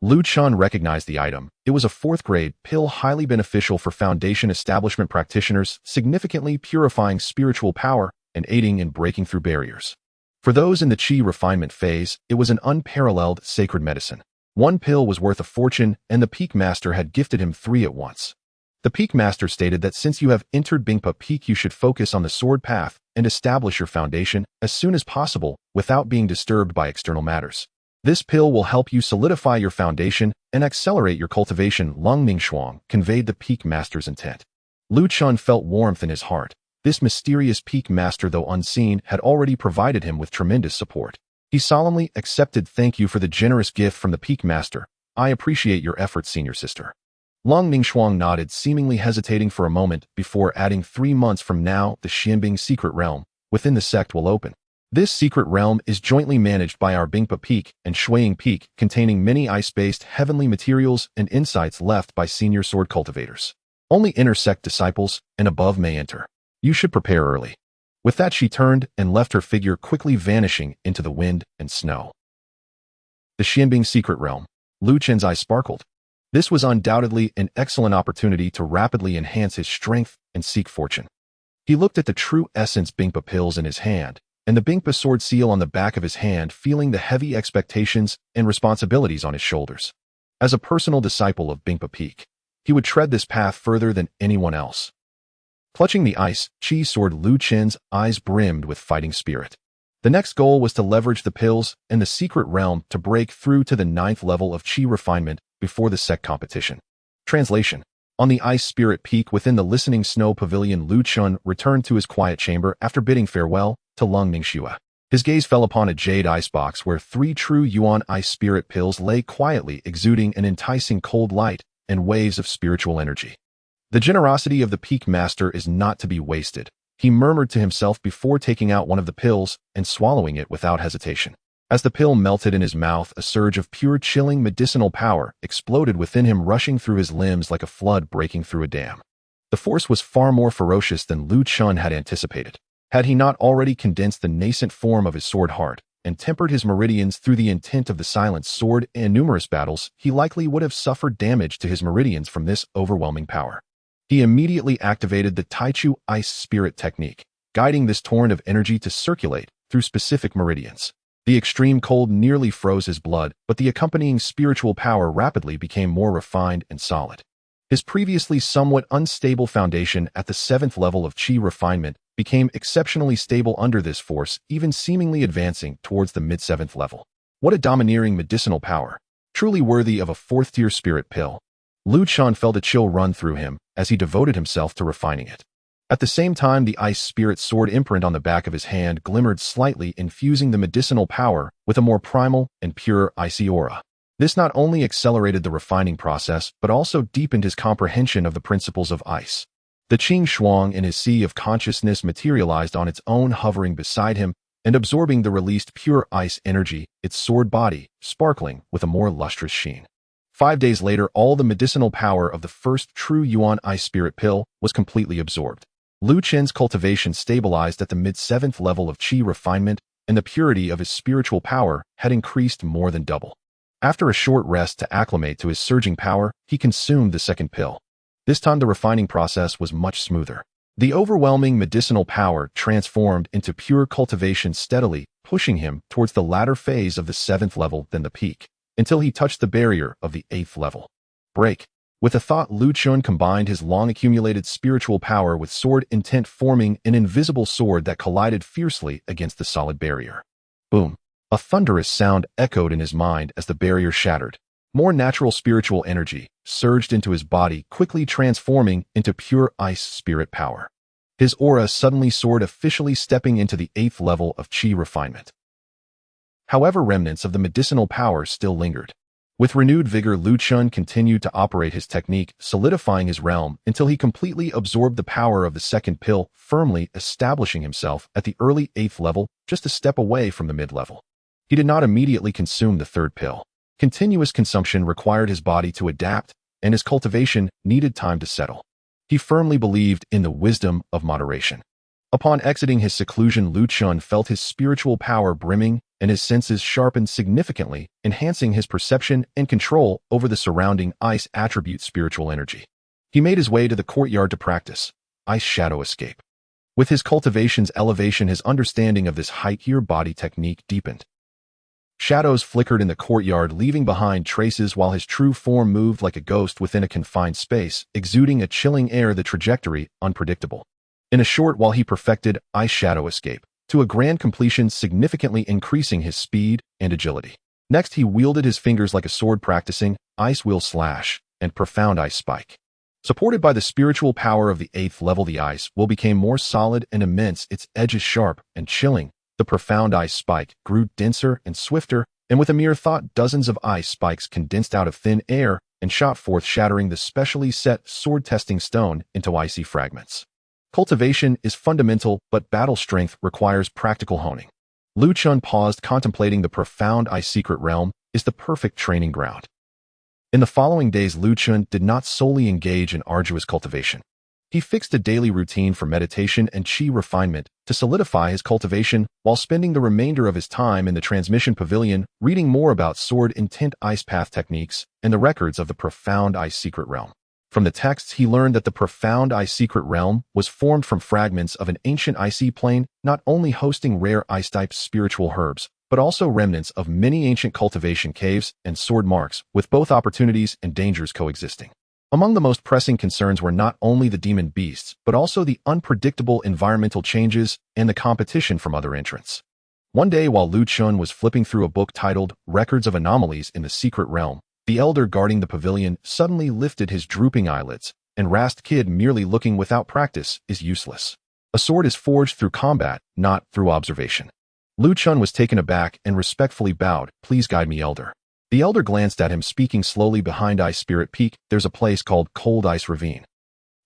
Luchun recognized the item. It was a 4th-grade pill, highly beneficial for Foundation establishment practitioners, significantly purifying spiritual power and aiding in breaking through barriers. For those in the Qi refinement phase, it was an unparalleled sacred medicine. 1 pill was worth a fortune, and the Peak Master had gifted him 3 at once. The Peak Master stated that since you have entered Bingpa Peak, you should focus on the sword path and establish your foundation as soon as possible without being disturbed by external matters. This pill will help you solidify your foundation and accelerate your cultivation. Lung Mingxuang conveyed the Peak Master's intent. Luchun felt warmth in his heart. This mysterious Peak Master, though unseen, had already provided him with tremendous support. He solemnly accepted. Thank you for the generous gift from the Peak Master. I appreciate your efforts, senior sister. Lung Mingxuang nodded, seemingly hesitating for a moment before adding, 3 months from now, the Xianbing secret realm within the sect will open. This secret realm is jointly managed by our Bingpa Peak and Shuiying Peak, containing many ice-based heavenly materials and insights left by senior sword cultivators. Only inner sect disciples and above may enter. You should prepare early. With that, she turned and left, her figure quickly vanishing into the wind and snow. The Xianbing secret realm. Luchun's eyes sparkled. This was undoubtedly an excellent opportunity to rapidly enhance his strength and seek fortune. He looked at the true essence Bingpa pills in his hand, and the Bingpa sword seal on the back of his hand, feeling the heavy expectations and responsibilities on his shoulders. As a personal disciple of Bingpa Peak, he would tread this path further than anyone else. Clutching the ice chi sword, Luchun's eyes brimmed with fighting spirit. The next goal was to leverage the pills and the secret realm to break through to the 9th level of chi refinement before the sect competition. Translation. On the ice spirit peak within the listening snow pavilion, Luchun returned to his quiet chamber after bidding farewell to Lung Ningxue. His gaze fell upon a jade icebox where 3 true Yuan ice spirit pills lay quietly, exuding an enticing cold light and waves of spiritual energy. The generosity of the peak master is not to be wasted, he murmured to himself before taking out one of the pills and swallowing it without hesitation. As the pill melted in his mouth, a surge of pure chilling medicinal power exploded within him, rushing through his limbs like a flood breaking through a dam. The force was far more ferocious than Luchun had anticipated. Had he not already condensed the nascent form of his sword heart and tempered his meridians through the intent of the silent sword in numerous battles, he likely would have suffered damage to his meridians from this overwhelming power. He immediately activated the Taichu Ice Spirit technique, guiding this torrent of energy to circulate through specific meridians. The extreme cold nearly froze his blood, but the accompanying spiritual power rapidly became more refined and solid. His previously somewhat unstable foundation at the 7th level of chi refinement became exceptionally stable under this force, even seemingly advancing towards the mid-7th level. What a domineering medicinal power, truly worthy of a 4th-tier spirit pill. Luchun felt a chill run through him as he devoted himself to refining it. At the same time, the ice spirit sword imprint on the back of his hand glimmered slightly, infusing the medicinal power with a more primal and pure icy aura. This not only accelerated the refining process, but also deepened his comprehension of the principles of ice. The Qing Shuang in his sea of consciousness materialized on its own, hovering beside him and absorbing the released pure ice energy, its sword body sparkling with a more lustrous sheen. 5 days later, all the medicinal power of the first true Yuan ice spirit pill was completely absorbed. Luchun's cultivation stabilized at the mid-7th level of chi refinement, and the purity of his spiritual power had increased more than double. After a short rest to acclimate to his surging power, he consumed the second pill. This time the refining process was much smoother. The overwhelming medicinal power transformed into pure cultivation, steadily pushing him towards the latter phase of the 7th level, then the peak, until he touched the barrier of the 8th level. Break. With a thought, Luchun combined his long-accumulated spiritual power with sword intent, forming an invisible sword that collided fiercely against the solid barrier. Boom. A thunderous sound echoed in his mind as the barrier shattered. More natural spiritual energy surged into his body, quickly transforming into pure ice spirit power. His aura suddenly soared, officially stepping into the 8th level of chi refinement. However, remnants of the medicinal power still lingered. With renewed vigor, Luchun continued to operate his technique, solidifying his realm until he completely absorbed the power of the second pill, firmly establishing himself at the early 8th level, just a step away from the mid-level. He did not immediately consume the third pill. Continuous consumption required his body to adapt, and his cultivation needed time to settle. He firmly believed in the wisdom of moderation. Upon exiting his seclusion, Luchun felt his spiritual power brimming and his senses sharpened significantly, enhancing his perception and control over the surrounding ice attribute spiritual energy. He made his way to the courtyard to practice ice shadow escape. With his cultivation's elevation, his understanding of this height-tier body technique deepened. Shadows flickered in the courtyard, leaving behind traces while his true form moved like a ghost within a confined space, exuding a chilling air, the trajectory unpredictable. In a short while he perfected ice shadow escape to a grand completion, significantly increasing his speed and agility. Next, he wielded his fingers like a sword, practicing ice wheel slash and profound ice spike. Supported by the spiritual power of the 8th level, the ice will became more solid and immense, its edges sharp and chilling. The profound ice spike grew denser and swifter, and with a mere thought, dozens of ice spikes condensed out of thin air and shot forth, shattering the specially set sword-testing stone into icy fragments. Cultivation is fundamental, but battle strength requires practical honing. Luchun paused, contemplating the profound ice secret realm is the perfect training ground. In the following days, Luchun did not solely engage in arduous cultivation. He fixed a daily routine for meditation and qi refinement to solidify his cultivation while spending the remainder of his time in the transmission pavilion reading more about sword intent ice path techniques and the records of the profound ice secret realm. From the texts, he learned that the profound ice secret realm was formed from fragments of an ancient icy plane, not only hosting rare ice-type spiritual herbs, but also remnants of many ancient cultivation caves and sword marks, with both opportunities and dangers coexisting. Among the most pressing concerns were not only the demon beasts, but also the unpredictable environmental changes and the competition from other entrants. One day, while Luchun was flipping through a book titled Records of Anomalies in the Secret Realm, the elder guarding the pavilion suddenly lifted his drooping eyelids and rasped, "Kid, merely looking without practice is useless. A sword is forged through combat, not through observation." Luchun was taken aback and respectfully bowed. "Please guide me, elder." The elder glanced at him, speaking slowly. "Behind Ice Spirit Peak, there's a place called Cold Ice Ravine.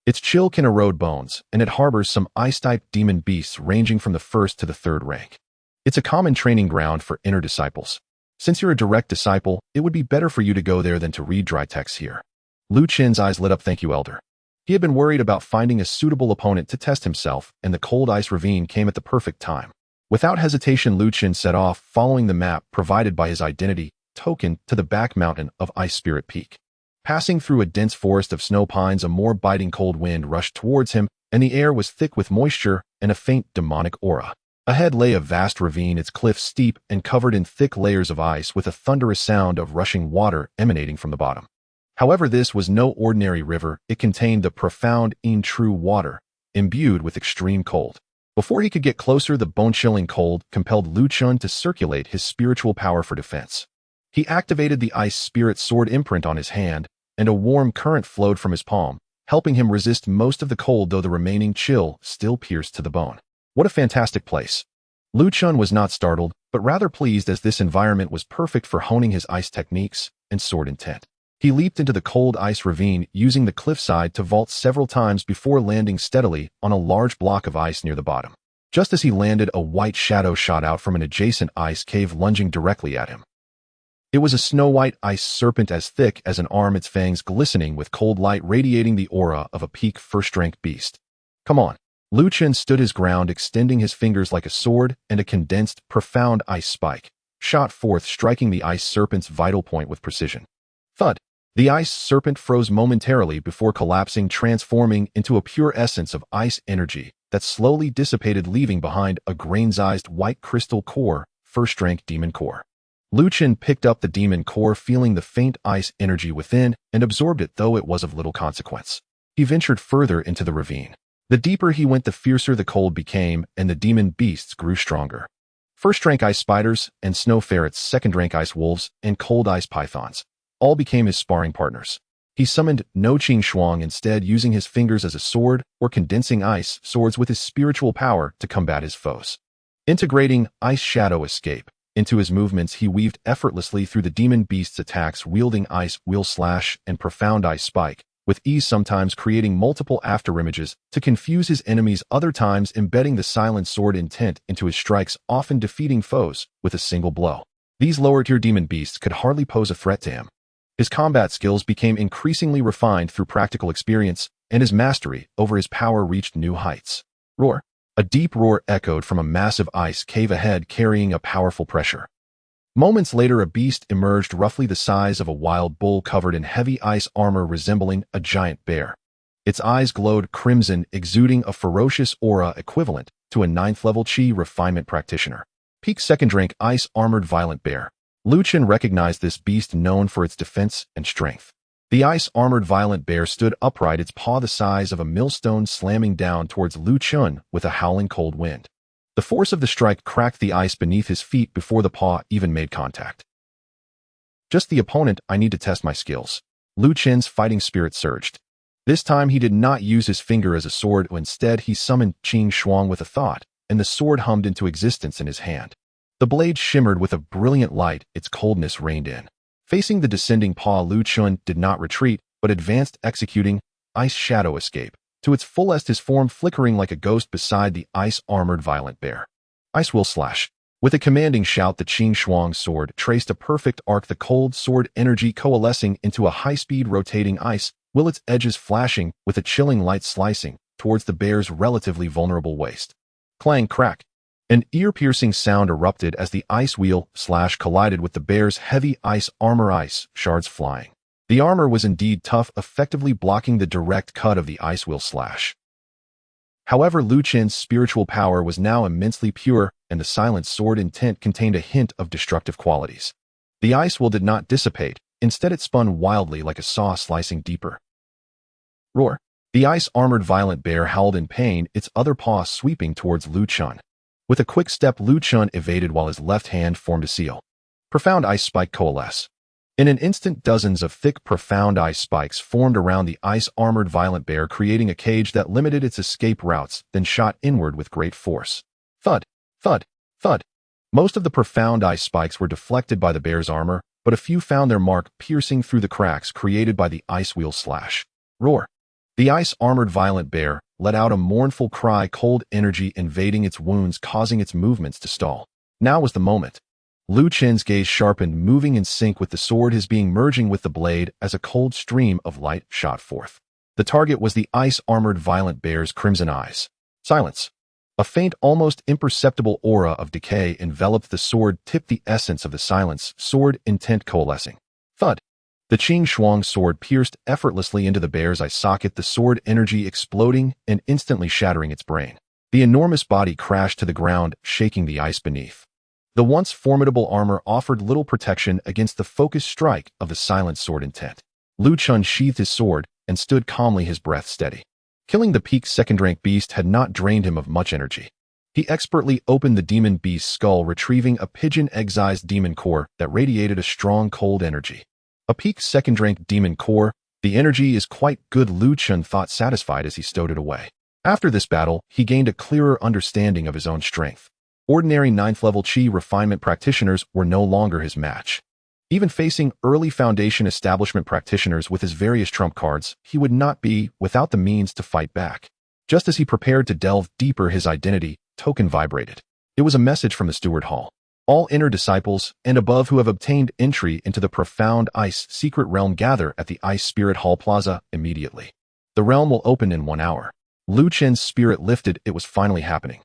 Its chill can erode bones, and it harbors some ice-type demon beasts ranging from the 1st to the 3rd rank. It's a common training ground for inner disciples. Since you're a direct disciple, it would be better for you to go there than to read dry texts here." Luchun's eyes lit up. "Thank you, elder." He had been worried about finding a suitable opponent to test himself, and the Cold Ice Ravine came at the perfect time. Without hesitation, Luchun set off, following the map provided by his identity token to the back mountain of Ice Spirit Peak. Passing through a dense forest of snow pines, a more biting cold wind rushed towards him, and the air was thick with moisture and a faint demonic aura. Ahead lay a vast ravine, its cliffs steep and covered in thick layers of ice, with a thunderous sound of rushing water emanating from the bottom. However, this was no ordinary river. It contained the profound, true water, imbued with extreme cold. Before he could get closer, the bone-chilling cold compelled Luchun to circulate his spiritual power for defense. He activated the ice spirit sword imprint on his hand, and a warm current flowed from his palm, helping him resist most of the cold, though the remaining chill still pierced to the bone. What a fantastic place! Luchun was not startled, but rather pleased, as this environment was perfect for honing his ice techniques and sword intent. He leaped into the cold ice ravine, using the cliffside to vault several times before landing steadily on a large block of ice near the bottom. Just as he landed, a white shadow shot out from an adjacent ice cave, lunging directly at him. It was a snow-white ice serpent as thick as an arm, its fangs glistening with cold light, radiating the aura of a peak first-rank beast. "Come on." Luchun stood his ground, extending his fingers like a sword, and a condensed, profound ice spike shot forth, striking the ice serpent's vital point with precision. Thud! The ice serpent froze momentarily before collapsing, transforming into a pure essence of ice energy that slowly dissipated, leaving behind a grain-sized white crystal core, first-rank demon core. Luchun picked up the demon core, feeling the faint ice energy within, and absorbed it, though it was of little consequence. He ventured further into the ravine. The deeper he went, the fiercer the cold became, and the demon beasts grew stronger. First-rank ice spiders and snow ferrets, second-rank ice wolves, and cold ice pythons all became his sparring partners. He summoned no Qing Shuang instead, using his fingers as a sword or condensing ice swords with his spiritual power to combat his foes. Integrating ice shadow escape into his movements, he weaved effortlessly through the demon beast's attacks, wielding ice wheel slash and profound ice spike with ease, sometimes creating multiple afterimages to confuse his enemies, other times embedding the silent sword intent into his strikes, often defeating foes with a single blow. These lower-tier demon beasts could hardly pose a threat to him. His combat skills became increasingly refined through practical experience, and his mastery over his power reached new heights. Roar! A deep roar echoed from a massive ice cave ahead, carrying a powerful pressure. Moments later, a beast emerged roughly the size of a wild bull, covered in heavy ice armor resembling a giant bear. Its eyes glowed crimson, exuding a ferocious aura equivalent to a 9th-level Qi refinement practitioner. Peak second-rank ice-armored violent bear. Luchun recognized this beast, known for its defense and strength. The ice-armored violent bear stood upright, its paw the size of a millstone, slamming down towards Luchun with a howling cold wind. The force of the strike cracked the ice beneath his feet before the paw even made contact. "Just the opponent I need to test my skills." Luchun's fighting spirit surged. This time he did not use his finger as a sword. Instead, he summoned Qing Shuang with a thought, and the sword hummed into existence in his hand. The blade shimmered with a brilliant light, its coldness reined in. Facing the descending paw, Luchun did not retreat, but advanced, executing ice shadow escape to its fullest, his form flickering like a ghost beside the ice-armored violent bear. Ice will slash. With a commanding shout, the Qing sword traced a perfect arc, the cold sword energy coalescing into a high-speed rotating ice, will its edges flashing with a chilling light slicing towards the bear's relatively vulnerable waist. Clang crack. An ear-piercing sound erupted as the ice wheel collided with the bear's heavy ice armor, ice shards flying. The armor was indeed tough, effectively blocking the direct cut of the ice wheel slash. However, Luchun's spiritual power was now immensely pure, and the silent sword intent contained a hint of destructive qualities. The ice wheel did not dissipate, instead it spun wildly like a saw slicing deeper. Roar. The ice-armored violent bear howled in pain, its other paw sweeping towards Luchun. With a quick step, Luchun evaded while his left hand formed a seal. Profound ice spike coalesce. In an instant, dozens of thick, profound ice spikes formed around the ice-armored violent bear, creating a cage that limited its escape routes, then shot inward with great force. Thud, thud, thud. Most of the profound ice spikes were deflected by the bear's armor, but a few found their mark, piercing through the cracks created by the ice wheel slash. Roar. The ice-armored violent bear let out a mournful cry, cold energy invading its wounds, causing its movements to stall. Now was the moment. Luchun's gaze sharpened, moving in sync with the sword, his being merging with the blade as a cold stream of light shot forth. The target was the ice-armored violent bear's crimson eyes. Silence. A faint, almost imperceptible aura of decay enveloped the sword tip, the essence of the silence, sword intent coalescing. Thud. The Qing sword pierced effortlessly into the bear's eye socket, the sword energy exploding and instantly shattering its brain. The enormous body crashed to the ground, shaking the ice beneath. The once formidable armor offered little protection against the focused strike of the silent sword intent. Luchun sheathed his sword and stood calmly, his breath steady. Killing the peak second-rank beast had not drained him of much energy. He expertly opened the demon beast's skull, retrieving a pigeon-egg-sized demon core that radiated a strong cold energy. A peak second-rank demon core, the energy is quite good, Luchun thought, satisfied as he stowed it away. After this battle, he gained a clearer understanding of his own strength. Ordinary 9th-level Qi refinement practitioners were no longer his match. Even facing early Foundation establishment practitioners with his various trump cards, he would not be without the means to fight back. Just as he prepared to delve deeper, his identity token vibrated. It was a message from the Steward Hall. All inner disciples and above who have obtained entry into the profound ice secret realm gather at the Ice Spirit Hall Plaza immediately. The realm will open in 1 hour. Luchun's spirit lifted, it was finally happening.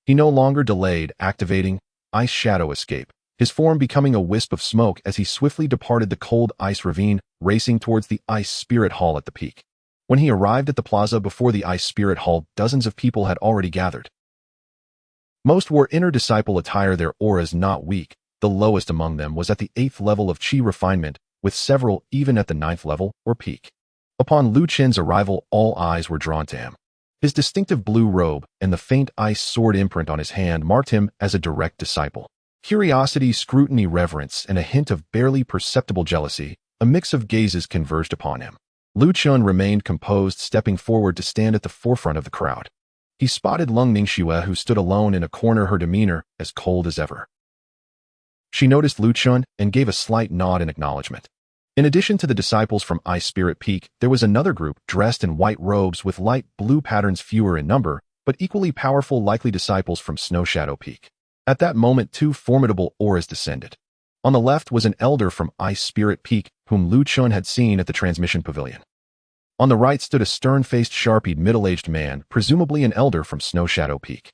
He no longer delayed, activating Ice Shadow Escape, his form becoming a wisp of smoke as he swiftly departed the cold ice ravine, racing towards the Ice Spirit Hall at the peak. When he arrived at the plaza before the Ice Spirit Hall, dozens of people had already gathered. Most wore inner disciple attire, their auras not weak. The lowest among them was at the 8th level of Qi refinement, with several even at the 9th level, or peak. Upon Luchun's arrival, all eyes were drawn to him. His distinctive blue robe and the faint ice sword imprint on his hand marked him as a direct disciple. Curiosity, scrutiny, reverence, and a hint of barely perceptible jealousy, a mix of gazes converged upon him. Luchun remained composed, stepping forward to stand at the forefront of the crowd. He spotted Lung Ningxue, who stood alone in a corner, her demeanor as cold as ever. She noticed Luchun and gave a slight nod in acknowledgement. In addition to the disciples from Ice Spirit Peak, there was another group dressed in white robes with light blue patterns, fewer in number, but equally powerful, likely disciples from Snow Shadow Peak. At that moment, 2 formidable auras descended. On the left was an elder from Ice Spirit Peak, whom Luchun had seen at the transmission pavilion. On the right stood a stern-faced, sharp-eyed, middle-aged man, presumably an elder from Snow Shadow Peak.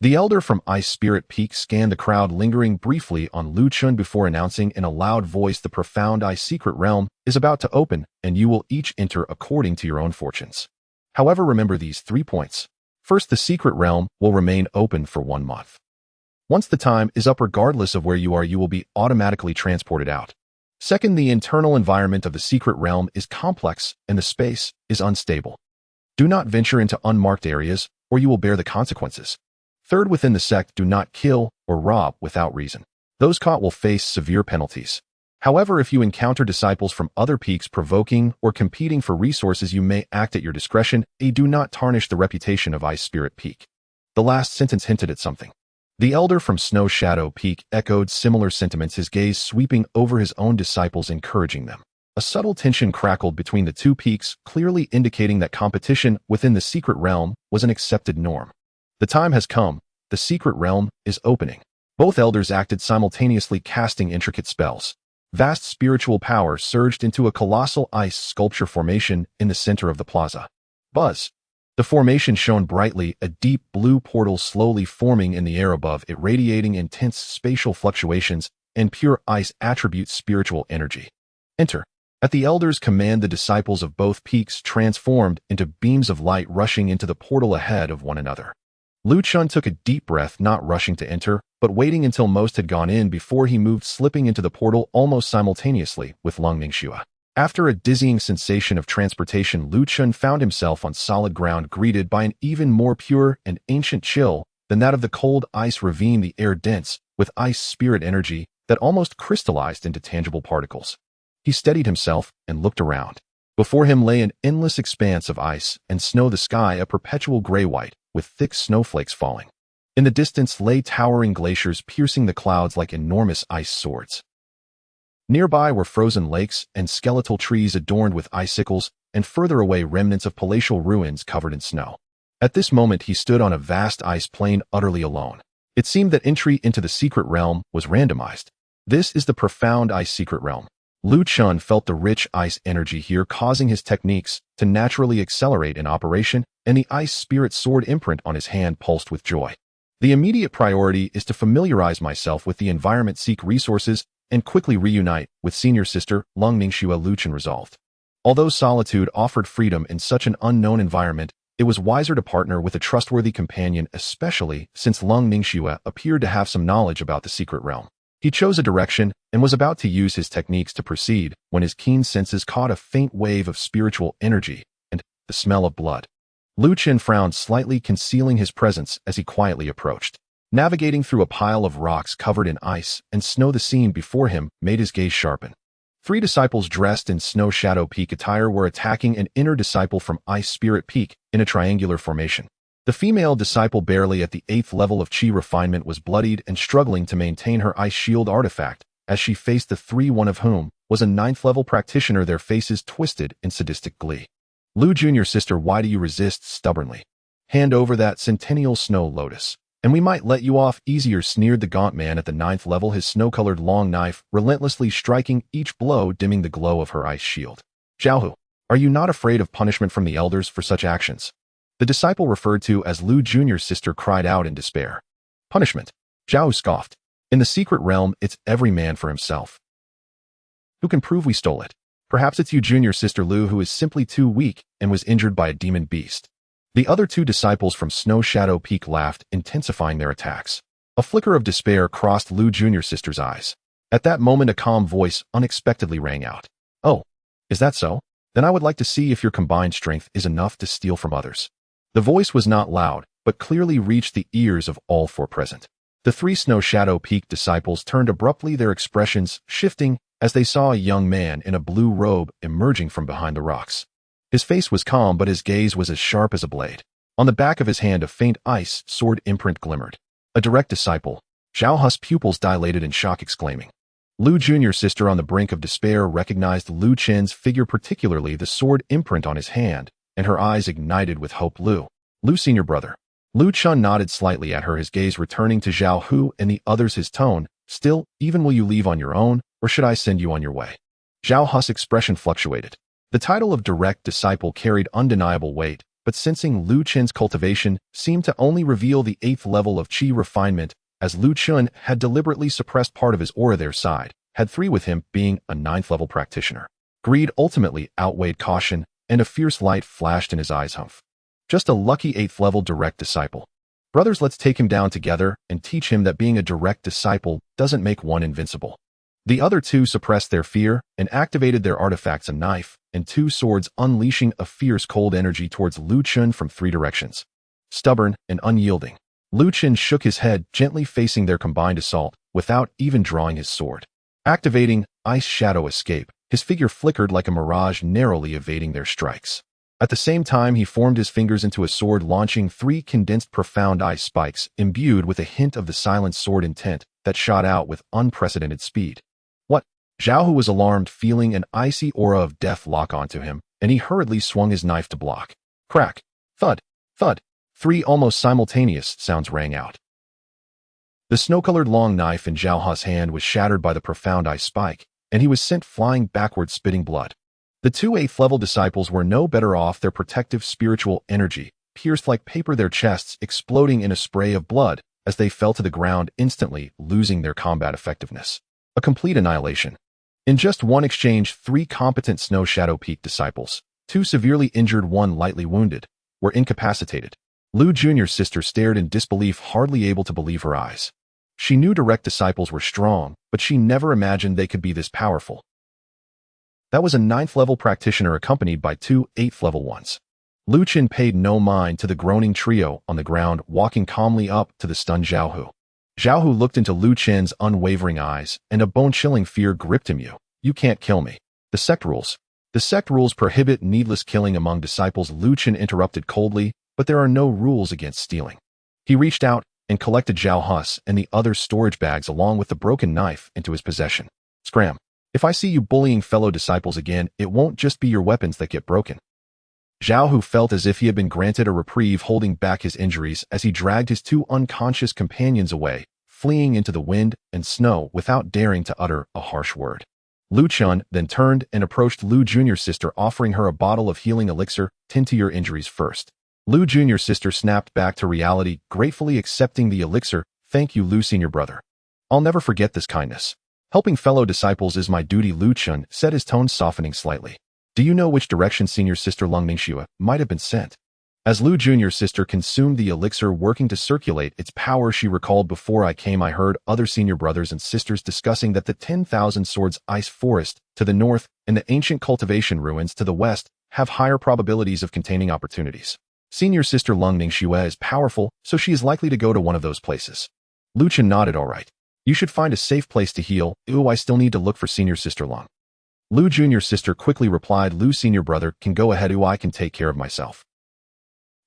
The elder from Ice Spirit Peak scanned the crowd, lingering briefly on Luchun before announcing in a loud voice, "The profound ice secret realm is about to open, and you will each enter according to your own fortunes. However, remember these 3 points. First, the secret realm will remain open for 1 month. Once the time is up, regardless of where you are, you will be automatically transported out. Second, the internal environment of the secret realm is complex and the space is unstable. Do not venture into unmarked areas, or you will bear the consequences. Third, within the sect, do not kill or rob without reason. Those caught will face severe penalties. However, if you encounter disciples from other peaks provoking or competing for resources, you may act at your discretion. Do not tarnish the reputation of Ice Spirit Peak." The last sentence hinted at something. The elder from Snow Shadow Peak echoed similar sentiments, his gaze sweeping over his own disciples, encouraging them. A subtle tension crackled between the 2 peaks, clearly indicating that competition within the secret realm was an accepted norm. The time has come. the secret realm is opening. Both elders acted simultaneously, casting intricate spells. Vast spiritual power surged into a colossal ice sculpture formation in the center of the plaza. Buzz. The formation shone brightly, a deep blue portal slowly forming in the air above it, radiating intense spatial fluctuations and pure ice attribute spiritual energy. Enter. At the elders' command, the disciples of both peaks transformed into beams of light, rushing into the portal ahead of one another. Luchun took a deep breath, not rushing to enter, but waiting until most had gone in before he moved, slipping into the portal almost simultaneously with Long Ningxue. After a dizzying sensation of transportation, Luchun found himself on solid ground, greeted by an even more pure and ancient chill than that of the cold ice ravine, the air dense with ice spirit energy that almost crystallized into tangible particles. He steadied himself and looked around. Before him lay an endless expanse of ice and snow, the sky a perpetual gray-white, with thick snowflakes falling. In the distance lay towering glaciers, piercing the clouds like enormous ice swords. Nearby were frozen lakes and skeletal trees adorned with icicles, and further away remnants of palatial ruins covered in snow. At this moment he stood on a vast ice plain, utterly alone. It seemed that entry into the secret realm was randomized. This is the profound ice secret realm. Luchun felt the rich ice energy here, causing his techniques to naturally accelerate in operation, and the ice spirit sword imprint on his hand pulsed with joy. The immediate priority is to familiarize myself with the environment, seek resources, and quickly reunite with senior sister Long Ningxue, Luchun resolved. Although solitude offered freedom in such an unknown environment, it was wiser to partner with a trustworthy companion, especially since Long Ningxue appeared to have some knowledge about the secret realm. He chose a direction and was about to use his techniques to proceed when his keen senses caught a faint wave of spiritual energy and the smell of blood. Luchun frowned slightly, concealing his presence as he quietly approached. Navigating through a pile of rocks covered in ice and snow, the scene before him made his gaze sharpen. 3 disciples dressed in Snow Shadow Peak attire were attacking an inner disciple from Ice Spirit Peak in a triangular formation. The female disciple, barely at the 8th level of Qi refinement, was bloodied and struggling to maintain her ice shield artifact as she faced the 3, one of whom was a 9th level practitioner, their faces twisted in sadistic glee. Lu, Junior sister, why do you resist stubbornly? Hand over that centennial snow lotus, and we might let you off easier, sneered the gaunt man at the 9th level, his snow-colored long knife relentlessly striking each blow, dimming the glow of her ice shield. Xiao, are you not afraid of punishment from the elders for such actions? The disciple referred to as Lu Junior's sister cried out in despair. Punishment? Xiao scoffed. In the secret realm, it's every man for himself. Who can prove we stole it? Perhaps it's you, Junior sister Lu, who is simply too weak and was injured by a demon beast. The other 2 disciples from Snow Shadow Peak laughed, intensifying their attacks. A flicker of despair crossed Lu Junior's sister's eyes. At that moment, a calm voice unexpectedly rang out. Oh, is that so? Then I would like to see if your combined strength is enough to steal from others. The voice was not loud, but clearly reached the ears of all 4 present. The 3 Snow Shadow Peak disciples turned abruptly, their expressions shifting as they saw a young man in a blue robe emerging from behind the rocks. His face was calm, but his gaze was as sharp as a blade. On the back of his hand, a faint ice sword imprint glimmered. A direct disciple. Xiao Hu's pupils dilated in shock, exclaiming. Lu Junior's sister, on the brink of despair, recognized Lu Chen's figure, particularly the sword imprint on his hand, and her eyes ignited with hope. Lu senior brother. Lu Chun nodded slightly at her, his gaze returning to Xiao Hu and the others, his tone still even. Will you leave on your own, or should I send you on your way? Xiao Hu's expression fluctuated. The title of direct disciple carried undeniable weight, but sensing Lu Chen's cultivation seemed to only reveal the 8th level of Qi refinement, as Lu Chun had deliberately suppressed part of his aura. Their side had 3, with him being a 9th level practitioner. Greed ultimately outweighed caution, and a fierce light flashed in his eyes. Humph. Just a lucky 8th level direct disciple. Brothers, let's take him down together and teach him that being a direct disciple doesn't make one invincible. The other 2 suppressed their fear and activated their artifacts, a knife and 2 swords, unleashing a fierce cold energy towards Luchun from 3 directions. Stubborn and unyielding, Luchun shook his head, gently facing their combined assault without even drawing his sword. Activating Ice Shadow Escape, his figure flickered like a mirage, narrowly evading their strikes. At the same time, he formed his fingers into a sword, launching 3 condensed profound ice spikes, imbued with a hint of the silent sword intent that shot out with unprecedented speed. What? Xiao Hu was alarmed, feeling an icy aura of death lock onto him, and he hurriedly swung his knife to block. Crack! Thud! Thud! 3 almost simultaneous sounds rang out. The snow-colored long knife in Zhao He's hand was shattered by the profound ice spike, and he was sent flying backward, spitting blood. The two 8th-level disciples were no better off. Their protective spiritual energy pierced like paper their chests, exploding in a spray of blood as they fell to the ground, instantly losing their combat effectiveness. A complete annihilation. In just one exchange, 3 competent Snow Shadow Peak disciples, 2 severely injured, 1 lightly wounded, were incapacitated. Lu Jr.'s sister stared in disbelief, hardly able to believe her eyes. She knew direct disciples were strong, but she never imagined they could be this powerful. That was a 9th-level practitioner accompanied by 2 8th-level ones. Luchun paid no mind to the groaning trio on the ground, walking calmly up to the stunned Xiao. Xiao looked into Luchun's unwavering eyes, and a bone-chilling fear gripped him. You can't kill me. The sect rules. The sect rules prohibit needless killing among disciples, Luchun interrupted coldly, but there are no rules against stealing. He reached out and collected Zhao He's and the other storage bags along with the broken knife into his possession. Scram. If I see you bullying fellow disciples again, it won't just be your weapons that get broken. Xiao felt as if he had been granted a reprieve, holding back his injuries as he dragged his 2 unconscious companions away, fleeing into the wind and snow without daring to utter a harsh word. Luchun then turned and approached Lu Jr.'s sister, offering her a bottle of healing elixir. Tend to your injuries first. Lu Jr.'s sister snapped back to reality, gratefully accepting the elixir. Thank you, Lu Senior Brother. I'll never forget this kindness. Helping fellow disciples is my duty, Luchun said, his tone softening slightly. Do you know which direction Senior Sister Lung Ningxue might have been sent? As Lu Jr.'s sister consumed the elixir, working to circulate its power, she recalled, before I came I heard other senior brothers and sisters discussing that the 10,000 Swords Ice Forest to the north and the ancient Cultivation ruins to the west have higher probabilities of containing opportunities. Senior Sister Lung Ningxue is powerful, so she is likely to go to one of those places. Luchun nodded. All right. You should find a safe place to heal. I still need to look for Senior Sister Lung. Lu Jr.'s sister quickly replied, Lu Senior Brother can go ahead. I can take care of myself.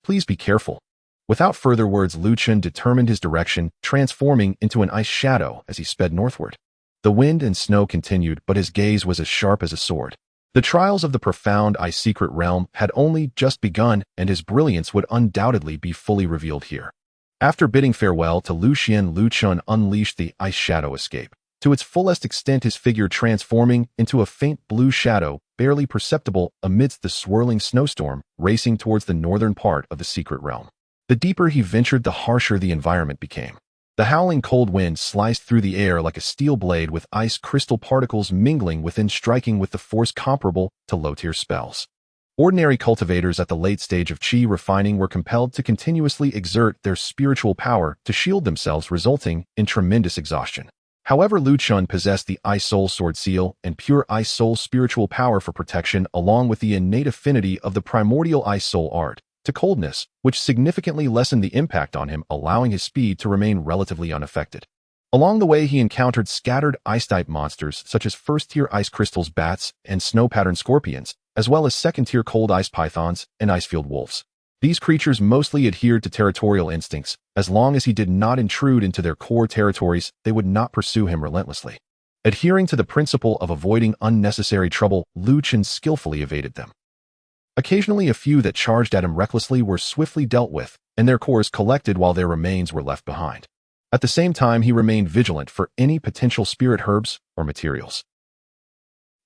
Please be careful. Without further words, Luchun determined his direction, transforming into an ice shadow as he sped northward. The wind and snow continued, but his gaze was as sharp as a sword. The trials of the profound ice secret realm had only just begun, and his brilliance would undoubtedly be fully revealed here. After bidding farewell to Luchun, Luchun unleashed the ice shadow escape to its fullest extent, his figure transforming into a faint blue shadow, barely perceptible amidst the swirling snowstorm, racing towards the northern part of the secret realm. The deeper he ventured, the harsher the environment became. The howling cold wind sliced through the air like a steel blade, with ice crystal particles mingling within, striking with the force comparable to low-tier spells. Ordinary cultivators at the late stage of Qi refining were compelled to continuously exert their spiritual power to shield themselves, resulting in tremendous exhaustion. However, Luchun possessed the Ice Soul Sword Seal and pure Ice Soul spiritual power for protection, along with the innate affinity of the primordial Ice Soul art to coldness, which significantly lessened the impact on him, allowing his speed to remain relatively unaffected. Along the way, he encountered scattered ice-type monsters such as first-tier ice crystals, bats, and snow-patterned scorpions, as well as second-tier cold ice pythons and ice-field wolves. These creatures mostly adhered to territorial instincts. As long as he did not intrude into their core territories, they would not pursue him relentlessly. Adhering to the principle of avoiding unnecessary trouble, Luchun skillfully evaded them. Occasionally, a few that charged at him recklessly were swiftly dealt with, and their cores collected while their remains were left behind. At the same time, he remained vigilant for any potential spirit herbs or materials.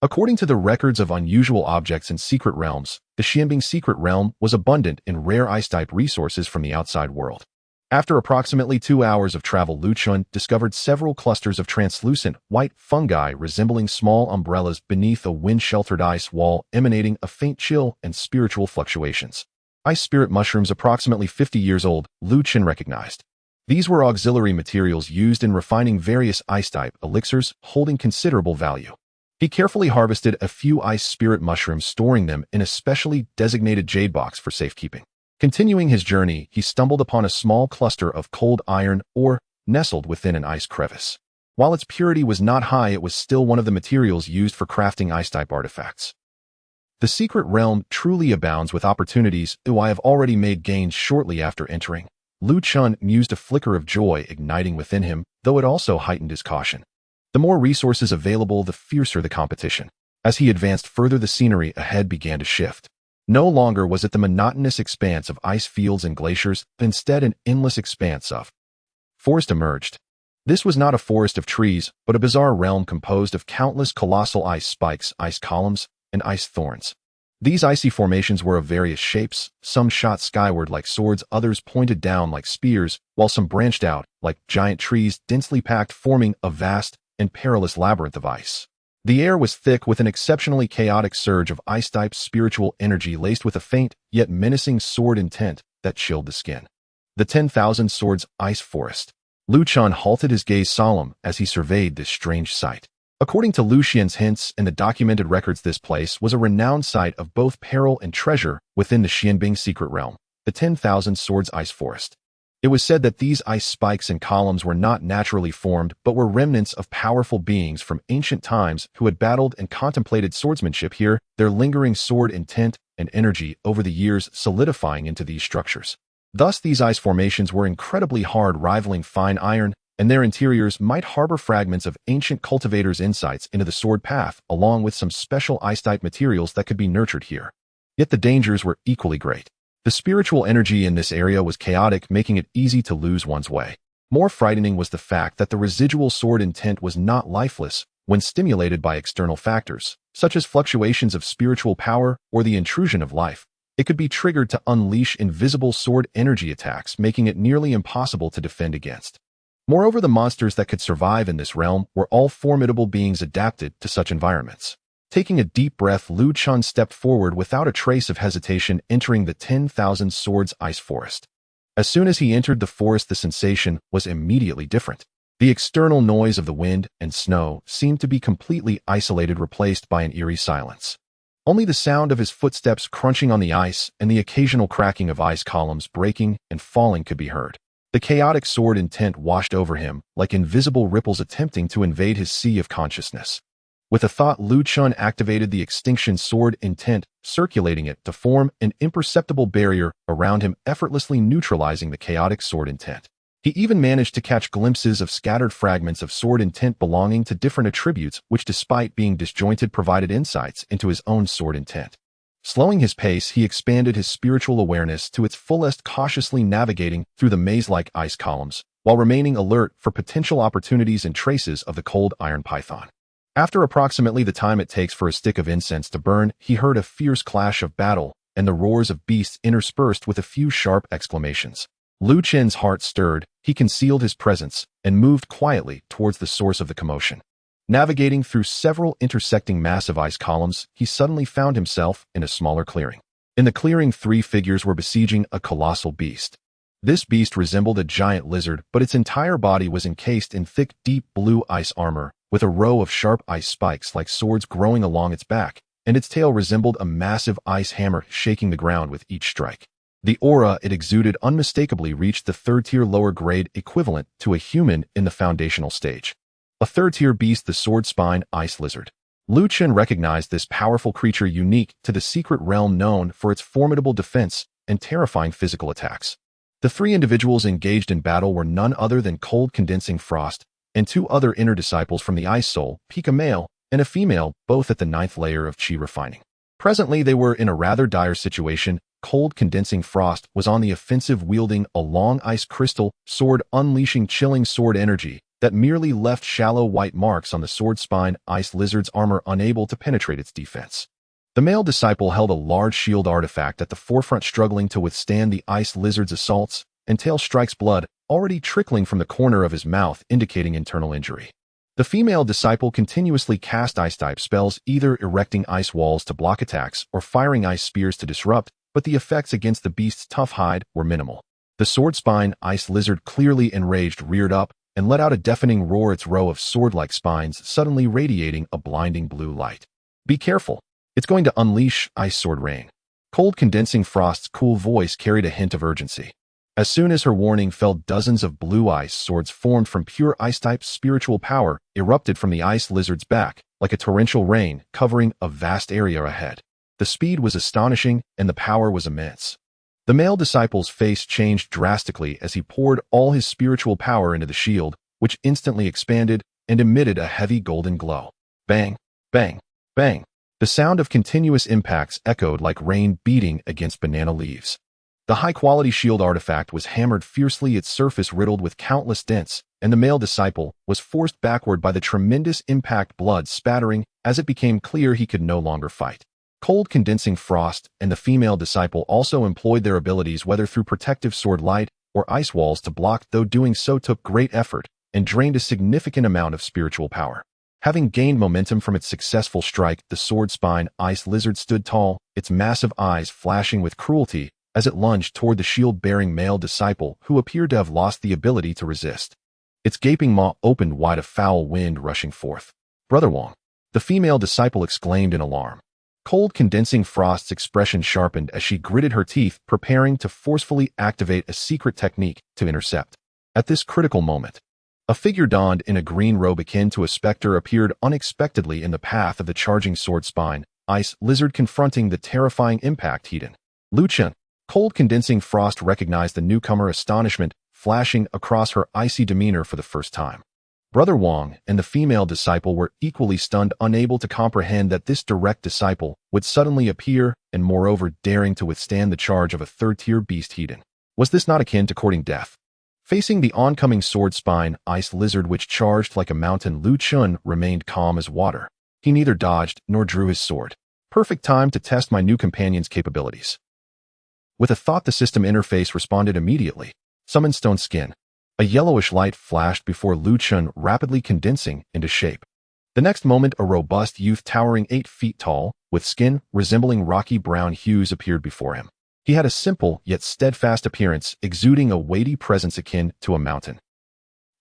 According to the records of unusual objects in secret realms, the Xianbing secret realm was abundant in rare ice-type resources from the outside world. After approximately 2 hours of travel, Luchun discovered several clusters of translucent, white fungi resembling small umbrellas beneath a wind-sheltered ice wall, emanating a faint chill and spiritual fluctuations. Ice spirit mushrooms, approximately 50 years old, Luchun recognized. These were auxiliary materials used in refining various ice-type elixirs, holding considerable value. He carefully harvested a few ice spirit mushrooms, storing them in a specially designated jade box for safekeeping. Continuing his journey, he stumbled upon a small cluster of cold iron ore nestled within an ice crevice. While its purity was not high, it was still one of the materials used for crafting ice-type artifacts. The secret realm truly abounds with opportunities, though I have already made gains shortly after entering. Luchun mused, a flicker of joy igniting within him, though it also heightened his caution. The more resources available, the fiercer the competition. As he advanced further, the scenery ahead began to shift. No longer was it the monotonous expanse of ice fields and glaciers, but instead an endless expanse of forest emerged. This was not a forest of trees, but a bizarre realm composed of countless colossal ice spikes, ice columns, and ice thorns. These icy formations were of various shapes, some shot skyward like swords, others pointed down like spears, while some branched out, like giant trees densely packed, forming a vast and perilous labyrinth of ice. The air was thick with an exceptionally chaotic surge of ice-type spiritual energy laced with a faint, yet menacing sword intent that chilled the skin. The 10,000 Swords Ice Forest. Luchun halted, his gaze solemn as he surveyed this strange sight. According to Lucian's hints and the documented records, this place was a renowned site of both peril and treasure within the Xianbing secret realm, the 10,000 Swords Ice Forest. It was said that these ice spikes and columns were not naturally formed, but were remnants of powerful beings from ancient times who had battled and contemplated swordsmanship here, their lingering sword intent and energy over the years solidifying into these structures. Thus, these ice formations were incredibly hard, rivaling fine iron, and their interiors might harbor fragments of ancient cultivators' insights into the sword path, along with some special ice-type materials that could be nurtured here. Yet the dangers were equally great. The spiritual energy in this area was chaotic, making it easy to lose one's way. More frightening was the fact that the residual sword intent was not lifeless when stimulated by external factors, such as fluctuations of spiritual power or the intrusion of life. It could be triggered to unleash invisible sword energy attacks, making it nearly impossible to defend against. Moreover, the monsters that could survive in this realm were all formidable beings adapted to such environments. Taking a deep breath, Luchun stepped forward without a trace of hesitation, entering the 10,000 Swords Ice Forest. As soon as he entered the forest, the sensation was immediately different. The external noise of the wind and snow seemed to be completely isolated, replaced by an eerie silence. Only the sound of his footsteps crunching on the ice and the occasional cracking of ice columns breaking and falling could be heard. The chaotic sword intent washed over him like invisible ripples attempting to invade his sea of consciousness. With a thought, Luchun activated the extinction sword intent, circulating it to form an imperceptible barrier around him, effortlessly neutralizing the chaotic sword intent. He even managed to catch glimpses of scattered fragments of sword intent belonging to different attributes, which, despite being disjointed, provided insights into his own sword intent. Slowing his pace, he expanded his spiritual awareness to its fullest, cautiously navigating through the maze-like ice columns, while remaining alert for potential opportunities and traces of the cold iron python. After approximately the time it takes for a stick of incense to burn, he heard a fierce clash of battle and the roars of beasts interspersed with a few sharp exclamations. Luchun's heart stirred, he concealed his presence, and moved quietly towards the source of the commotion. Navigating through several intersecting massive ice columns, he suddenly found himself in a smaller clearing. In the clearing, 3 figures were besieging a colossal beast. This beast resembled a giant lizard, but its entire body was encased in thick, deep blue ice armor, with a row of sharp ice spikes like swords growing along its back, and its tail resembled a massive ice hammer shaking the ground with each strike. The aura it exuded unmistakably reached the 3rd-tier lower grade equivalent to a human in the foundational stage. A 3rd-tier beast, the sword spine ice lizard. Luchun recognized this powerful creature unique to the secret realm, known for its formidable defense and terrifying physical attacks. The 3 individuals engaged in battle were none other than Cold Condensing Frost and 2 other inner disciples from the Ice Soul, Peak, a male and a female, both at the 9th layer of Qi refining. Presently, they were in a rather dire situation. Cold Condensing Frost was on the offensive, wielding a long ice crystal sword, unleashing chilling sword energy that merely left shallow white marks on the sword spine ice lizard's armor, unable to penetrate its defense. The male disciple held a large shield artifact at the forefront, struggling to withstand the ice lizard's assaults, and tail strikes, blood already trickling from the corner of his mouth, indicating internal injury. The female disciple continuously cast ice-type spells, either erecting ice walls to block attacks or firing ice spears to disrupt, but the effects against the beast's tough hide were minimal. The sword spine ice lizard, clearly enraged, reared up and let out a deafening roar, its row of sword-like spines suddenly radiating a blinding blue light. "Be careful. It's going to unleash ice sword rain." Cold Condensing Frost's cool voice carried a hint of urgency. As soon as her warning fell, dozens of blue ice swords formed from pure ice-type spiritual power erupted from the ice lizard's back, like a torrential rain, covering a vast area ahead. The speed was astonishing, and the power was immense. The male disciple's face changed drastically as he poured all his spiritual power into the shield, which instantly expanded and emitted a heavy golden glow. Bang, bang, bang. The sound of continuous impacts echoed like rain beating against banana leaves. The high-quality shield artifact was hammered fiercely, its surface riddled with countless dents and the male disciple was forced backward by the tremendous impact, blood spattering as it became clear he could no longer fight. Cold condensing frost and the female disciple also employed their abilities, whether through protective sword light or ice walls, to block, though doing so took great effort and drained a significant amount of spiritual power. Having gained momentum from its successful strike, the sword spine ice lizard stood tall, its massive eyes flashing with cruelty as it lunged toward the shield-bearing male disciple who appeared to have lost the ability to resist. Its gaping maw opened wide, a foul wind rushing forth. "Brother Wang!" the female disciple exclaimed in alarm. Cold condensing frost's expression sharpened as she gritted her teeth, preparing to forcefully activate a secret technique to intercept. At this critical moment, a figure donned in a green robe akin to a specter appeared unexpectedly in the path of the charging sword spine ice lizard, confronting the terrifying impact hidden. Luchun. Cold condensing frost recognized the newcomer, astonishment flashing across her icy demeanor for the first time. Brother Wang and the female disciple were equally stunned, unable to comprehend that this direct disciple would suddenly appear and moreover daring to withstand the charge of a third-tier beast hidden. Was this not akin to courting death? Facing the oncoming sword spine ice lizard which charged like a mountain, Luchun remained calm as water. He neither dodged nor drew his sword. Perfect time to test my new companion's capabilities. With a thought, the system interface responded immediately. Summon stone skin. A yellowish light flashed before Luchun, rapidly condensing into shape. The next moment, a robust youth towering 8 feet tall, with skin resembling rocky brown hues, appeared before him. He had a simple yet steadfast appearance, exuding a weighty presence akin to a mountain.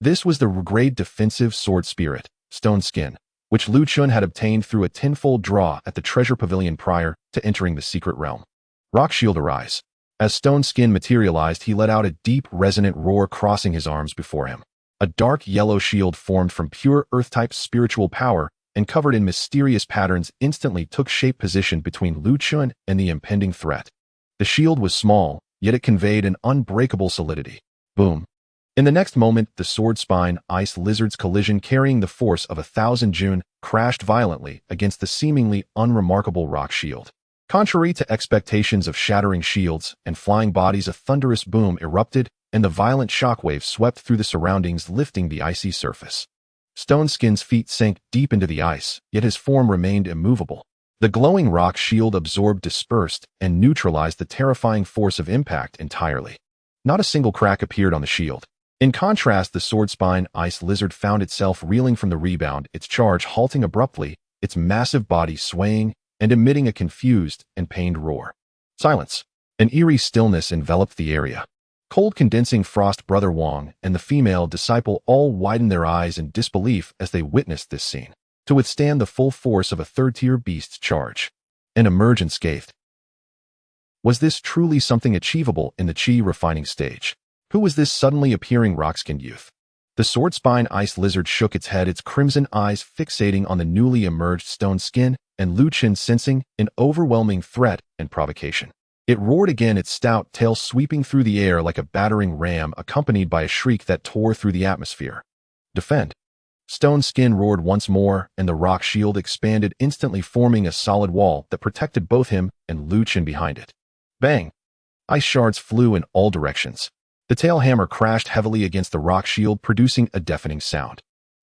This was the grade defensive sword spirit, Stone Skin, which Luchun had obtained through a tenfold draw at the treasure pavilion prior to entering the secret realm. Rock shield arise. As Stone Skin materialized, he let out a deep, resonant roar, crossing his arms before him. A dark yellow shield formed from pure earth-type spiritual power and covered in mysterious patterns instantly took shape, positioned between Luchun and the impending threat. The shield was small, yet it conveyed an unbreakable solidity. Boom. In the next moment, the sword spine ice lizard's collision, carrying the force of 1,000 June, crashed violently against the seemingly unremarkable rock shield. Contrary to expectations of shattering shields and flying bodies, a thunderous boom erupted, and the violent shockwave swept through the surroundings, lifting the icy surface. Stone Skin's feet sank deep into the ice, yet his form remained immovable. The glowing rock shield absorbed, dispersed, and neutralized the terrifying force of impact entirely. Not a single crack appeared on the shield. In contrast, the sword spine ice lizard found itself reeling from the rebound, its charge halting abruptly, its massive body swaying and emitting a confused and pained roar. Silence. An eerie stillness enveloped the area. Cold condensing frost, Brother Wang, and the female disciple all widened their eyes in disbelief as they witnessed this scene. To withstand the full force of a third-tier beast's charge, an emergence scathed. Was this truly something achievable in the Qi refining stage? Who was this suddenly appearing rock-skinned youth? The sword spine ice lizard shook its head, its crimson eyes fixating on the newly emerged Stone Skin, and Luchun sensing an overwhelming threat and provocation. It roared again, its stout tail sweeping through the air like a battering ram, accompanied by a shriek that tore through the atmosphere. Defend. Stone Skin roared once more, and the rock shield expanded, instantly forming a solid wall that protected both him and Luchun behind it. Bang! Ice shards flew in all directions. The tail hammer crashed heavily against the rock shield, producing a deafening sound.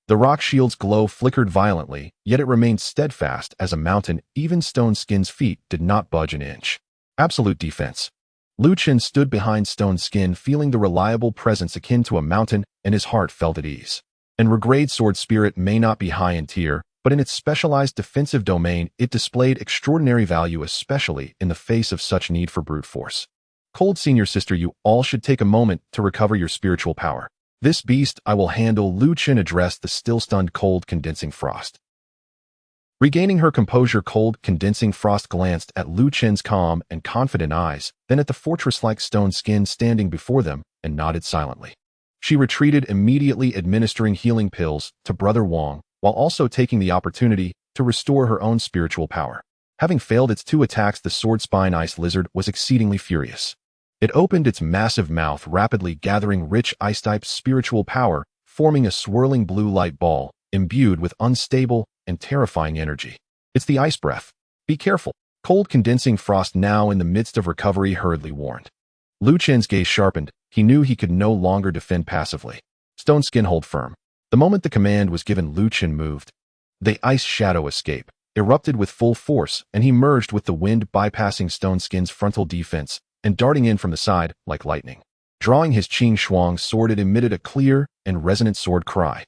The rock shield's glow flickered violently, yet it remained steadfast as a mountain. Even Stone Skin's feet did not budge an inch. Absolute defense. Luchun stood behind Stone Skin, feeling the reliable presence akin to a mountain, and his heart felt at ease. And regrade sword spirit may not be high in tier, but in its specialized defensive domain, it displayed extraordinary value, especially in the face of such need for brute force. Cold senior sister, you all should take a moment to recover your spiritual power. This beast I will handle, Luchun addressed the still-stunned Cold Condensing Frost. Regaining her composure, Cold Condensing Frost glanced at Luchun's calm and confident eyes, then at the fortress-like Stone Skin standing before them, and nodded silently. She retreated, immediately administering healing pills to Brother Wang, while also taking the opportunity to restore her own spiritual power. Having failed its 2 attacks, the sword spine ice lizard was exceedingly furious. It opened its massive mouth, rapidly gathering rich ice-type spiritual power, forming a swirling blue light ball, imbued with unstable and terrifying energy. It's the ice breath. Be careful. Cold Condensing Frost, now in the midst of recovery, hurriedly warned. Luchun's gaze sharpened. He knew he could no longer defend passively. Stone Skin hold firm. The moment the command was given, Luchun moved. The ice shadow escape erupted with full force, and he merged with the wind, bypassing Stone Skin's frontal defense and darting in from the side like lightning. Drawing his Qing Shuang sword, it emitted a clear and resonant sword cry.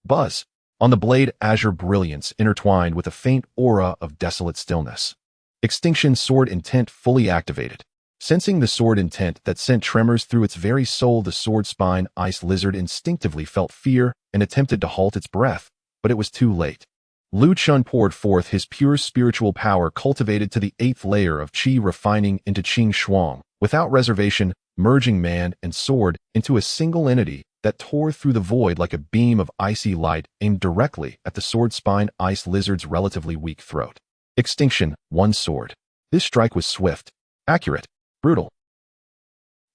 Buzz. On the blade, azure brilliance intertwined with a faint aura of desolate stillness. Extinction sword intent fully activated. Sensing the sword intent that sent tremors through its very soul, the sword spine ice lizard instinctively felt fear and attempted to halt its breath, but it was too late. Luchun poured forth his pure spiritual power, cultivated to the 8th layer of Qi, refining into Qing Shuang, without reservation, merging man and sword into a single entity that tore through the void like a beam of icy light aimed directly at the sword spine ice lizard's relatively weak throat. Extinction, one sword. This strike was swift, accurate, brutal.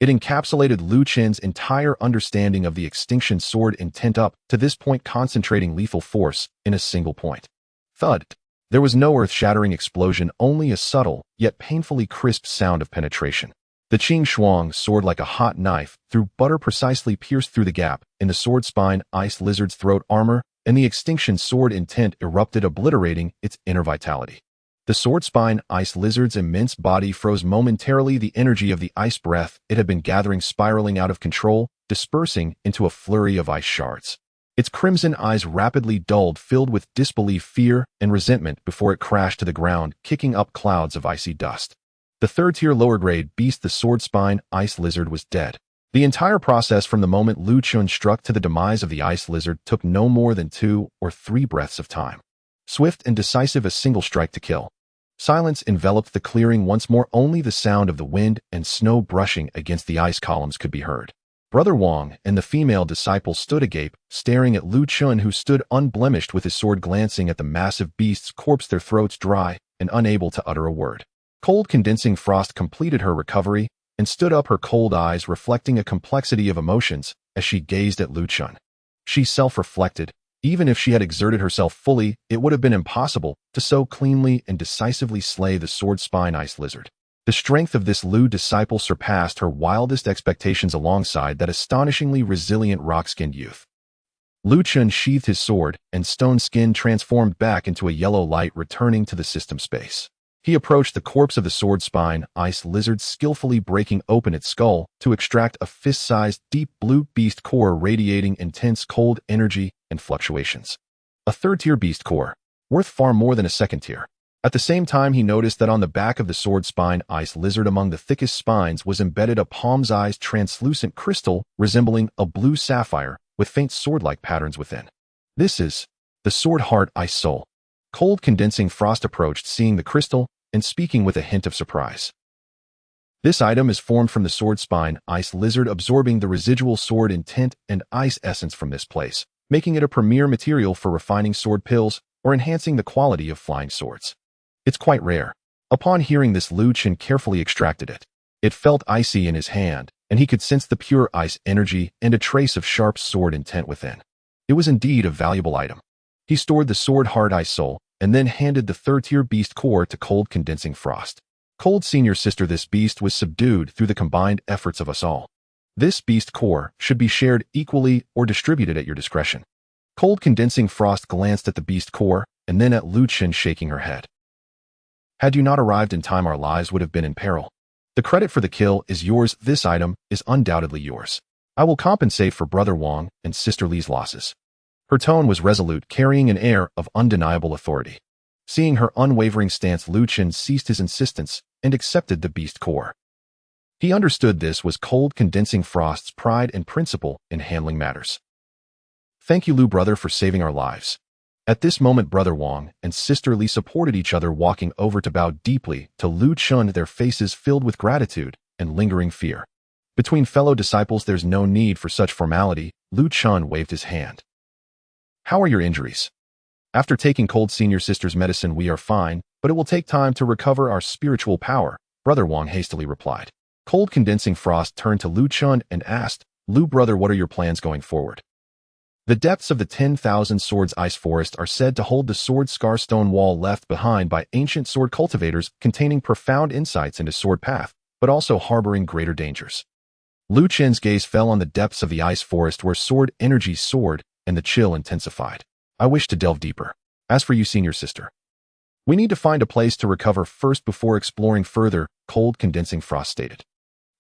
It encapsulated Luchun's entire understanding of the extinction sword intent, up to this point concentrating lethal force in a single point. Thud. There was no earth-shattering explosion, only a subtle, yet painfully crisp sound of penetration. The Qing Shuang sword, like a hot knife, through butter, precisely pierced through the gap in the sword spine ice lizard's throat armor, and the extinction sword intent erupted, obliterating its inner vitality. The sword spine ice lizard's immense body froze momentarily, the energy of the ice breath it had been gathering spiraling out of control, dispersing into a flurry of ice shards. Its crimson eyes rapidly dulled, filled with disbelief, fear, and resentment, before it crashed to the ground, kicking up clouds of icy dust. The third-tier lower-grade beast, the sword spine ice lizard, was dead. The entire process from the moment Luchun struck to the demise of the ice lizard took no more than 2 or 3 breaths of time. Swift and decisive, a single strike to kill. Silence enveloped the clearing once more. Only the sound of the wind and snow brushing against the ice columns could be heard. Brother Wang and the female disciple stood agape, staring at Luchun, who stood unblemished with his sword glancing at the massive beast's corpse, their throats dry and unable to utter a word. Cold condensing frost completed her recovery and stood up, her cold eyes reflecting a complexity of emotions as she gazed at Luchun. She self-reflected. Even if she had exerted herself fully, it would have been impossible to so cleanly and decisively slay the sword spine ice lizard. The strength of this Lu disciple surpassed her wildest expectations, alongside that astonishingly resilient rock-skinned youth. Luchun sheathed his sword, and Stone Skin transformed back into a yellow light, returning to the system space. He approached the corpse of the sword spine ice lizard, skillfully breaking open its skull to extract a fist-sized deep blue beast core radiating intense cold energy and fluctuations. A third-tier beast core, worth far more than a second-tier. At the same time, he noticed that on the back of the sword spine ice lizard, among the thickest spines, was embedded a palm-sized translucent crystal resembling a blue sapphire with faint sword-like patterns within. This is the sword heart ice soul. Cold condensing frost approached, seeing the crystal and speaking with a hint of surprise. This item is formed from the sword spine ice lizard, absorbing the residual sword intent and ice essence from this place, making it a premier material for refining sword pills or enhancing the quality of flying swords. It's quite rare. Upon hearing this, Luchun carefully extracted it. It felt icy in his hand, and he could sense the pure ice energy and a trace of sharp sword intent within. It was indeed a valuable item. He stored the sword heart ice soul, and then handed the third-tier beast core to Cold Condensing Frost. Cold Senior Sister, this beast was subdued through the combined efforts of us all. This beast core should be shared equally or distributed at your discretion. Cold Condensing Frost glanced at the beast core, and then at Luchun, shaking her head. Had you not arrived in time, our lives would have been in peril. The credit for the kill is yours. This item is undoubtedly yours. I will compensate for Brother Wang and Sister Li's losses. Her tone was resolute, carrying an air of undeniable authority. Seeing her unwavering stance, Luchun ceased his insistence and accepted the beast core. He understood this was Cold Condensing Frost's pride and principle in handling matters. Thank you, Lu brother, for saving our lives. At this moment, Brother Wang and Sister Li supported each other, walking over to bow deeply to Luchun, their faces filled with gratitude and lingering fear. Between fellow disciples, there's no need for such formality. Luchun waved his hand. How are your injuries? After taking Cold Senior Sister's medicine, we are fine, but it will take time to recover our spiritual power, Brother Wang hastily replied. Cold Condensing Frost turned to Luchun and asked, Lu brother, what are your plans going forward? The depths of the 10,000 Swords Ice Forest are said to hold the sword scar stone wall left behind by ancient sword cultivators, containing profound insights into sword path, but also harboring greater dangers. Luchen's gaze fell on the depths of the ice forest where sword energy soared and the chill intensified. I wish to delve deeper. As for you, senior sister, we need to find a place to recover first before exploring further, cold condensing frost stated.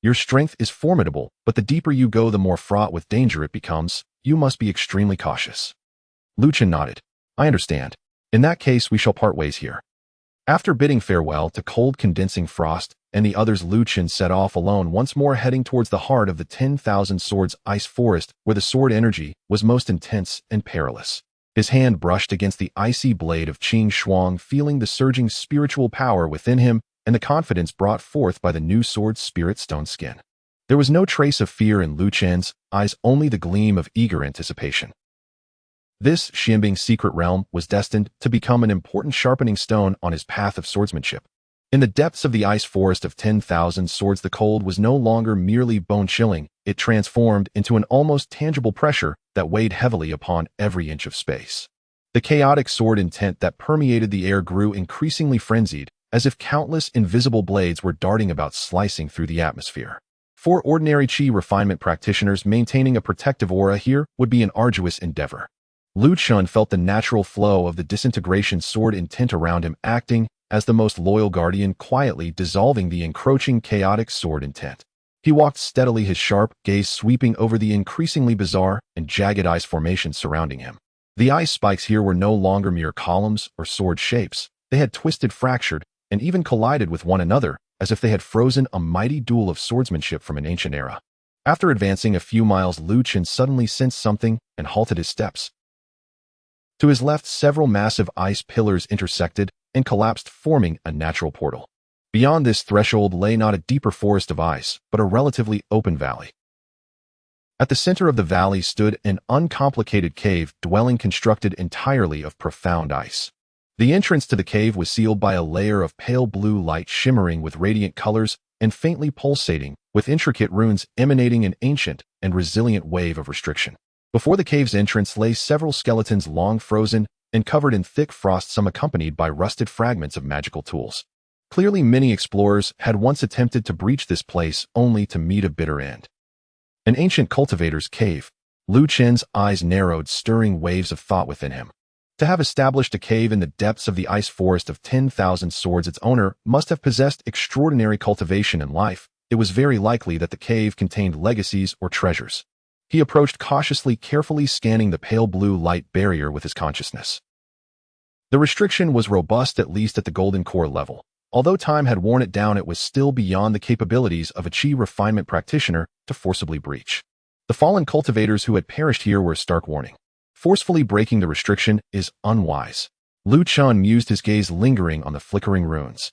Your strength is formidable, but the deeper you go, the more fraught with danger it becomes. You must be extremely cautious. Luchun nodded. I understand. In that case, we shall part ways here. After bidding farewell to cold condensing frost and the others, Luchun set off alone, once more heading towards the heart of the 10,000 swords ice forest where the sword energy was most intense and perilous. His hand brushed against the icy blade of Qinglan, feeling the surging spiritual power within him and the confidence brought forth by the new sword's spirit stone skin. There was no trace of fear in Luchen's eyes, only the gleam of eager anticipation. This Xianbing's secret realm was destined to become an important sharpening stone on his path of swordsmanship. In the depths of the ice forest of 10,000 swords, the cold was no longer merely bone-chilling, it transformed into an almost tangible pressure that weighed heavily upon every inch of space. The chaotic sword intent that permeated the air grew increasingly frenzied, as if countless invisible blades were darting about, slicing through the atmosphere. For ordinary Qi refinement practitioners, maintaining a protective aura here would be an arduous endeavor. Luchun felt the natural flow of the disintegration sword intent around him, acting as the most loyal guardian, quietly dissolving the encroaching chaotic sword intent. He walked steadily, his sharp gaze sweeping over the increasingly bizarre and jagged ice formations surrounding him. The ice spikes here were no longer mere columns or sword shapes. They had twisted, fractured, and even collided with one another, as if they had frozen a mighty duel of swordsmanship from an ancient era. After advancing a few miles, Luchun suddenly sensed something and halted his steps. To his left, several massive ice pillars intersected and collapsed, forming a natural portal. Beyond this threshold lay not a deeper forest of ice, but a relatively open valley. At the center of the valley stood an uncomplicated cave dwelling constructed entirely of profound ice. The entrance to the cave was sealed by a layer of pale blue light shimmering with radiant colors and faintly pulsating, with intricate runes emanating an ancient and resilient wave of restriction. Before the cave's entrance lay several skeletons, long frozen and covered in thick frost, some accompanied by rusted fragments of magical tools. Clearly, many explorers had once attempted to breach this place only to meet a bitter end. An ancient cultivator's cave. Luchen's eyes narrowed, stirring waves of thought within him. To have established a cave in the depths of the ice forest of 10,000 swords, its owner must have possessed extraordinary cultivation in life. It was very likely that the cave contained legacies or treasures. He approached cautiously, carefully scanning the pale blue light barrier with his consciousness. The restriction was robust, at least at the golden core level. Although time had worn it down, it was still beyond the capabilities of a Qi refinement practitioner to forcibly breach. The fallen cultivators who had perished here were a stark warning. Forcefully breaking the restriction is unwise. Luchun mused, his gaze lingering on the flickering runes.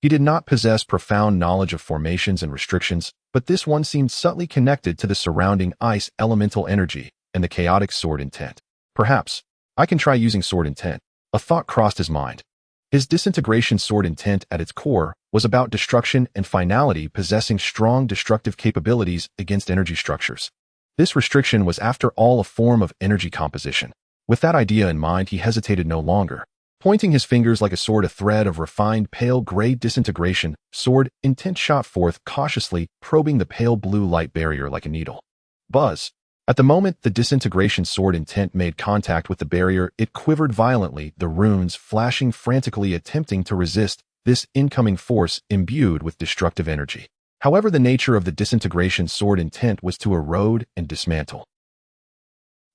He did not possess profound knowledge of formations and restrictions, but this one seemed subtly connected to the surrounding ice elemental energy and the chaotic sword intent. Perhaps I can try using sword intent. A thought crossed his mind. His disintegration sword intent at its core was about destruction and finality, possessing strong destructive capabilities against energy structures. This restriction was, after all, a form of energy composition. With that idea in mind, he hesitated no longer. Pointing his fingers like a sword, a thread of refined pale gray disintegration sword intent shot forth, cautiously probing the pale blue light barrier like a needle. Buzz. At the moment the disintegration sword intent made contact with the barrier, it quivered violently, the runes flashing frantically, attempting to resist this incoming force imbued with destructive energy. However, the nature of the disintegration sword intent was to erode and dismantle.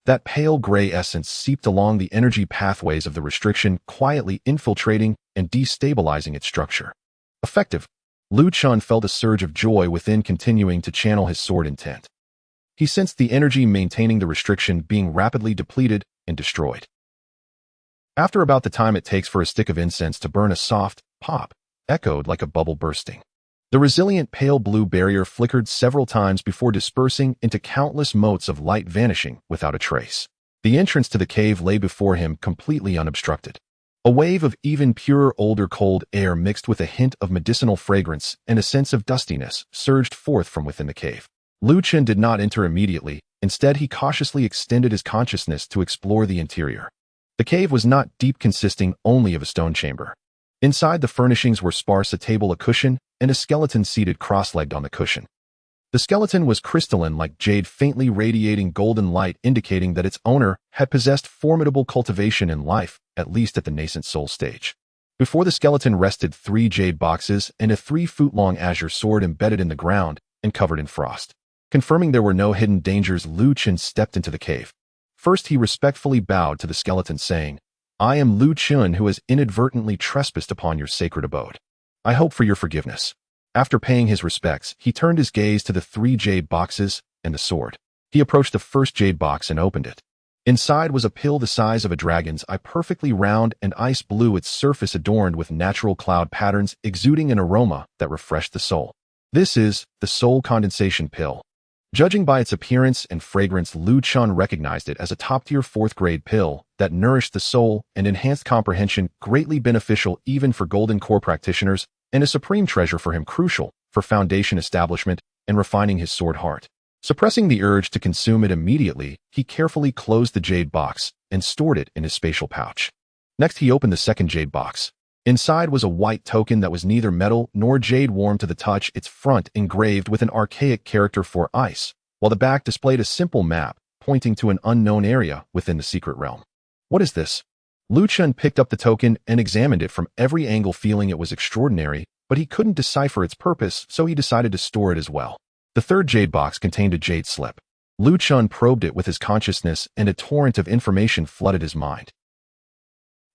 That pale gray essence seeped along the energy pathways of the restriction, quietly infiltrating and destabilizing its structure. Effective. Luchun felt a surge of joy within, continuing to channel his sword intent. He sensed the energy maintaining the restriction being rapidly depleted and destroyed. After about the time it takes for a stick of incense to burn, a soft pop echoed like a bubble bursting. The resilient pale blue barrier flickered several times before dispersing into countless motes of light, vanishing without a trace. The entrance to the cave lay before him, completely unobstructed. A wave of even purer, older, cold air mixed with a hint of medicinal fragrance and a sense of dustiness surged forth from within the cave. Luchun did not enter immediately. Instead, he cautiously extended his consciousness to explore the interior. The cave was not deep, consisting only of a stone chamber. Inside, the furnishings were sparse: a table, a cushion, and a skeleton seated cross-legged on the cushion. The skeleton was crystalline like jade, faintly radiating golden light, indicating that its owner had possessed formidable cultivation in life, at least at the nascent soul stage. Before the skeleton rested 3 jade boxes and a 3-foot-long azure sword embedded in the ground and covered in frost. Confirming there were no hidden dangers, Luchun stepped into the cave. First, he respectfully bowed to the skeleton, saying, "I am Luchun, who has inadvertently trespassed upon your sacred abode. I hope for your forgiveness." After paying his respects, he turned his gaze to the 3 jade boxes and the sword. He approached the first jade box and opened it. Inside was a pill the size of a dragon's eye, perfectly round and ice blue, its surface adorned with natural cloud patterns, exuding an aroma that refreshed the soul. This is the soul condensation pill. Judging by its appearance and fragrance, Luchun recognized it as a top-tier 4th-grade pill that nourished the soul and enhanced comprehension, greatly beneficial even for Golden Core practitioners, and a supreme treasure for him, crucial for foundation establishment and refining his sword heart. Suppressing the urge to consume it immediately, he carefully closed the jade box and stored it in his spatial pouch. Next, he opened the second jade box. Inside was a white token that was neither metal nor jade, warm to the touch, its front engraved with an archaic character for ice, while the back displayed a simple map pointing to an unknown area within the secret realm. What is this? Luchun picked up the token and examined it from every angle, feeling it was extraordinary, but he couldn't decipher its purpose, so he decided to store it as well. The third jade box contained a jade slip. Luchun probed it with his consciousness, and a torrent of information flooded his mind.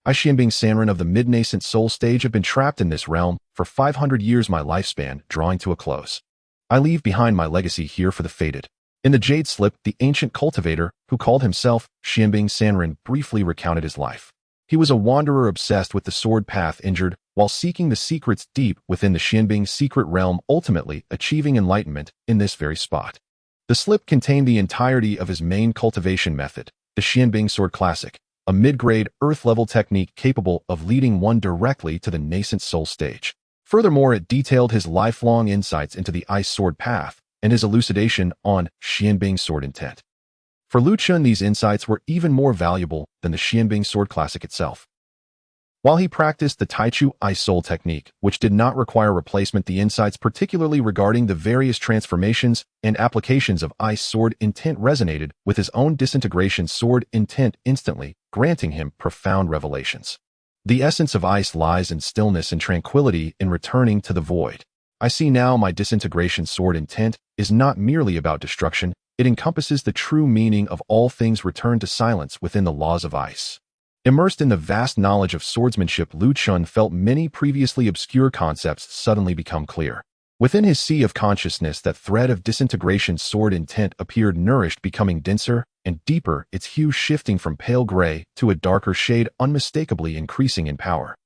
I, Xianbing Sanren of the mid-nascent soul stage, have been trapped in this realm for 500 years, my lifespan drawing to a close. I leave behind my legacy here for the fated. In the jade slip, the ancient cultivator, who called himself Xianbing Sanren, briefly recounted his life. He was a wanderer obsessed with the sword path, injured while seeking the secrets deep within the Xianbing secret realm, ultimately achieving enlightenment in this very spot. The slip contained the entirety of his main cultivation method, the Xianbing Sword Classic, a mid-grade, earth-level technique capable of leading one directly to the nascent soul stage. Furthermore, it detailed his lifelong insights into the ice sword path and his elucidation on Xianbing sword intent. For Luchun, these insights were even more valuable than the Xianbing Sword Classic itself. While he practiced the Taichu Ice Soul technique, which did not require replacement, the insights, particularly regarding the various transformations and applications of ice sword intent, resonated with his own disintegration sword intent instantly, granting him profound revelations. The essence of ice lies in stillness and tranquility, in returning to the void. I see now my disintegration sword intent is not merely about destruction, it encompasses the true meaning of all things, return to silence within the laws of ice. Immersed in the vast knowledge of swordsmanship, Luchun felt many previously obscure concepts suddenly become clear. Within his sea of consciousness, that thread of disintegration sword intent appeared, nourished, becoming denser and deeper, its hue shifting from pale gray to a darker shade, unmistakably increasing in power.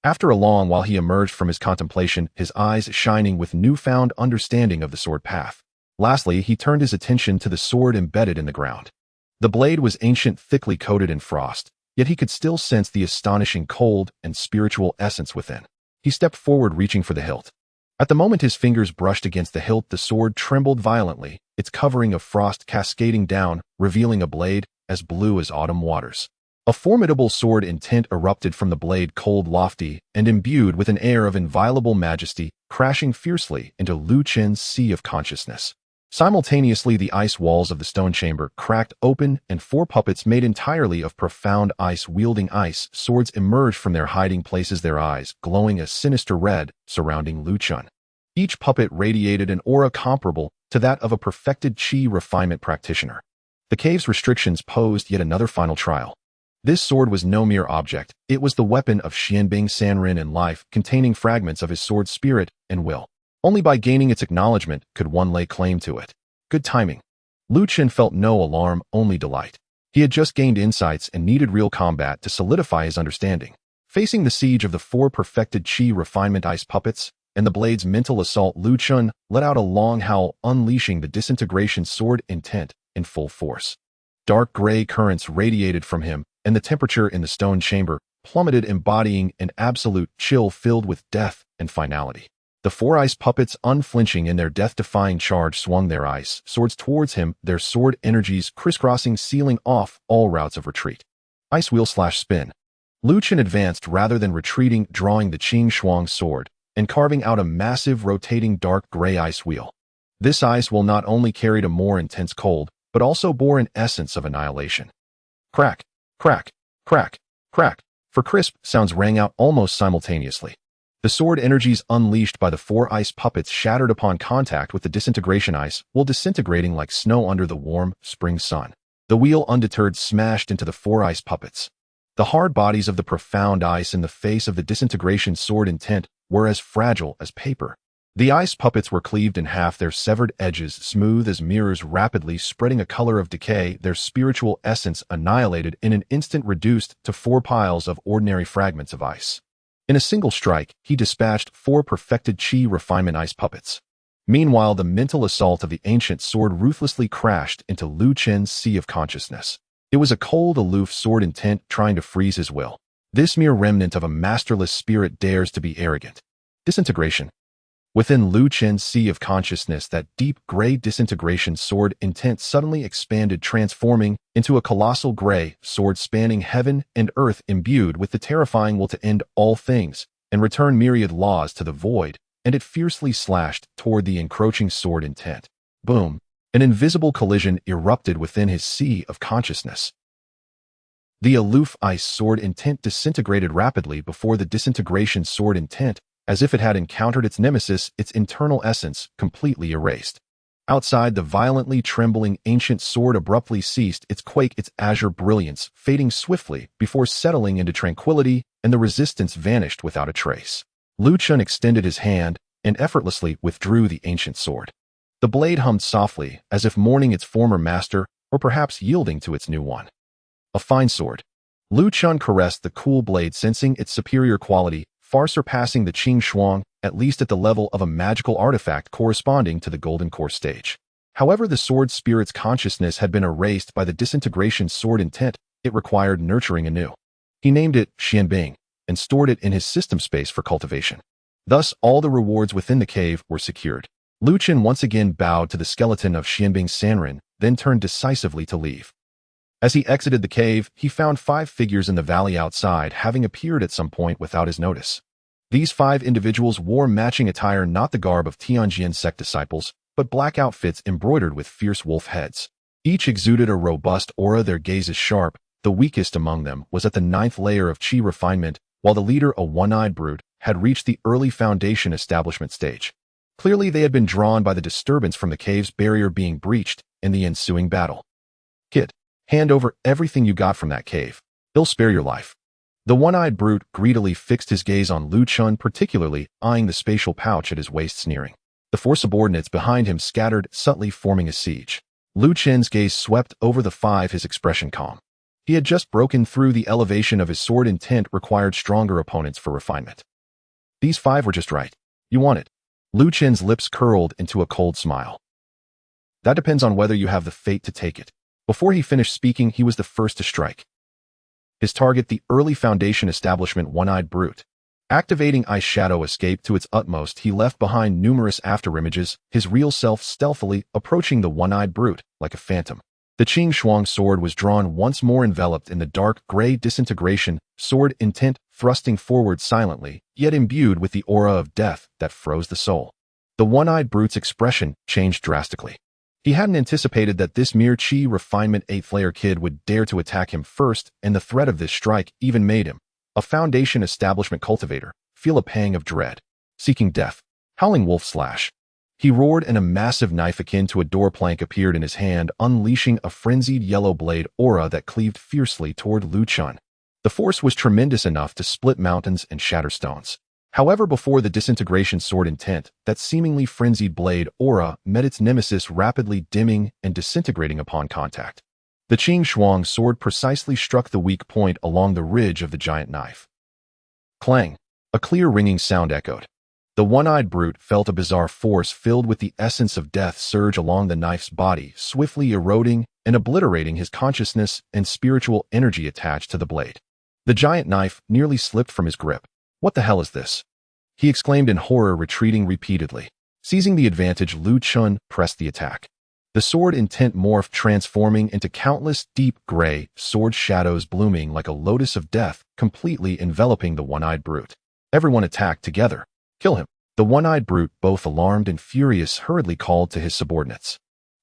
After a long while, he emerged from his contemplation, his eyes shining with newfound understanding of the sword path. Lastly, he turned his attention to the sword embedded in the ground. The blade was ancient, thickly coated in frost, yet he could still sense the astonishing cold and spiritual essence within. He stepped forward, reaching for the hilt. At the moment his fingers brushed against the hilt, the sword trembled violently, its covering of frost cascading down, revealing a blade as blue as autumn waters. A formidable sword intent erupted from the blade, cold, lofty, and imbued with an air of inviolable majesty, crashing fiercely into Luchun's sea of consciousness. Simultaneously, the ice walls of the stone chamber cracked open, and 4 puppets made entirely of profound ice, wielding ice swords, emerged from their hiding places, their eyes glowing a sinister red, surrounding Luchun. Each puppet radiated an aura comparable to that of a perfected Qi refinement practitioner. The cave's restrictions posed yet another final trial. This sword was no mere object, it was the weapon of Xianbing Sanren in life, containing fragments of his sword's spirit and will. Only by gaining its acknowledgement could one lay claim to it. Good timing. Luchun felt no alarm, only delight. He had just gained insights and needed real combat to solidify his understanding. Facing the siege of the 4 perfected Qi refinement ice puppets and the blade's mental assault, Luchun let out a long howl, unleashing the disintegration sword intent in full force. Dark gray currents radiated from him, and the temperature in the stone chamber plummeted, embodying an absolute chill filled with death and finality. The 4 ice puppets, unflinching in their death-defying charge, swung their ice swords towards him, their sword energies crisscrossing, sealing off all routes of retreat. Ice wheel/spin. Luchun advanced rather than retreating, drawing the Qing Shuang sword and carving out a massive rotating dark gray ice wheel. This ice will not only carried a more intense cold, but also bore an essence of annihilation. Crack, crack, crack, crack, for crisp sounds rang out almost simultaneously. The sword energies unleashed by the 4 ice puppets shattered upon contact with the disintegration ice while disintegrating like snow under the warm, spring sun. The wheel undeterred smashed into the 4 ice puppets. The hard bodies of the profound ice in the face of the disintegration sword intent were as fragile as paper. The ice puppets were cleaved in half, their severed edges smooth as mirrors rapidly spreading a color of decay, their spiritual essence annihilated in an instant, reduced to 4 piles of ordinary fragments of ice. In a single strike, he dispatched 4 perfected Qi refinement ice puppets. Meanwhile, the mental assault of the ancient sword ruthlessly crashed into Luchun's sea of consciousness. It was a cold, aloof sword intent trying to freeze his will. This mere remnant of a masterless spirit dares to be arrogant. Disintegration. Within Luchun's sea of consciousness, that deep gray disintegration sword intent suddenly expanded, transforming into a colossal gray sword spanning heaven and earth, imbued with the terrifying will to end all things and return myriad laws to the void, and it fiercely slashed toward the encroaching sword intent. Boom! An invisible collision erupted within his sea of consciousness. The aloof ice sword intent disintegrated rapidly before the disintegration sword intent, as if it had encountered its nemesis, its internal essence completely erased. Outside, the violently trembling ancient sword abruptly ceased its quake, its azure brilliance fading swiftly before settling into tranquility, and the resistance vanished without a trace. Luchun extended his hand and effortlessly withdrew the ancient sword. The blade hummed softly, as if mourning its former master, or perhaps yielding to its new one. A fine sword. Luchun caressed the cool blade, sensing its superior quality, far surpassing the Qing Shuang, at least at the level of a magical artifact corresponding to the Golden Core stage. However, the sword spirit's consciousness had been erased by the disintegration sword intent. It required nurturing anew. He named it Xianbing and stored it in his system space for cultivation. Thus, all the rewards within the cave were secured. Luchun once again bowed to the skeleton of Xianbing's Sanren, then turned decisively to leave. As he exited the cave, he found 5 figures in the valley outside, having appeared at some point without his notice. These 5 individuals wore matching attire, not the garb of Tianjian sect disciples, but black outfits embroidered with fierce wolf heads. Each exuded a robust aura, their gazes sharp. The weakest among them was at the 9th layer of Qi refinement, while the leader, a one-eyed brute, had reached the early foundation establishment stage. Clearly, they had been drawn by the disturbance from the cave's barrier being breached in the ensuing battle. Kid, hand over everything you got from that cave. They'll spare your life. The one-eyed brute greedily fixed his gaze on Luchun, particularly eyeing the spatial pouch at his waist, sneering. The 4 subordinates behind him scattered, subtly forming a siege. Luchun's gaze swept over the 5, his expression calm. He had just broken through. The elevation of his sword intent required stronger opponents for refinement. These 5 were just right. You want it. Luchun's lips curled into a cold smile. That depends on whether you have the fate to take it. Before he finished speaking, he was the first to strike. His target, the early foundation establishment one-eyed brute. Activating Ice Shadow Escape to its utmost, he left behind numerous afterimages, his real self stealthily approaching the one-eyed brute like a phantom. The Qing Shuang sword was drawn once more, enveloped in the dark gray disintegration sword intent, thrusting forward silently, yet imbued with the aura of death that froze the soul. The one-eyed brute's expression changed drastically. He hadn't anticipated that this mere Qi refinement 8th layer kid would dare to attack him first, and the threat of this strike even made him, a foundation establishment cultivator, feel a pang of dread. Seeking death. Howling wolf slash. He roared, and a massive knife akin to a door plank appeared in his hand, unleashing a frenzied yellow blade aura that cleaved fiercely toward Luchun. The force was tremendous enough to split mountains and shatter stones. However, before the disintegration sword intent, that seemingly frenzied blade aura met its nemesis, rapidly dimming and disintegrating upon contact. The Qing Shuang sword precisely struck the weak point along the ridge of the giant knife. Clang! A clear ringing sound echoed. The one-eyed brute felt a bizarre force filled with the essence of death surge along the knife's body, swiftly eroding and obliterating his consciousness and spiritual energy attached to the blade. The giant knife nearly slipped from his grip. What the hell is this? He exclaimed in horror, retreating repeatedly. Seizing the advantage, Luchun pressed the attack. The sword intent morphed, transforming into countless deep gray sword shadows blooming like a lotus of death, completely enveloping the one-eyed brute. Everyone attacked together. Kill him. The one-eyed brute, both alarmed and furious, hurriedly called to his subordinates.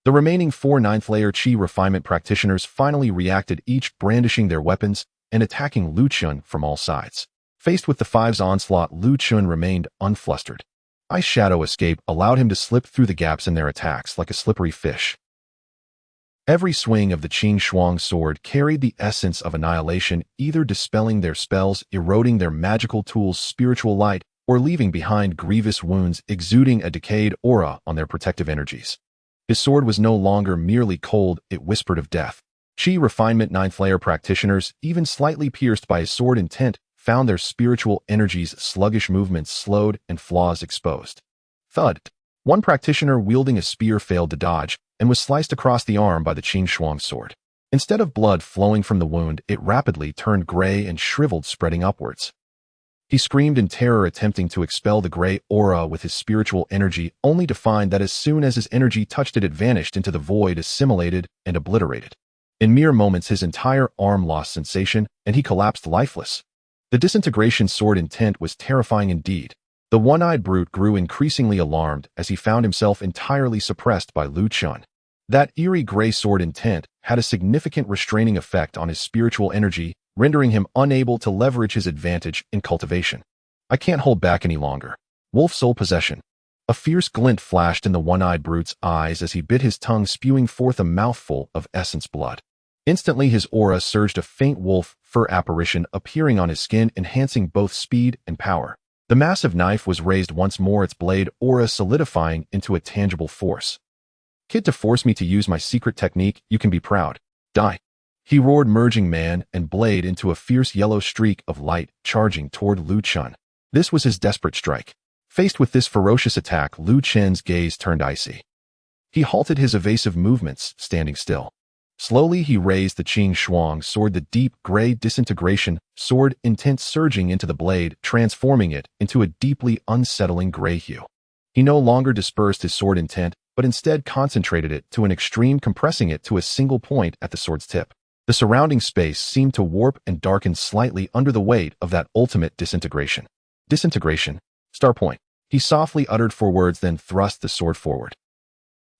The remaining 4 ninth-layer Qi refinement practitioners finally reacted, each brandishing their weapons and attacking Luchun from all sides. Faced with the 5's onslaught, Luchun remained unflustered. Ice Shadow escape allowed him to slip through the gaps in their attacks like a slippery fish. Every swing of the Qinglan sword carried the essence of annihilation, either dispelling their spells, eroding their magical tools' spiritual light, or leaving behind grievous wounds, exuding a decayed aura on their protective energies. His sword was no longer merely cold, it whispered of death. Qi refinement 9th layer practitioners, even slightly pierced by his sword intent, found their spiritual energies' sluggish movements slowed and flaws exposed. Thud! One practitioner wielding a spear failed to dodge and was sliced across the arm by the Qinglan sword. Instead of blood flowing from the wound, it rapidly turned gray and shriveled, spreading upwards. He screamed in terror, attempting to expel the gray aura with his spiritual energy, only to find that as soon as his energy touched it, it vanished into the void, assimilated and obliterated. In mere moments, his entire arm lost sensation, and he collapsed lifeless. The disintegration sword intent was terrifying indeed. The one-eyed brute grew increasingly alarmed as he found himself entirely suppressed by Luchun. That eerie gray sword intent had a significant restraining effect on his spiritual energy, rendering him unable to leverage his advantage in cultivation. I can't hold back any longer. Wolf soul possession. A fierce glint flashed in the one-eyed brute's eyes as he bit his tongue, spewing forth a mouthful of essence blood. Instantly, his aura surged, a faint wolf fur apparition appearing on his skin, enhancing both speed and power. The massive knife was raised once more, its blade aura solidifying into a tangible force. Kid, to force me to use my secret technique, you can be proud. Die. He roared, merging man and blade into a fierce yellow streak of light, charging toward Luchun. This was his desperate strike. Faced with this ferocious attack, Luchun's gaze turned icy. He halted his evasive movements, standing still. Slowly, he raised the Qinglan sword, the deep gray disintegration sword intent surging into the blade, transforming it into a deeply unsettling gray hue. He no longer dispersed his sword intent, but instead concentrated it to an extreme, compressing it to a single point at the sword's tip. The surrounding space seemed to warp and darken slightly under the weight of that ultimate disintegration. Disintegration. Star point. He softly uttered 4 words, then thrust the sword forward.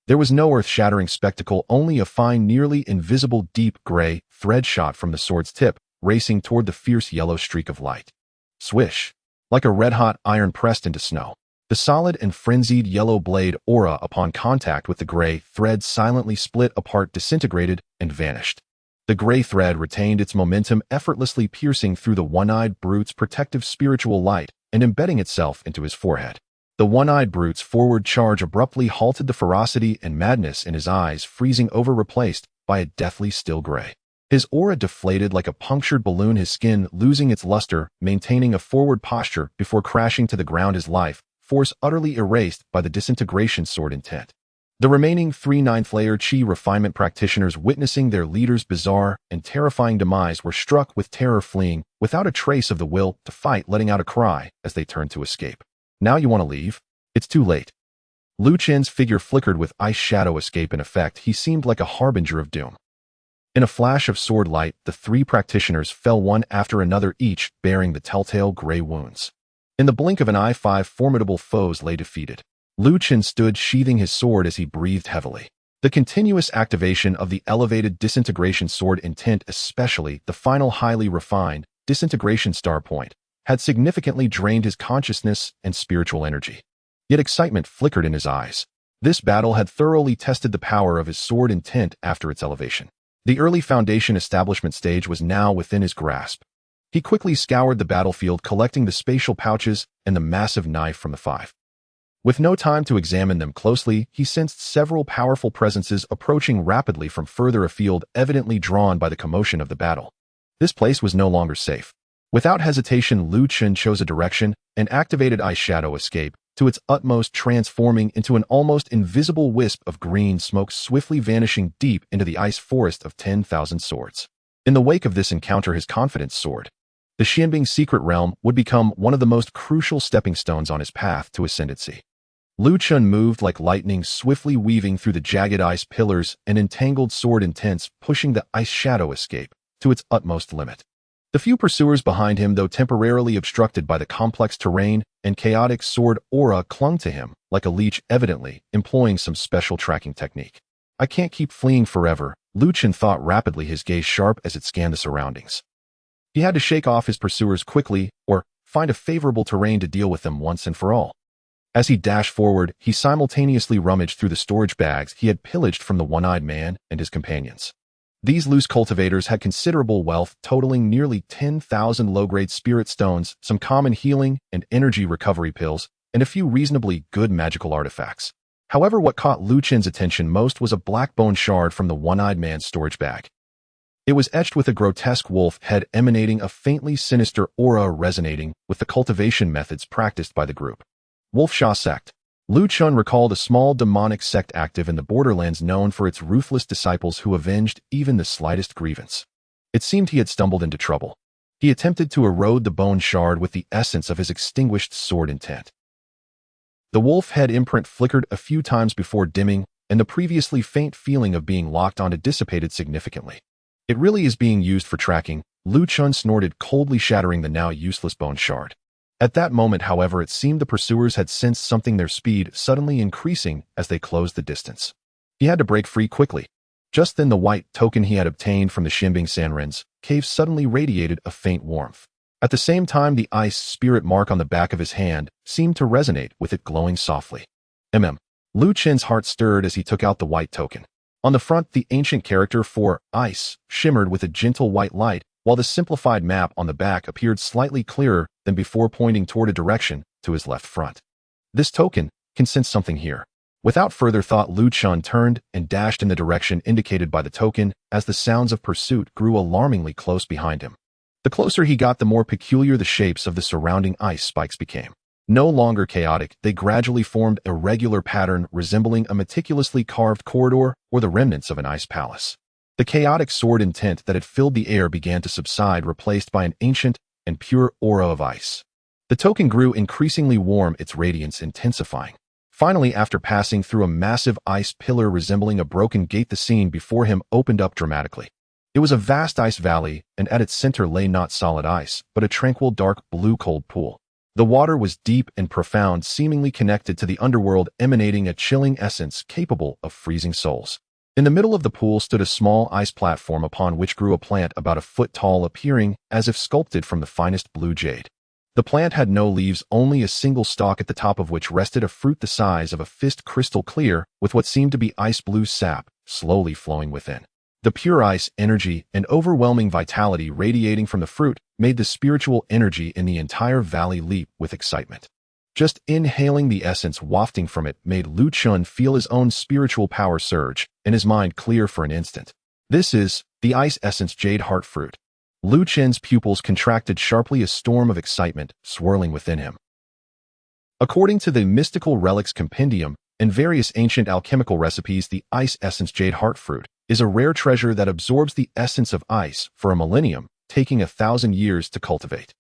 There was no earth-shattering spectacle, only a fine, nearly invisible deep gray thread shot from the sword's tip, racing toward the fierce yellow streak of light. Swish! Like a red-hot iron pressed into snow. The solid and frenzied yellow blade aura, upon contact with the gray thread, silently split apart, disintegrated, and vanished. The gray thread retained its momentum, effortlessly piercing through the one-eyed brute's protective spiritual light and embedding itself into his forehead. The one-eyed brute's forward charge abruptly halted, the ferocity and madness in his eyes freezing over, replaced by a deathly still gray. His aura deflated like a punctured balloon, his skin losing its luster, maintaining a forward posture before crashing to the ground, his life force utterly erased by the disintegration sword intent. The remaining 3 9th-layer Qi refinement practitioners, witnessing their leader's bizarre and terrifying demise, were struck with terror, fleeing without a trace of the will to fight, letting out a cry as they turned to escape. Now you want to leave? It's too late. Luchun's figure flickered with ice shadow escape in effect. He seemed like a harbinger of doom. In a flash of sword light, the 3 practitioners fell one after another, each bearing the telltale gray wounds. In the blink of an eye, 5 formidable foes lay defeated. Luchun stood sheathing his sword as he breathed heavily. The continuous activation of the elevated disintegration sword intent, especially the final highly refined disintegration star point, had significantly drained his consciousness and spiritual energy. Yet excitement flickered in his eyes. This battle had thoroughly tested the power of his sword intent after its elevation. The early foundation establishment stage was now within his grasp. He quickly scoured the battlefield, collecting the spatial pouches and the massive knife from the 5. With no time to examine them closely, he sensed several powerful presences approaching rapidly from further afield, evidently drawn by the commotion of the battle. This place was no longer safe. Without hesitation, Luchun chose a direction and activated Ice Shadow Escape to its utmost, transforming into an almost invisible wisp of green smoke, swiftly vanishing deep into the ice forest of 10,000 swords. In the wake of this encounter, his confidence soared. The Xianbing secret realm would become one of the most crucial stepping stones on his path to ascendancy. Luchun moved like lightning, swiftly weaving through the jagged ice pillars and entangled sword intents, pushing the Ice Shadow Escape to its utmost limit. The few pursuers behind him, though temporarily obstructed by the complex terrain and chaotic sword aura, clung to him like a leech, evidently employing some special tracking technique. I can't keep fleeing forever, Luchun thought rapidly, his gaze sharp as it scanned the surroundings. He had to shake off his pursuers quickly, or find a favorable terrain to deal with them once and for all. As he dashed forward, he simultaneously rummaged through the storage bags he had pillaged from the one-eyed man and his companions. These loose cultivators had considerable wealth, totaling nearly 10,000 low-grade spirit stones, some common healing and energy recovery pills, and a few reasonably good magical artifacts. However, what caught Luchun's attention most was a black bone shard from the one-eyed man's storage bag. It was etched with a grotesque wolf head emanating a faintly sinister aura resonating with the cultivation methods practiced by the group. Wolfsha sect. Luchun recalled a small demonic sect active in the borderlands known for its ruthless disciples who avenged even the slightest grievance. It seemed he had stumbled into trouble. He attempted to erode the bone shard with the essence of his extinguished sword intent. The wolf head imprint flickered a few times before dimming, and the previously faint feeling of being locked onto dissipated significantly. It really is being used for tracking, Luchun snorted, coldly shattering the now useless bone shard. At that moment, however, it seemed the pursuers had sensed something, their speed suddenly increasing as they closed the distance. He had to break free quickly. Just then the white token he had obtained from the Ximbing Sanren's cave suddenly radiated a faint warmth. At the same time, the ice spirit mark on the back of his hand seemed to resonate with it, glowing softly. Luchun's heart stirred as he took out the white token. On the front, the ancient character for ice shimmered with a gentle white light, while the simplified map on the back appeared slightly clearer than before, pointing toward a direction to his left front. This token can sense something here. Without further thought, Luchun turned and dashed in the direction indicated by the token as the sounds of pursuit grew alarmingly close behind him. The closer he got, the more peculiar the shapes of the surrounding ice spikes became. No longer chaotic, they gradually formed a regular pattern resembling a meticulously carved corridor or the remnants of an ice palace. The chaotic sword intent that had filled the air began to subside, replaced by an ancient and pure aura of ice. The token grew increasingly warm, its radiance intensifying. Finally, after passing through a massive ice pillar resembling a broken gate, the scene before him opened up dramatically. It was a vast ice valley, and at its center lay not solid ice, but a tranquil dark blue cold pool. The water was deep and profound, seemingly connected to the underworld, emanating a chilling essence capable of freezing souls. In the middle of the pool stood a small ice platform upon which grew a plant about a foot tall, appearing as if sculpted from the finest blue jade. The plant had no leaves, only a single stalk, at the top of which rested a fruit the size of a fist, crystal clear, with what seemed to be ice blue sap slowly flowing within. The pure ice energy and overwhelming vitality radiating from the fruit made the spiritual energy in the entire valley leap with excitement. Just inhaling the essence wafting from it made Luchun feel his own spiritual power surge, and his mind clear for an instant. This is the ice essence jade heart fruit. Luchun's pupils contracted sharply, a storm of excitement swirling within him. According to the Mystical Relics Compendium and various ancient alchemical recipes, the ice essence jade heart fruit is a rare treasure that absorbs the essence of ice for a millennium, taking 1,000 years to cultivate.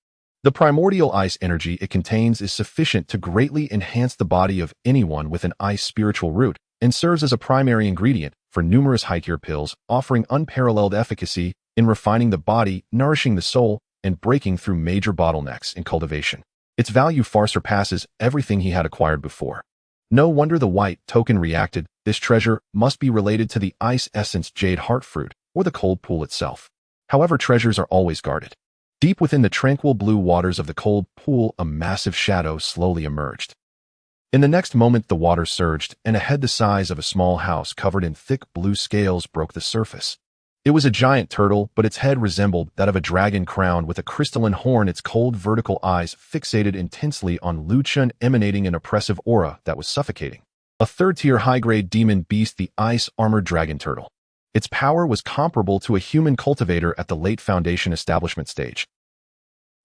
The primordial ice energy it contains is sufficient to greatly enhance the body of anyone with an ice spiritual root, and serves as a primary ingredient for numerous high-tier pills, offering unparalleled efficacy in refining the body, nourishing the soul, and breaking through major bottlenecks in cultivation. Its value far surpasses everything he had acquired before. No wonder the white token reacted. This treasure must be related to the ice essence jade heart fruit or the cold pool itself. However, treasures are always guarded. Deep within the tranquil blue waters of the cold pool, a massive shadow slowly emerged. In the next moment, the water surged, and a head the size of a small house covered in thick blue scales broke the surface. It was a giant turtle, but its head resembled that of a dragon crowned with a crystalline horn, its cold vertical eyes fixated intensely on Luchun, emanating an oppressive aura that was suffocating. A third-tier high-grade demon beast, the ice-armored dragon turtle. Its power was comparable to a human cultivator at the late Foundation establishment stage.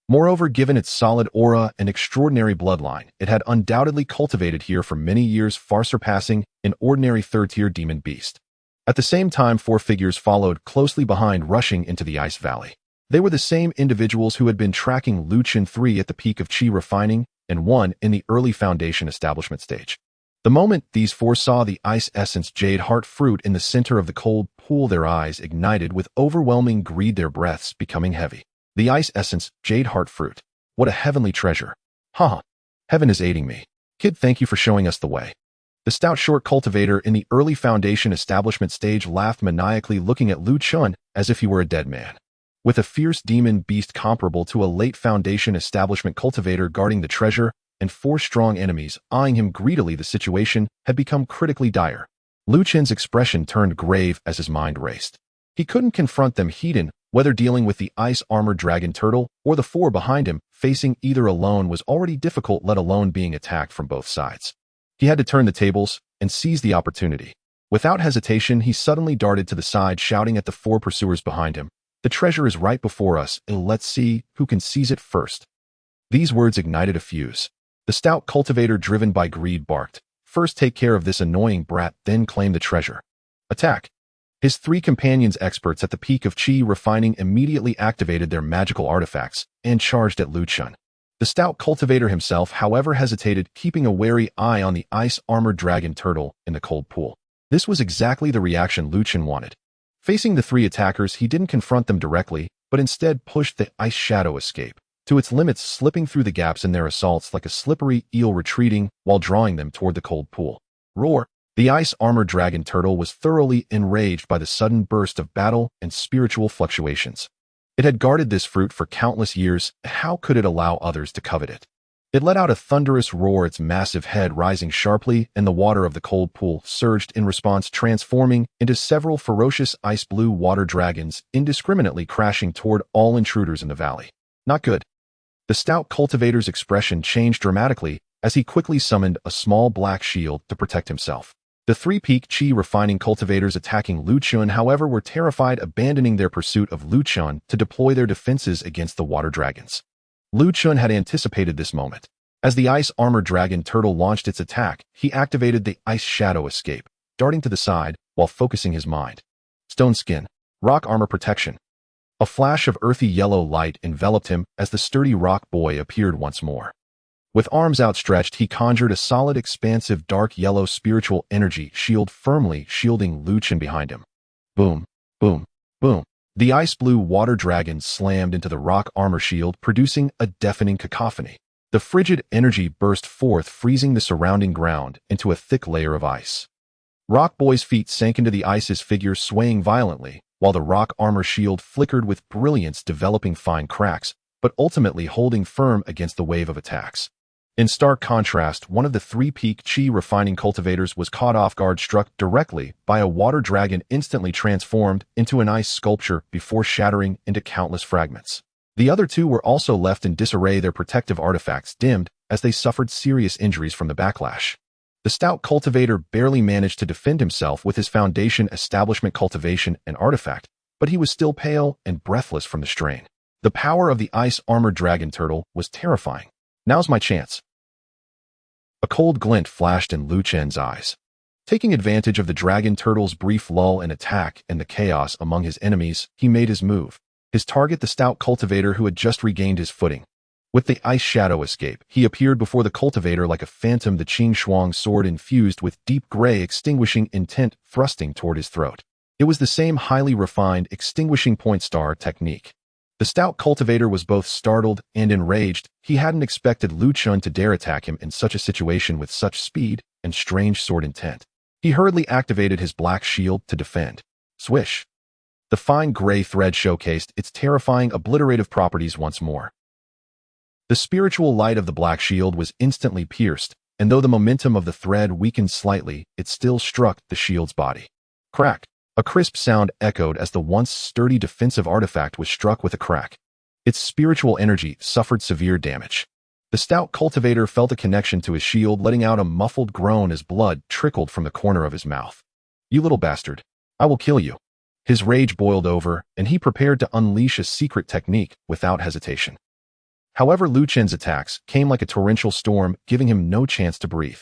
Moreover, given its solid aura and extraordinary bloodline, it had undoubtedly cultivated here for many years, far surpassing an ordinary third-tier demon beast. At the same time, 4 figures followed closely behind, rushing into the ice valley. They were the same individuals who had been tracking Luchun, 3 at the peak of Qi refining, and 1 in the early Foundation establishment stage. The moment these 4 saw the ice essence jade heart fruit in the center of the cold pool, their eyes ignited with overwhelming greed, their breaths becoming heavy. The ice essence, jade heart fruit. What a heavenly treasure. Haha. Heaven is aiding me. Kid, thank you for showing us the way. The stout short cultivator in the early foundation establishment stage laughed maniacally, looking at Luchun as if he were a dead man. With a fierce demon beast comparable to a late foundation establishment cultivator guarding the treasure and 4 strong enemies eyeing him greedily, the situation had become critically dire. Luchun's expression turned grave as his mind raced. He couldn't confront them heat-in, whether dealing with the ice-armored dragon turtle or the 4 behind him. Facing either alone was already difficult, let alone being attacked from both sides. He had to turn the tables and seize the opportunity. Without hesitation, he suddenly darted to the side, shouting at the 4 pursuers behind him, "The treasure is right before us, and let's see who can seize it first." These words ignited a fuse. The stout cultivator, driven by greed, barked, "First take care of this annoying brat, then claim the treasure. Attack!" His 3 companions, experts at the peak of Qi refining, immediately activated their magical artifacts and charged at Luchun. The stout cultivator himself, however, hesitated, keeping a wary eye on the ice-armored dragon turtle in the cold pool. This was exactly the reaction Luchun wanted. Facing the 3 attackers, he didn't confront them directly, but instead pushed the ice shadow escape to its limits, slipping through the gaps in their assaults like a slippery eel retreating while drawing them toward the cold pool. Roar! The ice-armored dragon turtle was thoroughly enraged by the sudden burst of battle and spiritual fluctuations. It had guarded this fruit for countless years. How could it allow others to covet it? It let out a thunderous roar, its massive head rising sharply, and the water of the cold pool surged in response, transforming into several ferocious ice-blue water dragons, indiscriminately crashing toward all intruders in the valley. Not good. The stout cultivator's expression changed dramatically as he quickly summoned a small black shield to protect himself. The 3 peak Qi refining cultivators attacking Luchun, however, were terrified, abandoning their pursuit of Luchun to deploy their defenses against the water dragons. Luchun had anticipated this moment. As the ice-armored dragon turtle launched its attack, he activated the ice shadow escape, darting to the side while focusing his mind. Stone skin, rock armor protection. A flash of earthy yellow light enveloped him as the sturdy rock boy appeared once more. With arms outstretched, he conjured a solid, expansive, dark yellow spiritual energy shield, firmly shielding Luchun behind him. Boom, boom, boom. The ice-blue water dragon slammed into the rock armor shield, producing a deafening cacophony. The frigid energy burst forth, freezing the surrounding ground into a thick layer of ice. Rock Boy's feet sank into the ice, his figure swaying violently, while the rock armor shield flickered with brilliance, developing fine cracks, but ultimately holding firm against the wave of attacks. In stark contrast, one of the 3 peak Qi refining cultivators was caught off guard, struck directly by a water dragon, instantly transformed into an ice sculpture before shattering into countless fragments. The other 2 were also left in disarray, their protective artifacts dimmed as they suffered serious injuries from the backlash. The stout cultivator barely managed to defend himself with his foundation establishment cultivation and artifact, but he was still pale and breathless from the strain. The power of the ice-armored dragon turtle was terrifying. Now's my chance. A cold glint flashed in Luchun's eyes. Taking advantage of the dragon turtle's brief lull in attack and the chaos among his enemies, he made his move. His target, the stout cultivator who had just regained his footing. With the ice shadow escape, he appeared before the cultivator like a phantom, the Qinglan sword infused with deep gray extinguishing intent thrusting toward his throat. It was the same highly refined extinguishing point star technique. The stout cultivator was both startled and enraged. He hadn't expected Luchun to dare attack him in such a situation with such speed and strange sword intent. He hurriedly activated his black shield to defend. Swish! The fine gray thread showcased its terrifying obliterative properties once more. The spiritual light of the black shield was instantly pierced, and though the momentum of the thread weakened slightly, it still struck the shield's body. Crack! A crisp sound echoed as the once sturdy defensive artifact was struck with a crack. Its spiritual energy suffered severe damage. The stout cultivator felt a connection to his shield, letting out a muffled groan as blood trickled from the corner of his mouth. "You little bastard. I will kill you." His rage boiled over, and he prepared to unleash a secret technique without hesitation. However, Luchun's attacks came like a torrential storm, giving him no chance to breathe.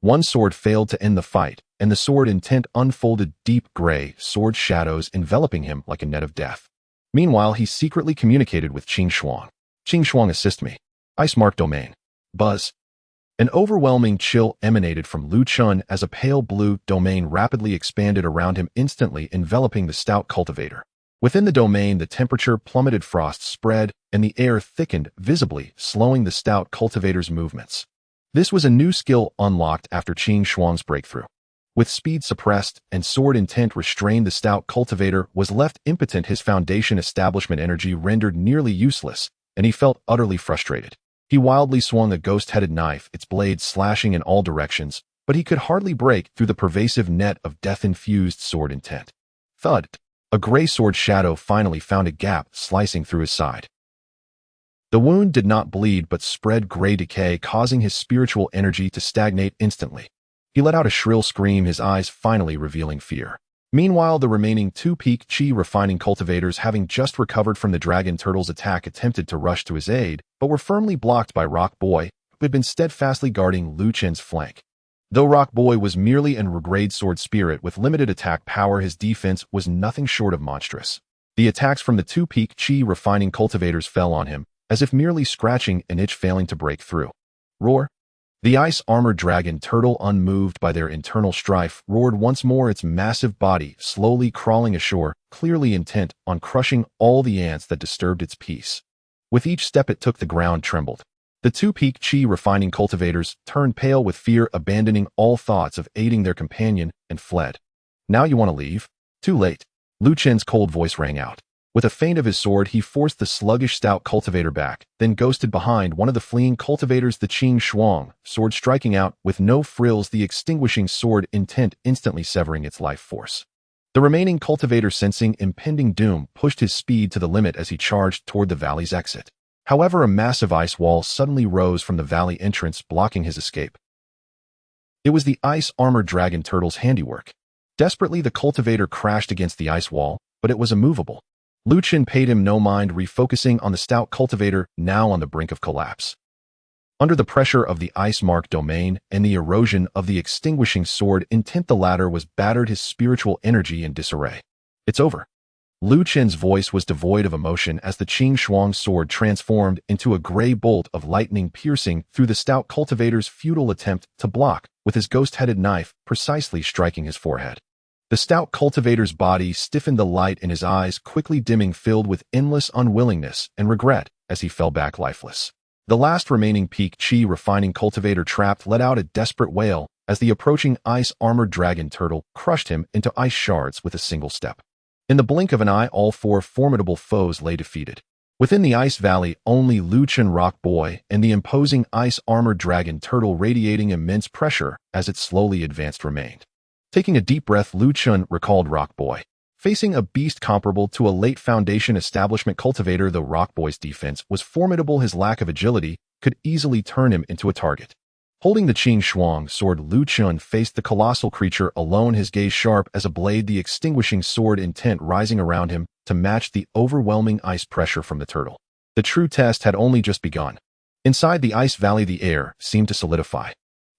One sword failed to end the fight, and the sword intent unfolded deep gray sword shadows enveloping him like a net of death. Meanwhile, he secretly communicated with Qinglan. "Qinglan, assist me. Ice mark domain." Buzz. An overwhelming chill emanated from Luchun as a pale blue domain rapidly expanded around him, instantly enveloping the stout cultivator. Within the domain, the temperature plummeted, frost spread, and the air thickened visibly, slowing the stout cultivator's movements. This was a new skill unlocked after Qing Shuang's breakthrough. With speed suppressed and sword intent restrained, the stout cultivator was left impotent, his foundation establishment energy rendered nearly useless, and he felt utterly frustrated. He wildly swung a ghost-headed knife, its blade slashing in all directions, but he could hardly break through the pervasive net of death-infused sword intent. Thud! A gray sword shadow finally found a gap, slicing through his side. The wound did not bleed but spread gray decay, causing his spiritual energy to stagnate instantly. He let out a shrill scream, his eyes finally revealing fear. Meanwhile, the remaining two peak chi refining cultivators, having just recovered from the dragon turtle's attack, attempted to rush to his aid, but were firmly blocked by Rock Boy, who had been steadfastly guarding Luchen's flank. Though Rock Boy was merely an regrade sword spirit with limited attack power, his defense was nothing short of monstrous. The attacks from the two peak chi refining cultivators fell on him, as if merely scratching an itch, failing to break through. Roar! The ice-armored dragon turtle, unmoved by their internal strife, roared once more, its massive body slowly crawling ashore, clearly intent on crushing all the ants that disturbed its peace. With each step it took, the ground trembled. The two peak chi refining cultivators turned pale with fear, abandoning all thoughts of aiding their companion, and fled. Now you want to leave? Too late. Luchen's cold voice rang out. With a feint of his sword, he forced the sluggish stout cultivator back, then ghosted behind one of the fleeing cultivators, the Qing Shuang, sword striking out with no frills, the extinguishing sword intent instantly severing its life force. The remaining cultivator, sensing impending doom, pushed his speed to the limit as he charged toward the valley's exit. However, a massive ice wall suddenly rose from the valley entrance, blocking his escape. It was the ice-armored dragon turtle's handiwork. Desperately, the cultivator crashed against the ice wall, but it was immovable. Luchun paid him no mind, refocusing on the stout cultivator, now on the brink of collapse. Under the pressure of the ice-marked domain and the erosion of the extinguishing sword intent, the latter was battered, his spiritual energy in disarray. It's over. Luchen's voice was devoid of emotion as the Qing Shuang's sword transformed into a gray bolt of lightning, piercing through the stout cultivator's futile attempt to block, with his ghost-headed knife precisely striking his forehead. The stout cultivator's body stiffened, the light in his eyes quickly dimming, filled with endless unwillingness and regret as he fell back lifeless. The last remaining peak chi refining cultivator, trapped, let out a desperate wail as the approaching ice-armored dragon turtle crushed him into ice shards with a single step. In the blink of an eye, all four formidable foes lay defeated. Within the ice valley, only Luchun, Rock Boy, and the imposing ice-armored dragon turtle, radiating immense pressure as it slowly advanced, remained. Taking a deep breath, Luchun recalled Rock Boy. Facing a beast comparable to a late Foundation establishment cultivator, though Rock Boy's defense was formidable, his lack of agility could easily turn him into a target. Holding the Qing Shuang sword, Luchun faced the colossal creature alone, his gaze sharp as a blade, the extinguishing sword intent rising around him to match the overwhelming ice pressure from the turtle. The true test had only just begun. Inside the ice valley, the air seemed to solidify.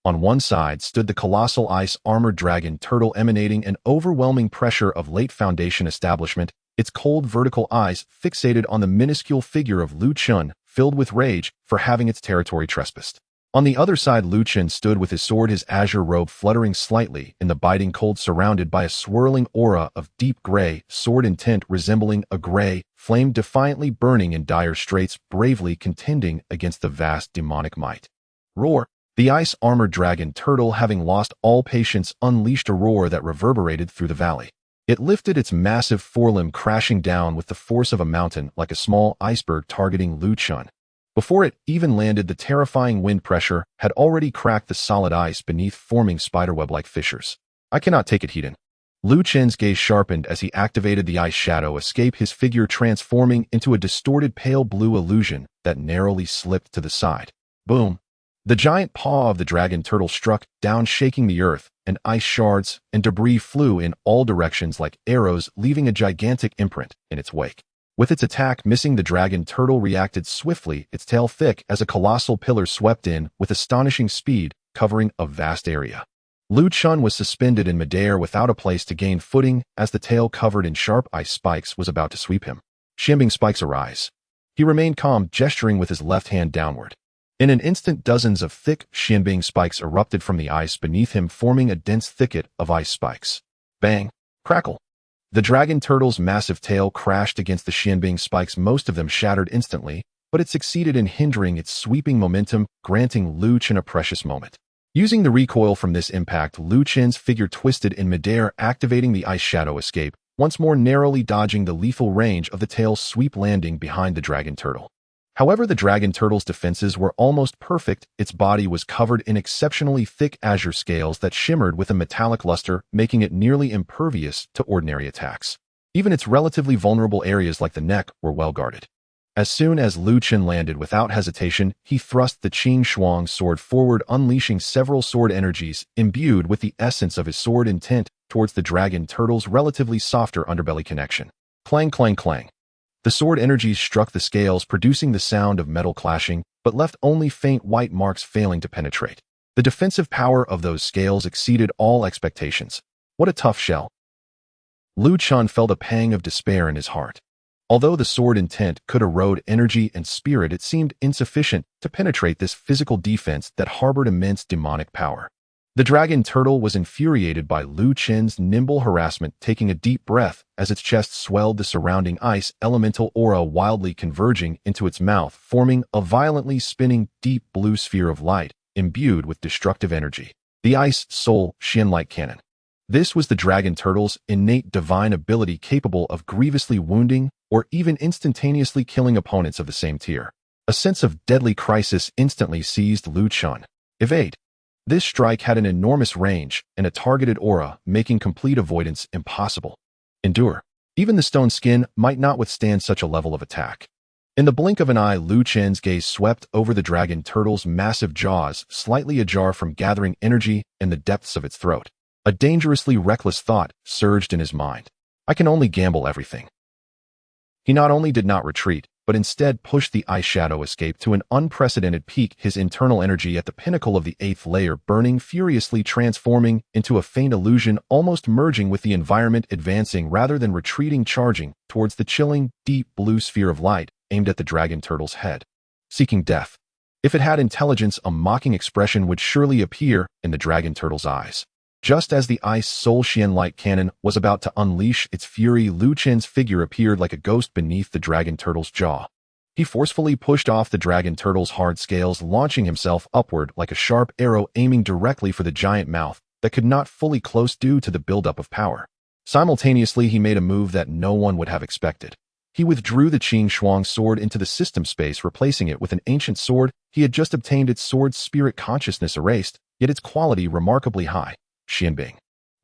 On one side stood the colossal ice-armored dragon turtle, emanating an overwhelming pressure of late Foundation establishment, its cold vertical eyes fixated on the minuscule figure of Luchun, filled with rage for having its territory trespassed. On the other side, Luchun stood with his sword, his azure robe fluttering slightly in the biting cold, surrounded by a swirling aura of deep gray, sword intent resembling a gray flame, defiantly burning in dire straits, bravely contending against the vast demonic might. Roar! The ice-armored dragon turtle, having lost all patience, unleashed a roar that reverberated through the valley. It lifted its massive forelimb, crashing down with the force of a mountain like a small iceberg targeting Luchun. Before it even landed, the terrifying wind pressure had already cracked the solid ice beneath, forming spiderweb-like fissures. I cannot take it, Hedon. Luchun's gaze sharpened as he activated the ice shadow escape, his figure transforming into a distorted pale blue illusion that narrowly slipped to the side. Boom! The giant paw of the dragon turtle struck down, shaking the earth, and ice shards and debris flew in all directions like arrows, leaving a gigantic imprint in its wake. With its attack missing, the dragon turtle reacted swiftly, its tail thick as a colossal pillar swept in with astonishing speed, covering a vast area. Luchun was suspended in midair without a place to gain footing as the tail, covered in sharp ice spikes, was about to sweep him. Shimming spikes arise. He remained calm, gesturing with his left hand downward. In an instant, dozens of thick, shimming spikes erupted from the ice beneath him, forming a dense thicket of ice spikes. Bang! Crackle! The dragon turtle's massive tail crashed against the Xianbing spikes, most of them shattered instantly, but it succeeded in hindering its sweeping momentum, granting Luchun a precious moment. Using the recoil from this impact, Luchun's figure twisted in midair, activating the ice shadow escape, once more narrowly dodging the lethal range of the tail's sweep, landing behind the dragon turtle. However, the dragon turtle's defenses were almost perfect. Its body was covered in exceptionally thick azure scales that shimmered with a metallic luster, making it nearly impervious to ordinary attacks. Even its relatively vulnerable areas like the neck were well guarded. As soon as Luchun landed, without hesitation, he thrust the Qing Shuang sword forward, unleashing several sword energies, imbued with the essence of his sword intent, towards the dragon turtle's relatively softer underbelly connection. Clang, clang, clang. The sword energies struck the scales, producing the sound of metal clashing, but left only faint white marks failing to penetrate. The defensive power of those scales exceeded all expectations. What a tough shell. Luchun felt a pang of despair in his heart. Although the sword intent could erode energy and spirit, it seemed insufficient to penetrate this physical defense that harbored immense demonic power. The dragon turtle was infuriated by Luchun's nimble harassment, taking a deep breath as its chest swelled, the surrounding ice elemental aura wildly converging into its mouth, forming a violently spinning deep blue sphere of light, imbued with destructive energy. The Ice Soul Xian-like Cannon. This was the dragon turtle's innate divine ability, capable of grievously wounding or even instantaneously killing opponents of the same tier. A sense of deadly crisis instantly seized Luchun. Evade. This strike had an enormous range and a targeted aura, making complete avoidance impossible. Endure. Even the stone skin might not withstand such a level of attack. In the blink of an eye, Luchun's gaze swept over the dragon turtle's massive jaws, slightly ajar from gathering energy in the depths of its throat. A dangerously reckless thought surged in his mind. I can only gamble everything. He not only did not retreat, but instead pushed the ice shadow escape to an unprecedented peak, his internal energy at the pinnacle of the 8th layer, burning furiously, transforming into a faint illusion, almost merging with the environment, advancing rather than retreating, charging towards the chilling, deep blue sphere of light aimed at the dragon turtle's head. Seeking death. If it had intelligence, a mocking expression would surely appear in the dragon turtle's eyes. Just as the Ice Soul Xian-like cannon was about to unleash its fury, Luchun's figure appeared like a ghost beneath the dragon turtle's jaw. He forcefully pushed off the dragon turtle's hard scales, launching himself upward like a sharp arrow, aiming directly for the giant mouth that could not fully close due to the buildup of power. Simultaneously, he made a move that no one would have expected. He withdrew the Qing Shuang sword into the system space, replacing it with an ancient sword he had just obtained, its sword's spirit consciousness erased, yet its quality remarkably high. Xianbing.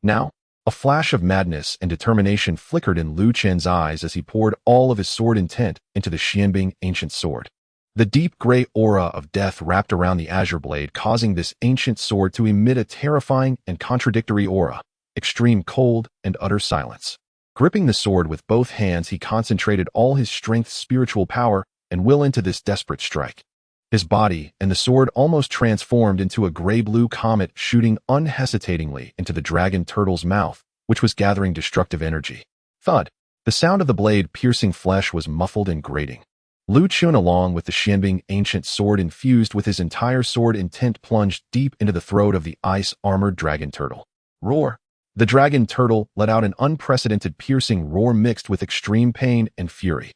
Now, a flash of madness and determination flickered in Luchun's eyes as he poured all of his sword intent into the Xianbing ancient sword. The deep gray aura of death wrapped around the azure blade, causing this ancient sword to emit a terrifying and contradictory aura, extreme cold and utter silence. Gripping the sword with both hands, he concentrated all his strength, spiritual power, and will into this desperate strike. His body and the sword almost transformed into a gray-blue comet, shooting unhesitatingly into the dragon turtle's mouth, which was gathering destructive energy. Thud! The sound of the blade piercing flesh was muffled and grating. Luchun, along with the Xianbing ancient sword infused with his entire sword intent, plunged deep into the throat of the ice-armored dragon turtle. Roar! The dragon turtle let out an unprecedented piercing roar mixed with extreme pain and fury.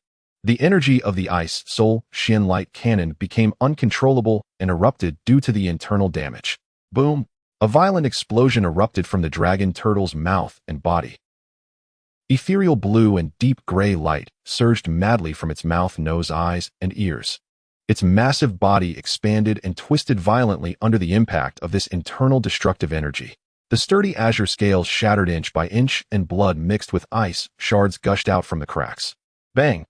The energy of the Ice Soul Xian-like cannon became uncontrollable and erupted due to the internal damage. Boom! A violent explosion erupted from the dragon turtle's mouth and body. Ethereal blue and deep gray light surged madly from its mouth, nose, eyes, and ears. Its massive body expanded and twisted violently under the impact of this internal destructive energy. The sturdy azure scales shattered inch by inch, and blood mixed with ice shards gushed out from the cracks. Bang!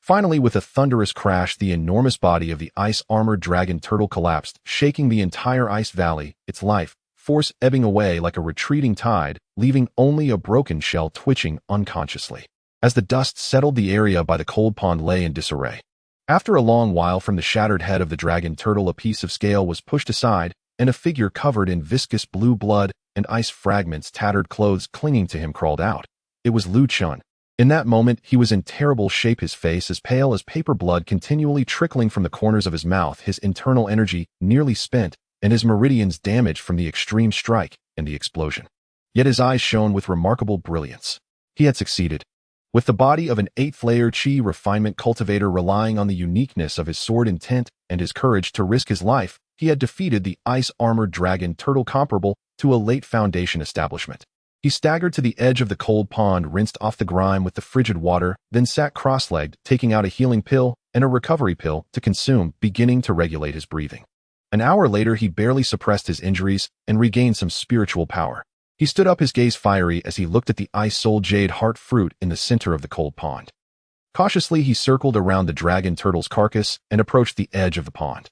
Finally, with a thunderous crash, the enormous body of the ice-armored dragon turtle collapsed, shaking the entire ice valley, its life force ebbing away like a retreating tide, leaving only a broken shell twitching unconsciously. As the dust settled, the area by the cold pond lay in disarray. After a long while, from the shattered head of the dragon turtle, a piece of scale was pushed aside, and a figure covered in viscous blue blood and ice fragments, tattered clothes clinging to him, crawled out. It was Luchun. In that moment, he was in terrible shape, his face as pale as paper, blood continually trickling from the corners of his mouth, his internal energy nearly spent, and his meridians damaged from the extreme strike and the explosion. Yet his eyes shone with remarkable brilliance. He had succeeded. With the body of an 8th-layer Qi refinement cultivator relying on the uniqueness of his sword intent and his courage to risk his life, he had defeated the ice-armored dragon turtle comparable to a late Foundation establishment. He staggered to the edge of the cold pond, rinsed off the grime with the frigid water, then sat cross-legged, taking out a healing pill and a recovery pill to consume, beginning to regulate his breathing. An hour later, he barely suppressed his injuries and regained some spiritual power. He stood up, his gaze fiery as he looked at the ice-soul jade heart fruit in the center of the cold pond. Cautiously, he circled around the dragon turtle's carcass and approached the edge of the pond.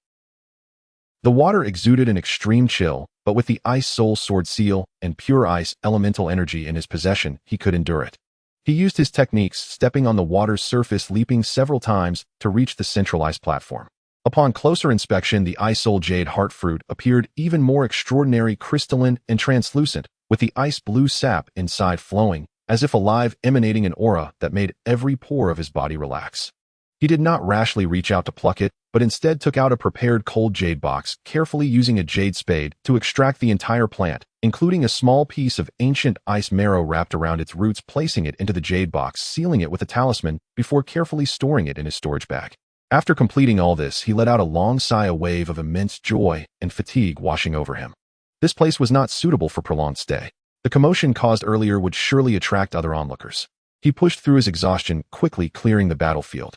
The water exuded an extreme chill, but with the ice-soul sword seal and pure ice elemental energy in his possession, he could endure it. He used his techniques, stepping on the water's surface, leaping several times to reach the centralized platform. Upon closer inspection, the ice-soul jade heart fruit appeared even more extraordinary, crystalline and translucent, with the ice-blue sap inside flowing, as if alive, emanating an aura that made every pore of his body relax. He did not rashly reach out to pluck it, but instead took out a prepared cold jade box, carefully using a jade spade to extract the entire plant, including a small piece of ancient ice marrow wrapped around its roots, placing it into the jade box, sealing it with a talisman, before carefully storing it in his storage bag. After completing all this, he let out a long sigh, a wave of immense joy and fatigue washing over him. This place was not suitable for prolonged stay. The commotion caused earlier would surely attract other onlookers. He pushed through his exhaustion, quickly clearing the battlefield.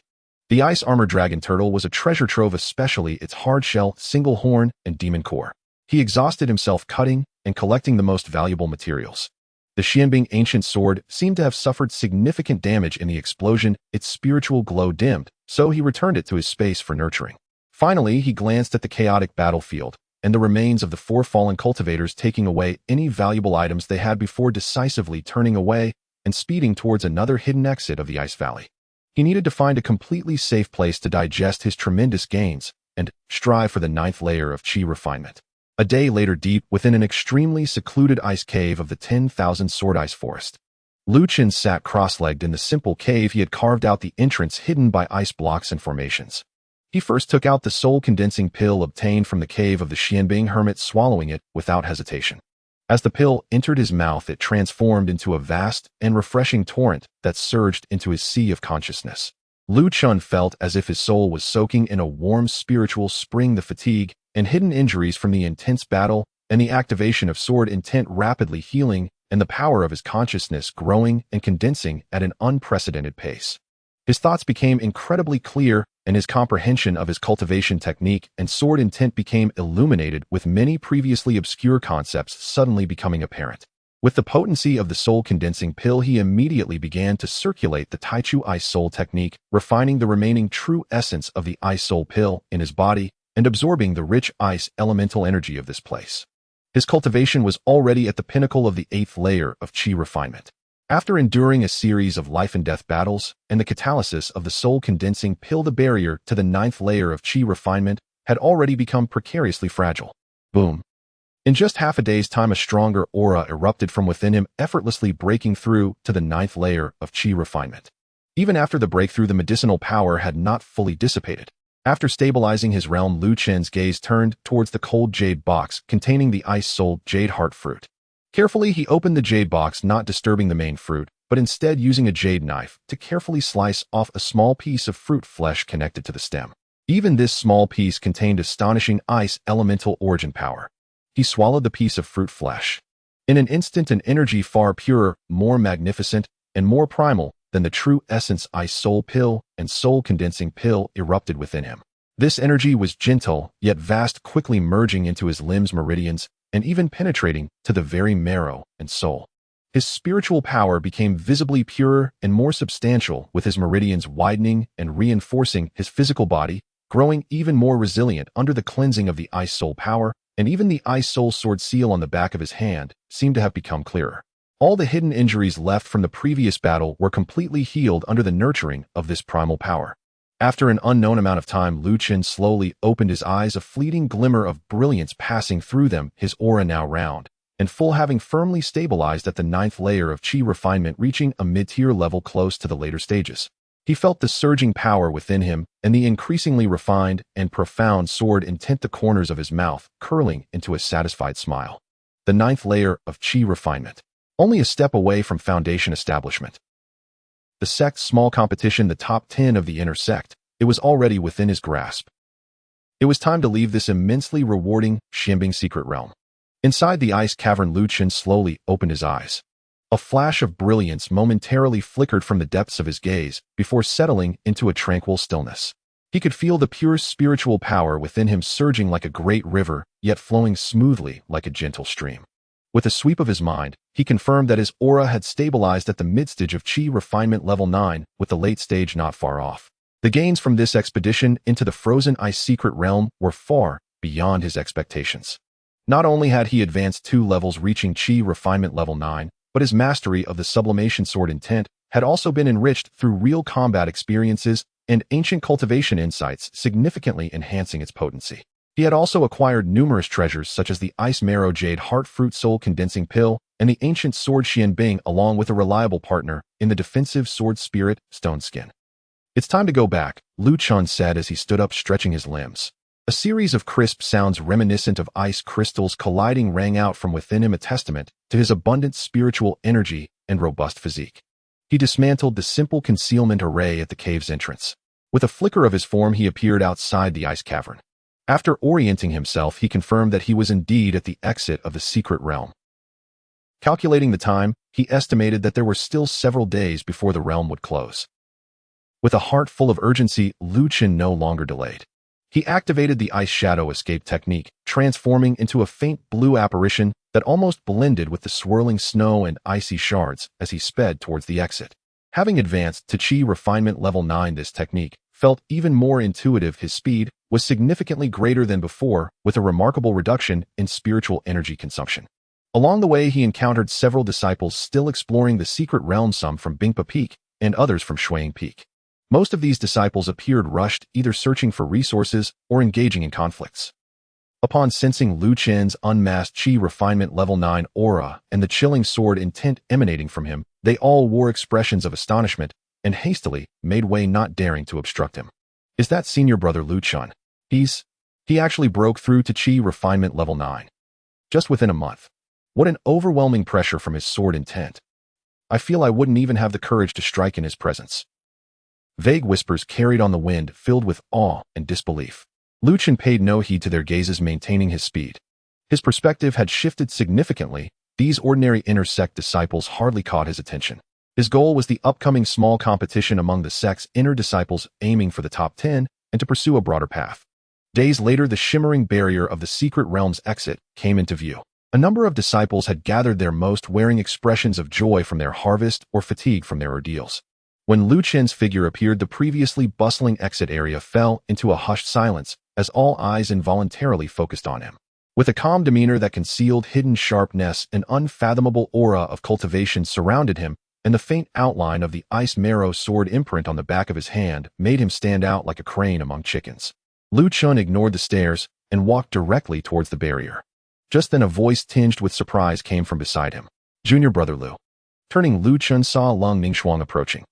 The ice-armored dragon turtle was a treasure trove, especially its hard shell, single horn, and demon core. He exhausted himself cutting and collecting the most valuable materials. The Xianbing ancient sword seemed to have suffered significant damage in the explosion, its spiritual glow dimmed, so he returned it to his space for nurturing. Finally, he glanced at the chaotic battlefield and the remains of the 4 fallen cultivators, taking away any valuable items they had before decisively turning away and speeding towards another hidden exit of the ice valley. He needed to find a completely safe place to digest his tremendous gains and strive for the 9th layer of Qi refinement. A day later, deep within an extremely secluded ice cave of the 10,000 sword ice forest, Luchun sat cross-legged in the simple cave he had carved out, the entrance hidden by ice blocks and formations. He first took out the soul-condensing pill obtained from the cave of the Xianbing hermit, swallowing it without hesitation. As the pill entered his mouth, it transformed into a vast and refreshing torrent that surged into his sea of consciousness. Luchun felt as if his soul was soaking in a warm spiritual spring, the fatigue and hidden injuries from the intense battle and the activation of sword intent rapidly healing, and the power of his consciousness growing and condensing at an unprecedented pace. His thoughts became incredibly clear, and his comprehension of his cultivation technique and sword intent became illuminated, with many previously obscure concepts suddenly becoming apparent. With the potency of the soul-condensing pill, he immediately began to circulate the Taichu Ice Soul technique, refining the remaining true essence of the Ice Soul pill in his body and absorbing the rich ice elemental energy of this place. His cultivation was already at the pinnacle of the 8th layer of Qi refinement. After enduring a series of life-and-death battles and the catalysis of the soul-condensing pill, the barrier to the 9th layer of Qi refinement had already become precariously fragile. Boom. In just half a day's time, a stronger aura erupted from within him, effortlessly breaking through to the 9th layer of Qi refinement. Even after the breakthrough, the medicinal power had not fully dissipated. After stabilizing his realm, Luchun's gaze turned towards the cold jade box containing the ice-soul jade heart fruit. Carefully, he opened the jade box, not disturbing the main fruit, but instead using a jade knife to carefully slice off a small piece of fruit flesh connected to the stem. Even this small piece contained astonishing ice elemental origin power. He swallowed the piece of fruit flesh. In an instant, an energy far purer, more magnificent, and more primal than the true essence ice soul pill and soul condensing pill erupted within him. This energy was gentle, yet vast, quickly merging into his limbs' meridians and even penetrating to the very marrow and soul. His spiritual power became visibly purer and more substantial, with his meridians widening and reinforcing his physical body, growing even more resilient under the cleansing of the ice soul power, and even the ice soul sword seal on the back of his hand seemed to have become clearer. All the hidden injuries left from the previous battle were completely healed under the nurturing of this primal power. After an unknown amount of time, Luchun slowly opened his eyes, a fleeting glimmer of brilliance passing through them, his aura now round and full, having firmly stabilized at the 9th layer of Qi refinement, reaching a mid-tier level close to the later stages. He felt the surging power within him and the increasingly refined and profound sword intent, the corners of his mouth curling into a satisfied smile. The 9th layer of Qi refinement. only a step away from foundation establishment. The sect's small competition, the top 10 of the inner sect, it was already within his grasp. It was time to leave this immensely rewarding, shimmering secret realm. Inside the ice cavern, Luchun slowly opened his eyes. A flash of brilliance momentarily flickered from the depths of his gaze before settling into a tranquil stillness. He could feel the pure spiritual power within him surging like a great river, yet flowing smoothly like a gentle stream. With a sweep of his mind, he confirmed that his aura had stabilized at the mid-stage of Qi refinement level 9, with the late stage not far off. The gains from this expedition into the frozen ice secret realm were far beyond his expectations. Not only had he advanced 2 levels reaching Qi refinement level 9, but his mastery of the sublimation sword intent had also been enriched through real combat experiences and ancient cultivation insights, significantly enhancing its potency. He had also acquired numerous treasures such as the Ice Marrow Jade Heart Fruit Soul Condensing Pill and the ancient sword Xian Bing, along with a reliable partner in the defensive sword Spirit Stone Skin. "It's time to go back," Luchun said as he stood up, stretching his limbs. A series of crisp sounds reminiscent of ice crystals colliding rang out from within him, a testament to his abundant spiritual energy and robust physique. He dismantled the simple concealment array at the cave's entrance. With a flicker of his form, he appeared outside the ice cavern. After orienting himself, he confirmed that he was indeed at the exit of the secret realm. Calculating the time, he estimated that there were still several days before the realm would close. With a heart full of urgency, Luchun no longer delayed. He activated the ice shadow escape technique, transforming into a faint blue apparition that almost blended with the swirling snow and icy shards as he sped towards the exit. Having advanced to Qi refinement level 9, this technique felt even more intuitive. His speed was significantly greater than before, with a remarkable reduction in spiritual energy consumption. Along the way, he encountered several disciples still exploring the secret realm, some from Bingpa Peak and others from Shuang Peak. Most of these disciples appeared rushed, either searching for resources or engaging in conflicts. Upon sensing Luchun's unmasked Qi refinement level 9 aura and the chilling sword intent emanating from him, they all wore expressions of astonishment and hastily made way, not daring to obstruct him. "Is that senior brother Luchun? He actually broke through to Qi refinement level 9. Just within a month. What an overwhelming pressure from his sword intent. I feel I wouldn't even have the courage to strike in his presence." Vague whispers carried on the wind, filled with awe and disbelief. Luchun paid no heed to their gazes, maintaining his speed. His perspective had shifted significantly. These ordinary inner sect disciples hardly caught his attention. His goal was the upcoming small competition among the sect's inner disciples, aiming for the top 10 and to pursue a broader path. Days later, the shimmering barrier of the secret realm's exit came into view. A number of disciples had gathered there, most wearing expressions of joy from their harvest or fatigue from their ordeals. When Luchun's figure appeared, the previously bustling exit area fell into a hushed silence as all eyes involuntarily focused on him. With a calm demeanor that concealed hidden sharpness, an unfathomable aura of cultivation surrounded him, and the faint outline of the ice marrow sword imprint on the back of his hand made him stand out like a crane among chickens. Luchun ignored the stares and walked directly towards the barrier. Just then a voice tinged with surprise came from beside him. "Junior brother Lu." Turning, Luchun saw Long Ningxuang approaching.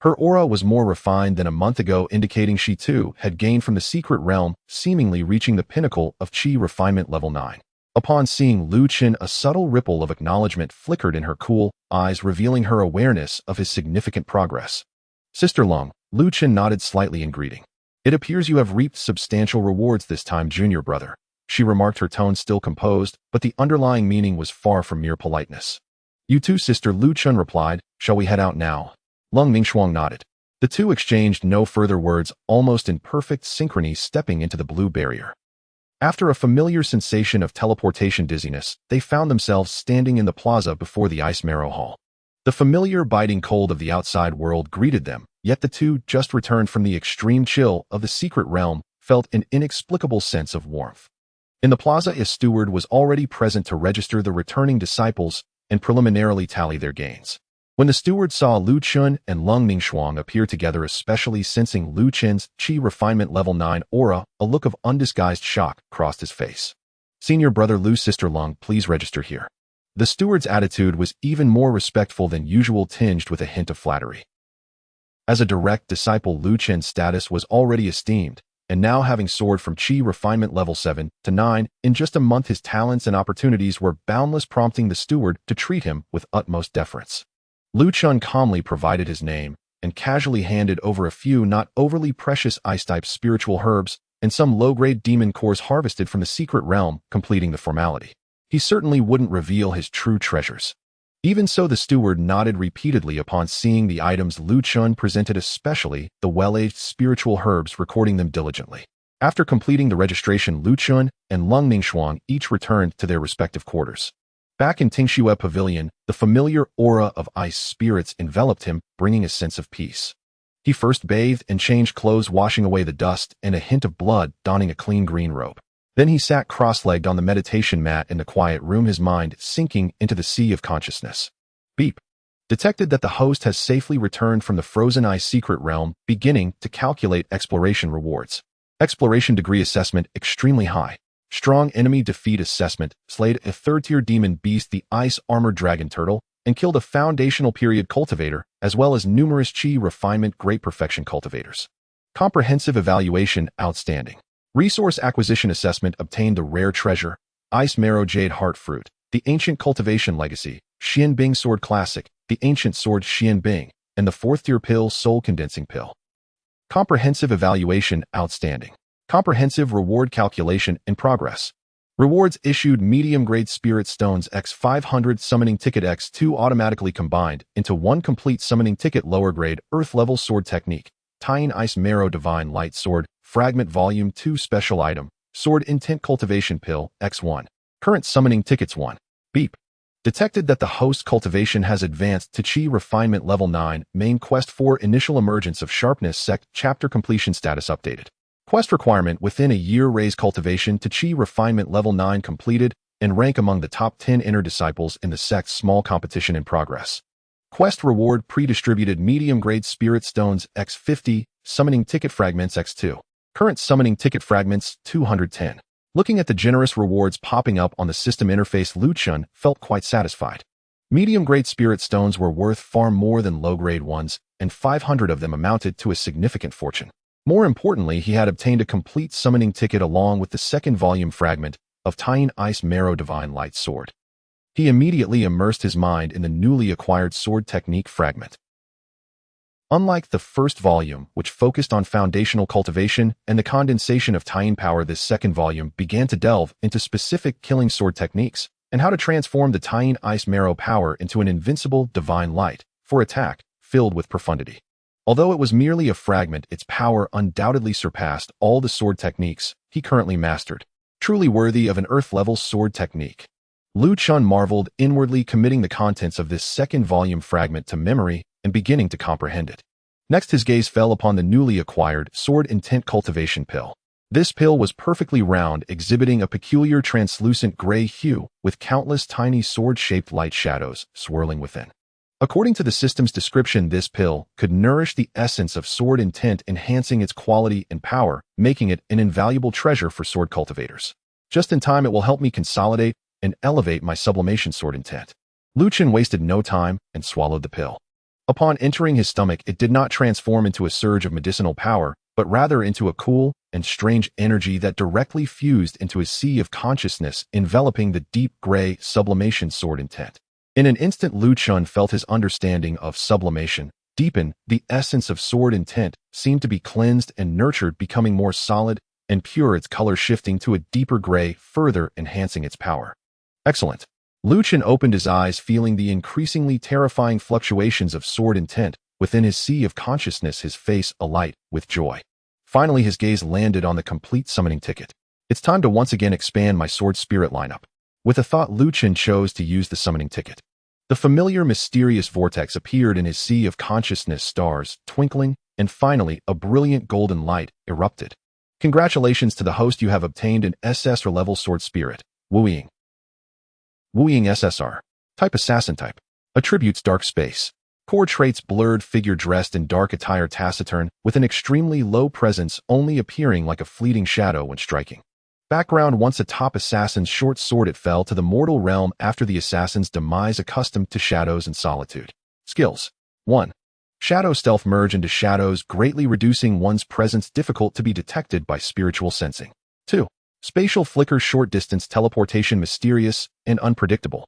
Her aura was more refined than a month ago, indicating she too had gained from the secret realm, seemingly reaching the pinnacle of Qi refinement level 9. Upon seeing Luchun, a subtle ripple of acknowledgement flickered in her cool eyes, revealing her awareness of his significant progress. "Sister Long," Luchun nodded slightly in greeting. "It appears you have reaped substantial rewards this time, junior brother," she remarked, her tone still composed, but the underlying meaning was far from mere politeness. "You too, sister," Luchun replied. "Shall we head out now?" Long Ningxuang nodded. The two exchanged no further words, almost in perfect synchrony, stepping into the blue barrier. After a familiar sensation of teleportation dizziness, they found themselves standing in the plaza before the Ice Marrow Hall. The familiar biting cold of the outside world greeted them, yet the two, just returned from the extreme chill of the secret realm, felt an inexplicable sense of warmth. In the plaza, a steward was already present to register the returning disciples and preliminarily tally their gains. When the steward saw Luchun and Long Ningxuang appear together, especially sensing Luchun's Qi refinement level 9 aura, a look of undisguised shock crossed his face. "Senior brother Lu, sister Long, please register here." The steward's attitude was even more respectful than usual, tinged with a hint of flattery. As a direct disciple, Luchun's status was already esteemed, and now having soared from Qi refinement level 7 to 9, in just a month his talents and opportunities were boundless, prompting the steward to treat him with utmost deference. Luchun calmly provided his name and casually handed over a few not overly precious ice-type spiritual herbs and some low-grade demon cores harvested from the secret realm, completing the formality. He certainly wouldn't reveal his true treasures. Even so, the steward nodded repeatedly upon seeing the items Luchun presented, especially the well-aged spiritual herbs, recording them diligently. After completing the registration, Luchun and Lung Ningxuang each returned to their respective quarters. Back in Tingxue Pavilion, the familiar aura of ice spirits enveloped him, bringing a sense of peace. He first bathed and changed clothes, washing away the dust and a hint of blood, donning a clean green robe. Then he sat cross-legged on the meditation mat in the quiet room, his mind sinking into the sea of consciousness. Beep. Detected that the host has safely returned from the frozen ice secret realm, beginning to calculate exploration rewards. Exploration degree assessment extremely high. Strong enemy defeat assessment, slayed a third-tier demon beast, the ice armored dragon turtle, and killed a foundational period cultivator, as well as numerous Qi refinement great perfection cultivators. Comprehensive evaluation outstanding. Resource acquisition assessment obtained the rare treasure, Ice Marrow Jade Heart Fruit, the Ancient Cultivation Legacy, Xianbing Sword Classic, the Ancient Sword Xianbing, and the 4th-tier pill Soul Condensing Pill. Comprehensive evaluation outstanding. Comprehensive reward calculation in progress. Rewards issued: medium-grade Spirit Stones X500 Summoning Ticket X2 automatically combined into one complete summoning ticket, lower-grade Earth-level Sword Technique, Tying Ice Marrow Divine Light Sword, Fragment Volume 2 Special Item, Sword Intent Cultivation Pill, X1. Current Summoning Tickets 1. Beep. Detected that the host cultivation has advanced to Qi Refinement Level 9, Main Quest 4 Initial Emergence of Sharpness Sect, Chapter Completion Status Updated. Quest requirement: within a year raise cultivation to Qi Refinement Level 9 completed, and rank among the top 10 inner disciples in the sect's small competition in progress. Quest reward: pre-distributed medium-grade Spirit Stones X50, Summoning Ticket Fragments X2. Current Summoning Ticket Fragments 210. Looking at the generous rewards popping up on the system interface, Luchun felt quite satisfied. Medium-grade Spirit Stones were worth far more than low-grade ones, and 500 of them amounted to a significant fortune. More importantly, he had obtained a complete summoning ticket along with the second volume fragment of Tying Ice Marrow Divine Light Sword. He immediately immersed his mind in the newly acquired sword technique fragment. Unlike the first volume, which focused on foundational cultivation and the condensation of tying power, this second volume began to delve into specific killing sword techniques and how to transform the Tying Ice Marrow power into an invincible divine light for attack filled with profundity. Although it was merely a fragment, its power undoubtedly surpassed all the sword techniques he currently mastered, truly worthy of an Earth-level sword technique. Luchun marveled inwardly, committing the contents of this second volume fragment to memory and beginning to comprehend it. Next, his gaze fell upon the newly acquired Sword Intent Cultivation Pill. This pill was perfectly round, exhibiting a peculiar translucent gray hue with countless tiny sword-shaped light shadows swirling within. According to the system's description, this pill could nourish the essence of sword intent, enhancing its quality and power, making it an invaluable treasure for sword cultivators. Just in time, it will help me consolidate and elevate my sublimation sword intent. Luchun wasted no time and swallowed the pill. Upon entering his stomach, it did not transform into a surge of medicinal power, but rather into a cool and strange energy that directly fused into a sea of consciousness, enveloping the deep gray sublimation sword intent. In an instant, Luchun felt his understanding of sublimation deepen. The essence of sword intent seemed to be cleansed and nurtured, becoming more solid and pure, its color shifting to a deeper gray, further enhancing its power. Excellent. Luchun opened his eyes, feeling the increasingly terrifying fluctuations of sword intent within his sea of consciousness, his face alight with joy. Finally, his gaze landed on the complete summoning ticket. It's time to once again expand my sword spirit lineup. With a thought, Luchun chose to use the summoning ticket. The familiar mysterious vortex appeared in his sea of consciousness, stars twinkling, and finally a brilliant golden light erupted. Congratulations to the host, you have obtained an SSR level sword spirit. Wooing. Wooing SSR. Type assassin type. Attributes dark space. Core traits blurred figure dressed in dark attire, taciturn, with an extremely low presence, only appearing like a fleeting shadow when striking. Background: once a top assassin's short sword, it fell to the mortal realm after the assassin's demise, accustomed to shadows and solitude. Skills: 1. Shadow stealth merge into shadows, greatly reducing one's presence difficult to be detected by spiritual sensing. 2. Spatial flicker short distance teleportation mysterious and unpredictable.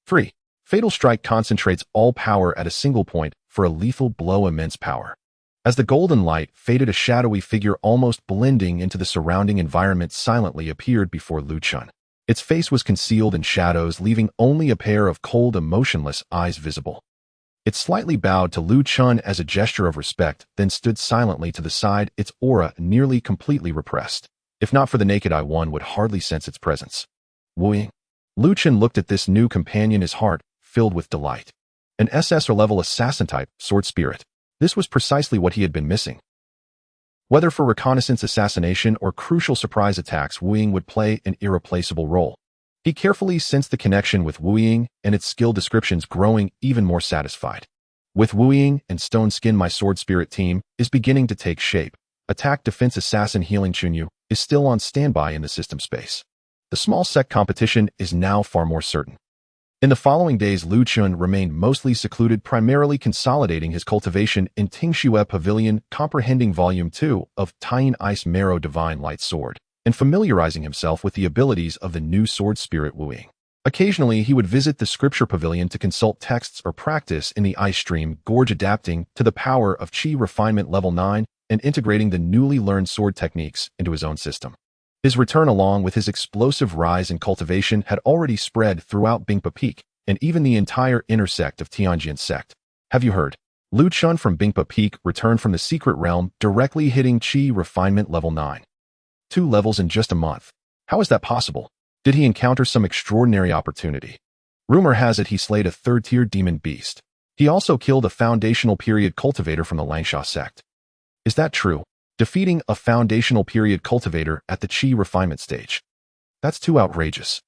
3. Fatal strike concentrates all power at a single point for a lethal blow immense power. As the golden light faded, a shadowy figure almost blending into the surrounding environment silently appeared before Luchun. Its face was concealed in shadows, leaving only a pair of cold, emotionless eyes visible. It slightly bowed to Luchun as a gesture of respect, then stood silently to the side, its aura nearly completely repressed. If not for the naked eye, one would hardly sense its presence. Wooing. Luchun looked at this new companion, his heart filled with delight. An SS-level assassin type, sword spirit. This was precisely what he had been missing. Whether for reconnaissance, assassination, or crucial surprise attacks, Wuying would play an irreplaceable role. He carefully sensed the connection with Wuying and its skill descriptions, growing even more satisfied. With Wuying and Stone Skin, my sword spirit team is beginning to take shape. Attack, defense, assassin, healing. Chunyu is still on standby in the system space. The small sect competition is now far more certain. In the following days, Luchun remained mostly secluded, primarily consolidating his cultivation in Tingxue Pavilion, comprehending Volume 2 of Tying Ice Marrow Divine Light Sword, and familiarizing himself with the abilities of the new sword spirit Wuying. Occasionally, he would visit the Scripture Pavilion to consult texts or practice in the Ice Stream Gorge, adapting to the power of Qi Refinement Level 9 and integrating the newly learned sword techniques into his own system. His return, along with his explosive rise in cultivation, had already spread throughout Bingpa Peak and even the entire inner sect of Tianjin sect. Have you heard? Luchun from Bingpa Peak returned from the secret realm, directly hitting Qi Refinement Level 9. 2 levels in just a month. How is that possible? Did he encounter some extraordinary opportunity? Rumor has it he slayed a third-tier demon beast. He also killed a foundational period cultivator from the Langsha sect. Is that true? Defeating a foundational period cultivator at the Qi refinement stage. That's too outrageous.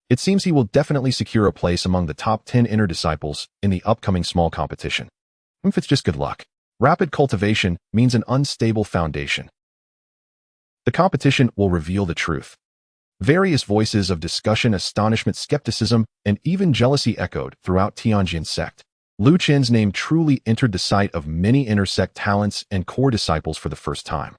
It seems he will definitely secure a place among the top 10 inner disciples in the upcoming small competition. If it's just good luck. Rapid cultivation means an unstable foundation. The competition will reveal the truth. Various voices of discussion, astonishment, skepticism, and even jealousy echoed throughout Tianjin sect. Lu Chen's name truly entered the sight of many intersect talents and core disciples for the first time.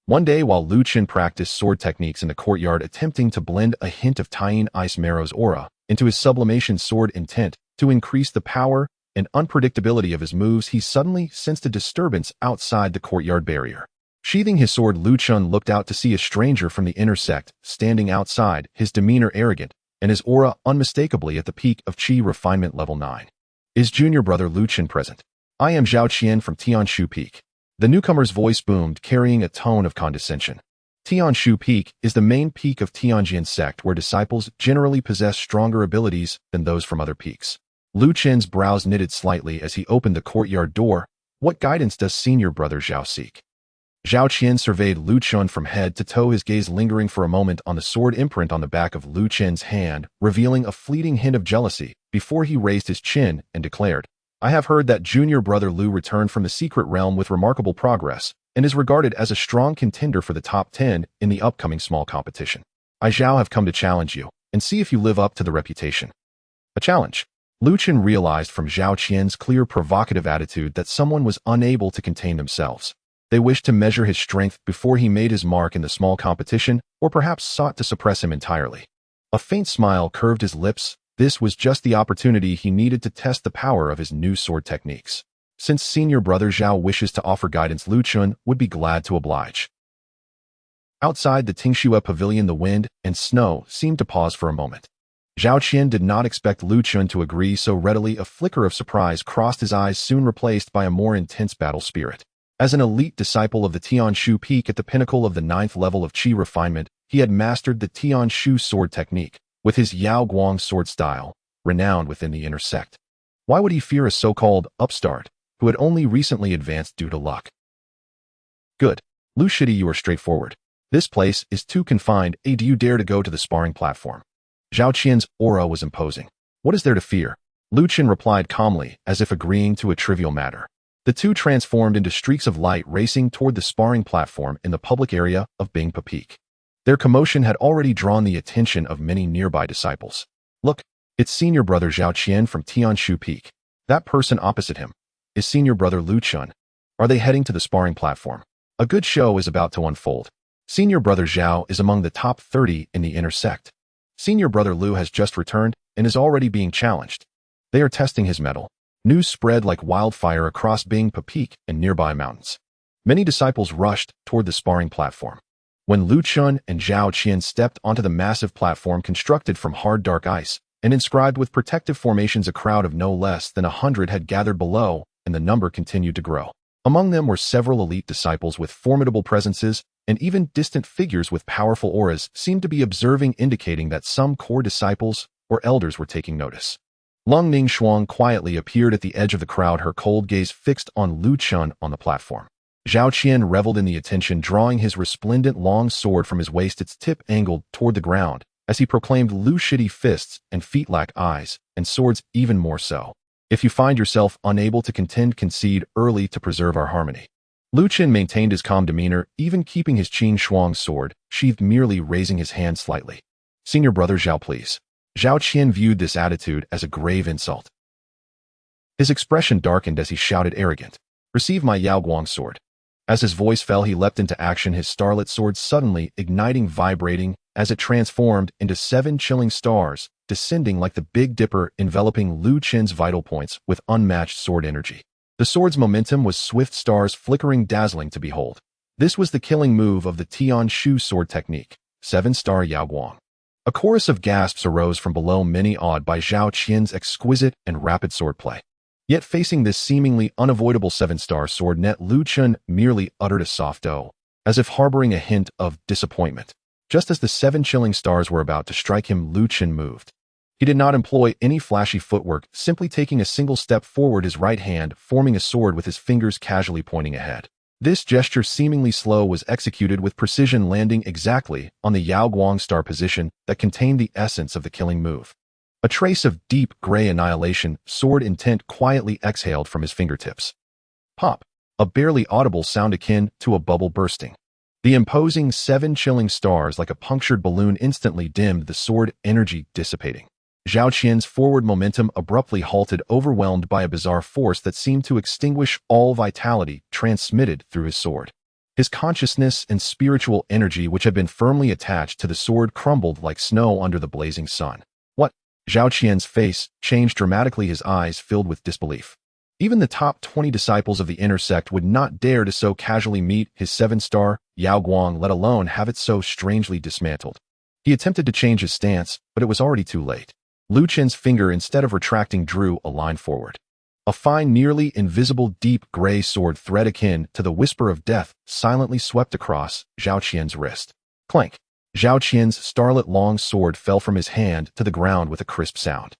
One day, while Lu Chen practiced sword techniques in the courtyard, attempting to blend a hint of Tying Ice Marrow's aura into his sublimation sword intent to increase the power and unpredictability of his moves, he suddenly sensed a disturbance outside the courtyard barrier. Sheathing his sword, Luchun looked out to see a stranger from the inner sect standing outside, his demeanor arrogant and his aura unmistakably at the peak of Qi Refinement Level 9. Is junior brother Luchun present? I am Zhao Qian from Tianshu Peak. The newcomer's voice boomed, carrying a tone of condescension. Tianshu Peak is the main peak of Tianjin sect, where disciples generally possess stronger abilities than those from other peaks. Luchun's brows knitted slightly as he opened the courtyard door. What guidance does senior brother Zhao seek? Zhao Qian surveyed Luchun from head to toe, his gaze lingering for a moment on the sword imprint on the back of Luchun's hand, revealing a fleeting hint of jealousy before he raised his chin and declared, I have heard that junior brother Lu returned from the secret realm with remarkable progress and is regarded as a strong contender for the top 10 in the upcoming small competition. I, Zhao, have come to challenge you and see if you live up to the reputation. A challenge. Luchun realized from Zhao Qian's clear, provocative attitude that someone was unable to contain themselves. They wished to measure his strength before he made his mark in the small competition, or perhaps sought to suppress him entirely. A faint smile curved his lips. This was just the opportunity he needed to test the power of his new sword techniques. Since senior brother Zhao wishes to offer guidance, Luchun would be glad to oblige. Outside the Tingxue Pavilion, the wind and snow seemed to pause for a moment. Zhao Qian did not expect Luchun to agree so readily. A flicker of surprise crossed his eyes, soon replaced by a more intense battle spirit. As an elite disciple of the Tianshu Peak at the pinnacle of the 9th level of Qi refinement, he had mastered the Tianshu sword technique, with his Yao Guang sword style, renowned within the inner sect. Why would he fear a so-called upstart, who had only recently advanced due to luck? Good. Lu Shidi, you are straightforward. This place is too confined. Do you dare to go to the sparring platform? Zhao Qian's aura was imposing. What is there to fear? Luchun replied calmly, as if agreeing to a trivial matter. The two transformed into streaks of light, racing toward the sparring platform in the public area of Bingpa Peak. Their commotion had already drawn the attention of many nearby disciples. Look, it's senior brother Zhao Qian from Tianshu Peak. That person opposite him. is senior brother Luchun. Are they heading to the sparring platform? A good show is about to unfold. Senior brother Xiao is among the top 30 in the inner sect. Senior brother Lu has just returned and is already being challenged. They are testing his mettle. News spread like wildfire across Bingpa Peak and nearby mountains. Many disciples rushed toward the sparring platform. When Luchun and Zhao Qian stepped onto the massive platform constructed from hard dark ice and inscribed with protective formations, a crowd of no less than 100 had gathered below, and the number continued to grow. Among them were several elite disciples with formidable presences, and even distant figures with powerful auras seemed to be observing, indicating that some core disciples or elders were taking notice. Lung Ningxuang quietly appeared at the edge of the crowd, her cold gaze fixed on Luchun on the platform. Zhao Qian reveled in the attention, drawing his resplendent long sword from his waist, its tip angled toward the ground, as he proclaimed, "Lu shitty fists and feet lack eyes, and swords even more so. If you find yourself unable to contend, concede early to preserve our harmony." Luchun maintained his calm demeanor, even keeping his Qing Shuang sword sheathed, merely raising his hand slightly. "Senior brother Zhao, please." Zhao Qian viewed this attitude as a grave insult. His expression darkened as he shouted, "Arrogant. Receive my Yao Guang sword." As his voice fell, he leapt into action, his starlit sword suddenly igniting, vibrating as it transformed into 7 chilling stars, descending like the Big Dipper, enveloping Lu Chen's vital points with unmatched sword energy. The sword's momentum was swift, stars flickering, dazzling to behold. This was the killing move of the Tian Shu sword technique, 7-star Yao Guang. A chorus of gasps arose from below, many awed by Zhao Qian's exquisite and rapid swordplay. Yet facing this seemingly unavoidable 7-star sword net, Luchun merely uttered a soft "oh," as if harboring a hint of disappointment. Just as the 7 chilling stars were about to strike him, Luchun moved. He did not employ any flashy footwork, simply taking a single step forward, his right hand forming a sword with his fingers casually pointing ahead. This gesture, seemingly slow, was executed with precision, landing exactly on the Yao Guang star position that contained the essence of the killing move. A trace of deep gray annihilation, sword intent, quietly exhaled from his fingertips. Pop! A barely audible sound akin to a bubble bursting. The imposing 7 chilling stars, like a punctured balloon, instantly dimmed, the sword energy dissipating. Zhao Qian's forward momentum abruptly halted, overwhelmed by a bizarre force that seemed to extinguish all vitality transmitted through his sword. His consciousness and spiritual energy, which had been firmly attached to the sword, crumbled like snow under the blazing sun. What? Zhao Qian's face changed dramatically, his eyes filled with disbelief. Even the top 20 disciples of the inner sect would not dare to so casually meet his 7-star Yao Guang, let alone have it so strangely dismantled. He attempted to change his stance, but it was already too late. Luchun's finger, instead of retracting, drew a line forward. A fine, nearly invisible, deep gray sword thread akin to the whisper of death silently swept across Zhao Qian's wrist. Clank! Zhao Qian's starlit long sword fell from his hand to the ground with a crisp sound.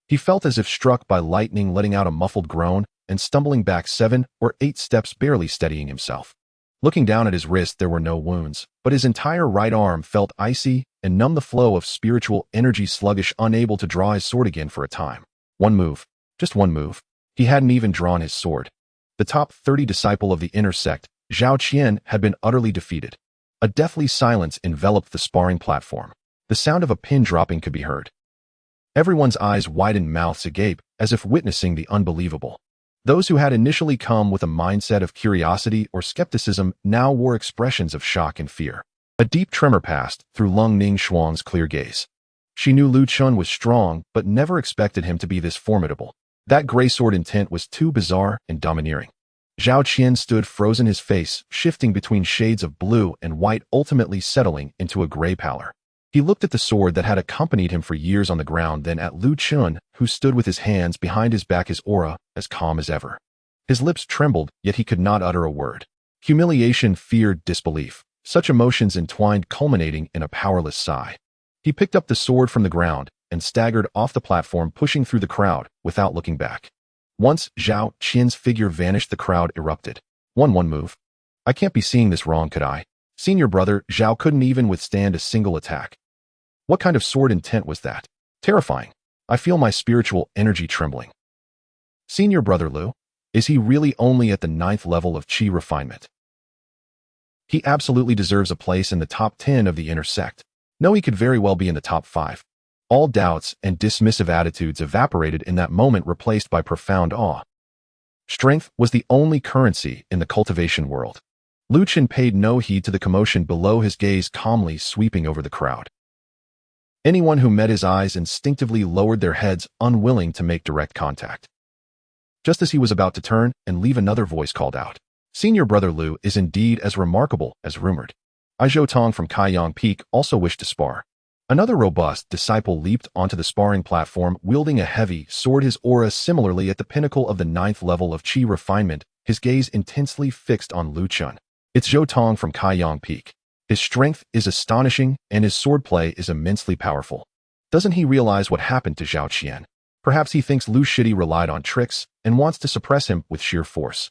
He felt as if struck by lightning, letting out a muffled groan and stumbling back 7 or 8 steps, barely steadying himself. Looking down at his wrist, there were no wounds, but his entire right arm felt icy and numb, the flow of spiritual energy sluggish, unable to draw his sword again for a time. One move. Just one move. He hadn't even drawn his sword. The top 30 disciple of the inner sect, Zhao Qian, had been utterly defeated. A deathly silence enveloped the sparring platform. The sound of a pin dropping could be heard. Everyone's eyes widened, mouths agape, as if witnessing the unbelievable. Those who had initially come with a mindset of curiosity or skepticism now wore expressions of shock and fear. A deep tremor passed through Lung Ningxuang's clear gaze. She knew Luchun was strong, but never expected him to be this formidable. That gray sword intent was too bizarre and domineering. Zhao Qian stood frozen, his face shifting between shades of blue and white, ultimately settling into a gray pallor. He looked at the sword that had accompanied him for years on the ground, then at Luchun, who stood with his hands behind his back, his aura as calm as ever. His lips trembled, yet he could not utter a word. Humiliation, fear, disbelief, such emotions entwined, culminating in a powerless sigh. He picked up the sword from the ground and staggered off the platform, pushing through the crowd without looking back. Once Zhao Qian's figure vanished, the crowd erupted. One move. I can't be seeing this wrong, could I? Senior brother Zhao couldn't even withstand a single attack. What kind of sword intent was that? Terrifying. I feel my spiritual energy trembling. Senior brother Lu? Is he really only at the 9th level of Qi refinement? He absolutely deserves a place in the top 10 of the inner sect. No, he could very well be in the top 5. All doubts and dismissive attitudes evaporated in that moment, replaced by profound awe. Strength was the only currency in the cultivation world. Luchun paid no heed to the commotion below, his gaze calmly sweeping over the crowd. Anyone who met his eyes instinctively lowered their heads, unwilling to make direct contact. Just as he was about to turn and leave, another voice called out, "Senior Brother Lu is indeed as remarkable as rumored. I Zhou Tong from Kaiyang Peak also wished to spar." Another robust disciple leaped onto the sparring platform, wielding a heavy sword, his aura similarly at the pinnacle of the 9th level of Qi refinement, his gaze intensely fixed on Luchun. "It's Zhou Tong from Kaiyang Peak. His strength is astonishing, and his swordplay is immensely powerful. Doesn't he realize what happened to Zhao Qian? Perhaps he thinks Lu Shidi relied on tricks and wants to suppress him with sheer force."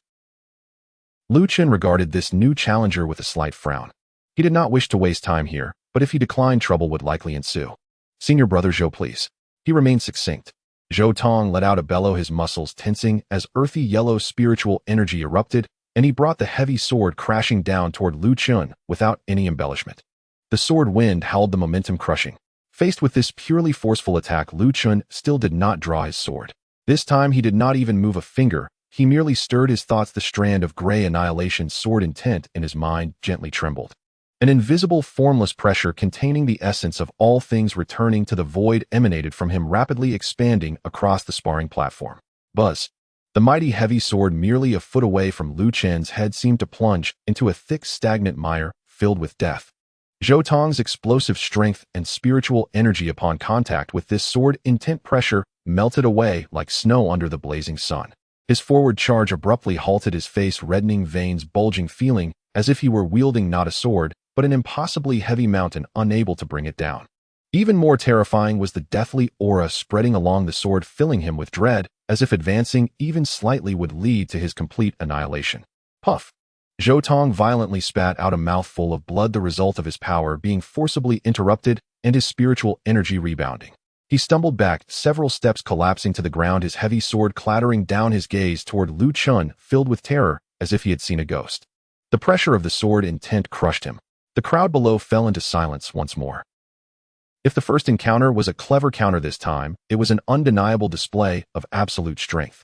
Luchun regarded this new challenger with a slight frown. He did not wish to waste time here, but if he declined, trouble would likely ensue. "Senior Brother Zhou, please." He remained succinct. Zhou Tong let out a bellow, his muscles tensing as earthy yellow spiritual energy erupted, and he brought the heavy sword crashing down toward Luchun without any embellishment. The sword wind howled, the momentum crushing. Faced with this purely forceful attack, Luchun still did not draw his sword. This time he did not even move a finger, he merely stirred his thoughts. The strand of gray annihilation sword intent in his mind gently trembled. An invisible, formless pressure containing the essence of all things returning to the void emanated from him, rapidly expanding across the sparring platform. Buzz. The mighty heavy sword merely a foot away from Luchun's head seemed to plunge into a thick, stagnant mire filled with death. Zhou Tong's explosive strength and spiritual energy upon contact with this sword intent pressure melted away like snow under the blazing sun. His forward charge abruptly halted, his face reddening, veins bulging, feeling as if he were wielding not a sword, but an impossibly heavy mountain, unable to bring it down. Even more terrifying was the deathly aura spreading along the sword, filling him with dread, as if advancing even slightly would lead to his complete annihilation. Puff! Zhou Tong violently spat out a mouthful of blood, the result of his power being forcibly interrupted and his spiritual energy rebounding. He stumbled back several steps, collapsing to the ground, his heavy sword clattering down, his gaze toward Luchun filled with terror, as if he had seen a ghost. The pressure of the sword intent crushed him. The crowd below fell into silence once more. If the first encounter was a clever counter, this time it was an undeniable display of absolute strength.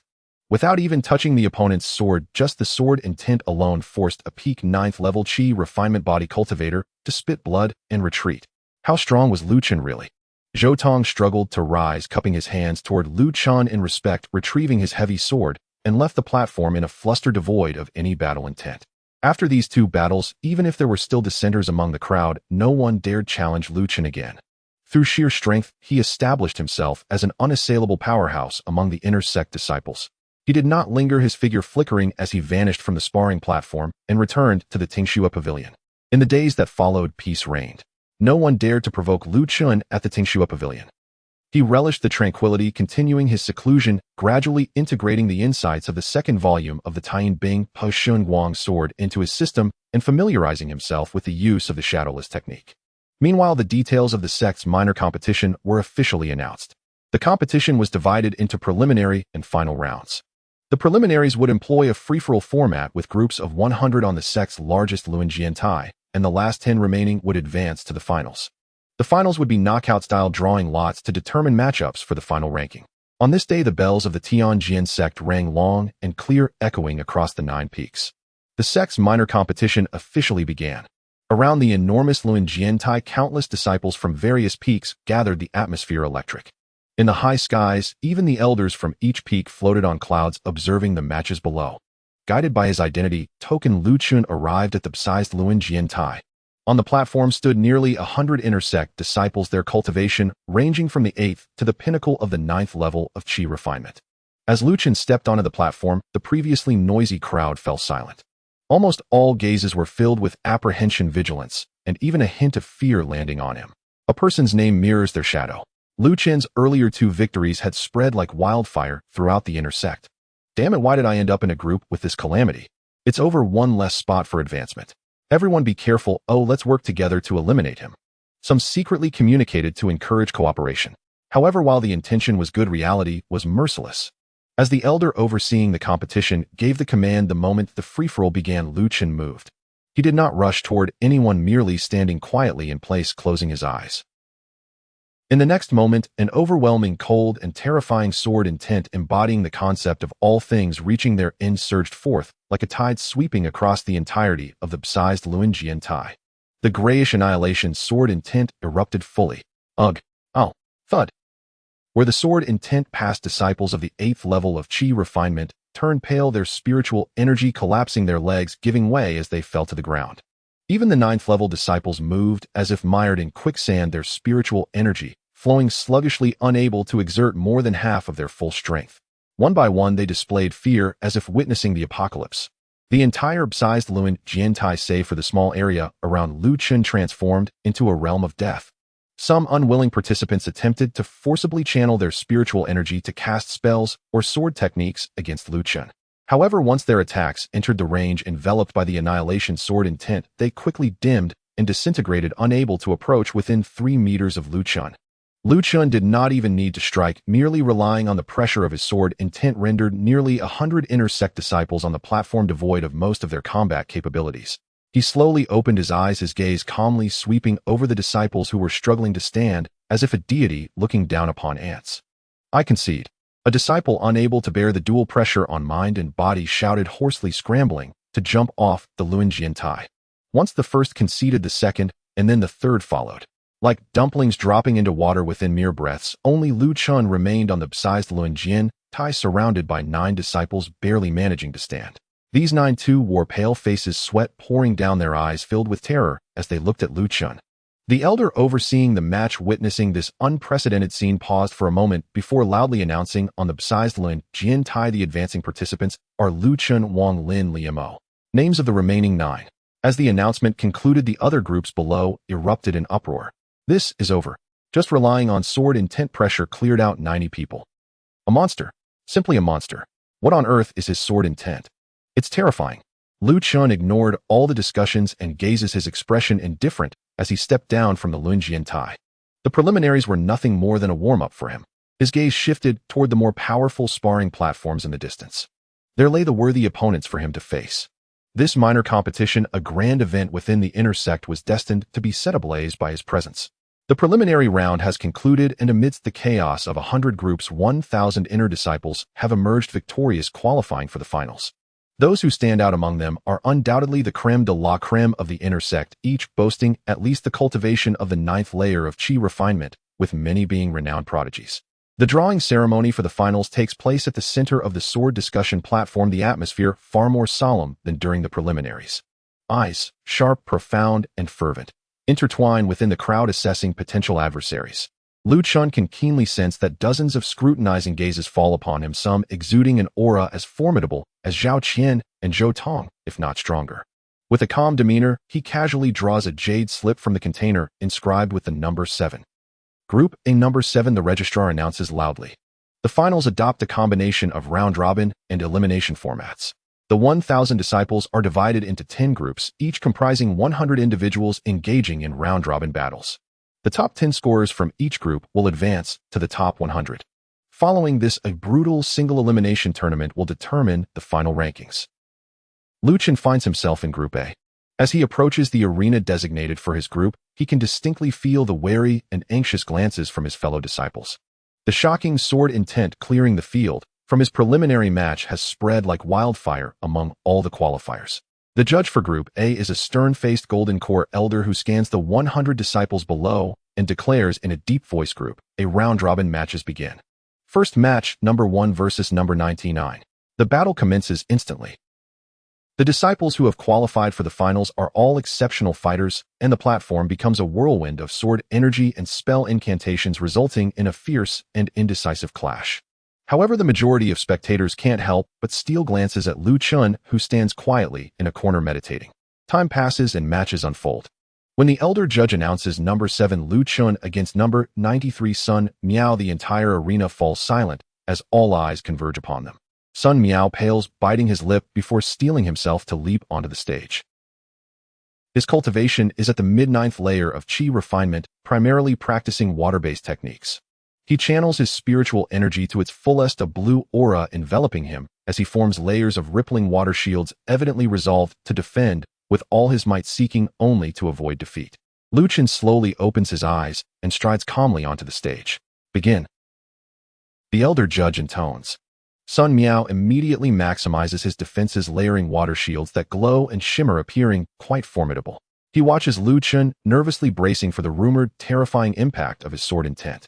Without even touching the opponent's sword, just the sword intent alone forced a peak 9th level Qi refinement body cultivator to spit blood and retreat. How strong was Luchun really? Zhou Tong struggled to rise, cupping his hands toward Luchun in respect, retrieving his heavy sword, and left the platform in a fluster devoid of any battle intent. After these two battles, even if there were still dissenters among the crowd, no one dared challenge Luchun again. Through sheer strength, he established himself as an unassailable powerhouse among the inner sect disciples. He did not linger, his figure flickering as he vanished from the sparring platform and returned to the Tingxua Pavilion. In the days that followed, peace reigned. No one dared to provoke Luchun at the Tingxua Pavilion. He relished the tranquility, continuing his seclusion, gradually integrating the insights of the second volume of the Tian Bing Po Shun Guang sword into his system and familiarizing himself with the use of the shadowless technique. Meanwhile, the details of the sect's minor competition were officially announced. The competition was divided into preliminary and final rounds. The preliminaries would employ a free-for-all format with groups of 100 on the sect's largest Luanjian Tai, and the last 10 remaining would advance to the finals. The finals would be knockout-style, drawing lots to determine matchups for the final ranking. On this day, the bells of the Tianjin sect rang long and clear, echoing across the 9 peaks. The sect's minor competition officially began. Around the enormous Luanjian Tai, countless disciples from various peaks gathered, the atmosphere electric. In the high skies, even the elders from each peak floated on clouds, observing the matches below. Guided by his identity token, Luchun arrived at the sized Luanjian Tai. On the platform stood nearly 100 intersect disciples, their cultivation ranging from the 8th to the pinnacle of the 9th level of Qi refinement. As Luchun stepped onto the platform, the previously noisy crowd fell silent. Almost all gazes were filled with apprehension, vigilance, and even a hint of fear landing on him. A person's name mirrors their shadow. Luchun's earlier 2 victories had spread like wildfire throughout the intersect. Damn it, why did I end up in a group with this calamity? It's over one less spot for advancement. Everyone be careful, let's work together to eliminate him. Some secretly communicated to encourage cooperation. However, while the intention was good, reality was merciless. As the elder overseeing the competition gave the command, the moment the free-for-all began, Luchun moved. He did not rush toward anyone, merely standing quietly in place, closing his eyes. In the next moment, an overwhelming, cold, and terrifying sword intent embodying the concept of all things reaching their end surged forth, like a tide sweeping across the entirety of the sized Luan Jiantai. The grayish annihilation sword intent erupted fully. Ugh! Ow! Thud! Where the sword intent passed, disciples of the 8th level of Qi refinement turned pale, their spiritual energy collapsing, their legs giving way as they fell to the ground. Even the 9th level disciples moved as if mired in quicksand, their spiritual energy flowing sluggishly, unable to exert more than half of their full strength. One by one they displayed fear as if witnessing the apocalypse. The entire sized Luan Jiantai, save for the small area around Luchun, transformed into a realm of death. Some unwilling participants attempted to forcibly channel their spiritual energy to cast spells or sword techniques against Luchun. However, once their attacks entered the range enveloped by the annihilation sword intent, they quickly dimmed and disintegrated, unable to approach within 3 meters of Luchun. Luchun did not even need to strike, merely relying on the pressure of his sword intent rendered nearly 100 inner sect disciples on the platform devoid of most of their combat capabilities. He slowly opened his eyes, his gaze calmly sweeping over the disciples who were struggling to stand, as if a deity looking down upon ants. "I concede." A disciple unable to bear the dual pressure on mind and body shouted hoarsely, scrambling to jump off the Luan Jiantai. Once the first conceded, the second, and then the third followed. Like dumplings dropping into water within mere breaths, only Luchun remained on the sized Luan Jiantai, surrounded by 9 disciples barely managing to stand. These 9 too wore pale faces, sweat pouring down their eyes filled with terror as they looked at Luchun. The elder overseeing the match, witnessing this unprecedented scene, paused for a moment before loudly announcing on the sized Luan Jiantai, the advancing participants are Luchun, Wang Lin, Liamo. Names of the remaining 9. As the announcement concluded, the other groups below erupted in uproar. "This is over." Just relying on sword intent pressure cleared out 90 people. A monster. Simply a monster. What on earth is his sword intent? It's terrifying. Luchun ignored all the discussions and gazes, his expression indifferent as he stepped down from the Luan Jiantai. The preliminaries were nothing more than a warm-up for him. His gaze shifted toward the more powerful sparring platforms in the distance. There lay the worthy opponents for him to face. This minor competition, a grand event within the inner sect, was destined to be set ablaze by his presence. The preliminary round has concluded, and amidst the chaos of 100 groups, 1,000 inner disciples have emerged victorious, qualifying for the finals. Those who stand out among them are undoubtedly the creme de la creme of the inner sect, each boasting at least the cultivation of the 9th layer of Qi refinement, with many being renowned prodigies. The drawing ceremony for the finals takes place at the center of the sword discussion platform, the atmosphere far more solemn than during the preliminaries. Eyes, sharp, profound, and fervent, intertwine within the crowd, assessing potential adversaries. Luchun can keenly sense that dozens of scrutinizing gazes fall upon him, some exuding an aura as formidable as Xiao Qian and Zhou Tong, if not stronger. With a calm demeanor, he casually draws a jade slip from the container, inscribed with the number 7. Group A number 7, the registrar announces loudly. The finals adopt a combination of round-robin and elimination formats. The 1,000 disciples are divided into 10 groups, each comprising 100 individuals engaging in round-robin battles. The top 10 scorers from each group will advance to the top 100. Following this, a brutal single elimination tournament will determine the final rankings. Luchun finds himself in Group A. As he approaches the arena designated for his group, he can distinctly feel the wary and anxious glances from his fellow disciples. The shocking sword intent clearing the field from his preliminary match has spread like wildfire among all the qualifiers. The judge for Group A is a stern-faced golden core elder who scans the 100 disciples below and declares in a deep voice, "Group A round-robin matches begin. First match, number 1 versus number 99. The battle commences instantly." The disciples who have qualified for the finals are all exceptional fighters, and the platform becomes a whirlwind of sword energy and spell incantations, resulting in a fierce and indecisive clash. However, the majority of spectators can't help but steal glances at Luchun, who stands quietly in a corner meditating. Time passes and matches unfold. When the elder judge announces number 7 Luchun against number 93 Sun Miao, the entire arena falls silent as all eyes converge upon them. Sun Miao pales, biting his lip before steeling himself to leap onto the stage. His cultivation is at the mid-9th layer of Qi refinement, primarily practicing water-based techniques. He channels his spiritual energy to its fullest, a blue aura enveloping him as he forms layers of rippling water shields, evidently resolved to defend with all his might, seeking only to avoid defeat. Luchun slowly opens his eyes and strides calmly onto the stage. Begin. The elder judge intones. Sun Miao immediately maximizes his defenses, layering water shields that glow and shimmer, appearing quite formidable. He watches Luchun, nervously bracing for the rumored terrifying impact of his sword intent.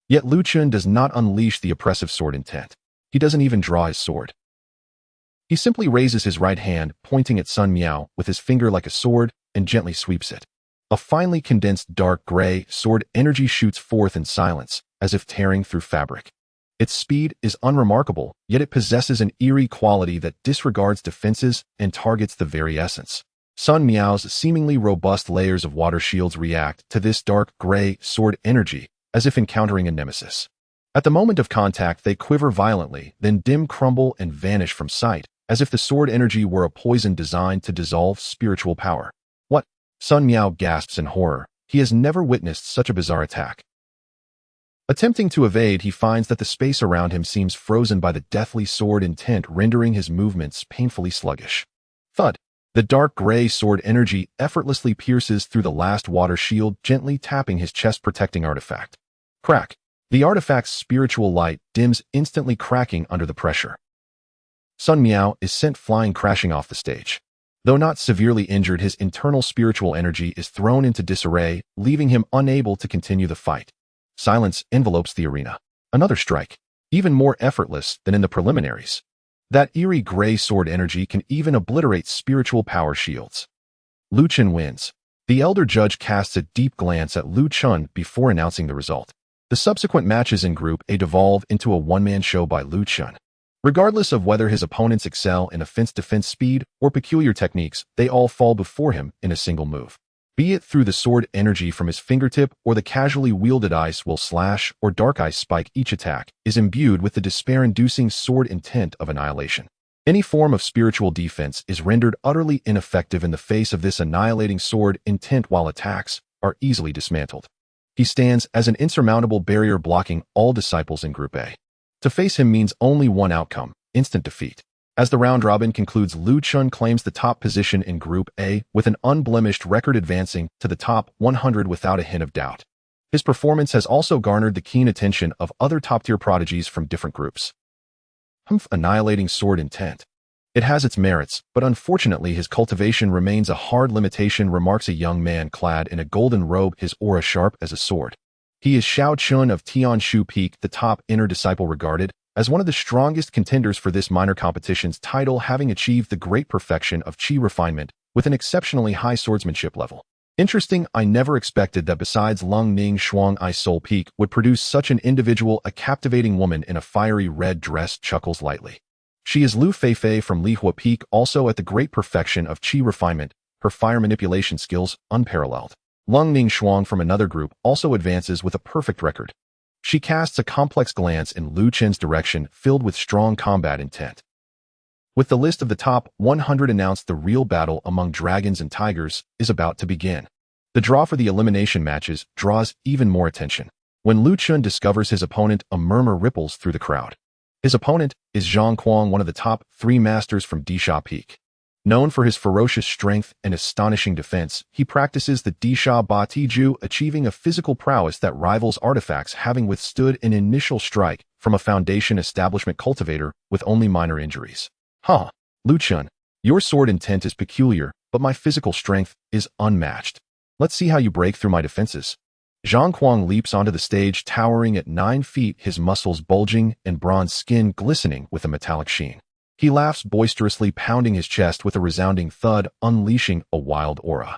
Yet Luchun does not unleash the oppressive sword intent. He doesn't even draw his sword. He simply raises his right hand, pointing at Sun Miao with his finger like a sword, and gently sweeps it. A finely condensed dark gray sword energy shoots forth in silence, as if tearing through fabric. Its speed is unremarkable, yet it possesses an eerie quality that disregards defenses and targets the very essence. Sun Miao's seemingly robust layers of water shields react to this dark gray sword energy, as if encountering a nemesis. At the moment of contact, they quiver violently, then dim, crumble, and vanish from sight, as if the sword energy were a poison designed to dissolve spiritual power. What? Sun Miao gasps in horror. He has never witnessed such a bizarre attack. Attempting to evade, he finds that the space around him seems frozen by the deathly sword intent, rendering his movements painfully sluggish. Thud! The dark gray sword energy effortlessly pierces through the last water shield, gently tapping his chest-protecting artifact. Crack! The artifact's spiritual light dims, instantly cracking under the pressure. Sun Miao is sent flying, crashing off the stage. Though not severely injured, his internal spiritual energy is thrown into disarray, leaving him unable to continue the fight. Silence envelopes the arena. Another strike, even more effortless than in the preliminaries. That eerie gray sword energy can even obliterate spiritual power shields. Luchun wins. The elder judge casts a deep glance at Luchun before announcing the result. The subsequent matches in Group A devolve into a one-man show by Luchun. Regardless of whether his opponents excel in offense-defense speed or peculiar techniques, they all fall before him in a single move. Be it through the sword energy from his fingertip or the casually wielded ice will slash or dark ice spike, each attack is imbued with the despair-inducing sword intent of annihilation. Any form of spiritual defense is rendered utterly ineffective in the face of this annihilating sword intent, while attacks are easily dismantled. He stands as an insurmountable barrier blocking all disciples in Group A. To face him means only one outcome: instant defeat. As the round robin concludes, Luchun claims the top position in Group A with an unblemished record, advancing to the top 100 without a hint of doubt. His performance has also garnered the keen attention of other top-tier prodigies from different groups. Annihilating sword intent. It has its merits, but unfortunately his cultivation remains a hard limitation, remarks a young man clad in a golden robe, his aura sharp as a sword. He is Xiao Chun of Tianshu Peak, the top inner disciple, regarded as one of the strongest contenders for this minor competition's title, having achieved the great perfection of Qi refinement with an exceptionally high swordsmanship level. Interesting, I never expected that besides Lung Ning Shuang I Soul Peak would produce such an individual. A captivating woman in a fiery red dress chuckles lightly. She is Lu Feifei from Lihua Peak, also at the great perfection of Qi refinement, her fire manipulation skills unparalleled. Lung Ning Shuang from another group also advances with a perfect record. She casts a complex glance in Luchun's direction, filled with strong combat intent. With the list of the top 100 announced, the real battle among dragons and tigers is about to begin. The draw for the elimination matches draws even more attention. When Luchun discovers his opponent, a murmur ripples through the crowd. His opponent is Zhang Quang, one of the top 3 masters from Disha Peak. Known for his ferocious strength and astonishing defense, he practices the Disha Ba Tiju, achieving a physical prowess that rivals artifacts, having withstood an initial strike from a Foundation establishment cultivator with only minor injuries. Luchun, your sword intent is peculiar, but my physical strength is unmatched. Let's see how you break through my defenses. Zhang Quang leaps onto the stage, towering at 9 feet, his muscles bulging and bronze skin glistening with a metallic sheen. He laughs boisterously, pounding his chest with a resounding thud, unleashing a wild aura.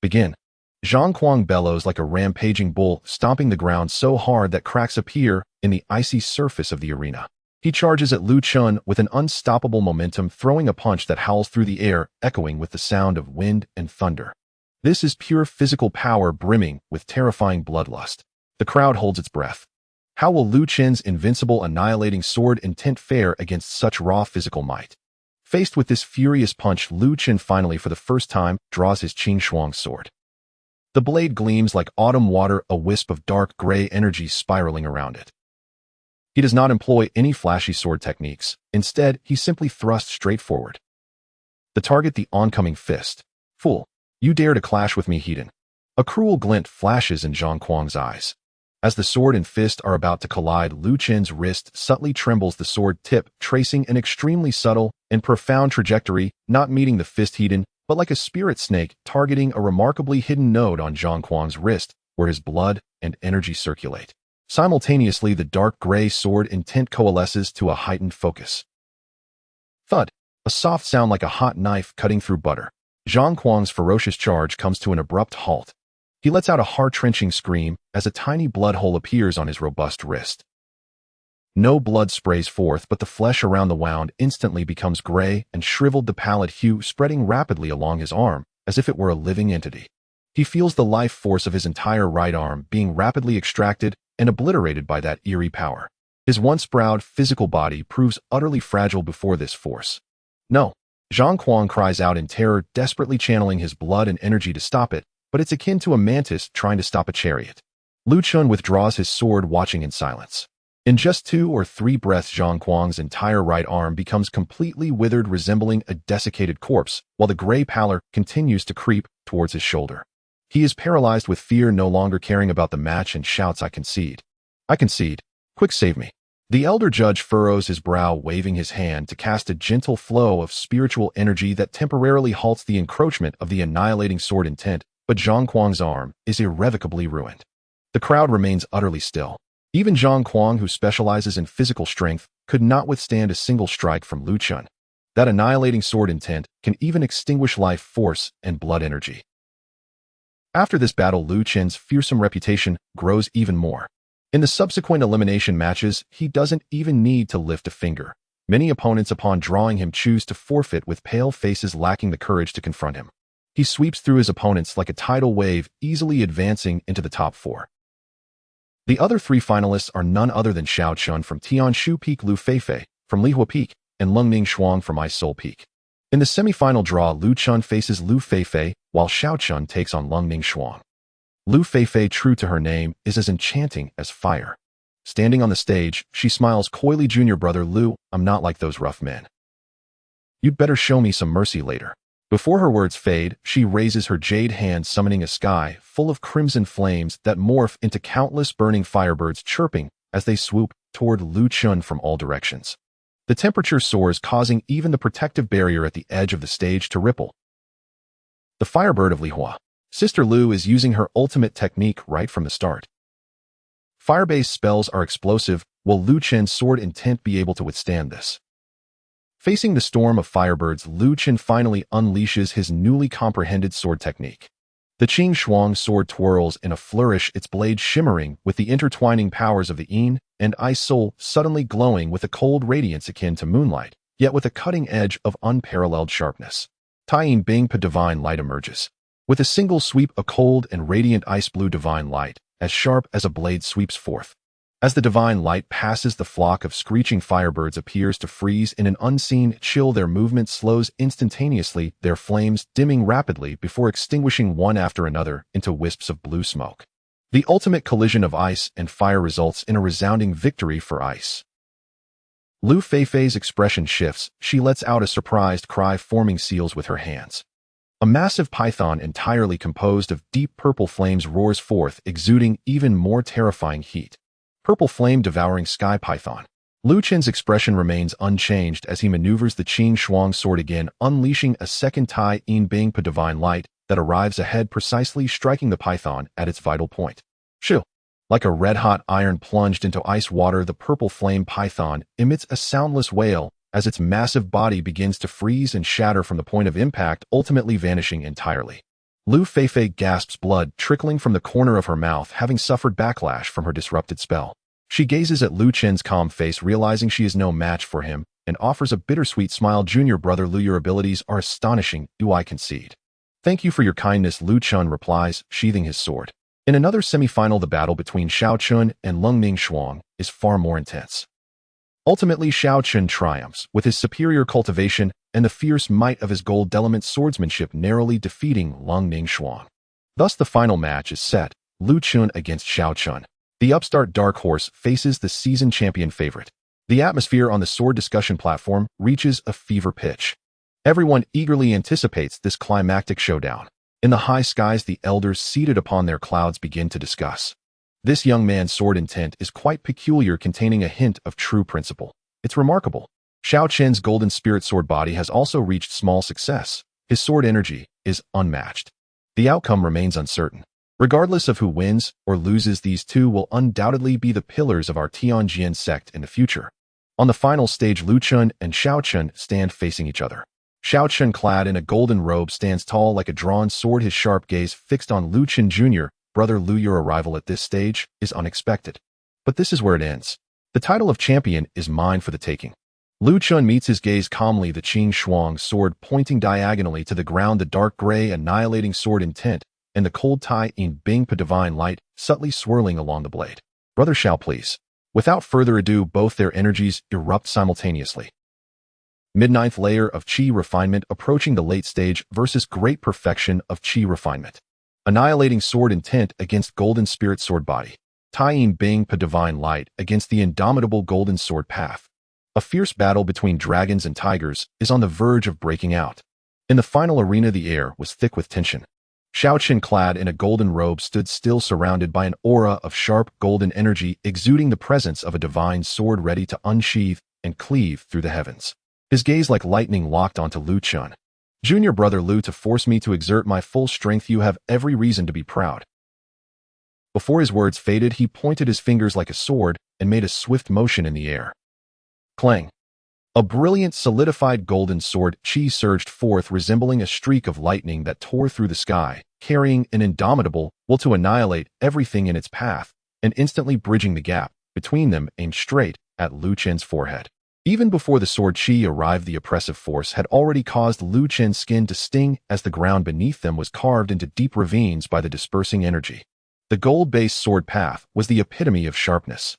Begin. Zhang Quang bellows like a rampaging bull, stomping the ground so hard that cracks appear in the icy surface of the arena. He charges at Luchun with an unstoppable momentum, throwing a punch that howls through the air, echoing with the sound of wind and thunder. This is pure physical power, brimming with terrifying bloodlust. The crowd holds its breath. How will Luchun's invincible annihilating sword intent fare against such raw physical might? Faced with this furious punch, Luchun finally, for the first time, draws his Qing Shuang sword. The blade gleams like autumn water, a wisp of dark gray energy spiraling around it. He does not employ any flashy sword techniques. Instead, he simply thrusts straight forward. The target, the oncoming fist. Fool, you dare to clash with me, Heathen. A cruel glint flashes in Zhang Kuang's eyes. As the sword and fist are about to collide, Luchen's wrist subtly trembles, the sword tip tracing an extremely subtle and profound trajectory, not meeting the fist hidden, but like a spirit snake targeting a remarkably hidden node on Zhang Kuang's wrist, where his blood and energy circulate. Simultaneously, the dark gray sword intent coalesces to a heightened focus. Thud! A soft sound like a hot knife cutting through butter. Zhang Kuang's ferocious charge comes to an abrupt halt. He lets out a heart-wrenching scream as a tiny blood hole appears on his robust wrist. No blood sprays forth, but the flesh around the wound instantly becomes gray and shriveled, the pallid hue spreading rapidly along his arm, as if it were a living entity. He feels the life force of his entire right arm being rapidly extracted and obliterated by that eerie power. His once proud physical body proves utterly fragile before this force. No! Zhang Kuang cries out in terror, desperately channeling his blood and energy to stop it, but it's akin to a mantis trying to stop a chariot. Luchun withdraws his sword, watching in silence. In just 2 or 3 breaths, Zhang Kuang's entire right arm becomes completely withered, resembling a desiccated corpse, while the gray pallor continues to creep towards his shoulder. He is paralyzed with fear, no longer caring about the match, and shouts, "I concede. I concede. Quick, save me." The elder judge furrows his brow, waving his hand to cast a gentle flow of spiritual energy that temporarily halts the encroachment of the annihilating sword intent, but Zhang Kuang's arm is irrevocably ruined. The crowd remains utterly still. Even Zhang Kuang, who specializes in physical strength, could not withstand a single strike from Luchun. That annihilating sword intent can even extinguish life force and blood energy. After this battle, Lu Chen's fearsome reputation grows even more. In the subsequent elimination matches, he doesn't even need to lift a finger. Many opponents, upon drawing him, choose to forfeit, with pale faces lacking the courage to confront him. He sweeps through his opponents like a tidal wave, easily advancing into the top 4. The other 3 finalists are none other than Xiao Chun from Tianshu Peak, Lu Feifei from Lihua Peak, and Lungning Shuang from Ice Soul Peak. In the semi-final draw, Lu Chun faces Lu Feifei, while Xiao Chun takes on Lungning Shuang. Lu Feifei, true to her name, is as enchanting as fire. Standing on the stage, she smiles coyly. "Junior brother Lu, I'm not like those rough men. You'd better show me some mercy later." Before her words fade, she raises her jade hand, summoning a sky full of crimson flames that morph into countless burning firebirds, chirping as they swoop toward Lu Chun from all directions. The temperature soars, causing even the protective barrier at the edge of the stage to ripple. The Firebird of Lihua. Sister Lu is using her ultimate technique right from the start. Fire-based spells are explosive. Will Lu Chen's sword intent be able to withstand this? Facing the storm of firebirds, Lu Chen finally unleashes his newly comprehended sword technique. The Qing Shuang sword twirls in a flourish, its blade shimmering with the intertwining powers of the Yin and Ice Soul, suddenly glowing with a cold radiance akin to moonlight, yet with a cutting edge of unparalleled sharpness. Taiyin Bing Pa Divine Light emerges. With a single sweep, a cold and radiant ice blue divine light, as sharp as a blade, sweeps forth. As the divine light passes, the flock of screeching firebirds appears to freeze in an unseen chill. Their movement slows instantaneously, their flames dimming rapidly before extinguishing one after another into wisps of blue smoke. The ultimate collision of ice and fire results in a resounding victory for ice. Lu Feifei's expression shifts. She lets out a surprised cry, forming seals with her hands. A massive python entirely composed of deep purple flames roars forth, exuding even more terrifying heat. Purple flame devouring sky python. Lu Chen's expression remains unchanged as he maneuvers the Qing Shuang sword again, unleashing a second Tai Yin Bing Pa divine light that arrives ahead, precisely striking the python at its vital point. Shoo! Like a red-hot iron plunged into ice water, the purple flame python emits a soundless wail as its massive body begins to freeze and shatter from the point of impact, ultimately vanishing entirely. Lu Feifei gasps, blood trickling from the corner of her mouth, having suffered backlash from her disrupted spell. She gazes at Lu Chen's calm face, realizing she is no match for him, and offers a bittersweet smile. "Junior brother Lu, your abilities are astonishing. Do I concede?" "Thank you for your kindness," Lu Chun replies, sheathing his sword. In another semi-final, the battle between Xiao Chun and Lungning Shuang is far more intense. Ultimately, Xiao Chun triumphs, with his superior cultivation and the fierce might of his gold element swordsmanship, narrowly defeating Lungning Shuang. Thus the final match is set, Lu Chun against Xiao Chun. The upstart dark horse faces the season champion favorite. The atmosphere on the sword discussion platform reaches a fever pitch. Everyone eagerly anticipates this climactic showdown. In the high skies, the elders seated upon their clouds begin to discuss. This young man's sword intent is quite peculiar, containing a hint of true principle. It's remarkable. Xiao Chen's golden spirit sword body has also reached small success. His sword energy is unmatched. The outcome remains uncertain. Regardless of who wins or loses, these two will undoubtedly be the pillars of our Tianjin sect in the future. On the final stage, Luchun and Xiao Chen stand facing each other. Xiao Chen, clad in a golden robe, stands tall like a drawn sword, his sharp gaze fixed on Luchun Jr. Brother Lu, your arrival at this stage is unexpected. But this is where it ends. The title of champion is mine for the taking. Luchun meets his gaze calmly, the Qing Shuang sword pointing diagonally to the ground, the dark gray annihilating sword intent, and the cold Tai in Bing Pa divine light subtly swirling along the blade. Brother Xiao, please. Without further ado, both their energies erupt simultaneously. Mid-ninth layer of Qi refinement approaching the late stage versus great perfection of Qi refinement. Annihilating sword intent against golden spirit sword body. Tai Bing Pa divine light against the indomitable golden sword path. A fierce battle between dragons and tigers is on the verge of breaking out. In the final arena, the air was thick with tension. Xiao Chen, clad in a golden robe, stood still, surrounded by an aura of sharp golden energy, exuding the presence of a divine sword ready to unsheath and cleave through the heavens. His gaze like lightning locked onto Luchun. Junior brother Lu, to force me to exert my full strength, you have every reason to be proud. Before his words faded, he pointed his fingers like a sword and made a swift motion in the air. Clang! A brilliant, solidified golden sword Qi surged forth, resembling a streak of lightning that tore through the sky, carrying an indomitable will to annihilate everything in its path, and instantly bridging the gap between them, aimed straight at Lu Chen's forehead. Even before the sword Qi arrived, the oppressive force had already caused Lu Chen's skin to sting as the ground beneath them was carved into deep ravines by the dispersing energy. The gold-based sword path was the epitome of sharpness.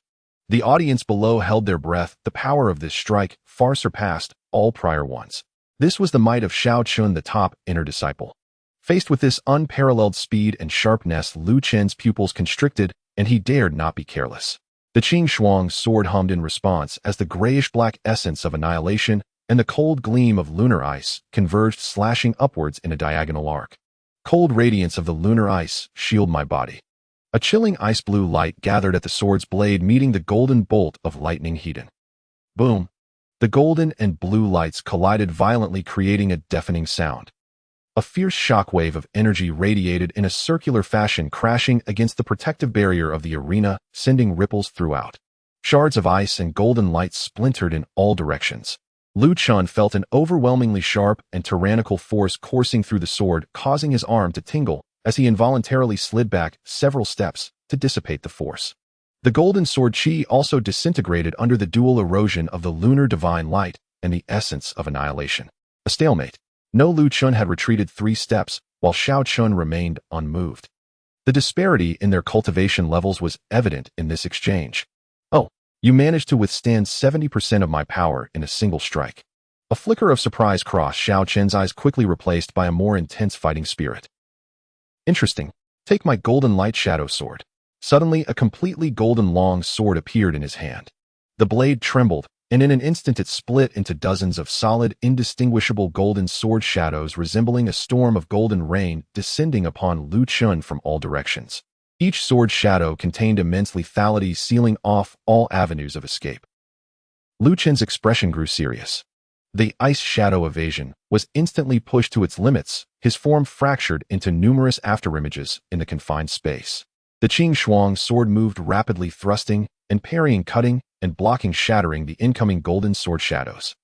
The audience below held their breath. The power of this strike far surpassed all prior ones. This was the might of Xiao Chun, the top inner disciple. Faced with this unparalleled speed and sharpness, Lu Chen's pupils constricted, and he dared not be careless. The Qing Shuang sword hummed in response as the grayish-black essence of annihilation and the cold gleam of lunar ice converged, slashing upwards in a diagonal arc. Cold radiance of the lunar ice shield my body. A chilling ice-blue light gathered at the sword's blade, meeting the golden bolt of lightning heated. Boom! The golden and blue lights collided violently, creating a deafening sound. A fierce shockwave of energy radiated in a circular fashion, crashing against the protective barrier of the arena, sending ripples throughout. Shards of ice and golden light splintered in all directions. Luchun felt an overwhelmingly sharp and tyrannical force coursing through the sword, causing his arm to tingle as he involuntarily slid back several steps to dissipate the force. The golden sword Qi also disintegrated under the dual erosion of the lunar divine light and the essence of annihilation. A stalemate. No, Luchun had retreated 3 steps, while Xiao Chun remained unmoved. The disparity in their cultivation levels was evident in this exchange. Oh, you managed to withstand 70% of my power in a single strike. A flicker of surprise crossed Xiao Chen's eyes, quickly replaced by a more intense fighting spirit. Interesting. Take my golden light shadow sword. Suddenly, a completely golden long sword appeared in his hand. The blade trembled, and in an instant it split into dozens of solid, indistinguishable golden sword shadows, resembling a storm of golden rain descending upon Luchun from all directions. Each sword shadow contained immense lethality, sealing off all avenues of escape. Luchun's expression grew serious. The ice shadow evasion was instantly pushed to its limits, his form fractured into numerous afterimages in the confined space. The Qing Shuang sword moved rapidly, thrusting and parrying, cutting and blocking, shattering the incoming golden sword shadows.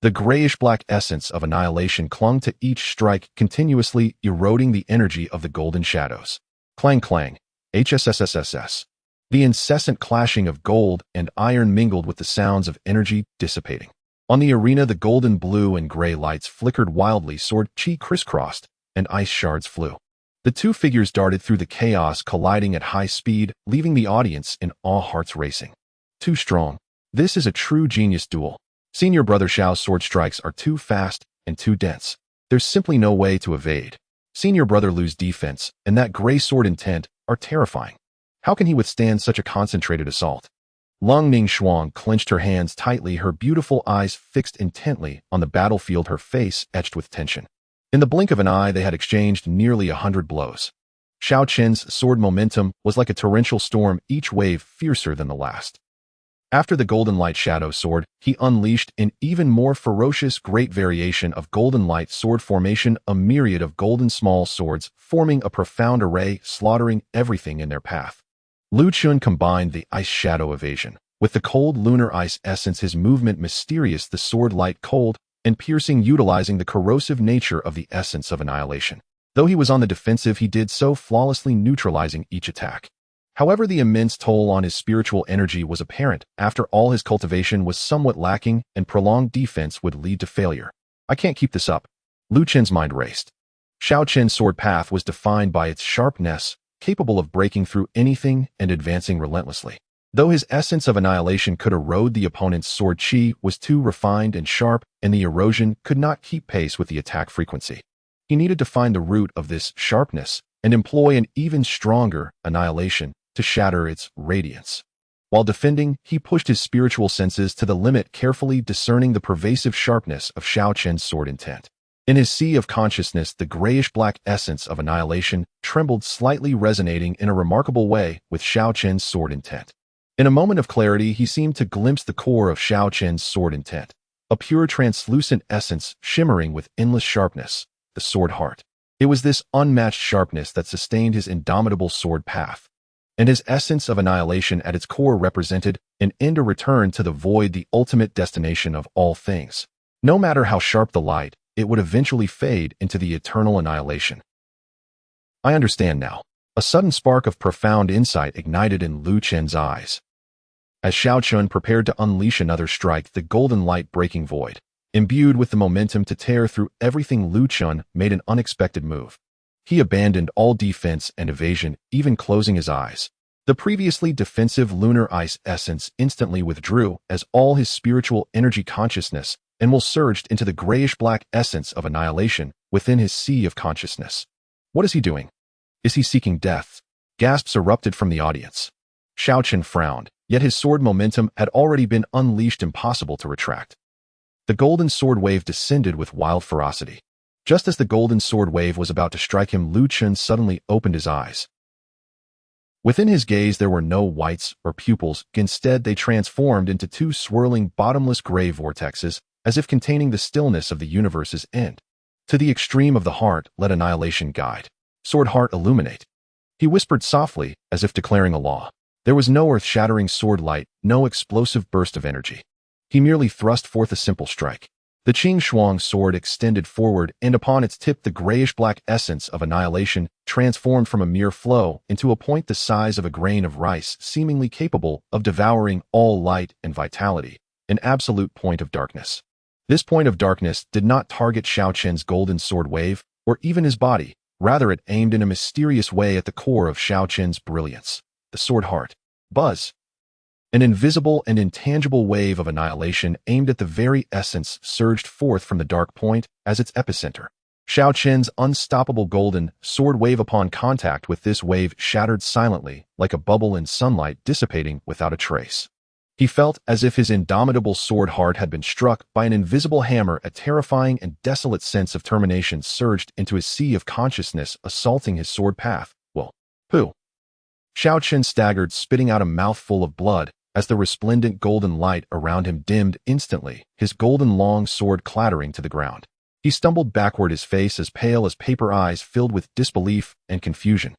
The grayish-black essence of annihilation clung to each strike, continuously eroding the energy of the golden shadows. Clang clang, HSSSSS. The incessant clashing of gold and iron mingled with the sounds of energy dissipating. On the arena, the golden blue and gray lights flickered wildly, sword Qi crisscrossed, and ice shards flew. The two figures darted through the chaos, colliding at high speed, leaving the audience in awe, hearts racing. Too strong. This is a true genius duel. Senior brother Xiao's sword strikes are too fast and too dense. There's simply no way to evade. Senior brother Lu's defense and that gray sword intent are terrifying. How can he withstand such a concentrated assault? Lung Ning Shuang clenched her hands tightly, her beautiful eyes fixed intently on the battlefield, her face etched with tension. In the blink of an eye, they had exchanged nearly 100 blows. Xiao Chen's sword momentum was like a torrential storm, each wave fiercer than the last. After the Golden Light Shadow Sword, he unleashed an even more ferocious great variation of Golden Light Sword formation, a myriad of golden small swords forming a profound array, slaughtering everything in their path. Luchun combined the Ice Shadow Evasion with the cold lunar ice essence, his movement mysterious, the sword light cold and piercing, utilizing the corrosive nature of the essence of annihilation. Though he was on the defensive, he did so flawlessly, neutralizing each attack. However, the immense toll on his spiritual energy was apparent. After all, his cultivation was somewhat lacking, and prolonged defense would lead to failure. I can't keep this up. Lu Chen's mind raced. Xiao Chen's sword path was defined by its sharpness, capable of breaking through anything and advancing relentlessly. Though his essence of annihilation could erode the opponent's sword, chi was too refined and sharp, and the erosion could not keep pace with the attack frequency. He needed to find the root of this sharpness and employ an even stronger annihilation to shatter its radiance. While defending, he pushed his spiritual senses to the limit, carefully discerning the pervasive sharpness of Xiao Chen's sword intent. In his sea of consciousness, the grayish-black essence of annihilation trembled slightly, resonating in a remarkable way with Xiao Chen's sword intent. In a moment of clarity, he seemed to glimpse the core of Xiao Chen's sword intent, a pure translucent essence shimmering with endless sharpness, the sword heart. It was this unmatched sharpness that sustained his indomitable sword path, and his essence of annihilation at its core represented an end, a return to the void, the ultimate destination of all things. No matter how sharp the light, it would eventually fade into the eternal annihilation. I understand now. A sudden spark of profound insight ignited in Lu Chen's eyes. As Xiao Chen prepared to unleash another strike, the golden light breaking void, imbued with the momentum to tear through everything, Lu Chen made an unexpected move. He abandoned all defense and evasion, even closing his eyes. The previously defensive lunar ice essence instantly withdrew as all his spiritual energy, consciousness, and will surged into the grayish-black essence of annihilation within his sea of consciousness. What is he doing? Is he seeking death? Gasps erupted from the audience. Xiao Chen frowned, yet his sword momentum had already been unleashed, impossible to retract. The golden sword wave descended with wild ferocity. Just as the golden sword wave was about to strike him, Lu Chen suddenly opened his eyes. Within his gaze there were no whites or pupils, instead they transformed into two swirling, bottomless gray vortexes, as if containing the stillness of the universe's end. To the extreme of the heart, let annihilation guide. Sword heart, illuminate. He whispered softly, as if declaring a law. There was no earth-shattering sword light, no explosive burst of energy. He merely thrust forth a simple strike. The Qing Shuang sword extended forward, and upon its tip the grayish-black essence of annihilation transformed from a mere flow into a point the size of a grain of rice, seemingly capable of devouring all light and vitality, an absolute point of darkness. This point of darkness did not target Xiao Chen's golden sword wave, or even his body. Rather, it aimed in a mysterious way at the core of Xiao Chen's brilliance, the sword heart. Buzz! An invisible and intangible wave of annihilation aimed at the very essence surged forth from the dark point as its epicenter. Xiao Chen's unstoppable golden sword wave, upon contact with this wave, shattered silently, like a bubble in sunlight, dissipating without a trace. He felt as if his indomitable sword heart had been struck by an invisible hammer. A terrifying and desolate sense of termination surged into his sea of consciousness, assaulting his sword path. Well, pooh. Xiao Chen staggered, spitting out a mouthful of blood, as the resplendent golden light around him dimmed instantly, his golden long sword clattering to the ground. He stumbled backward, his face as pale as paper, eyes filled with disbelief and confusion.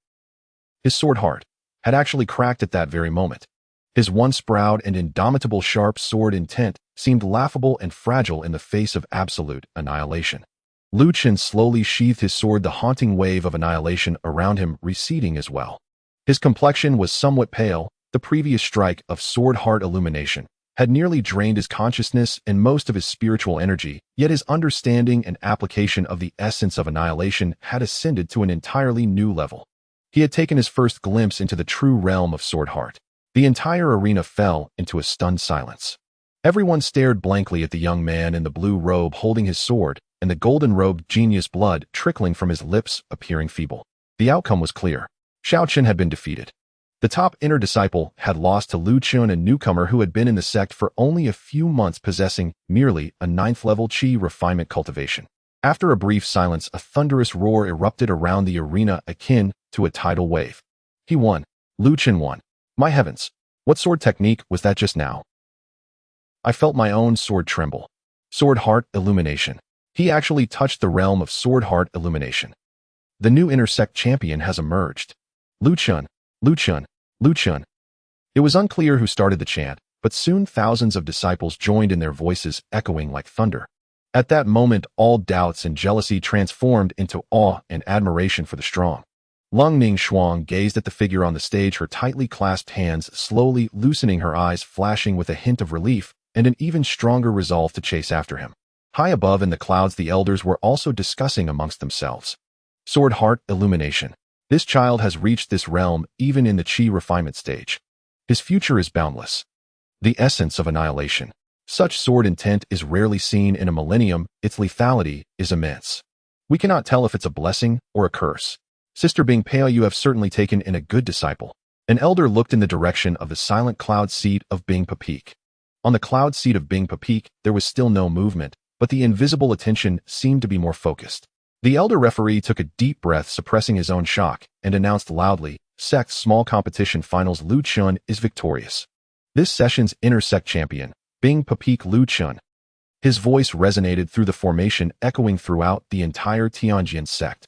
His sword heart had actually cracked at that very moment. His once proud and indomitable sharp sword intent seemed laughable and fragile in the face of absolute annihilation. Lu Chen slowly sheathed his sword, the haunting wave of annihilation around him receding as well. His complexion was somewhat pale. The previous strike of sword heart illumination had nearly drained his consciousness and most of his spiritual energy, yet his understanding and application of the essence of annihilation had ascended to an entirely new level. He had taken his first glimpse into the true realm of sword heart. The entire arena fell into a stunned silence. Everyone stared blankly at the young man in the blue robe holding his sword, and the golden-robed genius, blood trickling from his lips appearing feeble. The outcome was clear. Xiao Chen had been defeated. The top inner disciple had lost to Luchun, a newcomer who had been in the sect for only a few months, possessing merely a 9th-level Qi refinement cultivation. After a brief silence, a thunderous roar erupted around the arena akin to a tidal wave. He won. Luchun won. My heavens! What sword technique was that just now? I felt my own sword tremble. Sword Heart Illumination. He actually touched the realm of Sword Heart Illumination. The new intersect champion has emerged. Luchun, Luchun, Luchun. It was unclear who started the chant, but soon thousands of disciples joined in, their voices echoing like thunder. At that moment, all doubts and jealousy transformed into awe and admiration for the strong. Lung Ning Shuang gazed at the figure on the stage, her tightly clasped hands slowly loosening, her eyes flashing with a hint of relief and an even stronger resolve to chase after him. High above in the clouds, the elders were also discussing amongst themselves. Sword Heart Illumination. This child has reached this realm even in the Qi refinement stage. His future is boundless. The essence of annihilation. Such sword intent is rarely seen in a millennium. Its lethality is immense. We cannot tell if it's a blessing or a curse. Sister Bing Pao, you have certainly taken in a good disciple. An elder looked in the direction of the silent cloud seat of Bing Pa Peak. On the cloud seat of Bing Pa Peak, there was still no movement, but the invisible attention seemed to be more focused. The elder referee took a deep breath, suppressing his own shock, and announced loudly, Sect Small Competition Finals, Luchun is victorious. This session's intersect champion, Bing Pa Peak Luchun. His voice resonated through the formation, echoing throughout the entire Tianjin sect.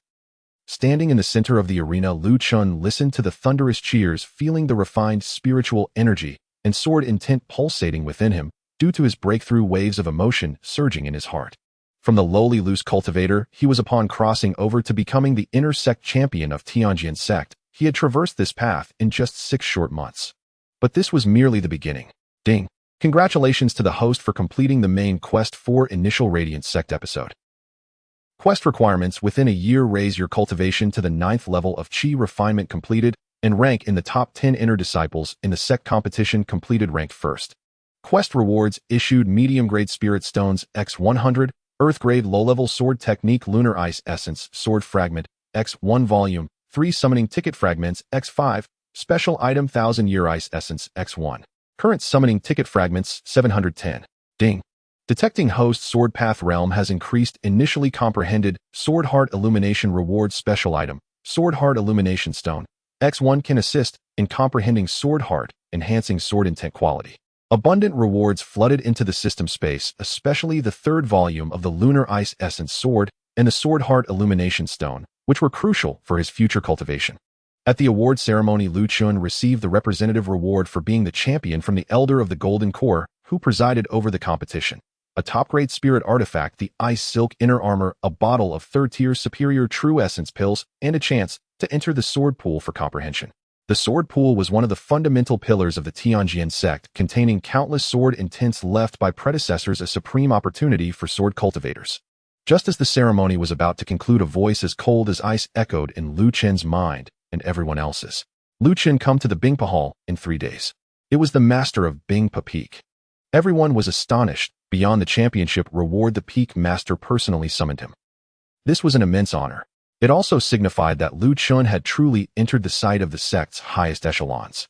Standing in the center of the arena, Luchun listened to the thunderous cheers, feeling the refined spiritual energy and sword intent pulsating within him due to his breakthrough waves of emotion surging in his heart. From the lowly loose cultivator, he was upon crossing over to becoming the intersect champion of Tianjin sect. He had traversed this path in just 6 short months. But this was merely the beginning. Ding! Congratulations to the host for completing the main quest for initial Radiant Sect episode. Quest requirements: within a year, raise your cultivation to the 9th level of Qi refinement completed, and rank in the top 10 inner disciples in the sect competition completed, ranked first. Quest rewards: issued medium-grade spirit stones X100, earth-grade low-level sword technique lunar ice essence sword fragment X1 volume, 3 summoning ticket fragments X5, special item 1000-year ice essence X1. Current summoning ticket fragments 710. Ding. Detecting host sword path realm has increased. Initially comprehended. Sword Heart Illumination rewards special item. Sword Heart Illumination Stone. X1 can assist in comprehending sword heart, enhancing sword intent quality. Abundant rewards flooded into the system space, especially the 3rd volume of the Lunar Ice Essence Sword and the Sword Heart Illumination Stone, which were crucial for his future cultivation. At the award ceremony, Luchun received the representative reward for being the champion from the Elder of the Golden Core, who presided over the competition. A top-grade spirit artifact, the Ice Silk Inner Armor, a bottle of 3rd-tier superior true essence pills, and a chance to enter the sword pool for comprehension. The sword pool was one of the fundamental pillars of the Tianjin sect, containing countless sword intents left by predecessors, a supreme opportunity for sword cultivators. Just as the ceremony was about to conclude, a voice as cold as ice echoed in Luchun's mind and everyone else's. Luchun come to the Bing Pa Hall in 3 days. It was the master of Bing Pa Peak. Everyone was astonished. Beyond the championship reward, the Peak Master personally summoned him. This was an immense honor. It also signified that Luchun had truly entered the sight of the sect's highest echelons.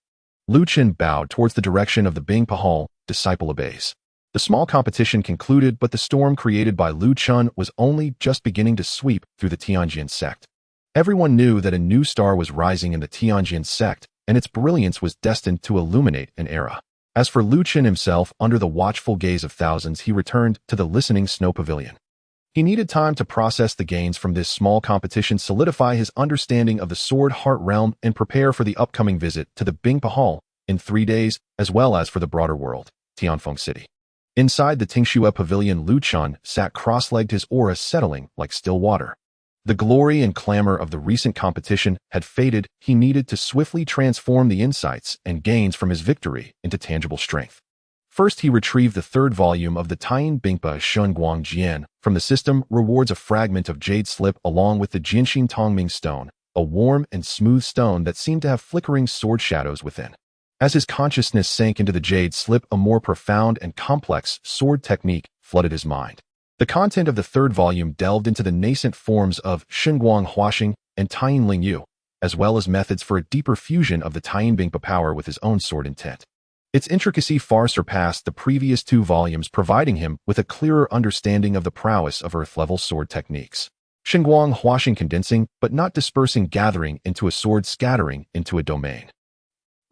Luchun bowed towards the direction of the Bing Pa Hall. Disciple obeys. The small competition concluded, but the storm created by Luchun was only just beginning to sweep through the Tianjin sect. Everyone knew that a new star was rising in the Tianjin sect, and its brilliance was destined to illuminate an era. As for Luchun himself, under the watchful gaze of thousands, he returned to the listening snow pavilion. He needed time to process the gains from this small competition, solidify his understanding of the Sword Heart realm, and prepare for the upcoming visit to the Bing Pa Hall in 3 days, as well as for the broader world, Tonfong City. Inside the Tingxue Pavilion, Luchun sat cross-legged, his aura settling like still water. The glory and clamor of the recent competition had faded. He needed to swiftly transform the insights and gains from his victory into tangible strength. First, he retrieved the 3rd volume of the Taiyin Bingpa Shunguang Jian from the system, rewards a fragment of jade slip along with the Jinshin Tongming stone, a warm and smooth stone that seemed to have flickering sword shadows within. As his consciousness sank into the jade slip, a more profound and complex sword technique flooded his mind. The content of the 3rd volume delved into the nascent forms of Shunguang Huaxing and Taiyin Lingyu, as well as methods for a deeper fusion of the Taiyin Bingpa power with his own sword intent. Its intricacy far surpassed the previous 2 volumes, providing him with a clearer understanding of the prowess of Earth-level sword techniques. Xingguang huashing condensing, but not dispersing, gathering into a sword, scattering into a domain.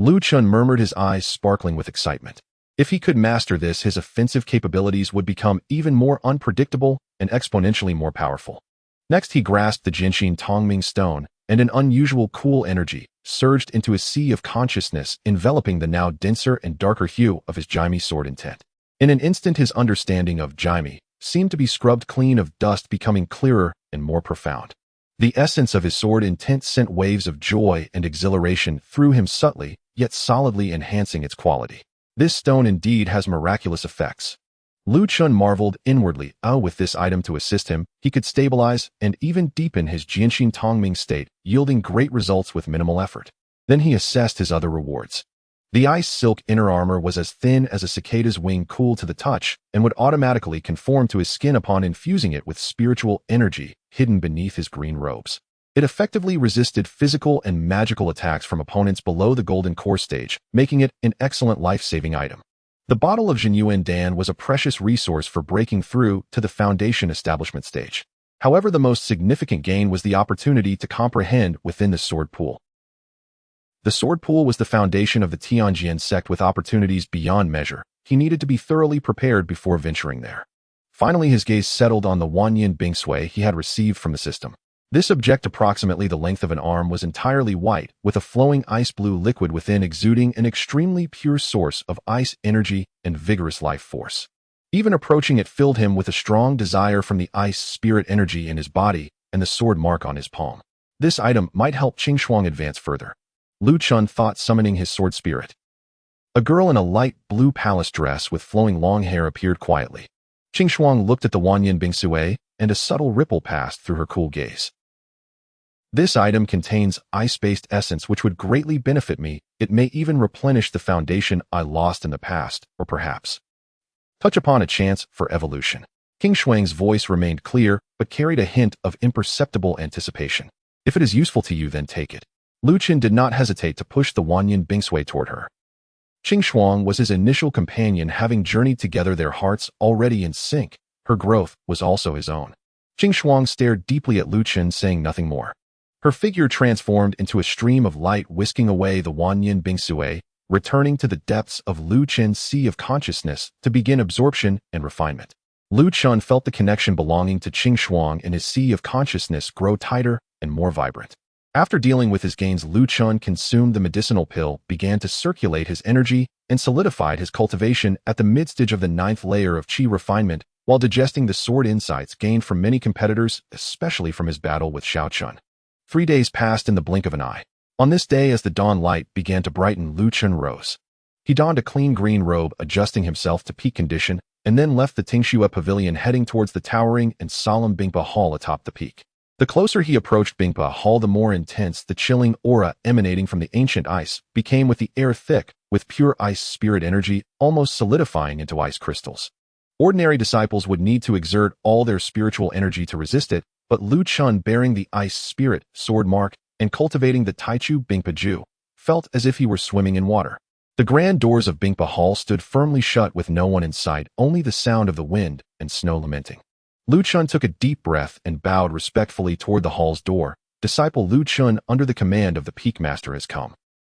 Luchun murmured, his eyes sparkling with excitement. If he could master this, his offensive capabilities would become even more unpredictable and exponentially more powerful. Next, he grasped the Jinshin Tongming stone, and an unusual cool energy surged into a sea of consciousness, enveloping the now denser and darker hue of his Jaime sword intent. In an instant, his understanding of Jaime seemed to be scrubbed clean of dust, becoming clearer and more profound. The essence of his sword intent sent waves of joy and exhilaration through him, subtly, yet solidly enhancing its quality. This stone indeed has miraculous effects. Luchun marveled inwardly. With this item to assist him, he could stabilize and even deepen his Jinshin Tongming state, yielding great results with minimal effort. Then he assessed his other rewards. The ice silk inner armor was as thin as a cicada's wing, cool to the touch, and would automatically conform to his skin upon infusing it with spiritual energy hidden beneath his green robes. It effectively resisted physical and magical attacks from opponents below the golden core stage, making it an excellent life-saving item. The bottle of Yuan Dan was a precious resource for breaking through to the foundation establishment stage. However, the most significant gain was the opportunity to comprehend within the sword pool. The sword pool was the foundation of the Tianjian sect, with opportunities beyond measure. He needed to be thoroughly prepared before venturing there. Finally, his gaze settled on the Wanyan Bingsui he had received from the system. This object, approximately the length of an arm, was entirely white, with a flowing ice-blue liquid within, exuding an extremely pure source of ice energy and vigorous life force. Even approaching it filled him with a strong desire from the ice spirit energy in his body and the sword mark on his palm. This item might help Qingshuang advance further. Luchun thought, summoning his sword spirit. A girl in a light blue palace dress with flowing long hair appeared quietly. Qingshuang looked at the Wanyan Bingsui, and a subtle ripple passed through her cool gaze. This item contains ice-based essence which would greatly benefit me. It may even replenish the foundation I lost in the past, or perhaps touch upon a chance for evolution. King Shuang's voice remained clear, but carried a hint of imperceptible anticipation. If it is useful to you, then take it. Luchun did not hesitate to push the Wanyan Bingsui toward her. Qingshuang was his initial companion, having journeyed together, their hearts already in sync. Her growth was also his own. Qingshuang stared deeply at Luchun, saying nothing more. Her figure transformed into a stream of light, whisking away the Wanyan Bingsui, returning to the depths of Luchun's sea of consciousness to begin absorption and refinement. Luchun felt the connection belonging to Qingshuang and his sea of consciousness grow tighter and more vibrant. After dealing with his gains, Luchun consumed the medicinal pill, began to circulate his energy, and solidified his cultivation at the mid-stage of the 9th layer of Qi refinement, while digesting the sword insights gained from many competitors, especially from his battle with Xiao. 3 days passed in the blink of an eye. On this day, as the dawn light began to brighten, Luchun rose. He donned a clean green robe, adjusting himself to peak condition, and then left the Tingxue Pavilion, heading towards the towering and solemn Bingpa Hall atop the peak. The closer he approached Bingpa Hall, the more intense the chilling aura emanating from the ancient ice became, with the air thick with pure ice spirit energy, almost solidifying into ice crystals. Ordinary disciples would need to exert all their spiritual energy to resist it, but Luchun, bearing the ice spirit sword mark and cultivating the Taichu Bingpa Ju, felt as if he were swimming in water. The grand doors of Bingpa Hall stood firmly shut, with no one in sight, only the sound of the wind and snow lamenting. Luchun took a deep breath and bowed respectfully toward the hall's door. Disciple Luchun, under the command of the Peak Master, has come.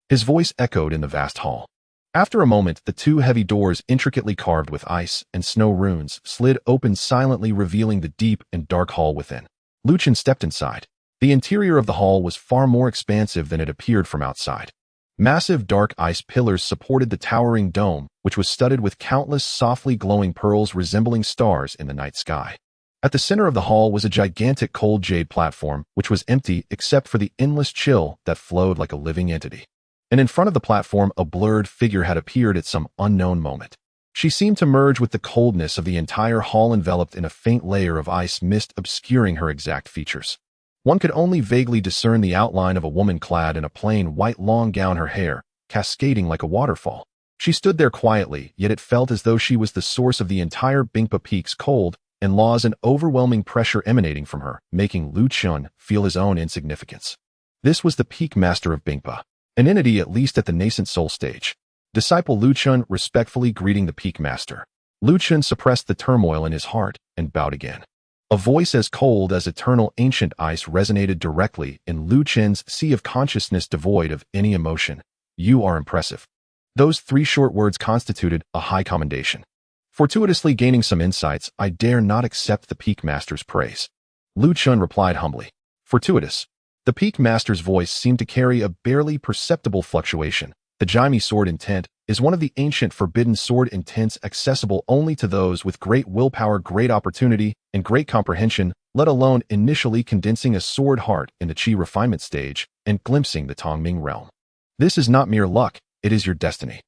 His voice echoed in the vast hall. After a moment, the 2 heavy doors, intricately carved with ice and snow runes, slid open silently, revealing the deep and dark hall within. Luchun stepped inside. The interior of the hall was far more expansive than it appeared from outside. Massive dark ice pillars supported the towering dome, which was studded with countless softly glowing pearls resembling stars in the night sky. At the center of the hall was a gigantic cold jade platform, which was empty except for the endless chill that flowed like a living entity. And in front of the platform, a blurred figure had appeared at some unknown moment. She seemed to merge with the coldness of the entire hall, enveloped in a faint layer of ice mist obscuring her exact features. One could only vaguely discern the outline of a woman clad in a plain white long gown, her hair cascading like a waterfall. She stood there quietly, yet it felt as though she was the source of the entire Bingpa Peak's cold and laws, and overwhelming pressure emanating from her, making Luchun feel his own insignificance. This was the Peak Master of Bingpa, an entity at least at the nascent soul stage. Disciple Luchun respectfully greeting the peak master. Luchun suppressed the turmoil in his heart and bowed again. A voice as cold as eternal ancient ice resonated directly in Luchun's sea of consciousness devoid of any emotion. You are impressive. Those 3 short words constituted a high commendation. Fortuitously gaining some insights, I dare not accept the peak master's praise. Luchun replied humbly. Fortuitous. The peak master's voice seemed to carry a barely perceptible fluctuation. The Jaime sword intent is one of the ancient forbidden sword intents accessible only to those with great willpower, great opportunity, and great comprehension, let alone initially condensing a sword heart in the Qi refinement stage and glimpsing the Tongming realm. This is not mere luck, it is your destiny.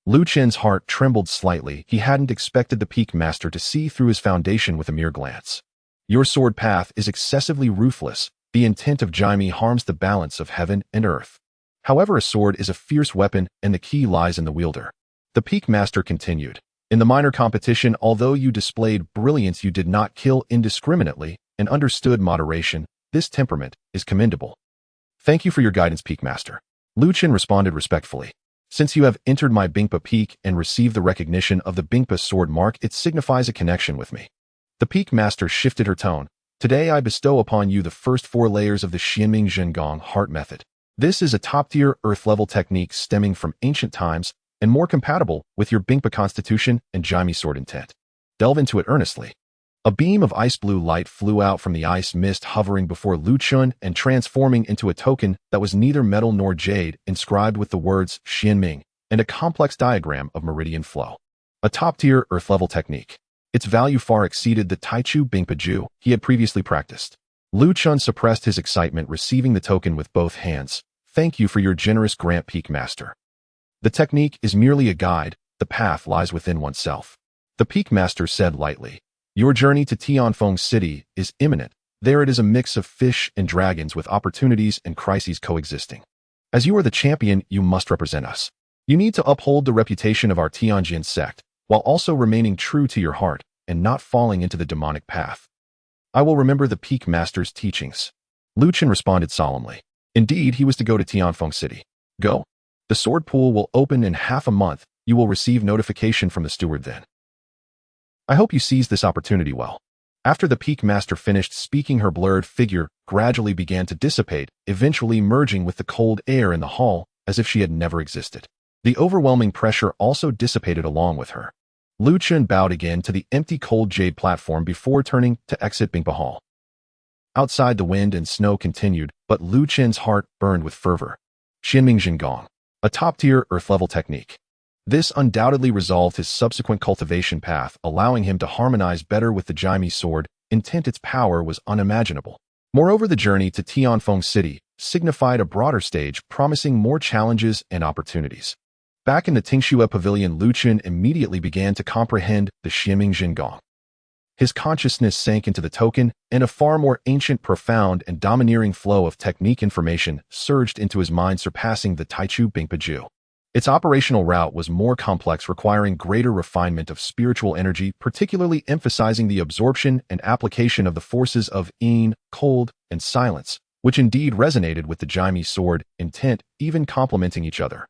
Luchun's heart trembled slightly. He hadn't expected the peak master to see through his foundation with a mere glance. Your sword path is excessively ruthless. The intent of Jaime harms the balance of heaven and earth. However, a sword is a fierce weapon and the key lies in the wielder. The peak master continued. In the minor competition, although you displayed brilliance, you did not kill indiscriminately and understood moderation. This temperament is commendable. Thank you for your guidance, peak master. Luchun responded respectfully. Since you have entered my Bingpa peak and received the recognition of the Bingpa sword mark, it signifies a connection with me. The peak master shifted her tone. Today I bestow upon you the first 4 layers of the Xianming Zhengong heart method. This is a top-tier earth-level technique stemming from ancient times and more compatible with your Bingpa constitution and Jaime sword intent. Delve into it earnestly. A beam of ice blue light flew out from the ice mist hovering before Luchun and transforming into a token that was neither metal nor jade, inscribed with the words Xianming and a complex diagram of meridian flow. A top-tier earth-level technique. Its value far exceeded the Taichu Bingpa Ju he had previously practiced. Luchun suppressed his excitement, receiving the token with both hands. Thank you for your generous grant, peak master. The technique is merely a guide. The path lies within oneself. The peak master said lightly. Your journey to Tonfong City is imminent. There it is a mix of fish and dragons with opportunities and crises coexisting. As you are the champion, you must represent us. You need to uphold the reputation of our Tianjin sect, while also remaining true to your heart and not falling into the demonic path. I will remember the peak master's teachings. Luchun responded solemnly. Indeed, he was to go to Tonfong City. Go. The sword pool will open in half a month. You will receive notification from the steward then. I hope you seize this opportunity well. After the peak master finished speaking, her blurred figure gradually began to dissipate, eventually merging with the cold air in the hall as if she had never existed. The overwhelming pressure also dissipated along with her. Luchun bowed again to the empty cold jade platform before turning to exit Bingpa Hall. Outside, the wind and snow continued, but Luchun's heart burned with fervor. Xianming Zhengong, a top-tier earth-level technique. This undoubtedly resolved his subsequent cultivation path, allowing him to harmonize better with the Jaime sword intent. Its power was unimaginable. Moreover, the journey to Tonfong City signified a broader stage, promising more challenges and opportunities. Back in the Tingxue Pavilion, Luchun immediately began to comprehend the Xianming Zhengong. His consciousness sank into the token, and a far more ancient, profound, and domineering flow of technique information surged into his mind, surpassing the Taichu Bingpa Ju. Its operational route was more complex, requiring greater refinement of spiritual energy, particularly emphasizing the absorption and application of the forces of yin, cold, and silence, which indeed resonated with the Jaime sword intent, even complementing each other.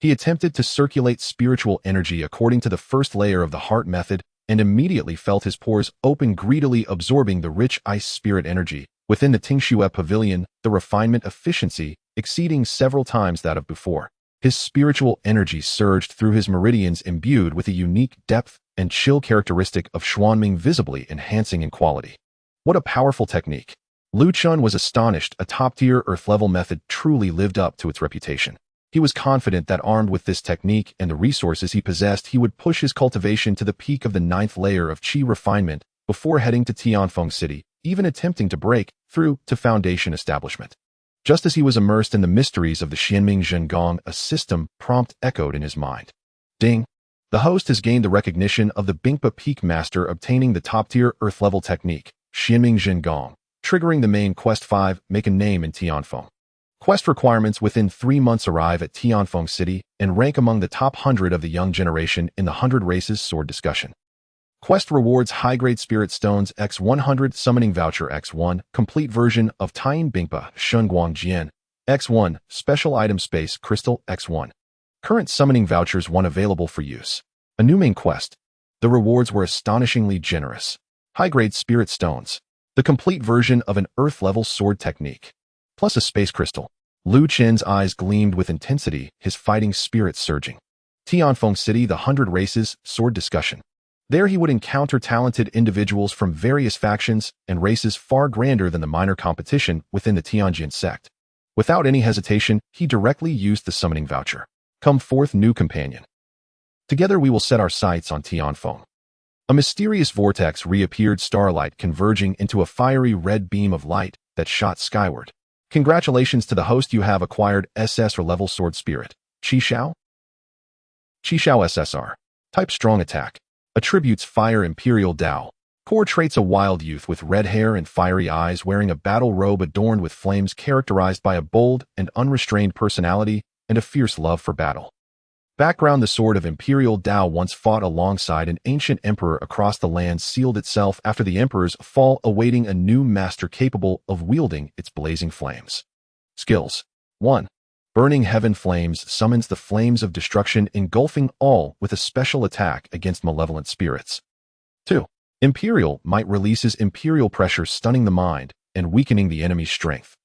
He attempted to circulate spiritual energy according to the first layer of the heart method, and immediately felt his pores open, greedily absorbing the rich ice spirit energy. Within the Tingxue Pavilion, the refinement efficiency exceeding several times that of before. His spiritual energy surged through his meridians, imbued with a unique depth and chill characteristic of Xuanming, visibly enhancing in quality. What a powerful technique! Luchun was astonished. A top-tier earth-level method truly lived up to its reputation. He was confident that armed with this technique and the resources he possessed, he would push his cultivation to the peak of the 9th layer of Qi refinement before heading to Tonfong City, even attempting to break through to foundation establishment. Just as he was immersed in the mysteries of the Xianming Zhengong, a system prompt echoed in his mind. Ding! The host has gained the recognition of the Bingpa Peak Master, obtaining the top-tier earth-level technique, Xianming Zhengong, triggering the main quest 5, make a name in Tonfong. Quest requirements: within 3 months arrive at Tonfong City and rank among the top 100 of the young generation in the 100 Races sword discussion. Quest rewards: high-grade spirit stones X100, summoning voucher X1, complete version of Taiyin Bingpa Shunguang Jian X1, special item space crystal X1. Current summoning vouchers 1 available for use. A new main quest. The rewards were astonishingly generous. High-grade spirit stones. The complete version of an earth-level sword technique. Plus a space crystal. Luchun's eyes gleamed with intensity, his fighting spirit surging. Tonfong City, the 100 Races, Sword Discussion. There he would encounter talented individuals from various factions and races far grander than the minor competition within the Tianjin sect. Without any hesitation, he directly used the summoning voucher. Come forth, new companion. Together we will set our sights on Tonfong. A mysterious vortex reappeared, starlight converging into a fiery red beam of light that shot skyward. Congratulations to the host, you have acquired SS or level sword spirit. Xiao? Xiao SSR. Type strong attack. Attributes fire imperial Dao. Core traits a wild youth with red hair and fiery eyes wearing a battle robe adorned with flames, characterized by a bold and unrestrained personality and a fierce love for battle. Background: the sword of imperial Dao once fought alongside an ancient emperor across the land, sealed itself after the emperor's fall, awaiting a new master capable of wielding its blazing flames. Skills. 1. Burning Heaven Flames summons the flames of destruction, engulfing all with a special attack against malevolent spirits. 2. Imperial Might releases imperial pressure, stunning the mind and weakening the enemy's strength.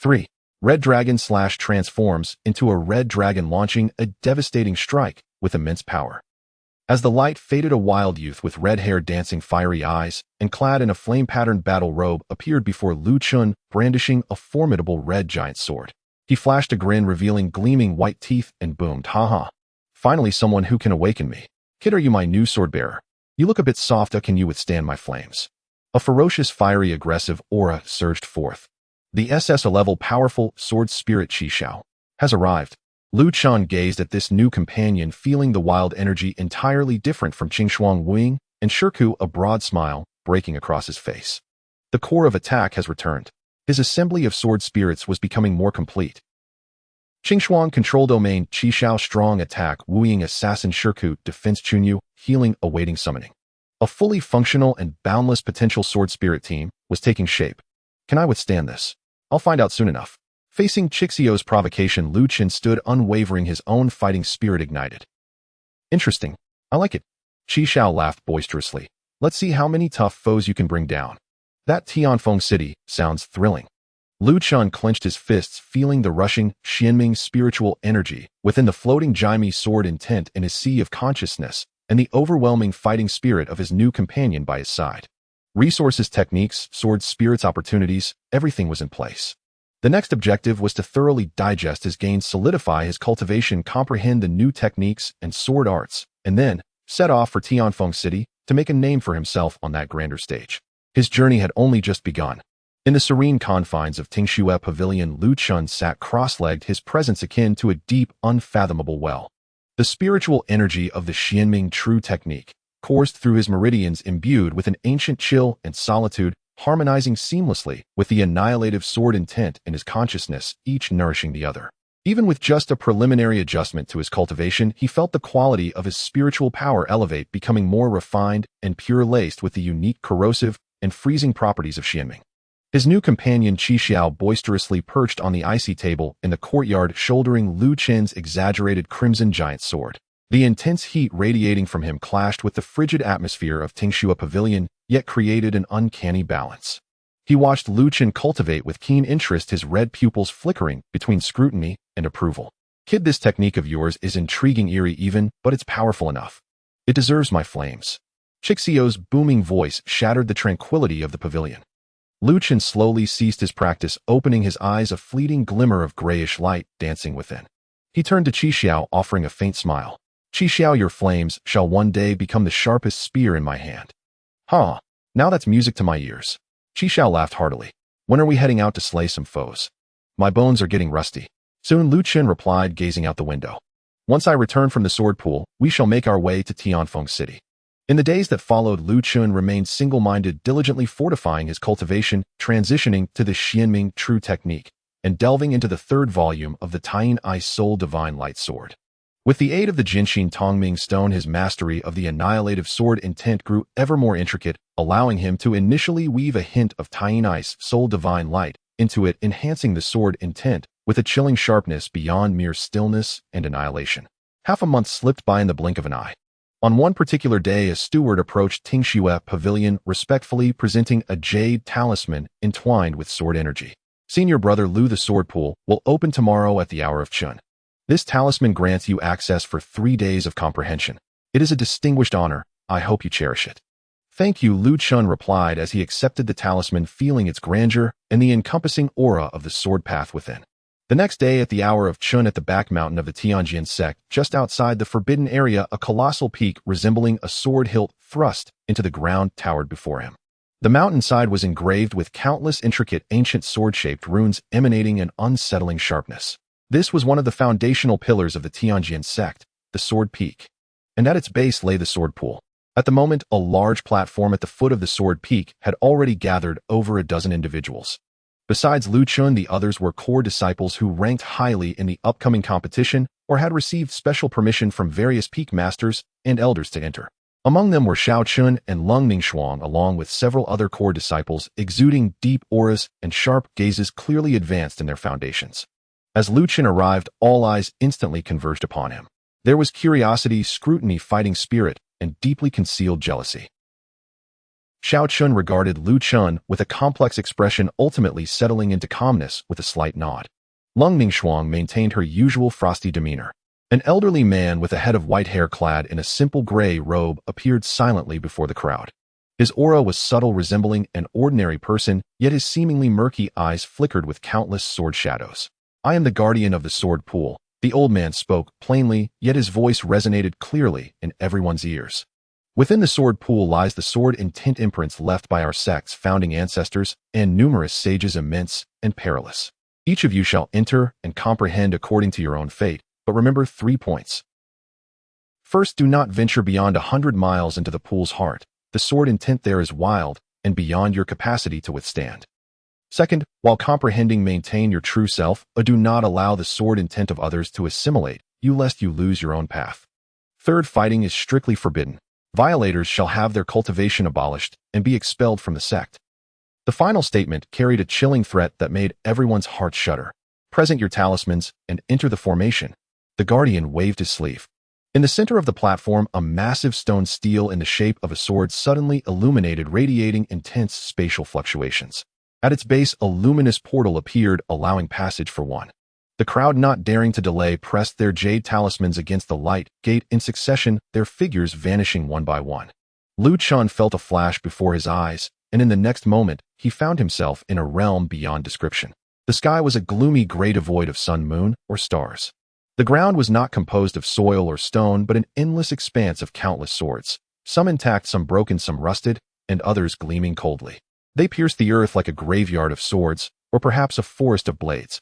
3. Red Dragon / transforms into a red dragon, launching a devastating strike with immense power. As the light faded, a wild youth with red hair, dancing fiery eyes, and clad in a flame-patterned battle robe appeared before Luchun, brandishing a formidable red giant sword. He flashed a grin, revealing gleaming white teeth, and boomed, "Haha. Finally someone who can awaken me. Kid, are you my new sword bearer? You look a bit soft. Can you withstand my flames?" A ferocious, fiery, aggressive aura surged forth. The SS-level powerful sword spirit Xiao has arrived. Luchun gazed at this new companion, feeling the wild energy entirely different from Qingshuang Wing and Shirku, a broad smile breaking across his face. The core of attack has returned. His assembly of sword spirits was becoming more complete. Qingshuang control domain, Xiao strong attack, Wuying assassin, Shirku defense, Chunyu healing awaiting summoning. A fully functional and boundless potential sword spirit team was taking shape. Can I withstand this? I'll find out soon enough. Facing Xiao's provocation, Luchun stood unwavering, his own fighting spirit ignited. Interesting. I like it. Xiao laughed boisterously. Let's see how many tough foes you can bring down. That Tonfong City sounds thrilling. Luchun clenched his fists, feeling the rushing, Xianming spiritual energy within the floating Jaime sword, intent in his sea of consciousness, and the overwhelming fighting spirit of his new companion by his side. Resources, techniques, sword spirits, opportunities, everything was in place. The next objective was to thoroughly digest his gains, solidify his cultivation, comprehend the new techniques and sword arts, and then set off for Tonfong City to make a name for himself on that grander stage. His journey had only just begun. In the serene confines of Tingxue Pavilion, Luchun sat cross-legged, his presence akin to a deep, unfathomable well. The spiritual energy of the Xianming true technique coursed through his meridians, imbued with an ancient chill and solitude, harmonizing seamlessly with the annihilative sword intent in his consciousness, each nourishing the other. Even with just a preliminary adjustment to his cultivation, he felt the quality of his spiritual power elevate, becoming more refined and pure, laced with the unique corrosive and freezing properties of Xianming. His new companion Xiao boisterously perched on the icy table in the courtyard, shouldering Luchun's exaggerated crimson giant sword. The intense heat radiating from him clashed with the frigid atmosphere of Tingxue Pavilion, yet created an uncanny balance. He watched Luchun cultivate with keen interest, his red pupils flickering between scrutiny and approval. "Kid, this technique of yours is intriguing, eerie even, but it's powerful enough. It deserves my flames." Xiao's booming voice shattered the tranquility of the pavilion. Luchun slowly ceased his practice, opening his eyes, a fleeting glimmer of grayish light dancing within. He turned to Xiao, offering a faint smile. "Xiao, your flames shall one day become the sharpest spear in my hand." "Huh, now that's music to my ears." Xiao laughed heartily. "When are we heading out to slay some foes? My bones are getting rusty." Soon, Luchun replied, gazing out the window. "Once I return from the sword pool, we shall make our way to Tonfong City." In the days that followed, Luchun remained single-minded, diligently fortifying his cultivation, transitioning to the Xianming true technique, and delving into the third volume of the Taiyin Ice Soul Divine Light Sword. With the aid of the Jinshin Tongming Stone, his mastery of the annihilative sword intent grew ever more intricate, allowing him to initially weave a hint of Taiyin Ice Soul Divine Light into it, enhancing the sword intent with a chilling sharpness beyond mere stillness and annihilation. Half a month slipped by in the blink of an eye. On one particular day, a steward approached Tingshue's pavilion, respectfully presenting a jade talisman entwined with sword energy. Senior brother Lu, the sword pool, will open tomorrow at the hour of Chen. This talisman grants you access for 3 days of comprehension. It is a distinguished honor. I hope you cherish it. Thank you, Luchun replied as he accepted the talisman, feeling its grandeur and the encompassing aura of the sword path within. The next day at the hour of Chen at the back mountain of the Tianjian sect, just outside the forbidden area, a colossal peak resembling a sword hilt thrust into the ground towered before him. The mountainside was engraved with countless intricate ancient sword-shaped runes emanating an unsettling sharpness. This was one of the foundational pillars of the Tianjian sect, the Sword Peak. And at its base lay the sword pool. At the moment, a large platform at the foot of the sword peak had already gathered over a dozen individuals. Besides Luchun, the others were core disciples who ranked highly in the upcoming competition or had received special permission from various peak masters and elders to enter. Among them were Xiao Chun and Lung Ningxuang, along with several other core disciples exuding deep auras and sharp gazes clearly advanced in their foundations. As Luchun arrived, all eyes instantly converged upon him. There was curiosity, scrutiny, fighting spirit, and deeply concealed jealousy. Xiao Chun regarded Luchun with a complex expression, ultimately settling into calmness with a slight nod. Lung Ningxuang maintained her usual frosty demeanor. An elderly man with a head of white hair clad in a simple gray robe appeared silently before the crowd. His aura was subtle, resembling an ordinary person, yet his seemingly murky eyes flickered with countless sword shadows. I am the guardian of the sword pool. The old man spoke plainly, yet his voice resonated clearly in everyone's ears. Within the sword pool lies the sword intent imprints left by our sect's founding ancestors and numerous sages immense and peerless. Each of you shall enter and comprehend according to your own fate, but remember 3 points. First, do not venture beyond 100 miles into the pool's heart. The sword intent there is wild and beyond your capacity to withstand. Second, while comprehending, maintain your true self, but do not allow the sword intent of others to assimilate you lest you lose your own path. Third, fighting is strictly forbidden. Violators shall have their cultivation abolished and be expelled from the sect. The final statement carried a chilling threat that made everyone's heart shudder. Present your talismans and enter the formation. The guardian waved his sleeve. In the center of the platform, a massive stone stele in the shape of a sword suddenly illuminated, radiating intense spatial fluctuations. At its base, a luminous portal appeared, allowing passage for one. The crowd, not daring to delay, pressed their jade talismans against the light gate in succession, their figures vanishing one by one. Luchun felt a flash before his eyes, and in the next moment, he found himself in a realm beyond description. The sky was a gloomy gray devoid of sun, moon, or stars. The ground was not composed of soil or stone, but an endless expanse of countless swords, some intact, some broken, some rusted, and others gleaming coldly. They pierced the earth like a graveyard of swords, or perhaps a forest of blades.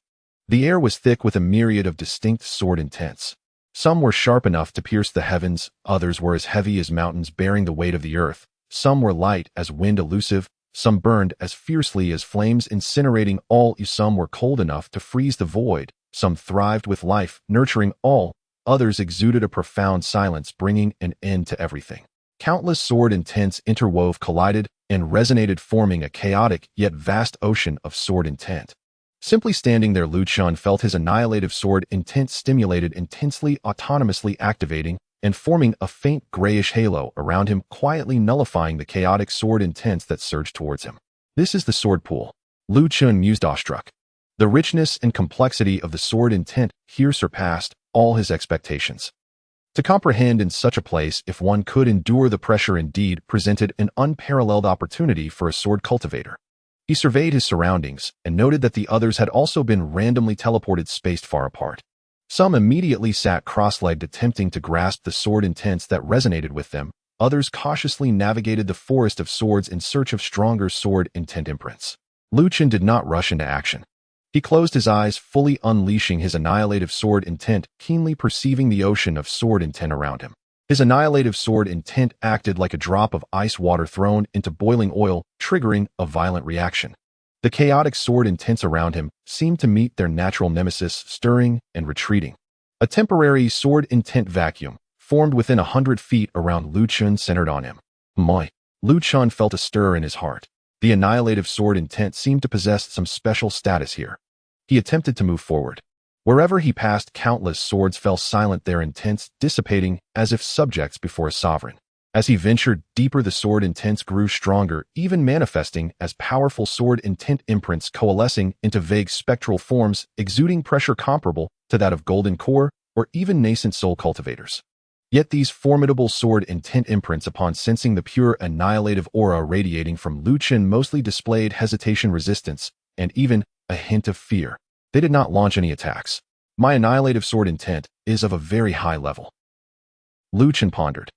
The air was thick with a myriad of distinct sword intents. Some were sharp enough to pierce the heavens, others were as heavy as mountains bearing the weight of the earth, some were light as wind elusive, some burned as fiercely as flames incinerating all, some were cold enough to freeze the void, some thrived with life, nurturing all, others exuded a profound silence, bringing an end to everything. Countless sword intents interwove, collided, and resonated, forming a chaotic yet vast ocean of sword intent. Simply standing there, Luchun felt his annihilative sword intent stimulated, intensely, autonomously activating, and forming a faint grayish halo around him, quietly nullifying the chaotic sword intents that surged towards him. This is the sword pool. Luchun mused, awestruck. The richness and complexity of the sword intent here surpassed all his expectations. To comprehend in such a place, if one could endure the pressure, indeed presented an unparalleled opportunity for a sword cultivator. He surveyed his surroundings and noted that the others had also been randomly teleported, spaced far apart. Some immediately sat cross-legged, attempting to grasp the sword intents that resonated with them. Others cautiously navigated the forest of swords in search of stronger sword intent imprints. Luchun did not rush into action. He closed his eyes, fully unleashing his annihilative sword intent, keenly perceiving the ocean of sword intent around him. His annihilative sword intent acted like a drop of ice water thrown into boiling oil, triggering a violent reaction. The chaotic sword intents around him seemed to meet their natural nemesis, stirring and retreating. A temporary sword intent vacuum formed within 100 feet around Luchun, centered on him. Moi. Luchun felt a stir in his heart. The annihilative sword intent seemed to possess some special status here. He attempted to move forward. Wherever he passed, countless swords fell silent, their intents dissipating as if subjects before a sovereign. As he ventured deeper, the sword intents grew stronger, even manifesting as powerful sword intent imprints coalescing into vague spectral forms, exuding pressure comparable to that of golden core or even nascent soul cultivators. Yet these formidable sword intent imprints, upon sensing the pure annihilative aura radiating from Luchun, mostly displayed hesitation, resistance, and even a hint of fear. They did not launch any attacks. My annihilative sword intent is of a very high level. Luchun pondered.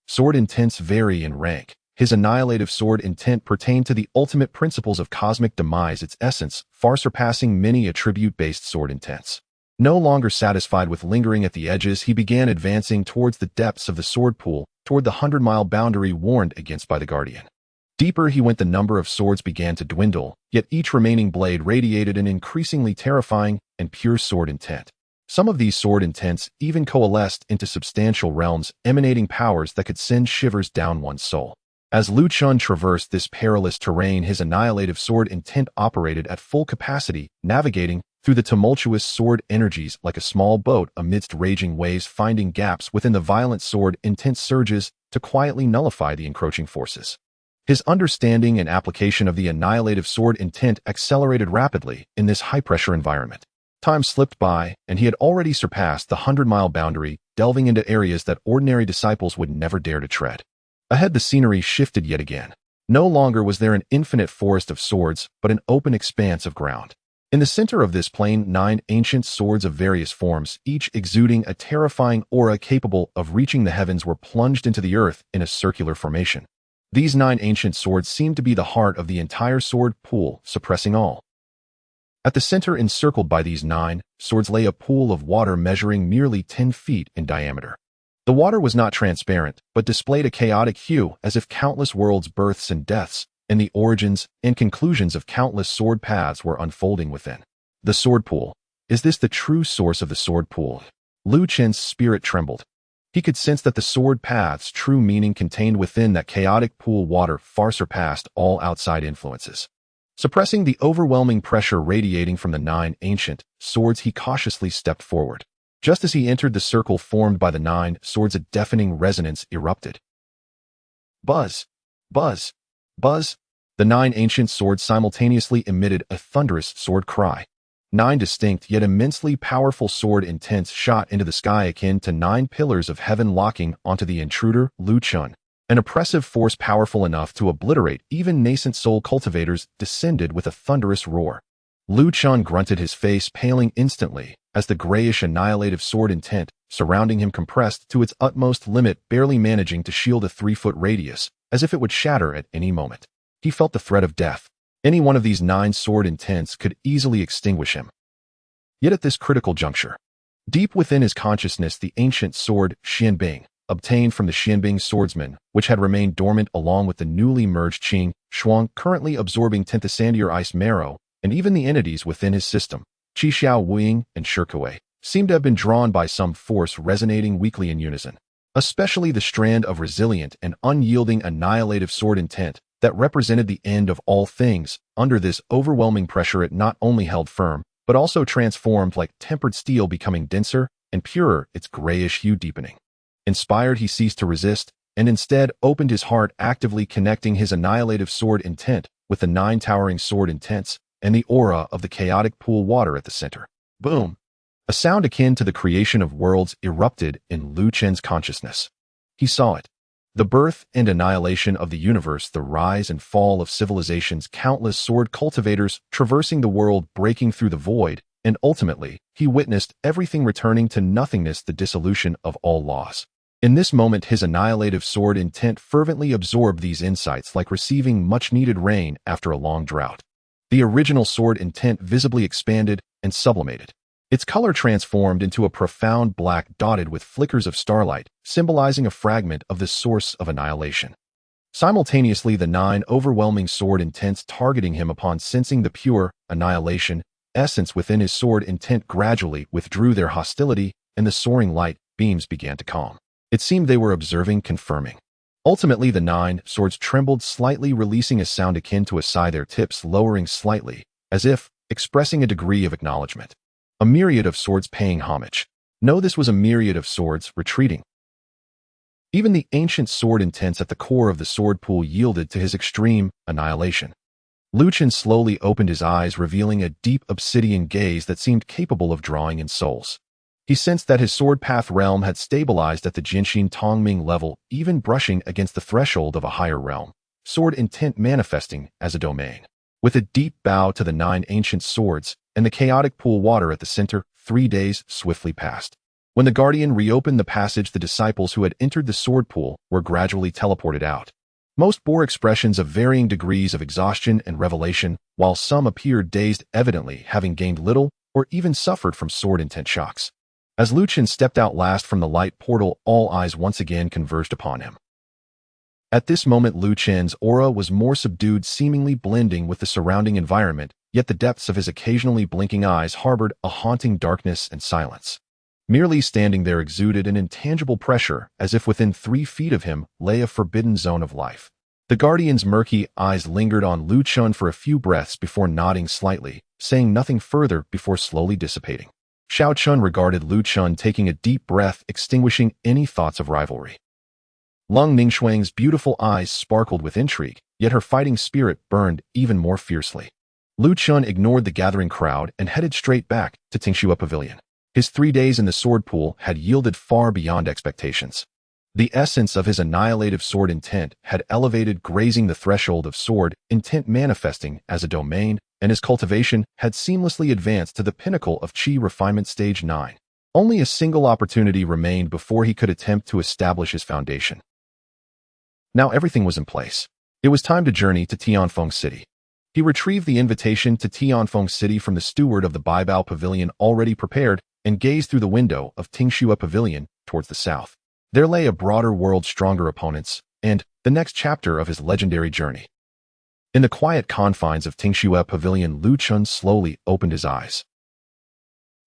Sword intents vary in rank. His annihilative sword intent pertained to the ultimate principles of cosmic demise, its essence far surpassing many attribute-based sword intents. No longer satisfied with lingering at the edges, he began advancing towards the depths of the sword pool, toward the 100-mile boundary warned against by the Guardian. Deeper he went, the number of swords began to dwindle, yet each remaining blade radiated an increasingly terrifying and pure sword intent. Some of these sword intents even coalesced into substantial realms, emanating powers that could send shivers down one's soul. As Luchun traversed this perilous terrain, his annihilative sword intent operated at full capacity, navigating through the tumultuous sword energies like a small boat amidst raging waves, finding gaps within the violent sword intent surges to quietly nullify the encroaching forces. His understanding and application of the annihilative sword intent accelerated rapidly in this high-pressure environment. Time slipped by, and he had already surpassed the 100-mile boundary, delving into areas that ordinary disciples would never dare to tread. Ahead, the scenery shifted yet again. No longer was there an infinite forest of swords, but an open expanse of ground. In the center of this plain, 9 ancient swords of various forms, each exuding a terrifying aura capable of reaching the heavens, were plunged into the earth in a circular formation. These 9 ancient swords seemed to be the heart of the entire sword pool, suppressing all. At the center, encircled by these 9 swords, lay a pool of water measuring merely 10 feet in diameter. The water was not transparent, but displayed a chaotic hue, as if countless worlds' births and deaths, and the origins and conclusions of countless sword paths were unfolding within. The sword pool. Is this the true source of the sword pool? Luchun's spirit trembled. He could sense that the sword path's true meaning contained within that chaotic pool water far surpassed all outside influences. Suppressing the overwhelming pressure radiating from the 9 ancient swords, he cautiously stepped forward. Just as he entered the circle formed by the 9 swords, a deafening resonance erupted. Buzz! Buzz! Buzz! The 9 ancient swords simultaneously emitted a thunderous sword cry. 9 distinct yet immensely powerful sword intents shot into the sky, akin to 9 pillars of heaven locking onto the intruder, Luchun. An oppressive force powerful enough to obliterate even nascent soul cultivators descended with a thunderous roar. Luchun grunted, his face paling instantly, as the grayish annihilative sword intent surrounding him compressed to its utmost limit, barely managing to shield a 3-foot radius, as if it would shatter at any moment. He felt the threat of death. Any one of these 9 sword intents could easily extinguish him. Yet at this critical juncture, deep within his consciousness, the ancient sword Xianbing, obtained from the Xianbing swordsman, which had remained dormant along with the newly merged Qing Shuang, currently absorbing Tenthasandier ice marrow, and even the entities within his system, Qi Xiao Wuying and Shikuei, seemed to have been drawn by some force resonating weakly in unison. Especially the strand of resilient and unyielding annihilative sword intent that represented the end of all things. Under this overwhelming pressure, it not only held firm, but also transformed like tempered steel, becoming denser and purer, its grayish hue deepening. Inspired, he ceased to resist, and instead opened his heart, actively connecting his annihilative sword intent with the 9 towering sword intents and the aura of the chaotic pool water at the center. Boom! A sound akin to the creation of worlds erupted in Luchun's consciousness. He saw it. The birth and annihilation of the universe, the rise and fall of civilizations, countless sword cultivators traversing the world, breaking through the void, and ultimately, he witnessed everything returning to nothingness, the dissolution of all laws. In this moment, his annihilative sword intent fervently absorbed these insights like receiving much-needed rain after a long drought. The original sword intent visibly expanded and sublimated. Its color transformed into a profound black dotted with flickers of starlight, symbolizing a fragment of the source of annihilation. Simultaneously, the 9 overwhelming sword intents targeting him, upon sensing the pure annihilation essence within his sword intent, gradually withdrew their hostility, and the soaring light beams began to calm. It seemed they were observing, confirming. Ultimately, the 9 swords trembled slightly, releasing a sound akin to a sigh, their tips lowering slightly, as if expressing a degree of acknowledgement. A myriad of swords paying homage. No, this was a myriad of swords retreating. Even the ancient sword intents at the core of the sword pool yielded to his extreme annihilation. Luchun slowly opened his eyes, revealing a deep obsidian gaze that seemed capable of drawing in souls. He sensed that his sword path realm had stabilized at the Jinshin Tongming level, even brushing against the threshold of a higher realm, sword intent manifesting as a domain. With a deep bow to the 9 ancient swords and the chaotic pool water at the center, 3 days swiftly passed. When the Guardian reopened the passage, the disciples who had entered the sword pool were gradually teleported out. Most bore expressions of varying degrees of exhaustion and revelation, while some appeared dazed, evidently having gained little or even suffered from sword intent shocks. As Luchun stepped out last from the light portal, all eyes once again converged upon him. At this moment, Luchun's aura was more subdued, seemingly blending with the surrounding environment, yet the depths of his occasionally blinking eyes harbored a haunting darkness and silence. Merely standing there exuded an intangible pressure, as if within 3 feet of him lay a forbidden zone of life. The Guardian's murky eyes lingered on Luchun for a few breaths before nodding slightly, saying nothing further before slowly dissipating. Xiao Chun regarded Luchun, taking a deep breath, extinguishing any thoughts of rivalry. Lung Ningxuang's beautiful eyes sparkled with intrigue, yet her fighting spirit burned even more fiercely. Luchun ignored the gathering crowd and headed straight back to Tingxua Pavilion. His 3 days in the sword pool had yielded far beyond expectations. The essence of his annihilative sword intent had elevated, grazing the threshold of sword intent manifesting as a domain, and his cultivation had seamlessly advanced to the pinnacle of Qi refinement stage 9. Only a single opportunity remained before he could attempt to establish his foundation. Now everything was in place. It was time to journey to Tonfong City. He retrieved the invitation to Tonfong City from the steward of the Baibao Pavilion already prepared and gazed through the window of Tingxua Pavilion towards the south. There lay a broader world, stronger opponents, and the next chapter of his legendary journey. In the quiet confines of Tingxua Pavilion, Luchun slowly opened his eyes.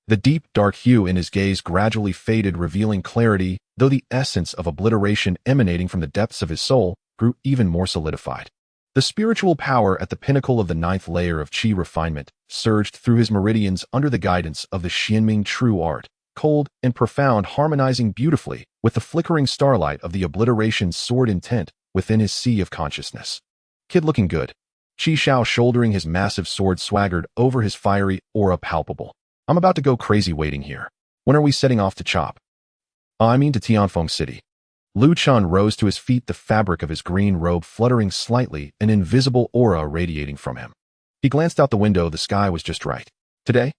The deep, dark hue in his gaze gradually faded, revealing clarity, though the essence of obliteration emanating from the depths of his soul grew even more solidified. The spiritual power at the pinnacle of the 9th layer of Qi refinement surged through his meridians under the guidance of the Xianming true art, cold and profound, harmonizing beautifully with the flickering starlight of the obliteration sword intent within his sea of consciousness. Kid looking good. Qi Xiao, shouldering his massive sword, swaggered over his fiery aura palpable. I'm about to go crazy waiting here. When are we setting off to chop? I mean to Tonfong City. Luchun rose to his feet, the fabric of his green robe fluttering slightly, an invisible aura radiating from him. He glanced out the window. The sky was just right. Today?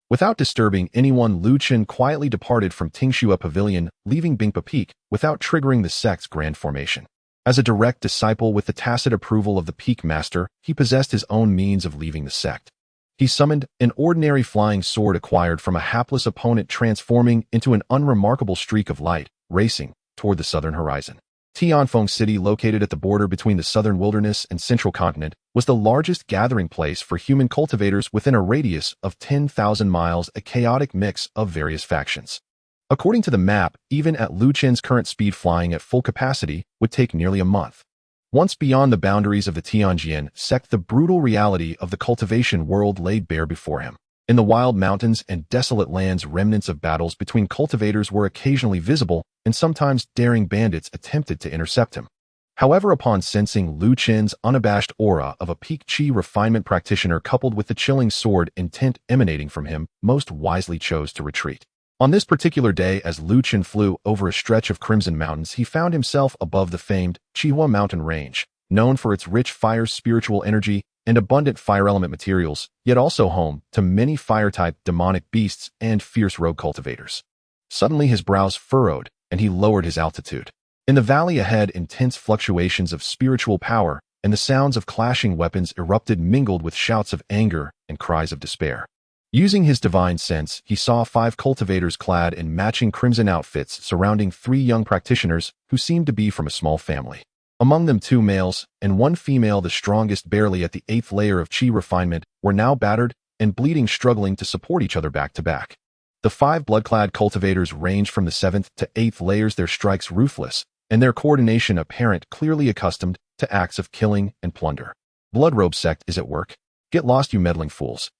Without disturbing anyone, Luchun quietly departed from Tingxua Pavilion, leaving Bingpa Peak without triggering the sect's grand formation. As a direct disciple with the tacit approval of the Peak Master, he possessed his own means of leaving the sect. He summoned an ordinary flying sword acquired from a hapless opponent, transforming into an unremarkable streak of light, racing toward the southern horizon. Tonfong City, located at the border between the southern wilderness and central continent, was the largest gathering place for human cultivators within a radius of 10,000 miles, a chaotic mix of various factions. According to the map, even at Luchun's current speed, flying at full capacity would take nearly a month. Once beyond the boundaries of the Tianjian sect, the brutal reality of the cultivation world laid bare before him. In the wild mountains and desolate lands, remnants of battles between cultivators were occasionally visible, and sometimes daring bandits attempted to intercept him. However, upon sensing Luchun's unabashed aura of a peak Qi refinement practitioner coupled with the chilling sword intent emanating from him, most wisely chose to retreat. On this particular day, as Luchun flew over a stretch of crimson mountains, he found himself above the famed Qihua mountain range, known for its rich fire spiritual energy and abundant fire element materials, yet also home to many fire-type demonic beasts and fierce rogue cultivators. Suddenly his brows furrowed, and he lowered his altitude. In the valley ahead, intense fluctuations of spiritual power and the sounds of clashing weapons erupted, mingled with shouts of anger and cries of despair. Using his divine sense, he saw 5 cultivators clad in matching crimson outfits surrounding 3 young practitioners who seemed to be from a small family. Among them 2 males and 1 female, the strongest barely at the 8th layer of Qi refinement, were now battered and bleeding, struggling to support each other back to back. The 5 blood-clad cultivators ranged from the 7th to 8th layers, their strikes ruthless, and their coordination apparent, clearly accustomed to acts of killing and plunder. Bloodrobe sect is at work. Get lost, you meddling fools.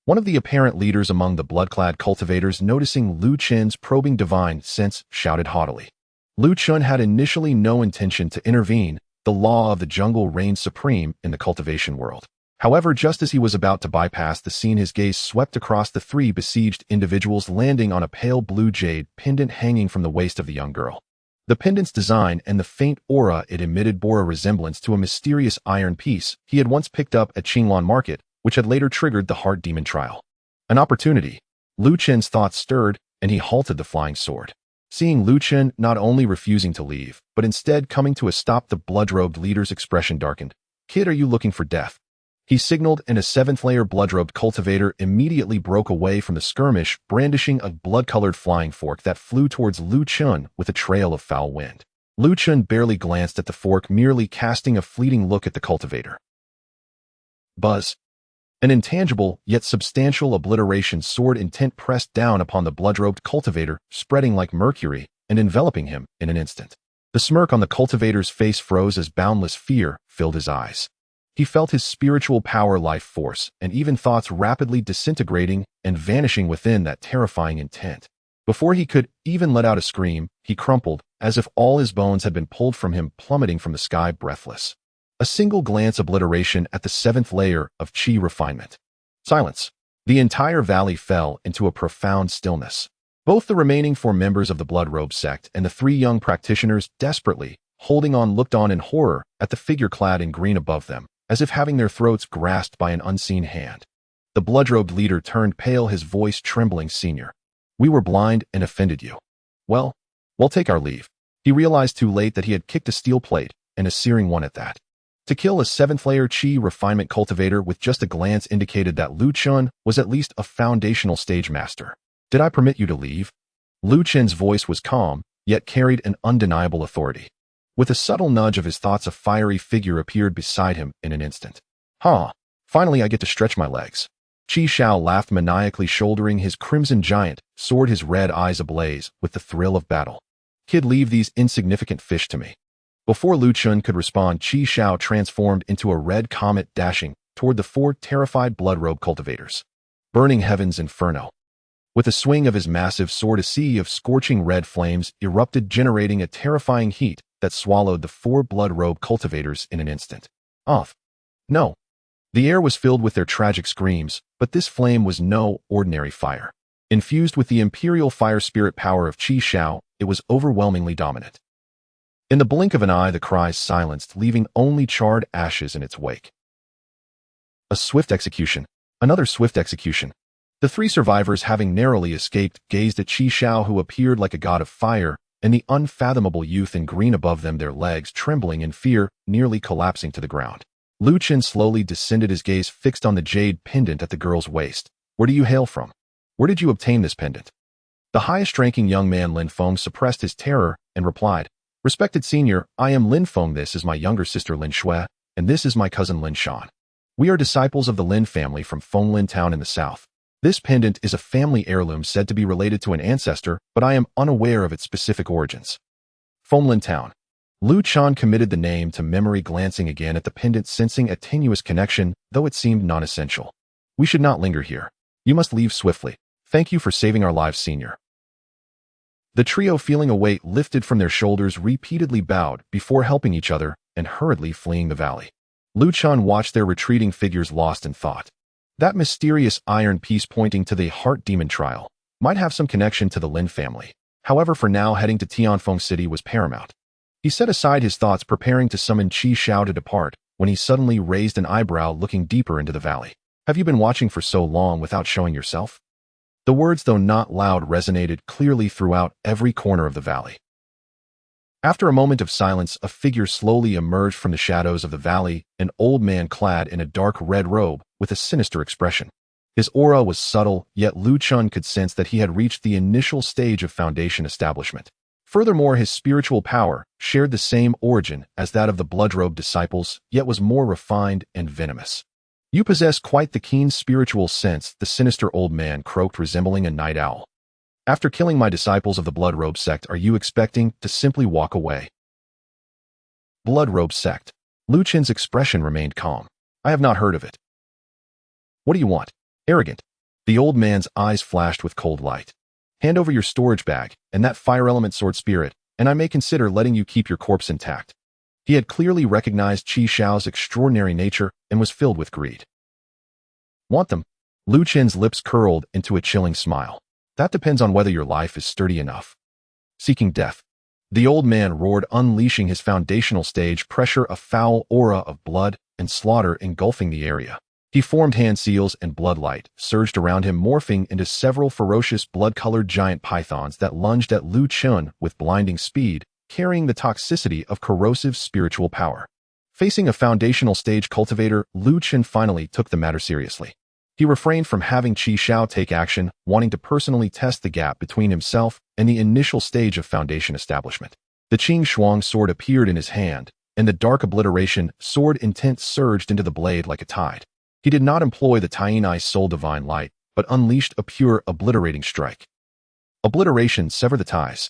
One of the apparent leaders among the blood-clad cultivators, noticing Luchun's probing divine sense, shouted haughtily. Luchun had initially no intention to intervene. The law of the jungle reigned supreme in the cultivation world. However, just as he was about to bypass the scene, his gaze swept across the three besieged individuals, landing on a pale blue jade pendant hanging from the waist of the young girl. The pendant's design and the faint aura it emitted bore a resemblance to a mysterious iron piece he had once picked up at Qinglan market, which had later triggered the heart demon trial. An opportunity. Luchun's thoughts stirred, and he halted the flying sword. Seeing Luchun not only refusing to leave, but instead coming to a stop, the blood-robed leader's expression darkened. "Kid, are you looking for death?" He signaled, and a seventh-layer blood-robed cultivator immediately broke away from the skirmish, brandishing a blood-colored flying fork that flew towards Luchun with a trail of foul wind. Luchun barely glanced at the fork, merely casting a fleeting look at the cultivator. Buzz. An intangible, yet substantial obliteration sword intent pressed down upon the blood-robed cultivator, spreading like mercury and enveloping him in an instant. The smirk on the cultivator's face froze as boundless fear filled his eyes. He felt his spiritual power, life force, and even thoughts rapidly disintegrating and vanishing within that terrifying intent. Before he could even let out a scream, he crumpled, as if all his bones had been pulled from him, plummeting from the sky breathless. A single glance obliteration at the seventh layer of Qi refinement. Silence. The entire valley fell into a profound stillness. Both the remaining 4 members of the blood-robe sect and the 3 young practitioners, desperately holding on, looked on in horror at the figure clad in green above them, as if having their throats grasped by an unseen hand. The blood-robed leader turned pale, his voice trembling. "Senior, we were blind and offended you. Well, we'll take our leave." He realized too late that he had kicked a steel plate, and a searing one at that. To kill a 7th-layer Qi refinement cultivator with just a glance indicated that Luchun was at least a foundational stage master. "Did I permit you to leave?" Luchun's voice was calm, yet carried an undeniable authority. With a subtle nudge of his thoughts, a fiery figure appeared beside him in an instant. "Huh, finally I get to stretch my legs." Xiao laughed maniacally, shouldering his crimson giant sword, his red eyes ablaze with the thrill of battle. "Kid, leave these insignificant fish to me." Before Luchun could respond, Xiao transformed into a red comet, dashing toward the 4 terrified blood-robe cultivators. Burning heavens, inferno. With a swing of his massive sword, a sea of scorching red flames erupted, generating a terrifying heat that swallowed the 4 blood-robe cultivators in an instant. Off. No. The air was filled with their tragic screams, but this flame was no ordinary fire. Infused with the imperial fire spirit power of Xiao, it was overwhelmingly dominant. In the blink of an eye, the cries silenced, leaving only charred ashes in its wake. A swift execution. Another swift execution. The 3 survivors, having narrowly escaped, gazed at Xiao, who appeared like a god of fire, and the unfathomable youth in green above them, their legs trembling in fear, nearly collapsing to the ground. Luchun slowly descended, his gaze fixed on the jade pendant at the girl's waist. "Where do you hail from? Where did you obtain this pendant?" The highest-ranking young man, Fang, suppressed his terror and replied, "Respected senior, I am Fang. This is my younger sister Shui, and this is my cousin Shan. We are disciples of the Lin family from Fenglin town in the south. This pendant is a family heirloom said to be related to an ancestor, but I am unaware of its specific origins." Fenglin town. Luchun committed the name to memory, glancing again at the pendant, sensing a tenuous connection, though it seemed non-essential. "We should not linger here. You must leave swiftly. Thank you for saving our lives, senior." The trio, feeling a weight lifted from their shoulders, repeatedly bowed before helping each other and hurriedly fleeing the valley. Luchun watched their retreating figures, lost in thought. That mysterious iron piece pointing to the heart demon trial might have some connection to the Lin family. However, for now, heading to Tonfong City was paramount. He set aside his thoughts, preparing to summon Xiao to depart, when he suddenly raised an eyebrow, looking deeper into the valley. "Have you been watching for so long without showing yourself?" The words, though not loud, resonated clearly throughout every corner of the valley. After a moment of silence, a figure slowly emerged from the shadows of the valley, an old man clad in a dark red robe with a sinister expression. His aura was subtle, yet Luchun could sense that he had reached the initial stage of foundation establishment. Furthermore, his spiritual power shared the same origin as that of the blood-robe disciples, yet was more refined and venomous. "You possess quite the keen spiritual sense," the sinister old man croaked, resembling a night owl. "After killing my disciples of the blood-robe sect, are you expecting to simply walk away?" Blood-robe sect. Luchun's expression remained calm. "I have not heard of it." "What do you want?" "Arrogant. The old man's eyes flashed with cold light. Hand over your storage bag and that fire element sword spirit, and I may consider letting you keep your corpse intact. He had clearly recognized Xiao's extraordinary nature and was filled with greed. Want them? Luchun's lips curled into a chilling smile. That depends on whether your life is sturdy enough. Seeking death. The old man roared, unleashing his foundational stage pressure, a foul aura of blood and slaughter engulfing the area. He formed hand seals and bloodlight surged around him, morphing into several ferocious blood-colored giant pythons that lunged at Luchun with blinding speed, carrying the toxicity of corrosive spiritual power. Facing a foundational stage cultivator, Luchun finally took the matter seriously. He refrained from having Xiao take action, wanting to personally test the gap between himself and the initial stage of foundation establishment. The Qing Shuang sword appeared in his hand, and the dark obliteration sword intent surged into the blade like a tide. He did not employ the Tainai Soul Divine Light, but unleashed a pure obliterating strike. Obliteration sever the ties.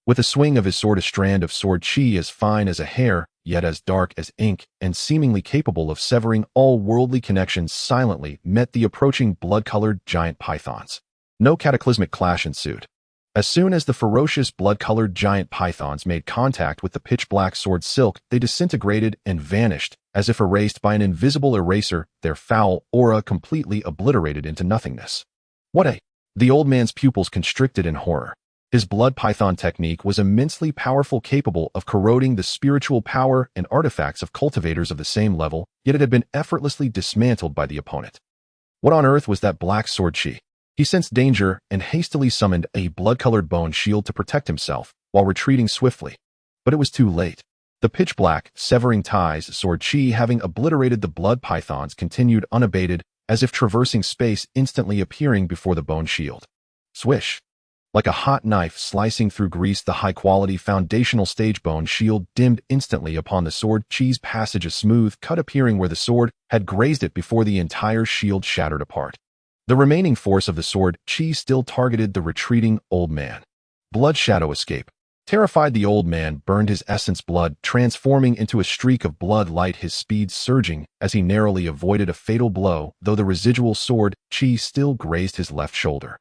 With a swing of his sword, a strand of sword chi as fine as a hair, yet as dark as ink, and seemingly capable of severing all worldly connections, silently met the approaching blood-colored giant pythons. No cataclysmic clash ensued. As soon as the ferocious blood-colored giant pythons made contact with the pitch-black sword silk, they disintegrated and vanished, as if erased by an invisible eraser, their foul aura completely obliterated into nothingness. What a... The old man's pupils constricted in horror. His blood python technique was immensely powerful, capable of corroding the spiritual power and artifacts of cultivators of the same level, yet it had been effortlessly dismantled by the opponent. What on earth was that black sword chi? He sensed danger and hastily summoned a blood-colored bone shield to protect himself, while retreating swiftly. But it was too late. The pitch-black, severing ties sword chi, having obliterated the blood pythons, continued unabated, as if traversing space, instantly appearing before the bone shield. Swish! Like a hot knife slicing through grease, the high-quality foundational stage bone shield dimmed instantly upon the sword chi's passage, a smooth cut appearing where the sword had grazed it before the entire shield shattered apart. The remaining force of the sword chi still targeted the retreating old man. Blood shadow escape. Terrified, the old man burned his essence blood, transforming into a streak of blood light, his speed surging as he narrowly avoided a fatal blow, though the residual sword chi still grazed his left shoulder.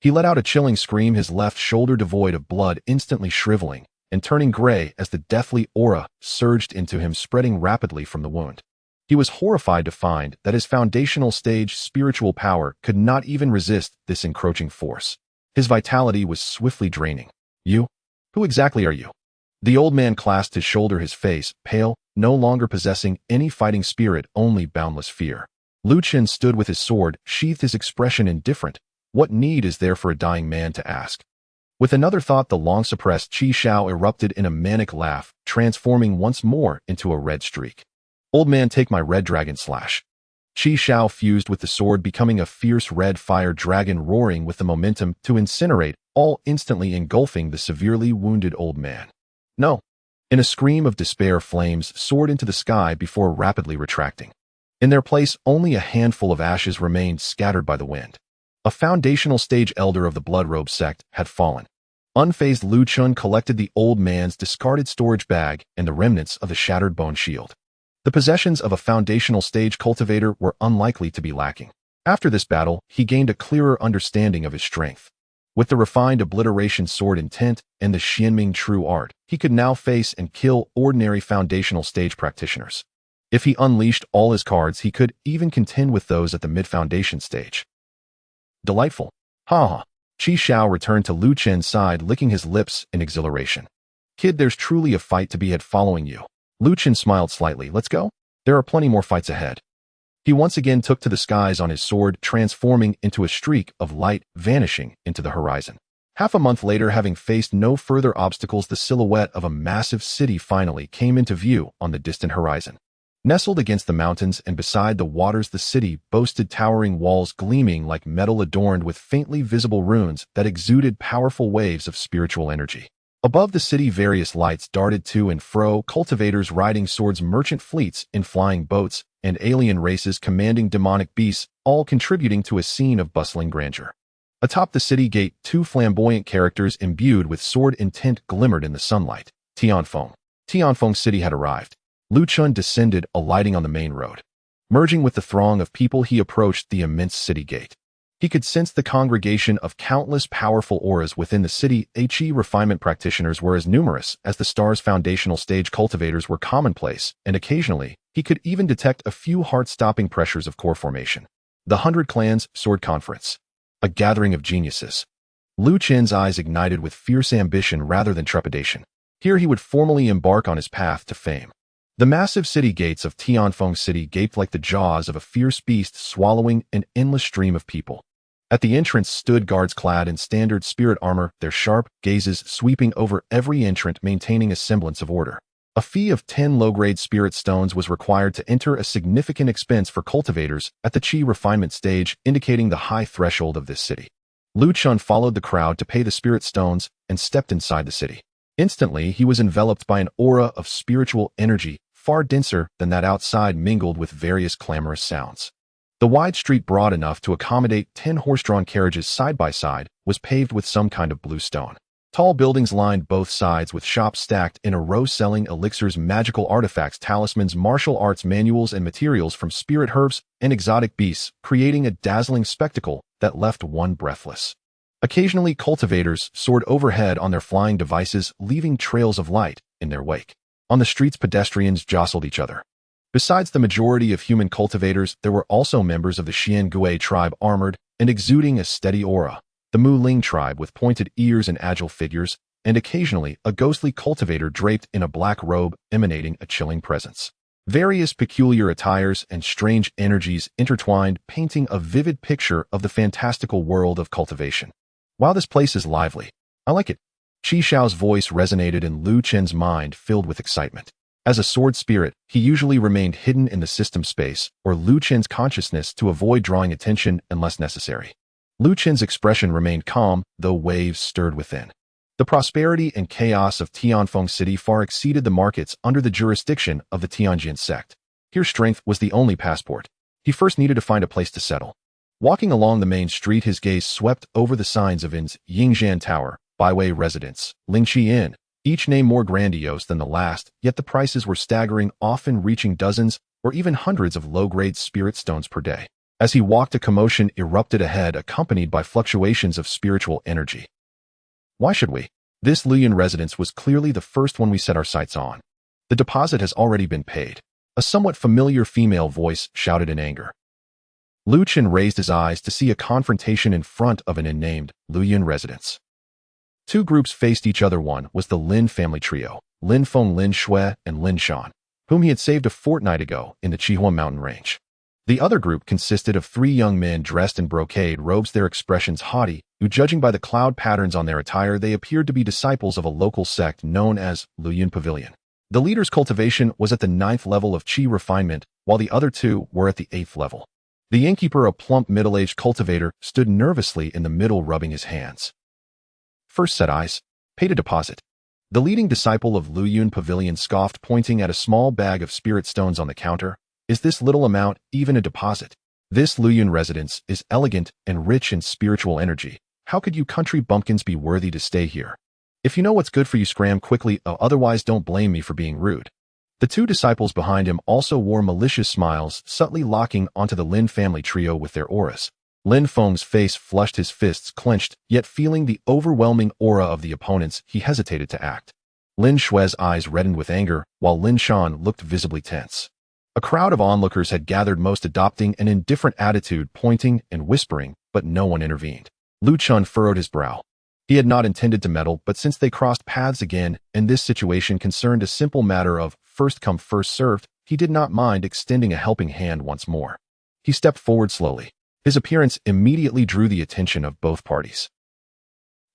He let out a chilling scream, his left shoulder devoid of blood instantly shriveling and turning gray as the deathly aura surged into him, spreading rapidly from the wound. He was horrified to find that his foundational stage spiritual power could not even resist this encroaching force. His vitality was swiftly draining. You? Who exactly are you? The old man clasped his shoulder, his face pale, no longer possessing any fighting spirit, only boundless fear. Luchun stood with his sword sheathed, his expression indifferent. What need is there for a dying man to ask? With another thought, the long-suppressed Xiao erupted in a manic laugh, transforming once more into a red streak. Old man, take my red dragon slash. Xiao fused with the sword, becoming a fierce red fire dragon, roaring with the momentum to incinerate, all instantly engulfing the severely wounded old man. No. In a scream of despair, flames soared into the sky before rapidly retracting. In their place, only a handful of ashes remained, scattered by the wind. A foundational stage elder of the Bloodrobe sect had fallen. Unfazed, Luchun collected the old man's discarded storage bag and the remnants of the shattered bone shield. The possessions of a foundational stage cultivator were unlikely to be lacking. After this battle, he gained a clearer understanding of his strength. With the refined obliteration sword intent and the Xianming true art, he could now face and kill ordinary foundational stage practitioners. If he unleashed all his cards, he could even contend with those at the mid-foundation stage. Delightful. Ha. Xiao returned to Luchun's side, licking his lips in exhilaration. Kid, there's truly a fight to be had following you. Luchun smiled slightly. Let's go? There are plenty more fights ahead. He once again took to the skies on his sword, transforming into a streak of light, vanishing into the horizon. Half a month later, having faced no further obstacles, the silhouette of a massive city finally came into view on the distant horizon. Nestled against the mountains and beside the waters, the city boasted towering walls gleaming like metal, adorned with faintly visible runes that exuded powerful waves of spiritual energy. Above the city, various lights darted to and fro, cultivators riding swords, merchant fleets in flying boats, and alien races commanding demonic beasts, all contributing to a scene of bustling grandeur. Atop the city gate, two flamboyant characters imbued with sword intent glimmered in the sunlight. Tonfong. Tonfong city had arrived. Luchun descended, alighting on the main road. Merging with the throng of people, he approached the immense city gate. He could sense the congregation of countless powerful auras within the city. Qi refinement practitioners were as numerous as the star's foundational stage cultivators were commonplace, and occasionally, he could even detect a few heart-stopping pressures of core formation. The 100 Clans Sword Conference. A gathering of geniuses. Luchun's eyes ignited with fierce ambition rather than trepidation. Here he would formally embark on his path to fame. The massive city gates of Tonfong City gaped like the jaws of a fierce beast swallowing an endless stream of people. At the entrance stood guards clad in standard spirit armor, their sharp gazes sweeping over every entrant, maintaining a semblance of order. A fee of 10 low-grade spirit stones was required to enter, a significant expense for cultivators at the Qi refinement stage, indicating the high threshold of this city. Luchun followed the crowd to pay the spirit stones and stepped inside the city. Instantly, he was enveloped by an aura of spiritual energy, far denser than that outside, mingled with various clamorous sounds. The wide street, broad enough to accommodate 10 horse-drawn carriages side by side, was paved with some kind of blue stone. Tall buildings lined both sides with shops stacked in a row selling elixirs, magical artifacts, talismans, martial arts manuals, and materials from spirit herbs and exotic beasts, creating a dazzling spectacle that left one breathless. Occasionally, cultivators soared overhead on their flying devices, leaving trails of light in their wake. On the streets, pedestrians jostled each other. Besides the majority of human cultivators, there were also members of the Xiangui tribe, armored and exuding a steady aura, the Muling tribe with pointed ears and agile figures, and occasionally a ghostly cultivator draped in a black robe emanating a chilling presence. Various peculiar attires and strange energies intertwined, painting a vivid picture of the fantastical world of cultivation. Wow, this place is lively. I like it. Xiao's voice resonated in Luchun's mind, filled with excitement. As a sword spirit, he usually remained hidden in the system space or Luchun's consciousness to avoid drawing attention unless necessary. Luchun's expression remained calm, though waves stirred within. The prosperity and chaos of Tonfong City far exceeded the markets under the jurisdiction of the Tianjin sect. Here strength was the only passport. He first needed to find a place to settle. Walking along the main street, his gaze swept over the signs of In's Yingzhan Tower, Byway Residence, Lingqi Inn, each name more grandiose than the last, yet the prices were staggering, often reaching dozens or even hundreds of low-grade spirit stones per day. As he walked, a commotion erupted ahead, accompanied by fluctuations of spiritual energy. Why should we? This Luyan residence was clearly the first one we set our sights on. The deposit has already been paid. A somewhat familiar female voice shouted in anger. Luchun raised his eyes to see a confrontation in front of an unnamed Luyan residence. Two groups faced each other. One was the Lin family trio, Lin Feng, Lin Shui, and Lin Shan, whom he had saved a fortnight ago in the Qihua mountain range. The other group consisted of 3 young men dressed in brocade robes, their expressions haughty, who, judging by the cloud patterns on their attire, they appeared to be disciples of a local sect known as Luyan Pavilion. The leader's cultivation was at the 9th level of Qi refinement, while the other 2 were at the 8th level. The innkeeper, a plump middle-aged cultivator, stood nervously in the middle, rubbing his hands. First set eyes. Paid a deposit. The leading disciple of Luyan Pavilion scoffed, pointing at a small bag of spirit stones on the counter. Is this little amount even a deposit? This Luyan residence is elegant and rich in spiritual energy. How could you country bumpkins be worthy to stay here? If you know what's good for you, scram quickly, otherwise don't blame me for being rude. The 2 disciples behind him also wore malicious smiles, subtly locking onto the Lin family trio with their auras. Lin Feng's face flushed, his fists clenched, yet feeling the overwhelming aura of the opponents, he hesitated to act. Lin Shui's eyes reddened with anger, while Lin Shan looked visibly tense. A crowd of onlookers had gathered, most adopting an indifferent attitude, pointing and whispering, but no one intervened. Luchun furrowed his brow. He had not intended to meddle, but since they crossed paths again, and this situation concerned a simple matter of first come first served, he did not mind extending a helping hand once more. He stepped forward slowly. His appearance immediately drew the attention of both parties.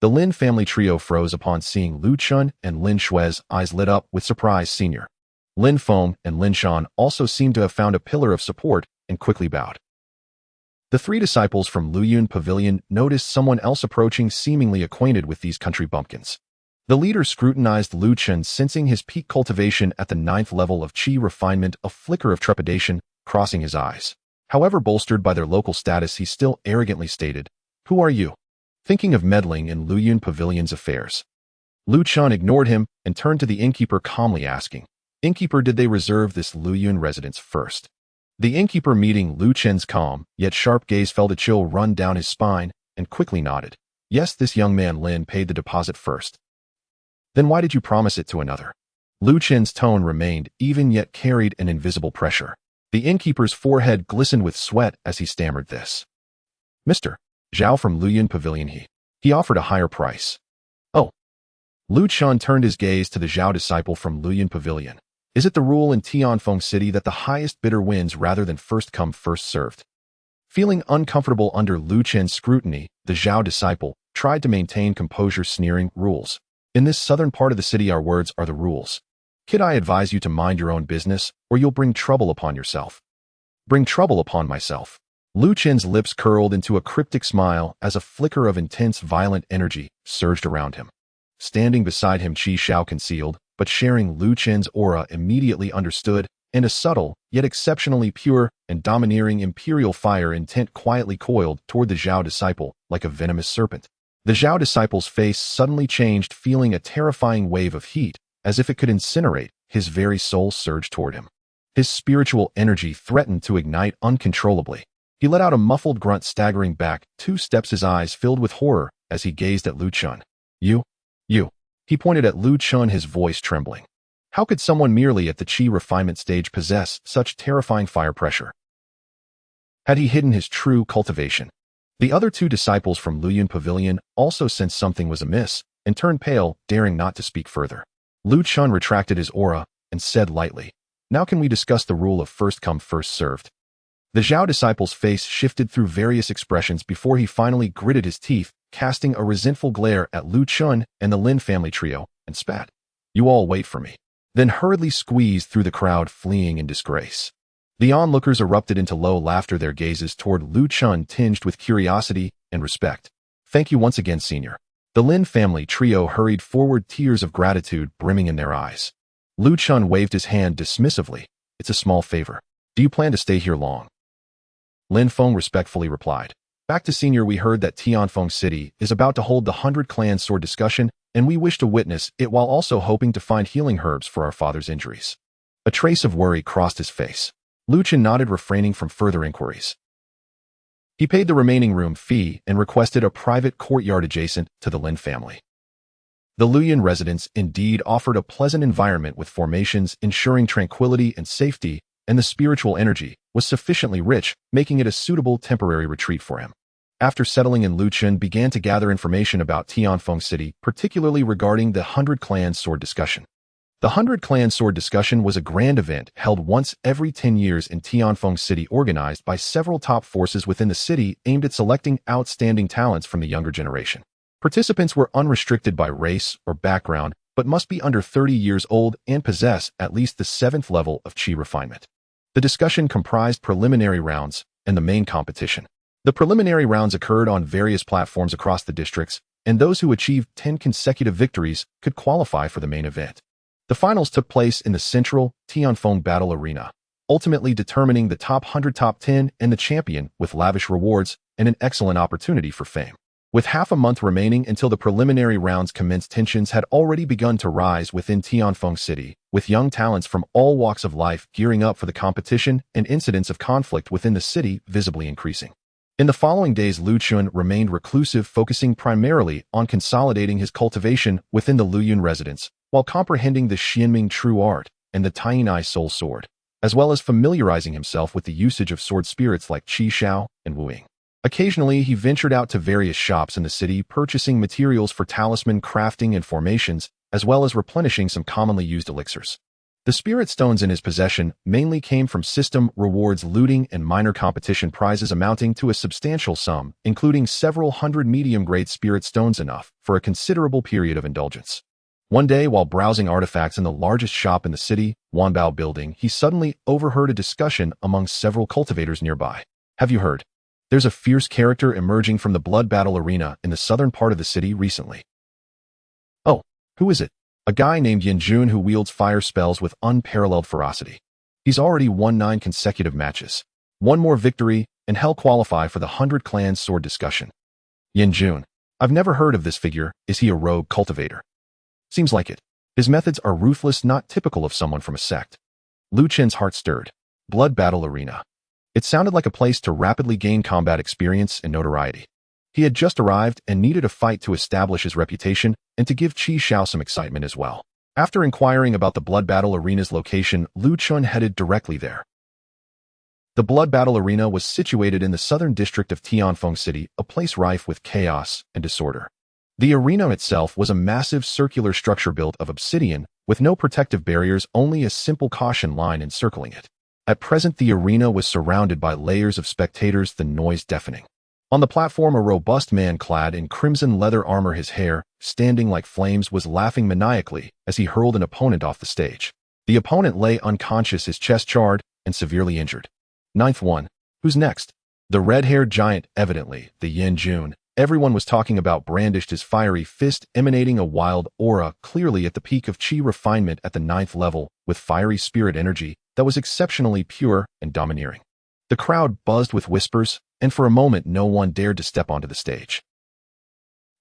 The Lin family trio froze upon seeing Luchun, and Lin Shui's eyes lit up with surprise. Senior Lin Feng and Lin Shan also seemed to have found a pillar of support and quickly bowed. The 3 disciples from Luyan Pavilion noticed someone else approaching, seemingly acquainted with these country bumpkins. The leader scrutinized Luchun, sensing his peak cultivation at the 9th level of Qi refinement, a flicker of trepidation crossing his eyes. However, bolstered by their local status, he still arrogantly stated, "Who are you? Thinking of meddling in Luyan Pavilion's affairs?" Luchun ignored him and turned to the innkeeper, calmly asking, "Innkeeper, did they reserve this Luyan residence first?" The innkeeper, meeting Lu Chen's calm, yet sharp gaze, felt a chill run down his spine and quickly nodded. Yes, this young man Lin paid the deposit first. Then why did you promise it to another? Lu Chen's tone remained even, yet carried an invisible pressure. The innkeeper's forehead glistened with sweat as he stammered this. Mr. Xiao from Luyan Pavilion, he offered a higher price. Oh. Luchun turned his gaze to the Xiao disciple from Luyan Pavilion. Is it the rule in Tonfong City that the highest bidder wins rather than first come first served? Feeling uncomfortable under Lu Chen's scrutiny, the Xiao disciple tried to maintain composure, sneering, rules. In this southern part of the city, our words are the rules. Kid, I advise you to mind your own business, or you'll bring trouble upon yourself. Bring trouble upon myself. Lu Chen's lips curled into a cryptic smile as a flicker of intense, violent energy surged around him. Standing beside him, Qi Xiao, concealed, but sharing Lu Chen's aura, immediately understood, and a subtle, yet exceptionally pure and domineering imperial fire intent quietly coiled toward the Xiao disciple like a venomous serpent. The Xiao disciple's face suddenly changed, feeling a terrifying wave of heat, as if it could incinerate. His very soul surged toward him. His spiritual energy threatened to ignite uncontrollably. He let out a muffled grunt, staggering back 2 steps, his eyes filled with horror as he gazed at Luchun. You. He pointed at Luchun, his voice trembling. How could someone merely at the Qi refinement stage possess such terrifying fire pressure? Had he hidden his true cultivation? The other 2 disciples from Luyan Pavilion also sensed something was amiss and turned pale, daring not to speak further. Luchun retracted his aura and said lightly, Now can we discuss the rule of first come first served? The Xiao disciple's face shifted through various expressions before he finally gritted his teeth, casting a resentful glare at Luchun and the Lin family trio, and spat. You all wait for me. Then hurriedly squeezed through the crowd, fleeing in disgrace. The onlookers erupted into low laughter, their gazes toward Luchun tinged with curiosity and respect. Thank you once again, senior. The Lin family trio hurried forward, tears of gratitude brimming in their eyes. Luchun waved his hand dismissively. It's a small favor. Do you plan to stay here long? Lin Feng respectfully replied. Back to senior, we heard that Tonfong City is about to hold the 100 Clan sword discussion, and we wish to witness it while also hoping to find healing herbs for our father's injuries. A trace of worry crossed his face. Luchun nodded, refraining from further inquiries. He paid the remaining room fee and requested a private courtyard adjacent to the Lin family. The Luyan residence indeed offered a pleasant environment with formations ensuring tranquility and safety, and the spiritual energy was sufficiently rich, making it a suitable temporary retreat for him. After settling in, Luchun began to gather information about Tonfong City, particularly regarding the 100 Clan sword discussion. The 100 Clan sword discussion was a grand event held once every 10 years in Tonfong City, organized by several top forces within the city, aimed at selecting outstanding talents from the younger generation. Participants were unrestricted by race or background, but must be under 30 years old and possess at least the 7th level of Qi refinement. The discussion comprised preliminary rounds and the main competition. The preliminary rounds occurred on various platforms across the districts, and those who achieved 10 consecutive victories could qualify for the main event. The finals took place in the central Tonfong battle arena, ultimately determining the top 100, top 10, and the champion, with lavish rewards and an excellent opportunity for fame. With half a month remaining until the preliminary rounds commenced, tensions had already begun to rise within Tonfong City, with young talents from all walks of life gearing up for the competition and incidents of conflict within the city visibly increasing. In the following days, Luchun remained reclusive, focusing primarily on consolidating his cultivation within the Luyan residence, while comprehending the Xianming true art and the Tainai soul sword, as well as familiarizing himself with the usage of sword spirits like Qi Xiao and Wuing. Occasionally, he ventured out to various shops in the city, purchasing materials for talisman crafting and formations, as well as replenishing some commonly used elixirs. The spirit stones in his possession mainly came from system rewards, looting, and minor competition prizes amounting to a substantial sum, including several hundred medium-grade spirit stones, enough for a considerable period of indulgence. One day, while browsing artifacts in the largest shop in the city, Wanbao building, he suddenly overheard a discussion among several cultivators nearby. Have you heard? There's a fierce character emerging from the blood battle arena in the southern part of the city recently. Oh, who is it? A guy named Yanjun who wields fire spells with unparalleled ferocity. He's already won 9 consecutive matches. One more victory, and he'll qualify for the 100 Clan sword discussion. Yanjun. I've never heard of this figure. Is he a rogue cultivator? Seems like it. His methods are ruthless, not typical of someone from a sect. Lu Chen's heart stirred. Blood Battle Arena. It sounded like a place to rapidly gain combat experience and notoriety. He had just arrived and needed a fight to establish his reputation and to give Xiao some excitement as well. After inquiring about the Blood Battle Arena's location, Luchun headed directly there. The Blood Battle Arena was situated in the southern district of Tonfong City, a place rife with chaos and disorder. The arena itself was a massive circular structure built of obsidian, with no protective barriers, only a simple caution line encircling it. At present, the arena was surrounded by layers of spectators, the noise deafening. On the platform, a robust man clad in crimson leather armor, his hair standing like flames, was laughing maniacally as he hurled an opponent off the stage. The opponent lay unconscious, his chest charred and severely injured. Ninth one. Who's next? The red-haired giant, evidently the Yin Jun, everyone was talking about, brandished his fiery fist, emanating a wild aura, clearly at the peak of Qi refinement at the 9th level, with fiery spirit energy that was exceptionally pure and domineering. The crowd buzzed with whispers, and for a moment no one dared to step onto the stage.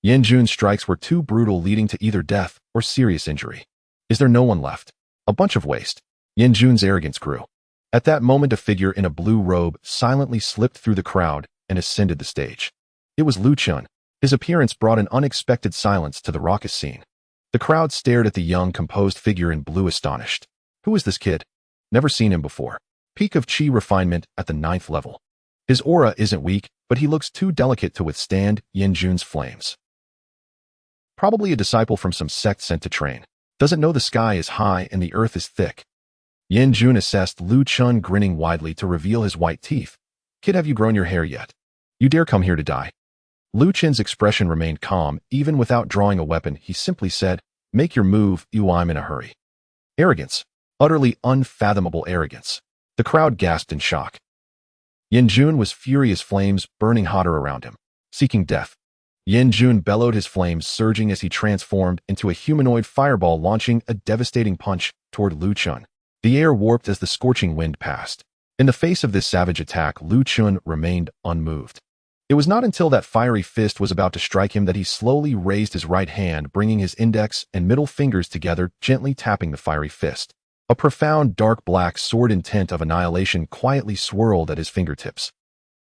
Yin Jun's strikes were too brutal, leading to either death or serious injury. Is there no one left? A bunch of waste. Yin Jun's arrogance grew. At that moment, a figure in a blue robe silently slipped through the crowd and ascended the stage. It was Luchun. His appearance brought an unexpected silence to the raucous scene. The crowd stared at the young, composed figure in blue, astonished. Who is this kid? Never seen him before. Peak of Qi refinement at the 9th level. His aura isn't weak, but he looks too delicate to withstand Yin Jun's flames. Probably a disciple from some sect sent to train. Doesn't know the sky is high and the earth is thick. Yin Jun assessed Luchun, grinning widely to reveal his white teeth. Kid, have you grown your hair yet? You dare come here to die? Luchun's expression remained calm. Even without drawing a weapon, he simply said, make your move, I'm in a hurry. Arrogance. Utterly unfathomable arrogance. The crowd gasped in shock. Yin Jun was furious, flames burning hotter around him. Seeking death. Yin Jun bellowed, his flames surging as he transformed into a humanoid fireball, launching a devastating punch toward Luchun. The air warped as the scorching wind passed. In the face of this savage attack, Luchun remained unmoved. It was not until that fiery fist was about to strike him that he slowly raised his right hand, bringing his index and middle fingers together, gently tapping the fiery fist. A profound dark black sword intent of annihilation quietly swirled at his fingertips.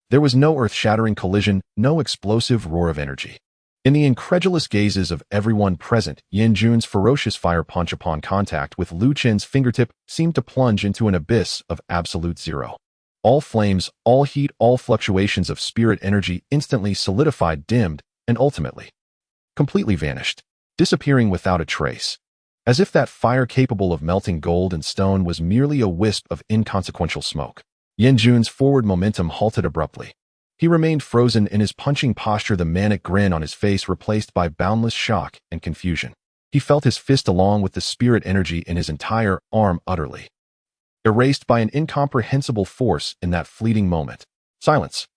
There was no earth-shattering collision, no explosive roar of energy. In the incredulous gazes of everyone present, Yin Jun's ferocious fire punch upon contact with Luchun's fingertip seemed to plunge into an abyss of absolute zero. All flames, all heat, all fluctuations of spirit energy instantly solidified, dimmed, and ultimately completely vanished, disappearing without a trace. As if that fire capable of melting gold and stone was merely a wisp of inconsequential smoke. Yin Jun's forward momentum halted abruptly. He remained frozen in his punching posture, the manic grin on his face replaced by boundless shock and confusion. He felt his fist along with the spirit energy in his entire arm utterly erased by an incomprehensible force in that fleeting moment. Silence.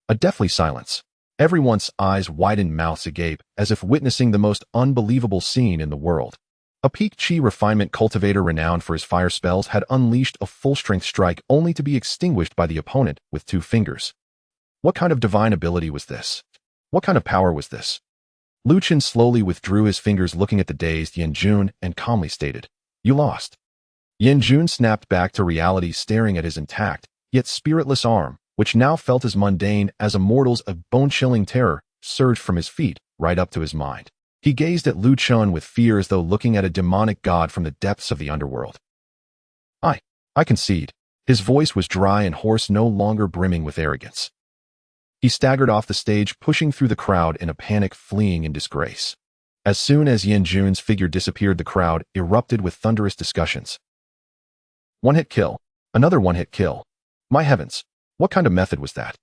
A deathly silence. Everyone's eyes widened, mouths agape, as if witnessing the most unbelievable scene in the world. A peak Qi refinement cultivator renowned for his fire spells had unleashed a full-strength strike only to be extinguished by the opponent with 2 fingers. What kind of divine ability was this? What kind of power was this? Luchun slowly withdrew his fingers, looking at the dazed Yin Jun, and calmly stated, "You lost." Yin Jun snapped back to reality, staring at his intact, yet spiritless arm, which now felt as mundane as a mortal's. A bone-chilling terror surged from his feet, right up to his mind. He gazed at Luchun with fear, as though looking at a demonic god from the depths of the underworld. I concede." His voice was dry and hoarse, no longer brimming with arrogance. He staggered off the stage, pushing through the crowd in a panic, fleeing in disgrace. As soon as Yin Jun's figure disappeared, the crowd erupted with thunderous discussions. One-hit kill. Another one-hit kill. My heavens, what kind of method was that?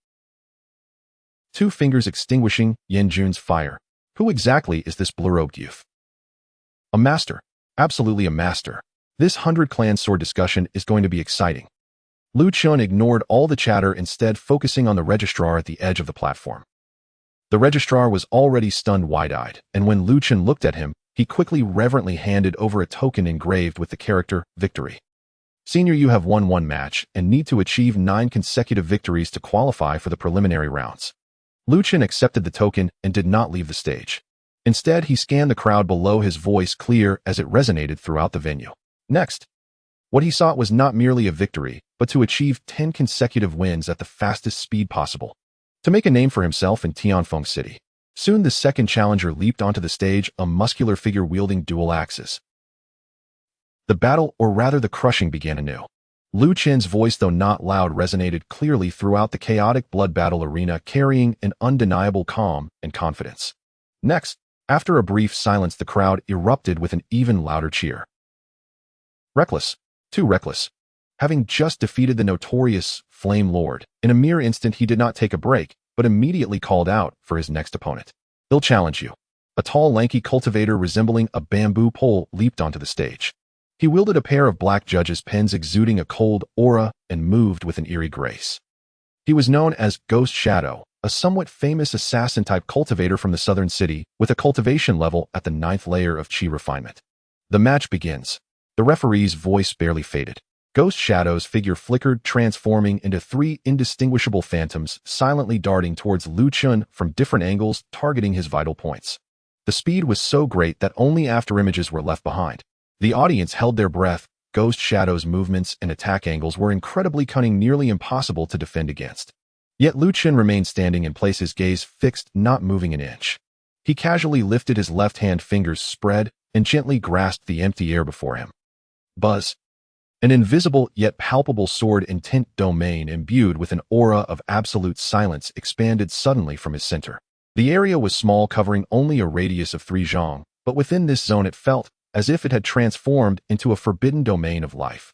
2 fingers extinguishing Yin Jun's fire. Who exactly is this blue-robed youth? A master. Absolutely a master. This 100-clan sword discussion is going to be exciting. Luchun ignored all the chatter, instead focusing on the registrar at the edge of the platform. The registrar was already stunned, wide-eyed, and when Luchun looked at him, he quickly reverently handed over a token engraved with the character Victory. Senior, you have won 1 match and need to achieve 9 consecutive victories to qualify for the preliminary rounds. Luchun accepted the token and did not leave the stage. Instead, he scanned the crowd below, his voice clear as it resonated throughout the venue. Next. What he sought was not merely a victory, but to achieve 10 consecutive wins at the fastest speed possible. To make a name for himself in Tonfong City. Soon the second challenger leaped onto the stage, a muscular figure wielding dual axes. The battle, or rather the crushing, began anew. Luchen's voice, though not loud, resonated clearly throughout the chaotic blood battle arena, carrying an undeniable calm and confidence. Next, after a brief silence, the crowd erupted with an even louder cheer. Reckless. Too reckless. Having just defeated the notorious Flame Lord, in a mere instant he did not take a break, but immediately called out for his next opponent. "He'll challenge you." A tall, lanky cultivator resembling a bamboo pole leaped onto the stage. He wielded a pair of black judge's pens exuding a cold aura and moved with an eerie grace. He was known as Ghost Shadow, a somewhat famous assassin-type cultivator from the southern city, with a cultivation level at the 9th layer of Qi refinement. The match begins. The referee's voice barely faded. Ghost Shadow's figure flickered, transforming into 3 indistinguishable phantoms, silently darting towards Luchun from different angles, targeting his vital points. The speed was so great that only afterimages were left behind. The audience held their breath. Ghost Shadow's movements and attack angles were incredibly cunning, nearly impossible to defend against. Yet Luchun remained standing in place, his gaze fixed, not moving an inch. He casually lifted his left hand, fingers spread, and gently grasped the empty air before him. Buzz. An invisible yet palpable sword intent domain imbued with an aura of absolute silence expanded suddenly from his center. The area was small, covering only a radius of 3 zhang, but within this zone it felt as if it had transformed into a forbidden domain of life.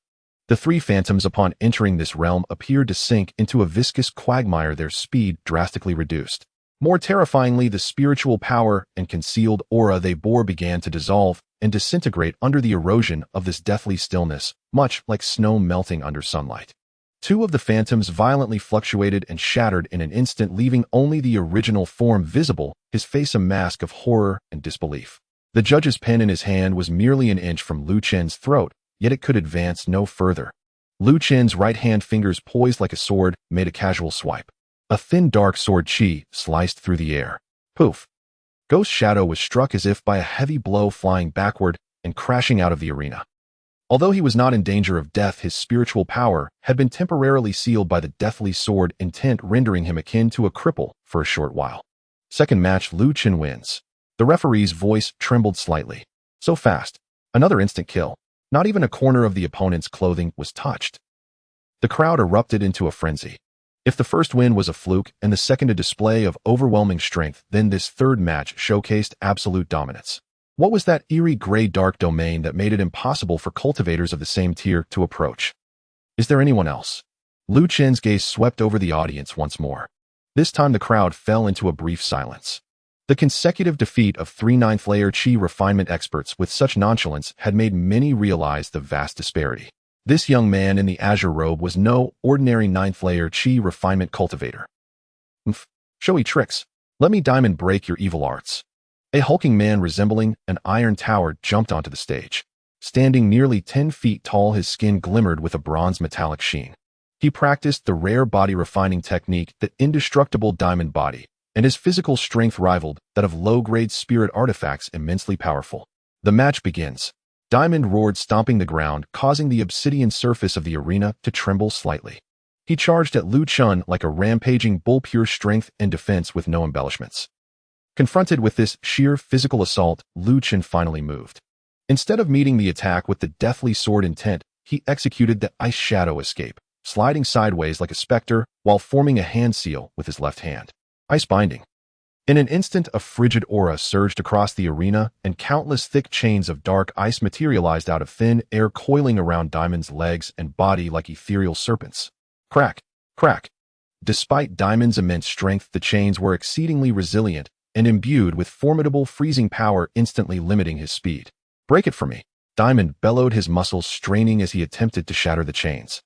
The 3 phantoms, upon entering this realm, appeared to sink into a viscous quagmire, their speed drastically reduced. More terrifyingly, the spiritual power and concealed aura they bore began to dissolve and disintegrate under the erosion of this deathly stillness, much like snow melting under sunlight. 2 of the phantoms violently fluctuated and shattered in an instant, leaving only the original form visible, his face a mask of horror and disbelief. The judge's pen in his hand was merely an inch from Luchen's throat, yet it could advance no further. Luchen's right hand, fingers poised like a sword, made a casual swipe. A thin dark sword chi sliced through the air. Poof! Ghost Shadow was struck as if by a heavy blow, flying backward and crashing out of the arena. Although he was not in danger of death, his spiritual power had been temporarily sealed by the deathly sword intent, rendering him akin to a cripple for a short while. Second match, Luchun wins. The referee's voice trembled slightly. So fast. Another instant kill. Not even a corner of the opponent's clothing was touched. The crowd erupted into a frenzy. If the first win was a fluke and the second a display of overwhelming strength, then this third match showcased absolute dominance. What was that eerie gray dark domain that made it impossible for cultivators of the same tier to approach? Is there anyone else? Luchen's gaze swept over the audience once more. This time the crowd fell into a brief silence. The consecutive defeat of 3 9th-layer Qi refinement experts with such nonchalance had made many realize the vast disparity. This young man in the azure robe was no ordinary 9th-layer Qi refinement cultivator. Showy tricks. Let me diamond break your evil arts. A hulking man resembling an iron tower jumped onto the stage. Standing nearly 10 feet tall, his skin glimmered with a bronze metallic sheen. He practiced the rare body refining technique, the indestructible diamond body, and his physical strength rivaled that of low-grade spirit artifacts, immensely powerful. The match begins. Diamond roared, stomping the ground, causing the obsidian surface of the arena to tremble slightly. He charged at Luchun like a rampaging bull, pure strength and defense with no embellishments. Confronted with this sheer physical assault, Luchun finally moved. Instead of meeting the attack with the deathly sword intent, he executed the ice shadow escape, sliding sideways like a specter while forming a hand seal with his left hand. Ice binding. In an instant, a frigid aura surged across the arena, and countless thick chains of dark ice materialized out of thin air, coiling around Diamond's legs and body like ethereal serpents. Crack, crack. Despite Diamond's immense strength, the chains were exceedingly resilient and imbued with formidable freezing power, instantly limiting his speed. Break it for me. Diamond bellowed, his muscles straining as he attempted to shatter the chains.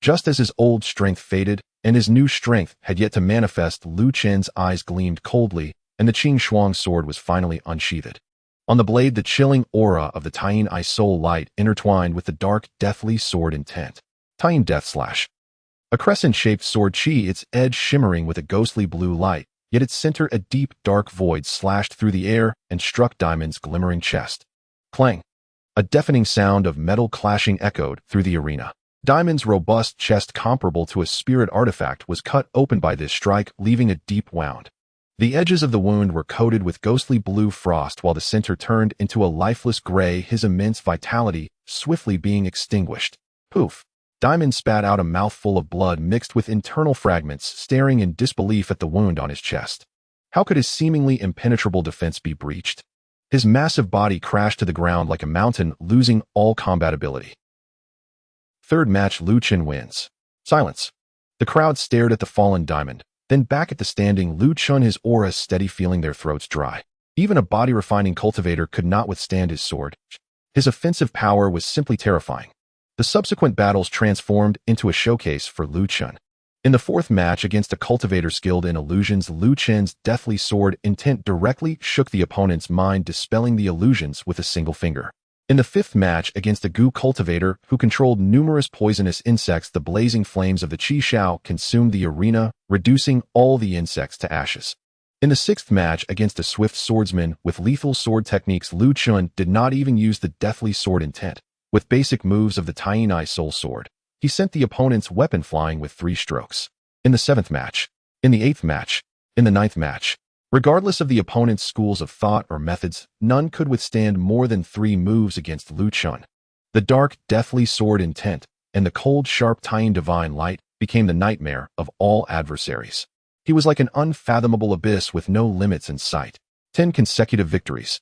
Just as his old strength faded and his new strength had yet to manifest, Luchen's eyes gleamed coldly, and the Qing Shuang sword was finally unsheathed. On the blade, the chilling aura of the Taiyin Ice Soul light intertwined with the dark, deathly sword intent. Taiyin Death Slash. A crescent-shaped sword chi, its edge shimmering with a ghostly blue light, yet its center a deep, dark void, slashed through the air and struck Diamond's glimmering chest. Clang. A deafening sound of metal clashing echoed through the arena. Diamond's robust chest, comparable to a spirit artifact, was cut open by this strike, leaving a deep wound. The edges of the wound were coated with ghostly blue frost, while the center turned into a lifeless gray, his immense vitality swiftly being extinguished. Poof! Diamond spat out a mouthful of blood mixed with internal fragments, staring in disbelief at the wound on his chest. How could his seemingly impenetrable defense be breached? His massive body crashed to the ground like a mountain, losing all combatability. Third match, Luchun wins. Silence. The crowd stared at the fallen Diamond, then back at the standing Luchun, his aura steady, feeling their throats dry. Even a body-refining cultivator could not withstand his sword. His offensive power was simply terrifying. The subsequent battles transformed into a showcase for Luchun. In the fourth match against a cultivator skilled in illusions, Luchun's deathly sword intent directly shook the opponent's mind, dispelling the illusions with a single finger. In the fifth match against a goo cultivator who controlled numerous poisonous insects, the blazing flames of the Xiao consumed the arena, reducing all the insects to ashes. In the sixth match against a swift swordsman with lethal sword techniques, Luchun did not even use the deathly sword intent. With basic moves of the Tainai Soul Sword, he sent the opponent's weapon flying with 3 strokes. In the seventh match, in the eighth match, in the ninth match, regardless of the opponent's schools of thought or methods, none could withstand more than 3 moves against Luchun. The dark, deathly sword intent and the cold, sharp Taiyin divine light became the nightmare of all adversaries. He was like an unfathomable abyss with no limits in sight. 10 consecutive victories.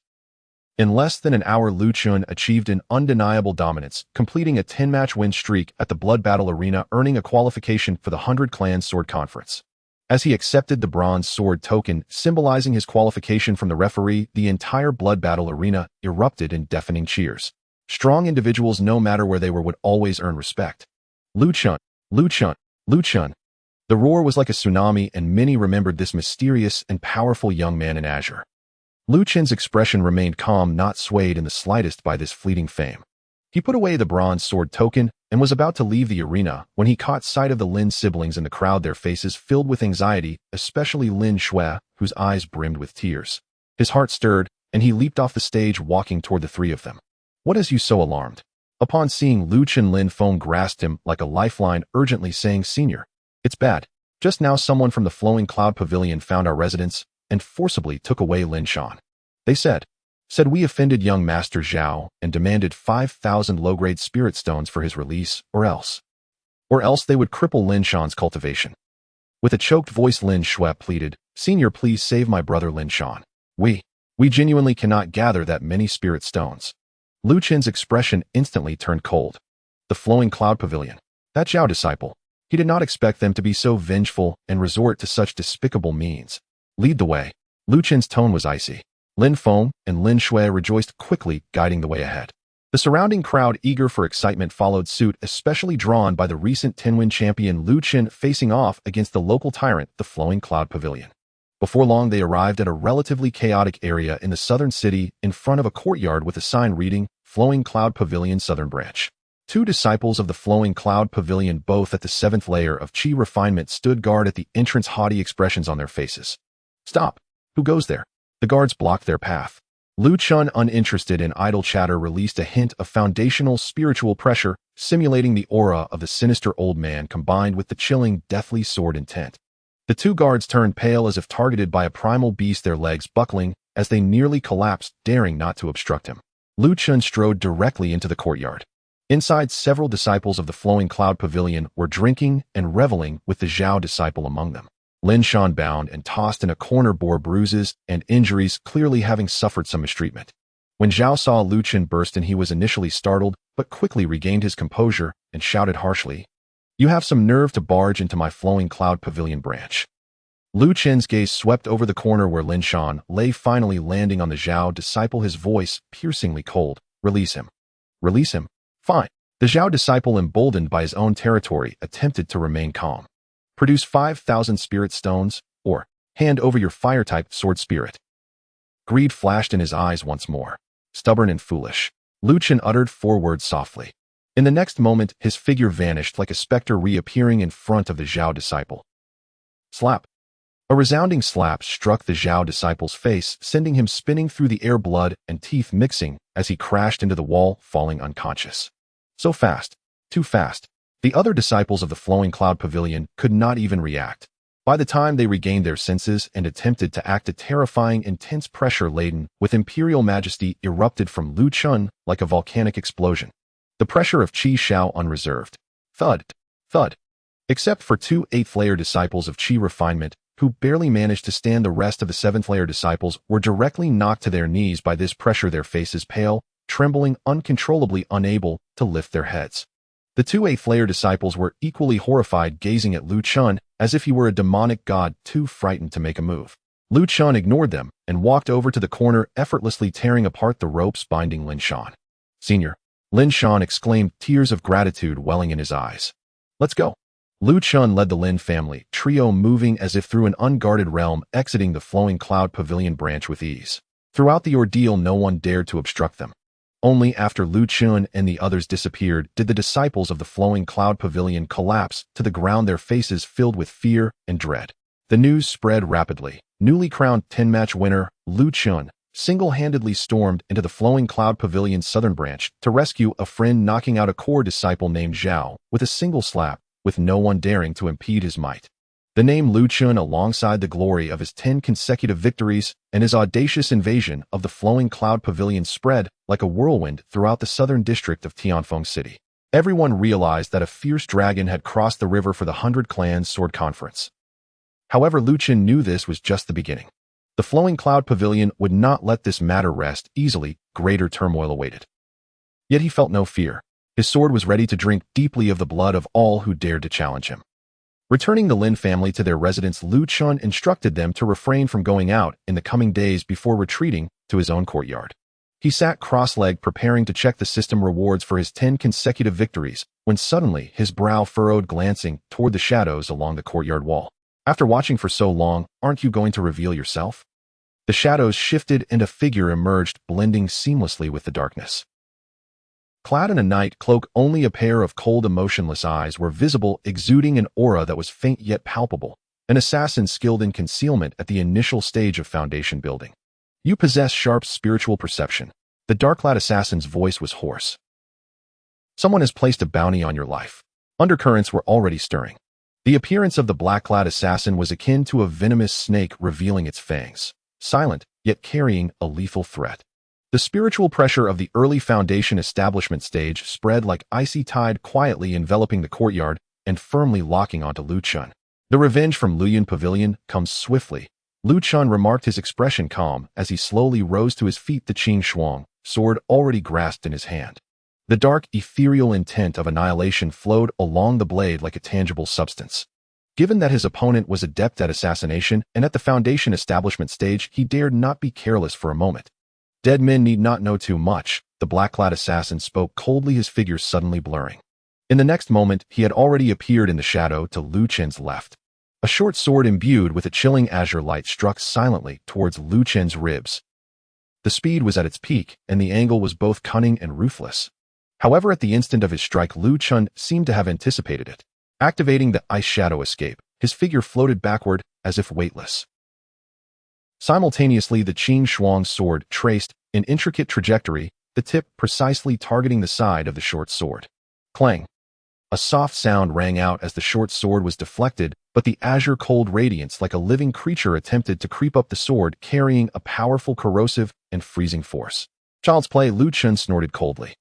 In less than an hour, Luchun achieved an undeniable dominance, completing a 10-match win streak at the Blood Battle Arena, earning a qualification for the 100 Clan Sword Conference. As he accepted the bronze sword token, symbolizing his qualification from the referee, the entire Blood Battle Arena erupted in deafening cheers. Strong individuals, no matter where they were, would always earn respect. Luchun, Luchun, Luchun. The roar was like a tsunami, and many remembered this mysterious and powerful young man in azure. Luchun's expression remained calm, not swayed in the slightest by this fleeting fame. He put away the bronze sword token and was about to leave the arena when he caught sight of the Lin siblings in the crowd, their faces filled with anxiety, especially Lin Shui, whose eyes brimmed with tears. His heart stirred, and he leaped off the stage, walking toward the 3 of them. "What has you so alarmed?" Upon seeing Luchun, Lin Fang grasped him like a lifeline, urgently saying, "Senior, it's bad. Just now someone from the Flowing Cloud Pavilion found our residence and forcibly took away Lin Shan. They said we offended young Master Xiao and demanded 5,000 low-grade spirit stones for his release, or else they would cripple Lin Shan's cultivation." With a choked voice, Lin Shui pleaded, "Senior, please save my brother Lin Shan. We genuinely cannot gather that many spirit stones." Luchun's expression instantly turned cold. The Flowing Cloud Pavilion. That Xiao disciple. He did not expect them to be so vengeful and resort to such despicable means. "Lead the way." Luchun's tone was icy. Lin Fang and Lin Shui rejoiced, quickly guiding the way ahead. The surrounding crowd, eager for excitement, followed suit, especially drawn by the recent Tenwin champion Luchun facing off against the local tyrant, the Flowing Cloud Pavilion. Before long, they arrived at a relatively chaotic area in the southern city, in front of a courtyard with a sign reading, Flowing Cloud Pavilion Southern Branch. 2 disciples of the Flowing Cloud Pavilion, both at the 7th layer of Qi refinement, stood guard at the entrance, haughty expressions on their faces. "Stop! Who goes there?" The guards blocked their path. Luchun, uninterested in idle chatter, released a hint of foundational spiritual pressure, simulating the aura of the sinister old man combined with the chilling, deathly sword intent. The 2 guards turned pale as if targeted by a primal beast, their legs buckling as they nearly collapsed, daring not to obstruct him. Luchun strode directly into the courtyard. Inside, several disciples of the Flowing Cloud Pavilion were drinking and reveling, with the Xiao disciple among them. Lin Shan, bound and tossed in a corner, bore bruises and injuries, clearly having suffered some mistreatment. When Xiao saw Luchun burst in, he was initially startled, but quickly regained his composure and shouted harshly, "You have some nerve to barge into my Flowing Cloud Pavilion branch." Luchun's gaze swept over the corner where Lin Shan lay, finally landing on the Xiao disciple, his voice piercingly cold. "Release him." "Release him? Fine." The Xiao disciple, emboldened by his own territory, attempted to remain calm. "Produce 5,000 spirit stones, or hand over your fire-type sword spirit." Greed flashed in his eyes once more. "Stubborn and foolish." Luchun uttered 4 words softly. In the next moment, his figure vanished like a specter, reappearing in front of the Xiao disciple. Slap! A resounding slap struck the Xiao disciple's face, sending him spinning through the air, blood and teeth mixing as he crashed into the wall, falling unconscious. So fast. Too fast. The other disciples of the Flowing Cloud Pavilion could not even react. By the time they regained their senses and attempted to act, a terrifying, intense pressure laden with imperial majesty erupted from Luchun like a volcanic explosion. The pressure of Qi Xiao unreserved. Thud. Thud. Except for 2 8th-layer disciples of Qi refinement, who barely managed to stand, the rest of the 7th-layer disciples were directly knocked to their knees by this pressure, their faces pale, trembling uncontrollably, unable to lift their heads. The 2 8th-layer disciples were equally horrified, gazing at Luchun as if he were a demonic god, too frightened to make a move. Luchun ignored them and walked over to the corner, effortlessly tearing apart the ropes binding Lin Shan. "Senior," Lin Shan exclaimed, tears of gratitude welling in his eyes. "Let's go." Luchun led the Lin family trio, moving as if through an unguarded realm, exiting the Flowing Cloud Pavilion branch with ease. Throughout the ordeal, no one dared to obstruct them. Only after Luchun and the others disappeared did the disciples of the Flowing Cloud Pavilion collapse to the ground, their faces filled with fear and dread. The news spread rapidly. Newly crowned 10-match winner, Luchun, single-handedly stormed into the Flowing Cloud Pavilion's southern branch to rescue a friend, knocking out a core disciple named Xiao with a single slap, with no one daring to impede his might. The name Luchun, alongside the glory of his 10 consecutive victories and his audacious invasion of the Flowing Cloud Pavilion, spread like a whirlwind throughout the southern district of Tonfong City. Everyone realized that a fierce dragon had crossed the river for the 100 Clans Sword Conference. However, Luchun knew this was just the beginning. The Flowing Cloud Pavilion would not let this matter rest easily. Greater turmoil awaited. Yet he felt no fear. His sword was ready to drink deeply of the blood of all who dared to challenge him. Returning the Lin family to their residence, Luchun instructed them to refrain from going out in the coming days before retreating to his own courtyard. He sat cross-legged, preparing to check the system rewards for his 10 consecutive victories, when suddenly his brow furrowed, glancing toward the shadows along the courtyard wall. "After watching for so long, aren't you going to reveal yourself?" The shadows shifted and a figure emerged, blending seamlessly with the darkness. Clad in a night cloak, only a pair of cold, emotionless eyes were visible, exuding an aura that was faint yet palpable. An assassin skilled in concealment at the initial stage of foundation building. "You possess sharp spiritual perception." The dark-clad assassin's voice was hoarse. "Someone has placed a bounty on your life." Undercurrents were already stirring. The appearance of the black-clad assassin was akin to a venomous snake revealing its fangs, silent, yet carrying a lethal threat. The spiritual pressure of the early foundation establishment stage spread like icy tide, quietly enveloping the courtyard and firmly locking onto Luchun. "The revenge from Luyan Pavilion comes swiftly." Luchun remarked, his expression calm as he slowly rose to his feet, the Qing Shuang sword already grasped in his hand. The dark, ethereal intent of annihilation flowed along the blade like a tangible substance. Given that his opponent was adept at assassination and at the foundation establishment stage, he dared not be careless for a moment. "Dead men need not know too much," the black-clad assassin spoke coldly, his figure suddenly blurring. In the next moment, he had already appeared in the shadow to Luchun's left. A short sword imbued with a chilling azure light struck silently towards Luchun's ribs. The speed was at its peak, and the angle was both cunning and ruthless. However, at the instant of his strike, Luchun seemed to have anticipated it. Activating the ice shadow escape, his figure floated backward as if weightless. Simultaneously, the Qing Shuang's sword traced an intricate trajectory, the tip precisely targeting the side of the short sword. Clang! A soft sound rang out as the short sword was deflected, but the azure cold radiance, like a living creature, attempted to creep up the sword, carrying a powerful corrosive and freezing force. "Child's play," Luchun snorted coldly.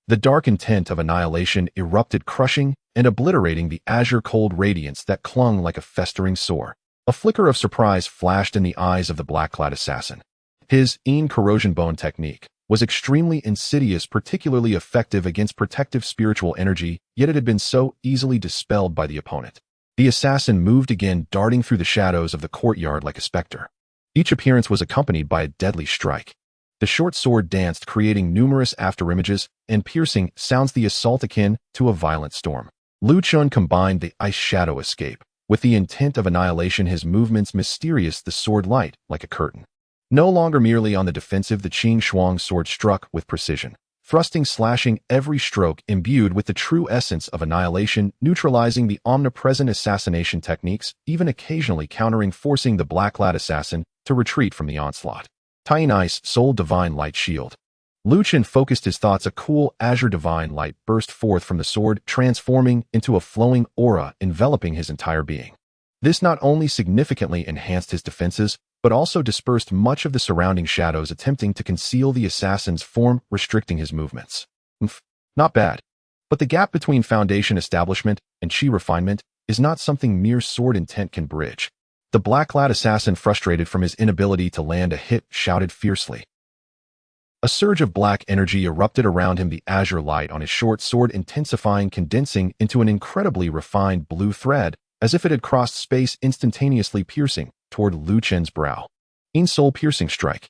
The dark intent of annihilation erupted, crushing and obliterating the azure cold radiance that clung like a festering sore. A flicker of surprise flashed in the eyes of the black-clad assassin. His corrosion bone technique was extremely insidious, particularly effective against protective spiritual energy, yet it had been so easily dispelled by the opponent. The assassin moved again, darting through the shadows of the courtyard like a specter. Each appearance was accompanied by a deadly strike. The short sword danced, creating numerous afterimages and piercing sounds, the assault akin to a violent storm. Luchun combined the ice shadow escape with the intent of annihilation, his movements mysterious, the sword light like a curtain. No longer merely on the defensive, the Qing Shuang sword struck with precision, thrusting, slashing every stroke imbued with the true essence of annihilation, neutralizing the omnipresent assassination techniques, even occasionally countering, forcing the black-clad assassin to retreat from the onslaught. Tying ice, soul divine light shield. Luchun focused his thoughts. A cool azure divine light burst forth from the sword, transforming into a flowing aura enveloping his entire being. This not only significantly enhanced his defenses, but also dispersed much of the surrounding shadows, attempting to conceal the assassin's form, restricting his movements. Not bad. But the gap between foundation establishment and chi refinement is not something mere sword intent can bridge. The black-clad assassin, frustrated from his inability to land a hit, shouted fiercely. A surge of black energy erupted around him, the azure light on his short sword intensifying, condensing into an incredibly refined blue thread, as if it had crossed space, instantaneously piercing toward Luchun's brow. Soul-piercing strike.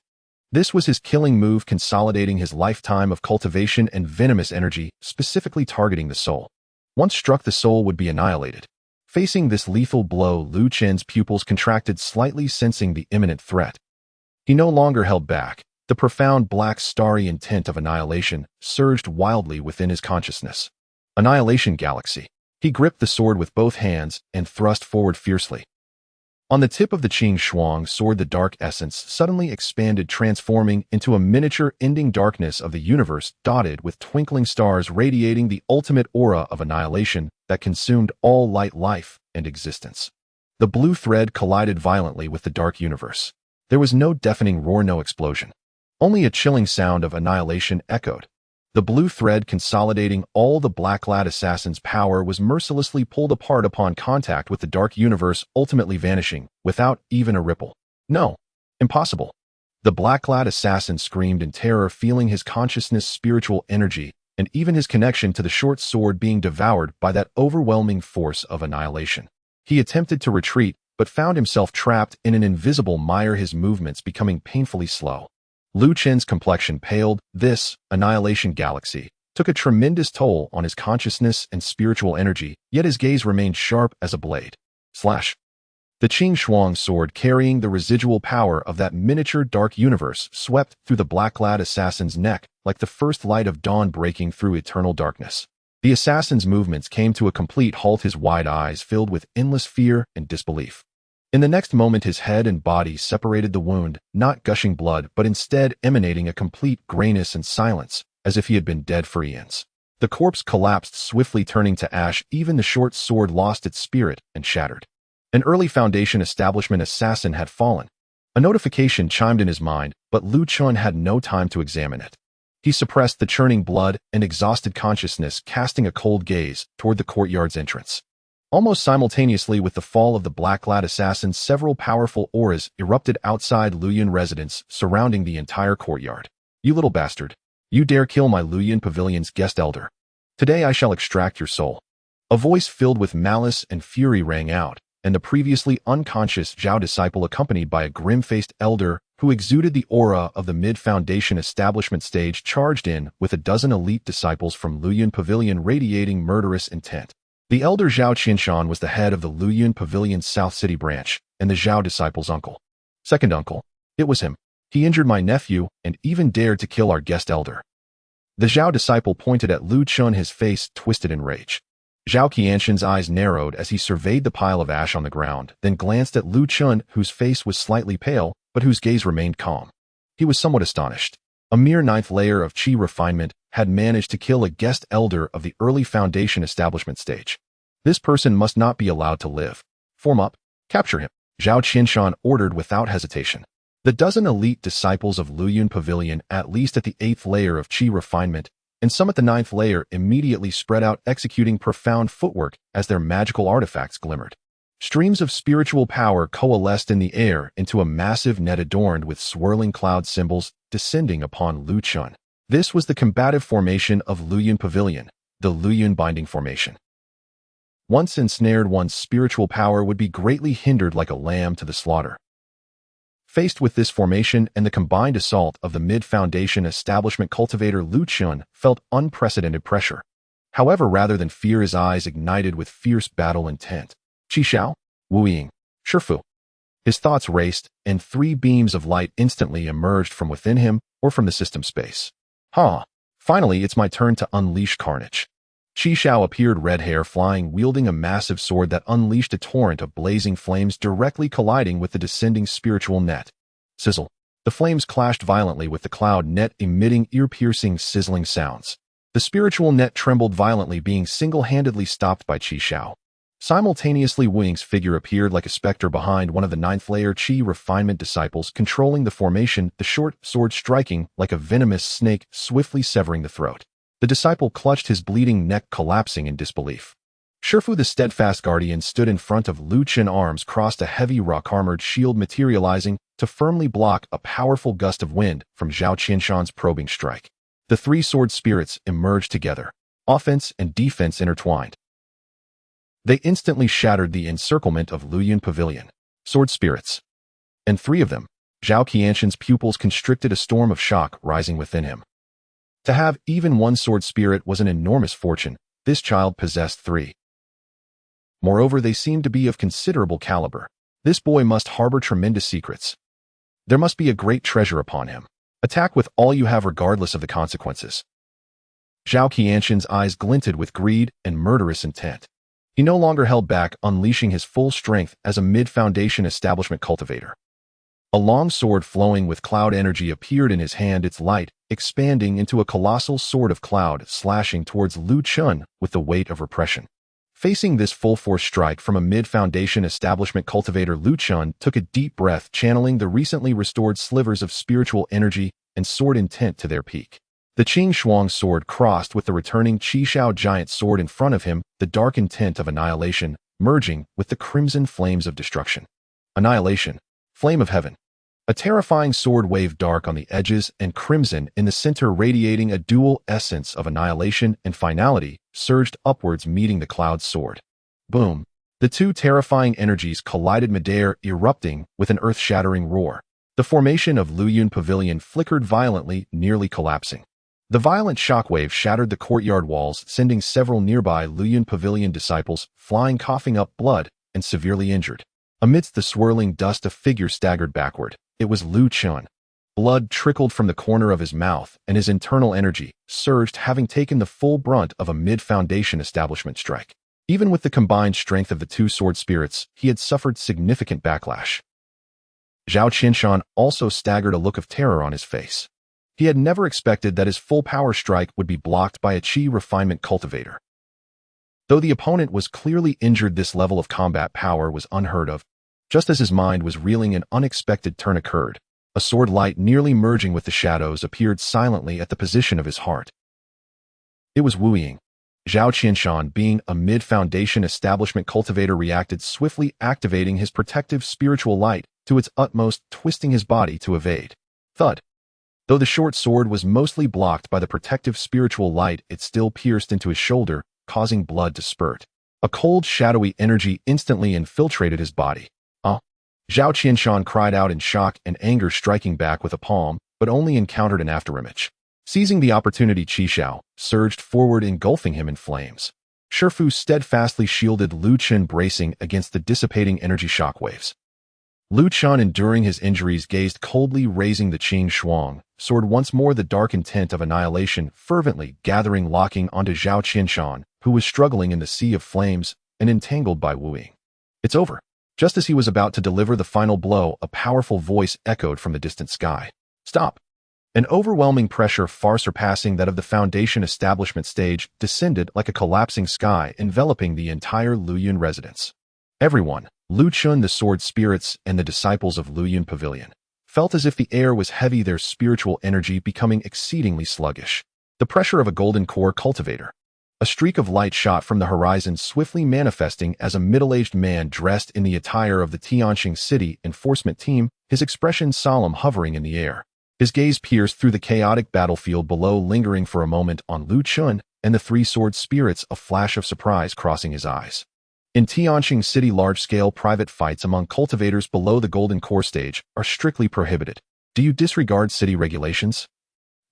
This was his killing move, consolidating his lifetime of cultivation and venomous energy, specifically targeting the soul. Once struck, the soul would be annihilated. Facing this lethal blow, Luchun's pupils contracted slightly, sensing the imminent threat. He no longer held back. The profound black starry intent of annihilation surged wildly within his consciousness. Annihilation galaxy. He gripped the sword with both hands and thrust forward fiercely. On the tip of the Qing Shuang sword, the dark essence suddenly expanded, transforming into a miniature ending darkness of the universe, dotted with twinkling stars, radiating the ultimate aura of annihilation that consumed all light, life, and existence. The blue thread collided violently with the dark universe. There was no deafening roar, no explosion. Only a chilling sound of annihilation echoed. The blue thread, consolidating all the black-clad assassin's power, was mercilessly pulled apart upon contact with the dark universe, ultimately vanishing without even a ripple. No, impossible. The black-clad assassin screamed in terror, feeling his consciousness, spiritual energy, and even his connection to the short sword being devoured by that overwhelming force of annihilation. He attempted to retreat, but found himself trapped in an invisible mire, his movements becoming painfully slow. Luchun's complexion paled. This annihilation galaxy took a tremendous toll on his consciousness and spiritual energy, yet his gaze remained sharp as a blade. Slash. The Qing Shuang sword, carrying the residual power of that miniature dark universe, swept through the black-clad assassin's neck like the first light of dawn breaking through eternal darkness. The assassin's movements came to a complete halt, his wide eyes filled with endless fear and disbelief. In the next moment, his head and body separated, the wound not gushing blood, but instead emanating a complete grayness and silence, as if he had been dead for eons. The corpse collapsed, swiftly turning to ash. Even the short sword lost its spirit and shattered. An early Foundation establishment assassin had fallen. A notification chimed in his mind, but Luchun had no time to examine it. He suppressed the churning blood and exhausted consciousness, casting a cold gaze toward the courtyard's entrance. Almost simultaneously with the fall of the black-clad assassin, several powerful auras erupted outside Luchun residence, surrounding the entire courtyard. You little bastard. You dare kill my Luchun pavilion's guest elder. Today I shall extract your soul. A voice filled with malice and fury rang out, and the previously unconscious Xiao disciple, accompanied by a grim-faced elder who exuded the aura of the mid-Foundation establishment stage, charged in with a dozen elite disciples from Luchun Pavilion, radiating murderous intent. The elder Xiao Qinshan was the head of the Luchun Pavilion's South City branch, and the Xiao disciple's uncle. Second uncle. It was him. He injured my nephew and even dared to kill our guest elder. The Xiao disciple pointed at Luchun, his face twisted in rage. Xiao Qianshan's eyes narrowed as he surveyed the pile of ash on the ground, then glanced at Luchun, whose face was slightly pale, but whose gaze remained calm. He was somewhat astonished. A mere 9th layer of chi refinement had managed to kill a guest elder of the early Foundation establishment stage. This person must not be allowed to live. Form up. Capture him. Xiao Qinshan ordered without hesitation. The dozen elite disciples of Luchun Pavilion, at least at the 8th layer of chi refinement, and some at the 9th layer, immediately spread out, executing profound footwork as their magical artifacts glimmered. Streams of spiritual power coalesced in the air into a massive net adorned with swirling cloud symbols descending upon Luchun. This was the combative formation of Luchun Pavilion, the Luchun Binding Formation. Once ensnared, one's spiritual power would be greatly hindered, like a lamb to the slaughter. Faced with this formation and the combined assault of the mid-Foundation establishment, cultivator Luchun felt unprecedented pressure. However, rather than fear, his eyes ignited with fierce battle intent. Qi Xiao, Wu Ying, Shifu. His thoughts raced, and 3 beams of light instantly emerged from within him or from the system space. Finally, it's my turn to unleash carnage. Xiao appeared, red hair flying, wielding a massive sword that unleashed a torrent of blazing flames directly colliding with the descending spiritual net. Sizzle. The flames clashed violently with the cloud net, emitting ear-piercing, sizzling sounds. The spiritual net trembled violently, being single-handedly stopped by Xiao. Simultaneously, Wu's figure appeared like a specter behind one of the ninth-layer Qi refinement disciples, controlling the formation, the short sword striking like a venomous snake, swiftly severing the throat. The disciple clutched his bleeding neck, collapsing in disbelief. Shifu, the steadfast guardian, stood in front of Luchun, arms crossed, a heavy rock-armored shield materializing to firmly block a powerful gust of wind from Zhao Qianshan's probing strike. The three sword spirits emerged together, offense and defense intertwined. They instantly shattered the encirclement of Luchun Pavilion. Sword spirits. And three of them. Zhao Qianshan's pupils constricted, a storm of shock rising within him. To have even one sword spirit was an enormous fortune. This child possessed three. Moreover, they seemed to be of considerable caliber. This boy must harbor tremendous secrets. There must be a great treasure upon him. Attack with all you have regardless of the consequences. Zhao Qianshan's eyes glinted with greed and murderous intent. He no longer held back, unleashing his full strength as a mid-foundation establishment cultivator. A long sword flowing with cloud energy appeared in his hand, its light expanding into a colossal sword of cloud, slashing towards Luchun with the weight of repression. Facing this full-force strike from a mid-foundation establishment cultivator, Luchun took a deep breath, channeling the recently restored slivers of spiritual energy and sword intent to their peak. The Qing Shuang sword crossed with the returning Xiao giant sword in front of him, the dark intent of annihilation merging with the crimson flames of destruction. Annihilation. Flame of heaven. A terrifying sword waved, dark on the edges and crimson in the center, radiating a dual essence of annihilation and finality, surged upwards, meeting the cloud's sword. Boom. The two terrifying energies collided midair, erupting with an earth-shattering roar. The formation of Luchun Pavilion flickered violently, nearly collapsing. The violent shockwave shattered the courtyard walls, sending several nearby Luchun Pavilion disciples flying, coughing up blood and severely injured. Amidst the swirling dust, a figure staggered backward. It was Luchun. Blood trickled from the corner of his mouth, and his internal energy surged, having taken the full brunt of a mid-foundation establishment strike. Even with the combined strength of the two sword spirits, he had suffered significant backlash. Zhao Qianshan also staggered, a look of terror on his face. He had never expected that his full power strike would be blocked by a Qi refinement cultivator. Though the opponent was clearly injured, this level of combat power was unheard of. Just as his mind was reeling, an unexpected turn occurred. A sword light, nearly merging with the shadows, appeared silently at the position of his heart. It was Wu Ying. Zhao Qianshan, being a mid-foundation establishment cultivator, reacted swiftly, activating his protective spiritual light to its utmost, twisting his body to evade. Thud. Though the short sword was mostly blocked by the protective spiritual light, it still pierced into his shoulder, causing blood to spurt. A cold, shadowy energy instantly infiltrated his body. Zhao Qianshan cried out in shock and anger, striking back with a palm, but only encountered an afterimage. Seizing the opportunity, Xiao surged forward, engulfing him in flames. Shifu steadfastly shielded Luchun, bracing against the dissipating energy shockwaves. Luchun, enduring his injuries, gazed coldly, raising the Qing Shuang sword once more, the dark intent of annihilation fervently gathering, locking onto Zhao Qianshan, who was struggling in the sea of flames and entangled by Wu Ying. It's over. Just as he was about to deliver the final blow, a powerful voice echoed from the distant sky. Stop. An overwhelming pressure, far surpassing that of the Foundation establishment stage, descended like a collapsing sky, enveloping the entire Luchun residence. Everyone, Luchun, the sword spirits, and the disciples of Luchun Pavilion, felt as if the air was heavy, their spiritual energy becoming exceedingly sluggish. The pressure of a golden core cultivator. A streak of light shot from the horizon, swiftly manifesting as a middle-aged man dressed in the attire of the Tianqing City enforcement team, his expression solemn, hovering in the air. His gaze pierced through the chaotic battlefield below, lingering for a moment on Luchun and the three sword spirits, a flash of surprise crossing his eyes. In Tianqing City, large-scale private fights among cultivators below the golden core stage are strictly prohibited. Do you disregard city regulations?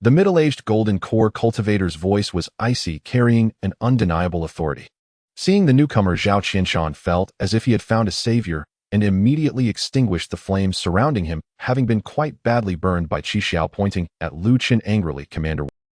The middle-aged golden core cultivator's voice was icy, carrying an undeniable authority. Seeing the newcomer, Zhao Qianshan felt as if he had found a savior and immediately extinguished the flames surrounding him, having been quite badly burned by Xiao, pointing at Luchun angrily. Commander